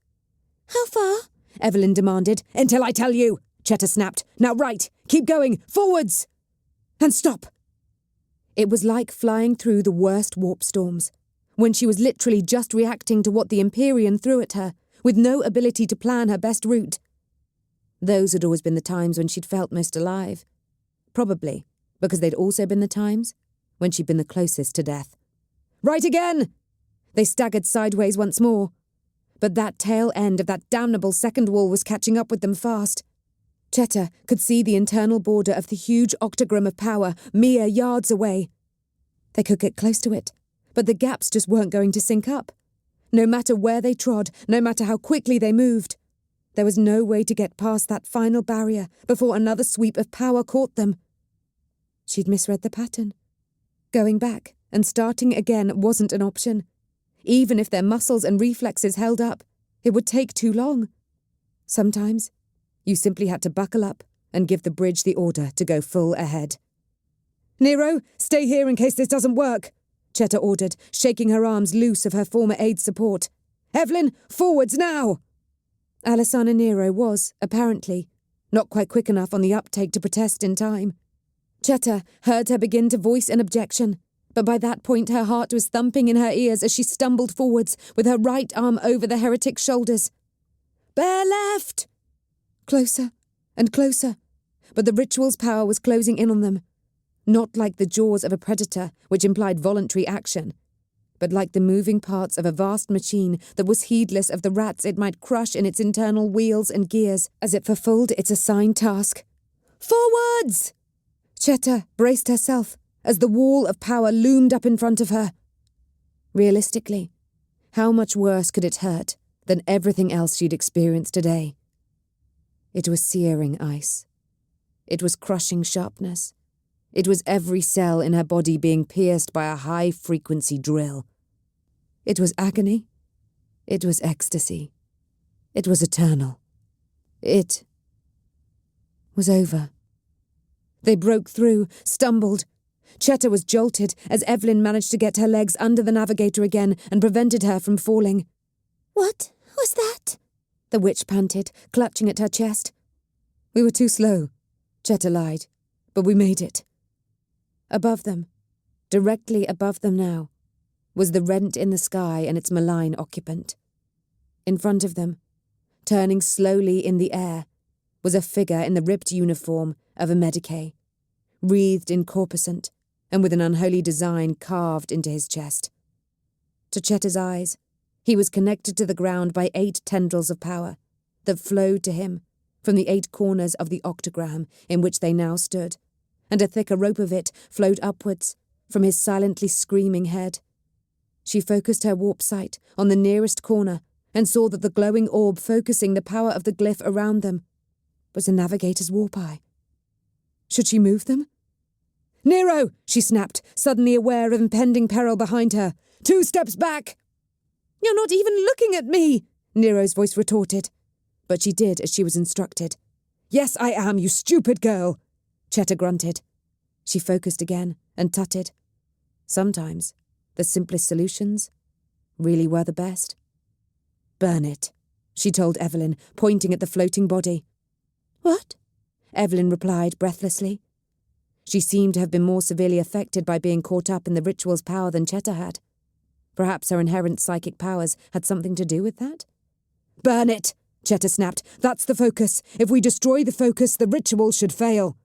"How far?" Evelyn demanded. "Until I tell you!" Cheta snapped. "Now right! Keep going! Forwards! And stop!" It was like flying through the worst warp storms, when she was literally just reacting to what the Empyrean threw at her, with no ability to plan her best route. Those had always been the times when she'd felt most alive. Probably because they'd also been the times when she'd been the closest to death. "Right again!" They staggered sideways once more. But that tail end of that damnable second wall was catching up with them fast. Cheta could see the internal border of the huge octagram of power mere yards away. They could get close to it, but the gaps just weren't going to sync up. No matter where they trod, no matter how quickly they moved, there was no way to get past that final barrier before another sweep of power caught them. She'd misread the pattern. Going back and starting again wasn't an option. Even if their muscles and reflexes held up, it would take too long. Sometimes, you simply had to buckle up and give the bridge the order to go full ahead. "Nero, stay here in case this doesn't work," Cheta ordered, shaking her arms loose of her former aid's support. "Evelyn, forwards now!" Alessana Nero was, apparently, not quite quick enough on the uptake to protest in time. Cheta heard her begin to voice an objection, but by that point her heart was thumping in her ears as she stumbled forwards with her right arm over the heretic's shoulders. "Bear left!" Closer and closer, but the ritual's power was closing in on them. Not like the jaws of a predator, which implied voluntary action, but like the moving parts of a vast machine that was heedless of the rats it might crush in its internal wheels and gears as it fulfilled its assigned task. "Forwards!" Cheta braced herself as the wall of power loomed up in front of her. Realistically, how much worse could it hurt than everything else she'd experienced today? It was searing ice. It was crushing sharpness. It was every cell in her body being pierced by a high-frequency drill. It was agony. It was ecstasy. It was eternal. It was over. They broke through, stumbled. Chetta was jolted as Evelyn managed to get her legs under the navigator again and prevented her from falling. What was that? The witch panted, clutching at her chest. We were too slow, Chetta lied, but we made it. Above them, directly above them now, was the rent in the sky and its malign occupant. In front of them, turning slowly in the air, was a figure in the ripped uniform of a Mechanicus, wreathed in corpuscent and with an unholy design carved into his chest. To Chetta's eyes, he was connected to the ground by 8 tendrils of power that flowed to him from the 8 corners of the octagram in which they now stood, and a thicker rope of it flowed upwards from his silently screaming head. She focused her warp sight on the nearest corner and saw that the glowing orb focusing the power of the glyph around them was a navigator's warp eye. Should she move them? "Nero!" she snapped, suddenly aware of impending peril behind her. 2 steps back! "You're not even looking at me!" Nero's voice retorted. But she did as she was instructed. "Yes, I am, you stupid girl!" Chetta grunted. She focused again and tutted. Sometimes the simplest solutions really were the best. "Burn it," she told Evelyn, pointing at the floating body. What? Evelyn replied breathlessly. She seemed to have been more severely affected by being caught up in the ritual's power than Chetta had. Perhaps her inherent psychic powers had something to do with that? "Burn it!" Chetta snapped. "That's the focus. If we destroy the focus, the ritual should fail."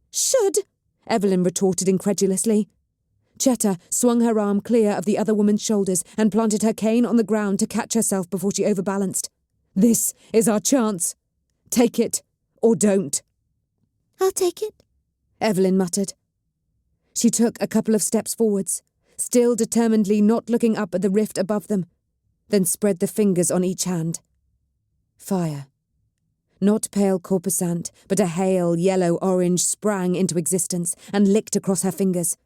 "Should?" Evelyn retorted incredulously. Chetta swung her arm clear of the other woman's shoulders and planted her cane on the ground to catch herself before she overbalanced. "This is our chance. Take it, or don't." "I'll take it," Evelyn muttered. She took a couple of steps forwards, still determinedly not looking up at the rift above them, then spread the fingers on each hand. Fire. Not pale corpuscant, but a hale yellow-orange sprang into existence and licked across her fingers.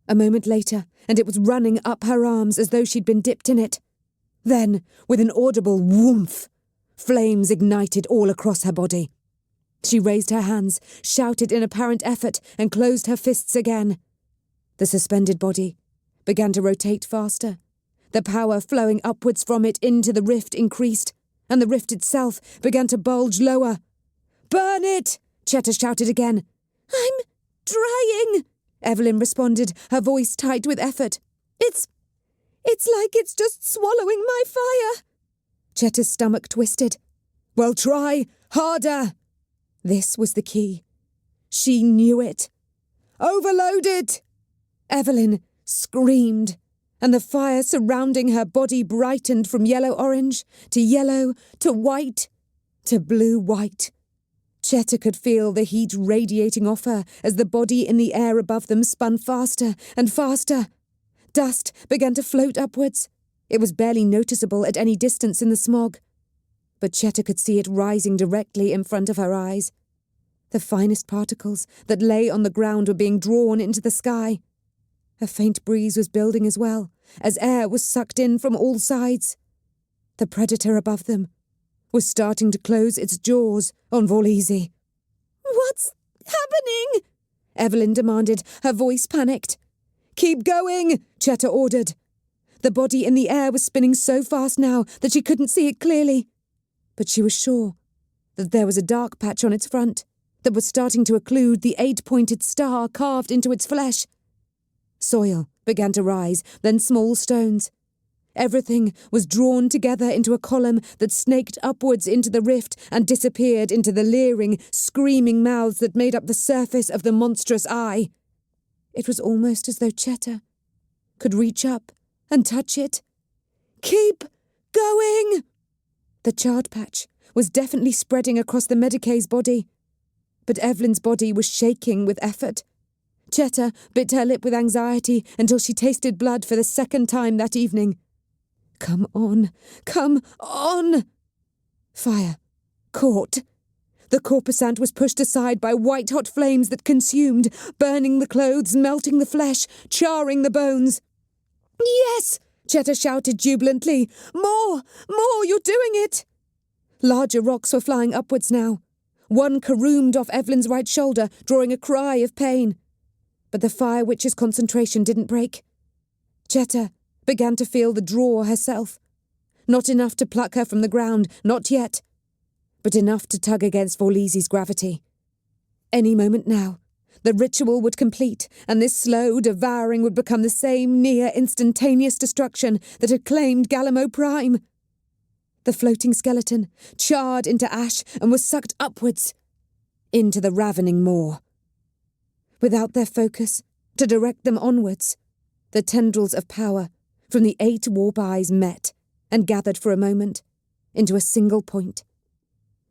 A moment later, and it was running up her arms as though she'd been dipped in it. Then, with an audible whoomph, flames ignited all across her body. She raised her hands, shouted in apparent effort, and closed her fists again. The suspended body began to rotate faster. The power flowing upwards from it into the rift increased, and the rift itself began to bulge lower. "Burn it!" Chetta shouted again. "I'm trying," Evelyn responded, her voice tight with effort. It's like it's just swallowing my fire." Chetta's stomach twisted. "Well, try harder." This was the key. She knew it. "Overload it!" Evelyn screamed, and the fire surrounding her body brightened from yellow-orange to yellow to white to blue-white. Chetta could feel the heat radiating off her as the body in the air above them spun faster and faster. Dust began to float upwards. It was barely noticeable at any distance in the smog, but Chetta could see it rising directly in front of her eyes. The finest particles that lay on the ground were being drawn into the sky. A faint breeze was building as well, as air was sucked in from all sides. The predator above them was starting to close its jaws on Vorlisi. "What's happening?" Evelyn demanded, her voice panicked. "Keep going," Chetta ordered. The body in the air was spinning so fast now that she couldn't see it clearly. But she was sure that there was a dark patch on its front that was starting to occlude the 8-pointed star carved into its flesh. Soil began to rise, then small stones. Everything was drawn together into a column that snaked upwards into the rift and disappeared into the leering, screaming mouths that made up the surface of the monstrous eye. It was almost as though Chetta could reach up and touch it. "Keep going!" The charred patch was definitely spreading across the Mechanicus' body, but Evelyn's body was shaking with effort. Chetta bit her lip with anxiety until she tasted blood for the second time that evening. Come on, come on! Fire. Caught. The corpuscant was pushed aside by white-hot flames that consumed, burning the clothes, melting the flesh, charring the bones. "Yes!" Chetta shouted jubilantly. More! More! You're doing it!" Larger rocks were flying upwards now. One caroomed off Evelyn's right shoulder, drawing a cry of pain. but the Fire Witch's concentration didn't break. Cheta began to feel the draw herself. Not enough to pluck her from the ground, not yet, but enough to tug against Vorlisi's gravity. Any moment now, the ritual would complete, and this slow devouring would become the same near instantaneous destruction that had claimed Galamo Prime. The floating skeleton charred into ash and was sucked upwards, into the ravening maw. Without their focus, to direct them onwards, the tendrils of power from the 8 warp eyes met and gathered for a moment into a single point,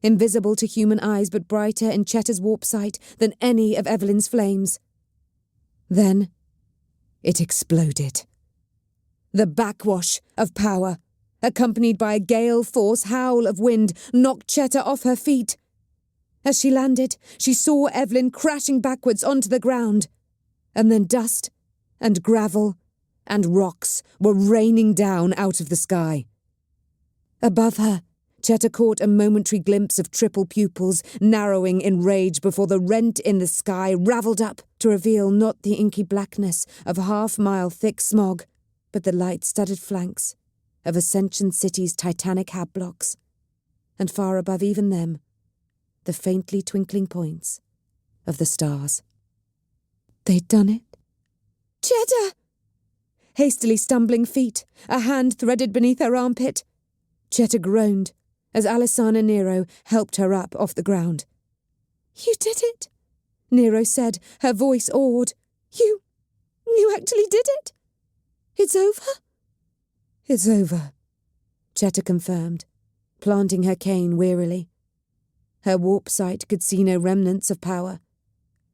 invisible to human eyes but brighter in Cheta's warp sight than any of Evelyn's flames. Then it exploded. The backwash of power, accompanied by a gale force howl of wind, knocked Cheta off her feet. As she landed, she saw Evelyn crashing backwards onto the ground, and then dust and gravel and rocks were raining down out of the sky. Above her, Cheta caught a momentary glimpse of triple pupils narrowing in rage before the rent in the sky ravelled up to reveal not the inky blackness of half-mile thick smog, but the light-studded flanks of Ascension City's titanic hab blocks, and far above even them, the faintly twinkling points of the stars. They'd done it. Cheta! Hastily stumbling feet, a hand threaded beneath her armpit, Cheta groaned as Alessana Nero helped her up off the ground. You did it, Nero said, her voice awed. You actually did it? It's over? It's over, Cheta confirmed, planting her cane wearily. Her warp sight could see no remnants of power,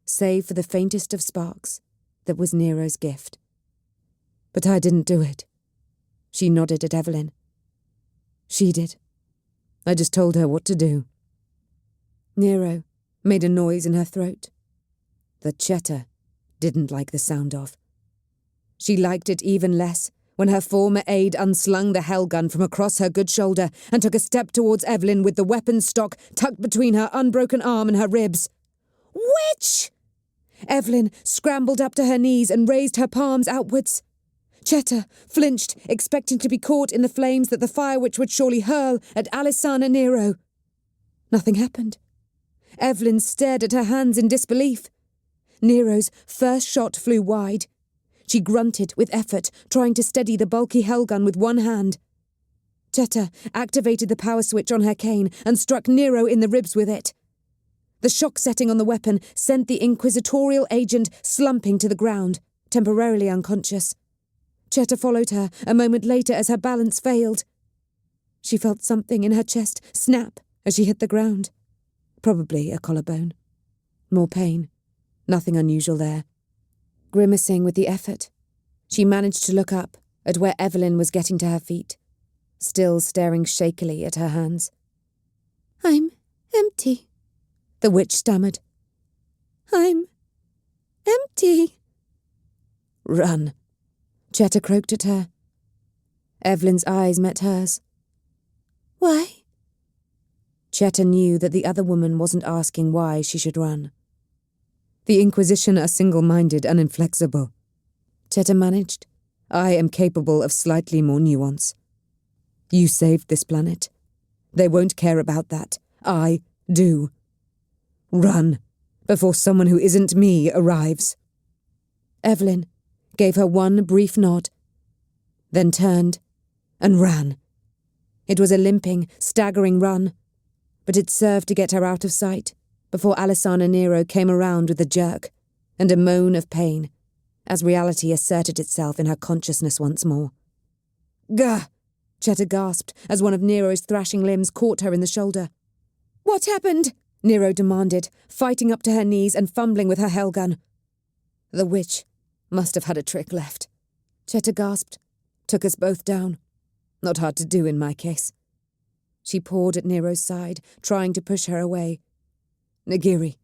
save for the faintest of sparks that was Nero's gift. But I didn't do it. She nodded at Evelyn. She did. I just told her what to do. Nero made a noise in her throat that Cheta didn't like the sound of. She liked it even less when her former aide unslung the hellgun from across her good shoulder and took a step towards Evelyn with the weapon stock tucked between her unbroken arm and her ribs. Witch! Evelyn scrambled up to her knees and raised her palms outwards. Cheta flinched, expecting to be caught in the flames that the Fire Witch would surely hurl at Alessana Nero. Nothing happened. Evelyn stared at her hands in disbelief. Nero's first shot flew wide. She grunted with effort, trying to steady the bulky hellgun with one hand. Cheta activated the power switch on her cane and struck Nero in the ribs with it. The shock setting on the weapon sent the inquisitorial agent slumping to the ground, temporarily unconscious. Cheta followed her a moment later as her balance failed. She felt something in her chest snap as she hit the ground. Probably a collarbone. More pain. Nothing unusual there. Grimacing with the effort, she managed to look up at where Evelyn was getting to her feet, still staring shakily at her hands. I'm empty, the witch stammered. I'm empty. Run, Cheta croaked at her. Evelyn's eyes met hers. Why? Cheta knew that the other woman wasn't asking why she should run. The Inquisition are single-minded and inflexible. Cheta managed. I am capable of slightly more nuance. You saved this planet. They won't care about that. I do. Run, before someone who isn't me arrives. Evelyn gave her one brief nod, then turned and ran. It was a limping, staggering run, but it served to get her out of sight before Alessana Nero came around with a jerk and a moan of pain as reality asserted itself in her consciousness once more. Gah! Cheta gasped as one of Nero's thrashing limbs caught her in the shoulder. What happened? Nero demanded, fighting up to her knees and fumbling with her hellgun. The witch must have had a trick left. Cheta gasped, took us both down. Not hard to do in my case. She pawed at Nero's side, trying to push her away. Nagiri.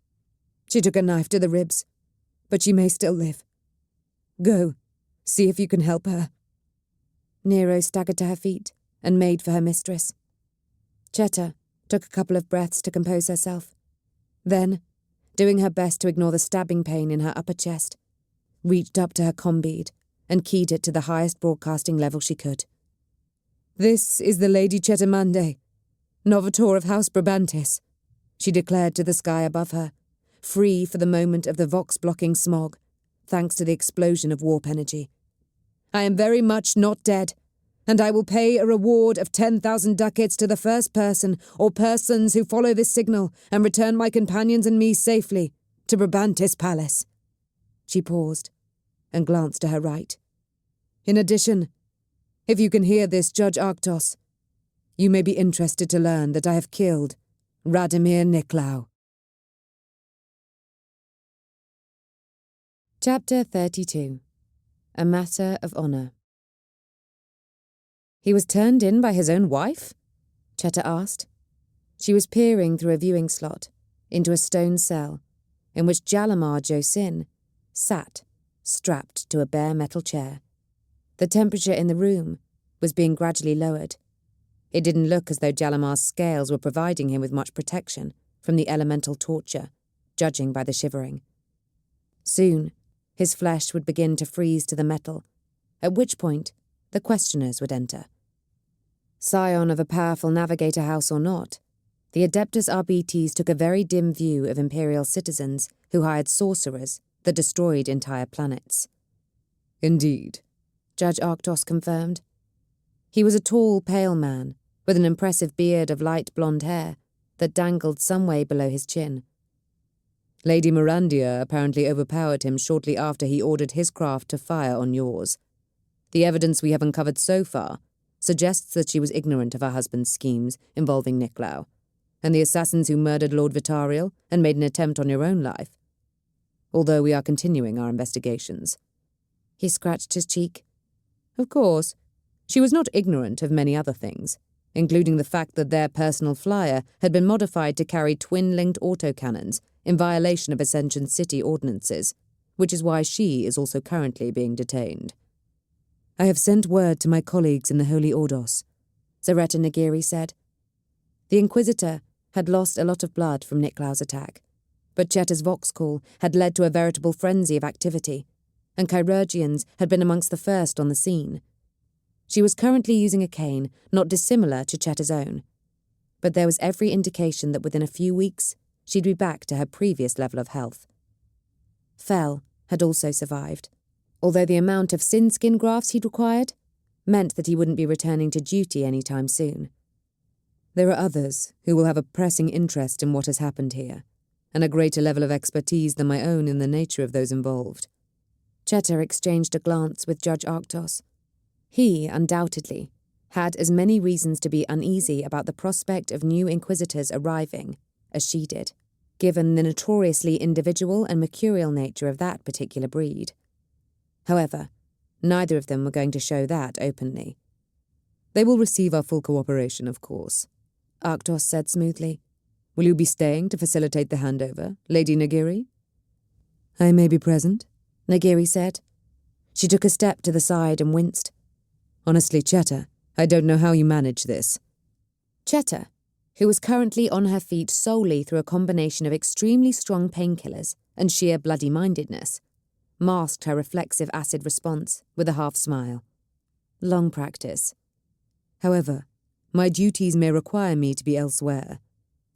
She took a knife to the ribs, but she may still live. Go, see if you can help her. Nero staggered to her feet and made for her mistress. Cheta took a couple of breaths to compose herself. Then, doing her best to ignore the stabbing pain in her upper chest, reached up to her combead, and keyed it to the highest broadcasting level she could. "This is the Lady Chetamande, Novator of House Brabantis," she declared to the sky above her, free for the moment of the vox-blocking smog, thanks to the explosion of warp energy. "I am very much not dead, and I will pay a reward of 10,000 ducats to the first person or persons who follow this signal and return my companions and me safely to Brabantis Palace." She paused and glanced to her right. "In addition, if you can hear this, Judge Arctos, you may be interested to learn that I have killed Radomir Nicolaou." Chapter 32. A Matter of Honour. "He was turned in by his own wife?" Cheta asked. She was peering through a viewing slot into a stone cell in which Jalamar Josin sat, strapped to a bare metal chair. The temperature in the room was being gradually lowered. It didn't look as though Jalamar's scales were providing him with much protection from the elemental torture, judging by the shivering. Soon, his flesh would begin to freeze to the metal, at which point the questioners would enter. Scion of a powerful navigator house or not, the Adeptus Arbites took a very dim view of Imperial citizens who hired sorcerers that destroyed entire planets. "Indeed," Judge Arctos confirmed. He was a tall, pale man, with an impressive beard of light blonde hair that dangled some way below his chin. "Lady Mirandia apparently overpowered him shortly after he ordered his craft to fire on yours. The evidence we have uncovered so far suggests that she was ignorant of her husband's schemes involving Nicolaou, and the assassins who murdered Lord Vitariel and made an attempt on your own life. Although we are continuing our investigations." He scratched his cheek. "Of course, she was not ignorant of many other things, including the fact that their personal flyer had been modified to carry twin-linked autocannons in violation of Ascension City ordinances, which is why she is also currently being detained." "I have sent word to my colleagues in the Holy Ordos," Zareta Nagiri said. The Inquisitor had lost a lot of blood from Nicolaou's attack, but Cheta's vox call had led to a veritable frenzy of activity, and Chirurgians had been amongst the first on the scene. She was currently using a cane not dissimilar to Cheta's own, but there was every indication that within a few weeks she'd be back to her previous level of health. Fell had also survived, although the amount of sin skin grafts he'd required meant that he wouldn't be returning to duty anytime soon. "There are others who will have a pressing interest in what has happened here, and a greater level of expertise than my own in the nature of those involved." Cheta exchanged a glance with Judge Arctos. He, undoubtedly, had as many reasons to be uneasy about the prospect of new Inquisitors arriving as she did, given the notoriously individual and mercurial nature of that particular breed. However, neither of them were going to show that openly. "They will receive our full cooperation, of course," Arctos said smoothly. "Will you be staying to facilitate the handover, Lady Nagiri?" "I may be present," Nagiri said. She took a step to the side and winced. "Honestly, Cheta, I don't know how you manage this." Cheta, who was currently on her feet solely through a combination of extremely strong painkillers and sheer bloody-mindedness, masked her reflexive acid response with a half-smile. "Long practice. However, my duties may require me to be elsewhere,"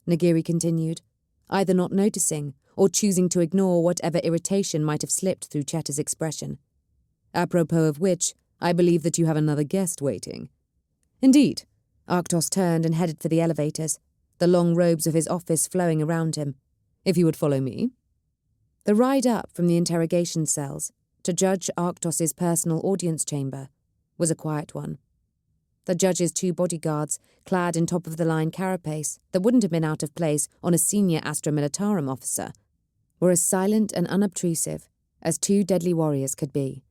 Nagiri continued, either not noticing or choosing to ignore whatever irritation might have slipped through Cheta's expression. "Apropos of which, I believe that you have another guest waiting." "Indeed." Arctos turned and headed for the elevators, the long robes of his office flowing around him. "If you would follow me." The ride up from the interrogation cells to Judge Arctos's personal audience chamber was a quiet one. The judge's 2 bodyguards, clad in top-of-the-line carapace that wouldn't have been out of place on a senior Astra Militarum officer, were as silent and unobtrusive as 2 deadly warriors could be.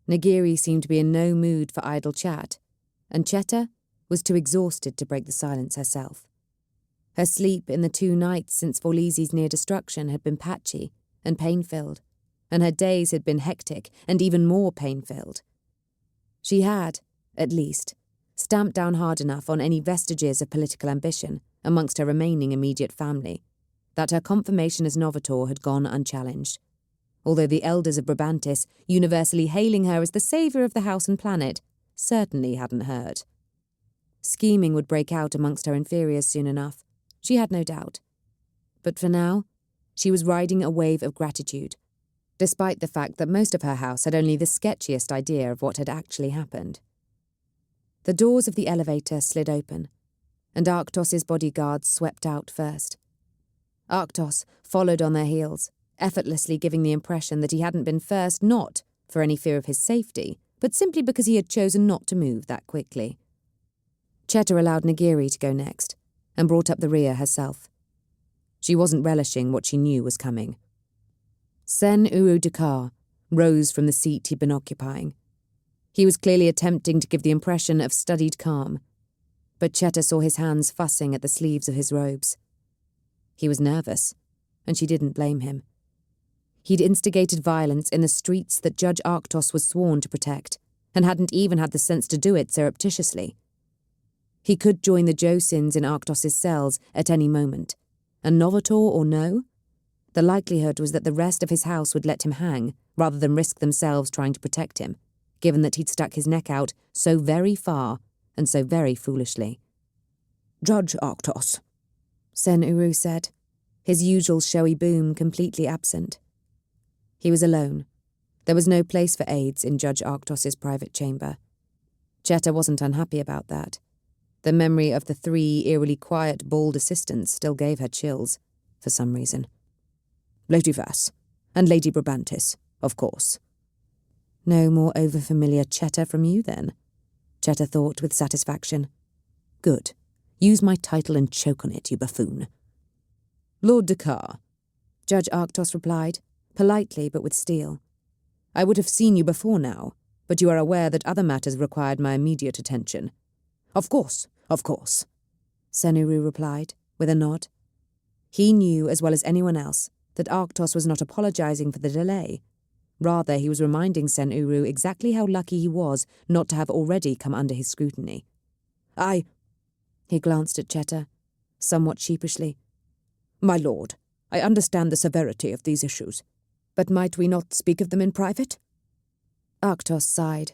Nagiri seemed to be in no mood for idle chat, and Cheta was too exhausted to break the silence herself. Her sleep in the 2 nights since Vorlisi's near destruction had been patchy and pain-filled, and her days had been hectic and even more pain-filled. She had, at least, stamped down hard enough on any vestiges of political ambition amongst her remaining immediate family that her confirmation as Novator had gone unchallenged, although the elders of Brabantis, universally hailing her as the saviour of the house and planet, certainly hadn't heard. Scheming would break out amongst her inferiors soon enough, she had no doubt. But for now, she was riding a wave of gratitude, despite the fact that most of her house had only the sketchiest idea of what had actually happened. The doors of the elevator slid open, and Arctos's bodyguards swept out first. Arctos followed on their heels, effortlessly giving the impression that he hadn't been first not for any fear of his safety, but simply because he had chosen not to move that quickly. Cheta allowed Nagiri to go next, and brought up the rear herself. She wasn't relishing what she knew was coming. Sen Uru Dakar rose from the seat he'd been occupying. He was clearly attempting to give the impression of studied calm, but Cheta saw his hands fussing at the sleeves of his robes. He was nervous, and she didn't blame him. He'd instigated violence in the streets that Judge Arctos was sworn to protect, and hadn't even had the sense to do it surreptitiously. He could join the Josins in Arctos's cells at any moment, and Novator or no, the likelihood was that the rest of his house would let him hang rather than risk themselves trying to protect him, given that he'd stuck his neck out so very far and so very foolishly. "Judge Arctos," Sen Uru said, his usual showy boom completely absent. He was alone. There was no place for aides in Judge Arctos's private chamber. Cheta wasn't unhappy about that. The memory of the 3 eerily quiet, bald assistants still gave her chills, for some reason. "Lady Vass, and Lady Brabantis, of course." No more overfamiliar Cheta from you, then, Cheta thought with satisfaction. "Good. Use my title and choke on it, you buffoon." "Lord Dakar," Judge Arctos replied, politely but with steel. "I would have seen you before now, but you are aware that other matters required my immediate attention." Of course, Sen Uru replied, with a nod. He knew as well as anyone else that Arctos was not apologizing for the delay. Rather, he was reminding Sen Uru exactly how lucky he was not to have already come under his scrutiny. He glanced at Cheta, somewhat sheepishly. "My lord, I understand the severity of these issues, but might we not speak of them in private?" Arctos sighed.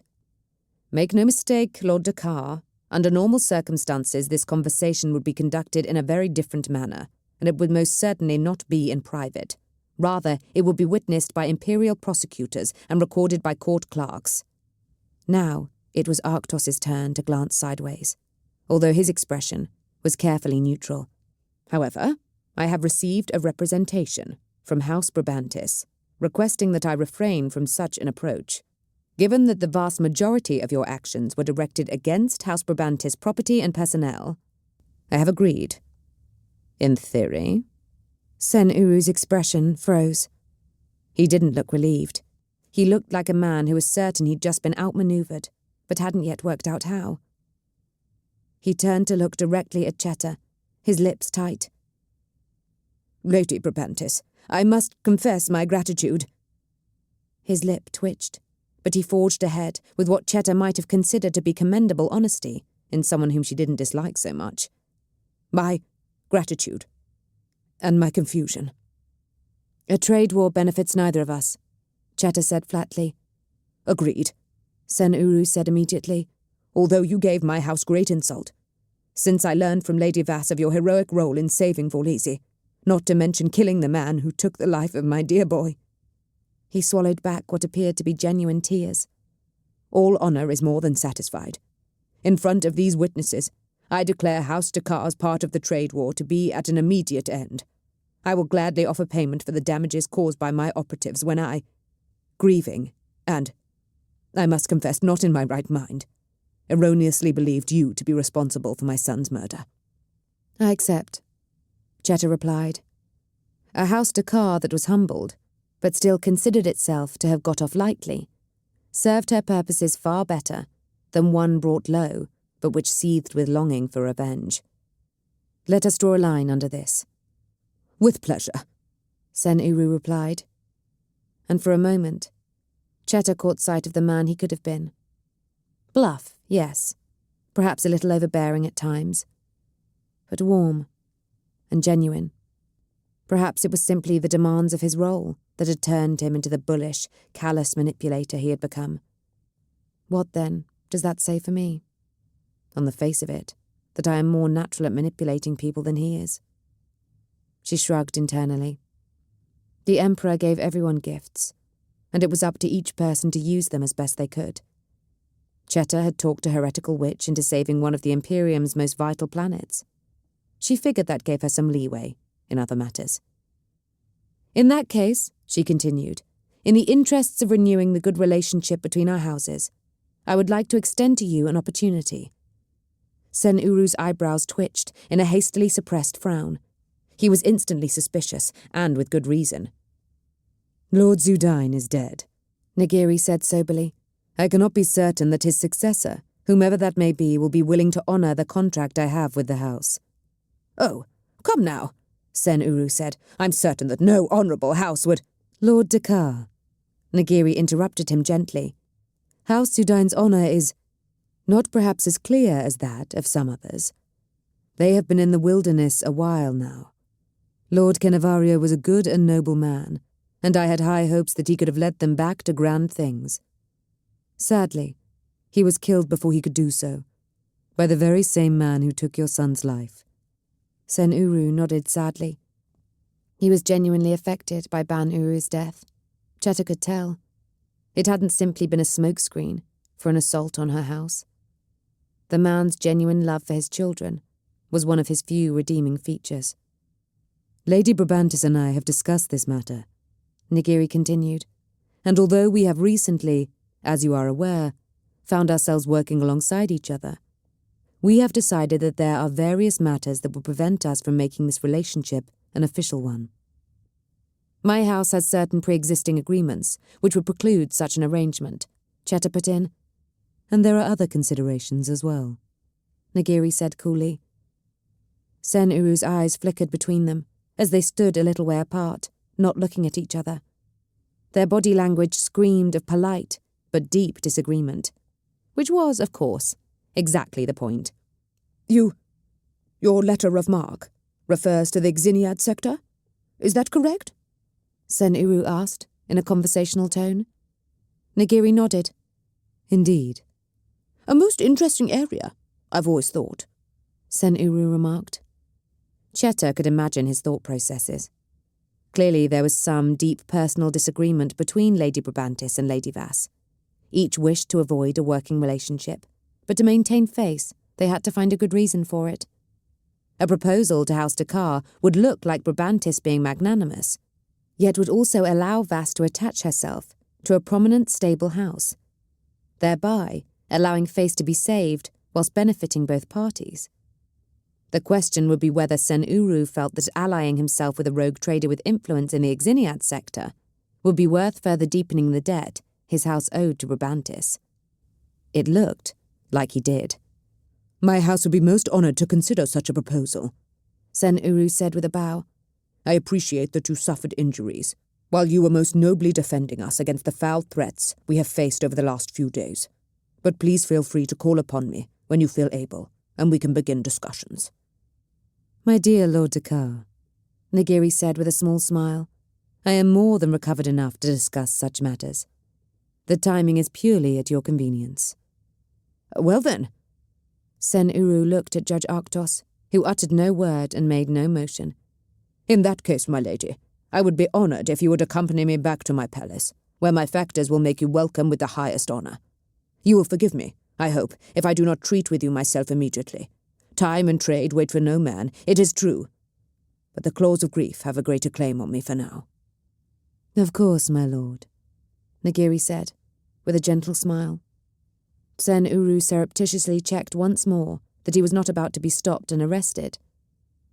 "Make no mistake, Lord Dakar. Under normal circumstances, this conversation would be conducted in a very different manner, and it would most certainly not be in private. Rather, it would be witnessed by imperial prosecutors and recorded by court clerks." Now, it was Arctos's turn to glance sideways, although his expression was carefully neutral. "However, I have received a representation from House Brabantis, requesting that I refrain from such an approach. Given that the vast majority of your actions were directed against House Brabantis property and personnel, I have agreed. In theory." Sen Uru's expression froze. He didn't look relieved. He looked like a man who was certain he'd just been outmaneuvered, but hadn't yet worked out how. He turned to look directly at Cheta, his lips tight. "Lady Brabantis, I must confess my gratitude." His lip twitched, but he forged ahead with what Cheta might have considered to be commendable honesty in someone whom she didn't dislike so much. "My gratitude. And my confusion." "A trade war benefits neither of us," Cheta said flatly. "Agreed," Sen Uru said immediately. "Although you gave my house great insult. Since I learned from Lady Vass of your heroic role in saving Vorlisi, not to mention killing the man who took the life of my dear boy." He swallowed back what appeared to be genuine tears. "All honour is more than satisfied. In front of these witnesses, I declare House Dakar's part of the trade war to be at an immediate end. I will gladly offer payment for the damages caused by my operatives when I, grieving, and, I must confess, not in my right mind, erroneously believed you to be responsible for my son's murder." "I accept," Cheta replied. A House Dakar that was humbled, but still considered itself to have got off lightly, served her purposes far better than one brought low, but which seethed with longing for revenge. "Let us draw a line under this." "With pleasure," Sen Uru replied. And for a moment, Cheta caught sight of the man he could have been. Bluff, yes, perhaps a little overbearing at times, but warm and genuine. Perhaps it was simply the demands of his role that had turned him into the bullish, callous manipulator he had become. What, then, does that say for me? On the face of it, that I am more natural at manipulating people than he is. She shrugged internally. The Emperor gave everyone gifts, and it was up to each person to use them as best they could. Cheta had talked a heretical witch into saving one of the Imperium's most vital planets. She figured that gave her some leeway in other matters. In that case, she continued, in the interests of renewing the good relationship between our houses, I would like to extend to you an opportunity. Sen Uru's eyebrows twitched in a hastily suppressed frown. He was instantly suspicious, and with good reason. Lord Zudain is dead, Nagiri said soberly. I cannot be certain that his successor, whomever that may be, will be willing to honour the contract I have with the house. Oh, come now, Sen Uru said. I'm certain that no honourable house would— Lord Dakar, Nagiri interrupted him gently. House Zudain's honour is not perhaps as clear as that of some others. They have been in the wilderness a while now. Lord Kenavario was a good and noble man, and I had high hopes that he could have led them back to grand things. Sadly, he was killed before he could do so, by the very same man who took your son's life. Sen Uru nodded sadly. He was genuinely affected by Ban Uru's death. Cheta could tell. It hadn't simply been a smokescreen for an assault on her house. The man's genuine love for his children was one of his few redeeming features. Lady Brabantis and I have discussed this matter, Nagiri continued, and although we have recently, as you are aware, found ourselves working alongside each other, we have decided that there are various matters that will prevent us from making this relationship an official one. My house has certain pre-existing agreements which would preclude such an arrangement, Cheta put in, and there are other considerations as well, Nagiri said coolly. Sen Uru's eyes flickered between them as they stood a little way apart, not looking at each other. Their body language screamed of polite but deep disagreement, which was, of course, exactly the point. Your letter of marque refers to the Xiniad sector? Is that correct? Sen Uru asked, in a conversational tone. Nagiri nodded. Indeed. A most interesting area, I've always thought, Sen Uru remarked. Cheta could imagine his thought processes. Clearly there was some deep personal disagreement between Lady Brabantis and Lady Vass. Each wished to avoid a working relationship, but to maintain face, they had to find a good reason for it. A proposal to House Dakar would look like Brabantis being magnanimous, yet would also allow Vass to attach herself to a prominent, stable house, thereby allowing face to be saved whilst benefiting both parties. The question would be whether Sen Uru felt that allying himself with a rogue trader with influence in the Xiniad sector would be worth further deepening the debt his house owed to Brabantis. It looked like he did. My house would be most honoured to consider such a proposal, Sen Uru said with a bow. I appreciate that you suffered injuries, while you were most nobly defending us against the foul threats we have faced over the last few days. But please feel free to call upon me when you feel able, and we can begin discussions. My dear Lord Dakar, Nagiri said with a small smile, I am more than recovered enough to discuss such matters. The timing is purely at your convenience. Well then. Sen Uru looked at Judge Arctos, who uttered no word and made no motion. In that case, my lady, I would be honoured if you would accompany me back to my palace, where my factors will make you welcome with the highest honour. You will forgive me, I hope, if I do not treat with you myself immediately. Time and trade wait for no man, it is true. But the claws of grief have a greater claim on me for now. Of course, my lord, Nagiri said, with a gentle smile. Sen Uru surreptitiously checked once more that he was not about to be stopped and arrested,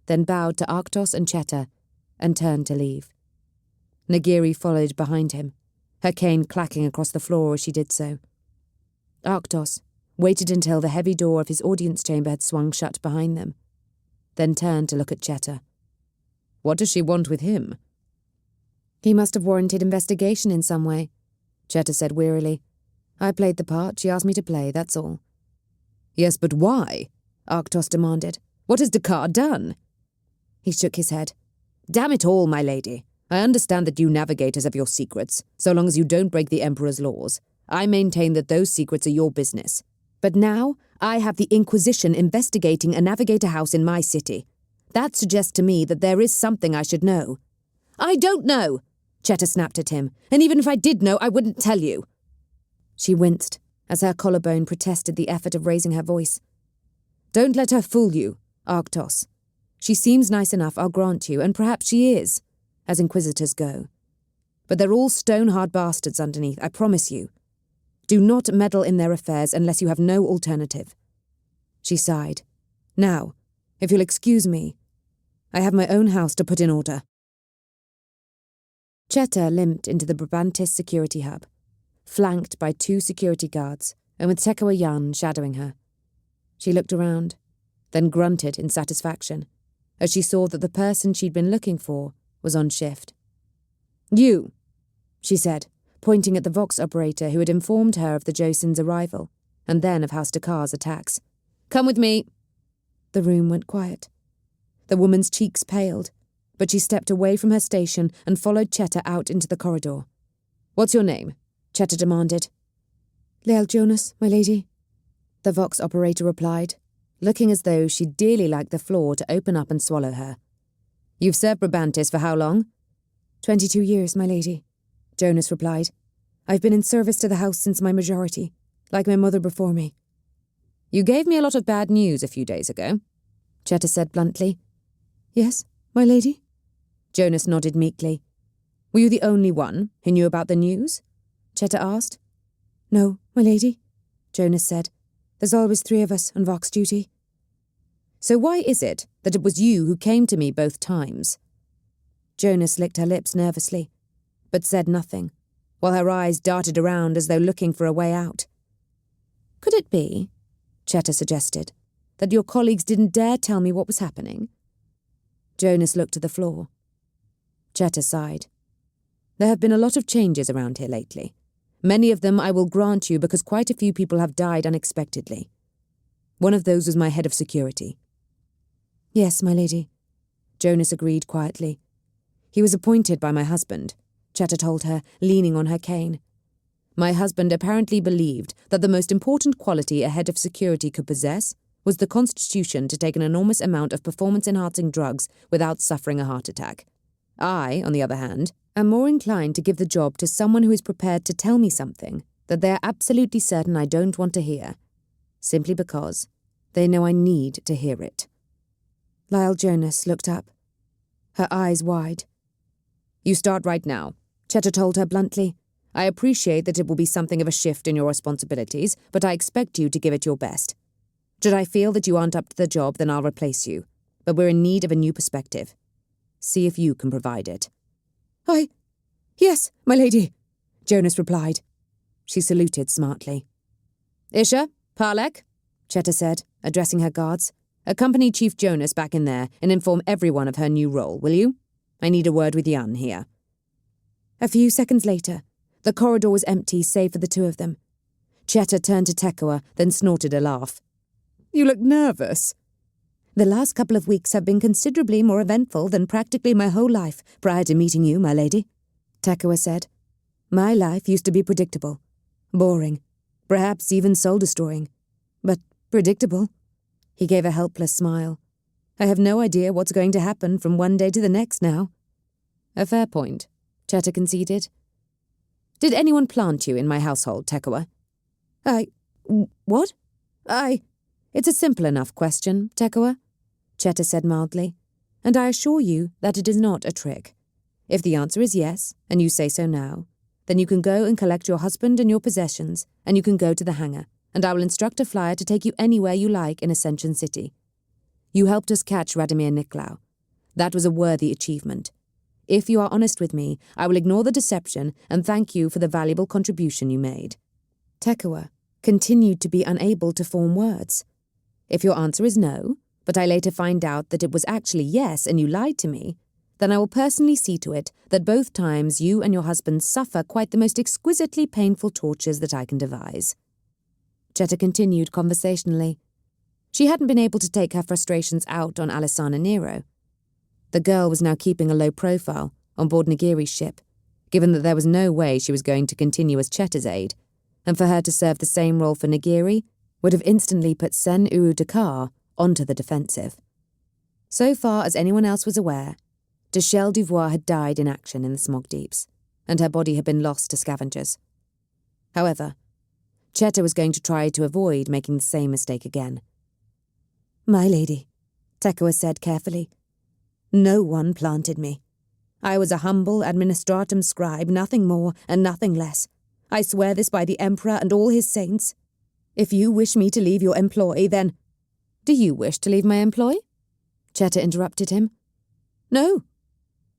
then bowed to Arctos and Cheta and turned to leave. Nagiri followed behind him, her cane clacking across the floor as she did so. Arctos waited until the heavy door of his audience chamber had swung shut behind them, then turned to look at Cheta. What does she want with him? He must have warranted investigation in some way, Cheta said wearily. I played the part she asked me to play, that's all. Yes, but why? Arctos demanded. What has Dakar done? He shook his head. Damn it all, my lady. I understand that you navigators have your secrets, so long as you don't break the Emperor's laws. I maintain that those secrets are your business. But now, I have the Inquisition investigating a navigator house in my city. That suggests to me that there is something I should know. I don't know, Cheta snapped at him, and even if I did know, I wouldn't tell you. She winced, as her collarbone protested the effort of raising her voice. Don't let her fool you, Arctos. She seems nice enough, I'll grant you, and perhaps she is, as Inquisitors go. But they're all stone-hard bastards underneath, I promise you. Do not meddle in their affairs unless you have no alternative. She sighed. Now, if you'll excuse me, I have my own house to put in order. Cheta limped into the Brabantis security hub, flanked by 2 security guards, and with Tekoa Yan shadowing her. She looked around, then grunted in satisfaction, as she saw that the person she'd been looking for was on shift. You, she said, pointing at the Vox operator who had informed her of the Josin's arrival, and then of House Dakar's attacks. Come with me. The room went quiet. The woman's cheeks paled, but she stepped away from her station and followed Cheta out into the corridor. What's your name? Cheta demanded. Leal Jonas, my lady, the Vox operator replied, looking as though she'd dearly like the floor to open up and swallow her. You've served Brabantis for how long? 22 years, my lady, Jonas replied. I've been in service to the house since my majority, like my mother before me. You gave me a lot of bad news a few days ago, Cheta said bluntly. Yes, my lady? Jonas nodded meekly. Were you the only one who knew about the news? Cheta asked. No, my lady, Jonas said. There's always 3 of us on Vox duty. So why is it that it was you who came to me both times? Jonas licked her lips nervously, but said nothing, while her eyes darted around as though looking for a way out. Could it be, Cheta suggested, that your colleagues didn't dare tell me what was happening? Jonas looked to the floor. Cheta sighed. There have been a lot of changes around here lately. Many of them I will grant you because quite a few people have died unexpectedly. One of those was my head of security. Yes, my lady, Jonas agreed quietly. He was appointed by my husband, Cheta told her, leaning on her cane. My husband apparently believed that the most important quality a head of security could possess was the constitution to take an enormous amount of performance-enhancing drugs without suffering a heart attack. I, on the other hand, am more inclined to give the job to someone who is prepared to tell me something that they are absolutely certain I don't want to hear, simply because they know I need to hear it. Lyle Jonas looked up, her eyes wide. You start right now, Cheta told her bluntly. I appreciate that it will be something of a shift in your responsibilities, but I expect you to give it your best. Should I feel that you aren't up to the job, then I'll replace you. But we're in need of a new perspective. See if you can provide it. Yes, my lady, Jonas replied. She saluted smartly. Isha, Parlek, Cheta said, addressing her guards. Accompany Chief Jonas back in there and inform everyone of her new role, will you? I need a word with Jan here. A few seconds later, the corridor was empty save for the 2 of them. Cheta turned to Tekoa, then snorted a laugh. You look nervous. The last couple of weeks have been considerably more eventful than practically my whole life prior to meeting you, my lady, Tekoa said. My life used to be predictable, boring, perhaps even soul-destroying, but predictable. He gave a helpless smile. I have no idea what's going to happen from one day to the next now. A fair point, Cheta conceded. Did anyone plant you in my household, Tekoa? What? It's a simple enough question, Tekoa, Cheta said mildly, and I assure you that it is not a trick. If the answer is yes, and you say so now, then you can go and collect your husband and your possessions, and you can go to the hangar, and I will instruct a flyer to take you anywhere you like in Ascension City. You helped us catch Radomir Niklau. That was a worthy achievement. If you are honest with me, I will ignore the deception and thank you for the valuable contribution you made. Tekoa continued to be unable to form words. If your answer is no, but I later find out that it was actually yes and you lied to me, then I will personally see to it that both times you and your husband suffer quite the most exquisitely painful tortures that I can devise. Cheta continued conversationally. She hadn't been able to take her frustrations out on Alessana Nero. The girl was now keeping a low profile, on board Nagiri's ship, given that there was no way she was going to continue as Cheta's aide, and for her to serve the same role for Nagiri would have instantly put Sen Uru Dakar onto the defensive. So far as anyone else was aware, Deshelle Duvois had died in action in the Smog Deeps, and her body had been lost to scavengers. However, Cheta was going to try to avoid making the same mistake again. "My lady," Tekua said carefully, "no one planted me. I was a humble administratum scribe, nothing more and nothing less. I swear this by the Emperor and all his saints. If you wish me to leave your employ, then—" "Do you wish to leave my employ?" Cheta interrupted him. "No,"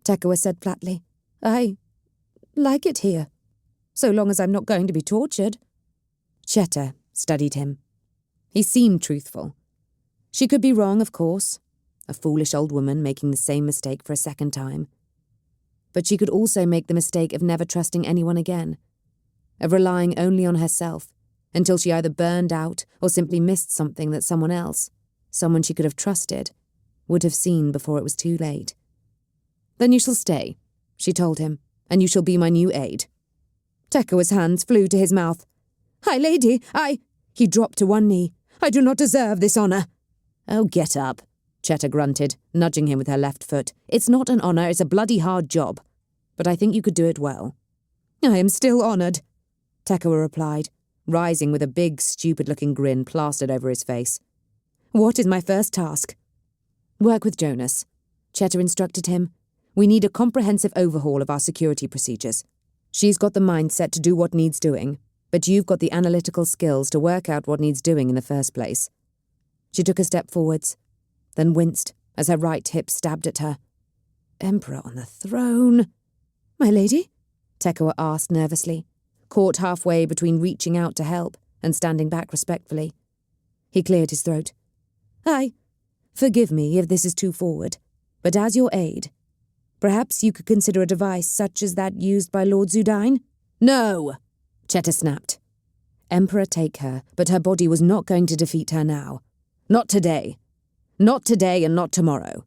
Tekua said flatly. "I like it here, so long as I'm not going to be tortured." Cheta studied him. He seemed truthful. She could be wrong, of course, a foolish old woman making the same mistake for a second time. But she could also make the mistake of never trusting anyone again, of relying only on herself, until she either burned out or simply missed something that someone else, someone she could have trusted, would have seen before it was too late. "Then you shall stay," she told him, "and you shall be my new aide." Tekua's hands flew to his mouth. "High lady, He dropped to one knee. "I do not deserve this honour." "Oh, get up," Cheta grunted, nudging him with her left foot. "It's not an honour, it's a bloody hard job. But I think you could do it well." "I am still honoured," Tekua replied, rising with a big, stupid-looking grin plastered over his face. "What is my first task?" "Work with Jonas," Cheta instructed him. "We need a comprehensive overhaul of our security procedures. She's got the mindset to do what needs doing, but you've got the analytical skills to work out what needs doing in the first place." She took a step forwards, then winced as her right hip stabbed at her. "Emperor on the throne." "My lady?" Tekua asked nervously, caught halfway between reaching out to help and standing back respectfully. He cleared his throat. Forgive me if this is too forward, but as your aide, perhaps you could consider a device such as that used by Lord Zudain?" "No!" Cheta snapped. Emperor take her, but her body was not going to defeat her now. Not today. Not today and not tomorrow.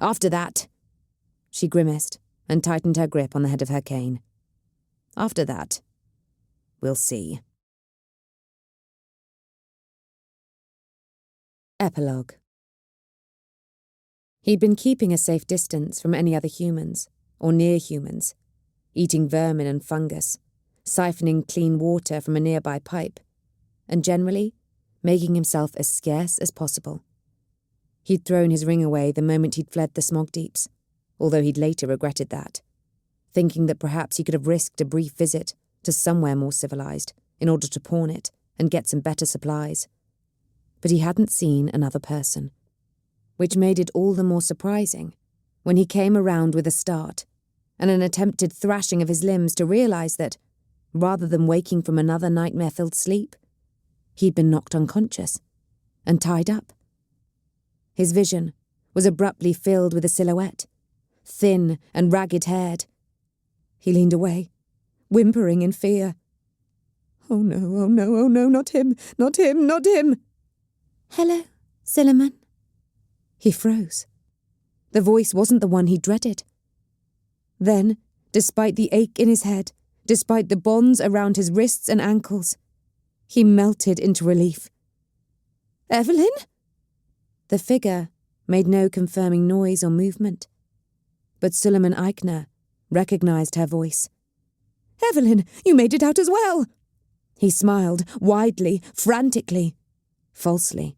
After that, she grimaced and tightened her grip on the head of her cane. After that, we'll see. Epilogue. He'd been keeping a safe distance from any other humans, or near humans, eating vermin and fungus, siphoning clean water from a nearby pipe, and generally making himself as scarce as possible. He'd thrown his ring away the moment he'd fled the Smog Deeps, although he'd later regretted that, thinking that perhaps he could have risked a brief visit to somewhere more civilized in order to pawn it and get some better supplies. But he hadn't seen another person, which made it all the more surprising when he came around with a start and an attempted thrashing of his limbs to realize that, rather than waking from another nightmare-filled sleep, he'd been knocked unconscious and tied up. His vision was abruptly filled with a silhouette, thin and ragged-haired. He leaned away, whimpering in fear. "Oh no, oh no, oh no, not him, not him, not him!" "Hello, Silliman." He froze. The voice wasn't the one he dreaded. Then, despite the ache in his head, despite the bonds around his wrists and ankles, he melted into relief. "Evelyn?" The figure made no confirming noise or movement, but Suleiman Eichner recognized her voice. "Evelyn, you made it out as well!" He smiled, widely, frantically, falsely.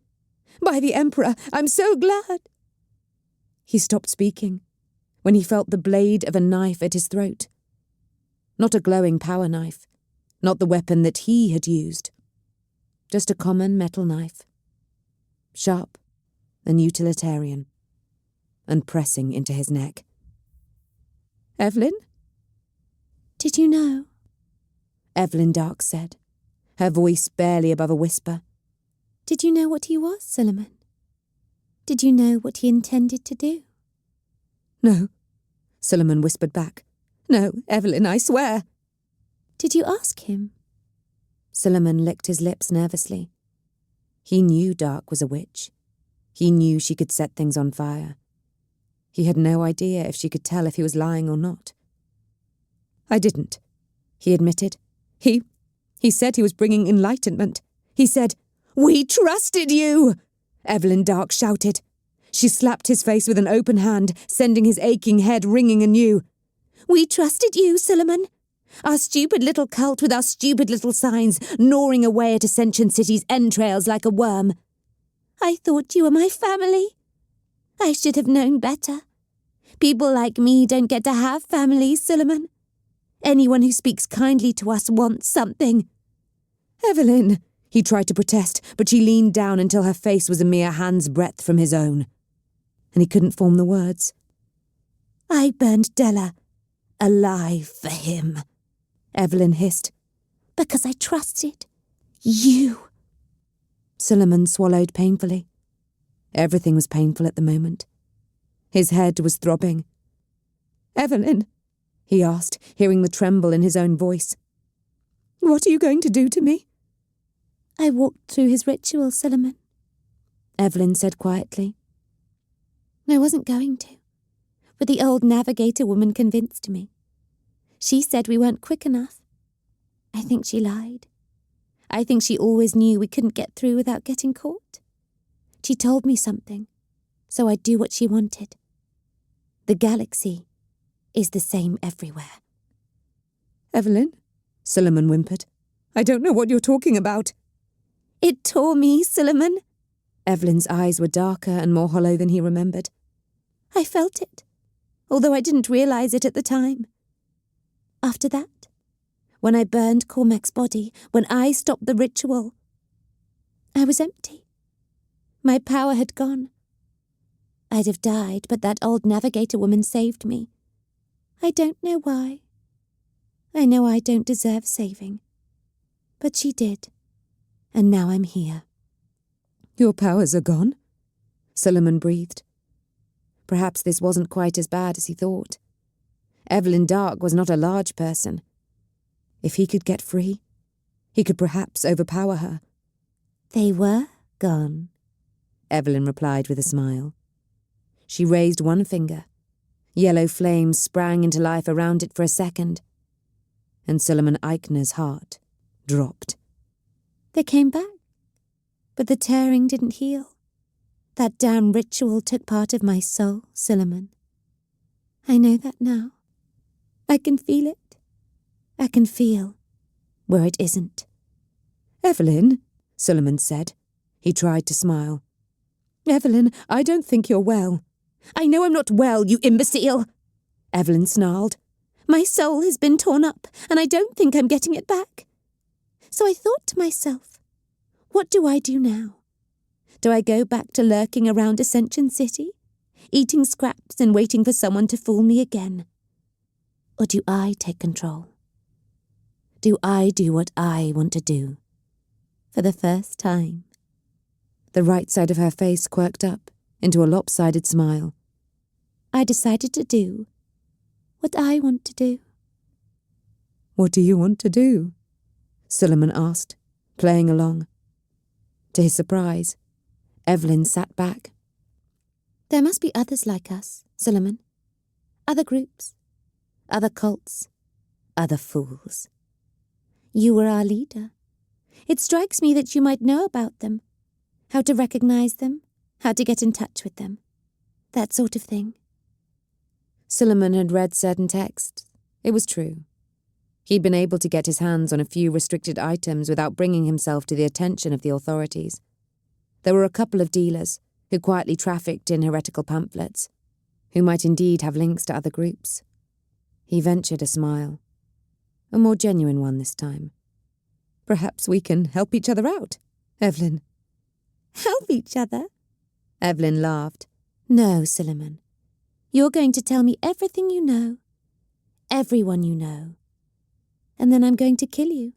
"By the Emperor, I'm so glad!" He stopped speaking when he felt the blade of a knife at his throat. Not a glowing power knife, not the weapon that he had used. Just a common metal knife, sharp and utilitarian, and pressing into his neck. "Evelyn?" "Did you know?" Evelyn Dark said, her voice barely above a whisper. "Did you know what he was, Silliman? Did you know what he intended to do?" "No," Suleiman whispered back. "No, Evelyn, I swear." "Did you ask him?" Suleiman licked his lips nervously. He knew Dark was a witch. He knew she could set things on fire. He had no idea if she could tell if he was lying or not. "I didn't," he admitted. He said he was bringing enlightenment. He said, "We trusted you!" Evelyn Dark shouted. She slapped his face with an open hand, sending his aching head ringing anew. "We trusted you, Suleiman. Our stupid little cult with our stupid little signs, gnawing away at Ascension City's entrails like a worm. I thought you were my family. I should have known better. People like me don't get to have families, Suleiman. Anyone who speaks kindly to us wants something." "Evelyn," he tried to protest, but she leaned down until her face was a mere hand's breadth from his own. And he couldn't form the words. "I burned Della alive for him," Evelyn hissed, "because I trusted you." Suleiman swallowed painfully. Everything was painful at the moment. His head was throbbing. "Evelyn," he asked, hearing the tremble in his own voice, "what are you going to do to me?" "I walked through his ritual, Suleiman," Evelyn said quietly. "I wasn't going to, but the old navigator woman convinced me. She said we weren't quick enough. I think she lied. I think she always knew we couldn't get through without getting caught. She told me something, so I'd do what she wanted. The galaxy is the same everywhere." "Evelyn," Suleiman whimpered, "I don't know what you're talking about." "It tore me, Suleiman." Evelyn's eyes were darker and more hollow than he remembered. "I felt it, although I didn't realize it at the time. After that, when I burned Cormac's body, when I stopped the ritual, I was empty. My power had gone. I'd have died, but that old navigator woman saved me. I don't know why. I know I don't deserve saving. But she did, and now I'm here." "Your powers are gone?" Suleiman breathed. Perhaps this wasn't quite as bad as he thought. Evelyn Dark was not a large person. If he could get free, he could perhaps overpower her. "They were gone," Evelyn replied with a smile. She raised one finger. Yellow flames sprang into life around it for a second, and Suleiman Eichner's heart dropped. "They came back, but the tearing didn't heal. That damn ritual took part of my soul, Suleiman. I know that now. I can feel it. I can feel where it isn't." "Evelyn," Suleiman said. He tried to smile. "Evelyn, I don't think you're well." "I know I'm not well, you imbecile," Evelyn snarled. "My soul has been torn up, and I don't think I'm getting it back. So I thought to myself, what do I do now? Do I go back to lurking around Ascension City, eating scraps and waiting for someone to fool me again? Or do I take control? Do I do what I want to do? For the first time?" The right side of her face quirked up into a lopsided smile. "I decided to do what I want to do." "What do you want to do?" Suleiman asked, playing along. To his surprise, Evelyn sat back. "There must be others like us, Suleiman. Other groups, other cults, other fools. You were our leader. It strikes me that you might know about them, how to recognize them, how to get in touch with them. That sort of thing." Suleiman had read certain texts. It was true. He'd been able to get his hands on a few restricted items without bringing himself to the attention of the authorities. There were a couple of dealers who quietly trafficked in heretical pamphlets, who might indeed have links to other groups. He ventured a smile. A more genuine one this time. "Perhaps we can help each other out, Evelyn." "Help each other?" Evelyn laughed. "No, Suleiman. You're going to tell me everything you know. Everyone you know. And then I'm going to kill you.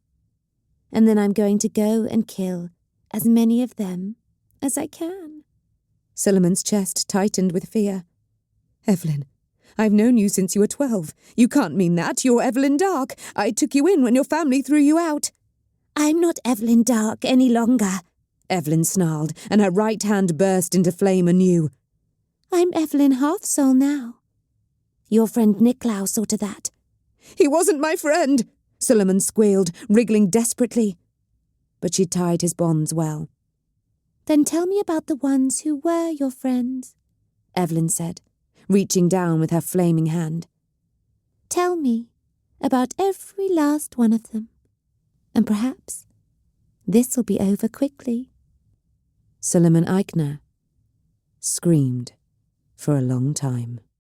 And then I'm going to go and kill as many of them as I can." Suleiman's chest tightened with fear. "Evelyn, I've known you since you were 12. You can't mean that. You're Evelyn Dark. I took you in when your family threw you out." "I'm not Evelyn Dark any longer," Evelyn snarled, and her right hand burst into flame anew. I'm Evelyn Half-Soul now. Your friend Nicklaus saw to that. He wasn't my friend, Solomon squealed, wriggling desperately. But she tied his bonds well. Then tell me about the ones who were your friends, Evelyn said, reaching down with her flaming hand. Tell me about every last one of them, and perhaps this will be over quickly. Solomon Eichner screamed for a long time.